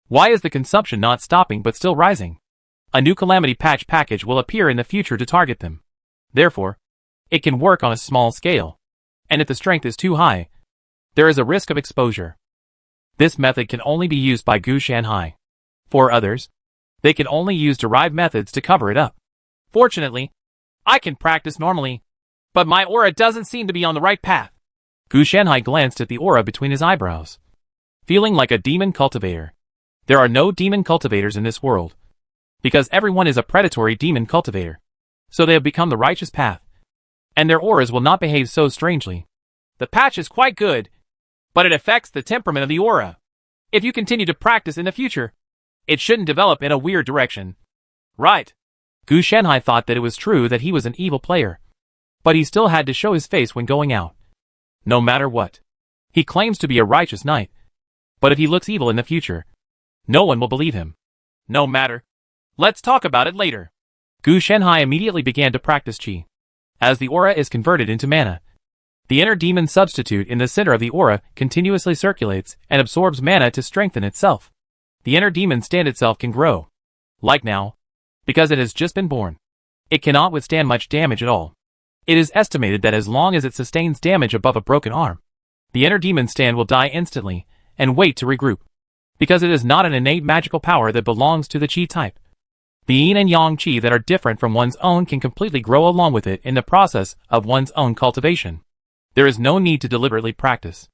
Why is the consumption not stopping but still rising? A new calamity patch package will appear in the future to target them. Therefore, it can work on a small scale. And if the strength is too high, there is a risk of exposure. This method can only be used by Gu Shenhai. For others, they can only use derived methods to cover it up. Fortunately, I can practice normally, but my aura doesn't seem to be on the right path. Gu Shenhai glanced at the aura between his eyebrows, feeling like a demon cultivator. There are no demon cultivators in this world, because everyone is a predatory demon cultivator. So they have become the righteous path, and their auras will not behave so strangely. The patch is quite good, but it affects the temperament of the aura. If you continue to practice in the future, it shouldn't develop in a weird direction. Right. Gu Shenhai thought that it was true that he was an evil player, but he still had to show his face when going out. No matter what. He claims to be a righteous knight, but if he looks evil in the future, no one will believe him. No matter. Let's talk about it later. Gu Shenhai immediately began to practice qi. As the aura is converted into mana, the inner demon substitute in the center of the aura continuously circulates and absorbs mana to strengthen itself. The inner demon stand itself can grow. Like now, because it has just been born, it cannot withstand much damage at all. It is estimated that as long as it sustains damage above a broken arm, the inner demon stand will die instantly and wait to regroup, because it is not an innate magical power that belongs to the qi type. The yin and yang qi that are different from one's own can completely grow along with it in the process of one's own cultivation. There is no need to deliberately practice.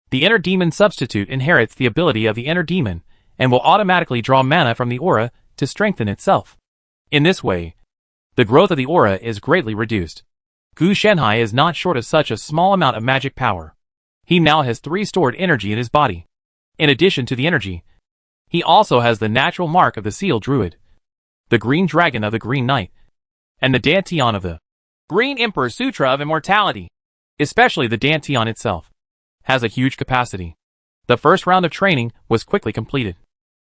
The inner demon substitute inherits the ability of the inner demon and will automatically draw mana from the aura to strengthen itself. In this way, the growth of the aura is greatly reduced. Gu Shenhai is not short of such a small amount of magic power. He now has 3 stored energy in his body. In addition to the energy, he also has the natural mark of the Seal Druid, the Green Dragon of the Green Knight, and the Dantian of the Green Emperor Sutra of Immortality. Especially the Dantian itself has a huge capacity. The first round of training was quickly completed,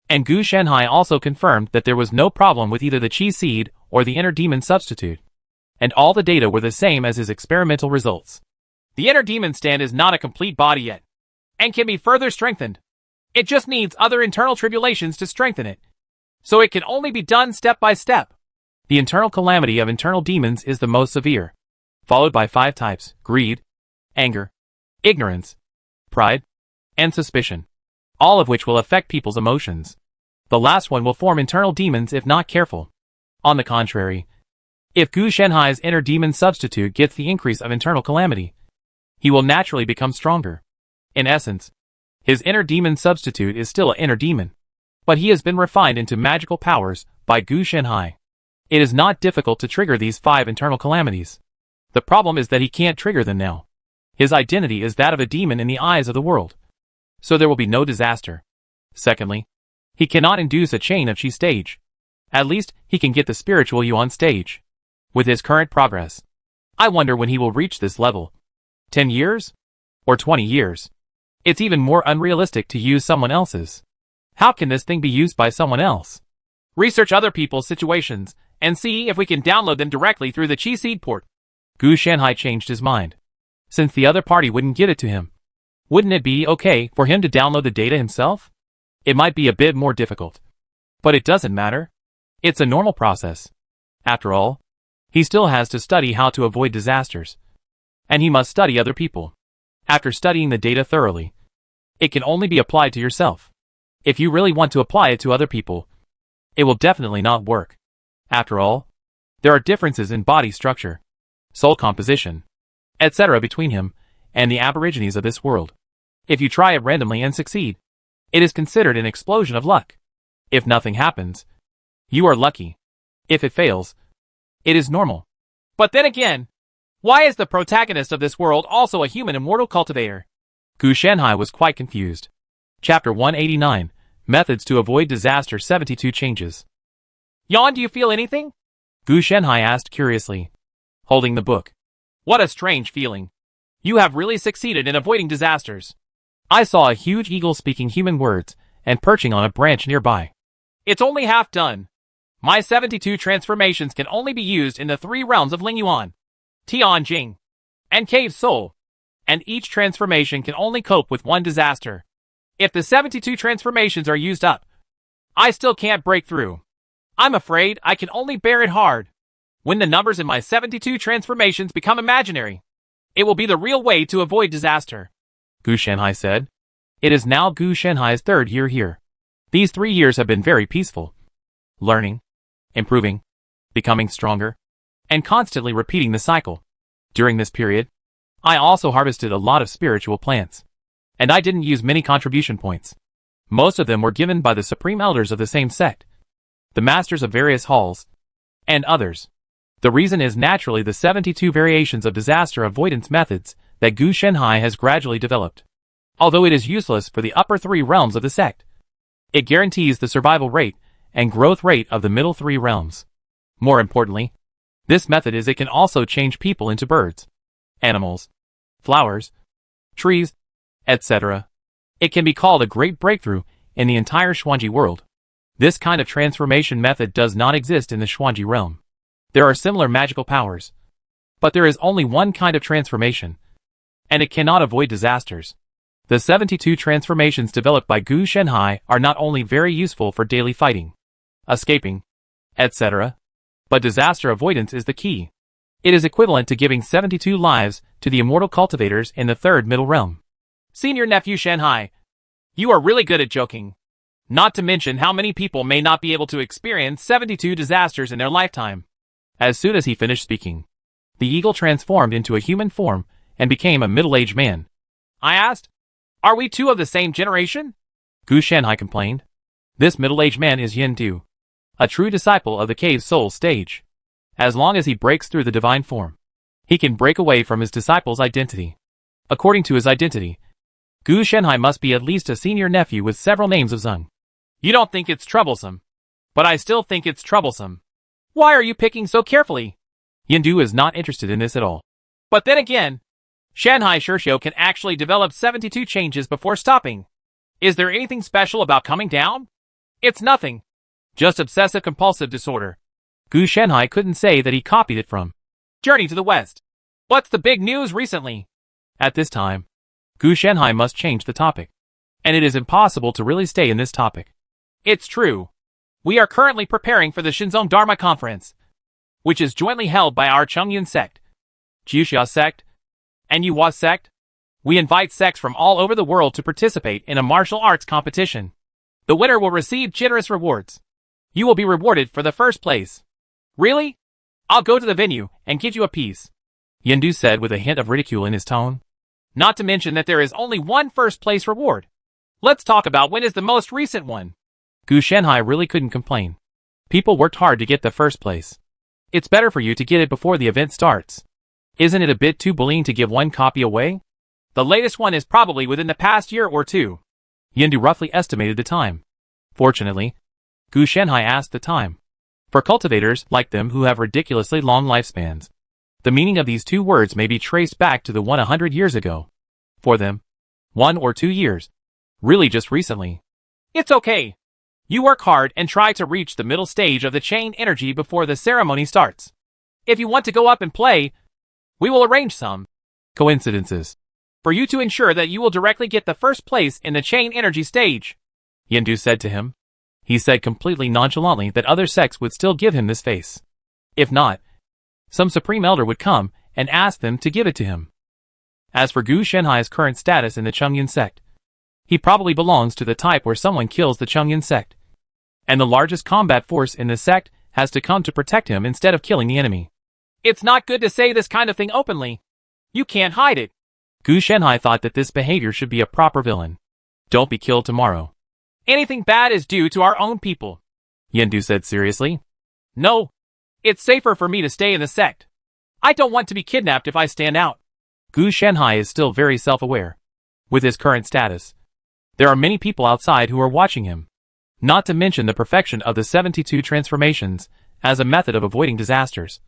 and Gu Shenhai also confirmed that there was no problem with either the Qi Seed or the Inner Demon substitute, and all the data were the same as his experimental results. The Inner Demon stand is not a complete body yet, and can be further strengthened. It just needs other internal tribulations to strengthen it, so it can only be done step by step. The internal calamity of internal demons is the most severe, followed by 5 types: greed, anger, ignorance, pride, and suspicion, all of which will affect people's emotions. The last one will form internal demons if not careful. On the contrary, if Gu Shenhai's inner demon substitute gets the increase of internal calamity, he will naturally become stronger. In essence, his inner demon substitute is still an inner demon, but he has been refined into magical powers by Gu Shenhai. It is not difficult to trigger these 5 internal calamities. The problem is that he can't trigger them now. His identity is that of a demon in the eyes of the world, so there will be no disaster. Secondly, he cannot induce a chain of qi stage. At least, he can get the spiritual yuan stage. With his current progress, I wonder when he will reach this level. 10 years? Or 20 years? It's even more unrealistic to use someone else's. How can this thing be used by someone else? Research other people's situations, and see if we can download them directly through the Qi Seed port. Gu Shenhai changed his mind. Since the other party wouldn't give it to him, wouldn't it be okay for him to download the data himself? It might be a bit more difficult, but it doesn't matter. It's a normal process. After all, he still has to study how to avoid disasters, and he must study other people. After studying the data thoroughly, it can only be applied to yourself. If you really want to apply it to other people, it will definitely not work. After all, there are differences in body structure, soul composition, etc. between him and the aborigines of this world. If you try it randomly and succeed, it is considered an explosion of luck. If nothing happens, you are lucky. If it fails, it is normal. But then again, why is the protagonist of this world also a human immortal cultivator? Gu Shanhai was quite confused. Chapter 189, Methods to Avoid Disaster 72 Changes. Yan, do you feel anything? Gu Shanhai asked curiously, holding the book. What a strange feeling. You have really succeeded in avoiding disasters. I saw a huge eagle speaking human words and perching on a branch nearby. It's only half done. My 72 transformations can only be used in the 3 realms of Lingyuan, Tianjing, and Cave Soul, and each transformation can only cope with 1 disaster. If the 72 transformations are used up, I still can't break through. I'm afraid I can only bear it hard. When the numbers in my 72 transformations become imaginary, it will be the real way to avoid disaster. Gu Shanhai said. It is now Gu Shanhai's 3rd year here. These 3 years have been very peaceful. Learning, improving, becoming stronger, and constantly repeating the cycle. During this period, I also harvested a lot of spiritual plants. And I didn't use many contribution points. Most of them were given by the supreme elders of the same sect, the masters of various halls, and others. The reason is naturally the 72 variations of disaster avoidance methods that Gu Shanhai has gradually developed. Although it is useless for the upper 3 realms of the sect, it guarantees the survival rate and growth rate of the middle 3 realms. More importantly, this method is it can also change people into birds, animals, flowers, trees, etc. It can be called a great breakthrough in the entire Xuanji world. This kind of transformation method does not exist in the Xuanji realm. There are similar magical powers, but there is only one kind of transformation, and it cannot avoid disasters. The 72 transformations developed by Gu Shanhai are not only very useful for daily fighting, escaping, etc., but disaster avoidance is the key. It is equivalent to giving 72 lives to the immortal cultivators in the 3rd middle realm. Senior nephew Shanhai, you are really good at joking. Not to mention how many people may not be able to experience 72 disasters in their lifetime. As soon as he finished speaking, the eagle transformed into a human form and became a middle-aged man. I asked, are we 2 of the same generation? Gu Shanhai complained. This middle-aged man is Yin Du, a true disciple of the Cave Soul stage. As long as he breaks through the divine form, he can break away from his disciple's identity. According to his identity, Gu Shanhai must be at least a senior nephew with several names of Zeng. You don't think it's troublesome, but I still think it's troublesome. Why are you picking so carefully? Yin Du is not interested in this at all. But then again, Shanhai Shirshio can actually develop 72 changes before stopping. Is there anything special about coming down? It's nothing. Just obsessive-compulsive disorder. Gu Shanhai couldn't say that he copied it from Journey to the West. What's the big news recently? At this time, Gu Shanhai must change the topic. And it is impossible to really stay in this topic. It's true. We are currently preparing for the Shinzong Dharma Conference, which is jointly held by our Chongyun sect, Jiuxia sect, and Yuhua sect. We invite sects from all over the world to participate in a martial arts competition. The winner will receive generous rewards. You will be rewarded for the 1st place. Really? I'll go to the venue and give you a piece, Yin Du said with a hint of ridicule in his tone. Not to mention that there is only one 1st place reward. Let's talk about when is the most recent one. Gu Shanhai really couldn't complain. People worked hard to get the 1st place. It's better for you to get it before the event starts. Isn't it a bit too bullying to give 1 copy away? The latest one is probably within the past year or 2. Yin Du roughly estimated the time. Fortunately, Gu Shanhai asked the time. For cultivators like them who have ridiculously long lifespans, the meaning of these 2 words may be traced back to the one 100 years ago. For them, 1 or 2 years. Really just recently. It's okay. You work hard and try to reach the middle stage of the chain energy before the ceremony starts. If you want to go up and play, we will arrange some coincidences for you to ensure that you will directly get the 1st place in the chain energy stage, Yin Du said to him. He said completely nonchalantly that other sects would still give him this face. If not, some supreme elder would come and ask them to give it to him. As for Gu Shanhai's current status in the Chongyun sect, he probably belongs to the type where someone kills the Chongyun sect, and the largest combat force in the sect has to come to protect him instead of killing the enemy. It's not good to say this kind of thing openly. You can't hide it. Gu Shanhai thought that this behavior should be a proper villain. Don't be killed tomorrow. Anything bad is due to our own people, Yendu said seriously. No, it's safer for me to stay in the sect. I don't want to be kidnapped if I stand out. Gu Shanhai is still very self-aware. With his current status, there are many people outside who are watching him. Not to mention the perfection of the 72 transformations as a method of avoiding disasters.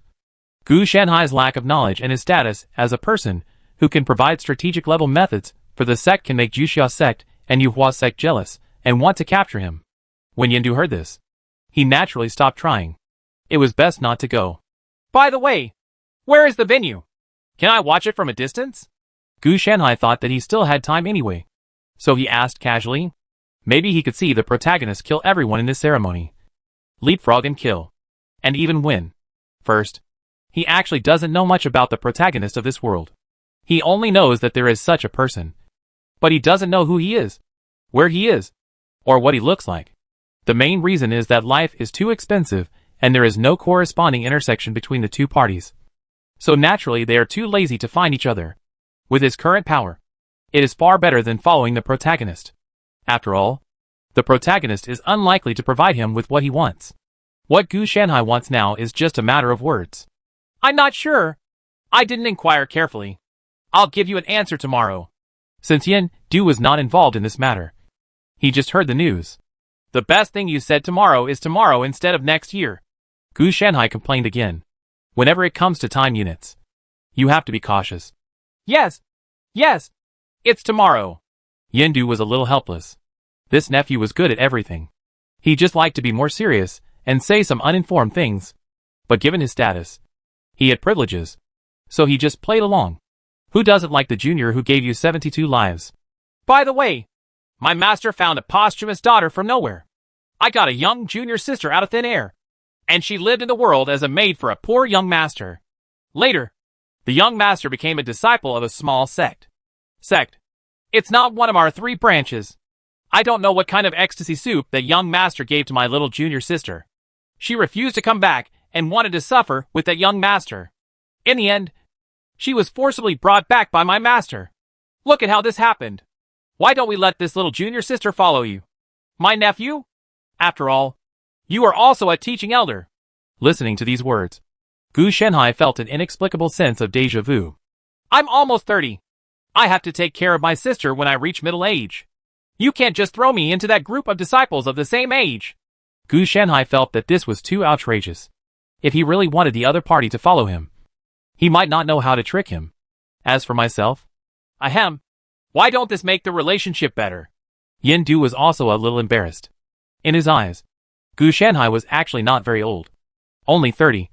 Gu Shanhai's lack of knowledge and his status as a person who can provide strategic level methods for the sect can make Juxia sect and Yuhua sect jealous and want to capture him. When Yendu heard this, he naturally stopped trying. It was best not to go. By the way, where is the venue? Can I watch it from a distance? Gu Shanhai thought that he still had time anyway. So he asked casually. Maybe he could see the protagonist kill everyone in this ceremony. Leapfrog and kill. And even win. First, he actually doesn't know much about the protagonist of this world. He only knows that there is such a person. But he doesn't know who he is, where he is, or what he looks like. The main reason is that life is too expensive and there is no corresponding intersection between the two parties. So naturally they are too lazy to find each other. With his current power, it is far better than following the protagonist. After all, the protagonist is unlikely to provide him with what he wants. What Gu Shanhai wants now is just a matter of words. I'm not sure. I didn't inquire carefully. I'll give you an answer tomorrow. Since Yendu was not involved in this matter, he just heard the news. The best thing you said tomorrow is tomorrow instead of next year. Gu Shanhai complained again. Whenever it comes to time units, you have to be cautious. Yes, it's tomorrow. Yendu was a little helpless. This nephew was good at everything. He just liked to be more serious and say some uninformed things. But given his status, he had privileges. So he just played along. Who doesn't like the junior who gave you 72 lives? By the way, my master found a posthumous daughter from nowhere. I got a young junior sister out of thin air. And she lived in the world as a maid for a poor young master. Later, the young master became a disciple of a small sect. It's not one of our 3 branches. I don't know what kind of ecstasy soup that young master gave to my little junior sister. She refused to come back and wanted to suffer with that young master. In the end, she was forcibly brought back by my master. Look at how this happened. Why don't we let this little junior sister follow you? My nephew? After all, you are also a teaching elder. Listening to these words, Gu Shanhai felt an inexplicable sense of déjà vu. I'm almost 30. I have to take care of my sister when I reach middle age. You can't just throw me into that group of disciples of the same age. Gu Shanhai felt that this was too outrageous. If he really wanted the other party to follow him, he might not know how to trick him. As for myself, why don't this make the relationship better? Yendu was also a little embarrassed. In his eyes, Gu Shanhai was actually not very old. Only 30,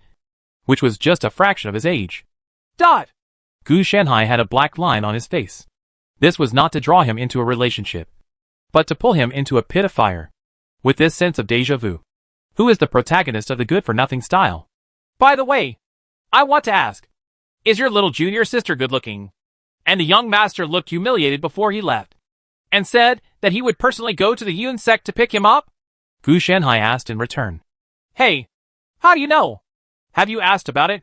which was just a fraction of his age. Gu Shanhai had a black line on his face. This was not to draw him into a relationship, but to pull him into a pit of fire. With this sense of déjà vu, who is the protagonist of the good-for-nothing style? By the way, I want to ask, is your little junior sister good-looking? And the young master looked humiliated before he left, and said that he would personally go to the Yun sect to pick him up? Gu Shanhai asked in return. Hey, how do you know? Have you asked about it?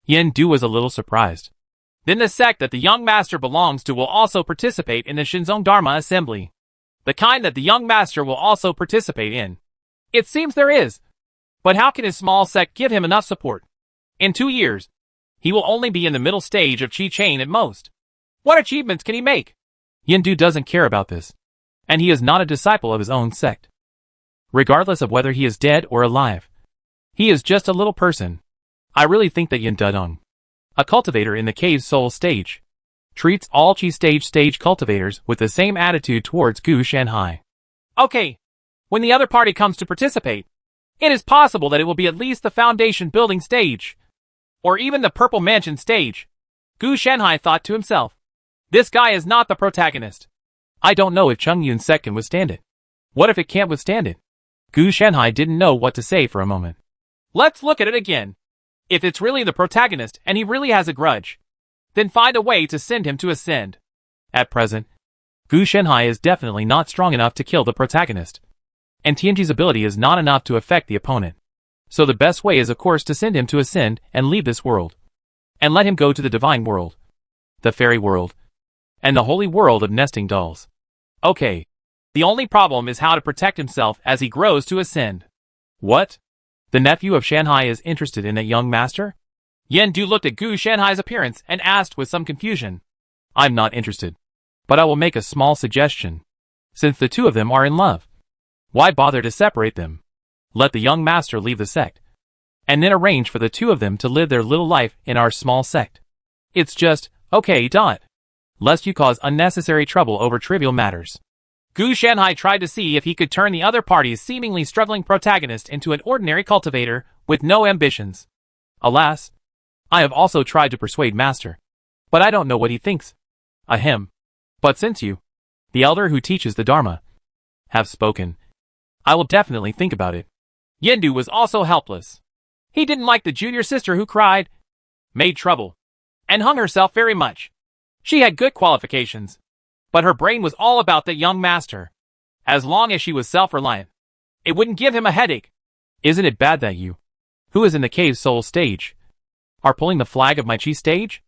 Yendu was a little surprised. Then the sect that the young master belongs to will also participate in the Shinzong Dharma assembly. The kind that the young master will also participate in. It seems there is. But how can his small sect give him enough support? In 2 years, he will only be in the middle stage of Chi Chain at most. What achievements can he make? Yendu doesn't care about this. And he is not a disciple of his own sect. Regardless of whether he is dead or alive, he is just a little person. I really think that Yendudong, a cultivator in the Cave's soul stage, treats all Chi stage cultivators with the same attitude towards Gu Shanhai. Okay, when the other party comes to participate, it is possible that it will be at least the foundation building stage, or even the Purple Mansion stage. Gu Shanhai thought to himself, this guy is not the protagonist. I don't know if Chongyun sect can withstand it. What if it can't withstand it? Gu Shanhai didn't know what to say for a moment. Let's look at it again. If it's really the protagonist and he really has a grudge, then find a way to send him to ascend. At present, Gu Shanhai is definitely not strong enough to kill the protagonist. And Tianji's ability is not enough to affect the opponent. So the best way is of course to send him to ascend and leave this world. And let him go to the divine world, the fairy world, and the holy world of nesting dolls. Okay. The only problem is how to protect himself as he grows to ascend. What? The nephew of Shanhai is interested in a young master? Yen Du looked at Gu Shanhai's appearance and asked with some confusion. I'm not interested. But I will make a small suggestion. Since the two of them are in love, why bother to separate them? Let the young master leave the sect, and then arrange for the two of them to live their little life in our small sect. It's just, okay, lest you cause unnecessary trouble over trivial matters. Gu Shanhai tried to see if he could turn the other party's seemingly struggling protagonist into an ordinary cultivator with no ambitions. Alas, I have also tried to persuade Master, but I don't know what he thinks. Ahem. But since you, the elder who teaches the Dharma, have spoken, I will definitely think about it. Yendu was also helpless. He didn't like the junior sister who cried, made trouble, and hung herself very much. She had good qualifications, but her brain was all about the young master. As long as she was self-reliant, it wouldn't give him a headache. Isn't it bad that you, who is in the cave soul stage, are pulling the flag of my chi stage?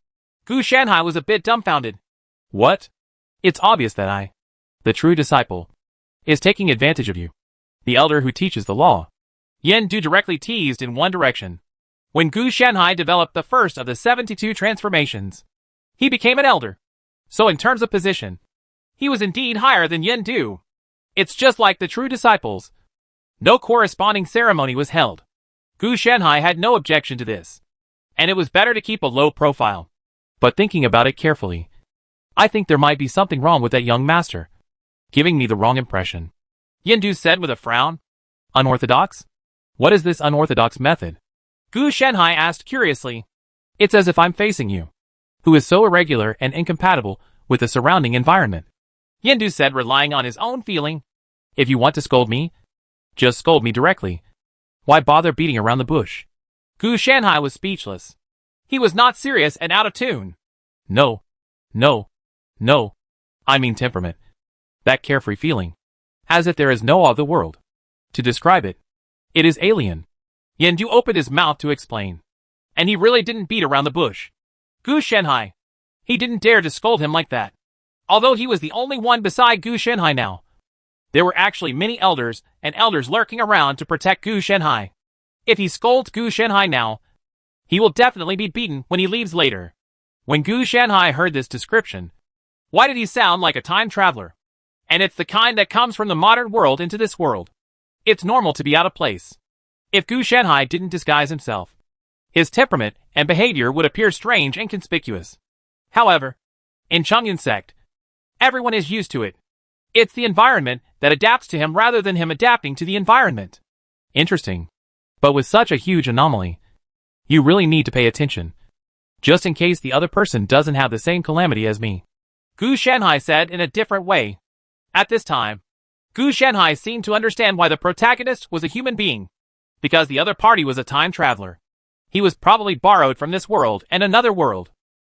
Gu Shanhai was a bit dumbfounded. What? It's obvious that I, the true disciple, is taking advantage of you, the elder who teaches the law. Yen Du directly teased in one direction. When Gu Shanhai developed the first of the 72 transformations, he became an elder. So in terms of position, he was indeed higher than Yen Du. It's just like the true disciples. No corresponding ceremony was held. Gu Shanhai had no objection to this, and it was better to keep a low profile. But thinking about it carefully, I think there might be something wrong with that young master, giving me the wrong impression. Yen Du said with a frown. Unorthodox? What is this unorthodox method? Gu Shanhai asked curiously. It's as if I'm facing you, who is so irregular and incompatible with the surrounding environment. Yen Du said, relying on his own feeling. If you want to scold me, just scold me directly. Why bother beating around the bush? Gu Shanhai was speechless. He was not serious and out of tune. No. I mean temperament. That carefree feeling. As if there is no other world to describe it. It is alien. Yen Du opened his mouth to explain. And he really didn't beat around the bush. Gu Shanhai. He didn't dare to scold him like that. Although he was the only one beside Gu Shanhai now. There were actually many elders and elders lurking around to protect Gu Shanhai. If he scolds Gu Shanhai now, he will definitely be beaten when he leaves later. When Gu Shanhai heard this description, why did he sound like a time traveler? And it's the kind that comes from the modern world into this world. It's normal to be out of place. If Gu Shanhai didn't disguise himself, his temperament and behavior would appear strange and conspicuous. However, in Chongyun sect, everyone is used to it. It's the environment that adapts to him rather than him adapting to the environment. Interesting. But with such a huge anomaly, you really need to pay attention, just in case the other person doesn't have the same calamity as me. Gu Shanhai said in a different way. At this time, Gu Shanhai seemed to understand why the protagonist was a human being. Because the other party was a time traveler. He was probably borrowed from this world and another world.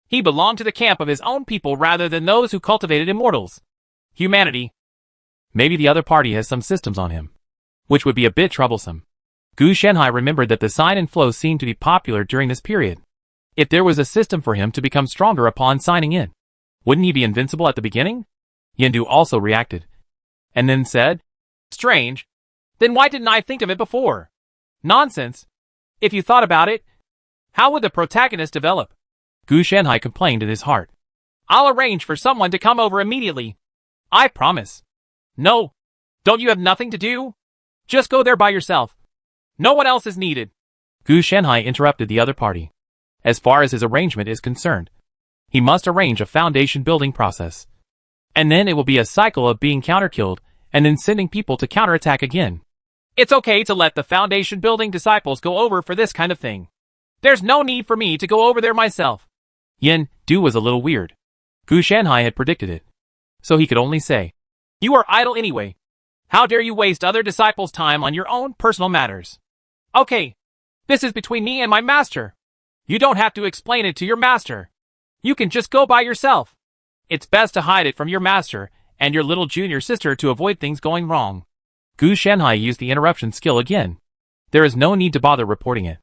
He belonged to the camp of his own people rather than those who cultivated immortals. Humanity. Maybe the other party has some systems on him, which would be a bit troublesome. Gu Shanhai remembered that the sign and flow seemed to be popular during this period. If there was a system for him to become stronger upon signing in, wouldn't he be invincible at the beginning? Yen Du also reacted, and then said, Strange. Then why didn't I think of it before? Nonsense. If you thought about it, how would the protagonist develop? Gu Shanhai complained in his heart. I'll arrange for someone to come over immediately. I promise. No. Don't you have nothing to do? Just go there by yourself. No one else is needed. Gu Shanhai interrupted the other party. As far as his arrangement is concerned, he must arrange a foundation building process. And then it will be a cycle of being counter-killed and then sending people to counterattack again. It's okay to let the foundation building disciples go over for this kind of thing. There's no need for me to go over there myself. Yen Du was a little weird. Gu Shanhai had predicted it. So he could only say, You are idle anyway. How dare you waste other disciples' time on your own personal matters? Okay. This is between me and my master. You don't have to explain it to your master. You can just go by yourself. It's best to hide it from your master and your little junior sister to avoid things going wrong. Gu Shanhai used the interruption skill again. There is no need to bother reporting it.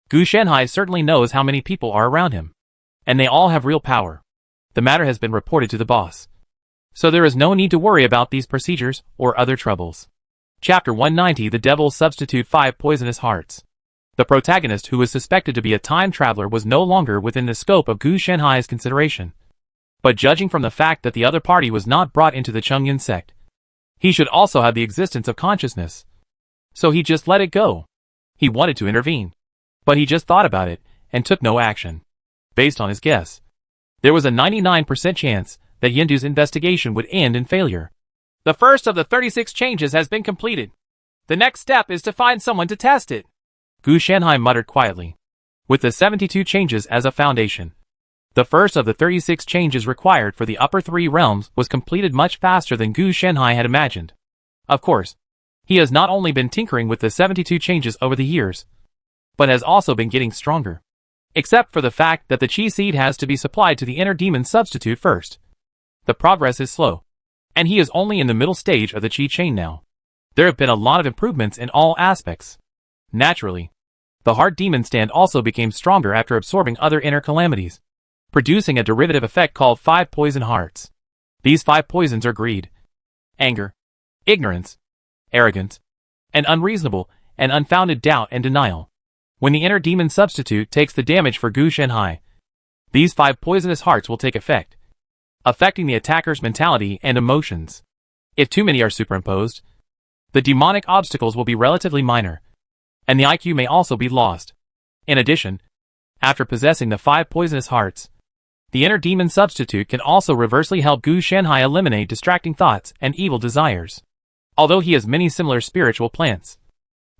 Gu Shanhai certainly knows how many people are around him. And they all have real power. The matter has been reported to the boss. So there is no need to worry about these procedures or other troubles. Chapter 190 The Devil Substitute 5 Poisonous Hearts. The protagonist, who was suspected to be a time traveler, was no longer within the scope of Gu Shanhai's consideration. But judging from the fact that the other party was not brought into the Chongyun sect, he should also have the existence of consciousness. So he just let it go. He wanted to intervene, but he just thought about it and took no action. Based on his guess, there was a 99% chance that Yindu's investigation would end in failure. The first of the 36 changes has been completed. The next step is to find someone to test it, Gu Shanhai muttered quietly. With the 72 changes as a foundation, the first of the 36 changes required for the upper 3 realms was completed much faster than Gu Shanhai had imagined. Of course, he has not only been tinkering with the 72 changes over the years, but has also been getting stronger. Except for the fact that the Qi seed has to be supplied to the inner demon substitute first. The progress is slow, and he is only in the middle stage of the Qi chain now. There have been a lot of improvements in all aspects. Naturally, the heart demon stand also became stronger after absorbing other inner calamities, producing a derivative effect called 5 poison hearts. These 5 poisons are greed, anger, ignorance, arrogance, and unreasonable and unfounded doubt and denial. When the inner demon substitute takes the damage for Gu Shanhai, these 5 poisonous hearts will take effect, affecting the attacker's mentality and emotions. If too many are superimposed, the demonic obstacles will be relatively minor, and the IQ may also be lost. In addition, after possessing the 5 poisonous hearts, the inner demon substitute can also reversely help Gu Shanhai eliminate distracting thoughts and evil desires. Although he has many similar spiritual plants,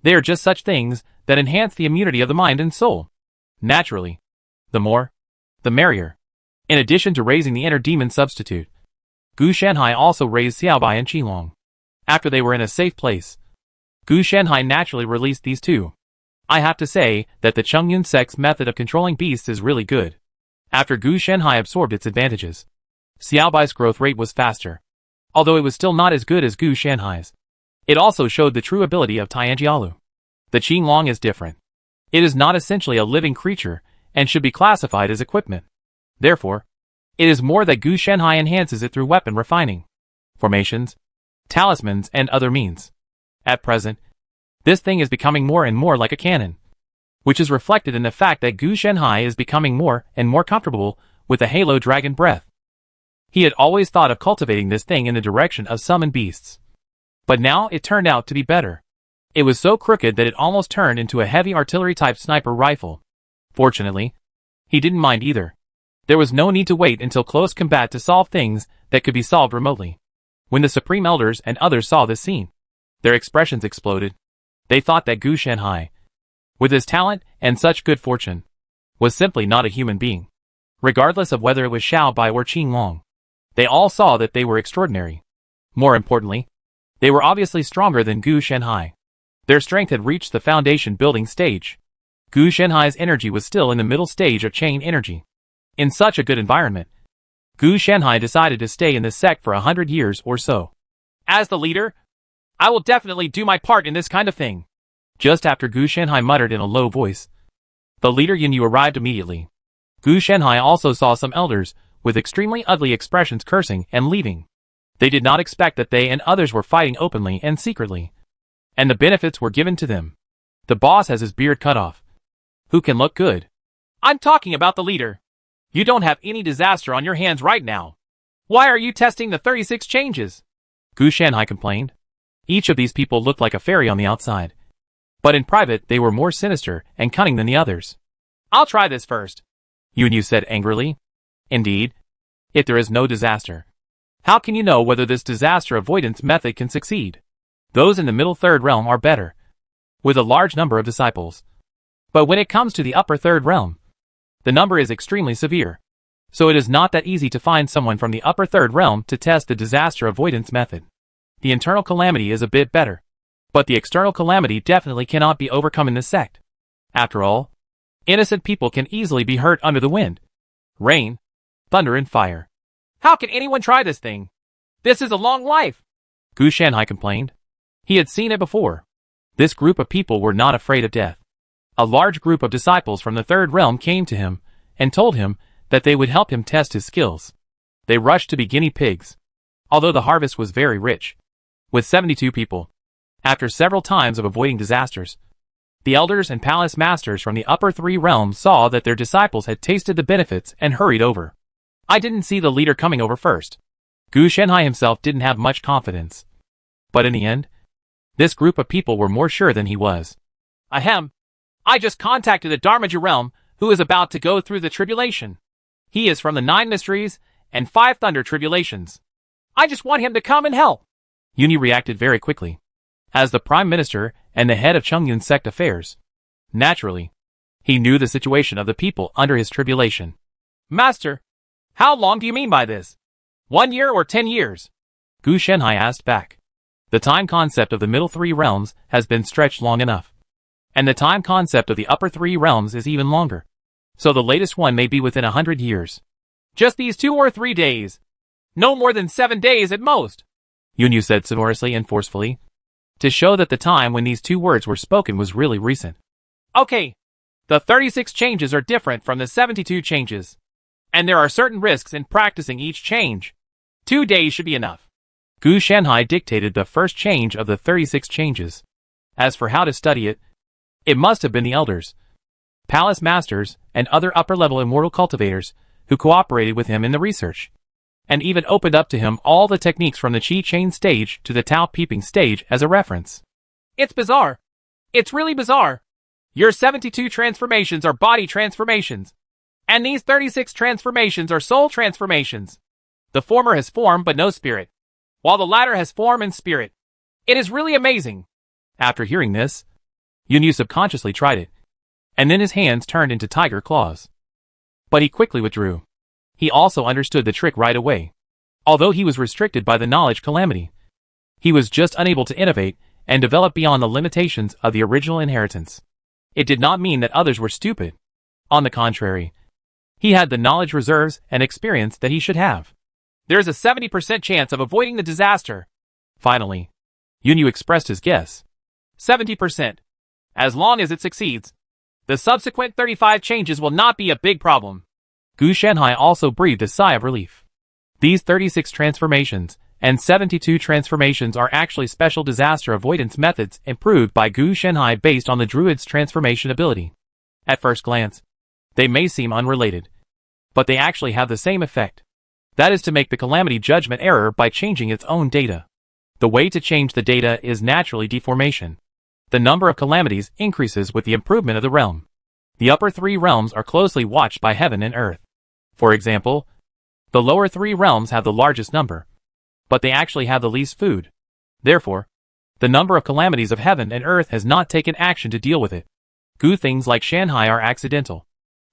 they are just such things that enhance the immunity of the mind and soul. Naturally, the more, the merrier. In addition to raising the inner demon substitute, Gu Shanhai also raised Xiaobai and Qilong. After they were in a safe place, Gu Shanhai naturally released these two. I have to say that the Chongyun sect's method of controlling beasts is really good. After Gu Shanhai absorbed its advantages, Xiaobai's growth rate was faster, although it was still not as good as Gu Shanhai's. It also showed the true ability of Tianjialu. The Qinglong is different. It is not essentially a living creature and should be classified as equipment. Therefore, it is more that Gu Shanhai enhances it through weapon refining, formations, talismans, and other means. At present, this thing is becoming more and more like a cannon, which is reflected in the fact that Gu Shanhai is becoming more and more comfortable with the Halo Dragon Breath. He had always thought of cultivating this thing in the direction of summoned beasts, but now it turned out to be better. It was so crooked that it almost turned into a heavy artillery-type sniper rifle. Fortunately, he didn't mind either. There was no need to wait until close combat to solve things that could be solved remotely. When the Supreme Elders and others saw this scene, their expressions exploded. They thought that Gu Shanhai, with his talent and such good fortune, was simply not a human being. Regardless of whether it was Xiaobai or Qinglong, they all saw that they were extraordinary. More importantly, they were obviously stronger than Gu Shanhai. Their strength had reached the foundation building stage. Gu Shanhai's energy was still in the middle stage of chain energy. In such a good environment, Gu Shanhai decided to stay in this sect for 100 years or so. As the leader, I will definitely do my part in this kind of thing. Just after Gu Shanhai muttered in a low voice, the leader Yinyu arrived immediately. Gu Shanhai also saw some elders with extremely ugly expressions cursing and leaving. They did not expect that they and others were fighting openly and secretly, and the benefits were given to them. The boss has his beard cut off. Who can look good? I'm talking about the leader. You don't have any disaster on your hands right now. Why are you testing the 36 changes? Gu Shanhai complained. Each of these people looked like a fairy on the outside, but in private they were more sinister and cunning than the others. I'll try this first, Yunyu said angrily. Indeed, if there is no disaster, how can you know whether this disaster avoidance method can succeed? Those in the middle third realm are better, with a large number of disciples. But when it comes to the upper third realm, the number is extremely severe. So it is not that easy to find someone from the upper third realm to test the disaster avoidance method. The internal calamity is a bit better, but the external calamity definitely cannot be overcome in this sect. After all, innocent people can easily be hurt under the wind, rain, thunder, and fire. How can anyone try this thing? This is a long life, Gu Shanhai complained. He had seen it before. This group of people were not afraid of death. A large group of disciples from the third realm came to him and told him that they would help him test his skills. They rushed to be guinea pigs. although the harvest was very rich. With 72 people. After several times of avoiding disasters, the elders and palace masters from the upper three realms saw that their disciples had tasted the benefits and hurried over. I didn't see the leader coming over first. Gu Shenhai himself didn't have much confidence. But in the end, this group of people were more sure than he was. Ahem. I just contacted the Dharmaja realm, who is about to go through the tribulation. He is from the 9 mysteries and 5 thunder tribulations. I just want him to come and help. Yunyi reacted very quickly. As the prime minister and the head of Chongyun sect affairs. Naturally, he knew the situation of the people under his tribulation. Master, how long do you mean by this? 1 year or 10 years? Gu Shenhai asked back. The time concept of the middle 3 realms has been stretched long enough. And the time concept of the upper 3 realms is even longer. So the latest one may be within 100 years. Just these 2 or 3 days. No more than 7 days at most. Yunyi said sonorously and forcefully, to show that the time when these 2 words were spoken was really recent. Okay. The 36 changes are different from the 72 changes. And there are certain risks in practicing each change. 2 days should be enough. Gu Shenhai dictated the first change of the 36 changes. As for how to study it, it must have been the elders, palace masters, and other upper-level immortal cultivators who cooperated with him in the research, and even opened up to him all the techniques from the Qi Chain stage to the Tao Peeping stage as a reference. It's bizarre. It's really bizarre. Your 72 transformations are body transformations, and these 36 transformations are soul transformations. The former has form but no spirit, while the latter has form and spirit. It is really amazing. After hearing this, Yunyi subconsciously tried it, and then his hands turned into tiger claws. But he quickly withdrew. He also understood the trick right away. Although he was restricted by the knowledge calamity, he was just unable to innovate and develop beyond the limitations of the original inheritance. It did not mean that others were stupid. On the contrary, he had the knowledge reserves and experience that he should have. There's a 70% chance of avoiding the disaster. Finally, Yunyi expressed his guess. 70%. As long as it succeeds, the subsequent 35 changes will not be a big problem. Gu Shenhai also breathed a sigh of relief. These 36 transformations and 72 transformations are actually special disaster avoidance methods improved by Gu Shenhai based on the druid's transformation ability. At first glance, they may seem unrelated, but they actually have the same effect. That is to make the calamity judgment error by changing its own data. The way to change the data is naturally deformation. The number of calamities increases with the improvement of the realm. The upper 3 realms are closely watched by heaven and earth. For example, the lower 3 realms have the largest number, but they actually have the least food. Therefore, the number of calamities of heaven and earth has not taken action to deal with it. Good things like Shanghai are accidental.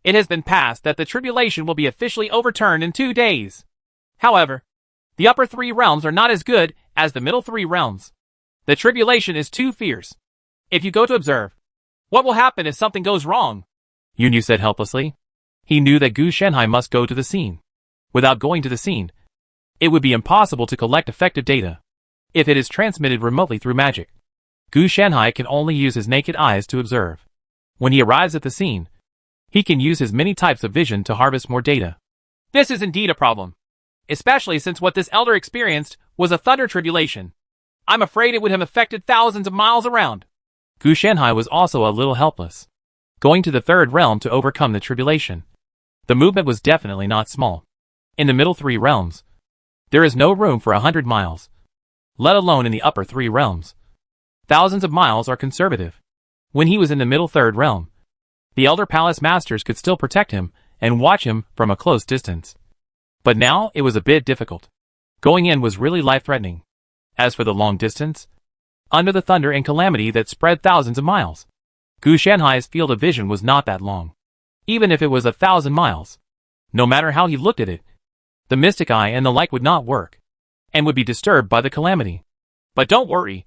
It has been passed that the tribulation will be officially overturned in 2 days. However, the upper 3 realms are not as good as the middle 3 realms. The tribulation is too fierce. If you go to observe, what will happen if something goes wrong? Yunyi said helplessly. He knew that Gu Shenhai must go to the scene. Without going to the scene, it would be impossible to collect effective data. If it is transmitted remotely through magic, Gu Shenhai can only use his naked eyes to observe. When he arrives at the scene, he can use his many types of vision to harvest more data. This is indeed a problem, especially since what this elder experienced was a thunder tribulation. I'm afraid it would have affected thousands of miles around. Gu Shenhai was also a little helpless, going to the 3rd realm to overcome the tribulation. The movement was definitely not small. In the middle 3 realms, there is no room for 100 miles, let alone in the upper 3 realms. Thousands of miles are conservative. When he was in the middle 3rd realm, the elder palace masters could still protect him and watch him from a close distance. But now it was a bit difficult. Going in was really life-threatening. As for the long distance, under the thunder and calamity that spread thousands of miles, Gu Shenhai's field of vision was not that long. Even if it was 1,000 miles, no matter how he looked at it, the mystic eye and the like would not work, and would be disturbed by the calamity. But don't worry.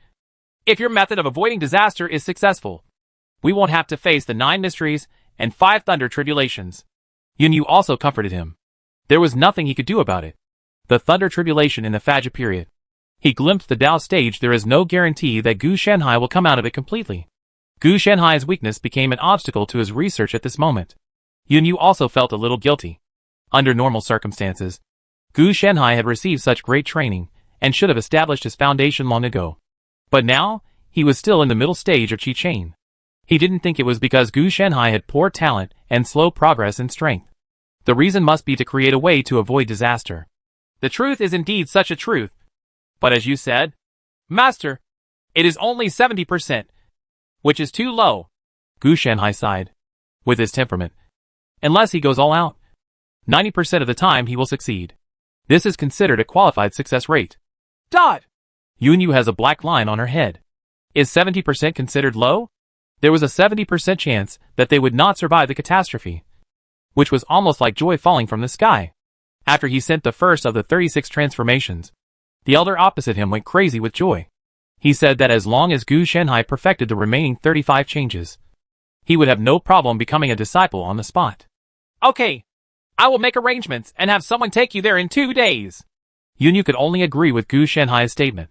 If your method of avoiding disaster is successful, we won't have to face the 9 mysteries and 5 thunder tribulations. Yunyi also comforted him. There was nothing he could do about it. The thunder tribulation in the Fajr period. He glimpsed the Dao stage. There is no guarantee that Gu Shenhai will come out of it completely. Gu Shenhai's weakness became an obstacle to his research at this moment. Yunyi also felt a little guilty. Under normal circumstances, Gu Shenhai had received such great training and should have established his foundation long ago. But now, he was still in the middle stage of Qi Chain. He didn't think it was because Gu Shanhai had poor talent and slow progress in strength. The reason must be to create a way to avoid disaster. The truth is indeed such a truth. But as you said, Master, it is only 70%, which is too low. Gu Shanhai sighed. With his temperament, unless he goes all out, 90% of the time he will succeed. This is considered a qualified success rate. Dot! Yunyu has a black line on her head. Is 70% considered low? There was a 70% chance that they would not survive the catastrophe, which was almost like joy falling from the sky. After he sent the first of the 36 transformations, the elder opposite him went crazy with joy. He said that as long as Gu Shanhai perfected the remaining 35 changes, he would have no problem becoming a disciple on the spot. Okay, I will make arrangements and have someone take you there in 2 days. Yunyu could only agree with Gu Shanhai's statement.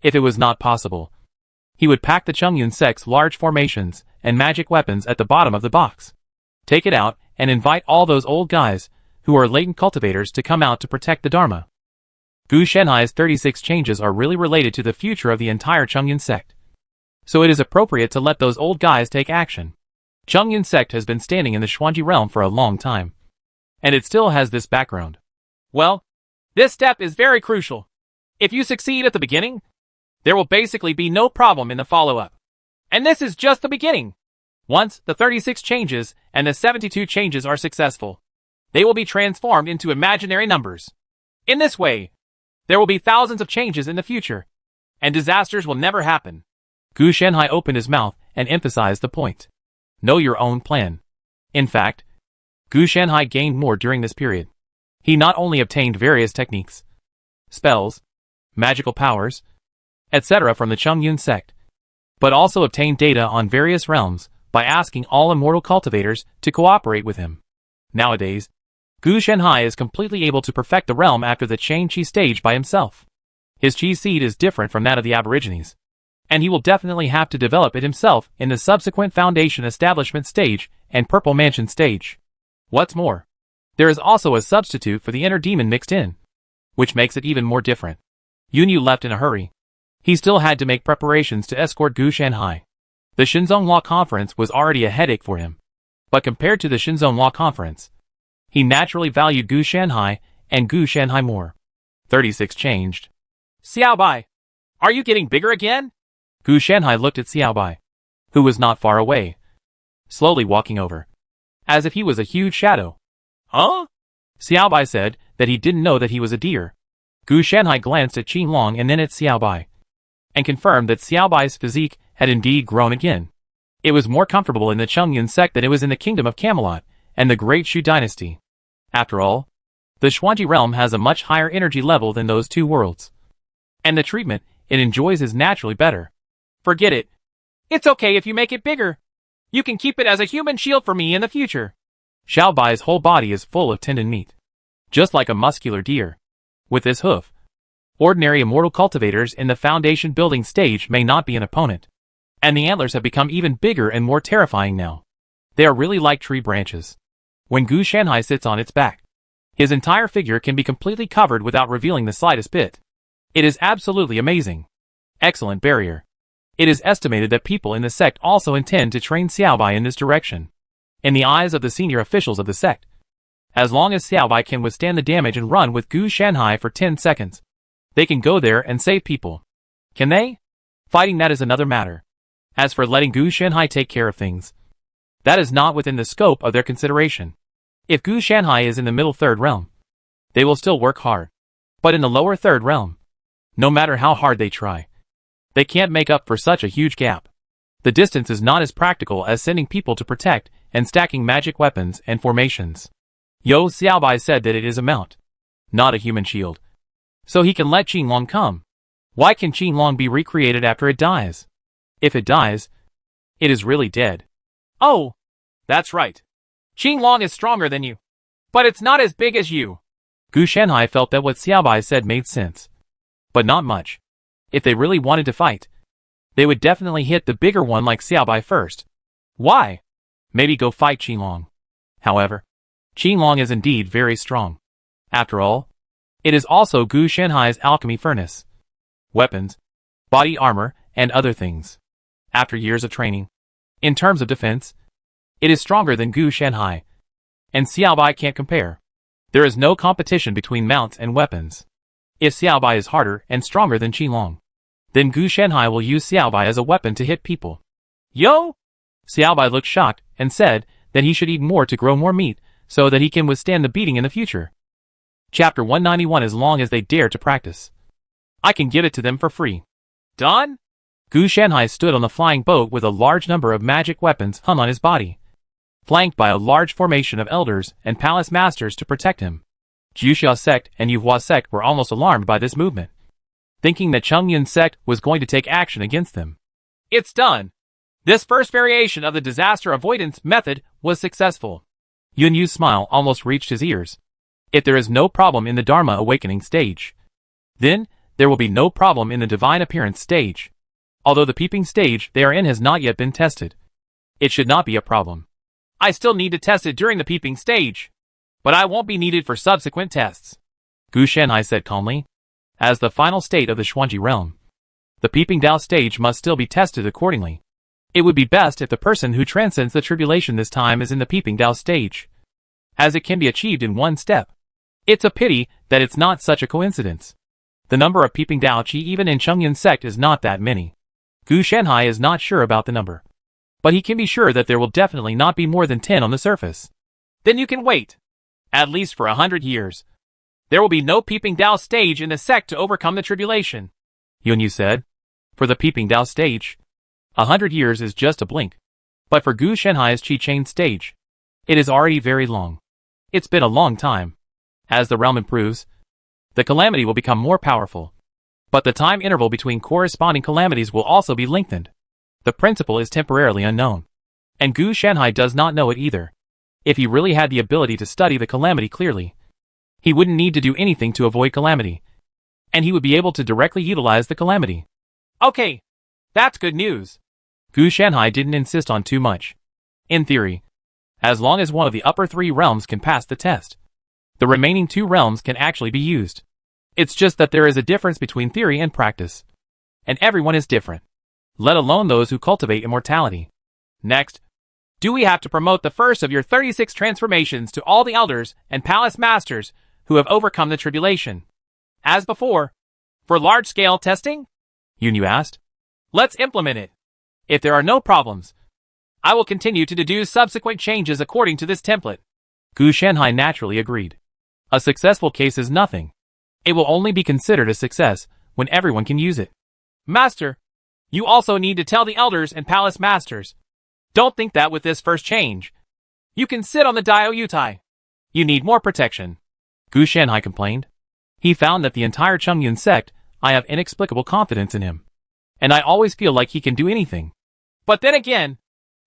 If it was not possible, he would pack the Chongyun sect's large formations and magic weapons at the bottom of the box, take it out, and invite all those old guys who are latent cultivators to come out to protect the Dharma. Gu Shanhai's 36 changes are really related to the future of the entire Chongyun sect, so it is appropriate to let those old guys take action. Chongyun sect has been standing in the Xuanji realm for a long time, and it still has this background. Well, this step is very crucial. If you succeed at the beginning, there will basically be no problem in the follow-up. And this is just the beginning. Once the 36 changes and the 72 changes are successful, they will be transformed into imaginary numbers. In this way, there will be thousands of changes in the future, and disasters will never happen. Gu Shanhai opened his mouth and emphasized the point. Know your own plan. In fact, Gu Shanhai gained more during this period. He not only obtained various techniques, spells, magical powers, etc. from the Chongyun sect, but also obtained data on various realms by asking all immortal cultivators to cooperate with him. Nowadays, Gu Shanhai is completely able to perfect the realm after the Chain Qi stage by himself. His Qi seed is different from that of the Aborigines, and he will definitely have to develop it himself in the subsequent Foundation Establishment stage and Purple Mansion stage. What's more, there is also a substitute for the inner demon mixed in, which makes it even more different. Yunyu left in a hurry. He still had to make preparations to escort Gu Shanhai. The Shinzong Law Conference was already a headache for him, but compared to the Shinzong Law Conference, he naturally valued Gu Shanhai and Gu Shanhai more. 36 changed. Xiaobai, are you getting bigger again? Gu Shanhai looked at Xiaobai, who was not far away, slowly walking over, as if he was a huge shadow. Huh? Xiaobai said that he didn't know that he was a deer. Gu Shanhai glanced at Qinglong and then at Xiaobai, and confirmed that Xiaobai's physique had indeed grown again. It was more comfortable in the Chongyun sect than it was in the Kingdom of Camelot and the Great Shu dynasty. After all, the Xuanji realm has a much higher energy level than those two worlds, and the treatment it enjoys is naturally better. Forget it. It's okay if you make it bigger. You can keep it as a human shield for me in the future. Xiaobai's whole body is full of tendon meat, just like a muscular deer. With this hoof, ordinary immortal cultivators in the foundation building stage may not be an opponent. And the antlers have become even bigger and more terrifying now. They are really like tree branches. When Gu Shanhai sits on its back, his entire figure can be completely covered without revealing the slightest bit. It is absolutely amazing. Excellent barrier. It is estimated that people in the sect also intend to train Xiaobai in this direction. In the eyes of the senior officials of the sect, as long as Xiaobai can withstand the damage and run with Gu Shanhai for 10 seconds, they can go there and save people. Can they? Fighting that is another matter. As for letting Gu Shanhai take care of things, that is not within the scope of their consideration. If Gu Shanhai is in the middle third realm, they will still work hard. But in the lower third realm, no matter how hard they try, they can't make up for such a huge gap. The distance is not as practical as sending people to protect and stacking magic weapons and formations. Yo Xiaobai said that it is a mount, not a human shield. So he can let Qinglong come. Why can Qinglong be recreated after it dies? If it dies, it is really dead. Oh, that's right. Qinglong is stronger than you, but it's not as big as you. Gu Shanhai felt that what Xiaobai said made sense, but not much. If they really wanted to fight, they would definitely hit the bigger one like Xiaobai first. Why? Maybe go fight Qinglong. However, Qinglong is indeed very strong. After all, it is also Gu Shanhai's alchemy furnace. weapons, body armor, and other things. After years of training, in terms of defense, it is stronger than Gu Shanhai, and Xiaobai can't compare. There is no competition between mounts and weapons. If Xiaobai is harder and stronger than Qilong, then Gu Shanhai will use Xiaobai as a weapon to hit people. Yo! Xiaobai looked shocked and said that he should eat more to grow more meat so that he can withstand the beating in the future. Chapter 191. As long as they dare to practice, I can give it to them for free. Done? Gu Shanhai stood on the flying boat with a large number of magic weapons hung on his body, flanked by a large formation of elders and palace masters to protect him. Juxia sect and Yuhua sect were almost alarmed by this movement, thinking that Chongyun sect was going to take action against them. It's done! This first variation of the disaster avoidance method was successful. Yun Yu's smile almost reached his ears. If there is no problem in the Dharma awakening stage, then there will be no problem in the divine appearance stage. Although the peeping stage they are in has not yet been tested, it should not be a problem. I still need to test it during the peeping stage, but I won't be needed for subsequent tests, Gu Shanhai said calmly. As the final state of the Xuanji realm, the peeping Dao stage must still be tested accordingly. It would be best if the person who transcends the tribulation this time is in the peeping Dao stage, as it can be achieved in one step. It's a pity that it's not such a coincidence. The number of peeping Dao Qi even in Chongyun sect is not that many. Gu Shanhai is not sure about the number, but he can be sure that there will definitely not be more than 10 on the surface. Then you can wait, at least for 100 years. There will be no peeping Dao stage in the sect to overcome the tribulation, Yun Yu said. For the peeping Dao stage, 100 years is just a blink. But for Gu Shanhai's Qi Chain stage, it is already very long. It's been a long time. As the realm improves, the calamity will become more powerful. But the time interval between corresponding calamities will also be lengthened. The principle is temporarily unknown, and Gu Shanhai does not know it either. If he really had the ability to study the calamity clearly, he wouldn't need to do anything to avoid calamity, and he would be able to directly utilize the calamity. Okay, that's good news. Gu Shanhai didn't insist on too much. In theory, as long as one of the upper 3 realms can pass the test, the remaining 2 realms can actually be used. It's just that there is a difference between theory and practice, and everyone is different, let alone those who cultivate immortality. Next, do we have to promote the first of your 36 transformations to all the elders and palace masters who have overcome the tribulation? As before, for large-scale testing? Yun Yu asked. Let's implement it. If there are no problems, I will continue to deduce subsequent changes according to this template. Gu Shanhai naturally agreed. A successful case is nothing. It will only be considered a success when everyone can use it. Master, you also need to tell the elders and palace masters. Don't think that with this first change, you can sit on the Daio Yutai. You need more protection, Gu Shanhai complained. He found that the entire Chongyun sect, I have inexplicable confidence in him, and I always feel like he can do anything. But then again,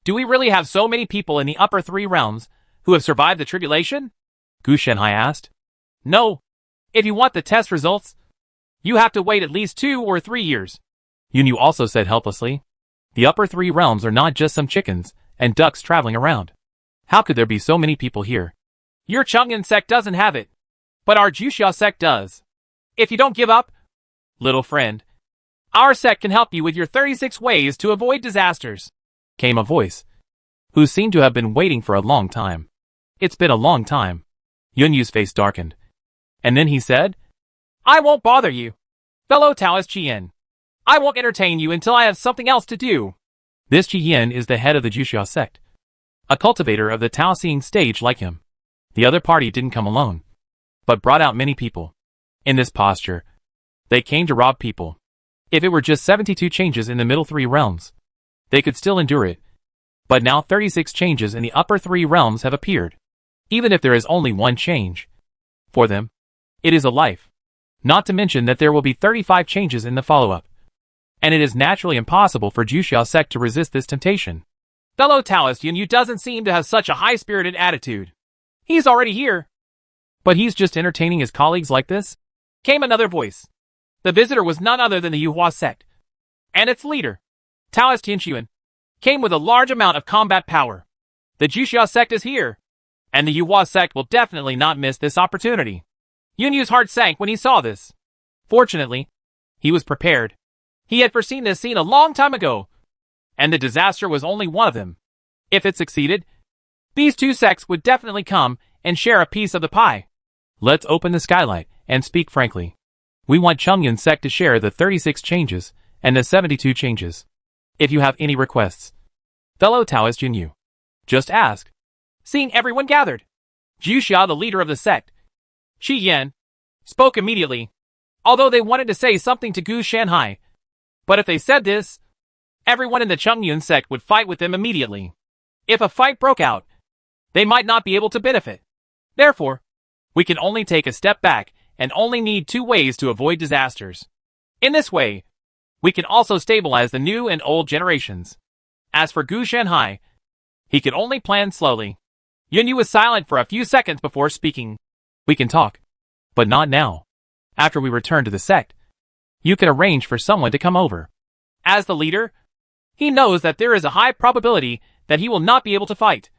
do we really have so many people in the upper 3 realms who have survived the tribulation? Gu Shanhai asked. No. If you want the test results, you have to wait at least 2 or 3 years. Yun Yu also said helplessly. The upper 3 realms are not just some chickens and ducks traveling around. How could there be so many people here? Your Chongyun sect doesn't have it, but our Juxia sect does. If you don't give up, little friend, our sect can help you with your 36 ways to avoid disasters, came a voice, who seemed to have been waiting for a long time. It's been a long time. Yun Yu's face darkened. And then he said, I won't bother you, fellow Taoist Qian. I won't entertain you until I have something else to do. This Qian is the head of the Juxia sect, a cultivator of the Tao seeing stage like him. The other party didn't come alone, but brought out many people. In this posture, they came to rob people. If it were just 72 changes in the middle 3 realms, they could still endure it. But now 36 changes in the upper 3 realms have appeared. Even if there is only one change, for them, it is a life. Not to mention that there will be 35 changes in the follow-up. And it is naturally impossible for Juxia sect to resist this temptation. Fellow Taoist Yun Yu doesn't seem to have such a high-spirited attitude. He's already here. But he's just entertaining his colleagues like this? Came another voice. The visitor was none other than the Yuhua sect, and its leader, Taoist Tianxuan, came with a large amount of combat power. The Juxia sect is here, and the Yuhua sect will definitely not miss this opportunity. Yun Yu's heart sank when he saw this. Fortunately, He was prepared. He had foreseen this scene a long time ago, and the disaster was only one of them. If it succeeded, these two sects would definitely come and share a piece of the pie. Let's open the skylight and speak frankly. We want Chongyun sect to share the 36 changes and the 72 changes. If you have any requests, fellow Taoist Yunyu, just ask. Seeing everyone gathered, Juxia, the leader of the sect, Qi Yan, spoke immediately, although they wanted to say something to Gu Shanhai. But if they said this, everyone in the Chongyun sect would fight with them immediately. If a fight broke out, they might not be able to benefit. Therefore, we can only take a step back and only need 2 ways to avoid disasters. In this way, we can also stabilize the new and old generations. As for Gu Shanhai, he could only plan slowly. Yunyu was silent for a few seconds before speaking. We can talk, but not now. After we return to the sect, you can arrange for someone to come over. As the leader, he knows that there is a high probability that he will not be able to fight,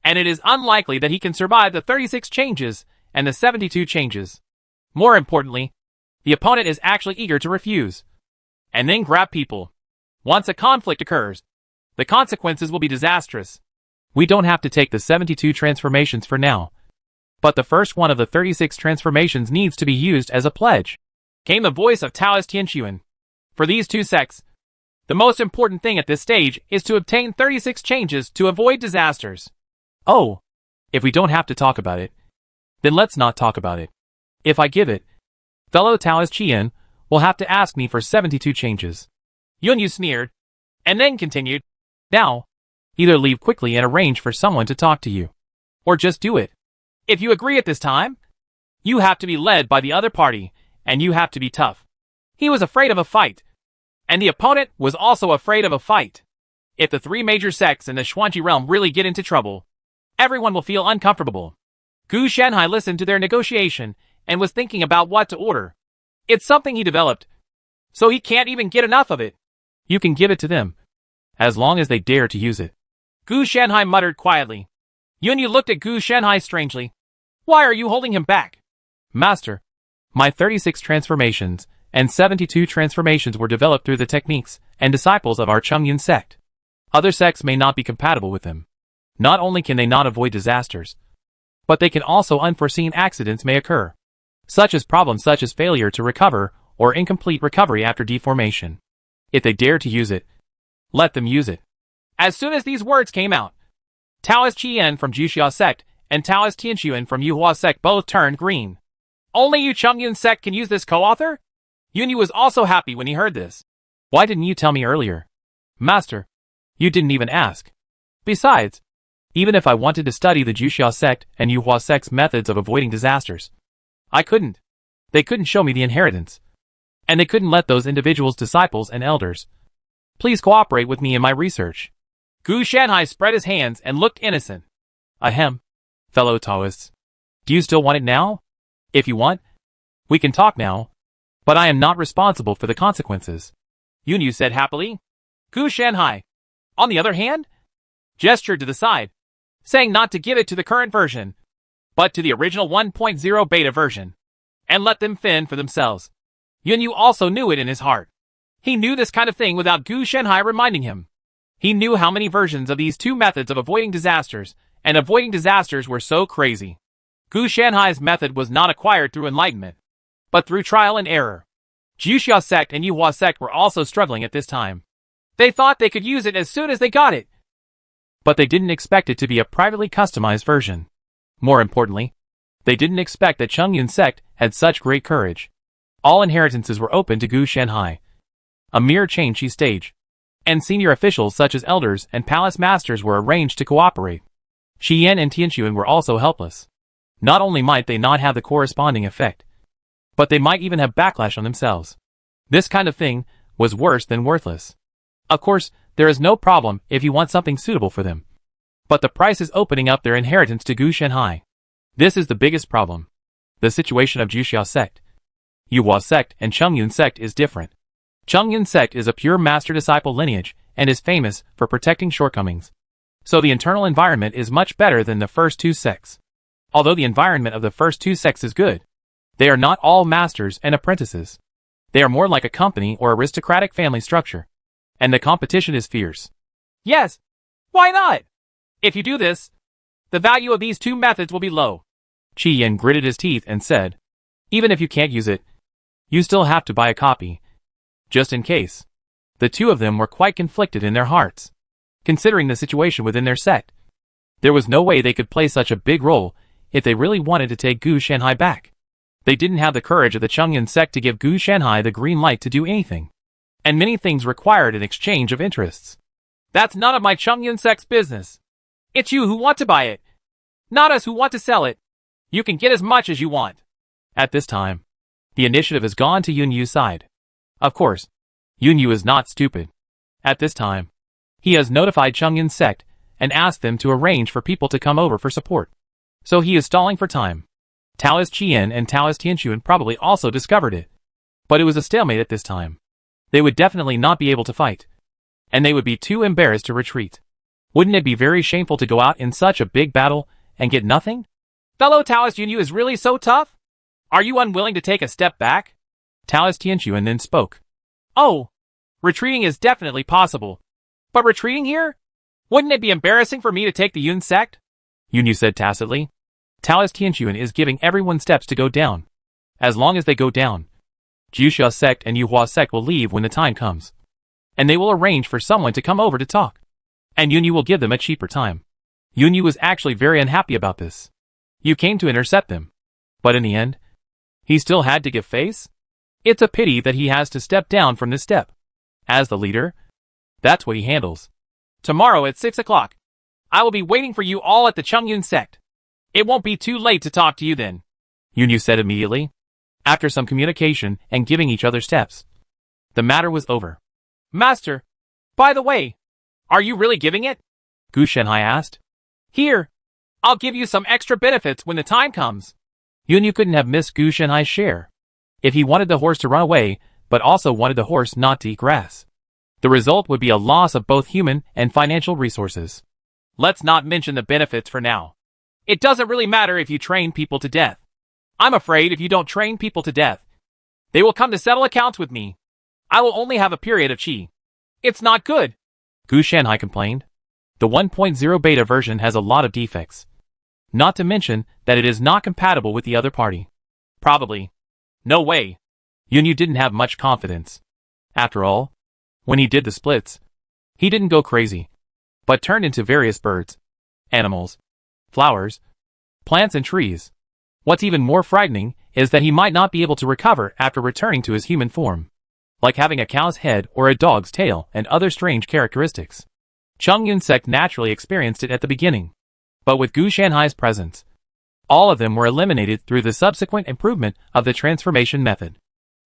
and it is unlikely that he can survive the 36 changes and the 72 changes. More importantly, the opponent is actually eager to refuse, and then grab people. Once a conflict occurs, the consequences will be disastrous. We don't have to take the 72 transformations for now, but the first one of the 36 transformations needs to be used as a pledge. Came the voice of Taoist Tianxuan. For these two sects, the most important thing at this stage is to obtain 36 changes to avoid disasters. Oh, if we don't have to talk about it, then let's not talk about it. If I give it, fellow Taoist Qian will have to ask me for 72 changes. Yunyu sneered, and then continued. Now, either leave quickly and arrange for someone to talk to you, or just do it. If you agree at this time, you have to be led by the other party, and you have to be tough. He was afraid of a fight, and the opponent was also afraid of a fight. If the 3 major sects in the Xuanji realm really get into trouble, everyone will feel uncomfortable. Gu Shanhai listened to their negotiation and was thinking about what to order. It's something he developed, so he can't even get enough of it. You can give it to them, as long as they dare to use it. Gu Shanhai muttered quietly. Yunyu looked at Gu Shanhai strangely. Why are you holding him back? Master, my 36 transformations and 72 transformations were developed through the techniques and disciples of our Chongyun sect. Other sects may not be compatible with them. Not only can they not avoid disasters, but they can also unforeseen accidents may occur, such as problems such as failure to recover or incomplete recovery after deformation. If they dare to use it, let them use it. As soon as these words came out, Taoist Qian from Juxia sect and Taoist Tianxuan from Yuhua sect both turned green. Only you Chongyun sect can use this co-author? Yunyu was also happy when he heard this. Why didn't you tell me earlier? Master, you didn't even ask. Besides, even if I wanted to study the Juxia sect and Yuhua sect's methods of avoiding disasters, I couldn't. They couldn't show me the inheritance. And they couldn't let those individuals' disciples and elders. Please cooperate with me in my research. Gu Shanhai spread his hands and looked innocent. Ahem, fellow Taoists. Do you still want it now? If you want, we can talk now, but I am not responsible for the consequences. Yunyu said happily. Gu Shanhai, on the other hand, gestured to the side, saying not to give it to the current version, but to the original 1.0 beta version, and let them fend for themselves. Yunyu also knew it in his heart. He knew this kind of thing without Gu Shanhai reminding him. He knew how many versions of these two methods of avoiding disasters and avoiding disasters were so crazy. Gu Shanhai's method was not acquired through enlightenment, but through trial and error. Juxia sect and Yuhua sect were also struggling at this time. They thought they could use it as soon as they got it, but they didn't expect it to be a privately customized version. More importantly, they didn't expect that Chongyun sect had such great courage. All inheritances were open to Gu Shanhai. A mere Changxi stage, and senior officials such as elders and palace masters were arranged to cooperate. Qian and Tianxuan were also helpless. Not only might they not have the corresponding effect, but they might even have backlash on themselves. This kind of thing was worse than worthless. Of course, there is no problem if you want something suitable for them. But the price is opening up their inheritance to Gu Shanhai. This is the biggest problem. The situation of Juxia sect, Yuhua sect, and Chongyun sect is different. Chongyun sect is a pure master-disciple lineage and is famous for protecting shortcomings. So the internal environment is much better than the first two sects. Although the environment of the first two sects is good, they are not all masters and apprentices. They are more like a company or aristocratic family structure. And the competition is fierce. Yes. Why not? If you do this, the value of these two methods will be low. Qi Yin gritted his teeth and said, even if you can't use it, you still have to buy a copy. Just in case. The two of them were quite conflicted in their hearts. Considering the situation within their sect, there was no way they could play such a big role if they really wanted to take Gu Shanhai back. They didn't have the courage of the Changyan sect to give Gu Shanhai the green light to do anything. And many things required an exchange of interests. That's none of my Changyan sect's business. It's you who want to buy it, not us who want to sell it. You can get as much as you want. At this time, the initiative has gone to Yun Yu's side. Of course, Yun Yu is not stupid. At this time, he has notified Changyan sect and asked them to arrange for people to come over for support. So he is stalling for time. Taoist Qi Yin and Taoist Tianxuan probably also discovered it. But it was a stalemate at this time. They would definitely not be able to fight. And they would be too embarrassed to retreat. Wouldn't it be very shameful to go out in such a big battle and get nothing? Fellow Taoist Yun Yu is really so tough? Are you unwilling to take a step back? Taoist Tianxuan then spoke. Oh, retreating is definitely possible. But retreating here? Wouldn't it be embarrassing for me to take the Yun sect? Yun Yu said tacitly. Taoist Tianxuan is giving everyone steps to go down. As long as they go down, Jiuxia sect and Yuhua sect will leave when the time comes. And they will arrange for someone to come over to talk. And Yun Yu will give them a cheaper time. Yun Yu was actually very unhappy about this. You came to intercept them. But in the end, he still had to give face? It's a pity that he has to step down from this step. As the leader, that's what he handles. Tomorrow at 6 o'clock, I will be waiting for you all at the Changyan sect. It won't be too late to talk to you then, Yun Yu said immediately. After some communication and giving each other steps, the matter was over. Master, by the way, are you really giving it? Gu Shanhai asked. Here, I'll give you some extra benefits when the time comes. Yun Yu couldn't have missed Gu Shanhai's share. If he wanted the horse to run away, but also wanted the horse not to eat grass, the result would be a loss of both human and financial resources. Let's not mention the benefits for now. It doesn't really matter if you train people to death. I'm afraid if you don't train people to death, they will come to settle accounts with me. I will only have a period of qi. It's not good, Gu Shanhai complained. The 1.0 beta version has a lot of defects. Not to mention that it is not compatible with the other party. Probably. No way. Yun Yu didn't have much confidence. After all, when he did the splits, he didn't go crazy, but turned into various birds, animals, flowers, plants and trees. What's even more frightening is that he might not be able to recover after returning to his human form, like having a cow's head or a dog's tail and other strange characteristics. Changyan sect naturally experienced it at the beginning, but with Gu Shanhai's presence, all of them were eliminated through the subsequent improvement of the transformation method.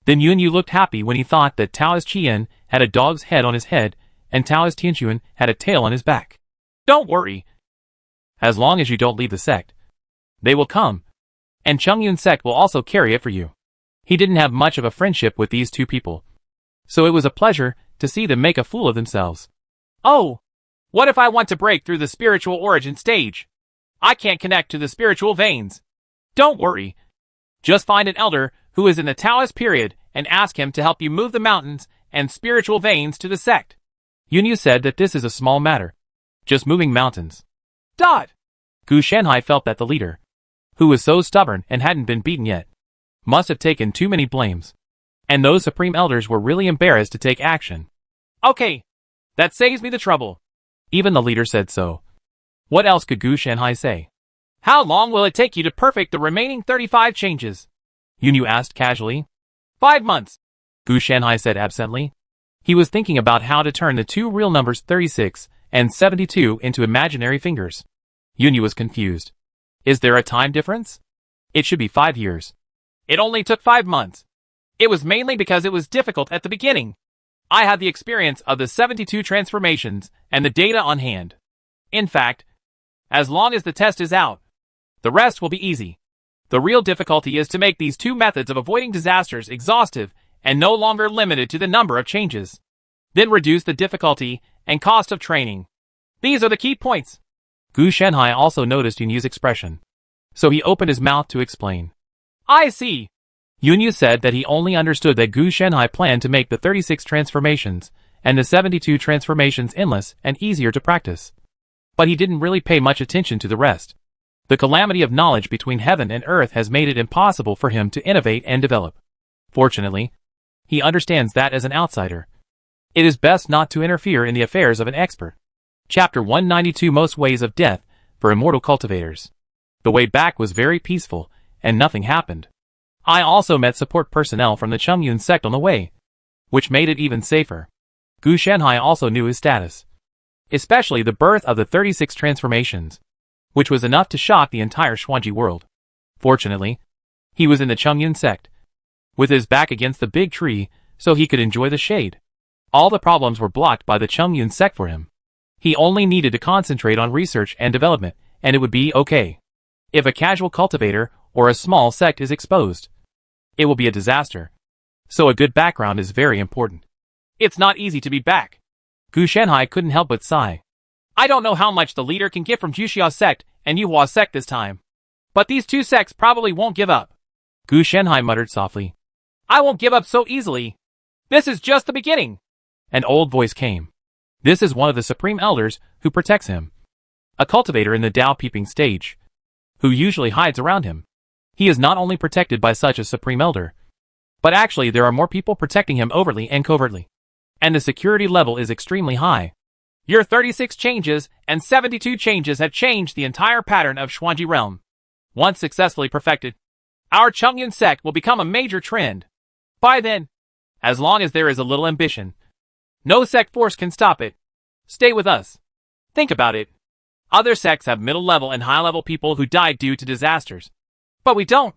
Then Yun Yu looked happy when he thought that Taoist Qi Yin had a dog's head on his head and Taoist Tianxuan had a tail on his back. Don't worry. As long as you don't leave the sect, they will come, and Changyan sect will also carry it for you. He didn't have much of a friendship with these two people, so it was a pleasure to see them make a fool of themselves. Oh, what if I want to break through the spiritual origin stage? I can't connect to the spiritual veins. Don't worry. Just find an elder who is in the Taoist period and ask him to help you move the mountains and spiritual veins to the sect. Yun Yu said that this is a small matter, just moving mountains. Gu Shanhai felt that the leader, who was so stubborn and hadn't been beaten yet, must have taken too many blames. And those supreme elders were really embarrassed to take action. Okay, that saves me the trouble. Even the leader said so. What else could Gu Shanhai say? How long will it take you to perfect the remaining 35 changes? Yun Yu asked casually. 5 months, Gu Shanhai said absently. He was thinking about how to turn the two real numbers 36 and 72 into imaginary fingers. Yun Yu was confused. Is there a time difference? It should be 5 years. It only took 5 months. It was mainly because it was difficult at the beginning. I had the experience of the 72 transformations and the data on hand. In fact, as long as the test is out, the rest will be easy. The real difficulty is to make these two methods of avoiding disasters exhaustive and no longer limited to the number of changes. Then reduce the difficulty and cost of training. These are the key points. Gu Shanhai also noticed Yun Yu's expression, so he opened his mouth to explain. I see. Yunyu said that he only understood that Gu Shenhai planned to make the 36 transformations and the 72 transformations endless and easier to practice. But he didn't really pay much attention to the rest. The calamity of knowledge between heaven and earth has made it impossible for him to innovate and develop. Fortunately, he understands that as an outsider, it is best not to interfere in the affairs of an expert. Chapter 192 Most Ways of Death for Immortal Cultivators. The way back was very peaceful, and nothing happened. I also met support personnel from the Chungyun sect on the way, which made it even safer. Gu Shenhai also knew his status, especially the birth of the 36 transformations, which was enough to shock the entire Xuanji world. Fortunately, he was in the Chungyun sect, with his back against the big tree, so he could enjoy the shade. All the problems were blocked by the Chungyun sect for him. He only needed to concentrate on research and development, and it would be okay. If a casual cultivator or a small sect is exposed, it will be a disaster. So a good background is very important. It's not easy to be back. Gu Shenhai couldn't help but sigh. I don't know how much the leader can get from Juxia sect and Yuhua sect this time, but these two sects probably won't give up. Gu Shenhai muttered softly. I won't give up so easily. This is just the beginning. An old voice came. This is one of the Supreme Elders who protects him. A cultivator in the Dao Peeping stage, who usually hides around him. He is not only protected by such a Supreme Elder, but actually there are more people protecting him overtly and covertly. And the security level is extremely high. Your 36 changes and 72 changes have changed the entire pattern of Xuanji realm. Once successfully perfected, our Chungyun sect will become a major trend. By then, as long as there is a little ambition, no sect force can stop it. Stay with us. Think about it. Other sects have middle-level and high-level people who died due to disasters. But we don't.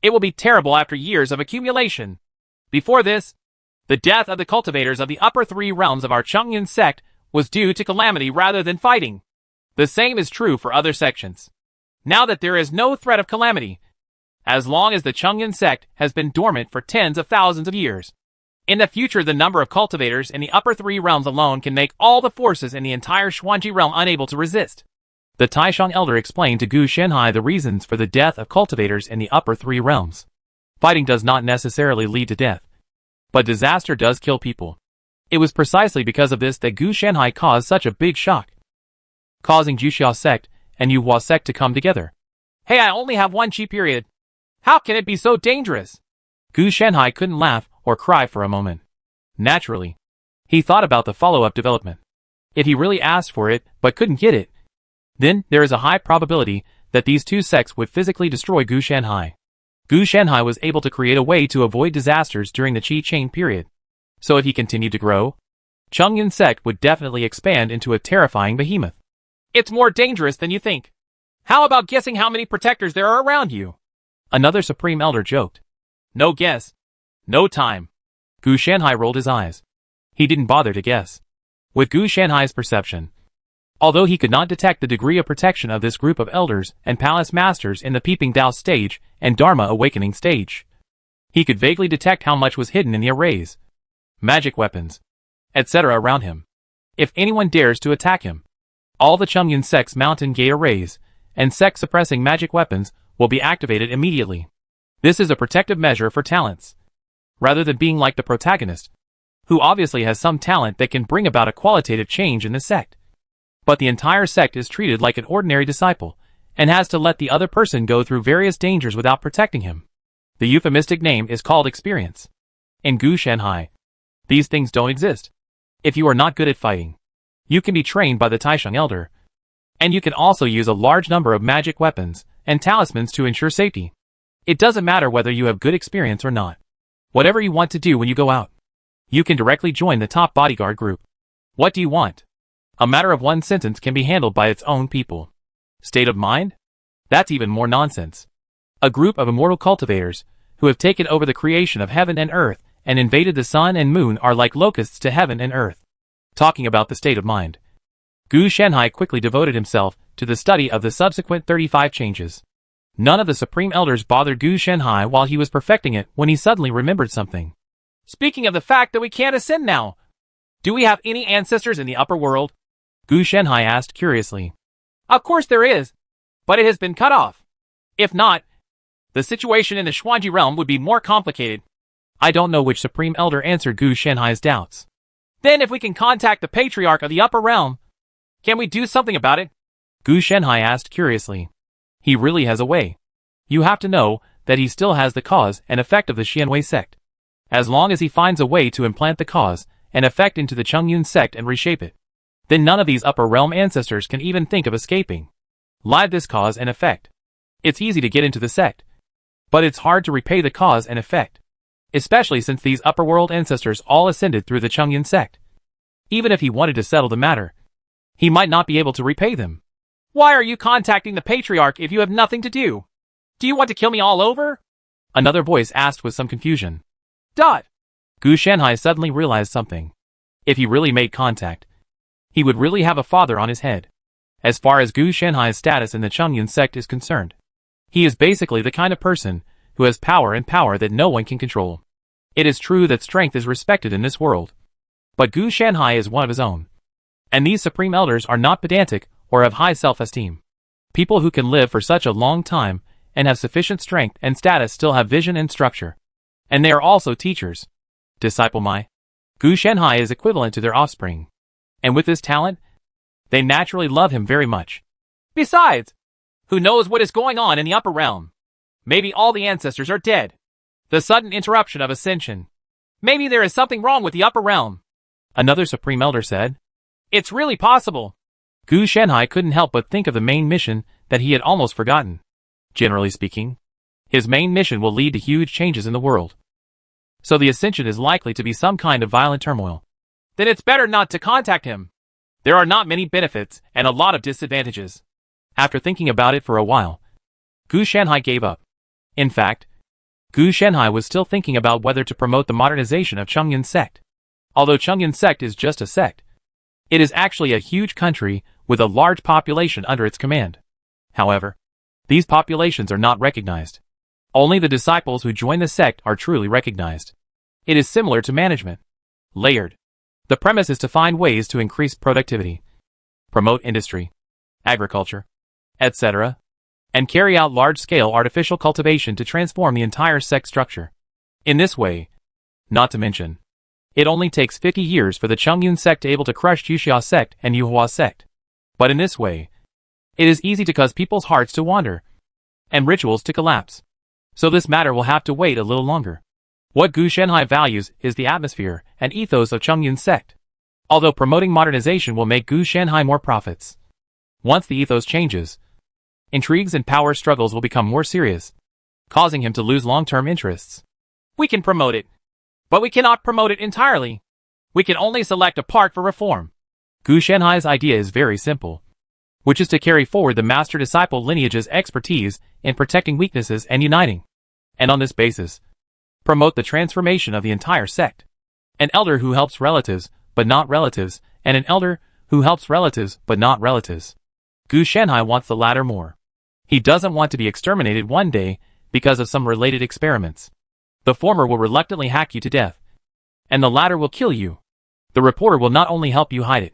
It will be terrible after years of accumulation. Before this, the death of the cultivators of the upper three realms of our Chungyun sect was due to calamity rather than fighting. The same is true for other sections. Now that there is no threat of calamity, as long as the Chungyun sect has been dormant for tens of thousands of years, in the future the number of cultivators in the upper three realms alone can make all the forces in the entire Xuanji realm unable to resist. The Taishang Elder explained to Gu Shenhai the reasons for the death of cultivators in the upper three realms. Fighting does not necessarily lead to death, but disaster does kill people. It was precisely because of this that Gu Shenhai caused such a big shock, causing Juxia sect and Yuhua sect to come together. Hey, I only have one chi period. How can it be so dangerous? Gu Shenhai couldn't laugh or cry for a moment. Naturally, he thought about the follow-up development. If he really asked for it but couldn't get it, then there is a high probability that these two sects would physically destroy Gu Shenhai. Gu Shenhai was able to create a way to avoid disasters during the Qi Chain period. So if he continued to grow, Chungyun sect would definitely expand into a terrifying behemoth. It's more dangerous than you think. How about guessing how many protectors there are around you? Another Supreme Elder joked. No guess. No time. Gu Shenhai rolled his eyes. He didn't bother to guess. With Gu Shenhai's perception, although he could not detect the degree of protection of this group of elders and palace masters in the Peeping Dao stage and Dharma Awakening stage, he could vaguely detect how much was hidden in the arrays, magic weapons, etc. around him. If anyone dares to attack him, all the Chungyun sect's mountain gate arrays and sect-suppressing magic weapons will be activated immediately. This is a protective measure for talents, rather than being like the protagonist, who obviously has some talent that can bring about a qualitative change in the sect. But the entire sect is treated like an ordinary disciple, and has to let the other person go through various dangers without protecting him. The euphemistic name is called experience. In Gu Shenhai, these things don't exist. If you are not good at fighting, you can be trained by the Taishang Elder, and you can also use a large number of magic weapons and talismans to ensure safety. It doesn't matter whether you have good experience or not. Whatever you want to do when you go out, you can directly join the top bodyguard group. What do you want? A matter of one sentence can be handled by its own people. State of mind? That's even more nonsense. A group of immortal cultivators, who have taken over the creation of heaven and earth, and invaded the sun and moon are like locusts to heaven and earth. Talking about the state of mind, Gu Shenhai quickly devoted himself to the study of the subsequent 35 changes. None of the Supreme Elders bothered Gu Shenhai while he was perfecting it when he suddenly remembered something. Speaking of the fact that we can't ascend now, do we have any ancestors in the upper world? Gu Shenhai asked curiously. Of course there is, but it has been cut off. If not, The situation in the Xuanji realm would be more complicated. I don't know which Supreme Elder answered Gu Shanhai's doubts. Then if we can contact the Patriarch of the Upper Realm, can we do something about it? Gu Shanhai asked curiously. He really has a way. You have to know that he still has the cause and effect of the Xianwei sect. As long as he finds a way to implant the cause and effect into the Chongyun sect and reshape it, then none of these upper realm ancestors can even think of escaping. Live this cause and effect. It's easy to get into the sect, but it's hard to repay the cause and effect, especially since these upper world ancestors all ascended through the Chongyun sect. Even if he wanted to settle the matter, he might not be able to repay them. Why are you contacting the Patriarch if you have nothing to do? Do you want to kill me all over? Another voice asked with some confusion. Gu Shanhai suddenly realized something. If he really made contact, he would really have a father on his head. As far as Gu Shanhai's status in the Chongyun sect is concerned, he is basically the kind of person who has power and power that no one can control. It is true that strength is respected in this world, but Gu Shanhai is one of his own. And these Supreme Elders are not pedantic or have high self-esteem. People who can live for such a long time and have sufficient strength and status still have vision and structure. And they are also teachers. Disciple Mai. Gu Shanhai is equivalent to their offspring. And with this talent, they naturally love him very much. Besides, who knows what is going on in the upper realm? Maybe all the ancestors are dead. The sudden interruption of ascension. Maybe there is something wrong with the upper realm. Another Supreme Elder said. It's really possible. Gu Shanhai couldn't help but think of the main mission that he had almost forgotten. Generally speaking, his main mission will lead to huge changes in the world. So the ascension is likely to be some kind of violent turmoil. Then it's better not to contact him. There are not many benefits and a lot of disadvantages. After thinking about it for a while, Gu Shanhai gave up. In fact, Gu Shanhai was still thinking about whether to promote the modernization of Chongyun sect. Although Chongyun sect is just a sect, it is actually a huge country with a large population under its command. However, these populations are not recognized. Only the disciples who join the sect are truly recognized. It is similar to management. Layered. The premise is to find ways to increase productivity, promote industry, agriculture, etc., and carry out large-scale artificial cultivation to transform the entire sect structure. In this way, not to mention, it only takes 50 years for the Chongyun sect able to crush Yuxia sect and Yuhua sect. But in this way, it is easy to cause people's hearts to wander, and rituals to collapse. So this matter will have to wait a little longer. What Gu Shanhai values is the atmosphere and ethos of Chongyun sect. Although promoting modernization will make Gu Shanhai more profits. Once the ethos changes, intrigues and power struggles will become more serious, causing him to lose long-term interests. We can promote it, but we cannot promote it entirely. We can only select a part for reform. Gu Shanhai's idea is very simple, which is to carry forward the master-disciple lineage's expertise in protecting weaknesses and uniting. And on this basis, promote the transformation of the entire sect. An elder who helps relatives, but not relatives, and an elder who helps relatives, but not relatives. Gu Shanhai wants the latter more. He doesn't want to be exterminated one day because of some related experiments. The former will reluctantly hack you to death, and the latter will kill you. The reporter will not only help you hide it,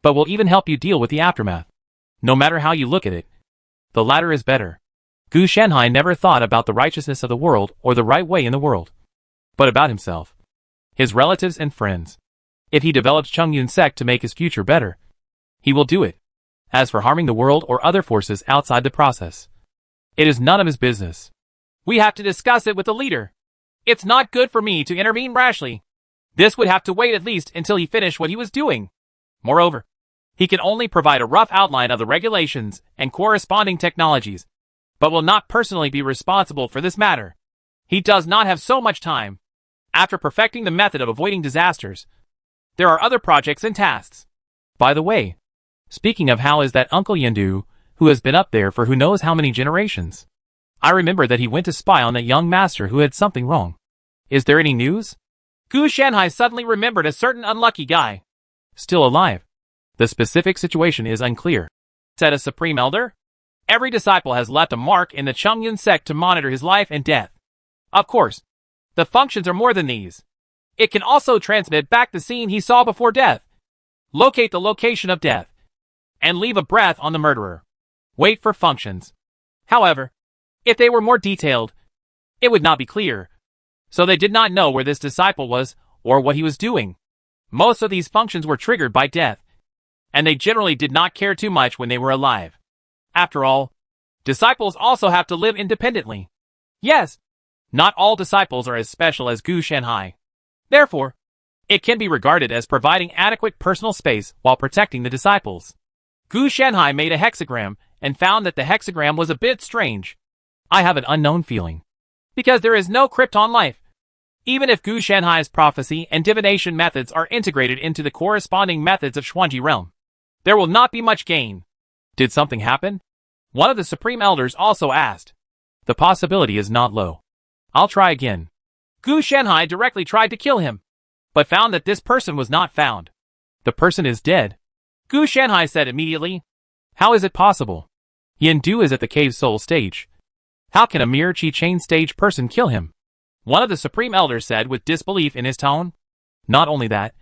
but will even help you deal with the aftermath. No matter how you look at it, the latter is better. Gu Shanhai never thought about the righteousness of the world or the right way in the world, but about himself, his relatives and friends. If he develops Chongyun sect to make his future better, he will do it. As for harming the world or other forces outside the process, it is none of his business. We have to discuss it with the leader. It's not good for me to intervene rashly. This would have to wait at least until he finished what he was doing. Moreover, he can only provide a rough outline of the regulations and corresponding technologies, but will not personally be responsible for this matter. He does not have so much time. After perfecting the method of avoiding disasters, there are other projects and tasks. By the way, speaking of, how is that Uncle Yendu, who has been up there for who knows how many generations? I remember that he went to spy on that young master who had something wrong. Is there any news? Gu Shanhai suddenly remembered a certain unlucky guy. Still alive. The specific situation is unclear. Said a Supreme Elder? Every disciple has left a mark in the Chongyun sect to monitor his life and death. Of course, the functions are more than these. It can also transmit back the scene he saw before death, locate the location of death, and leave a breath on the murderer. Wait for functions. However, If they were more detailed, it would not be clear. So they did not know where this disciple was or what he was doing. Most of these functions were triggered by death, and they generally did not care too much when they were alive. After all, disciples also have to live independently. Yes, not all disciples are as special as Gu Shanhai. Therefore, it can be regarded as providing adequate personal space while protecting the disciples. Gu Shanhai made a hexagram and found that the hexagram was a bit strange. I have an unknown feeling. Because there is no Krypton life. Even if Gu Shanhai's prophecy and divination methods are integrated into the corresponding methods of Xuanji realm, there will not be much gain. Did something happen? One of the Supreme Elders also asked. The possibility is not low. I'll try again. Gu Shanhai directly tried to kill him, but found that this person was not found. The person is dead. Gu Shanhai said immediately. How is it possible? Yin Du is at the cave soul stage. How can a mere Qi chain stage person kill him? One of the Supreme Elders said with disbelief in his tone. Not only that,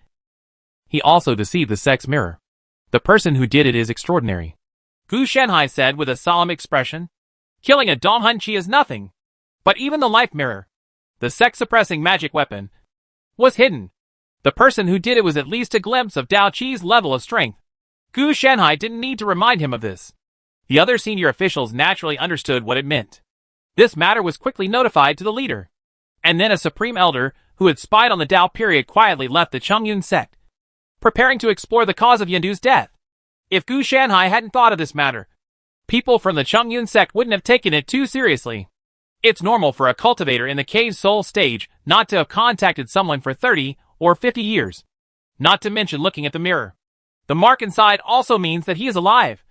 he also deceived the sex mirror. The person who did it is extraordinary. Gu Shanhai said with a solemn expression. Killing a Donghun Qi is nothing. But even the life mirror, the sex-suppressing magic weapon, was hidden. The person who did it was at least a glimpse of Dao Qi's level of strength. Gu Shanhai didn't need to remind him of this. The other senior officials naturally understood what it meant. This matter was quickly notified to the leader. And then a Supreme Elder, who had spied on the Dao period, quietly left the Chongyun sect, preparing to explore the cause of Yandu's death. If Gu Shanhai hadn't thought of this matter, people from the Chongyun sect wouldn't have taken it too seriously. It's normal for a cultivator in the cave soul stage not to have contacted someone for 30 or 50 years. Not to mention looking at the mirror. The mark inside also means that he is alive.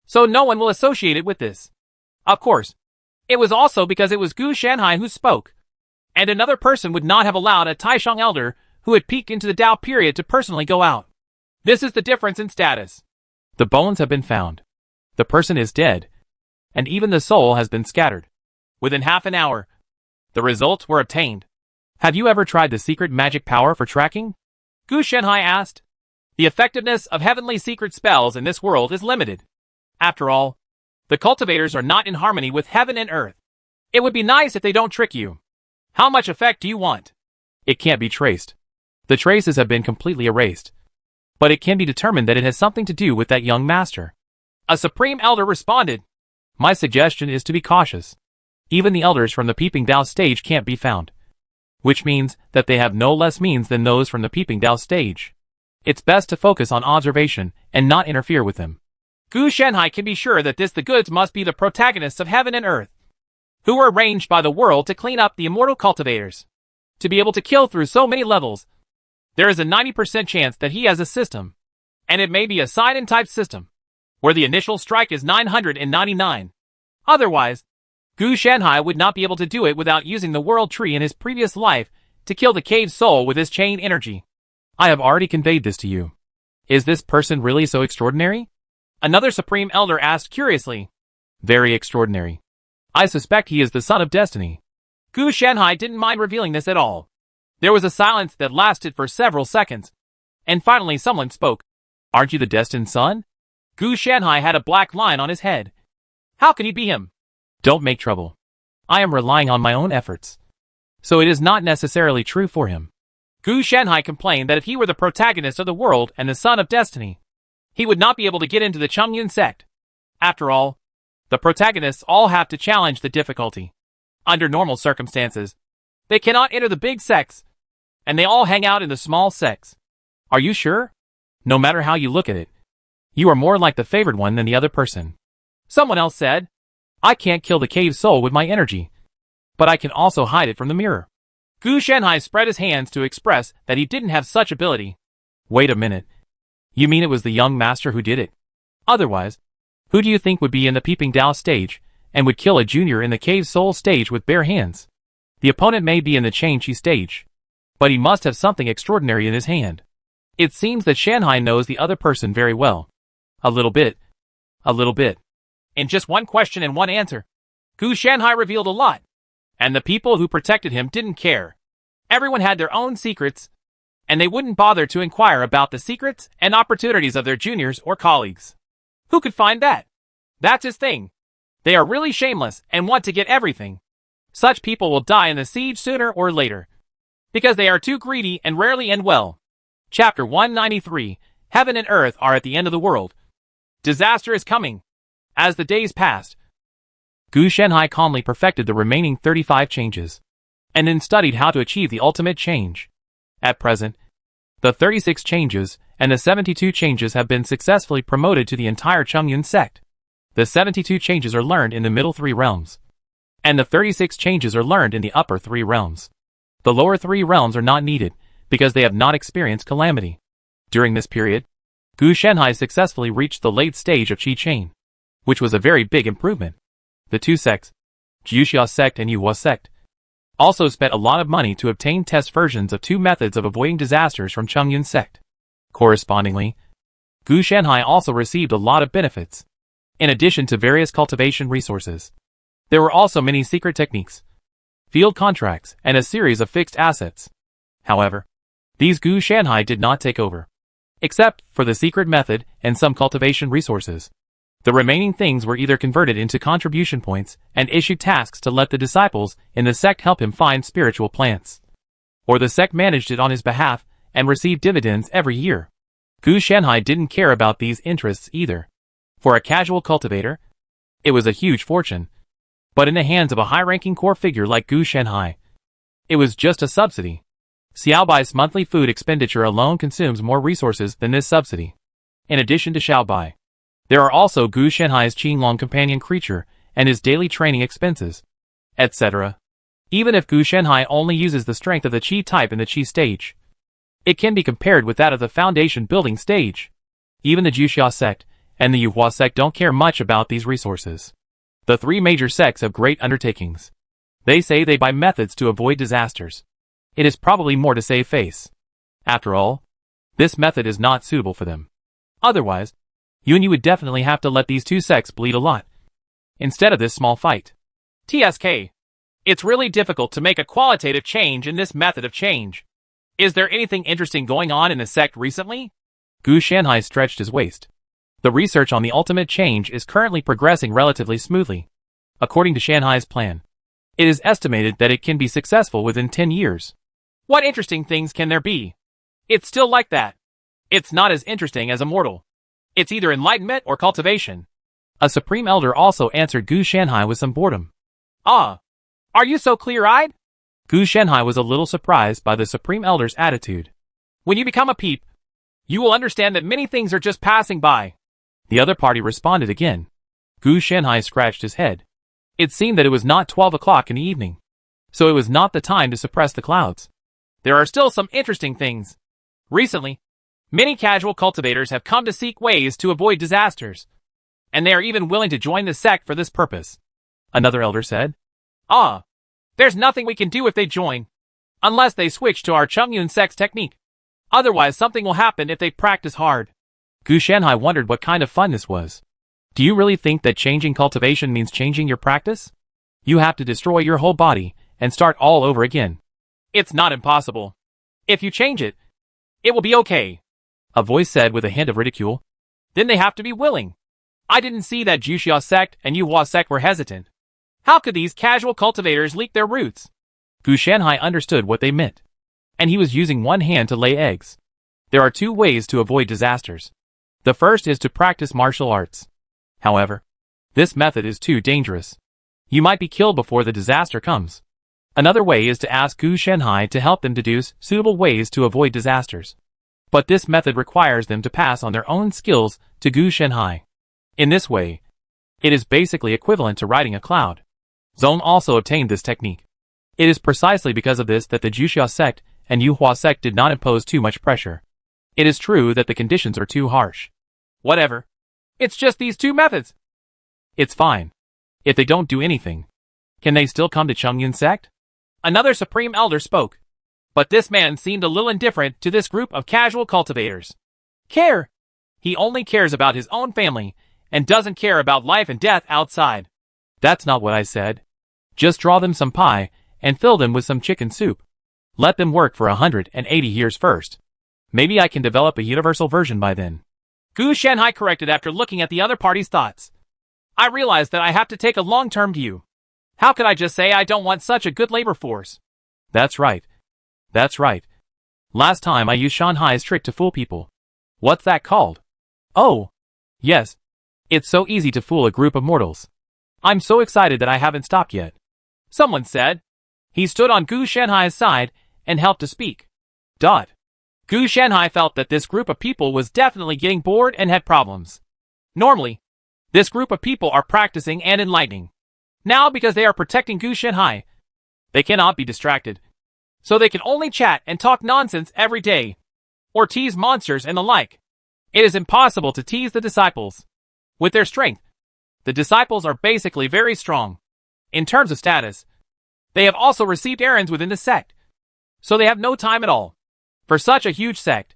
So no one will associate it with this. Of course, it was also because it was Gu Shanhai who spoke. And another person would not have allowed a Taisheng elder who had peeked into the Dao period to personally go out. This is the difference in status. The bones have been found. The person is dead. And even the soul has been scattered. Within half an hour, the results were obtained. Have you ever tried the secret magic power for tracking? Gu Shanhai asked. The effectiveness of heavenly secret spells in this world is limited. After all, the cultivators are not in harmony with heaven and earth. It would be nice if they don't trick you. How much effect do you want? It can't be traced. The traces have been completely erased. But it can be determined that it has something to do with that young master. A Supreme Elder responded. My suggestion is to be cautious. Even the elders from the Peeping Dao stage can't be found. Which means that they have no less means than those from the Peeping Dao stage. It's best to focus on observation and not interfere with them. Gu Shanhai can be sure that the goods must be the protagonists of heaven and earth, who were arranged by the world to clean up the immortal cultivators. To be able to kill through so many levels, there is a 90% chance that he has a system, and it may be a Sidon type system, where the initial strike is 999. Otherwise, Gu Shanhai would not be able to do it without using the world tree in his previous life to kill the cave soul with his chain energy. I have already conveyed this to you. Is this person really so extraordinary? Another Supreme Elder asked curiously. Very extraordinary. I suspect he is the son of destiny. Gu Shanhai didn't mind revealing this at all. There was a silence that lasted for several seconds. And finally someone spoke. Aren't you the destined son? Gu Shanhai had a black line on his head. How can he be him? Don't make trouble. I am relying on my own efforts. So it is not necessarily true for him. Gu Shanhai complained that if he were the protagonist of the world and the son of destiny, he would not be able to get into the Chongyun sect. After all, the protagonists all have to challenge the difficulty. Under normal circumstances, they cannot enter the big sects, and they all hang out in the small sects. Are you sure? No matter how you look at it, you are more like the favored one than the other person. Someone else said, I can't kill the cave soul with my energy, but I can also hide it from the mirror. Gu Shanhai spread his hands to express that he didn't have such ability. Wait a minute. You mean it was the young master who did it? Otherwise, who do you think would be in the Peeping Dao stage and would kill a junior in the cave soul stage with bare hands? The opponent may be in the Chain Chi stage, but he must have something extraordinary in his hand. It seems that Shanhai knows the other person very well. A little bit. A little bit. In just one question and one answer, Gu Shanhai revealed a lot. And the people who protected him didn't care. Everyone had their own secrets, and they wouldn't bother to inquire about the secrets and opportunities of their juniors or colleagues. Who could find that? That's his thing. They are really shameless and want to get everything. Such people will die in the siege sooner or later, because they are too greedy and rarely end well. Chapter 193. Heaven and earth are at the end of the world. Disaster is coming. As the days passed, Gu Shenhai calmly perfected the remaining 35 changes, and then studied how to achieve the ultimate change. At present, the 36 changes and the 72 changes have been successfully promoted to the entire Chongyun sect. The 72 changes are learned in the middle 3 realms, and the 36 changes are learned in the upper 3 realms. The lower 3 realms are not needed, because they have not experienced calamity. During this period, Gu Shenhai successfully reached the late stage of Qi Chain, which was a very big improvement. The two sects, Jiuxia sect and Yuhua sect, also spent a lot of money to obtain test versions of 2 methods of avoiding disasters from Chongyun sect. Correspondingly, Gu Shenhai also received a lot of benefits. In addition to various cultivation resources, there were also many secret techniques, field contracts, and a series of fixed assets. However, these Gu Shenhai did not take over, except for the secret method and some cultivation resources. The remaining things were either converted into contribution points and issued tasks to let the disciples in the sect help him find spiritual plants, or the sect managed it on his behalf and received dividends every year. Gu Shenhai didn't care about these interests either. For a casual cultivator, it was a huge fortune, but in the hands of a high-ranking core figure like Gu Shenhai, it was just a subsidy. Xiaobai's monthly food expenditure alone consumes more resources than this subsidy. In addition to Xiaobai, there are also Gu Shenhai's Qinglong companion creature and his daily training expenses, etc. Even if Gu Shenhai only uses the strength of the Qi type in the Qi stage, it can be compared with that of the foundation building stage. Even the Jiuxia sect and the Yuhua sect don't care much about these resources. The 3 major sects have great undertakings. They say they buy methods to avoid disasters. It is probably more to save face. After all, this method is not suitable for them. Otherwise, you would definitely have to let these 2 sects bleed a lot, instead of this small fight. TSK. It's really difficult to make a qualitative change in this method of change. Is there anything interesting going on in the sect recently? Gu Shenhai stretched his waist. The research on the ultimate change is currently progressing relatively smoothly. According to Shanhai's plan, it is estimated that it can be successful within 10 years. What interesting things can there be? It's still like that. It's not as interesting as Immortal. It's either enlightenment or cultivation. A Supreme Elder also answered Gu Shenhai with some boredom. Ah, are you so clear-eyed? Gu Shenhai was a little surprised by the Supreme Elder's attitude. When you become a peep, you will understand that many things are just passing by. The other party responded again. Gu Shenhai scratched his head. It seemed that it was not 12 o'clock in the evening, so it was not the time to suppress the clouds. There are still some interesting things. Recently, many casual cultivators have come to seek ways to avoid disasters, and they are even willing to join the sect for this purpose. Another elder said. Ah, there's nothing we can do if they join, unless they switch to our Chongyun sect's technique. Otherwise something will happen if they practice hard. Gu Shenhai wondered what kind of fun this was. Do you really think that changing cultivation means changing your practice? You have to destroy your whole body and start all over again. It's not impossible. If you change it, it will be okay. A voice said with a hint of ridicule. Then they have to be willing. I didn't see that Jiuxia sect and Yuhua sect were hesitant. How could these casual cultivators leak their roots? Gu Shenhai understood what they meant, and he was using one hand to lay eggs. There are 2 ways to avoid disasters. The first is to practice martial arts. However, this method is too dangerous. You might be killed before the disaster comes. Another way is to ask Gu Shenhai to help them deduce suitable ways to avoid disasters. But this method requires them to pass on their own skills to Gu Shenhai. In this way, it is basically equivalent to riding a cloud. Zone also obtained this technique. It is precisely because of this that the Jiuxia sect and Yuhua sect did not impose too much pressure. It is true that the conditions are too harsh. Whatever. It's just these 2 methods. It's fine. If they don't do anything, can they still come to Chongyun sect? Another Supreme Elder spoke. But this man seemed a little indifferent to this group of casual cultivators. Care? He only cares about his own family and doesn't care about life and death outside. That's not what I said. Just draw them some pie and fill them with some chicken soup. Let them work for 180 years first. Maybe I can develop a universal version by then. Gu Shenhai corrected after looking at the other party's thoughts. I realize that I have to take a long-term view. How could I just say I don't want such a good labor force? That's right. That's right. Last time I used Shanhai's trick to fool people. What's that called? Oh. Yes. It's so easy to fool a group of mortals. I'm so excited that I haven't stopped yet. Someone said. He stood on Gu Shanhai's side and helped to speak. Gu Shanhai felt that this group of people was definitely getting bored and had problems. Normally, this group of people are practicing and enlightening. Now, because they are protecting Gu Shanhai, they cannot be distracted. So they can only chat and talk nonsense every day, or tease monsters and the like. It is impossible to tease the disciples. With their strength, the disciples are basically very strong. In terms of status, they have also received errands within the sect, so they have no time at all. For such a huge sect,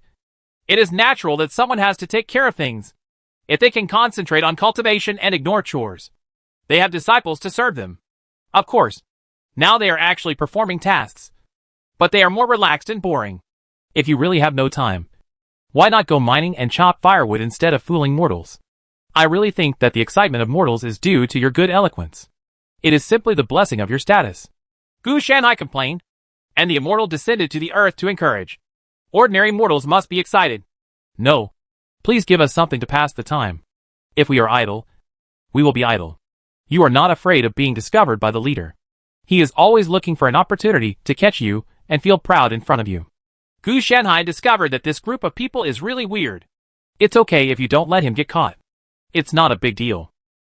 it is natural that someone has to take care of things. If they can concentrate on cultivation and ignore chores, they have disciples to serve them. Of course, now they are actually performing tasks, but they are more relaxed and boring. If you really have no time, why not go mining and chop firewood instead of fooling mortals? I really think that the excitement of mortals is due to your good eloquence. It is simply the blessing of your status. Gu Shanhai complained, and the immortal descended to the earth to encourage. Ordinary mortals must be excited. No. Please give us something to pass the time. If we are idle, we will be idle. You are not afraid of being discovered by the leader. He is always looking for an opportunity to catch you and feel proud in front of you. Gu Shanhai discovered that this group of people is really weird. It's okay if you don't let him get caught. It's not a big deal.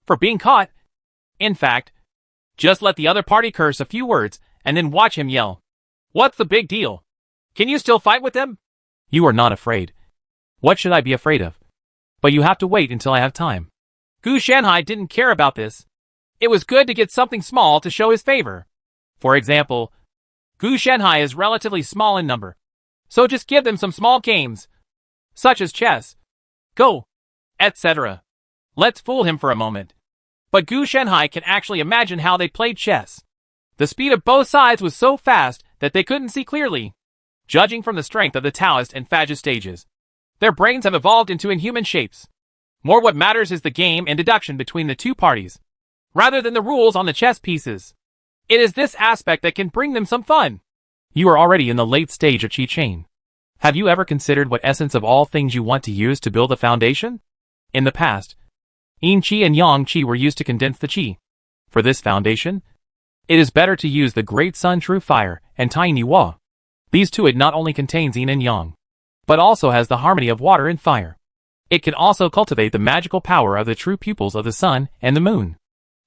For being caught, in fact, just let the other party curse a few words and then watch him yell. What's the big deal? Can you still fight with them? You are not afraid. What should I be afraid of? But you have to wait until I have time. Gu Shanhai didn't care about this. It was good to get something small to show his favor. For example, Gu Shanhai is relatively small in number, so just give them some small games, such as chess, Go, etc. Let's fool him for a moment. But Gu Shanhai can actually imagine how they played chess. The speed of both sides was so fast that they couldn't see clearly. Judging from the strength of the Taoist and Fages stages, their brains have evolved into inhuman shapes. More what matters is the game and deduction between the two parties, rather than the rules on the chess pieces. It is this aspect that can bring them some fun. You are already in the late stage of Qi Chain. Have you ever considered what essence of all things you want to use to build a foundation? In the past, Yin Qi and Yang Qi were used to condense the Qi. For this foundation, it is better to use the Great Sun True Fire and Tiny Hua. These two, it not only contains Yin and Yang, but also has the harmony of water and fire. It can also cultivate the magical power of the true pupils of the sun and the moon.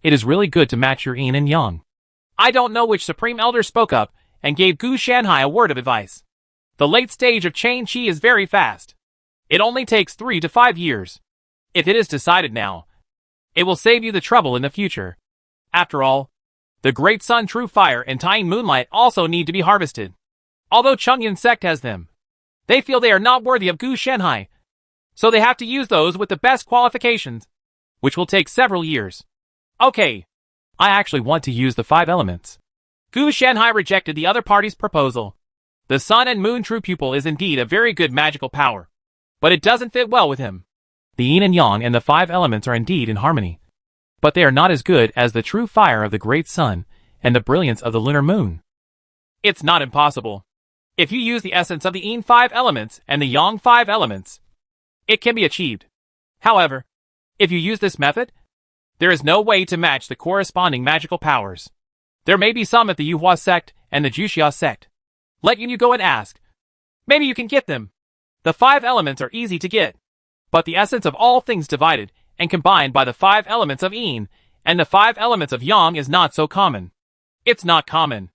It is really good to match your Yin and Yang. I don't know which Supreme Elder spoke up and gave Gu Shanhai a word of advice. The late stage of Chain Qi is very fast. It only takes 3 to 5 years. If it is decided now, it will save you the trouble in the future. After all, the Great Sun True Fire and Tiny Moonlight also need to be harvested. Although Changyan sect has them, they feel they are not worthy of Gu Shanhai, so they have to use those with the best qualifications, which will take several years. Okay, I actually want to use the 5 elements. Gu Shanhai rejected the other party's proposal. The Sun and Moon True Pupil is indeed a very good magical power, but it doesn't fit well with him. The Yin and Yang and the 5 elements are indeed in harmony, but they are not as good as the true fire of the Great Sun and the brilliance of the lunar moon. It's not impossible. If you use the essence of the Yin 5 elements and the Yang 5 elements, it can be achieved. However, if you use this method, there is no way to match the corresponding magical powers. There may be some at the Yuhua sect and the Juxia sect. Let you go and ask. Maybe you can get them. The 5 elements are easy to get, but the essence of all things divided and combined by the 5 elements of Yin and the 5 elements of Yang is not so common. It's not common.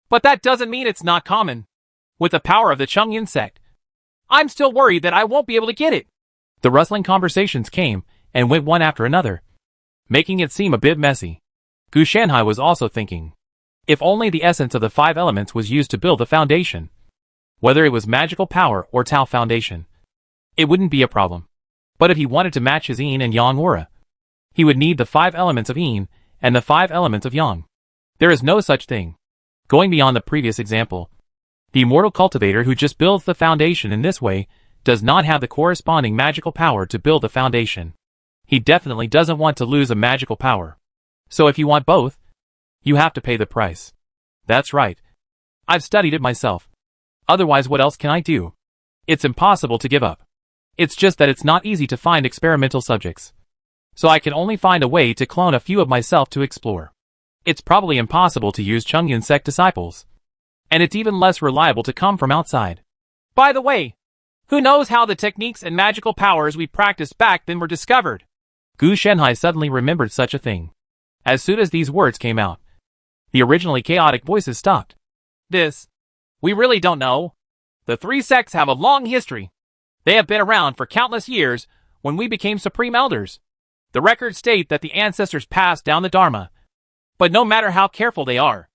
But that doesn't mean it's not common. With the power of the Changyan sect, I'm still worried that I won't be able to get it. The rustling conversations came and went one after another, making it seem a bit messy. Gu Shanhai was also thinking, if only the essence of the 5 elements was used to build the foundation, whether it was magical power or Tao foundation, it wouldn't be a problem. But if he wanted to match his Yin and Yang aura, he would need the 5 elements of Yin and the 5 elements of Yang. There is no such thing. Going beyond the previous example, the immortal cultivator who just builds the foundation in this way does not have the corresponding magical power to build the foundation. He definitely doesn't want to lose a magical power. So if you want both, you have to pay the price. That's right. I've studied it myself. Otherwise, what else can I do? It's impossible to give up. It's just that it's not easy to find experimental subjects. So I can only find a way to clone a few of myself to explore. It's probably impossible to use Chongyun sect disciples. And it's even less reliable to come from outside. By the way, who knows how the techniques and magical powers we practiced back then were discovered? Gu Shenhai suddenly remembered such a thing. As soon as these words came out, the originally chaotic voices stopped. We really don't know. The three sects have a long history. They have been around for countless years when we became supreme elders. The records state that the ancestors passed down the Dharma. But no matter how careful they are,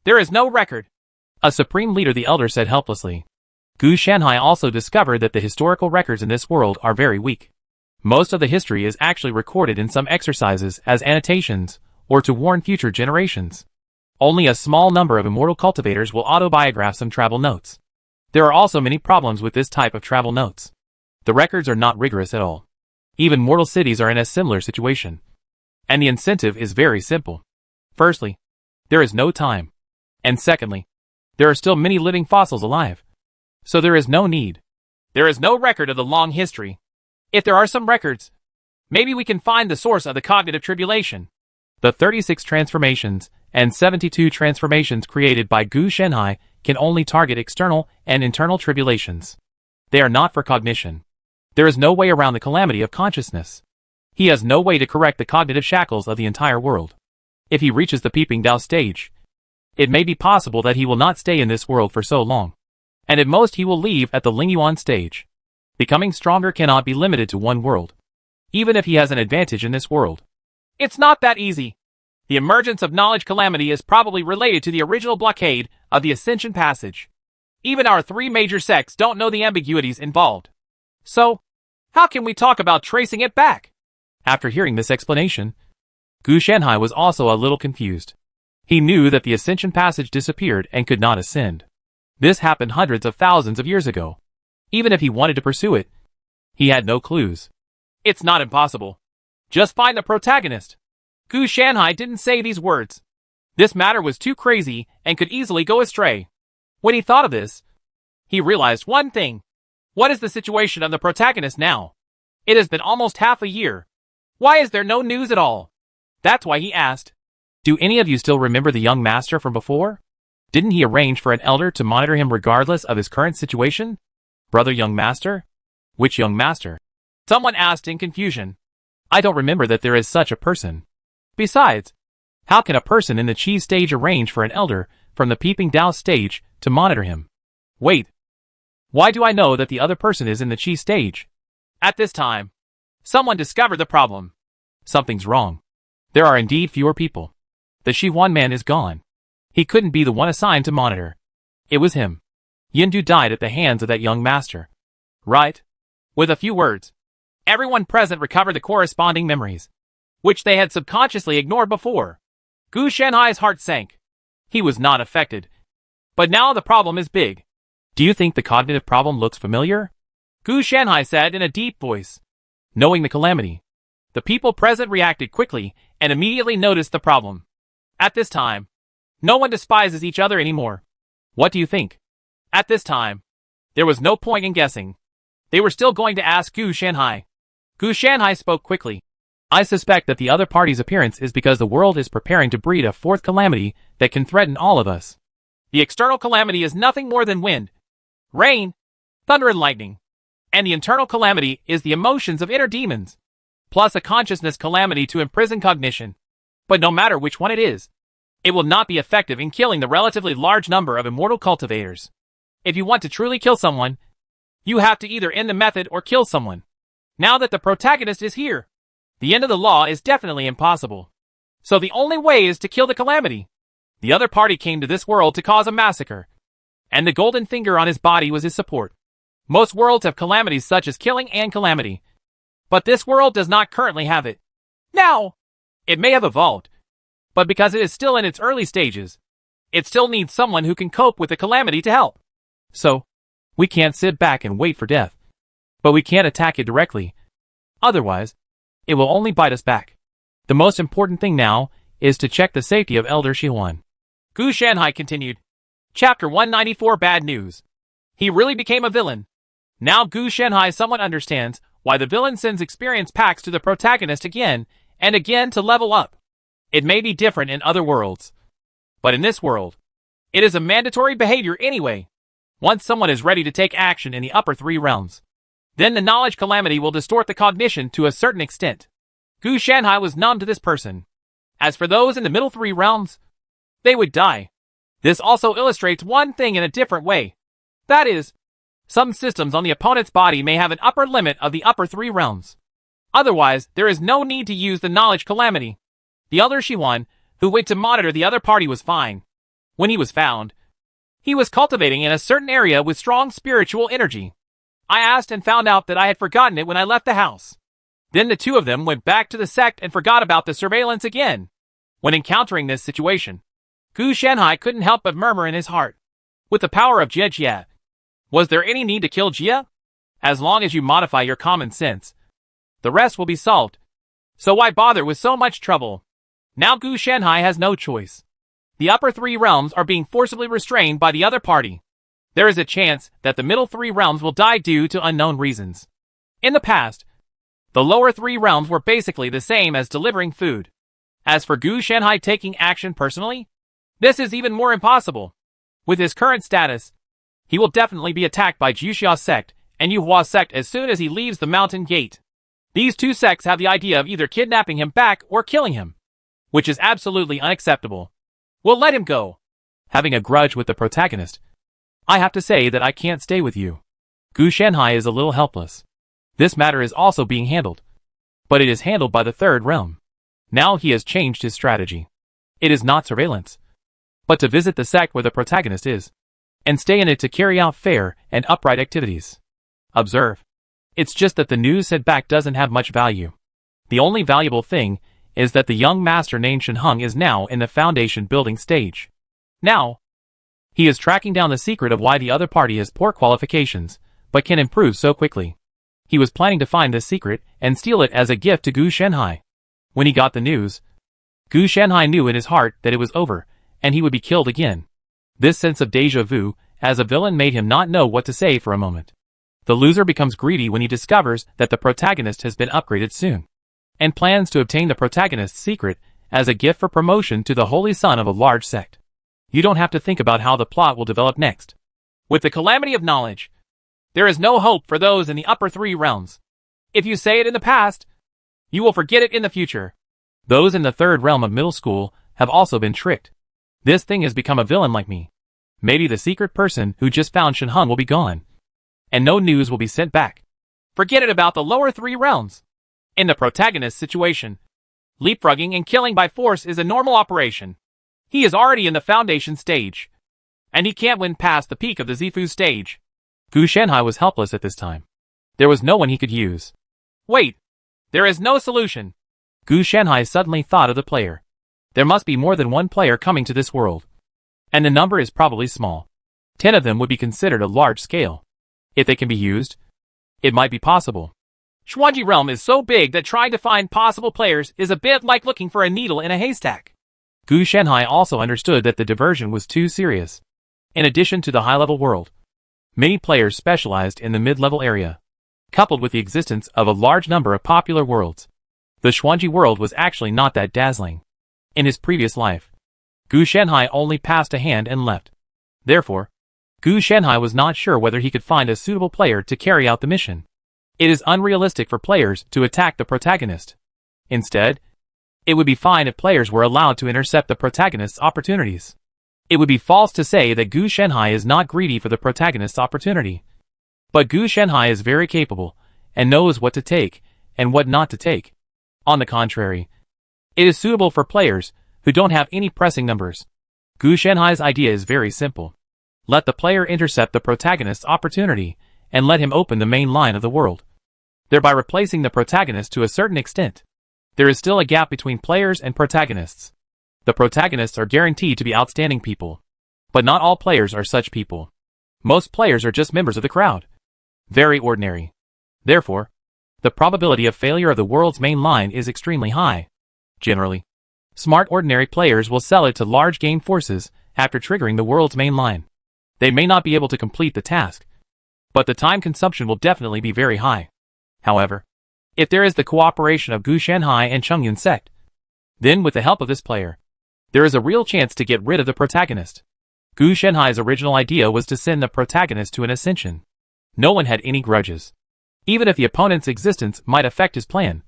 there is no record. A supreme leader, the elder said helplessly. Gu Shenhai also discovered that the historical records in this world are very weak. Most of the history is actually recorded in some exercises as annotations, or to warn future generations. Only a small number of immortal cultivators will autobiograph some travel notes. There are also many problems with this type of travel notes. The records are not rigorous at all. Even mortal cities are in a similar situation. And the incentive is very simple. Firstly, there is no time. And secondly, there are still many living fossils alive. So there is no need. There is no record of the long history. If there are some records, maybe we can find the source of the cognitive tribulation. The 36 transformations and 72 transformations created by Gu Shenhai can only target external and internal tribulations. They are not for cognition. There is no way around the calamity of consciousness. He has no way to correct the cognitive shackles of the entire world. If he reaches the Peeping Dao stage, it may be possible that he will not stay in this world for so long. And at most he will leave at the Lingyuan stage. Becoming stronger cannot be limited to one world. Even if he has an advantage in this world. It's not that easy. The emergence of knowledge calamity is probably related to the original blockade of the Ascension Passage. Even our three major sects don't know the ambiguities involved. So, how can we talk about tracing it back? After hearing this explanation, Gu Shenhai was also a little confused. He knew that the Ascension Passage disappeared and could not ascend. This happened hundreds of thousands of years ago. Even if he wanted to pursue it, he had no clues. It's not impossible. Just find the protagonist. Gu Shenhai didn't say these words. This matter was too crazy and could easily go astray. When he thought of this, he realized one thing. What is the situation of the protagonist now? It has been almost half a year. Why is there no news at all? That's why he asked. Do any of you still remember the young master from before? Didn't he arrange for an elder to monitor him regardless of his current situation? Brother young master? Which young master? Someone asked in confusion. I don't remember that there is such a person. Besides, how can a person in the Qi stage arrange for an elder from the Peeping Dao stage to monitor him? Wait. Why do I know that the other person is in the Qi stage? At this time, someone discovered the problem. Something's wrong. There are indeed fewer people. The Shihuan man is gone. He couldn't be the one assigned to monitor. It was him. Yindu died at the hands of that young master. Right? With a few words, everyone present recovered the corresponding memories, which they had subconsciously ignored before. Gu Shenhai's heart sank. He was not affected. But now the problem is big. Do you think the cognitive problem looks familiar? Gu Shenhai said in a deep voice. Knowing the calamity, the people present reacted quickly and immediately noticed the problem. At this time, no one despises each other anymore. What do you think? At this time, there was no point in guessing. They were still going to ask Gu Shenhai. Gu Shenhai spoke quickly. I suspect that the other party's appearance is because the world is preparing to breed a fourth calamity that can threaten all of us. The external calamity is nothing more than wind, rain, thunder and lightning. And the internal calamity is the emotions of inner demons, plus a consciousness calamity to imprison cognition. But no matter which one it is, it will not be effective in killing the relatively large number of immortal cultivators. If you want to truly kill someone, you have to either end the method or kill someone. Now that the protagonist is here, the end of the law is definitely impossible. So the only way is to kill the calamity. The other party came to this world to cause a massacre, and the golden finger on his body was his support. Most worlds have calamities such as killing and calamity, but this world does not currently have it. Now, it may have evolved, but because it is still in its early stages, it still needs someone who can cope with the calamity to help. So, we can't sit back and wait for death. But we can't attack it directly. Otherwise, it will only bite us back. The most important thing now is to check the safety of Elder Shihuan. Gu Shanhai continued. Chapter 194 Bad News. He really became a villain. Now Gu Shanhai somewhat understands why the villain sends experience packs to the protagonist again and again to level up. It may be different in other worlds, but in this world, it is a mandatory behavior anyway. Once someone is ready to take action in the upper 3 realms, then the knowledge calamity will distort the cognition to a certain extent. Gu Shanhai was numb to this person. As for those in the middle 3 realms, they would die. This also illustrates one thing in a different way. That is, some systems on the opponent's body may have an upper limit of the upper 3 realms. Otherwise, there is no need to use the knowledge calamity. The Elder Shihuan, who went to monitor the other party, was fine. When he was found, he was cultivating in a certain area with strong spiritual energy. I asked and found out that I had forgotten it when I left the house. Then the 2 of them went back to the sect and forgot about the surveillance again. When encountering this situation, Gu Shanhai couldn't help but murmur in his heart. With the power of Jie, was there any need to kill Jie? As long as you modify your common sense, the rest will be solved. So why bother with so much trouble? Now Gu Shanhai has no choice. The upper 3 realms are being forcibly restrained by the other party. There is a chance that the middle 3 realms will die due to unknown reasons. In the past, the lower 3 realms were basically the same as delivering food. As for Gu Shanhai taking action personally, this is even more impossible. With his current status, he will definitely be attacked by Juxia sect and Yuhua sect as soon as he leaves the mountain gate. These 2 sects have the idea of either kidnapping him back or killing him, which is absolutely unacceptable. We'll let him go. Having a grudge with the protagonist, I have to say that I can't stay with you. Gu Shanhai is a little helpless. This matter is also being handled, but it is handled by the 3rd realm. Now he has changed his strategy. It is not surveillance, but to visit the sect where the protagonist is, and stay in it to carry out fair and upright activities. Observe. It's just that the news said back doesn't have much value. The only valuable thing is that the young master named Shenheng is now in the foundation building stage. Now, he is tracking down the secret of why the other party has poor qualifications, but can improve so quickly. He was planning to find this secret and steal it as a gift to Gu Shanhai. When he got the news, Gu Shanhai knew in his heart that it was over, and he would be killed again. This sense of déjà vu as a villain made him not know what to say for a moment. The loser becomes greedy when he discovers that the protagonist has been upgraded soon, and plans to obtain the protagonist's secret as a gift for promotion to the holy son of a large sect. You don't have to think about how the plot will develop next. With the calamity of knowledge, there is no hope for those in the upper 3 realms. If you say it in the past, you will forget it in the future. Those in the 3rd realm of middle school have also been tricked. This thing has become a villain like me. Maybe the secret person who just found Shenheng will be gone, and no news will be sent back. Forget it about the lower 3 realms. In the protagonist's situation, leapfrogging and killing by force is a normal operation. He is already in the foundation stage, and he can't win past the peak of the Zifu stage. Gu Shanhai was helpless at this time. There was no one he could use. Wait, there is no solution. Gu Shanhai suddenly thought of the player. There must be more than one player coming to this world, and the number is probably small. 10 of them would be considered a large scale. If they can be used, it might be possible. Xuanji realm is so big that trying to find possible players is a bit like looking for a needle in a haystack. Gu Shanhai also understood that the diversion was too serious. In addition to the high-level world, many players specialized in the mid-level area, coupled with the existence of a large number of popular worlds. The Xuanji world was actually not that dazzling. In his previous life, Gu Shanhai only passed a hand and left. Therefore, Gu Shanhai was not sure whether he could find a suitable player to carry out the mission. It is unrealistic for players to attack the protagonist. Instead, it would be fine if players were allowed to intercept the protagonist's opportunities. It would be false to say that Gu Shanhai is not greedy for the protagonist's opportunity. But Gu Shanhai is very capable, and knows what to take, and what not to take. On the contrary, it is suitable for players who don't have any pressing numbers. Gu Shanhai's idea is very simple. Let the player intercept the protagonist's opportunity, and let him open the main line of the world, thereby replacing the protagonist to a certain extent. There is still a gap between players and protagonists. The protagonists are guaranteed to be outstanding people, but not all players are such people. Most players are just members of the crowd. Very ordinary. Therefore, the probability of failure of the world's main line is extremely high. Generally, smart ordinary players will sell it to large game forces after triggering the world's main line. They may not be able to complete the task, but the time consumption will definitely be very high. However, if there is the cooperation of Gu Shanhai and Chongyun Sect, then with the help of this player, there is a real chance to get rid of the protagonist. Gu Shanhai's original idea was to send the protagonist to an ascension. No one had any grudges. Even if the opponent's existence might affect his plan,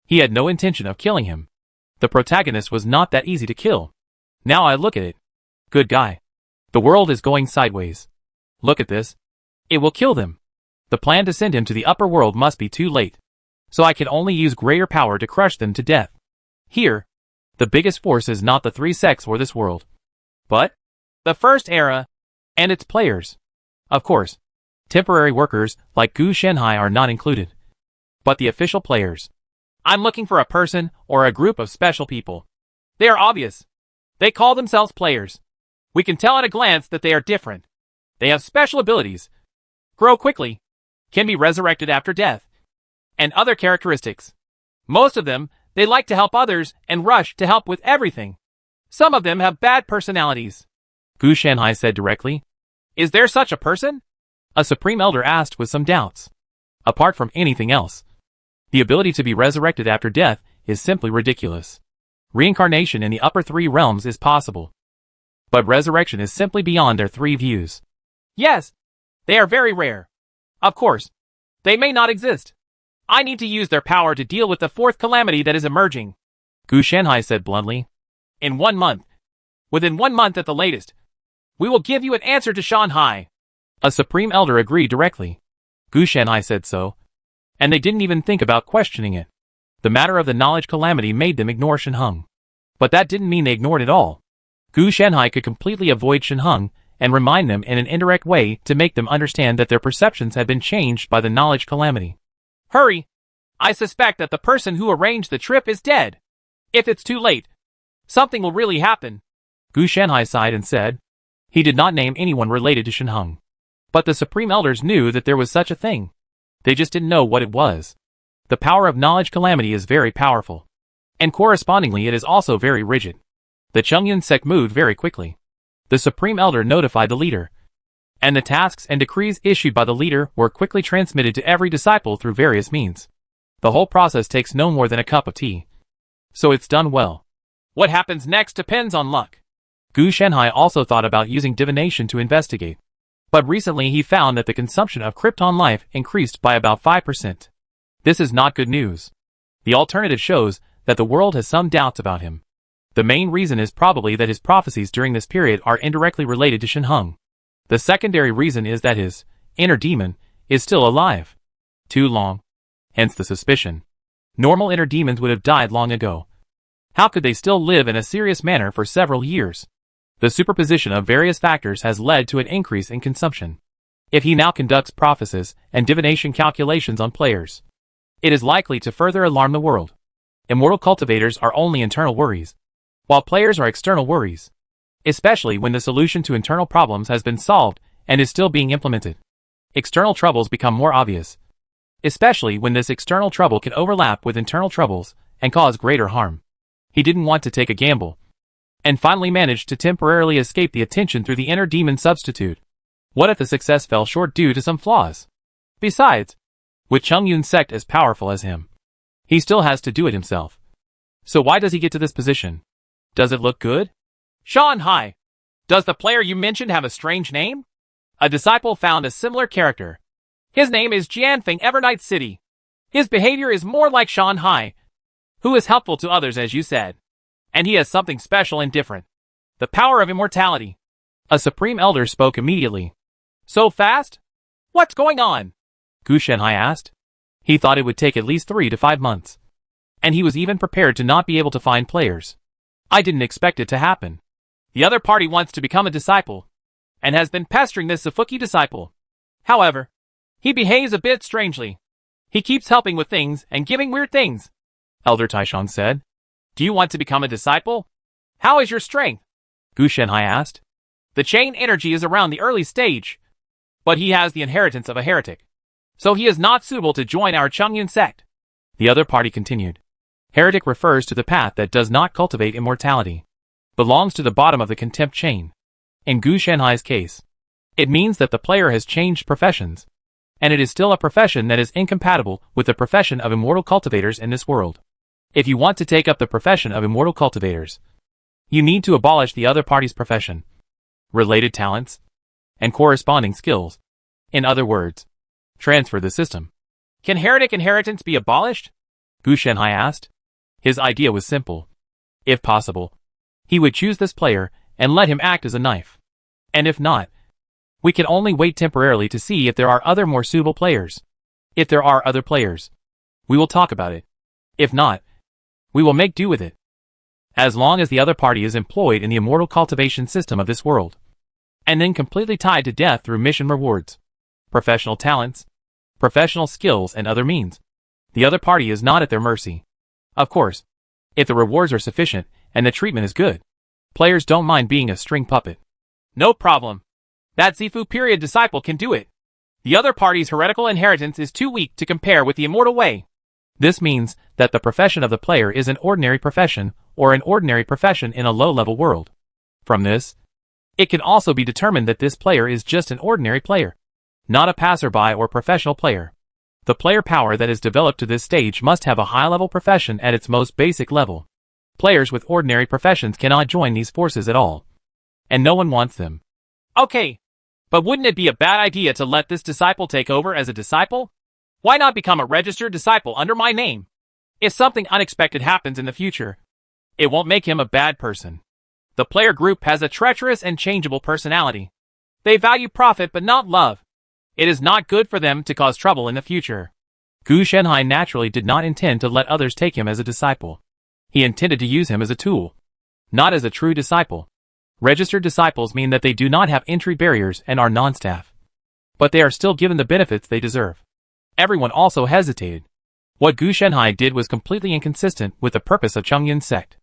he had no intention of killing him. The protagonist was not that easy to kill. Now I look at it. Good guy. The world is going sideways. Look at this. It will kill them. The plan to send him to the upper world must be too late. So I can only use greater power to crush them to death. Here, the biggest force is not the three sects or this world, but the first era and its players. Of course, temporary workers like Gu Shanhai are not included, but the official players. I'm looking for a person or a group of special people. They are obvious. They call themselves players. We can tell at a glance that they are different. They have special abilities, grow quickly, can be resurrected after death, and other characteristics. Most of them, they like to help others and rush to help with everything. Some of them have bad personalities. Gu Shanhai said directly. Is there such a person? A Supreme Elder asked with some doubts. Apart from anything else, the ability to be resurrected after death is simply ridiculous. Reincarnation in the upper three realms is possible, but resurrection is simply beyond their three views. Yes, they are very rare. Of course, they may not exist. I need to use their power to deal with the fourth calamity that is emerging. Gu Shanhai said bluntly. In 1 month. Within 1 month at the latest. We will give you an answer to Shanhai. A Supreme Elder agreed directly. Gu Shanhai said so, and they didn't even think about questioning it. The matter of the knowledge calamity made them ignore Shenheng. But that didn't mean they ignored it all. Gu Shanhai could completely avoid Shenheng and remind them in an indirect way to make them understand that their perceptions had been changed by the knowledge calamity. Hurry! I suspect that the person who arranged the trip is dead. If it's too late, something will really happen. Gu Shanhai sighed and said. He did not name anyone related to Shenheng. But the Supreme Elders knew that there was such a thing. They just didn't know what it was. The power of knowledge calamity is very powerful. And correspondingly it is also very rigid. The Chongyun sect moved very quickly. The Supreme Elder notified the leader, and the tasks and decrees issued by the leader were quickly transmitted to every disciple through various means. The whole process takes no more than a cup of tea. So it's done well. What happens next depends on luck. Gu Shanhai also thought about using divination to investigate. But recently he found that the consumption of Krypton life increased by about 5%. This is not good news. The alternative shows that the world has some doubts about him. The main reason is probably that his prophecies during this period are indirectly related to Shenheng. The secondary reason is that his inner demon is still alive. Too long. Hence the suspicion. Normal inner demons would have died long ago. How could they still live in a serious manner for several years? The superposition of various factors has led to an increase in consumption. If he now conducts prophecies and divination calculations on players, it is likely to further alarm the world. Immortal cultivators are only internal worries, while players are external worries. Especially when the solution to internal problems has been solved and is still being implemented. External troubles become more obvious. Especially when this external trouble can overlap with internal troubles and cause greater harm. He didn't want to take a gamble, and finally managed to temporarily escape the attention through the inner demon substitute. What if the success fell short due to some flaws? Besides, with Chongyun sect as powerful as him, he still has to do it himself. So why does he get to this position? Does it look good? Shanhai, does the player you mentioned have a strange name? A disciple found a similar character. His name is Jianfeng Evernight City. His behavior is more like Shanhai, who is helpful to others as you said. And he has something special and different. The power of immortality. A Supreme Elder spoke immediately. So fast? What's going on? Gu Shanhai asked. He thought it would take at least 3 to 5 months. And he was even prepared to not be able to find players. I didn't expect it to happen. The other party wants to become a disciple, and has been pestering this Zafuki disciple. However, he behaves a bit strangely. He keeps helping with things and giving weird things. Elder Taishan said. Do you want to become a disciple? How is your strength? Gu Shanhai asked. The chain energy is around the early stage, but he has the inheritance of a heretic. So he is not suitable to join our Chongyun sect. The other party continued. Heretic refers to the path that does not cultivate immortality. Belongs to the bottom of the contempt chain. In Gu Shanhai's case, it means that the player has changed professions, and it is still a profession that is incompatible with the profession of immortal cultivators in this world. If you want to take up the profession of immortal cultivators, you need to abolish the other party's profession, related talents, and corresponding skills. In other words, transfer the system. Can heretic inheritance be abolished? Gu Shanhai asked. His idea was simple. If possible, he would choose this player and let him act as a knife. And if not, we can only wait temporarily to see if there are other more suitable players. If there are other players, we will talk about it. If not, we will make do with it. As long as the other party is employed in the immortal cultivation system of this world, and then completely tied to death through mission rewards, professional talents, professional skills, and other means, the other party is not at their mercy. Of course, if the rewards are sufficient and the treatment is good, players don't mind being a string puppet. No problem. That Zifu period disciple can do it. The other party's heretical inheritance is too weak to compare with the immortal way. This means that the profession of the player is an ordinary profession, or an ordinary profession in a low-level world. From this, it can also be determined that this player is just an ordinary player, not a passerby or professional player. The player power that is developed to this stage must have a high-level profession at its most basic level. Players with ordinary professions cannot join these forces at all, and no one wants them. Okay, but wouldn't it be a bad idea to let this disciple take over as a disciple? Why not become a registered disciple under my name? If something unexpected happens in the future, it won't make him a bad person. The player group has a treacherous and changeable personality. They value profit but not love. It is not good for them to cause trouble in the future. Gu Shanhai naturally did not intend to let others take him as a disciple. He intended to use him as a tool, not as a true disciple. Registered disciples mean that they do not have entry barriers and are non-staff, but they are still given the benefits they deserve. Everyone also hesitated. What Gu Shanhai did was completely inconsistent with the purpose of Chongyun sect.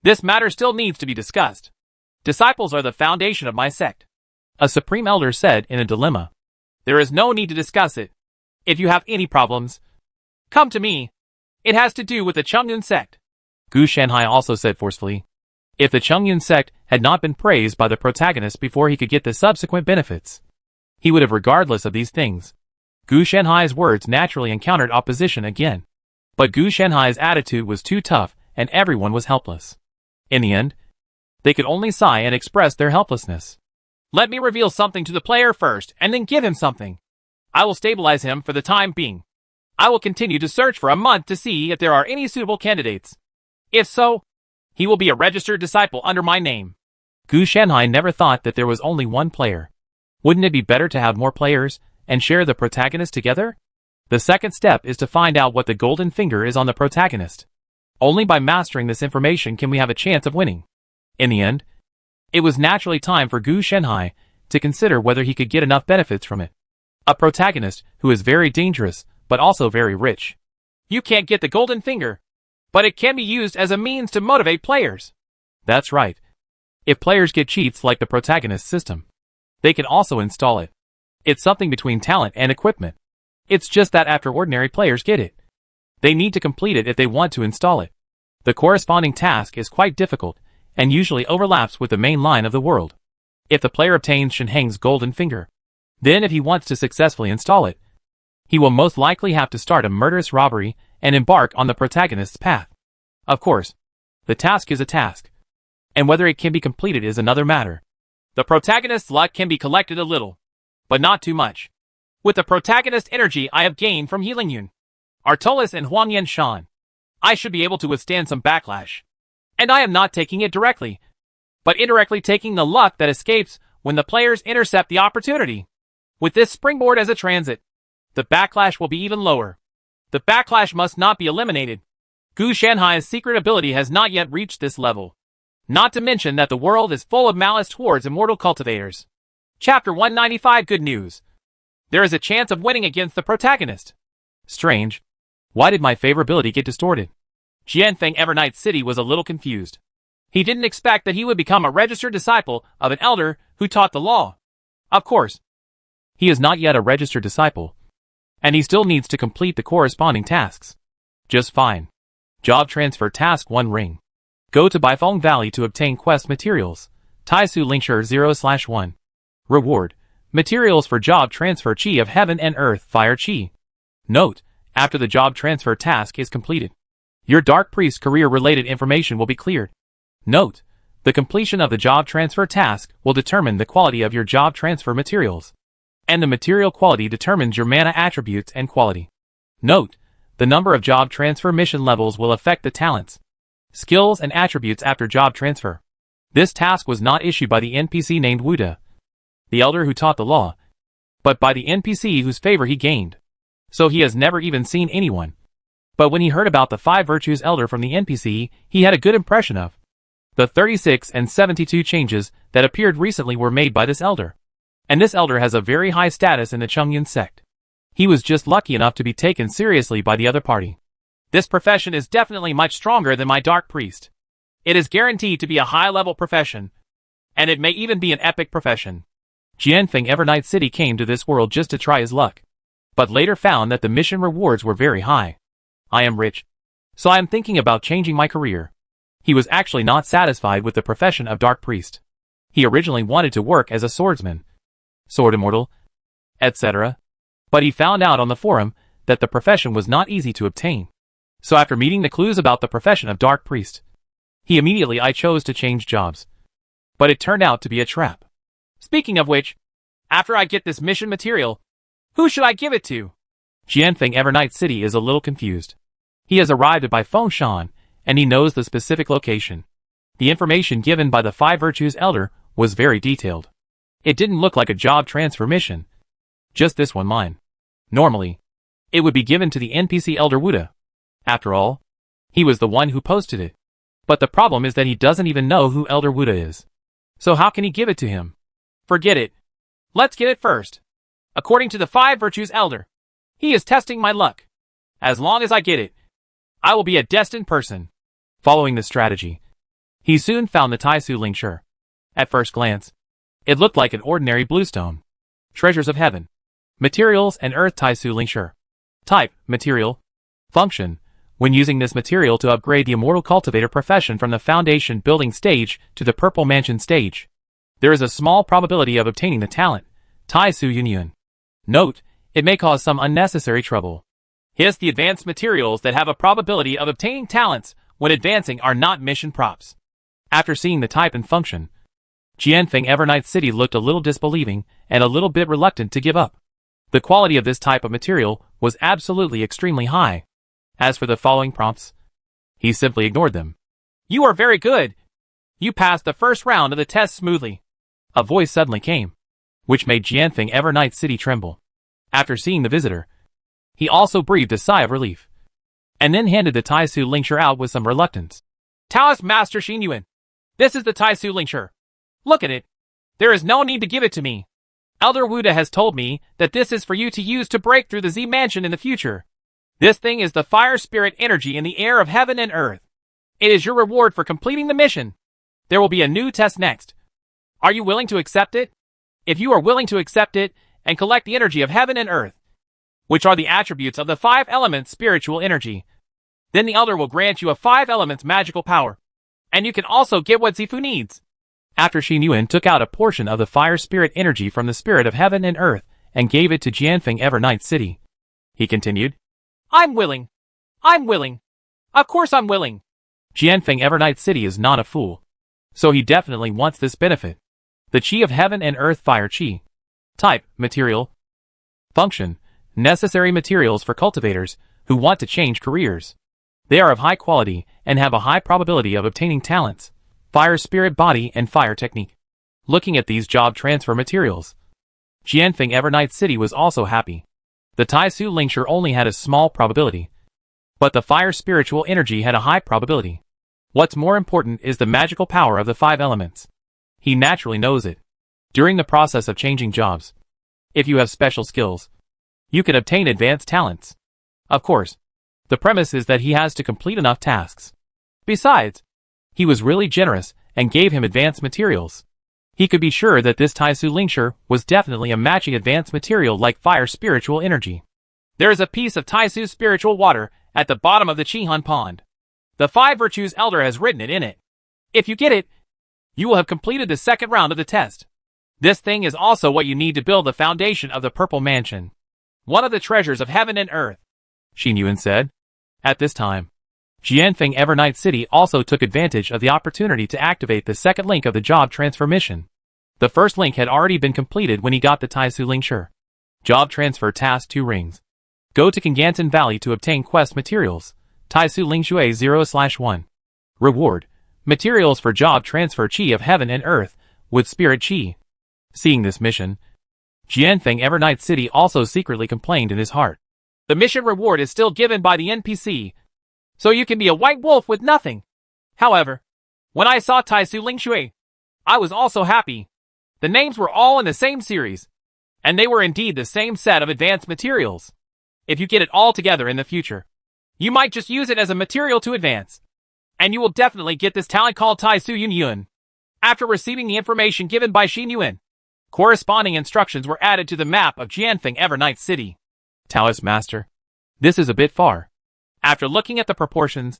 This matter still needs to be discussed. Disciples are the foundation of my sect, a supreme elder said in a dilemma. There is no need to discuss it. If you have any problems, come to me. It has to do with the Chongyun sect. Gu Shanhai also said forcefully. If the Chongyun sect had not been praised by the protagonist before he could get the subsequent benefits, he would have regardless of these things. Gu Shanhai's words naturally encountered opposition again. But Gu Shanhai's attitude was too tough and everyone was helpless. In the end, they could only sigh and express their helplessness. Let me reveal something to the player first and then give him something. I will stabilize him for the time being. I will continue to search for a month to see if there are any suitable candidates. If so, he will be a registered disciple under my name. Gu Shanhai never thought that there was only one player. Wouldn't it be better to have more players and share the protagonist together? The second step is to find out what the golden finger is on the protagonist. Only by mastering this information can we have a chance of winning. In the end, it was naturally time for Gu Shanhai to consider whether he could get enough benefits from it. A protagonist who is very dangerous, but also very rich. You can't get the golden finger, but it can be used as a means to motivate players. That's right. If players get cheats like the protagonist system, they can also install it. It's something between talent and equipment. It's just that after ordinary players get it, they need to complete it if they want to install it. The corresponding task is quite difficult and usually overlaps with the main line of the world. If the player obtains Shenheng's golden finger, then if he wants to successfully install it, he will most likely have to start a murderous robbery and embark on the protagonist's path. Of course, the task is a task, and whether it can be completed is another matter. The protagonist's luck can be collected a little, but not too much. With the protagonist energy I have gained from Yilin, Artolis and Huangyan Shan, I should be able to withstand some backlash. And I am not taking it directly, but indirectly taking the luck that escapes when the players intercept the opportunity. With this springboard as a transit, the backlash will be even lower. The backlash must not be eliminated. Gu Shanhai's secret ability has not yet reached this level. Not to mention that the world is full of malice towards immortal cultivators. Chapter 195 Good News. There is a chance of winning against the protagonist. Strange. Why did my favorability get distorted? Jianfeng Evernight City was a little confused. He didn't expect that he would become a registered disciple of an elder who taught the law. Of course, he is not yet a registered disciple, and he still needs to complete the corresponding tasks. Just fine. Job Transfer Task 1 Ring. Go to Baifeng Valley to obtain quest materials. Taisu Lingshur 0/1. Reward. Materials for Job Transfer Chi of Heaven and Earth Fire Chi. Note, after the job transfer task is completed, your Dark Priest career-related information will be cleared. Note, the completion of the job transfer task will determine the quality of your job transfer materials, and the material quality determines your mana attributes and quality. Note, the number of job transfer mission levels will affect the talents, skills, and attributes after job transfer. This task was not issued by the NPC named Wuda, the elder who taught the law, but by the NPC whose favor he gained. So he has never even seen anyone. But when he heard about the 5 Virtues Elder from the NPC, he had a good impression of. The 36 and 72 changes that appeared recently were made by this elder. And this elder has a very high status in the Chongyun sect. He was just lucky enough to be taken seriously by the other party. This profession is definitely much stronger than my Dark Priest. It is guaranteed to be a high-level profession, and it may even be an epic profession. Jianfeng Evernight City came to this world just to try his luck, but later found that the mission rewards were very high. I am rich, so I am thinking about changing my career. He was actually not satisfied with the profession of Dark Priest. He originally wanted to work as a swordsman, sword immortal, etc. But he found out on the forum that the profession was not easy to obtain. So after meeting the clues about the profession of Dark Priest, he immediately chose to change jobs. But it turned out to be a trap. Speaking of which, after I get this mission material, who should I give it to? Jianfeng Evernight City is a little confused. He has arrived at Baifengshan, and he knows the specific location. The information given by the 5 Virtues Elder was very detailed. It didn't look like a job transfer mission. Just this one line. Normally, it would be given to the NPC Elder Wuda. After all, he was the one who posted it. But the problem is that he doesn't even know who Elder Wuda is. So how can he give it to him? Forget it. Let's get it first. According to the 5 Virtues Elder, he is testing my luck. As long as I get it, I will be a destined person. Following this strategy, he soon found the Taisu Lingshur. At first glance, it looked like an ordinary bluestone. Treasures of Heaven. Materials and Earth Taisu Lingshur. Type, Material. Function. When using this material to upgrade the Immortal Cultivator profession from the Foundation Building stage to the Purple Mansion stage, there is a small probability of obtaining the talent, Taisu Yunyun. Note, it may cause some unnecessary trouble. Hence, the advanced materials that have a probability of obtaining talents when advancing are not mission props. After seeing the type and function, Jianfeng Evernight City looked a little disbelieving and a little bit reluctant to give up. The quality of this type of material was absolutely extremely high. As for the following prompts, he simply ignored them. You are very good. You passed the first round of the test smoothly. A voice suddenly came, which made Jianfeng Evernight City tremble. After seeing the visitor, he also breathed a sigh of relief, and then handed the Taisu Lingshur out with some reluctance. Taoist Master Xinyuan, this is the Taisu Lingshur. Look at it. There is no need to give it to me. Elder Wuda has told me that this is for you to use to break through the Z Mansion in the future. This thing is the fire spirit energy in the air of heaven and earth. It is your reward for completing the mission. There will be a new test next. Are you willing to accept it? If you are willing to accept it and collect the energy of heaven and earth, which are the attributes of the 5 elements spiritual energy, then the Elder will grant you a 5 elements magical power. And you can also get what Zifu needs. After Xinyuan took out a portion of the fire spirit energy from the spirit of heaven and earth and gave it to Jianfeng Evernight City, he continued, I'm willing. I'm willing. Of course I'm willing. Jianfeng Evernight City is not a fool, so he definitely wants this benefit. The Chi of Heaven and Earth Fire Chi. Type, Material. Function, necessary materials for cultivators who want to change careers. They are of high quality and have a high probability of obtaining talents, Fire Spirit Body and Fire Technique. Looking at these job transfer materials, Jianfeng Evernight City was also happy. The Taisu Lingshur only had a small probability, but the Fire Spiritual Energy had a high probability. What's more important is the magical power of the 5 elements. He naturally knows it. During the process of changing jobs, if you have special skills, you can obtain advanced talents. Of course, the premise is that he has to complete enough tasks. Besides, he was really generous and gave him advanced materials. He could be sure that this Taisu Lingshur was definitely a matching advanced material like Fire Spiritual Energy. There is a piece of Taisu's spiritual water at the bottom of the Qihun Pond. The 5 Virtues Elder has written it in it. If you get it, you will have completed the second round of the test. This thing is also what you need to build the foundation of the Purple Mansion. One of the treasures of heaven and earth, Xin Yuan said. At this time, Jianfeng Evernight City also took advantage of the opportunity to activate the second link of the job transfer mission. The first link had already been completed when he got the Taisu Lingshi. Job transfer task 2 rings. Go to Kangantan Valley to obtain quest materials. Taisu Lingshui 0/1. Reward. Materials for job transfer Qi of heaven and earth, with spirit Qi. Seeing this mission, Jianfeng Evernight City also secretly complained in his heart. The mission reward is still given by the NPC, so you can be a white wolf with nothing. However, when I saw Taisu Lingshui, I was also happy. The names were all in the same series, and they were indeed the same set of advanced materials. If you get it all together in the future, you might just use it as a material to advance, and you will definitely get this talent called Taisu Yunyun. After receiving the information given by Xin Yuan, corresponding instructions were added to the map of Jianfeng Evernight City. Taoist Master, this is a bit far. After looking at the proportions,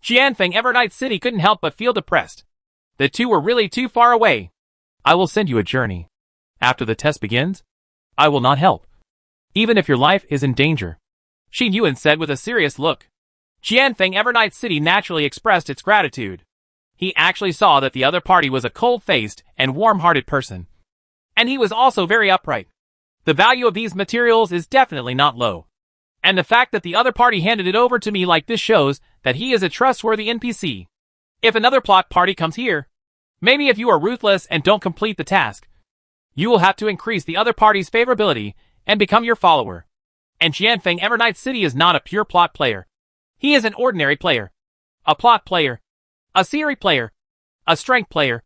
Jianfeng Evernight City couldn't help but feel depressed. The two were really too far away. I will send you a journey. After the test begins, I will not help, even if your life is in danger, Xin Yuan said with a serious look. Jianfeng Evernight City naturally expressed its gratitude. He actually saw that the other party was a cold-faced and warm-hearted person, and he was also very upright. The value of these materials is definitely not low, and the fact that the other party handed it over to me like this shows that he is a trustworthy NPC. If another plot party comes here, maybe if you are ruthless and don't complete the task, you will have to increase the other party's favorability and become your follower. And Jianfeng Evernight City is not a pure plot player. He is an ordinary player, a plot player, a theory player, a strength player,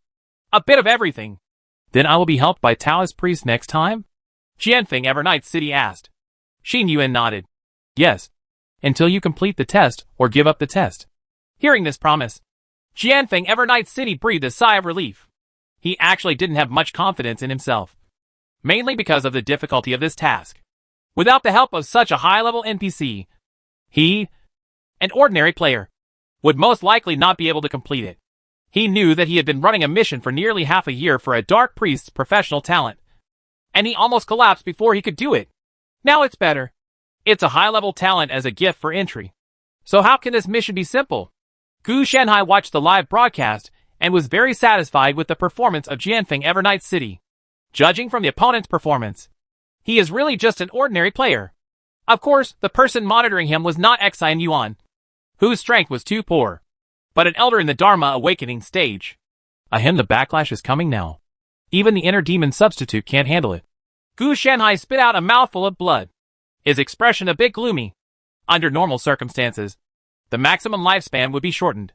a bit of everything. Then I will be helped by Taoist priest next time? Jianfeng Evernight City asked. Xin Yuan nodded. Yes, until you complete the test or give up the test. Hearing this promise, Jianfeng Evernight City breathed a sigh of relief. He actually didn't have much confidence in himself, mainly because of the difficulty of this task. Without the help of such a high-level NPC, he, an ordinary player, would most likely not be able to complete it. He knew that he had been running a mission for nearly half a year for a dark priest's professional talent, and he almost collapsed before he could do it. Now it's better. It's a high-level talent as a gift for entry. So how can this mission be simple? Gu Shanhai watched the live broadcast and was very satisfied with the performance of Jianfeng Evernight City. Judging from the opponent's performance, he is really just an ordinary player. Of course, the person monitoring him was not Xian Yuan, whose strength was too poor, but an elder in the Dharma awakening stage. Ahem, the backlash is coming now. Even the inner demon substitute can't handle it. Gu Shanhai spit out a mouthful of blood, his expression a bit gloomy. Under normal circumstances, the maximum lifespan would be shortened,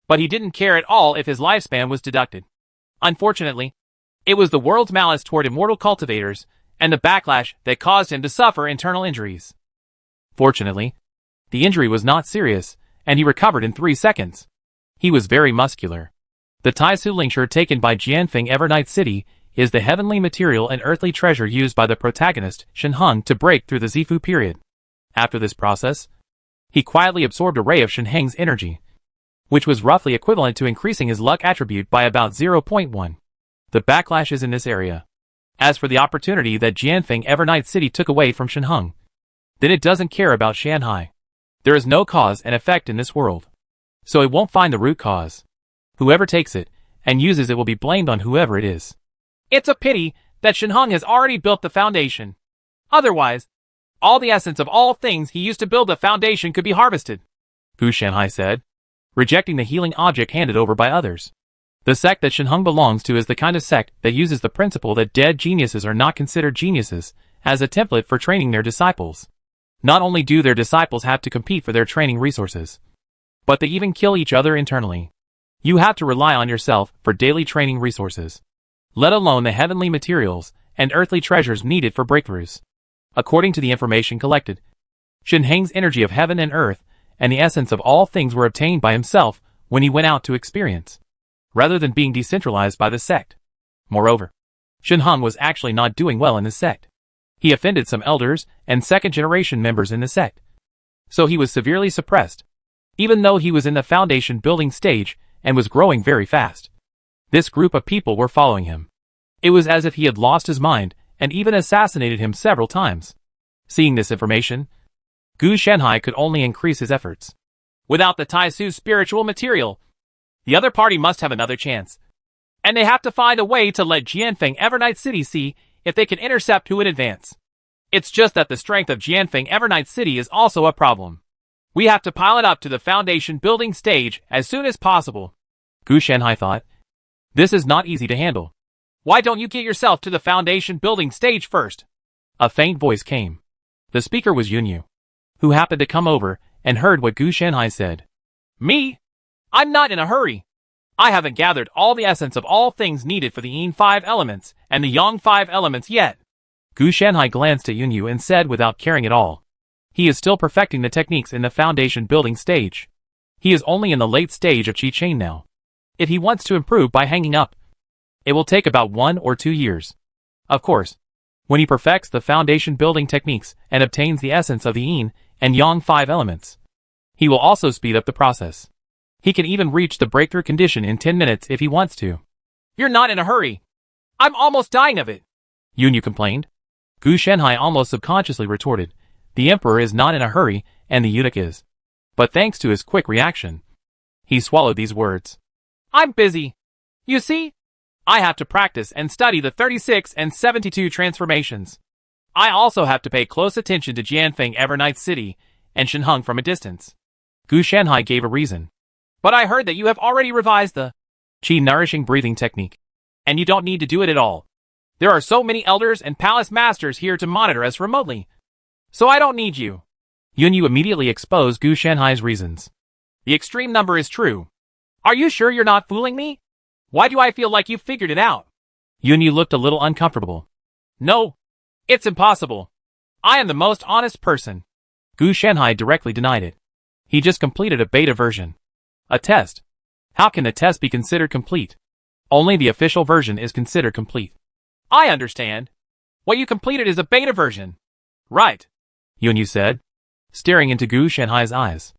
but he didn't care at all if his lifespan was deducted. Unfortunately, it was the world's malice toward immortal cultivators and the backlash that caused him to suffer internal injuries. Fortunately, the injury was not serious, and he recovered in 3 seconds. He was very muscular. The Taisu Lingshi taken by Jianfeng Evernight City is the heavenly material and earthly treasure used by the protagonist, Shen Heng, to break through the Zifu period. After this process, he quietly absorbed a ray of Shen Heng's energy, which was roughly equivalent to increasing his luck attribute by about 0.1. The backlash is in this area. As for the opportunity that Jianfeng Evernight City took away from Shen Heng, then it doesn't care about Shanhai. There is no cause and effect in this world, so it won't find the root cause. Whoever takes it and uses it will be blamed on whoever it is. It's a pity that Shen Heng has already built the foundation. Otherwise, all the essence of all things he used to build the foundation could be harvested, Gu Shanhai said, rejecting the healing object handed over by others. The sect that Shen Heng belongs to is the kind of sect that uses the principle that dead geniuses are not considered geniuses as a template for training their disciples. Not only do their disciples have to compete for their training resources, but they even kill each other internally. You have to rely on yourself for daily training resources, let alone the heavenly materials and earthly treasures needed for breakthroughs. According to the information collected, Shen Heng's energy of heaven and earth and the essence of all things were obtained by himself when he went out to experience, rather than being decentralized by the sect. Moreover, Shen Heng was actually not doing well in the sect. He offended some elders and second-generation members in the sect. So he was severely suppressed, even though he was in the foundation building stage and was growing very fast. This group of people were following him. It was as if he had lost his mind and even assassinated him several times. Seeing this information, Gu Shenhai could only increase his efforts. Without the Taisu's spiritual material, the other party must have another chance. And they have to find a way to let Jianfeng Evernight City see if they can intercept who would advance. It's just that the strength of Jianfeng Evernight City is also a problem. We have to pile it up to the foundation building stage as soon as possible. Gu Shenhai thought, this is not easy to handle. Why don't you get yourself to the foundation building stage first? A faint voice came. The speaker was Yunyu, who happened to come over and heard what Gu Shenhai said. Me? I'm not in a hurry. I haven't gathered all the essence of all things needed for the Yin 5 elements and the Yang 5 elements yet. Gu Shenhai glanced at Yunyu and said without caring at all. He is still perfecting the techniques in the foundation building stage. He is only in the late stage of Qi Chain now. If he wants to improve by hanging up, it will take about 1 or 2 years. Of course, when he perfects the foundation building techniques and obtains the essence of the Yin and Yang 5 elements, he will also speed up the process. He can even reach the breakthrough condition in 10 minutes if he wants to. You're not in a hurry. I'm almost dying of it, Yunyu complained. Gu Shenhai almost subconsciously retorted, the emperor is not in a hurry and the eunuch is. But thanks to his quick reaction, he swallowed these words. I'm busy. You see? I have to practice and study the 36 and 72 transformations. I also have to pay close attention to Jianfeng Evernight City and Shenheng from a distance. Gu Shenhai gave a reason. But I heard that you have already revised the Qi nourishing breathing technique, and you don't need to do it at all. There are so many elders and palace masters here to monitor us remotely. So I don't need you. Yunyu immediately exposed Gu Shenhai's reasons. The extreme number is true. Are you sure you're not fooling me? Why do I feel like you figured it out? Yunyu looked a little uncomfortable. No, it's impossible. I am the most honest person. Gu Shenhai directly denied it. He just completed a beta version. A test. How can a test be considered complete? Only the official version is considered complete. I understand. What you completed is a beta version. Right, Yunyu said, staring into Gu Shenhai's eyes.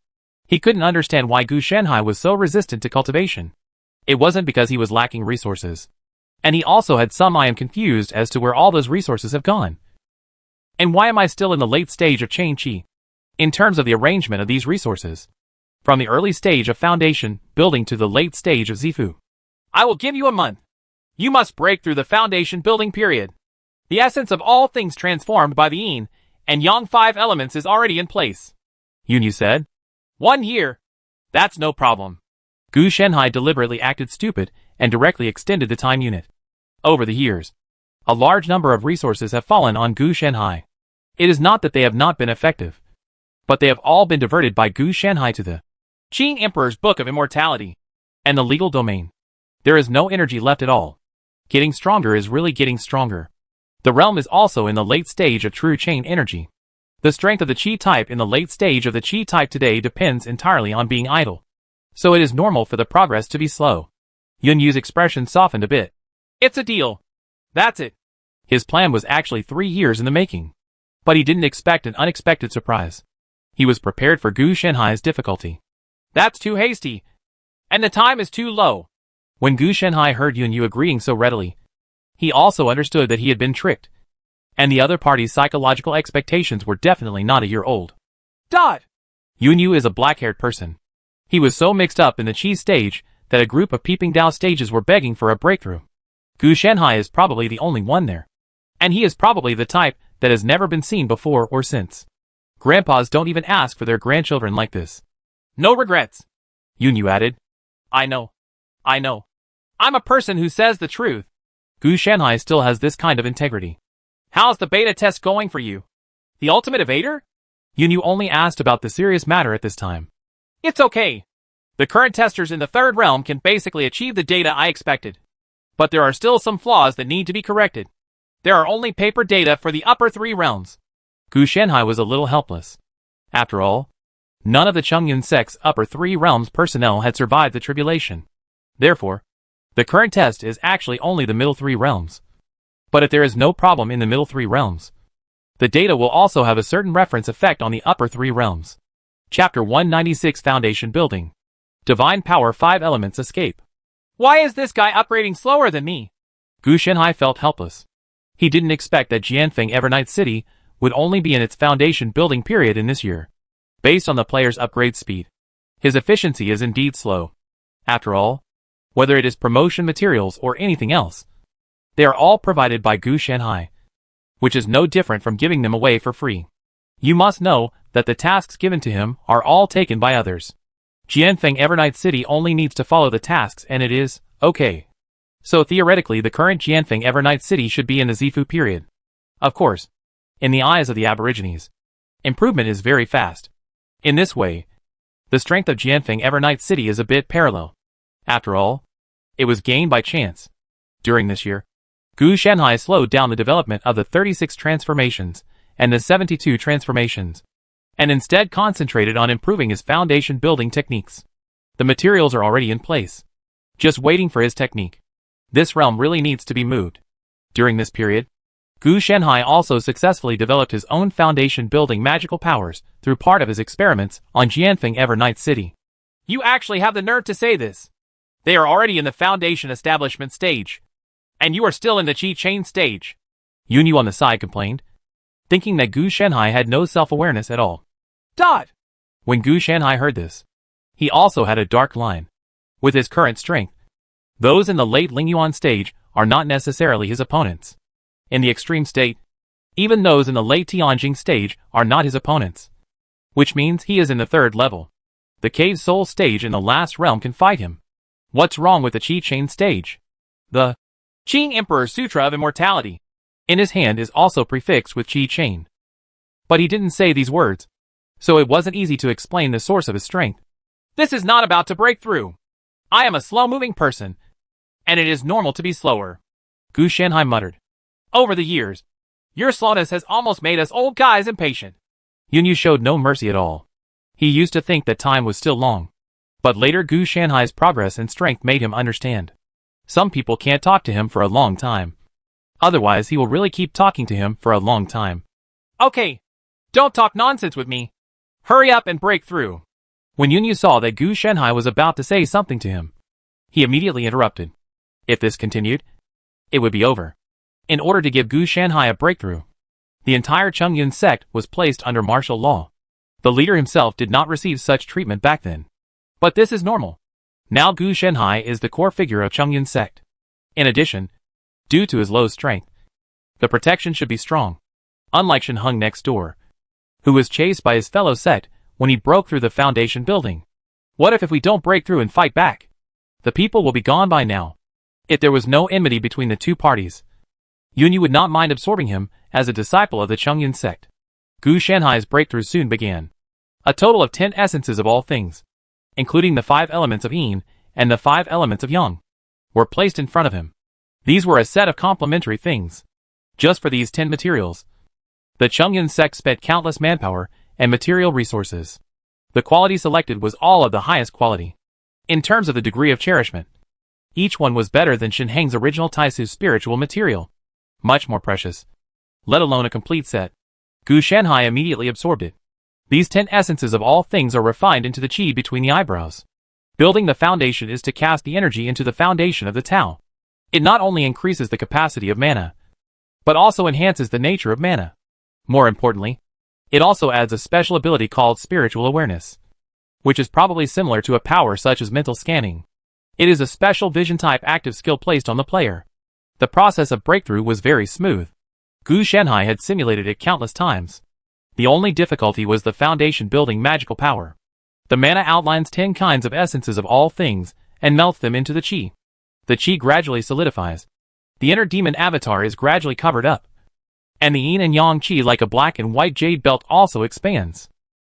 He couldn't understand why Gu Shenhai was so resistant to cultivation. It wasn't because he was lacking resources. And he also had some. I am confused as to where all those resources have gone. And why am I still in the late stage of Chain Qi? In terms of the arrangement of these resources. From the early stage of foundation building to the late stage of Zifu. I will give you a month. You must break through the foundation building period. The essence of all things transformed by the Yin and Yang 5 elements is already in place. Yunyu said. 1 year. That's no problem. Gu Shenhai deliberately acted stupid and directly extended the time unit. Over the years, a large number of resources have fallen on Gu Shenhai. It is not that they have not been effective, but they have all been diverted by Gu Shenhai to the Qing Emperor's Book of Immortality and the legal domain. There is no energy left at all. Getting stronger is really getting stronger. The realm is also in the late stage of true chain energy. The strength of the Qi type in the late stage of the Qi type today depends entirely on being idle. So it is normal for the progress to be slow. Yunyu's expression softened a bit. It's a deal. That's it. His plan was actually 3 years in the making. But he didn't expect an unexpected surprise. He was prepared for Gu Shenhai's difficulty. That's too hasty. And the time is too low. When Gu Shenhai heard Yunyu agreeing so readily, he also understood that he had been tricked. And the other party's psychological expectations were definitely not a year old. Yunyu is a black-haired person. He was so mixed up in the Qi stage that a group of peeping Dao stages were begging for a breakthrough. Gu Shenhai is probably the only one there. And he is probably the type that has never been seen before or since. Grandpas don't even ask for their grandchildren like this. No regrets, Yunyu added. I know. I'm a person who says the truth. Gu Shenhai still has this kind of integrity. How's the beta test going for you? The ultimate evader? Yunyu only asked about the serious matter at this time. It's okay. The current testers in the third realm can basically achieve the data I expected. But there are still some flaws that need to be corrected. There are only paper data for the upper 3 realms. Gu Shenhai was a little helpless. After all, none of the Chongyun sect's upper 3 realms personnel had survived the tribulation. Therefore, the current test is actually only the middle 3 realms. But if there is no problem in the middle 3 realms, The data will also have a certain reference effect on the upper three realms. Chapter 196 Foundation Building. Divine Power 5 Elements Escape. Why is this guy upgrading slower than me? Gu Shenhai felt helpless. He didn't expect that Jianfeng Evernight City would only be in its foundation building period in this year. Based on the player's upgrade speed, his efficiency is indeed slow. After all, whether it is promotion materials or anything else, they are all provided by Gu Shenhai, which is no different from giving them away for free. You must know that the tasks given to him are all taken by others. Jianfeng Evernight City only needs to follow the tasks and it is okay. So theoretically the current Jianfeng Evernight City should be in the Zifu period. Of course, in the eyes of the Aborigines, improvement is very fast. In this way, the strength of Jianfeng Evernight City is a bit parallel. After all, it was gained by chance. During this year, Gu Shenhai slowed down the development of the 36 transformations and the 72 transformations, and instead concentrated on improving his foundation building techniques. The materials are already in place, just waiting for his technique. This realm really needs to be moved. During this period, Gu Shenhai also successfully developed his own foundation building magical powers through part of his experiments on Jianfeng Evernight City. You actually have the nerve to say this. They are already in the foundation establishment stage, and you are still in the Qi chain stage. Yunyu on the side complained, thinking that Gu Shenhai had no self-awareness at all. When Gu Shenhai heard this, he also had a dark line. With his current strength, those in the late Lingyuan stage are not necessarily his opponents. In the extreme state, even those in the late Tianjing stage are not his opponents. Which means he is in the third level. The Cave Soul stage in the last realm can fight him. What's wrong with the Qi chain stage? The Qing Emperor Sutra of Immortality in his hand is also prefixed with Qi chain. But he didn't say these words, so it wasn't easy to explain the source of his strength. This is not about to break through. I am a slow-moving person, and it is normal to be slower. Gu Shenhai muttered. Over the years, your slowness has almost made us old guys impatient. Yunyu showed no mercy at all. He used to think that time was still long. But later Gu Shenhai's progress and strength made him understand. Some people can't talk to him for a long time. Otherwise he will really keep talking to him for a long time. Okay, don't talk nonsense with me. Hurry up and break through. When Yunyu saw that Gu Shenhai was about to say something to him, he immediately interrupted. If this continued, it would be over. In order to give Gu Shenhai a breakthrough, the entire Chongyun sect was placed under martial law. The leader himself did not receive such treatment back then. But this is normal. Now Gu Shenhai is the core figure of Chongyun sect. In addition, due to his low strength, the protection should be strong. Unlike Shen Hung next door, who was chased by his fellow sect when he broke through the foundation building. What if we don't break through and fight back? The people will be gone by now. If there was no enmity between the two parties, Yunyu would not mind absorbing him as a disciple of the Chongyun sect. Gu Shenhai's breakthrough soon began. A total of 10 essences of all things, including the 5 elements of Yin and the 5 elements of Yang, were placed in front of him. These were a set of complementary things. Just for these 10 materials, the Chongyun sect spent countless manpower and material resources. The quality selected was all of the highest quality. In terms of the degree of cherishment, each one was better than Shen Heng's original Taisu spiritual material. Much more precious. Let alone a complete set. Gu Shenhai immediately absorbed it. These 10 essences of all things are refined into the qi between the eyebrows. Building the foundation is to cast the energy into the foundation of the Tao. It not only increases the capacity of mana, but also enhances the nature of mana. More importantly, it also adds a special ability called spiritual awareness, which is probably similar to a power such as mental scanning. It is a special vision-type active skill placed on the player. The process of breakthrough was very smooth. Gu Shenhai had simulated it countless times. The only difficulty was the foundation building magical power. The mana outlines 10 kinds of essences of all things and melts them into the qi. The qi gradually solidifies. The inner demon avatar is gradually covered up. And the yin and yang qi like a black and white jade belt also expands.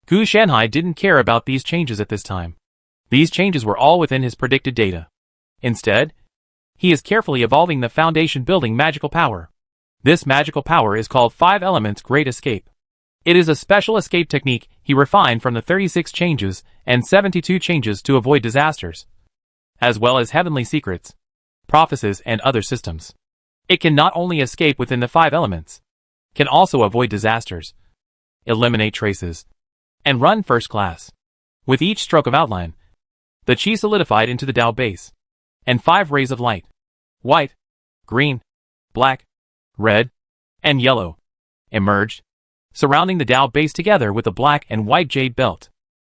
Gu Shenhai didn't care about these changes at this time. These changes were all within his predicted data. Instead, he is carefully evolving the foundation building magical power. This magical power is called 5 Elements Great Escape. It is a special escape technique he refined from the 36 changes and 72 changes to avoid disasters, as well as heavenly secrets, prophecies and other systems. It can not only escape within the 5 elements, can also avoid disasters, eliminate traces, and run first class. With each stroke of outline, the chi solidified into the Tao base, and 5 rays of light, white, green, black, red, and yellow, emerged, surrounding the Tao base together with the black and white jade belt.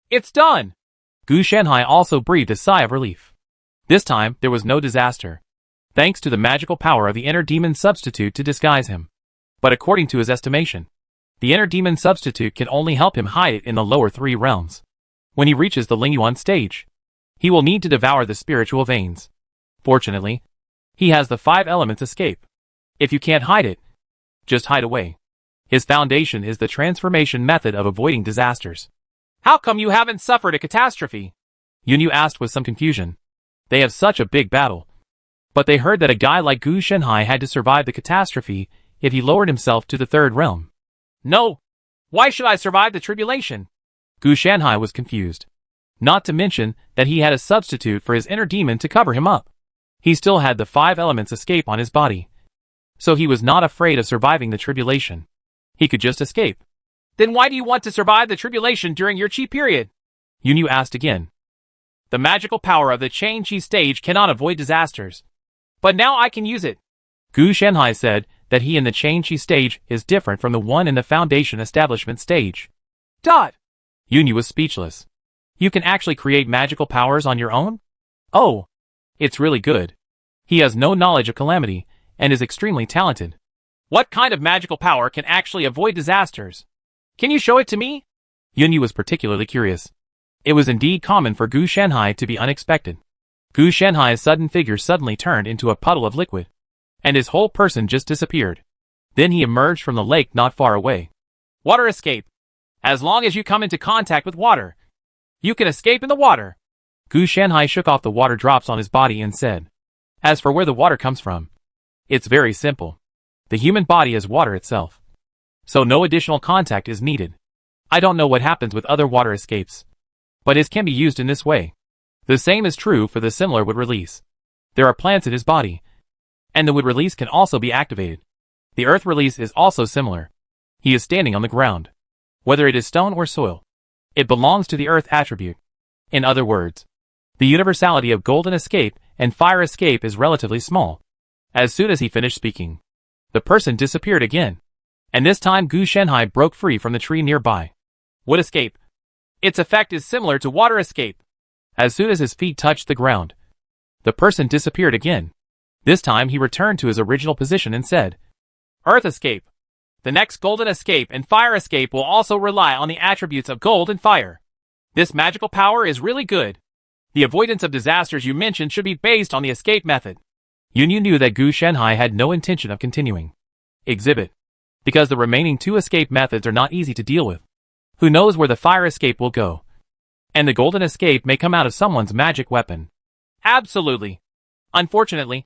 It's done! Gu Shanhai also breathed a sigh of relief. This time, there was no disaster, thanks to the magical power of the inner demon substitute to disguise him. But according to his estimation, the inner demon substitute can only help him hide it in the lower 3 realms. When he reaches the Lingyuan stage, he will need to devour the spiritual veins. Fortunately, he has the 5 elements escape. If you can't hide it, just hide away. His foundation is the transformation method of avoiding disasters. How come you haven't suffered a catastrophe? Yunyu asked with some confusion. They have such a big battle. But they heard that a guy like Gu Shanhai had to survive the catastrophe if he lowered himself to the 3rd realm. No! Why should I survive the tribulation? Gu Shanhai was confused. Not to mention that he had a substitute for his inner demon to cover him up. He still had the 5 elements escape on his body. So he was not afraid of surviving the tribulation. He could just escape. Then why do you want to survive the tribulation during your chi period? Yunyu asked again. The magical power of the Chain Chi stage cannot avoid disasters. But now I can use it. Gu Shanhai said that he in the Chain Chi stage is different from the one in the Foundation Establishment stage. Yunyu was speechless. You can actually create magical powers on your own? Oh, it's really good. He has no knowledge of calamity, and is extremely talented. What kind of magical power can actually avoid disasters? Can you show it to me? Yunyu was particularly curious. It was indeed common for Gu Shanhai to be unexpected. Gu Shanhai's sudden figure suddenly turned into a puddle of liquid, and his whole person just disappeared. Then he emerged from the lake not far away. Water escape. As long as you come into contact with water, you can escape in the water. Gu Shanhai shook off the water drops on his body and said, as for where the water comes from, it's very simple. The human body is water itself. So no additional contact is needed. I don't know what happens with other water escapes, but it can be used in this way. The same is true for the similar wood release. There are plants in his body, and the wood release can also be activated. The earth release is also similar. He is standing on the ground. Whether it is stone or soil, it belongs to the earth attribute. In other words, the universality of golden escape and fire escape is relatively small. As soon as he finished speaking, the person disappeared again. And this time Gu Shanhai broke free from the tree nearby. Wood escape. Its effect is similar to water escape. As soon as his feet touched the ground, the person disappeared again. This time he returned to his original position and said, Earth escape. The next golden escape and fire escape will also rely on the attributes of gold and fire. This magical power is really good. The avoidance of disasters you mentioned should be based on the escape method. Yunyu knew that Gu Shanhai had no intention of continuing. Exhibit. Because the remaining 2 escape methods are not easy to deal with. Who knows where the fire escape will go? And the golden escape may come out of someone's magic weapon. Absolutely. Unfortunately,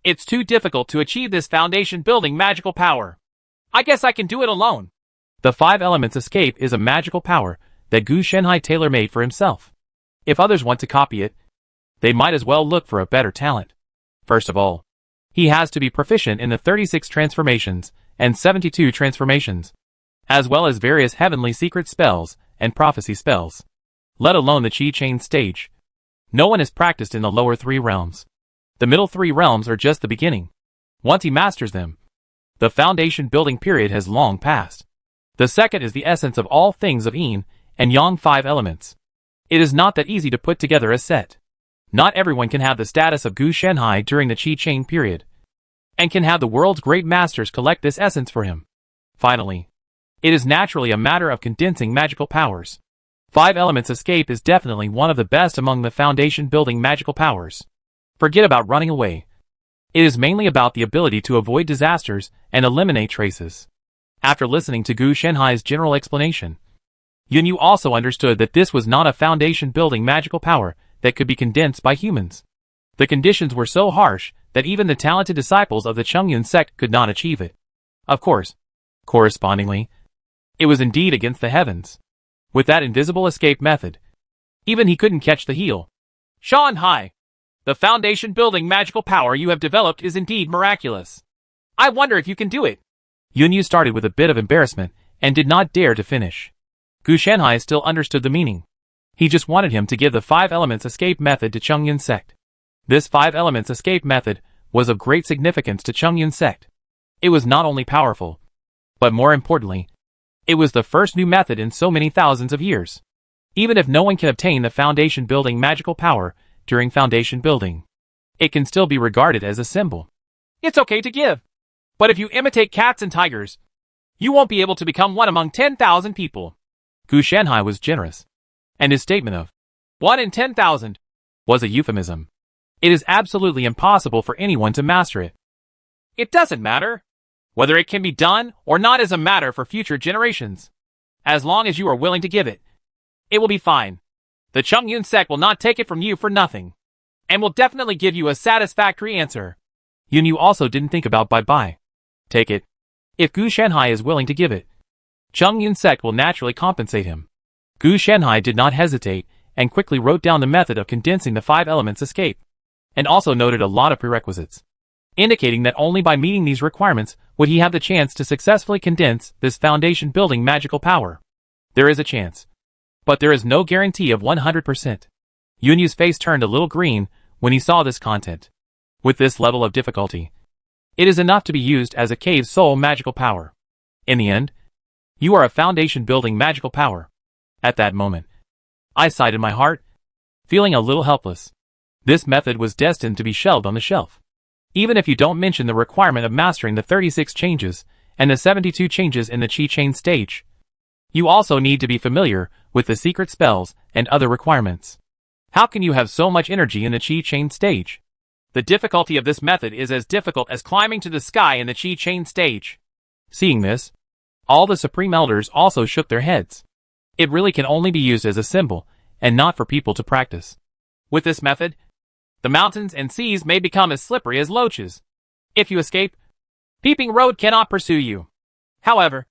it's too difficult to achieve this foundation building magical power. I guess I can do it alone. The 5 elements escape is a magical power that Gu Shanhai tailor-made for himself. If others want to copy it, they might as well look for a better talent. First of all, he has to be proficient in the 36 transformations and 72 transformations, as well as various heavenly secret spells and prophecy spells, let alone the Chi Chain stage. No one is practiced in the lower 3 realms. The middle 3 realms are just the beginning. Once he masters them, the foundation building period has long passed. The second is the essence of all things of Yin and Yang 5 elements. It is not that easy to put together a set. Not everyone can have the status of Gu Shanhai during the Chi Chain period, and can have the world's great masters collect this essence for him. Finally, it is naturally a matter of condensing magical powers. 5 elements escape is definitely one of the best among the foundation building magical powers. Forget about running away. It is mainly about the ability to avoid disasters and eliminate traces. After listening to Gu Shanhai's general explanation, Yunyu also understood that this was not a foundation building magical power that could be condensed by humans. The conditions were so harsh that even the talented disciples of the Chongyun sect could not achieve it. Of course, correspondingly, it was indeed against the heavens. With that invisible escape method, even he couldn't catch the heel. Shanhai, the foundation building magical power you have developed is indeed miraculous. I wonder if you can do it. Yunyu started with a bit of embarrassment and did not dare to finish. Gu Shanhai still understood the meaning. He just wanted him to give the 5 elements escape method to Chongyun sect. This 5 elements escape method was of great significance to Chongyun sect. It was not only powerful, but more importantly, it was the first new method in so many thousands of years. Even if no one can obtain the foundation building magical power during foundation building, it can still be regarded as a symbol. It's okay to give, but if you imitate cats and tigers, you won't be able to become one among 10,000 people. Gu Shanhai was generous, and his statement of 1 in 10,000 was a euphemism. It is absolutely impossible for anyone to master it. It doesn't matter. Whether it can be done or not is a matter for future generations. As long as you are willing to give it, it will be fine. The Chongyun sect will not take it from you for nothing, and will definitely give you a satisfactory answer. Yunyu also didn't think about bye-bye. Take it. If Gu Shanhai is willing to give it, Chongyun sect will naturally compensate him. Gu Shanhai did not hesitate and quickly wrote down the method of condensing the 5 elements escape, and also noted a lot of prerequisites, indicating that only by meeting these requirements would he have the chance to successfully condense this foundation building magical power. There is a chance, but there is no guarantee of 100%. Yunyu's face turned a little green when he saw this content. With this level of difficulty, it is enough to be used as a cave soul magical power. In the end, you are a foundation building magical power. At that moment, I sighed in my heart, feeling a little helpless. This method was destined to be shelved on the shelf. Even if you don't mention the requirement of mastering the 36 changes and the 72 changes in the Qi Chain stage, you also need to be familiar with the secret spells and other requirements. How can you have so much energy in the Qi Chain stage? The difficulty of this method is as difficult as climbing to the sky in the Qi Chain stage. Seeing this, all the Supreme Elders also shook their heads. It really can only be used as a symbol, and not for people to practice. With this method, the mountains and seas may become as slippery as loaches. If you escape, Peeping Road cannot pursue you. However,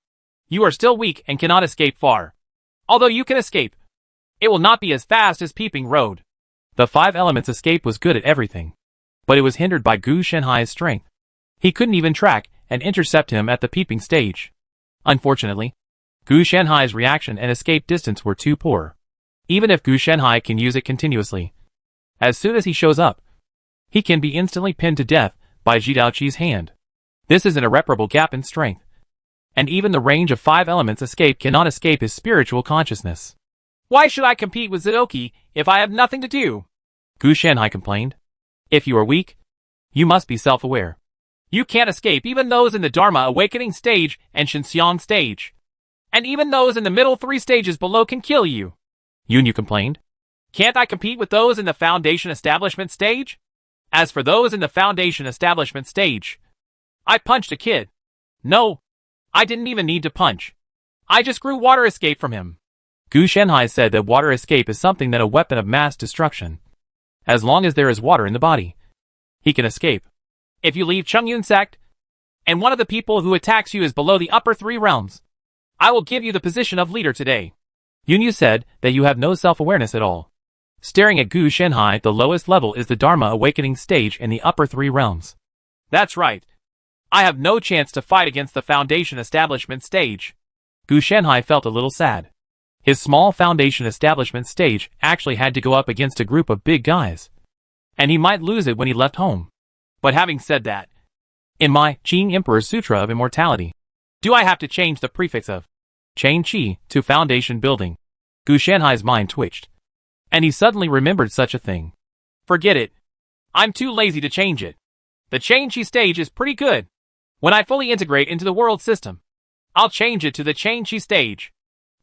you are still weak and cannot escape far. Although you can escape, it will not be as fast as Peeping Road. The 5 elements escape was good at everything, but it was hindered by Gu Shanhai's strength. He couldn't even track and intercept him at the peeping stage. Unfortunately, Gu Shanhai's reaction and escape distance were too poor. Even if Gu Shanhai can use it continuously, as soon as he shows up, he can be instantly pinned to death by Ji Daoqi's hand. This is an irreparable gap in strength, and even the range of 5 elements escape cannot escape his spiritual consciousness. Why should I compete with Zidoki if I have nothing to do? Gu Shanhai complained. If you are weak, you must be self-aware. You can't escape even those in the Dharma Awakening stage and Shinxiang stage. And even those in the middle 3 stages below can kill you. Yunyu complained. Can't I compete with those in the Foundation Establishment stage? As for those in the Foundation Establishment stage, I punched a kid. No, I didn't even need to punch. I just grew water escape from him. Gu Shanhai said that water escape is something that a weapon of mass destruction. As long as there is water in the body, he can escape. If you leave Chongyun sect, and one of the people who attacks you is below the upper 3 realms, I will give you the position of leader today. Yunyu said that you have no self-awareness at all. Staring at Gu Shanhai, the lowest level is the Dharma Awakening stage in the upper 3 realms. That's right. I have no chance to fight against the Foundation Establishment stage. Gu Shanhai felt a little sad. His small Foundation Establishment stage actually had to go up against a group of big guys, and he might lose it when he left home. But having said that, in my Qing Emperor's Sutra of Immortality, do I have to change the prefix of Chain Qi to Foundation Building? Gu Shanhai's mind twitched, and he suddenly remembered such a thing. Forget it. I'm too lazy to change it. The Chain Qi stage is pretty good. When I fully integrate into the world system, I'll change it to the Chain Qi stage.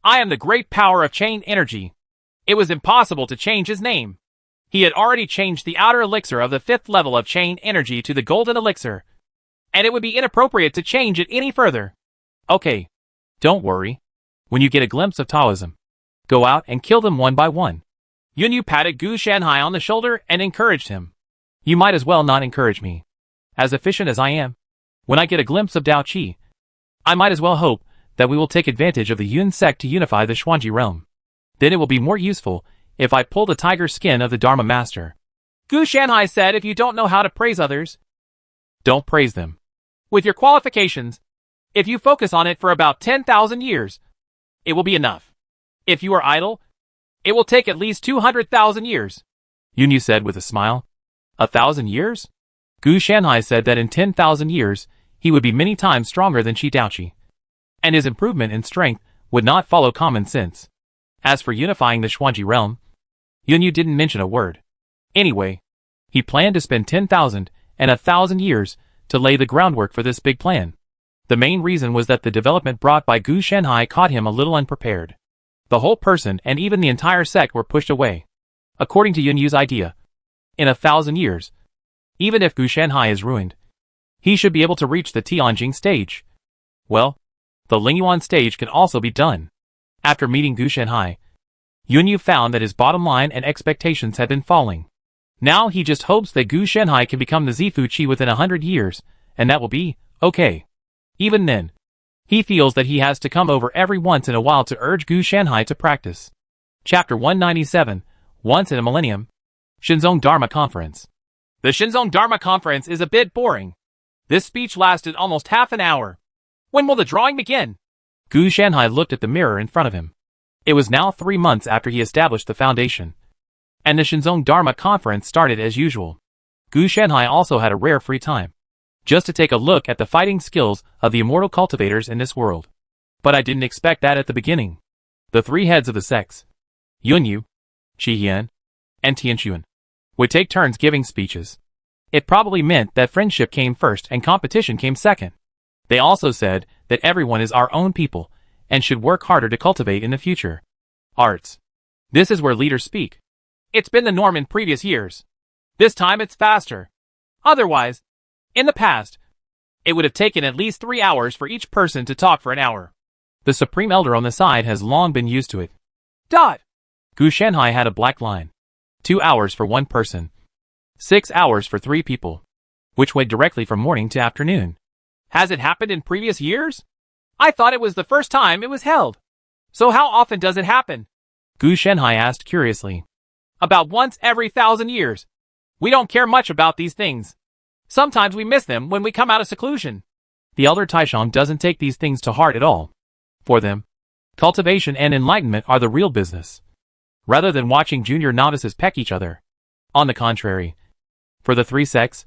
I am the great power of chain energy. It was impossible to change his name. He had already changed the outer elixir of the 5th level of chain energy to the golden elixir, and it would be inappropriate to change it any further. Okay, don't worry. When you get a glimpse of Taoism, go out and kill them one by one. Yunyu patted Gu Shanhai on the shoulder and encouraged him. You might as well not encourage me. As efficient as I am, when I get a glimpse of Dao Qi, I might as well hope that we will take advantage of the Yun sect to unify the Xuanji realm. Then it will be more useful if I pull the tiger skin of the Dharma Master. Gu Shanhai said if you don't know how to praise others, don't praise them. With your qualifications, If you focus on it for about 10,000 years, it will be enough. If you are idle, it will take at least 200,000 years, Yunyu said with a smile. 1,000 years? Gu Shanhai said that in 10,000 years, he would be many times stronger than Qi Daoqi. And his improvement in strength would not follow common sense. As for unifying the Xuanji realm, Yunyu didn't mention a word. Anyway, he planned to spend 10,000 and 1,000 years to lay the groundwork for this big plan. The main reason was that the development brought by Gu Shanhai caught him a little unprepared. The whole person and even the entire sect were pushed away. According to Yunyu's idea, in 1,000 years, even if Gu Shanhai is ruined, he should be able to reach the Tianjing stage. Well, the Lingyuan stage can also be done. After meeting Gu Shanhai, Yunyu found that his bottom line and expectations had been falling. Now he just hopes that Gu Shanhai can become the Zifu Qi within 100 years, and that will be okay. Even then, he feels that he has to come over every once in a while to urge Gu Shanhai to practice. Chapter 197, Once in a Millennium. Shenzong Dharma Conference. The Shenzong Dharma Conference is a bit boring. This speech lasted almost half an hour. When will the drawing begin? Gu Shanhai looked at the mirror in front of him. It was now 3 months after he established the foundation, and the Shenzong Dharma Conference started as usual. Gu Shanhai also had a rare free time, just to take a look at the fighting skills of the immortal cultivators in this world. But I didn't expect that at the beginning. The 3 heads of the sects, Yunyu, Shihian, and Tianxuan, would take turns giving speeches. It probably meant that friendship came first and competition came second. They also said that everyone is our own people and should work harder to cultivate in the future. Arts. This is where leaders speak. It's been the norm in previous years. This time it's faster. Otherwise, in the past, it would have taken at least 3 hours for each person to talk for an hour. The Supreme Elder on the side has long been used to it. Dot! Gu Shanhai had a black line. 2 hours for 1 person. 6 hours for 3 people. Which went directly from morning to afternoon. Has it happened in previous years? I thought it was the first time it was held. So how often does it happen? Gu Shanhai asked curiously. About once every 1,000 years. We don't care much about these things. Sometimes we miss them when we come out of seclusion. The Elder Taishang doesn't take these things to heart at all. For them, cultivation and enlightenment are the real business, rather than watching junior novices peck each other. On the contrary, for the 3 sects,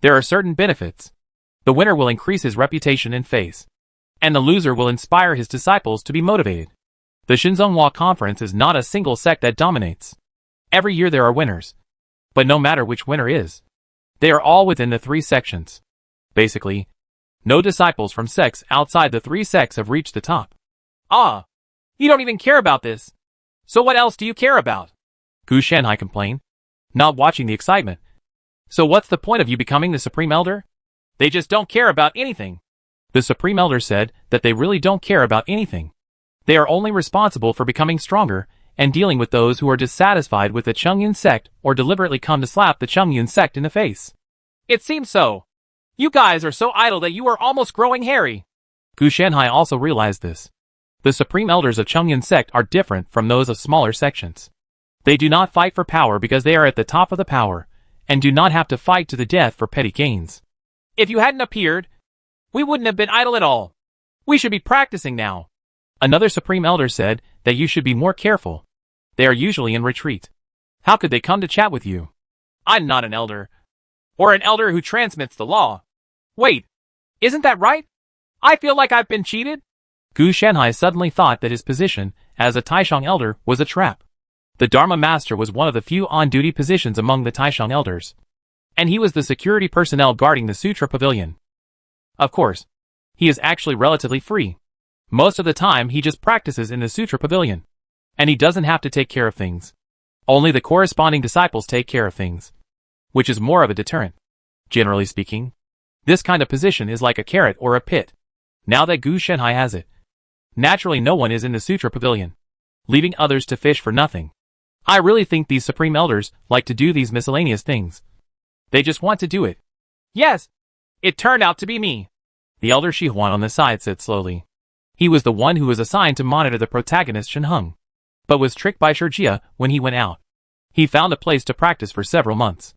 there are certain benefits. The winner will increase his reputation and face, and the loser will inspire his disciples to be motivated. The Shenzonghua Conference is not a single sect that dominates. Every year there are winners, but no matter which winner is, they are all within the 3 sections. Basically, no disciples from sects outside the 3 sects have reached the top. Ah, you don't even care about this. So what else do you care about? Gu Shanhai complained, not watching the excitement. So what's the point of you becoming the Supreme Elder? They just don't care about anything. The Supreme Elder said that they really don't care about anything. They are only responsible for becoming stronger and dealing with those who are dissatisfied with the Chengyun sect or deliberately come to slap the Chengyun sect in the face. It seems so. You guys are so idle that you are almost growing hairy. Gu Shanhai also realized this. The Supreme Elders of Chengyun sect are different from those of smaller sections. They do not fight for power because they are at the top of the power, and do not have to fight to the death for petty gains. If you hadn't appeared, we wouldn't have been idle at all. We should be practicing now. Another Supreme Elder said that you should be more careful. They are usually in retreat. How could they come to chat with you? I'm not an elder. Or an elder who transmits the law. Wait, isn't that right? I feel like I've been cheated. Gu Shanhai suddenly thought that his position as a Taishang elder was a trap. The Dharma Master was one of the few on-duty positions among the Taishang elders, and he was the security personnel guarding the Sutra Pavilion. Of course, he is actually relatively free. Most of the time he just practices in the Sutra Pavilion, and he doesn't have to take care of things. Only the corresponding disciples take care of things, which is more of a deterrent. Generally speaking, this kind of position is like a carrot or a pit. Now that Gu Shanhai has it, naturally no one is in the Sutra Pavilion, leaving others to fish for nothing. I really think these Supreme Elders like to do these miscellaneous things. They just want to do it. Yes, it turned out to be me. The Elder Shihuan on the side said slowly. He was the one who was assigned to monitor the protagonist Shen Heng, but was tricked by Shijia when he went out. He found a place to practice for several months.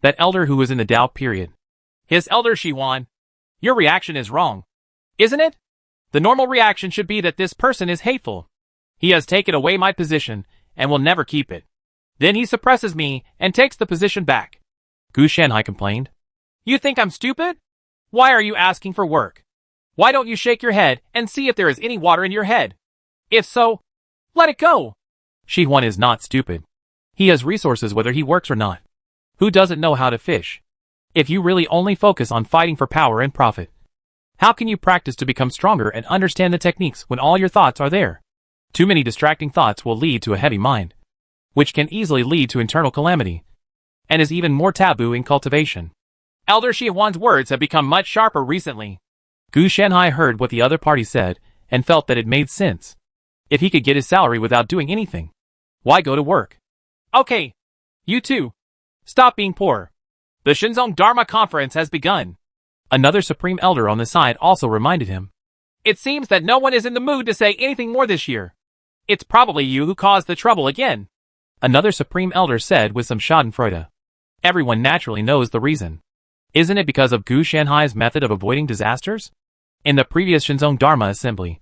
That elder who was in the Dao period. His Elder Shihuan. Your reaction is wrong. Isn't it? The normal reaction should be that this person is hateful. He has taken away my position and will never keep it. Then he suppresses me and takes the position back. Gu Shanhai complained. You think I'm stupid? Why are you asking for work? Why don't you shake your head and see if there is any water in your head? If so, let it go. Shi Huan is not stupid. He has resources whether he works or not. Who doesn't know how to fish? If you really only focus on fighting for power and profit, how can you practice to become stronger and understand the techniques when all your thoughts are there? Too many distracting thoughts will lead to a heavy mind, which can easily lead to internal calamity, and is even more taboo in cultivation. Elder Shi Huan's words have become much sharper recently. Gu Shanhai heard what the other party said and felt that it made sense. If he could get his salary without doing anything, why go to work? Okay, you two, stop being poor. The Shenzong Dharma Conference has begun. Another Supreme Elder on the side also reminded him. It seems that no one is in the mood to say anything more this year. It's probably you who caused the trouble again. Another Supreme Elder said with some schadenfreude. Everyone naturally knows the reason. Isn't it because of Gu Shanhai's method of avoiding disasters? In the previous Shenzong Dharma Assembly,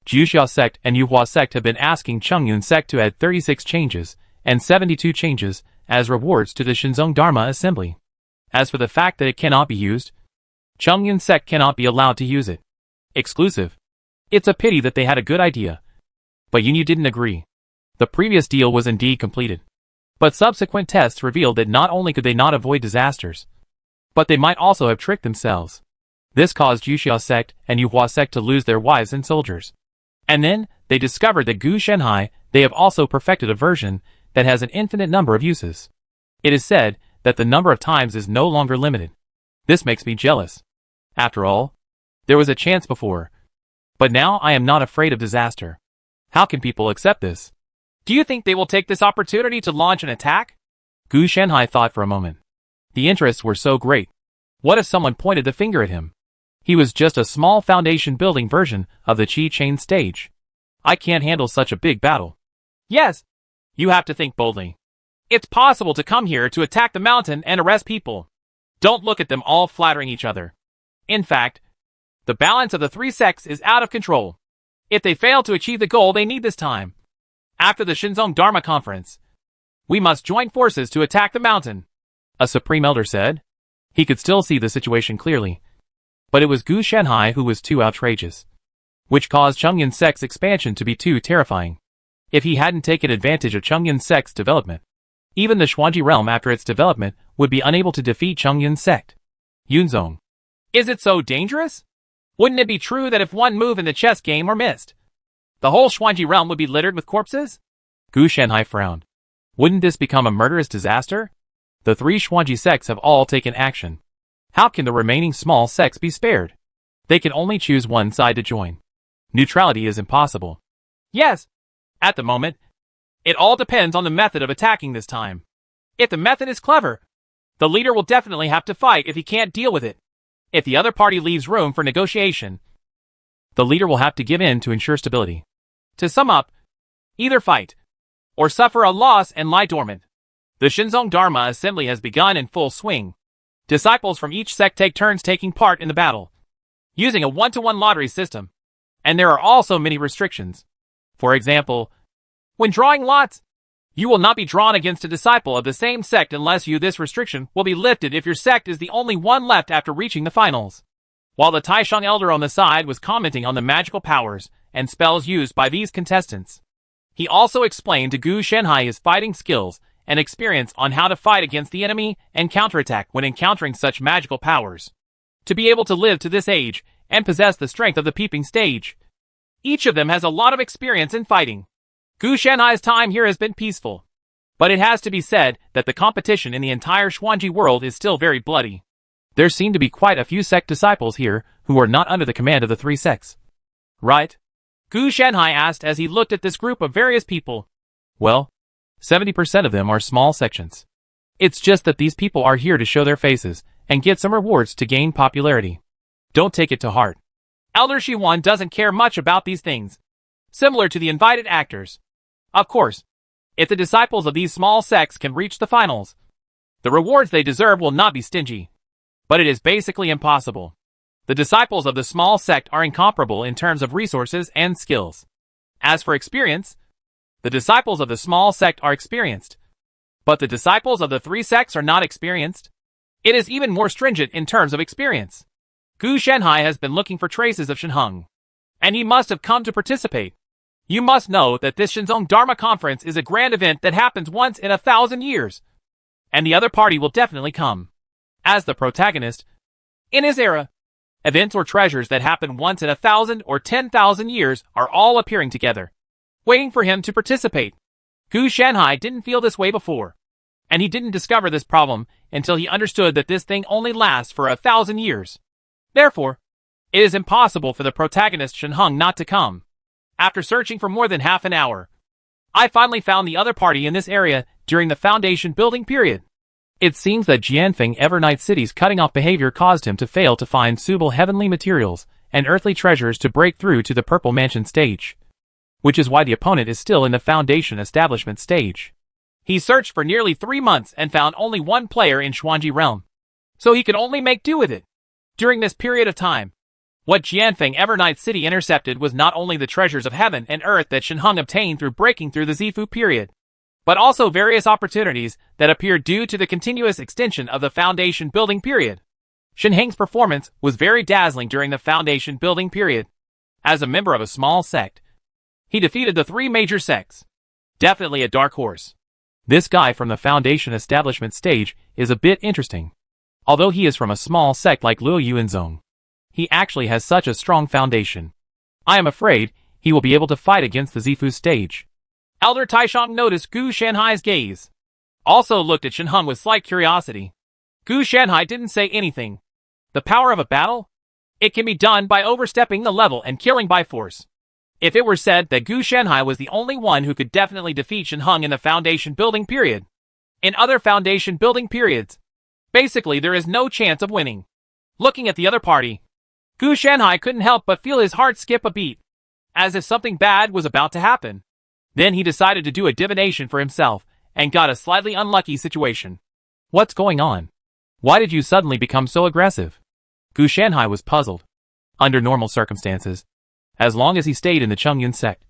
Jiuxia sect and Yuhua sect have been asking Chongyun sect to add 36 changes and 72 changes as rewards to the Shenzong Dharma Assembly. As for the fact that it cannot be used, Chongyun sect cannot be allowed to use it. Exclusive. It's a pity that they had a good idea, but Yunyu didn't agree. The previous deal was indeed completed, but subsequent tests revealed that not only could they not avoid disasters, but they might also have tricked themselves. This caused Jiuxia sect and Yuhua sect to lose their wives and soldiers. And then, they discovered that Gu Shanhai, they have also perfected a version that has an infinite number of uses. It is said that the number of times is no longer limited. This makes me jealous. After all, there was a chance before. But now I am not afraid of disaster. How can people accept this? Do you think they will take this opportunity to launch an attack? Gu Shanhai thought for a moment. The interests were so great. What if someone pointed the finger at him? He was just a small foundation building version of the Qi Chain stage. I can't handle such a big battle. Yes, you have to think boldly. It's possible to come here to attack the mountain and arrest people. Don't look at them all flattering each other. In fact, the balance of the three sects is out of control. If they fail to achieve the goal they need this time, after the Shenzong Dharma Conference, we must join forces to attack the mountain, a Supreme Elder said. He could still see the situation clearly. But it was Gu Shanhai who was too outrageous, which caused Chongyun sect's expansion to be too terrifying. If he hadn't taken advantage of Chongyun sect's development, even the Xuanji realm after its development would be unable to defeat Chongyun sect. Yunzong. Is it so dangerous? Wouldn't it be true that if one move in the chess game were missed, the whole Xuanji realm would be littered with corpses? Gu Shanhai frowned. Wouldn't this become a murderous disaster? The three Xuanji sects have all taken action. How can the remaining small sects be spared? They can only choose one side to join. Neutrality is impossible. Yes, at the moment, it all depends on the method of attacking this time. If the method is clever, the leader will definitely have to fight if he can't deal with it. If the other party leaves room for negotiation, the leader will have to give in to ensure stability. To sum up, either fight, or suffer a loss and lie dormant. The Shenzong Dharma Assembly has begun in full swing. Disciples from each sect take turns taking part in the battle, using a one-to-one lottery system. And there are also many restrictions. For example, when drawing lots, you will not be drawn against a disciple of the same sect unless this restriction will be lifted if your sect is the only one left after reaching the finals. While the Taishang Elder on the side was commenting on the magical powers and spells used by these contestants, he also explained to Gu Shanhai his fighting skills and experience on how to fight against the enemy and counterattack when encountering such magical powers. To be able to live to this age and possess the strength of the peeping stage, each of them has a lot of experience in fighting. Gu Shanhai's time here has been peaceful, but it has to be said that the competition in the entire Xuanji world is still very bloody. There seem to be quite a few sect disciples here who are not under the command of the three sects. Right? Gu Shanhai asked as he looked at this group of various people. Well, 70% of them are small sections. It's just that these people are here to show their faces and get some rewards to gain popularity. Don't take it to heart. Elder Shi Huan doesn't care much about these things. Similar to the invited actors. Of course, if the disciples of these small sects can reach the finals, the rewards they deserve will not be stingy. But it is basically impossible. The disciples of the small sect are incomparable in terms of resources and skills. As for experience, the disciples of the small sect are experienced. But the disciples of the three sects are not experienced. It is even more stringent in terms of experience. Gu Shanhai has been looking for traces of Shenheng, and he must have come to participate. You must know that this Shenzong Dharma Conference is a grand event that happens once in 1,000 years, and the other party will definitely come. As the protagonist, in his era, events or treasures that happen once in 1,000 or 10,000 years are all appearing together, waiting for him to participate. Gu Shanhai didn't feel this way before, and he didn't discover this problem until he understood that this thing only lasts for 1,000 years. Therefore, it is impossible for the protagonist Shenheng not to come. After searching for more than half an hour, I finally found the other party in this area during the foundation building period. It seems that Jianfeng Evernight City's cutting off behavior caused him to fail to find suitable heavenly materials and earthly treasures to break through to the Purple Mansion stage, which is why the opponent is still in the foundation establishment stage. He searched for nearly 3 months and found only one player in Xuanji Realm, so he could only make do with it. During this period of time, what Jianfeng Evernight City intercepted was not only the treasures of heaven and earth that Shenheng obtained through breaking through the Zifu period, but also various opportunities that appeared due to the continuous extension of the foundation building period. Shenheng's performance was very dazzling during the foundation building period. As a member of a small sect, he defeated the 3 major sects. Definitely a dark horse. This guy from the foundation establishment stage is a bit interesting. Although he is from a small sect like Luo Yuanzong, he actually has such a strong foundation. I am afraid he will be able to fight against the Zifu stage. Elder Taishang noticed Gu Shanhai's gaze. Also looked at Shenheng with slight curiosity. Gu Shanhai didn't say anything. The power of a battle? It can be done by overstepping the level and killing by force. If it were said that Gu Shanhai was the only one who could definitely defeat Shenheng in the foundation building period, in other foundation building periods, basically there is no chance of winning. Looking at the other party, Gu Shanhai couldn't help but feel his heart skip a beat, as if something bad was about to happen. Then he decided to do a divination for himself, and got a slightly unlucky situation. What's going on? Why did you suddenly become so aggressive? Gu Shanhai was puzzled. Under normal circumstances, as long as he stayed in the Chongyun sect,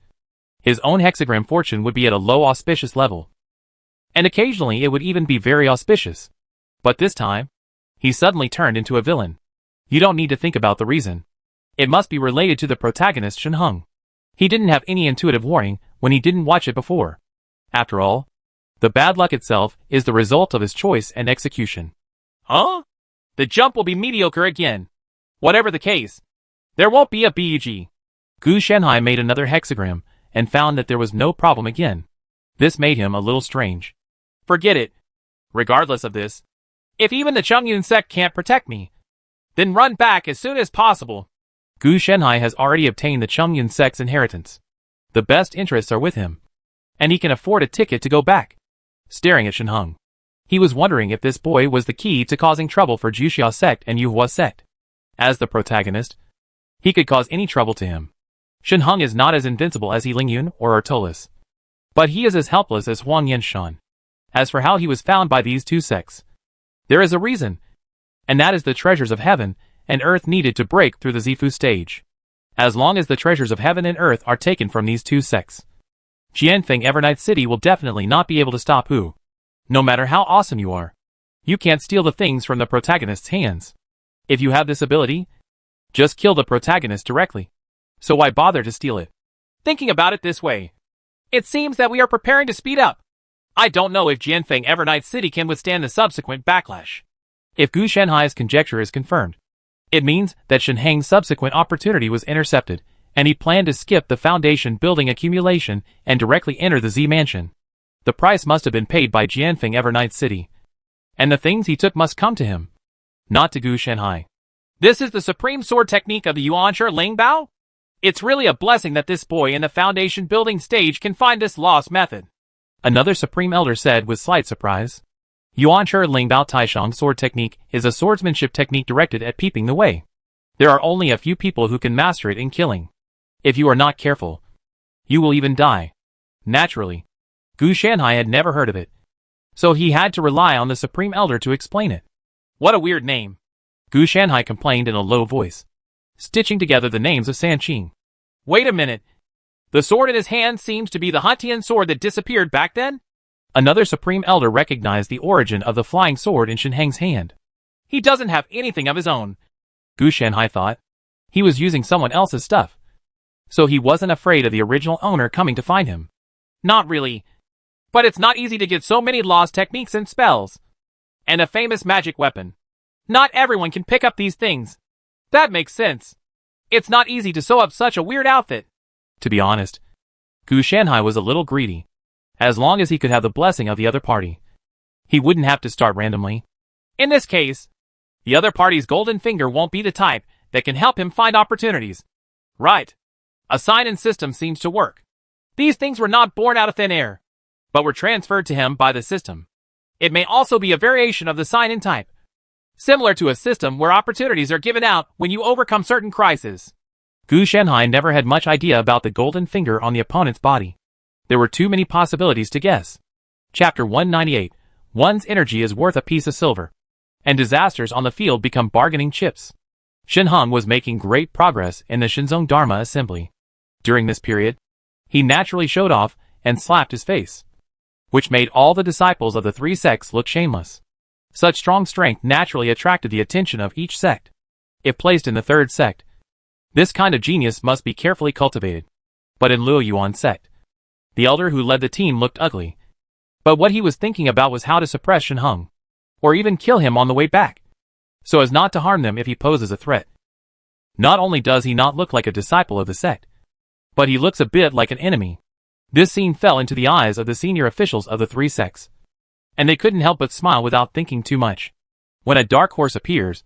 his own hexagram fortune would be at a low auspicious level. And occasionally it would even be very auspicious. But this time, he suddenly turned into a villain. You don't need to think about the reason. It must be related to the protagonist Shenheng. He didn't have any intuitive warning when he didn't watch it before. After all, the bad luck itself is the result of his choice and execution. Huh? The jump will be mediocre again. Whatever the case, there won't be a BUG. Gu Shanhai made another hexagram and found that there was no problem again. This made him a little strange. Forget it. Regardless of this, if even the Chongyun sect can't protect me, then run back as soon as possible. Gu Shanhai has already obtained the Chongyun sect's inheritance. The best interests are with him, and he can afford a ticket to go back. Staring at Shenheng, he was wondering if this boy was the key to causing trouble for Juxia sect and Yuhua sect. As the protagonist, he could cause any trouble to him. Shenheng is not as invincible as Lingyun or Artolis, but he is as helpless as Huang Yanshan. As for how he was found by these 2 sects, there is a reason, and that is the treasures of heaven and earth needed to break through the Zifu stage. As long as the treasures of heaven and earth are taken from these 2 sects, Jianfeng Evernight City will definitely not be able to stop Hu. No matter how awesome you are, you can't steal the things from the protagonist's hands. If you have this ability, just kill the protagonist directly. So why bother to steal it? Thinking about it this way, it seems that we are preparing to speed up. I don't know if Jianfeng Evernight City can withstand the subsequent backlash. If Gu Shanhai's conjecture is confirmed, it means that Shenheng's subsequent opportunity was intercepted, and he planned to skip the foundation building accumulation and directly enter the Z Mansion. The price must have been paid by Jianfeng Evernight City, and the things he took must come to him, not to Gu Shanhai. This is the supreme sword technique of the Yuanshi Lingbao? It's really a blessing that this boy in the foundation building stage can find this lost method. Another supreme elder said with slight surprise. Yuanshi Lingbao Taishang sword technique is a swordsmanship technique directed at peeping the way. There are only a few people who can master it in killing. If you are not careful, you will even die. Naturally, Gu Shanhai had never heard of it, so he had to rely on the supreme elder to explain it. What a weird name. Gu Shanhai complained in a low voice, stitching together the names of Sanqing. Wait a minute. The sword in his hand seems to be the Huntian sword that disappeared back then? Another Supreme Elder recognized the origin of the flying sword in Shen Heng's hand. He doesn't have anything of his own, Gu Shanhai thought. He was using someone else's stuff. So he wasn't afraid of the original owner coming to find him. Not really. But it's not easy to get so many lost techniques and spells. And a famous magic weapon. Not everyone can pick up these things. That makes sense. It's not easy to sew up such a weird outfit. To be honest, Gu Shanhai was a little greedy. As long as he could have the blessing of the other party, he wouldn't have to start randomly. In this case, the other party's golden finger won't be the type that can help him find opportunities. Right. A sign-in system seems to work. These things were not born out of thin air, but were transferred to him by the system. It may also be a variation of the sign-in type, similar to a system where opportunities are given out when you overcome certain crises. Gu Shanhai never had much idea about the golden finger on the opponent's body. There were too many possibilities to guess. Chapter 198. One's energy is worth a piece of silver, and disasters on the field become bargaining chips. Shen Heng was making great progress in the Shenzong Dharma Assembly. During this period, he naturally showed off and slapped his face, which made all the disciples of the three sects look shameless. Such strong strength naturally attracted the attention of each sect. If placed in the third sect, this kind of genius must be carefully cultivated. But in Luo Yuan's sect, the elder who led the team looked ugly. But what he was thinking about was how to suppress Shen Heng, or even kill him on the way back, so as not to harm them if he poses a threat. Not only does he not look like a disciple of the sect, but he looks a bit like an enemy. This scene fell into the eyes of the senior officials of the three sects, and they couldn't help but smile without thinking too much. When a dark horse appears,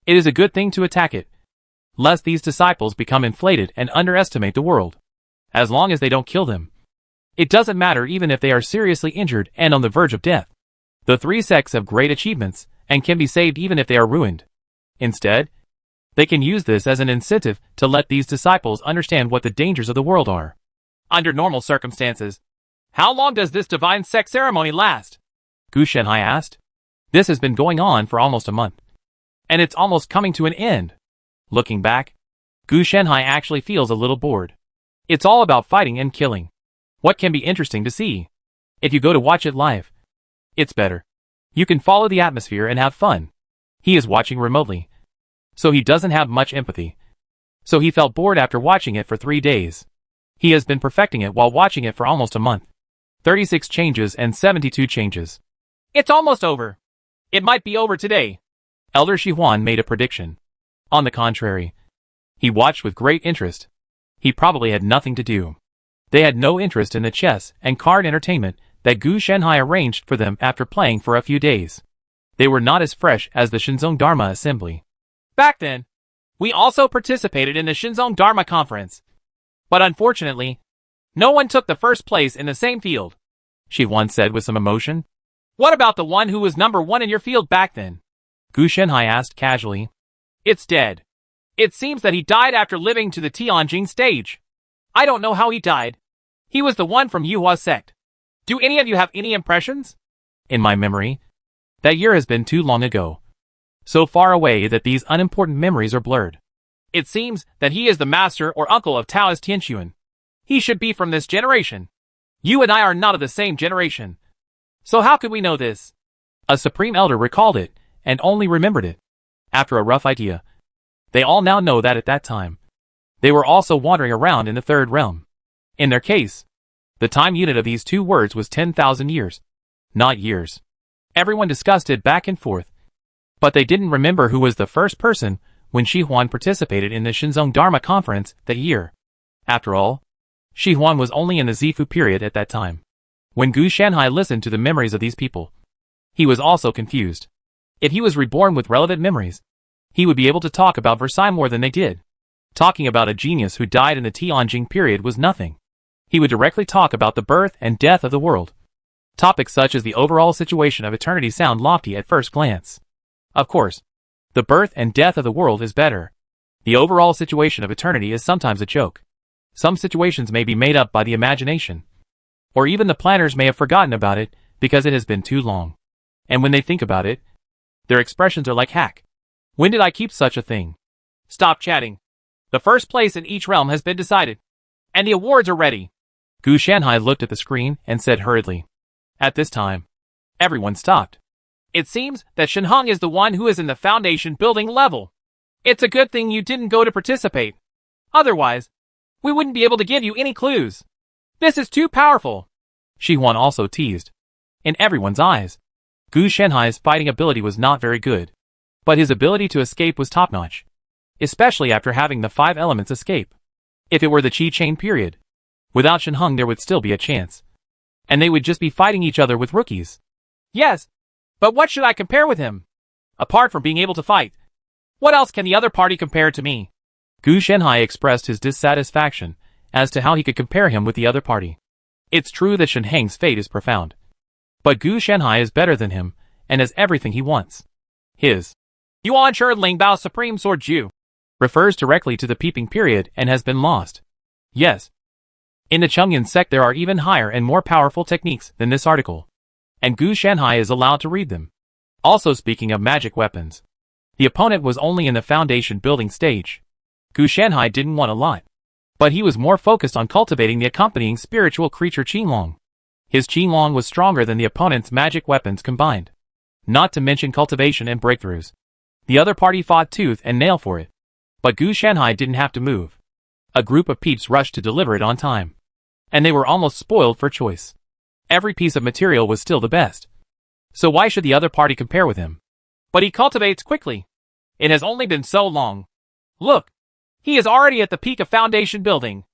it is a good thing to attack it, lest these disciples become inflated and underestimate the world. As long as they don't kill them, it doesn't matter even if they are seriously injured and on the verge of death. The three sects have great achievements and can be saved even if they are ruined. Instead, they can use this as an incentive to let these disciples understand what the dangers of the world are. Under normal circumstances, how long does this divine sect ceremony last? Gu Shanhai asked. This has been going on for almost a month, and it's almost coming to an end. Looking back, Gu Shanhai actually feels a little bored. It's all about fighting and killing. What can be interesting to see? If you go to watch it live, it's better. You can follow the atmosphere and have fun. He is watching remotely, so he doesn't have much empathy. So he felt bored after watching it for 3 days. He has been perfecting it while watching it for almost a month. 36 changes and 72 changes. It's almost over. It might be over today. Elder Shihuan made a prediction. On the contrary, he watched with great interest. He probably had nothing to do. They had no interest in the chess and card entertainment that Gu Shanhai arranged for them after playing for a few days. They were not as fresh as the Shenzong Dharma Assembly. Back then, we also participated in the Shenzong Dharma Conference. But unfortunately, no one took the first place in the same field, Shihuan said with some emotion. What about the one who was number 1 in your field back then? Gu Shanhai asked casually. It's dead. It seems that he died after living to the Tianjing stage. I don't know how he died. He was the one from Yuhua sect. Do any of you have any impressions? In my memory, that year has been too long ago. So far away that these unimportant memories are blurred. It seems that he is the master or uncle of Taoist Tianxuan. He should be from this generation. You and I are not of the same generation. So how could we know this? A Supreme Elder recalled it, and only remembered it after a rough idea. They all now know that at that time, they were also wandering around in the third realm. In their case, the time unit of these 2 words was 10,000 years, not years. Everyone discussed it back and forth, but they didn't remember who was the first person when Shihuan participated in the Shenzong Dharma Conference that year. After all, Shihuan was only in the Zifu period at that time. When Gu Shanhai listened to the memories of these people, he was also confused. If he was reborn with relevant memories, he would be able to talk about Versailles more than they did. Talking about a genius who died in the Tianjing period was nothing. He would directly talk about the birth and death of the world. Topics such as the overall situation of eternity sound lofty at first glance. Of course, the birth and death of the world is better. The overall situation of eternity is sometimes a joke. Some situations may be made up by the imagination, or even the planners may have forgotten about it because it has been too long. And when they think about it, their expressions are like hack. When did I keep such a thing? Stop chatting. The first place in each realm has been decided, and the awards are ready. Gu Shanhai looked at the screen and said hurriedly. At this time, everyone stopped. It seems that Shenhong is the one who is in the foundation building level. It's a good thing you didn't go to participate. Otherwise, we wouldn't be able to give you any clues. This is too powerful. Shi Huan also teased. In everyone's eyes, Gu Shanhai's fighting ability was not very good, but his ability to escape was top-notch, especially after having the 5 elements escape. If it were the Qi Chain period, without Shenhong there would still be a chance, and they would just be fighting each other with rookies. Yes, but what should I compare with him? Apart from being able to fight, what else can the other party compare to me? Gu Shanhai expressed his dissatisfaction as to how he could compare him with the other party. It's true that Shenheng's fate is profound, but Gu Shanhai is better than him and has everything he wants. His Yuan Shi Lingbao Supreme Sword Ju refers directly to the peeping period and has been lost. Yes. In the Chengyan sect there are even higher and more powerful techniques than this article, and Gu Shanhai is allowed to read them. Also, speaking of magic weapons, the opponent was only in the foundation building stage. Gu Shanhai didn't want a lot, but he was more focused on cultivating the accompanying spiritual creature Qinglong. His Qinglong was stronger than the opponent's magic weapons combined, not to mention cultivation and breakthroughs. The other party fought tooth and nail for it, but Gu Shanhai didn't have to move. A group of peeps rushed to deliver it on time, and they were almost spoiled for choice. Every piece of material was still the best, so why should the other party compare with him? But he cultivates quickly. It has only been so long. Look, he is already at the peak of foundation building.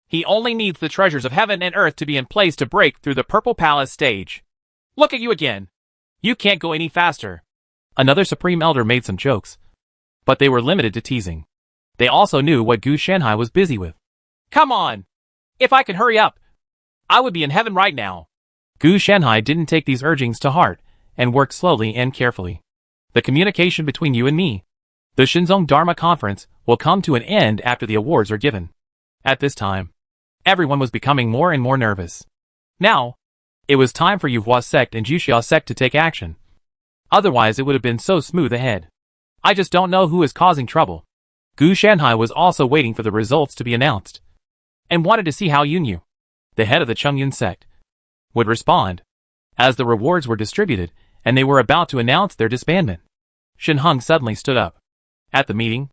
He only needs the treasures of heaven and earth to be in place to break through the Purple Palace stage. Look at you again. You can't go any faster. Another Supreme Elder made some jokes, but they were limited to teasing. They also knew what Gu Shanhai was busy with. Come on! If I could hurry up, I would be in heaven right now. Gu Shanhai didn't take these urgings to heart and worked slowly and carefully. The communication between you and me, the Shinzong Dharma Conference, will come to an end after the awards are given. At this time, everyone was becoming more and more nervous. Now, it was time for Yuhua sect and Juxia sect to take action. Otherwise it would have been so smooth ahead. I just don't know who is causing trouble. Gu Shanhai was also waiting for the results to be announced, and wanted to see how Yunyu, the head of the Chengyan sect, would respond, as the rewards were distributed, and they were about to announce their disbandment. Shenhong suddenly stood up. At the meeting,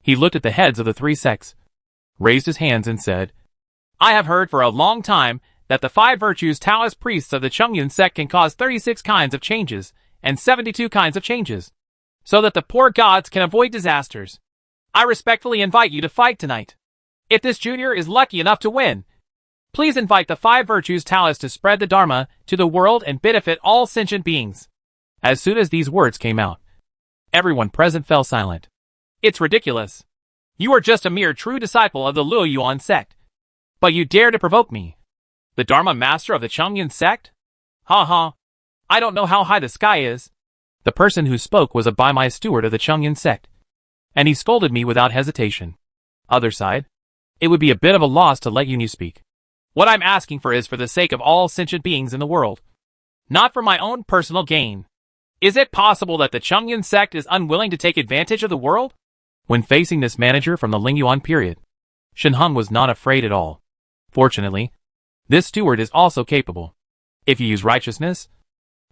he looked at the heads of the 3 sects, raised his hands and said, I have heard for a long time that the 5 virtues Taoist priests of the Chengyan sect can cause 36 kinds of changes, and 72 kinds of changes, so that the poor gods can avoid disasters. I respectfully invite you to fight tonight. If this junior is lucky enough to win, please invite the 5 virtues Taoists to spread the Dharma to the world and benefit all sentient beings. As soon as these words came out, everyone present fell silent. It's ridiculous. You are just a mere true disciple of the Luo Yuan sect, but you dare to provoke me. The Dharma master of the Chengyan sect? Ha ha. I don't know how high the sky is. The person who spoke was a Baimai steward of the Chengyan sect, and he scolded me without hesitation. Other side, it would be a bit of a loss to let Yunyu speak. What I'm asking for is for the sake of all sentient beings in the world, not for my own personal gain. Is it possible that the Chengyan sect is unwilling to take advantage of the world? When facing this manager from the Lingyuan period, Shenhong was not afraid at all. Fortunately, this steward is also capable. If you use righteousness,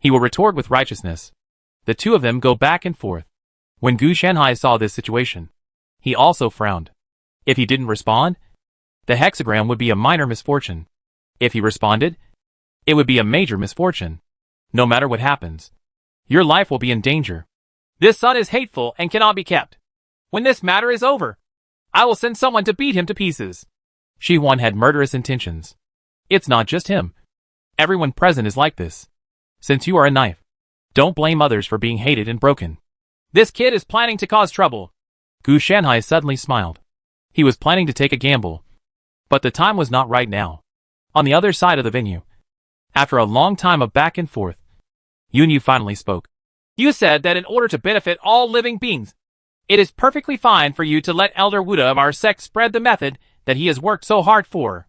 he will retort with righteousness. The two of them go back and forth. When Gu Shanhai saw this situation, he also frowned. If he didn't respond, the hexagram would be a minor misfortune. If he responded, it would be a major misfortune. No matter what happens, your life will be in danger. This son is hateful and cannot be kept. When this matter is over, I will send someone to beat him to pieces. Shi Huan had murderous intentions. It's not just him. Everyone present is like this. Since you are a knife, don't blame others for being hated and broken. This kid is planning to cause trouble. Gu Shanhai suddenly smiled. He was planning to take a gamble, but the time was not right now. On the other side of the venue, after a long time of back and forth, Yunyu finally spoke. You said that in order to benefit all living beings, it is perfectly fine for you to let Elder Wuda of our sect spread the method that he has worked so hard for.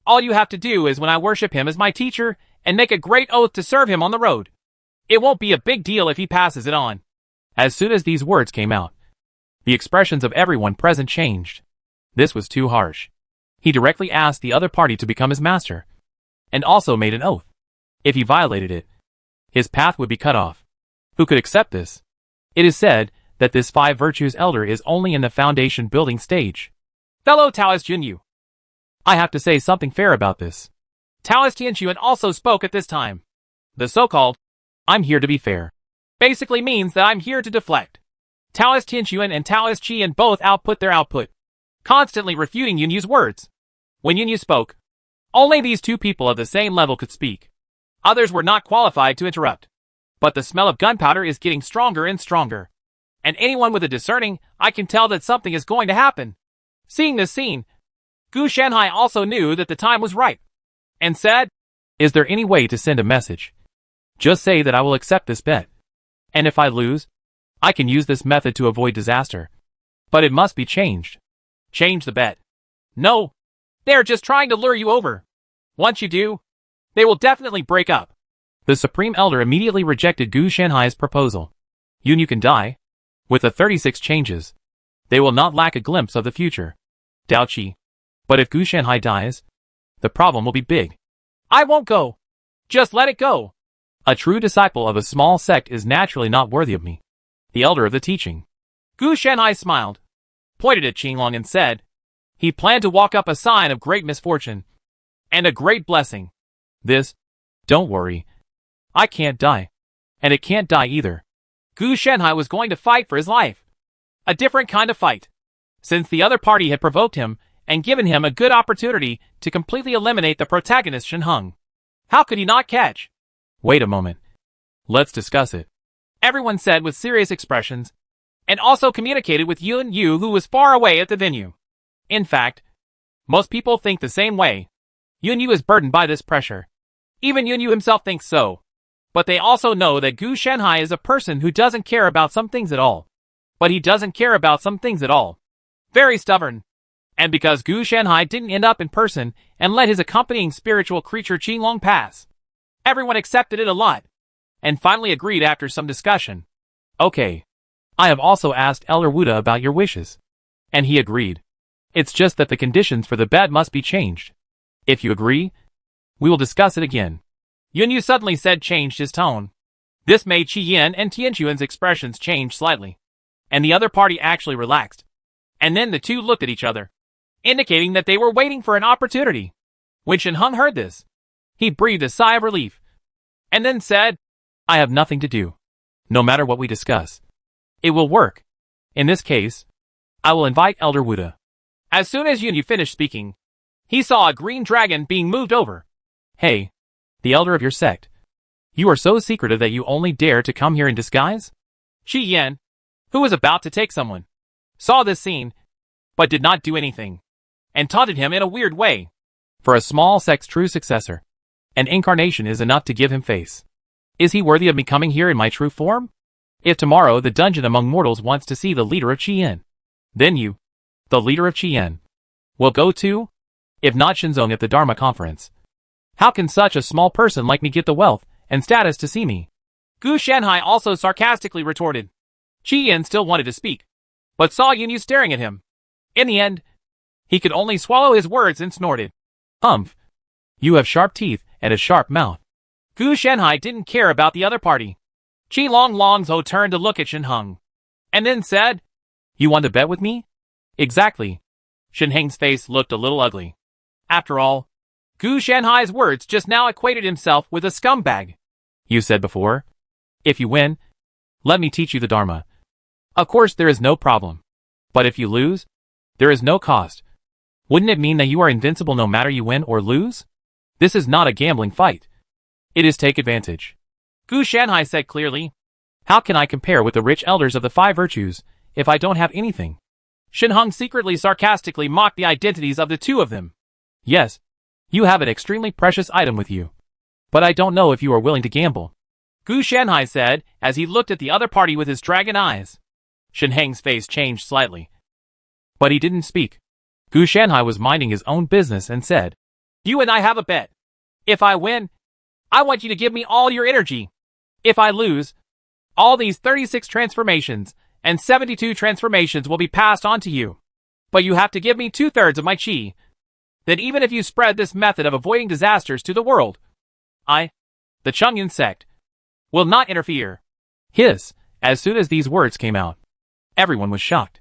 All you have to do is when I worship him as my teacher and make a great oath to serve him on the road. It won't be a big deal if he passes it on. As soon as these words came out, The expressions of everyone present changed. This was too harsh. He directly asked the other party to become his master, and also made an oath. If he violated it, his path would be cut off. Who could accept this? It is said that this five virtues elder is only in the foundation building stage. Fellow Taoist Yunyu, I have to say something fair about this. Taoist Tianchuan also spoke at this time. The so-called, I'm here to be fair, basically means that I'm here to deflect. Taoist Tianchuan and Taoist Qian both output their output, constantly refuting Yunyu's words. When Yunyu spoke, only these two people of the same level could speak. Others were not qualified to interrupt. But the smell of gunpowder is getting stronger and stronger. And anyone with a discerning eye can tell that something is going to happen. Seeing this scene, Gu Shanhai also knew that the time was ripe, and said, Is there any way to send a message? Just say that I will accept this bet. And if I lose, I can use this method to avoid disaster. But it must be changed. Change the bet. No, they are just trying to lure you over. Once you do, they will definitely break up. The Supreme Elder immediately rejected Gu Shanhai's proposal. Yunyu can die. With the 36 changes, they will not lack a glimpse of the future. Dao Qi. But if Gu Shanhai dies, the problem will be big. I won't go. Just let it go. A true disciple of a small sect is naturally not worthy of me, the elder of the teaching. Gu Shanhai smiled, pointed at Qinglong and said, he planned to walk up a sign of great misfortune and a great blessing. This, don't worry. I can't die. And it can't die either. Gu Shanhai was going to fight for his life. A different kind of fight. Since the other party had provoked him and given him a good opportunity to completely eliminate the protagonist Shen Heng. How could he not catch? Wait a moment. Let's discuss it. Everyone said with serious expressions, and also communicated with Yun Yu, who was far away at the venue. In fact, most people think the same way. Yun Yu is burdened by this pressure. Even Yun Yu himself thinks so. But they also know that Gu Shanhai is a person who doesn't care about some things at all. But he doesn't care about some things at all. Very stubborn. And because Gu Shanhai didn't end up in person and let his accompanying spiritual creature Qinglong pass, everyone accepted it a lot, and finally agreed after some discussion. Okay. I have also asked Elder Wuda about your wishes. And he agreed. It's just that the conditions for the bet must be changed. If you agree, we will discuss it again. Yun Yu suddenly said changed his tone. This made Qi Yin and Tianchuan's expressions change slightly. And the other party actually relaxed. And then the two looked at each other, indicating that they were waiting for an opportunity. When Shen Heng heard this, he breathed a sigh of relief, and then said, I have nothing to do. No matter what we discuss, it will work. In this case, I will invite Elder Wuda. As soon as Yun Yu finished speaking, he saw a green dragon being moved over. Hey, the elder of your sect. You are so secretive that you only dare to come here in disguise? Qi Yan, who was about to take someone, saw this scene, but did not do anything, and taunted him in a weird way. For a small sect's true successor, an incarnation is enough to give him face. Is he worthy of me coming here in my true form? If tomorrow the dungeon among mortals wants to see the leader of Qi Yan, then you, the leader of Qi Yan, will go too? If not Shinzong at the Dharma conference. How can such a small person like me get the wealth and status to see me? Gu Shanhai also sarcastically retorted. Qi Yan still wanted to speak, but saw Yun Yu staring at him. In the end, he could only swallow his words and snorted. Humph. You have sharp teeth and a sharp mouth. Gu Shanhai didn't care about the other party. Qilong Longzhou turned to look at Shen Heng, and then said, You want to bet with me? Exactly. Shen Heng's face looked a little ugly. After all, Gu Shanhai's words just now equated himself with a scumbag. You said before, if you win, let me teach you the Dharma. Of course there is no problem. But if you lose, there is no cost. Wouldn't it mean that you are invincible no matter you win or lose? This is not a gambling fight. It is take advantage. Gu Shanhai said clearly. How can I compare with the rich elders of the five virtues if I don't have anything? Shen Heng secretly sarcastically mocked the identities of the two of them. Yes, you have an extremely precious item with you. But I don't know if you are willing to gamble. Gu Shanhai said as he looked at the other party with his dragon eyes. Shen Heng's face changed slightly. But he didn't speak. Gu Shanhai was minding his own business and said, You and I have a bet. If I win, I want you to give me all your energy. If I lose, all these 36 transformations and 72 transformations will be passed on to you. But you have to give me 2/3 of my chi. Then even if you spread this method of avoiding disasters to the world, I, the Chongyun sect, will not interfere. Hiss, as soon as these words came out. Everyone was shocked.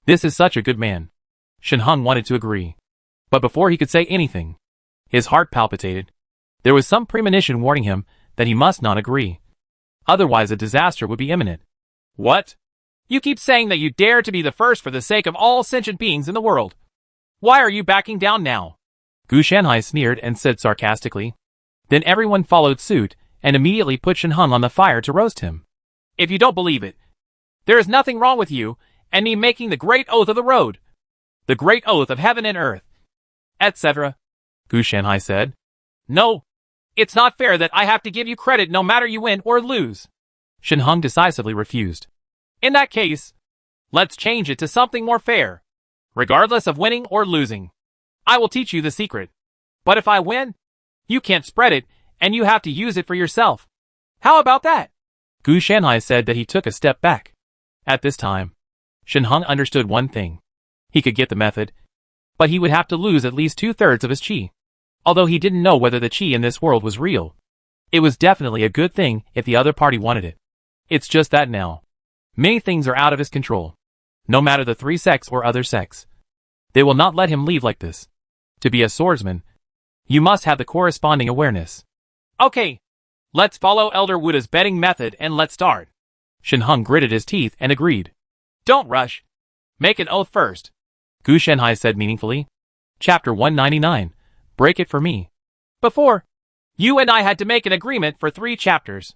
This is such a good man. Shen Heng wanted to agree. But before he could say anything, his heart palpitated. There was some premonition warning him that he must not agree. Otherwise a disaster would be imminent. What? You keep saying that you dare to be the first for the sake of all sentient beings in the world. Why are you backing down now? Gu Shanhai sneered and said sarcastically. Then everyone followed suit and immediately put Shen Heng on the fire to roast him. If you don't believe it, there is nothing wrong with you and me making the great oath of the road. The great oath of heaven and earth, etc. Gu Shanhai said. No, it's not fair that I have to give you credit no matter you win or lose. Shen Heng decisively refused. In that case, let's change it to something more fair. Regardless of winning or losing, I will teach you the secret. But if I win, you can't spread it, and you have to use it for yourself. How about that? Gu Shanhai said that he took a step back. At this time, Shen Heng understood one thing. He could get the method, but he would have to lose at least 2/3 of his chi. Although he didn't know whether the chi in this world was real, it was definitely a good thing if the other party wanted it. It's just that now, many things are out of his control. No matter the 3 sects or other sects, they will not let him leave like this. To be a swordsman, you must have the corresponding awareness. Okay, let's follow Elder Wuda's betting method and let's start. Shen Heng gritted his teeth and agreed. Don't rush. Make an oath first. Gu Shanhai said meaningfully. Chapter 199. Break it for me. Before, you and I had to make an agreement for 3 chapters.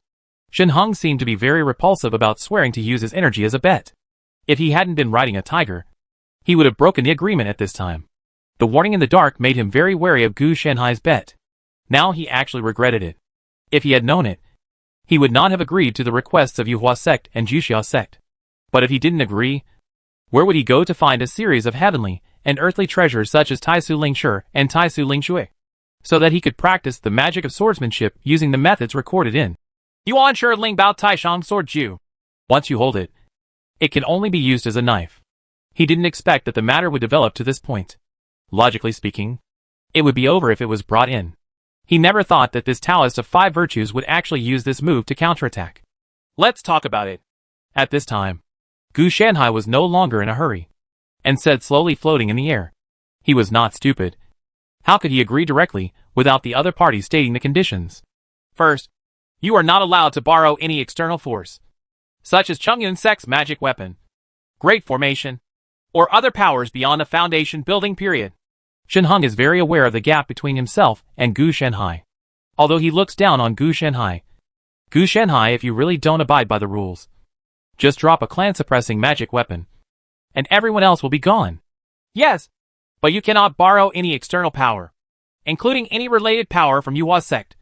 Shen Heng seemed to be very repulsive about swearing to use his energy as a bet. If he hadn't been riding a tiger, he would have broken the agreement at this time. The warning in the dark made him very wary of Gu Shanhai's bet. Now he actually regretted it. If he had known it, he would not have agreed to the requests of Yuhua sect and Juxia sect. But if he didn't agree, where would he go to find a series of heavenly and earthly treasures such as Taisu Ling Shi and Taisu Ling Shui, so that he could practice the magic of swordsmanship using the methods recorded in Yuan Shi Ling Bao Taishang Sword Ju. Once you hold it, it can only be used as a knife. He didn't expect that the matter would develop to this point. Logically speaking, it would be over if it was brought in. He never thought that this Taoist of 5 virtues would actually use this move to counterattack. Let's talk about it. At this time, Gu Shanhai was no longer in a hurry, and said slowly floating in the air. He was not stupid. How could he agree directly without the other party stating the conditions? First, you are not allowed to borrow any external force, such as Chongyun sect's magic weapon, great formation, or other powers beyond the foundation building period. Shen Heng is very aware of the gap between himself and Gu Shanhai. Although he looks down on Gu Shanhai, if you really don't abide by the rules, just drop a clan-suppressing magic weapon, and everyone else will be gone. Yes, but you cannot borrow any external power, including any related power from Yuhua sect,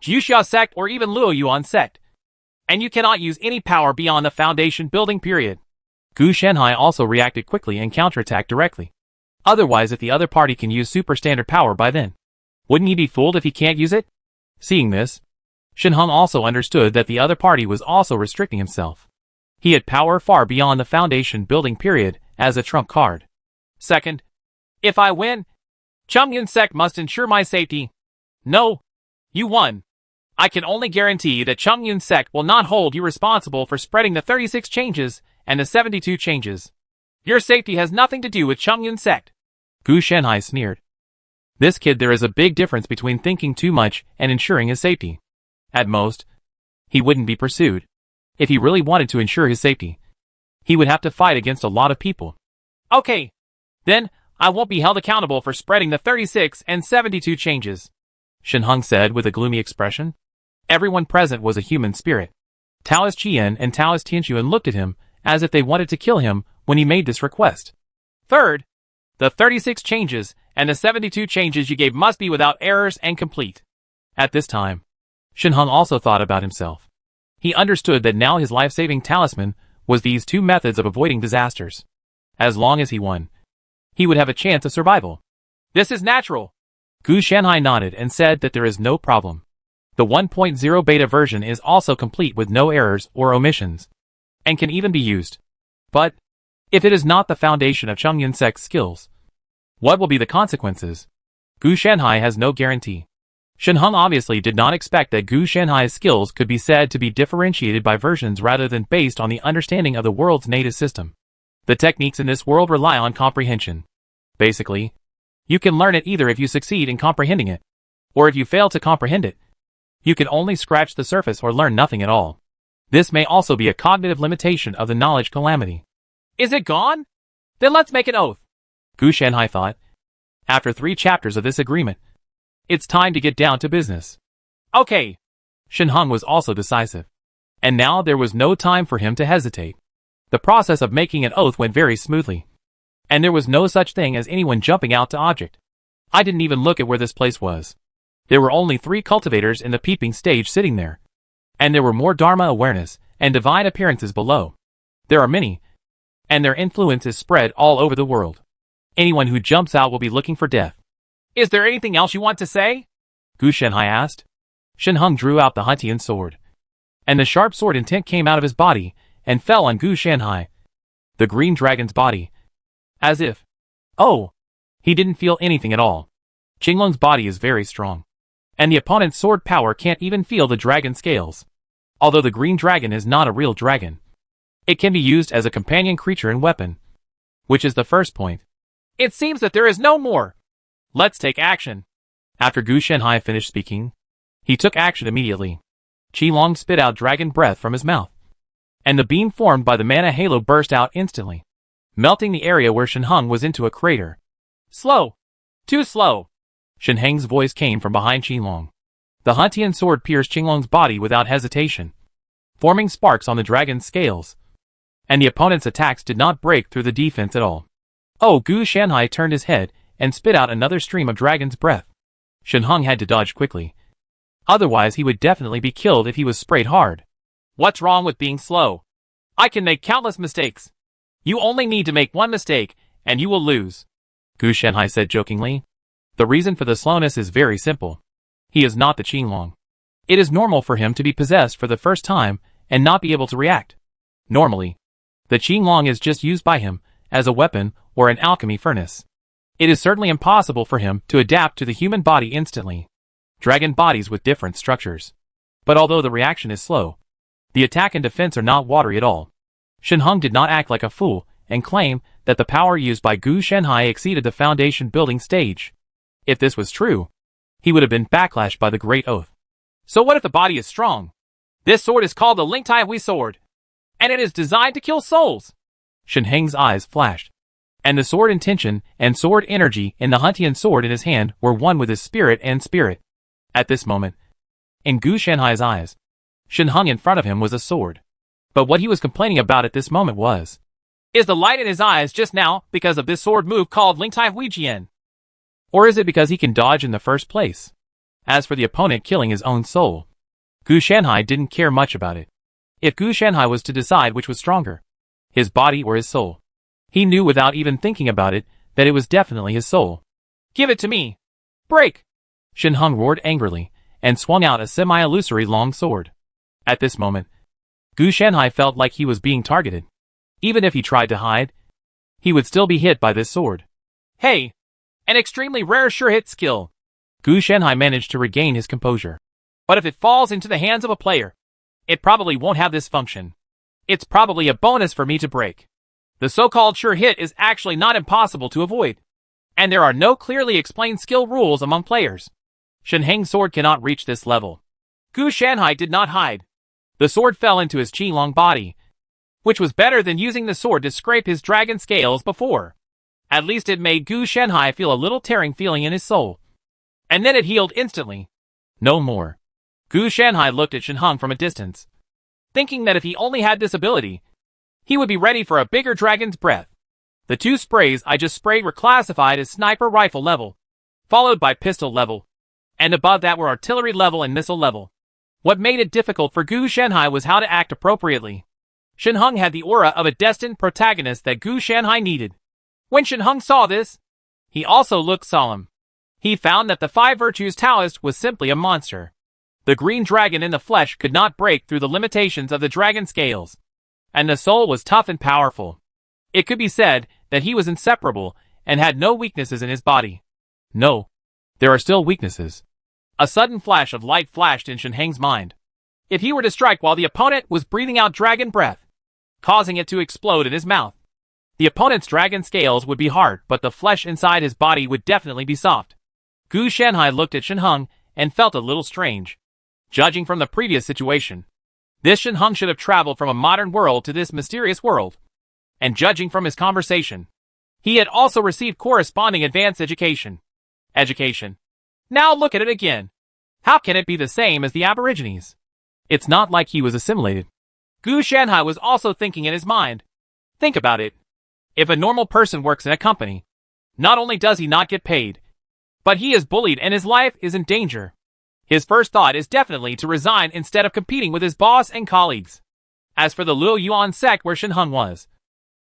Juxia sect, or even Luo Yuan sect. And you cannot use any power beyond the foundation building period. Gu Shanhai also reacted quickly and counterattacked directly. Otherwise, if the other party can use super standard power by then, wouldn't he be fooled if he can't use it? Seeing this, Shen Heng also understood that the other party was also restricting himself. He had power far beyond the foundation building period as a trump card. Second, if I win, Chongyun sect must ensure my safety. No, you won. I can only guarantee that Chongyun sect will not hold you responsible for spreading the 36 changes and the 72 changes. Your safety has nothing to do with Chongyun sect. Gu Shanhai sneered. This kid, there is a big difference between thinking too much and ensuring his safety. At most, he wouldn't be pursued. If he really wanted to ensure his safety, he would have to fight against a lot of people. Okay, then I won't be held accountable for spreading the 36 and 72 changes, Shen Heng said with a gloomy expression. Everyone present was a human spirit. Taoist Qian and Taoist Tianxuan looked at him as if they wanted to kill him when he made this request. Third, the 36 changes and the 72 changes you gave must be without errors and complete. At this time, Shen Heng also thought about himself. He understood that now his life-saving talisman was these 2 methods of avoiding disasters. As long as he won, he would have a chance of survival. This is natural. Gu Shanhai nodded and said that there is no problem. The 1.0 beta version is also complete with no errors or omissions, and can even be used. But if it is not the foundation of Cheng Yunsek's skills, what will be the consequences? Gu Shanhai has no guarantee. Shen Heng obviously did not expect that Gu Shanhai's skills could be said to be differentiated by versions rather than based on the understanding of the world's native system. The techniques in this world rely on comprehension. Basically, you can learn it either if you succeed in comprehending it, or if you fail to comprehend it. You can only scratch the surface or learn nothing at all. This may also be a cognitive limitation of the knowledge calamity. Is it gone? Then let's make an oath, Gu Shanhai thought. After 3 chapters of this agreement, it's time to get down to business. Okay. Shen Heng was also decisive. And now there was no time for him to hesitate. The process of making an oath went very smoothly. And there was no such thing as anyone jumping out to object. I didn't even look at where this place was. There were only 3 cultivators in the peeping stage sitting there. And there were more Dharma awareness and divine appearances below. There are many. And their influence is spread all over the world. Anyone who jumps out will be looking for death. Is there anything else you want to say? Gu Shanhai asked. Shen Heng drew out the Huntian sword. And the sharp sword intent came out of his body and fell on Gu Shanhai, the green dragon's body. As if, oh, he didn't feel anything at all. Qinglong's body is very strong. And the opponent's sword power can't even feel the dragon scales. Although the green dragon is not a real dragon, it can be used as a companion creature and weapon. Which is the first point. It seems that there is no more. Let's take action. After Gu Shanhai finished speaking, he took action immediately. Qilong spit out dragon breath from his mouth. And the beam formed by the mana halo burst out instantly, melting the area where Shen Heng was into a crater. Slow. Too slow. Shen Heng's voice came from behind Qilong. The Huntian sword pierced Qinglong's body without hesitation, forming sparks on the dragon's scales. And the opponent's attacks did not break through the defense at all. Oh, Gu Shanhai turned his head and spit out another stream of dragon's breath. Shen Heng had to dodge quickly. Otherwise he would definitely be killed if he was sprayed hard. What's wrong with being slow? I can make countless mistakes. You only need to make one mistake, and you will lose, Gu Shanhai said jokingly. The reason for the slowness is very simple. He is not the Qinglong. It is normal for him to be possessed for the first time and not be able to react. Normally, the Qinglong is just used by him as a weapon or an alchemy furnace. It is certainly impossible for him to adapt to the human body instantly. Dragon bodies with different structures. But although the reaction is slow, the attack and defense are not watery at all. Shen Heng did not act like a fool and claim that the power used by Gu Shanhai exceeded the foundation building stage. If this was true, he would have been backlashed by the Great Oath. So what if the body is strong? This sword is called the Lingtai Hui sword, and it is designed to kill souls. Shen Heng's eyes flashed, and the sword intention and sword energy in the Huntian sword in his hand were one with his spirit and spirit. At this moment, in Gu Shanhai's eyes, Shen Heng in front of him was a sword. But what he was complaining about at this moment was, is the light in his eyes just now because of this sword move called Lingtai Hui Jian? Or is it because he can dodge in the first place? As for the opponent killing his own soul, Gu Shanhai didn't care much about it. If Gu Shanhai was to decide which was stronger, his body or his soul, he knew without even thinking about it that it was definitely his soul. Give it to me! Break! Shen Heng roared angrily and swung out a semi-illusory long sword. At this moment, Gu Shanhai felt like he was being targeted. Even if he tried to hide, he would still be hit by this sword. Hey! An extremely rare sure-hit skill. Gu Shanhai managed to regain his composure. But if it falls into the hands of a player, it probably won't have this function. It's probably a bonus for me to break. The so-called sure hit is actually not impossible to avoid. And there are no clearly explained skill rules among players. Shen Heng's sword cannot reach this level. Gu Shanhai did not hide. The sword fell into his Qilong body, which was better than using the sword to scrape his dragon scales before. At least it made Gu Shanhai feel a little tearing feeling in his soul. And then it healed instantly. No more. Gu Shanhai looked at Shen Heng from a distance, thinking that if he only had this ability, he would be ready for a bigger dragon's breath. The 2 sprays I just sprayed were classified as sniper rifle level, followed by pistol level, and above that were artillery level and missile level. What made it difficult for Gu Shanhai was how to act appropriately. Shen Heng had the aura of a destined protagonist that Gu Shanhai needed. When Shen Heng saw this, he also looked solemn. He found that the 5 Virtues Taoist was simply a monster. The green dragon in the flesh could not break through the limitations of the dragon scales, and the soul was tough and powerful. It could be said that he was inseparable and had no weaknesses in his body. No, there are still weaknesses. A sudden flash of light flashed in Shen Heng's mind. If he were to strike while the opponent was breathing out dragon breath, causing it to explode in his mouth, the opponent's dragon scales would be hard, but the flesh inside his body would definitely be soft. Gu Shanhai looked at Shen Heng and felt a little strange. Judging from the previous situation, this Shen Heng should have traveled from a modern world to this mysterious world. And judging from his conversation, he had also received corresponding advanced education. Now look at it again. How can it be the same as the Aborigines? It's not like he was assimilated. Gu Shanhai was also thinking in his mind. Think about it. If a normal person works in a company, not only does he not get paid, but he is bullied and his life is in danger. His first thought is definitely to resign instead of competing with his boss and colleagues. As for the Luo Yuan sect where Shen Heng was,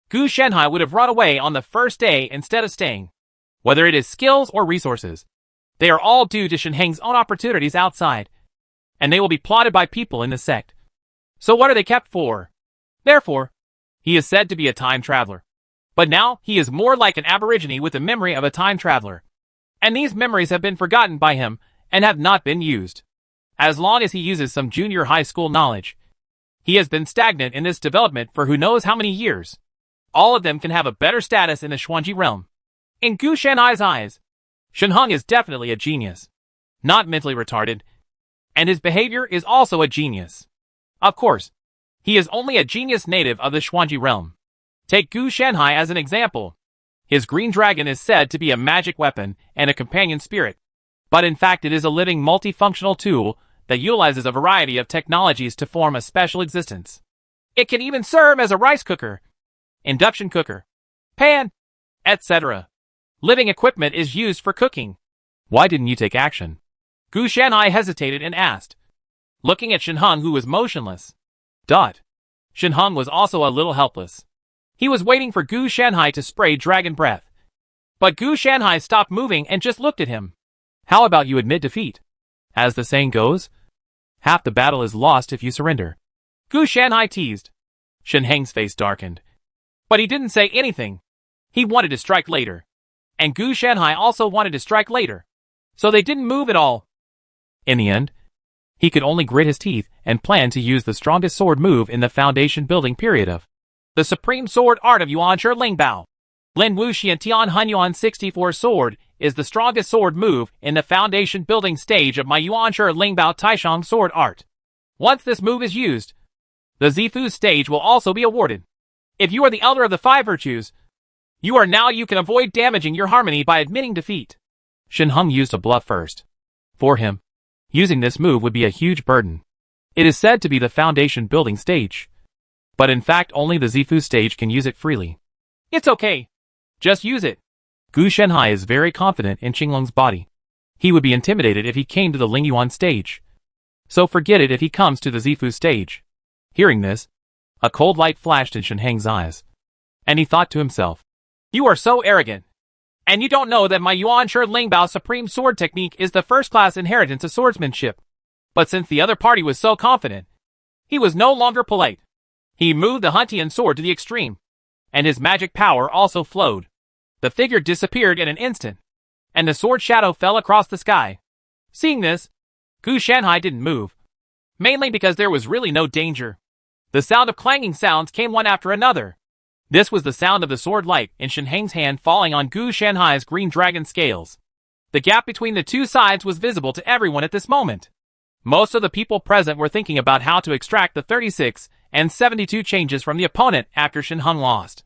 Gu Shanhai would have run away on the first day instead of staying. Whether it is skills or resources, they are all due to Shen Heng's own opportunities outside, and they will be plotted by people in the sect. So what are they kept for? Therefore, he is said to be a time traveler. But now he is more like an aborigine with the memory of a time traveler. And these memories have been forgotten by him and have not been used. As long as he uses some junior high school knowledge, he has been stagnant in this development for who knows how many years. All of them can have a better status in the Xuanji realm. In Gu Shanhai's eyes, Shen Heng is definitely a genius, not mentally retarded, and his behavior is also a genius. Of course, he is only a genius native of the Xuanji realm. Take Gu Shanhai as an example. His green dragon is said to be a magic weapon and a companion spirit, but in fact it is a living multifunctional tool that utilizes a variety of technologies to form a special existence. It can even serve as a rice cooker, induction cooker, pan, etc. Living equipment is used for cooking. Why didn't you take action? Gu Shanhai hesitated and asked, looking at Shen Heng who was motionless. Shen Heng was also a little helpless. He was waiting for Gu Shanhai to spray dragon breath. But Gu Shanhai stopped moving and just looked at him. How about you admit defeat? As the saying goes, half the battle is lost if you surrender. Gu Shanhai teased. Shen Heng's face darkened. But he didn't say anything. He wanted to strike later. And Gu Shanhai also wanted to strike later. So they didn't move at all. In the end, he could only grit his teeth and plan to use the strongest sword move in the foundation building period of the Supreme Sword Art of Yuanzhi Lingbao. Lin Wu Xian Tian Hun Yuan 64 sword is the strongest sword move in the foundation building stage of my Yuanzhi Lingbao Taishang sword art. Once this move is used, the Zifu stage will also be awarded. If you are the elder of the five virtues, you can avoid damaging your harmony by admitting defeat. Shen Heng used a bluff first. For him, using this move would be a huge burden. It is said to be the foundation building stage. But in fact only the Zifu stage can use it freely. It's okay. Just use it. Gu Shanhai is very confident in Qinglong's body. He would be intimidated if he came to the Lingyuan stage. So forget it if he comes to the Zifu stage. Hearing this, a cold light flashed in Shen Heng's eyes. And he thought to himself, you are so arrogant. And you don't know that my Yuanzhi Lingbao Supreme Sword Technique is the first-class inheritance of swordsmanship. But since the other party was so confident, he was no longer polite. He moved the Huntian sword to the extreme, and his magic power also flowed. The figure disappeared in an instant, and the sword shadow fell across the sky. Seeing this, Gu Shanhai didn't move, mainly because there was really no danger. The sound of clanging sounds came one after another. This was the sound of the sword light in Shen Heng's hand falling on Gu Shanhai's green dragon scales. The gap between the two sides was visible to everyone at this moment. Most of the people present were thinking about how to extract the 36 and 72 changes from the opponent after Shen Heng lost.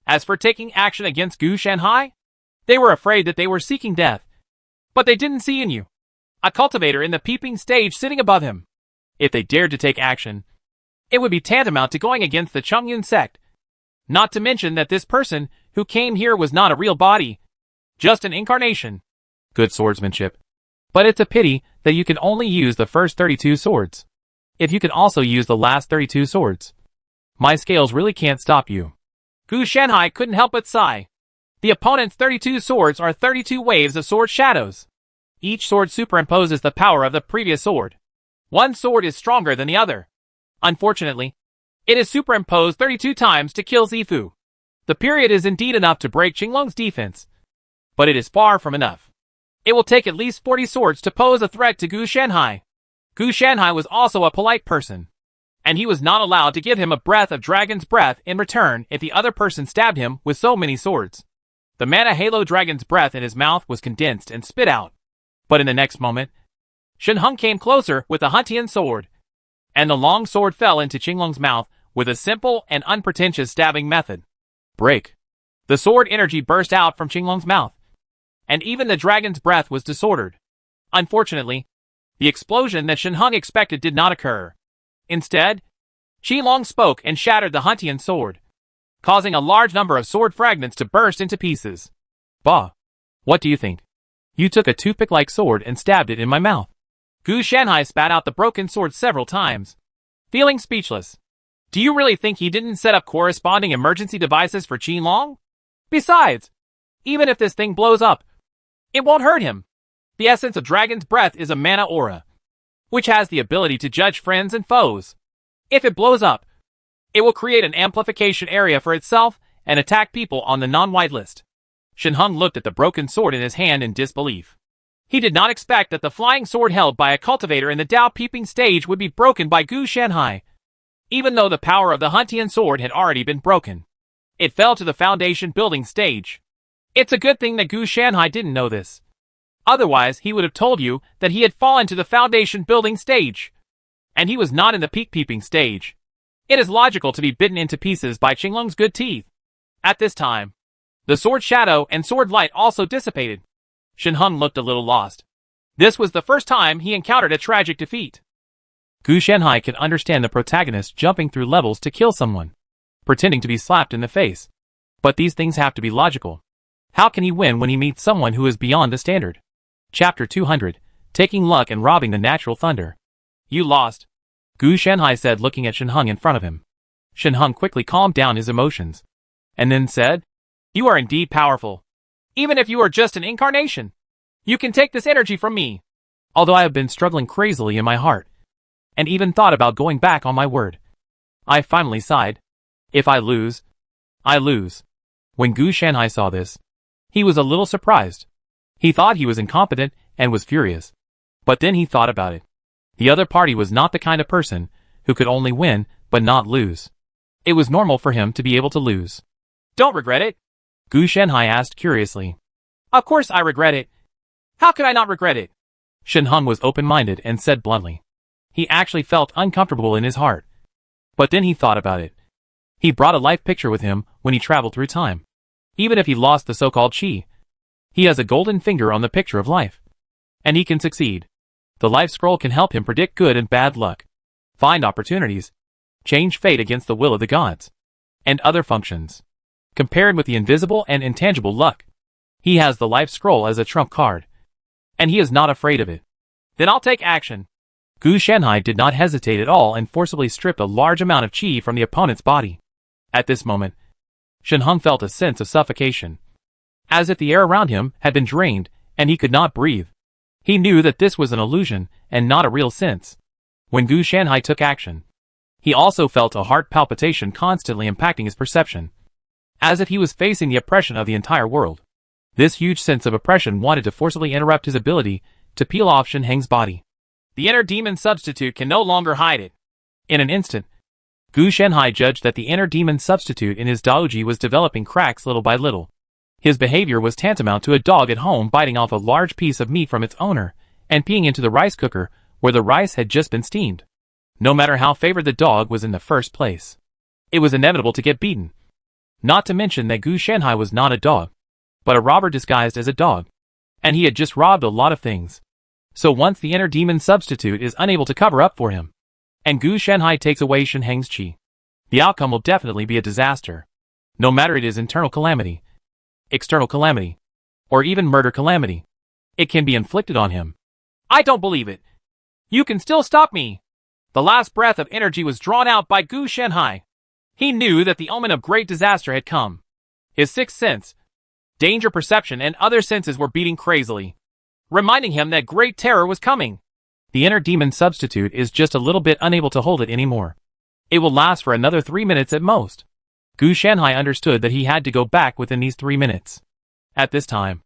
As for taking action against Gu Shanhai, they were afraid that they were seeking death. But they didn't see in you a cultivator in the peeping stage sitting above him. If they dared to take action, it would be tantamount to going against the Chongyun sect. Not to mention that this person who came here was not a real body, just an incarnation. Good swordsmanship. But it's a pity that you can only use the first 32 swords. If you can also use the last 32 swords, my scales really can't stop you. Gu Shanhai couldn't help but sigh. The opponent's 32 swords are 32 waves of sword shadows. Each sword superimposes the power of the previous sword. One sword is stronger than the other. Unfortunately, it is superimposed 32 times to kill Zifu. The period is indeed enough to break Qinglong's defense, but it is far from enough. It will take at least 40 swords to pose a threat to Gu Shanhai. Gu Shanhai was also a polite person, and he was not allowed to give him a breath of dragon's breath in return if the other person stabbed him with so many swords. The mana halo dragon's breath in his mouth was condensed and spit out. But in the next moment, Shen Heng came closer with a Huntian sword, and the long sword fell into Qinglong's mouth with a simple and unpretentious stabbing method. Break. The sword energy burst out from Qinglong's mouth, and even the dragon's breath was disordered. Unfortunately, the explosion that Shen Heng expected did not occur. Instead, Qinglong spoke and shattered the Huntian sword, causing a large number of sword fragments to burst into pieces. Bah! What do you think? You took a toothpick-like sword and stabbed it in my mouth. Gu Shanhai spat out the broken sword several times, feeling speechless. Do you really think he didn't set up corresponding emergency devices for Qinglong? Besides, even if this thing blows up, it won't hurt him. The essence of Dragon's Breath is a mana aura, which has the ability to judge friends and foes. If it blows up, it will create an amplification area for itself and attack people on the non-white list. Shen Heng looked at the broken sword in his hand in disbelief. He did not expect that the flying sword held by a cultivator in the Dao Peeping stage would be broken by Gu Shanhai. Even though the power of the Huntian sword had already been broken, it fell to the foundation building stage. It's a good thing that Gu Shanhai didn't know this. Otherwise, he would have told you that he had fallen to the foundation building stage, and he was not in the peak peeping stage. It is logical to be bitten into pieces by Qinglong's good teeth. At this time, the sword shadow and sword light also dissipated. Shen Heng looked a little lost. This was the first time he encountered a tragic defeat. Gu Shanhai could understand the protagonist jumping through levels to kill someone, pretending to be slapped in the face. But these things have to be logical. How can he win when he meets someone who is beyond the standard? Chapter 200, Taking Luck and Robbing the Natural Thunder. You lost, Gu Shanhai said, looking at Shen Heng in front of him. Shen Heng quickly calmed down his emotions, and then said, You are indeed powerful. Even if you are just an incarnation, you can take this energy from me. Although I have been struggling crazily in my heart, and even thought about going back on my word, I finally sighed. If I lose, I lose. When Gu Shanhai saw this, he was a little surprised. He thought he was incompetent and was furious. But then he thought about it. The other party was not the kind of person who could only win but not lose. It was normal for him to be able to lose. Don't regret it? Gu Shanhai asked curiously. Of course I regret it. How could I not regret it? Shen Heng was open-minded and said bluntly. He actually felt uncomfortable in his heart. But then he thought about it. He brought a life picture with him when he traveled through time. Even if he lost the so-called chi, he has a golden finger on the picture of life. And he can succeed. The life scroll can help him predict good and bad luck, find opportunities, change fate against the will of the gods, and other functions. Compared with the invisible and intangible luck, he has the life scroll as a trump card, and he is not afraid of it. Then I'll take action. Gu Shanhai did not hesitate at all and forcibly stripped a large amount of chi from the opponent's body. At this moment, Shen Heng felt a sense of suffocation, as if the air around him had been drained and he could not breathe. He knew that this was an illusion and not a real sense. When Gu Shanhai took action, he also felt a heart palpitation constantly impacting his perception, as if he was facing the oppression of the entire world. This huge sense of oppression wanted to forcibly interrupt his ability to peel off Shen Heng's body. The inner demon substitute can no longer hide it. In an instant, Gu Shanhai judged that the inner demon substitute in his Daoji was developing cracks little by little. His behavior was tantamount to a dog at home biting off a large piece of meat from its owner and peeing into the rice cooker where the rice had just been steamed. No matter how favored the dog was in the first place, it was inevitable to get beaten. Not to mention that Gu Shanhai was not a dog, but a robber disguised as a dog, and he had just robbed a lot of things. So once the inner demon substitute is unable to cover up for him, and Gu Shanhai takes away Shen Heng's chi, the outcome will definitely be a disaster. No matter it is internal calamity, external calamity, or even murder calamity, it can be inflicted on him. I don't believe it. You can still stop me. The last breath of energy was drawn out by Gu Shanhai. He knew that the omen of great disaster had come. His sixth sense, danger perception, and other senses were beating crazily, reminding him that great terror was coming. The inner demon substitute is just a little bit unable to hold it anymore. It will last for another 3 minutes at most. Gu Shanhai understood that he had to go back within these 3 minutes. At this time,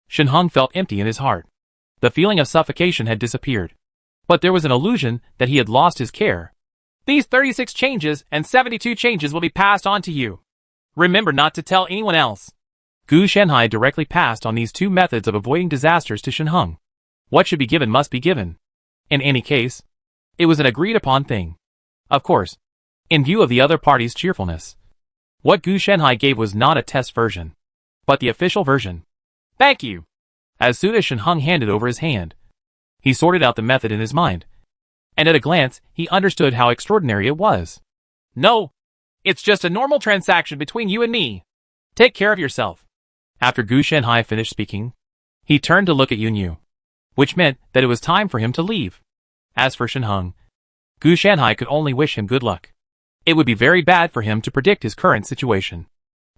Shen Heng felt empty in his heart. The feeling of suffocation had disappeared. But there was an illusion that he had lost his care. These 36 changes and 72 changes will be passed on to you. Remember not to tell anyone else. Gu Shanhai directly passed on these 2 methods of avoiding disasters to Shen Heng. What should be given must be given. In any case, it was an agreed upon thing. Of course, in view of the other party's cheerfulness. What Gu Shanhai gave was not a test version, but the official version. Thank you. As soon as Shen Heng handed over his hand, he sorted out the method in his mind. And at a glance, he understood how extraordinary it was. No, it's just a normal transaction between you and me. Take care of yourself. After Gu Shanhai finished speaking, he turned to look at Yun Yu, which meant that it was time for him to leave. As for Shen Heng, Gu Shanhai could only wish him good luck. It would be very bad for him to predict his current situation.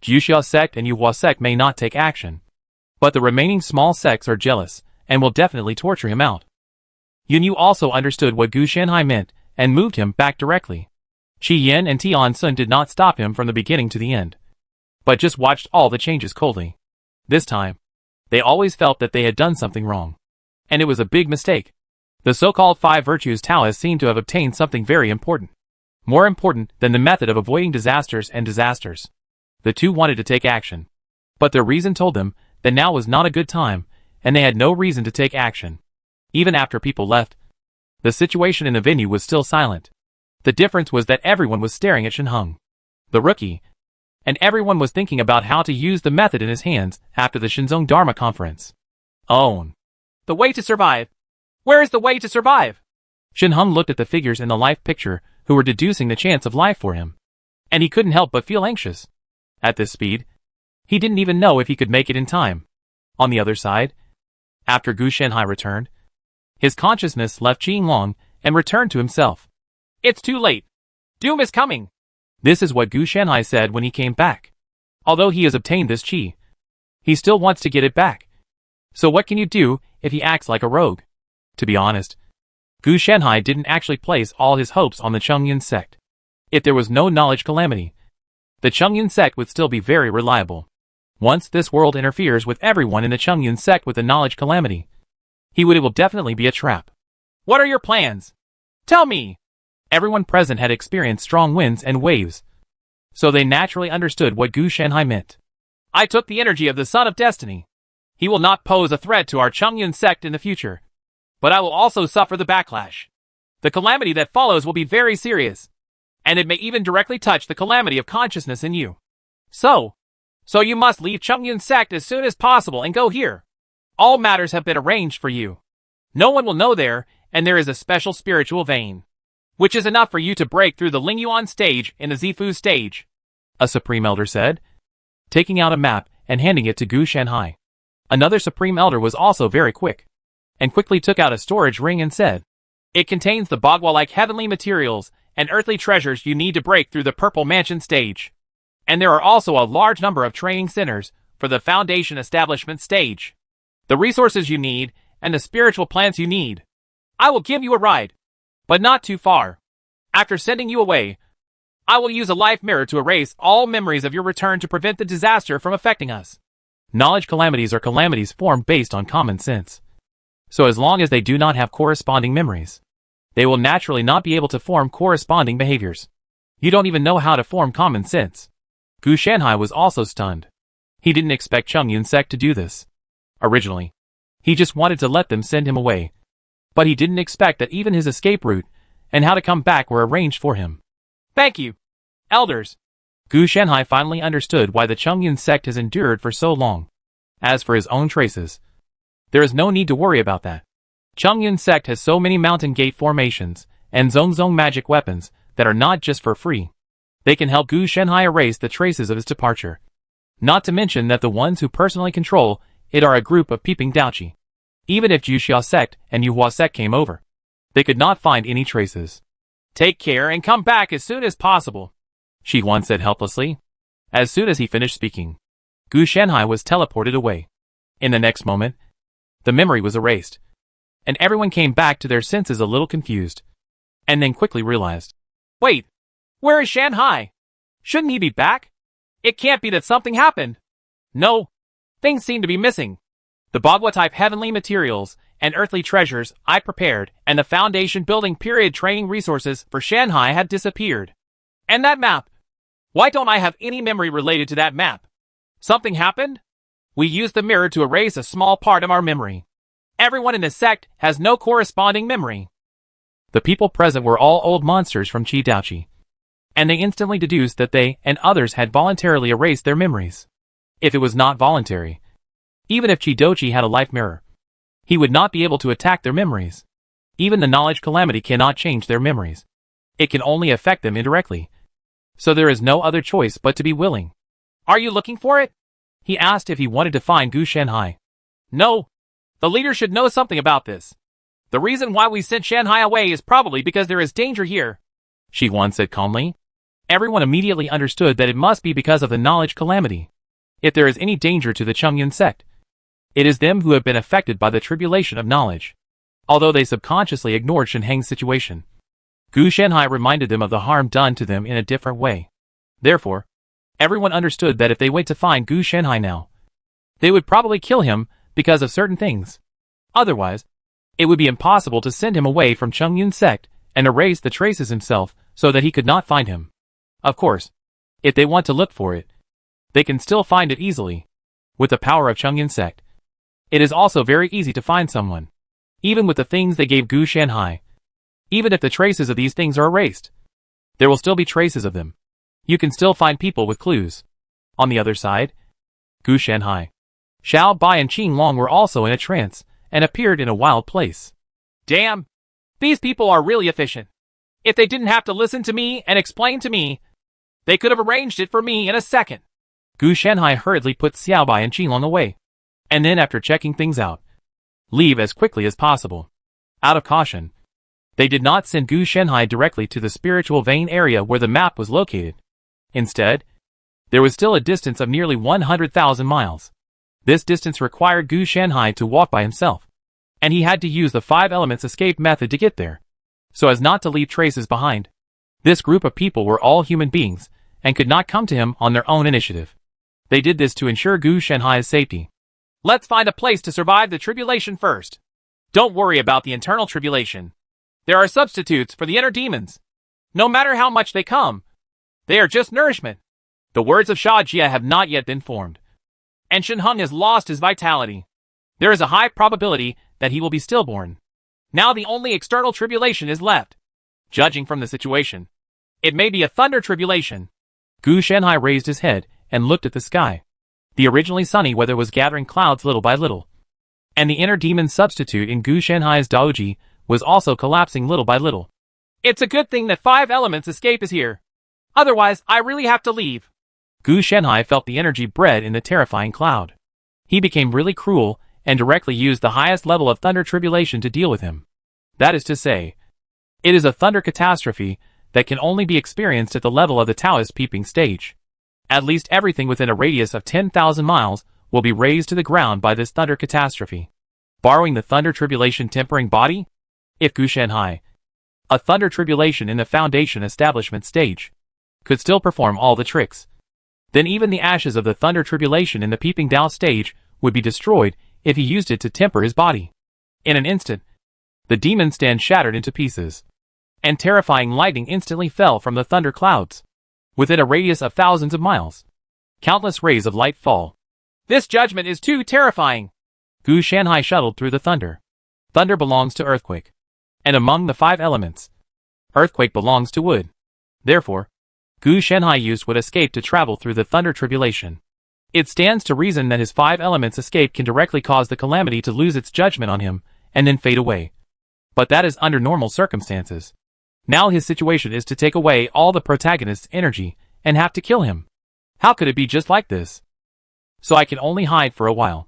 Juxiao sect and Yuhua sect may not take action, but the remaining small sects are jealous and will definitely torture him out. Yun Yu also understood what Gu Shanhai meant and moved him back directly. Qi Yin and Tian Sun did not stop him from the beginning to the end, but just watched all the changes coldly. This time, they always felt that they had done something wrong, and it was a big mistake. The so-called 5 virtues Taoists seemed to have obtained something very important. More important than the method of avoiding disasters and disasters. The 2 wanted to take action, but their reason told them that now was not a good time, and they had no reason to take action. Even after people left, the situation in the venue was still silent. The difference was that everyone was staring at Shen Heng, the rookie, and everyone was thinking about how to use the method in his hands after the Shenzong Dharma conference. Own. The way to survive. Where is the way to survive? Shen Heng looked at the figures in the life picture who were deducing the chance of life for him, and he couldn't help but feel anxious. At this speed, he didn't even know if he could make it in time. On the other side, after Gu Shanhai returned, his consciousness left Qing Long and returned to himself. It's too late. Doom is coming. This is what Gu Shanhai said when he came back. Although he has obtained this qi, he still wants to get it back. So what can you do if he acts like a rogue? To be honest, Gu Shanhai didn't actually place all his hopes on the Chengyin sect. If there was no knowledge calamity, the Chengyin sect would still be very reliable. Once this world interferes with everyone in the Chengyin sect with the knowledge calamity, it will definitely be a trap. What are your plans? Tell me! Everyone present had experienced strong winds and waves, so they naturally understood what Gu Shanhai meant. I took the energy of the Son of Destiny. He will not pose a threat to our Chengyin sect in the future, but I will also suffer the backlash. The calamity that follows will be very serious, and it may even directly touch the calamity of consciousness in you. So you must leave Chengyin sect as soon as possible and go here. All matters have been arranged for you. No one will know there, and there is a special spiritual vein, which is enough for you to break through the Lingyuan stage in the Zifu stage, a Supreme Elder said, taking out a map and handing it to Gu Shanhai. Another Supreme Elder was also very quick, and quickly took out a storage ring and said, it contains the Bagua-like heavenly materials and earthly treasures you need to break through the Purple Mansion stage. And there are also a large number of training centers for the Foundation Establishment stage. The resources you need, and the spiritual plants you need. I will give you a ride, but not too far. After sending you away, I will use a life mirror to erase all memories of your return to prevent the disaster from affecting us. Knowledge calamities are calamities formed based on common sense. So as long as they do not have corresponding memories, they will naturally not be able to form corresponding behaviors. You don't even know how to form common sense. Gu Shanhai was also stunned. He didn't expect Chengyin sect to do this. Originally, he just wanted to let them send him away. But he didn't expect that even his escape route and how to come back were arranged for him. Thank you, elders. Gu Shanhai finally understood why the Chengyin sect has endured for so long. As for his own traces, there is no need to worry about that. Chengyin sect has so many mountain gate formations and Zongzong magic weapons that are not just for free. They can help Gu Shanhai erase the traces of his departure. Not to mention that the ones who personally control it are a group of peeping Daoqi. Even if Juxiao sect and Yuhua sect came over, they could not find any traces. Take care and come back as soon as possible, Shi Huan said helplessly. As soon as he finished speaking, Gu Shanhai was teleported away. In the next moment, the memory was erased, and everyone came back to their senses a little confused, and then quickly realized, wait, where is Shanhai? Shouldn't he be back? It can't be that something happened. No. Things seem to be missing. The Bagua-type heavenly materials and earthly treasures I prepared and the foundation building period training resources for Shanghai had disappeared. And that map? Why don't I have any memory related to that map? Something happened? We used the mirror to erase a small part of our memory. Everyone in the sect has no corresponding memory. The people present were all old monsters from Chidaochi, and they instantly deduced that they and others had voluntarily erased their memories. If it was not voluntary, even if Chidochi had a life mirror, he would not be able to attack their memories. Even the knowledge calamity cannot change their memories. It can only affect them indirectly. So there is no other choice but to be willing. Are you looking for it? He asked if he wanted to find Gu Shanhai. No. The leader should know something about this. The reason why we sent Shanhai away is probably because there is danger here, Shi Huan said calmly. Everyone immediately understood that it must be because of the knowledge calamity. If there is any danger to the Chongyun sect, it is them who have been affected by the tribulation of knowledge. Although they subconsciously ignored Shen Heng's situation, Gu Shanhai reminded them of the harm done to them in a different way. Therefore, everyone understood that if they went to find Gu Shanhai now, they would probably kill him because of certain things. Otherwise, it would be impossible to send him away from Chongyun sect and erase the traces himself so that he could not find him. Of course, if they want to look for it, they can still find it easily. With the power of Chongyun sect, it is also very easy to find someone. Even with the things they gave Gu Shanhai, even if the traces of these things are erased, there will still be traces of them. You can still find people with clues. On the other side, Gu Shanhai, Xiao Bai and Qing Long were also in a trance and appeared in a wild place. Damn! These people are really efficient. If they didn't have to listen to me and explain to me, they could have arranged it for me in a second. Gu Shanhai hurriedly put Xiao Bai and Qing Long away, and then after checking things out, leave as quickly as possible. Out of caution, they did not send Gu Shanhai directly to the spiritual vein area where the map was located. Instead, there was still a distance of nearly 100,000 miles. This distance required Gu Shanhai to walk by himself, and he had to use the 5 elements escape method to get there, so as not to leave traces behind. This group of people were all human beings, and could not come to him on their own initiative. They did this to ensure Gu Shanhai's safety. Let's find a place to survive the tribulation first. Don't worry about the internal tribulation. There are substitutes for the inner demons. No matter how much they come, they are just nourishment. The words of Sha Jia have not yet been formed, and Shen Heng has lost his vitality. There is a high probability that he will be stillborn. Now the only external tribulation is left. Judging from the situation, it may be a thunder tribulation. Gu Shanhai raised his head and looked at the sky. The originally sunny weather was gathering clouds little by little, and the inner demon substitute in Gu Shanhai's Daoji was also collapsing little by little. It's a good thing that 5 elements escape is here. Otherwise, I really have to leave. Gu Shanhai felt the energy bred in the terrifying cloud. He became really cruel and directly used the highest level of thunder tribulation to deal with him. That is to say, it is a thunder catastrophe that can only be experienced at the level of the Taoist peeping stage. At least everything within a radius of 10,000 miles will be razed to the ground by this thunder catastrophe. Borrowing the thunder tribulation tempering body? If Gu Shanhai, a thunder tribulation in the foundation establishment stage, could still perform all the tricks, then even the ashes of the thunder tribulation in the peeping Dao stage would be destroyed if he used it to temper his body. In an instant, the demon stand shattered into pieces, and terrifying lightning instantly fell from the thunder clouds. Within a radius of thousands of miles, countless rays of light fall. This judgment is too terrifying. Gu Shanhai shuttled through the thunder. Thunder belongs to earthquake, and among the 5 elements, earthquake belongs to wood. Therefore, Gu Shanhai used wood escape to travel through the thunder tribulation. It stands to reason that his 5 elements escape can directly cause the calamity to lose its judgment on him, and then fade away. But that is under normal circumstances. Now his situation is to take away all the protagonist's energy, and have to kill him. How could it be just like this? So I can only hide for a while.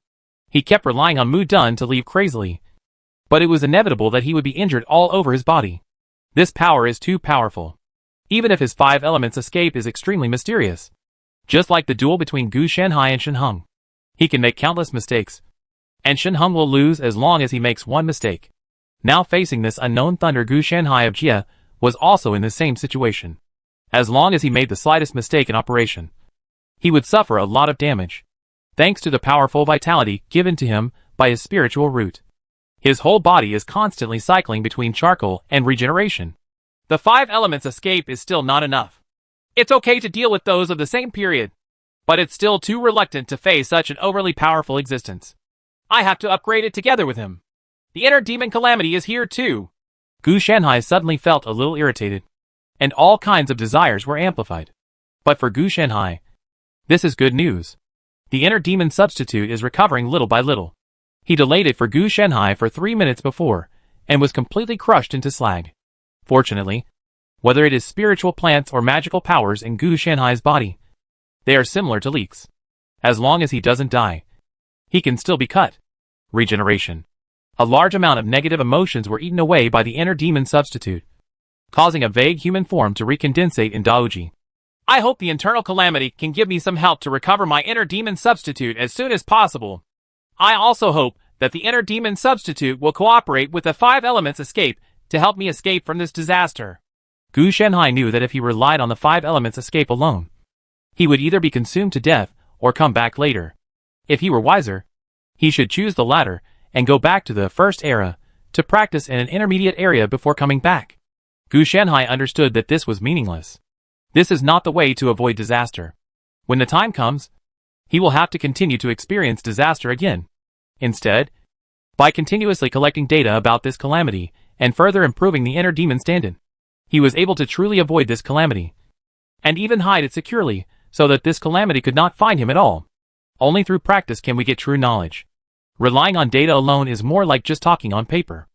He kept relying on Mu Dun to leave crazily, but it was inevitable that he would be injured all over his body. This power is too powerful. Even if his 5 elements escape is extremely mysterious. Just like the duel between Gu Shanhai and Shen Heng. He can make countless mistakes, and Shen Heng will lose as long as he makes one mistake. Now facing this unknown thunder, Gu Shanhai of Jia was also in the same situation. As long as he made the slightest mistake in operation, he would suffer a lot of damage, thanks to the powerful vitality given to him by his spiritual root. His whole body is constantly cycling between charcoal and regeneration. The 5 elements escape is still not enough. It's okay to deal with those of the same period, but it's still too reluctant to face such an overly powerful existence. I have to upgrade it together with him. The inner demon calamity is here too. Gu Shanhai suddenly felt a little irritated, and all kinds of desires were amplified. But for Gu Shanhai, this is good news. The inner demon substitute is recovering little by little. He delayed it for Gu Shanhai for 3 minutes before, and was completely crushed into slag. Fortunately, whether it is spiritual plants or magical powers in Gu Shanhai's body, they are similar to leaks. As long as he doesn't die, he can still be cut. Regeneration. A large amount of negative emotions were eaten away by the inner demon substitute, causing a vague human form to recondensate in Daoji. I hope the internal calamity can give me some help to recover my inner demon substitute as soon as possible. I also hope that the inner demon substitute will cooperate with the 5 elements escape to help me escape from this disaster. Gu Shanhai knew that if he relied on the 5 elements escape alone, he would either be consumed to death or come back later. If he were wiser, he should choose the latter and go back to the first era to practice in an intermediate area before coming back. Gu Shanhai understood that this was meaningless. This is not the way to avoid disaster. When the time comes, he will have to continue to experience disaster again. Instead, by continuously collecting data about this calamity and further improving the inner demon stand-in, he was able to truly avoid this calamity, and even hide it securely so that this calamity could not find him at all. Only through practice can we get true knowledge. Relying on data alone is more like just talking on paper.